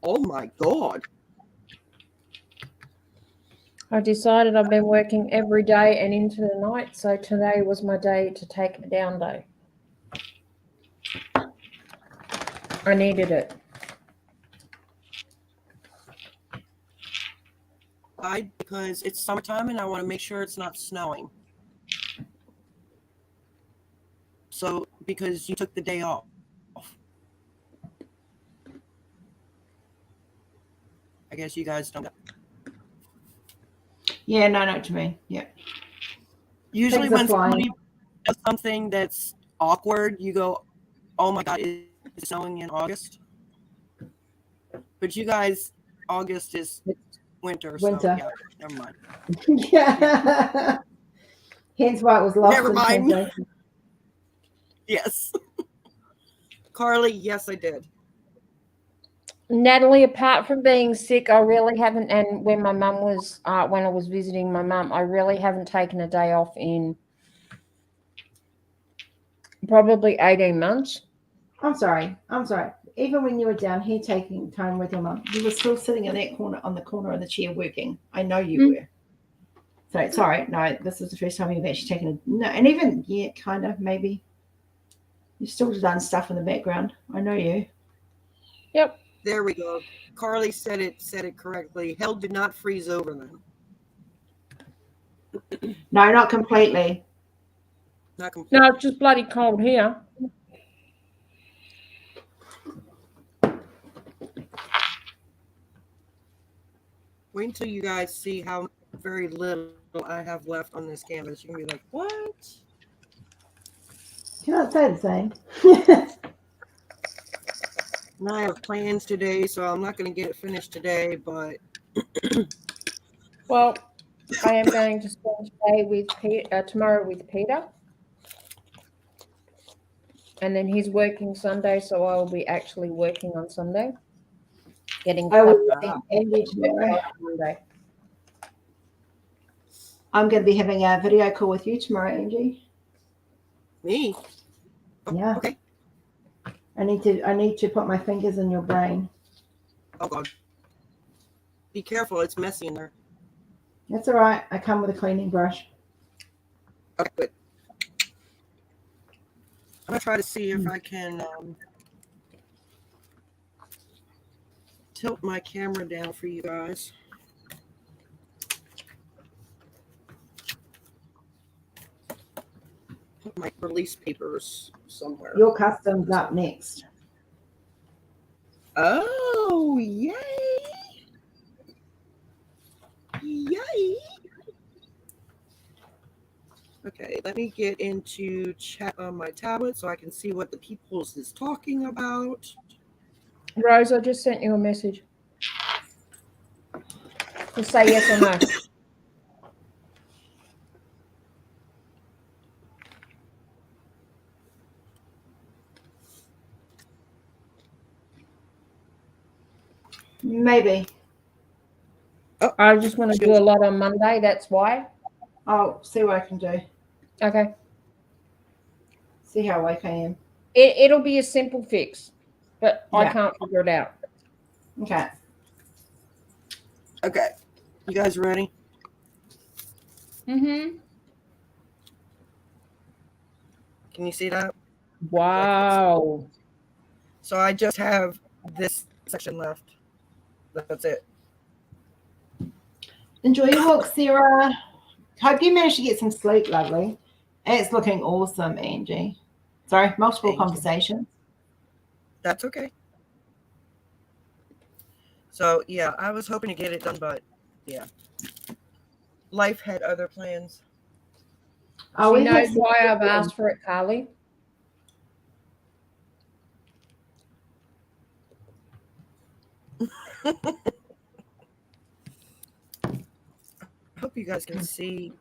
Oh my God. I decided I've been working every day and into the night, so today was my day to take a down day. I needed it. Because it's summertime and I want to make sure it's not snowing. So, because you took the day off. I guess you guys don't. Yeah, no, not to me. Yeah. Usually when somebody does something that's awkward, you go, oh my God, it's snowing in August. But you guys, August is winter. So yeah, never mind. Yeah. Hence why it was lost Never in mind. translation. Yes. Carly, yes, I did. Natalie, apart from being sick, I really haven't, and when my mum was, when I was visiting my mum, I really haven't taken a day off in probably 18 months. I'm sorry. Even when you were down here taking time with your mum, you were still sitting in that corner, on the corner of the chair working. I know you were. So it's all right. No, this was the first time you've actually taken no, and even kind of maybe you've still done stuff in the background. I know you. Yep. There we go. Carly said it correctly. Hell did not freeze over then. No, not completely. Not completely. No, it's just bloody cold here. Wait until you guys see how very little I have left on this canvas. You can be like, what? Cannot say the same. And I have plans today, so I'm not going to get it finished today, but... Well, I am going to spend today with tomorrow with Peter. And then he's working Sunday, so I will be actually working on Sunday. Getting I will stuff be Andy tomorrow. I'm going to be having a video call with you tomorrow, Angie. Me? Yeah. Okay. I need to put my fingers in your brain. Oh God. Be careful, it's messy in there. That's all right. I come with a cleaning brush. Okay, good. I'm gonna try to see if I can tilt my camera down for you guys. Put my release papers somewhere. Your custom's up next. Oh, yay! Yay! Okay, let me get into chat on my tablet so I can see what the peoples is talking about. Rose, I just sent you a message. Just say yes or no. Maybe. Oh, I just want to do a lot on Monday. That's why. I'll see what I can do. Okay. See how awake I am. It'll be a simple fix, but I Yeah. can't figure it out. Okay. Okay, you guys ready? Mm-hmm. Can you see that? Wow. So I just have this section left. That's it. Enjoy your walk, Sarah. Hope you managed to get some sleep, lovely. It's looking awesome, Angie. Sorry, multiple conversations. That's okay. So yeah, I was hoping to get it done, but yeah, life had other plans. Oh, She we knows have why I've asked for it, Carly. I hope you guys can see.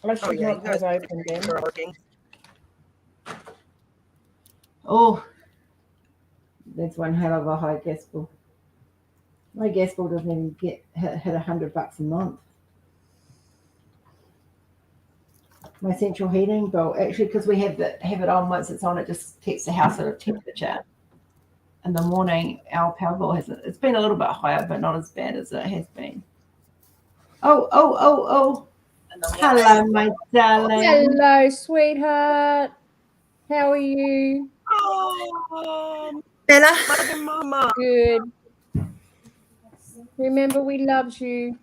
Unless she's yeah, not you guys have opened in. are working. Oh, that's one hell of a high gas bill. My gas bill doesn't even hit $100 a month. My central heating bill, actually, because we have it on. Once it's on, it just keeps the house at a temperature. In the morning, our power bill it's been a little bit higher, but not as bad as it has been. Oh. Hello, my darling. Hello, sweetheart. How are you? Bella, mama. Good. Remember, we loved you.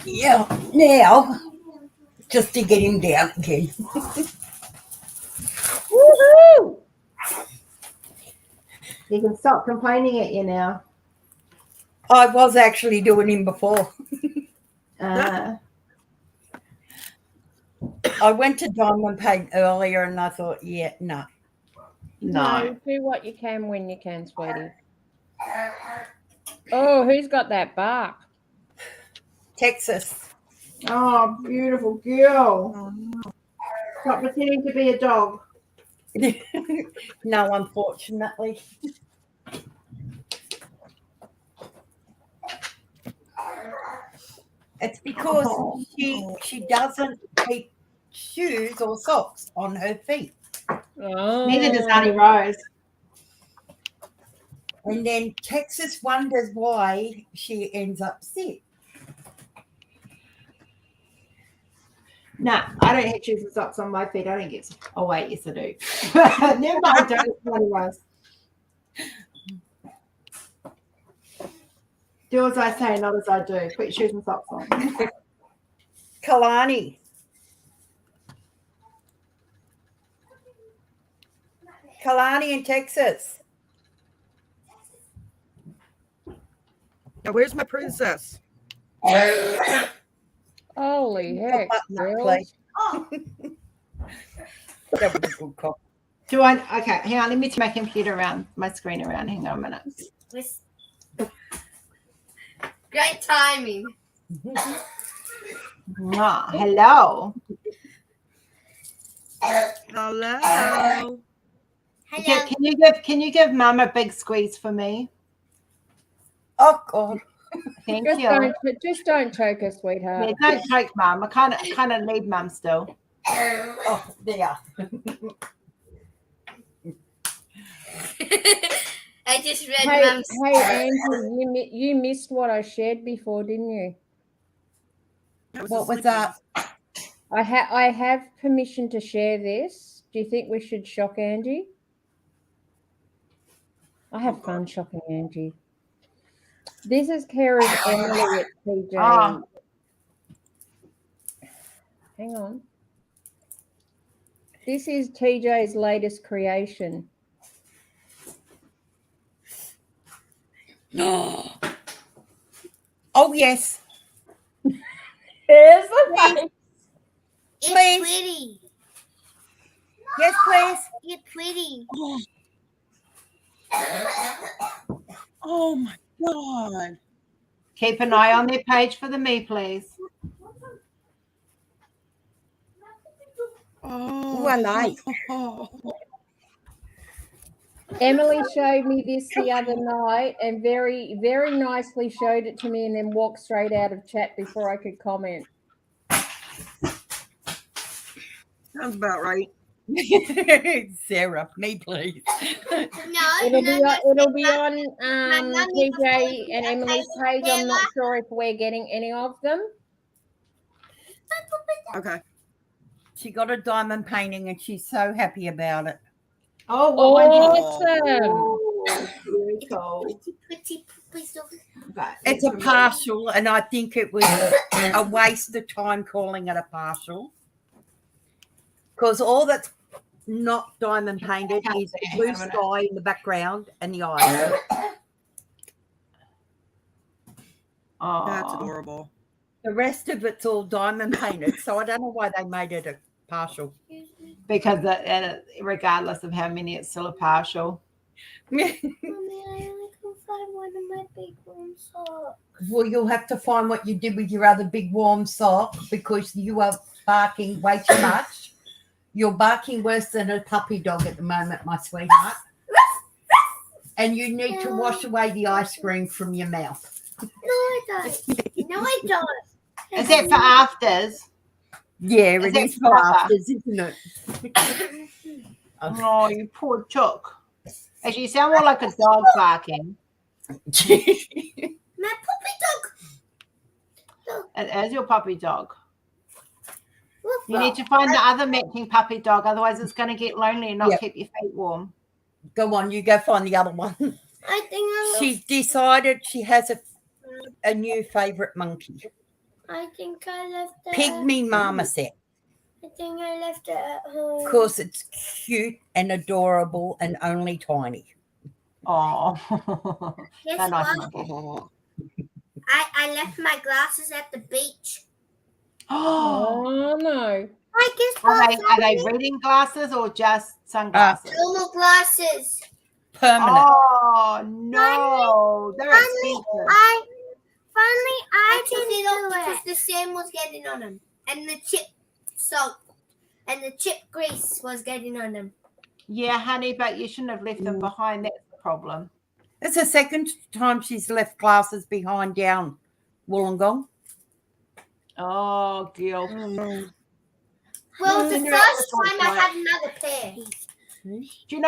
Yeah, now, just to get him down again. Woohoo! You can stop complaining at you now. I was actually doing him before. Uh, I went to Diamond Paint earlier and I thought, yeah, no. No, do what you can when you can, sweetie. Oh, who's got that bark? Texas. Oh, beautiful girl. Stop pretending to be a dog. No, unfortunately. It's because she doesn't keep shoes or socks on her feet. Oh. Neither does Auntie Rose. And then Texas wonders why she ends up sick. No, I don't have shoes and socks on my feet. I don't get. Oh wait, yes I do. Never mind. Don't Auntie Rose. Do as I say, not as I do. Put your shoes and socks on. Kalani. Kalani in Texas. Now, where's my princess? Holy heck, girl. That was a good call. Do I? Okay, hang on. Let me turn my computer around, my screen around. Hang on a minute. Great timing. Ah, hello. Hello. Can you give Mum a big squeeze for me? Oh God. Thank Just you. just don't choke her, sweetheart. Yeah, don't choke, Mum. I kind of need Mum still. Oh, there. I just read Hey, Mum's. hey, Angie, you missed what I shared before, didn't you? What was that? I have permission to share this. Do you think we should shock Angie? I have fun shocking Angie. This is care of Emily at PJ. Ah. Hang on. This is TJ's latest creation. No. Oh yes. Here's the face. It's Please. pretty. Yes, please. It's pretty. Oh my God. Keep an eye on their page for the me, please. Oh, I like. Emily showed me this the other night and very, very nicely showed it to me and then walked straight out of chat before I could comment. Sounds about right. Sarah, me please. It'll be on TJ and Emily's page. I'm not sure if we're getting any of them. Okay. She got a diamond painting and she's so happy about it. Oh, awesome. Very cool. It's a partial, and I think it was a waste of time calling it a partial. Because all that's not diamond painted is the blue sky in the background and the eyes. That's adorable. The rest of it's all diamond painted, so I don't know why they made it a partial. Because regardless of how many, it's still a partial. Mommy, I only can find one of my big warm socks. Well, you'll have to find what you did with your other big warm sock because you are barking way too much. You're barking worse than a puppy dog at the moment, my sweetheart. And you need to wash away the ice cream from your mouth. No, I don't. No, I don't. Is that for afters? Yeah, it is for afters, isn't it? Oh, you poor chook. Actually, you sound more like a dog barking. My puppy dog. As your puppy dog. Look, You need to find the other matching puppy dog, otherwise it's going to get lonely and not keep your feet warm. Go on, you go find the other one. I think She decided she has a new favourite monkey. I think I left it. Pygmy Marmoset. I think I left it at home. Because it's cute and adorable and only tiny. Oh. Guess what? I left my glasses at the beach. Oh no. I guess what? Are they reading glasses or just sunglasses? Normal glasses. Permanent. Oh no. They're expensive. I took it off because the sand was getting on them. And the chip salt and the chip grease was getting on them. Yeah, honey, but you shouldn't have left them behind. That's the problem. It's the second time she's left glasses behind down Wollongong. Oh, Gil. Well, the first time I had another pair. Do you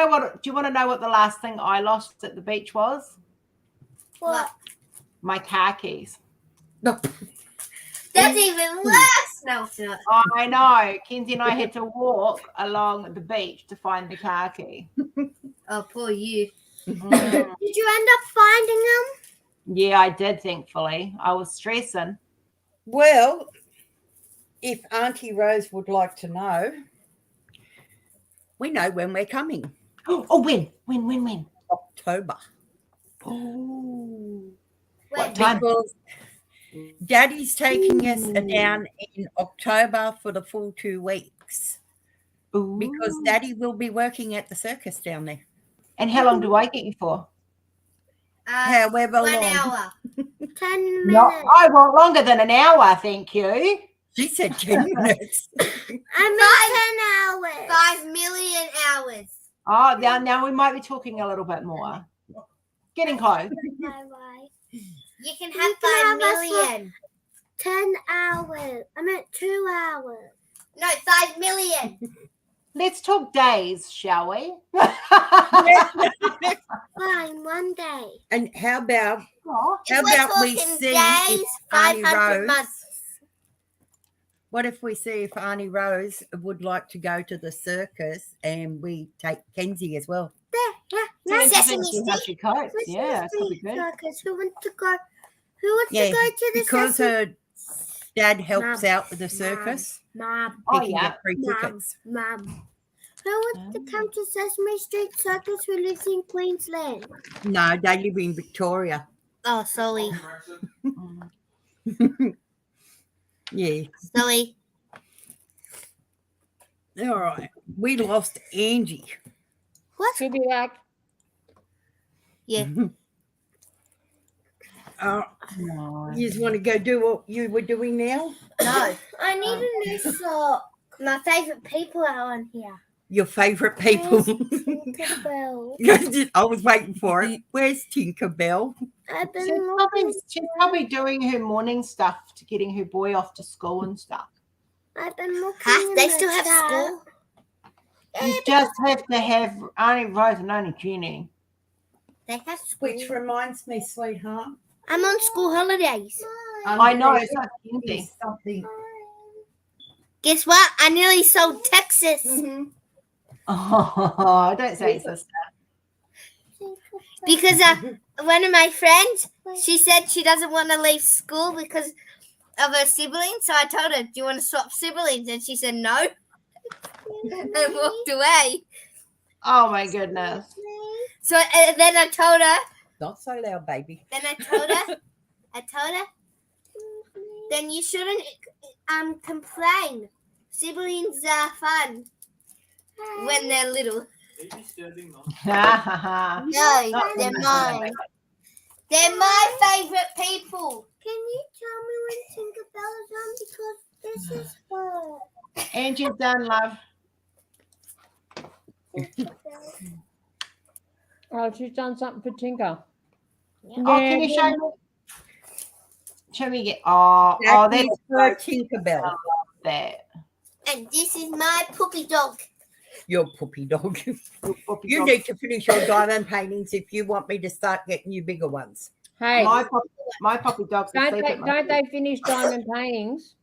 want to know what the last thing I lost at the beach was? What? My car keys. That's even worse. No, it's not. I know. Kenzie and I had to walk along the beach to find the car key. Oh, poor you. Mm. Did you end up finding them? Yeah, I did, thankfully. I was stressing. Well, if Auntie Rose would like to know, we know when we're coming. Oh, when? October. Oh. What time? Because Daddy's taking us down in October for the full 2 weeks. Ooh. Because Daddy will be working at the circus down there. And how long do I get you for? However 1 long. hour. 10 minutes. No, I want longer than an hour, thank you. She said 10 minutes. I meant 10 hours. 5 million hours. Oh, now we might be talking a little bit more. Getting close. You can have 5 million. 10 hours. I meant 2 hours. No, 5 million. Let's talk days, shall we? Fine, one day. And how about If we're we talking see days, if Auntie 500 Rose? months. What if we see if Auntie Rose would like to go to the circus and we take Kenzie as well? Yeah, Sesame Sesame Street. Street. Coats. Yeah, it's probably good. Circus. Who wants to go? Who wants Yeah, to go to the because Sesame? her dad helps Mum, out with the circus. Mum. He can get free Mum, tickets. Mum. Who wants to come to Sesame Street Circus who lives in Queensland? No, they live in Victoria. Oh, sorry. Yeah. Sorry. All right. We lost Angie. What? She'll be back. Yeah. You just want to go do what you were doing now? No. I need a new sock. My favourite people are on here. Your favourite people? Tinkerbell. I was waiting for it. Where's Tinkerbell? I've been She's probably doing her morning stuff to getting her boy off to school and stuff. I've been looking. They still have school. You just have to have Auntie Rose and Auntie Jenny. They have school. Which reminds me, sweetheart. I'm on school holidays. I know, it's not easy. Something. Guess what? I nearly sold Texas. Oh, don't say sister. Because one of my friends, she said she doesn't want to leave school because of her siblings. So I told her, do you want to swap siblings? And she said no. And walked away. Oh my goodness. So then I told her. Not so loud, baby. Then I told her, then you shouldn't complain. Siblings are fun when they're little. No, they're mine. They're my favourite people. Can you tell me when Tinkerbell's on? Because this is her. Angie's done, love. Oh, she's done something for Tinker. Yeah. Oh, can you show me? Show me again. Oh, that's her Tinkerbell. I love that. And this is my puppy dog. Your puppy dog. You need to finish your diamond paintings if you want me to start getting you bigger ones. Hey, my puppy dog's asleep at my don't they finish diamond paintings?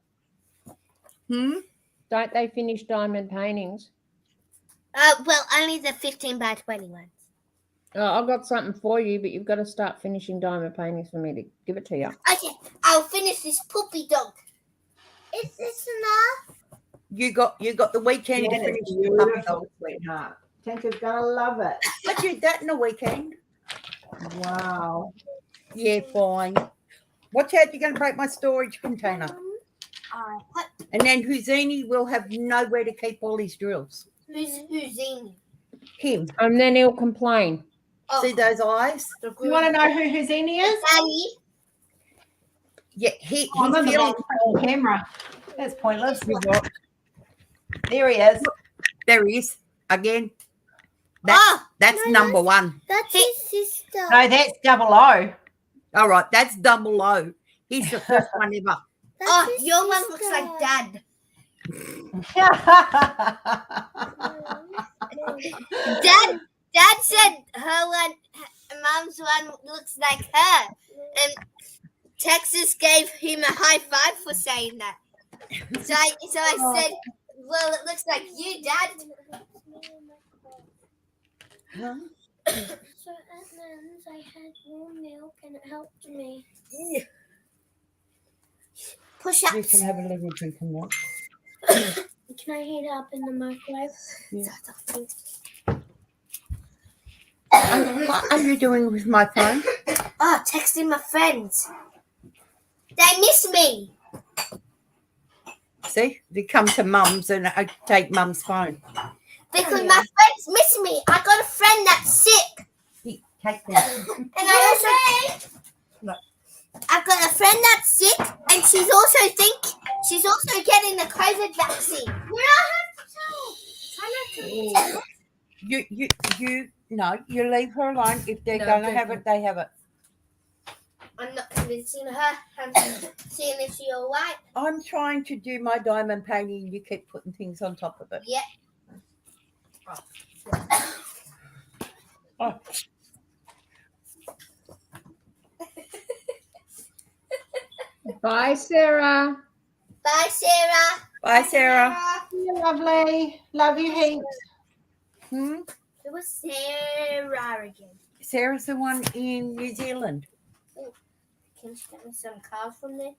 Don't they finish diamond paintings? Well, only the 15 by 20 ones. I've got something for you, but you've got to start finishing diamond paintings for me to give it to you. Okay, I'll finish this puppy dog. Is this enough? You got the weekend to finish the puppy dog, sweetheart. Tinker's gonna love it. I did that in a weekend. Wow. Yeah, fine. Watch out, you're going to break my storage container. And then Houdini will have nowhere to keep all his drills. Who's Houdini? Him. And then he'll complain. See those eyes? You want to know who Houdini is? Daddy. Yeah, he's I'm on feeling the camera. That's pointless. There he is. There he is. Again. That's number one. That's his sister. No, that's 00. All right, that's 00. He's the first one ever. Your one looks like Dad. Dad said her one, Mum's one looks like her, and Texas gave him a high five for saying that. So I said, "Well, it looks like you, Dad." Huh? So at Nan's, I had warm milk, and it helped me. Push ups. You can have a little drink of milk. Can I heat it up in the microwave? Yeah. What are you doing with my phone? Texting my friends. They miss me. See, they come to Mum's and I take Mum's phone. Because my friends miss me. I got a friend that's sick. Take that. And I've got a friend that's sick, and she's also getting the COVID vaccine. Well, I have to tell. You leave her alone. If they're going to have it, they have it. I'm not convincing her. I'm seeing if she's all right. I'm trying to do my diamond painting. You keep putting things on top of it. Yeah. Oh. Bye, Sarah. Bye, Sarah. Bye, Sarah. You're lovely. Love you heaps. Hmm? It was Sarah again. Sarah's the one in New Zealand. Oh, can you get me some cards from there?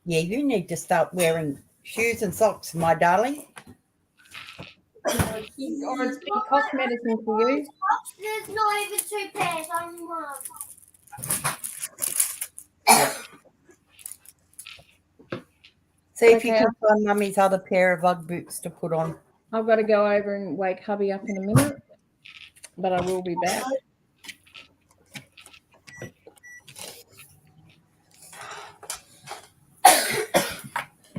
Yeah, you need to start wearing shoes and socks, my darling. Or it's been cough medicine for you. There's not even 2 pairs, only one. See if you Okay. can find Mummy's other pair of Ugg boots to put on. I've got to go over and wake hubby up in a minute, but I will be back.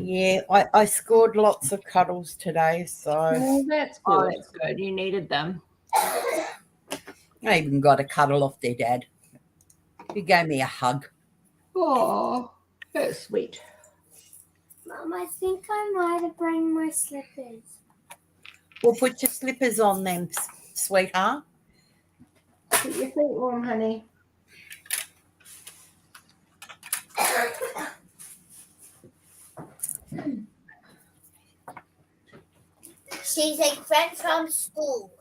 Yeah, I scored lots of cuddles today, so Oh, that's good. Oh, that's good. You needed them. I even got a cuddle off their dad. He gave me a hug. Oh, that's sweet. Mum, I think I might have bring my slippers. Well, put your slippers on then, sweetheart. Keep your feet warm, honey. She's a friend from school.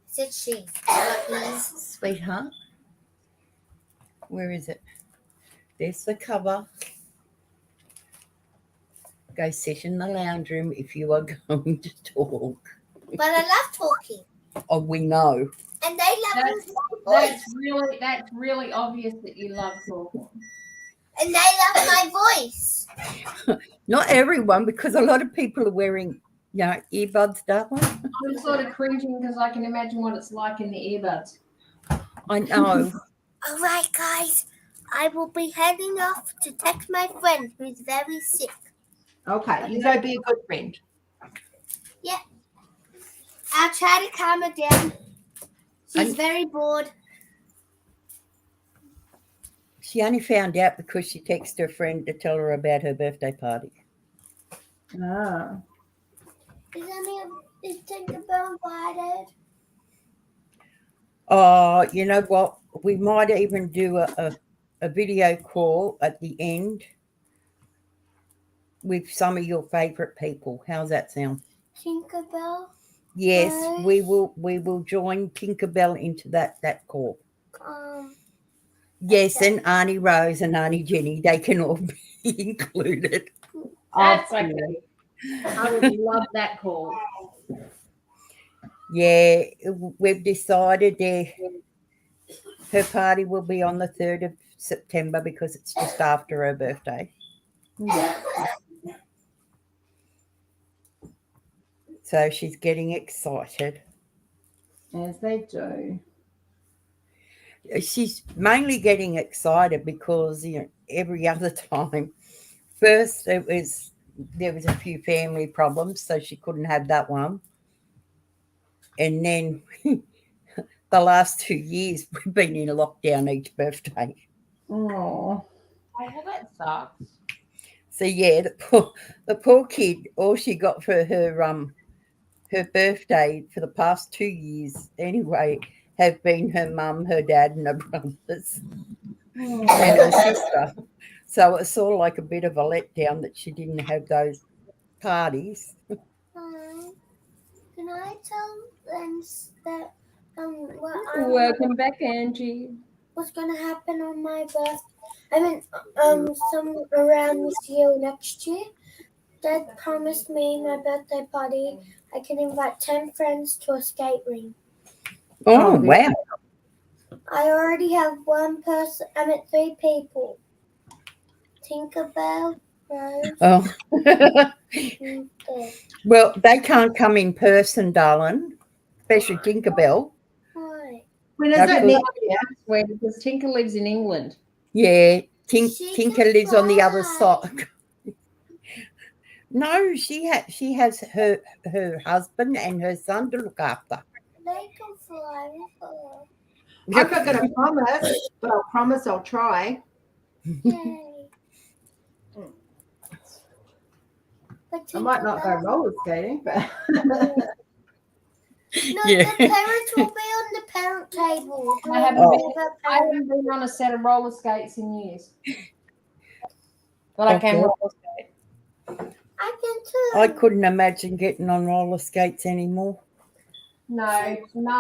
Said she's. Not these. Sweetheart. Where is it? There's the cover. Go sit in the lounge room if you are going to talk. But I love talking. Oh, we know. And they love my voice. That's really obvious that you love talking. And they love my voice. Not everyone, because a lot of people are wearing, earbuds, darling. I'm sort of cringing because I can imagine what it's like in the earbuds. I know. All right, guys. I will be heading off to text my friend who's very sick. Okay, you go be a good friend. Yeah. I'll try to calm her down. She's very bored. She only found out because she texted her friend to tell her about her birthday party. Ah. Is Tinkerbell invited? Oh, you know what? We might even do a video call at the end with some of your favourite people. How's that sound? Tinkerbell? Yes, Rose? we will join Tinkerbell into that call. Yes, Okay. and Auntie Rose and Auntie Jenny, they can all be included. That's okay. I would love that call. Yeah, we've decided her party will be on the 3rd of September because it's just after her birthday. Yeah. So she's getting excited. As they do. She's mainly getting excited because every other time, first there was a few family problems, so she couldn't have that one, and then the last 2 years we've been in lockdown each birthday. Oh, well, that sucks. So yeah, the poor kid, all she got for her birthday for the past 2 years anyway have been her mum, her dad, and her brothers and her sister. So it's sort of like a bit of a letdown that she didn't have those parties. Can I tell them that Welcome back, Angie. What's going to happen on my birthday? I mean, some around this year or next year. Dad promised me my birthday party. I can invite 10 friends to a skate ring. Oh, wow. I already have 3 people. Tinkerbell, Rose. Oh. and Dad. Well, they can't come in person, darling, especially Tinkerbell. Why? When is that next year? Because Tinker lives in England. Yeah, Tinker lives on the other side. No, she has her husband and her son to look after. They can fly with her. I'm not going to promise, but I'll promise I'll try. I might not go roller skating, but No, Yeah. the parents will be on the parent table. I haven't been on a set of roller skates in years. But I can Okay. roller skate. I can too. I couldn't imagine getting on roller skates anymore. No,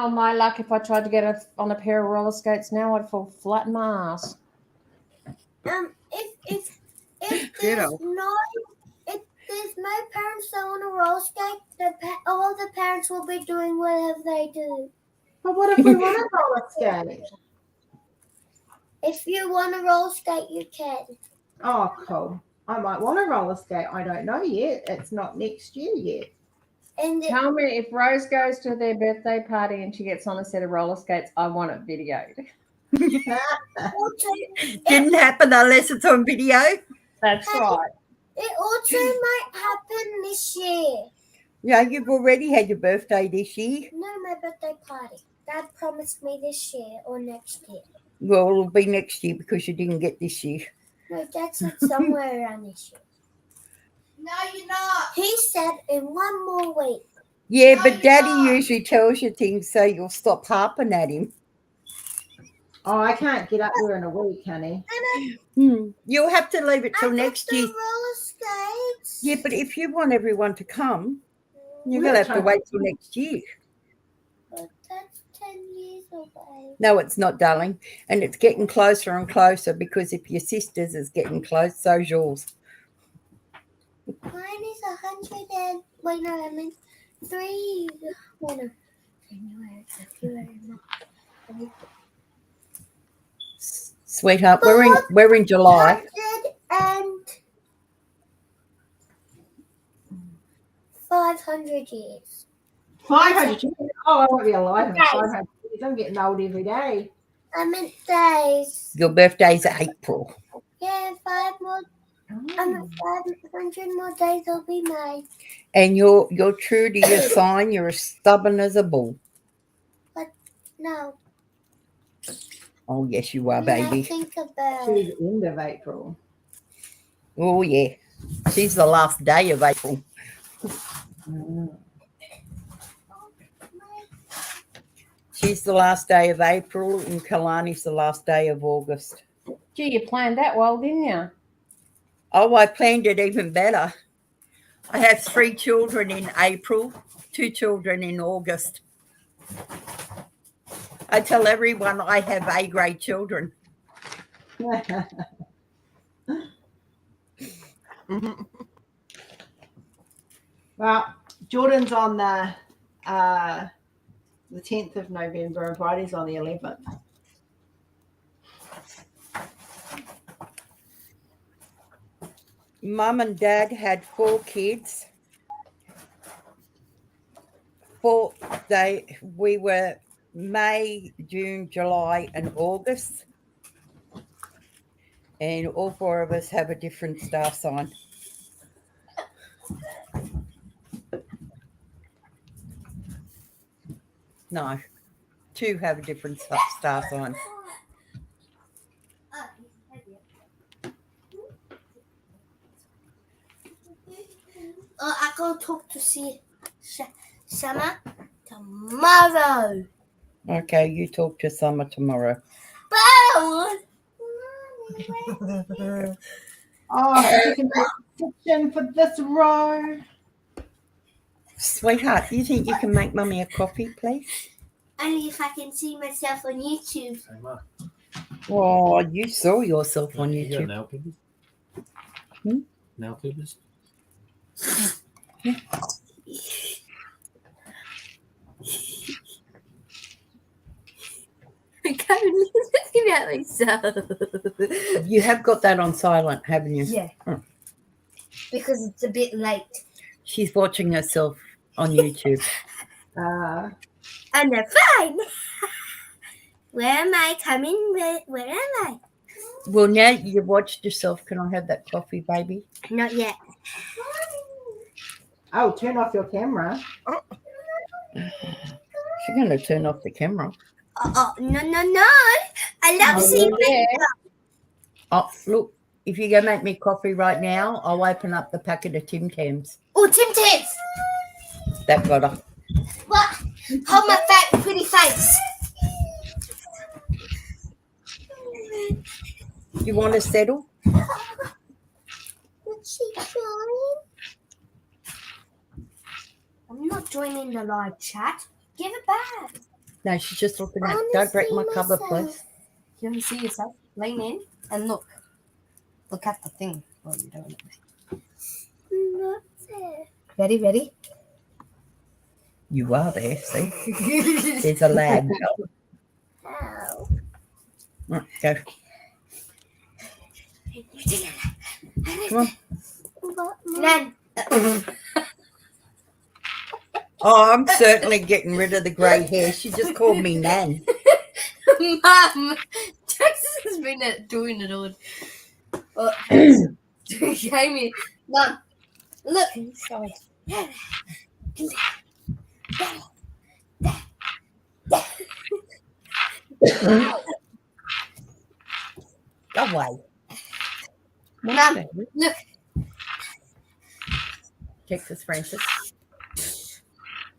my luck. If I tried to get on a pair of roller skates now, I'd fall flat in my ass. If Ditto. there's no parents that want to roller skate, all the parents will be doing whatever they do. But what if we want to roller skate? If you want to roller skate, you can. Oh, cool. I might want to roller skate. I don't know yet. It's not next year yet. And Tell me, if Rose goes to their birthday party and she gets on a set of roller skates, I want it videoed. Didn't happen unless it's on video. That's right. It also might happen this year. Yeah, you've already had your birthday this year. No, my birthday party. Dad promised me this year or next year. Well, it'll be next year because you didn't get this year. No, Dad said somewhere around this year. No, you're not. He said in 1 more week. Yeah, but Daddy usually tells you things so you'll stop harping at him. Oh, I can't get up there in a week, honey. You'll have to leave it till next year. Roller skates. Yeah, but if you want everyone to come, you're going to have to wait till next year. But that's 10 years away. No, it's not, darling. And it's getting closer and closer because if your sister's is getting close, so's yours. Mine is 100 and... Wait, no, I mean 3... Well, no. January, February, March. Sweetheart, we're in July. 500 years. 500 years? Oh, I won't be alive in 500 years. I'm getting old every day. I meant days. Your birthday's April. Yeah, 5 more. 500 more days will be made. And you're true to your sign. You're as stubborn as a bull. But no. Oh, yes, you are, baby. Think about She's end of April. Oh, yeah. She's the last day of April. She's the last day of April, and Kalani's the last day of August. Gee, you planned that well, didn't you? Oh, I planned it even better. I have 3 children in April, 2 children in August. I tell everyone I have A-grade children. Well, Jordan's on the 10th of November and Bridie's on the 11th. Mum and Dad had 4 kids. We were May, June, July, and August. And all 4 of us have a different star sign. No, 2 have a different star sign. I go talk to see Summer tomorrow. Okay, you talk to Summer tomorrow. Oh, you can make a kitchen for this row. Sweetheart, do you think you can make Mummy a coffee, please? Only if I can see myself on YouTube. Oh, you saw yourself on You got YouTube. nail clippers? Nail clippers? I can't really think about myself. You have got that on silent, haven't you? Yeah. Hmm. Because it's a bit late. She's watching herself on YouTube. And they're fine. Where am I coming? Where am I? Well, now you've watched yourself. Can I have that coffee, baby? Not yet. Oh, turn off your camera. She's going to turn off the camera. No. I love seeing makeup. Oh, look, if you go make me coffee right now, I'll open up the packet of Tim Tams. Oh, Tim Tams. That got her. What? Hold my fat, pretty face. You want to settle? What's she trying? I'm not joining the live chat. Give it back. No, she's just looking at. Don't break my cover, please. You want to see yourself? Lean in and look. Look at the thing. What are you doing? Not there. Ready? You are there, see? There's a lag. How? Right, go. Come on. Nan. Oh, I'm certainly getting rid of the grey hair. She just called me Nan. Mum, Texas has been doing it all. Jamie, Mum, look inside. Go away. Mum, look. Texas Francis.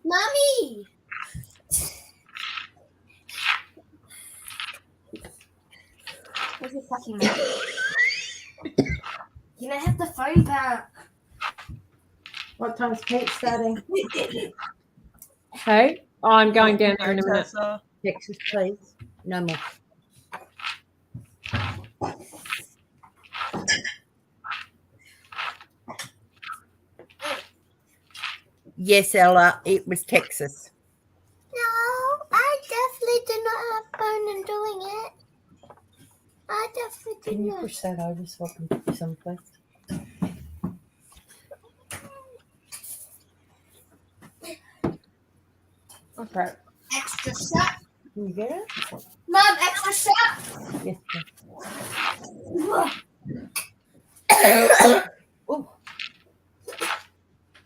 Mummy. Where's your fucking mouth? Can I have the phone back? What time's Pete starting? Hey, I'm going down there in a minute. Texas, please. No more. Yes, Ella, it was Texas. No, I definitely did not have fun in doing it. I definitely did Can you not. push that over so I can put you someplace? Okay. Extra shot. Can you get it? Mom, extra shot. Yes, Oh,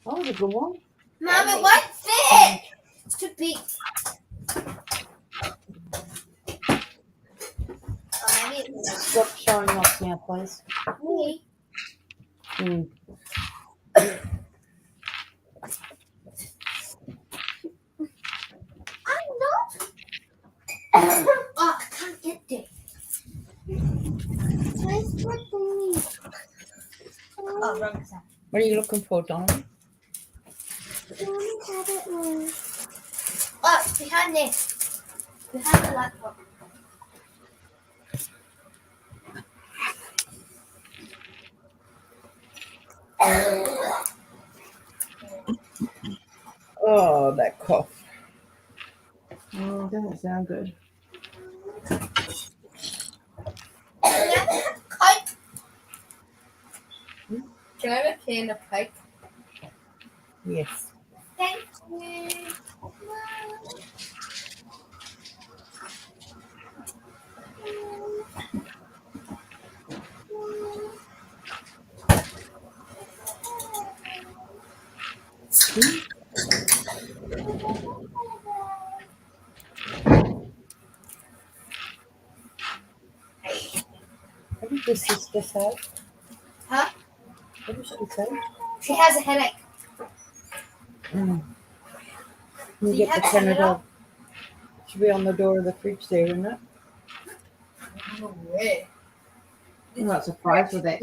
oh, the good one. Mom, it won't fit. It's too big. Oh, maybe it's Stop showing off now, please. me. Mm. I'm not. Oh, I can't get there. Where's my thingy? Oh, wrong side. What are you looking for, Donald? Oh, it's behind this. Behind the laptop. Oh, that cough. Oh, it doesn't sound good. Coke. Can I have a can of Coke? Yes. Thank you. What did your sister say? Huh? What did she say? She has a headache. Mm. Do You you get the have Canada. Canada? Should be on the door of the fridge there, isn't it? No way. I'm not surprised with that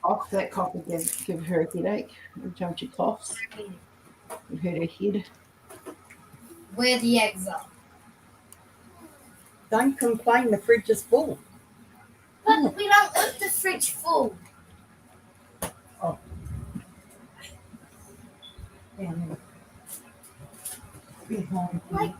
cough. That cough would give her a headache every time she coughs. It hurt her head. Where the eggs are. Don't complain, the fridge is full. But we don't want the fridge full. Oh. Down there. Behind me. Like,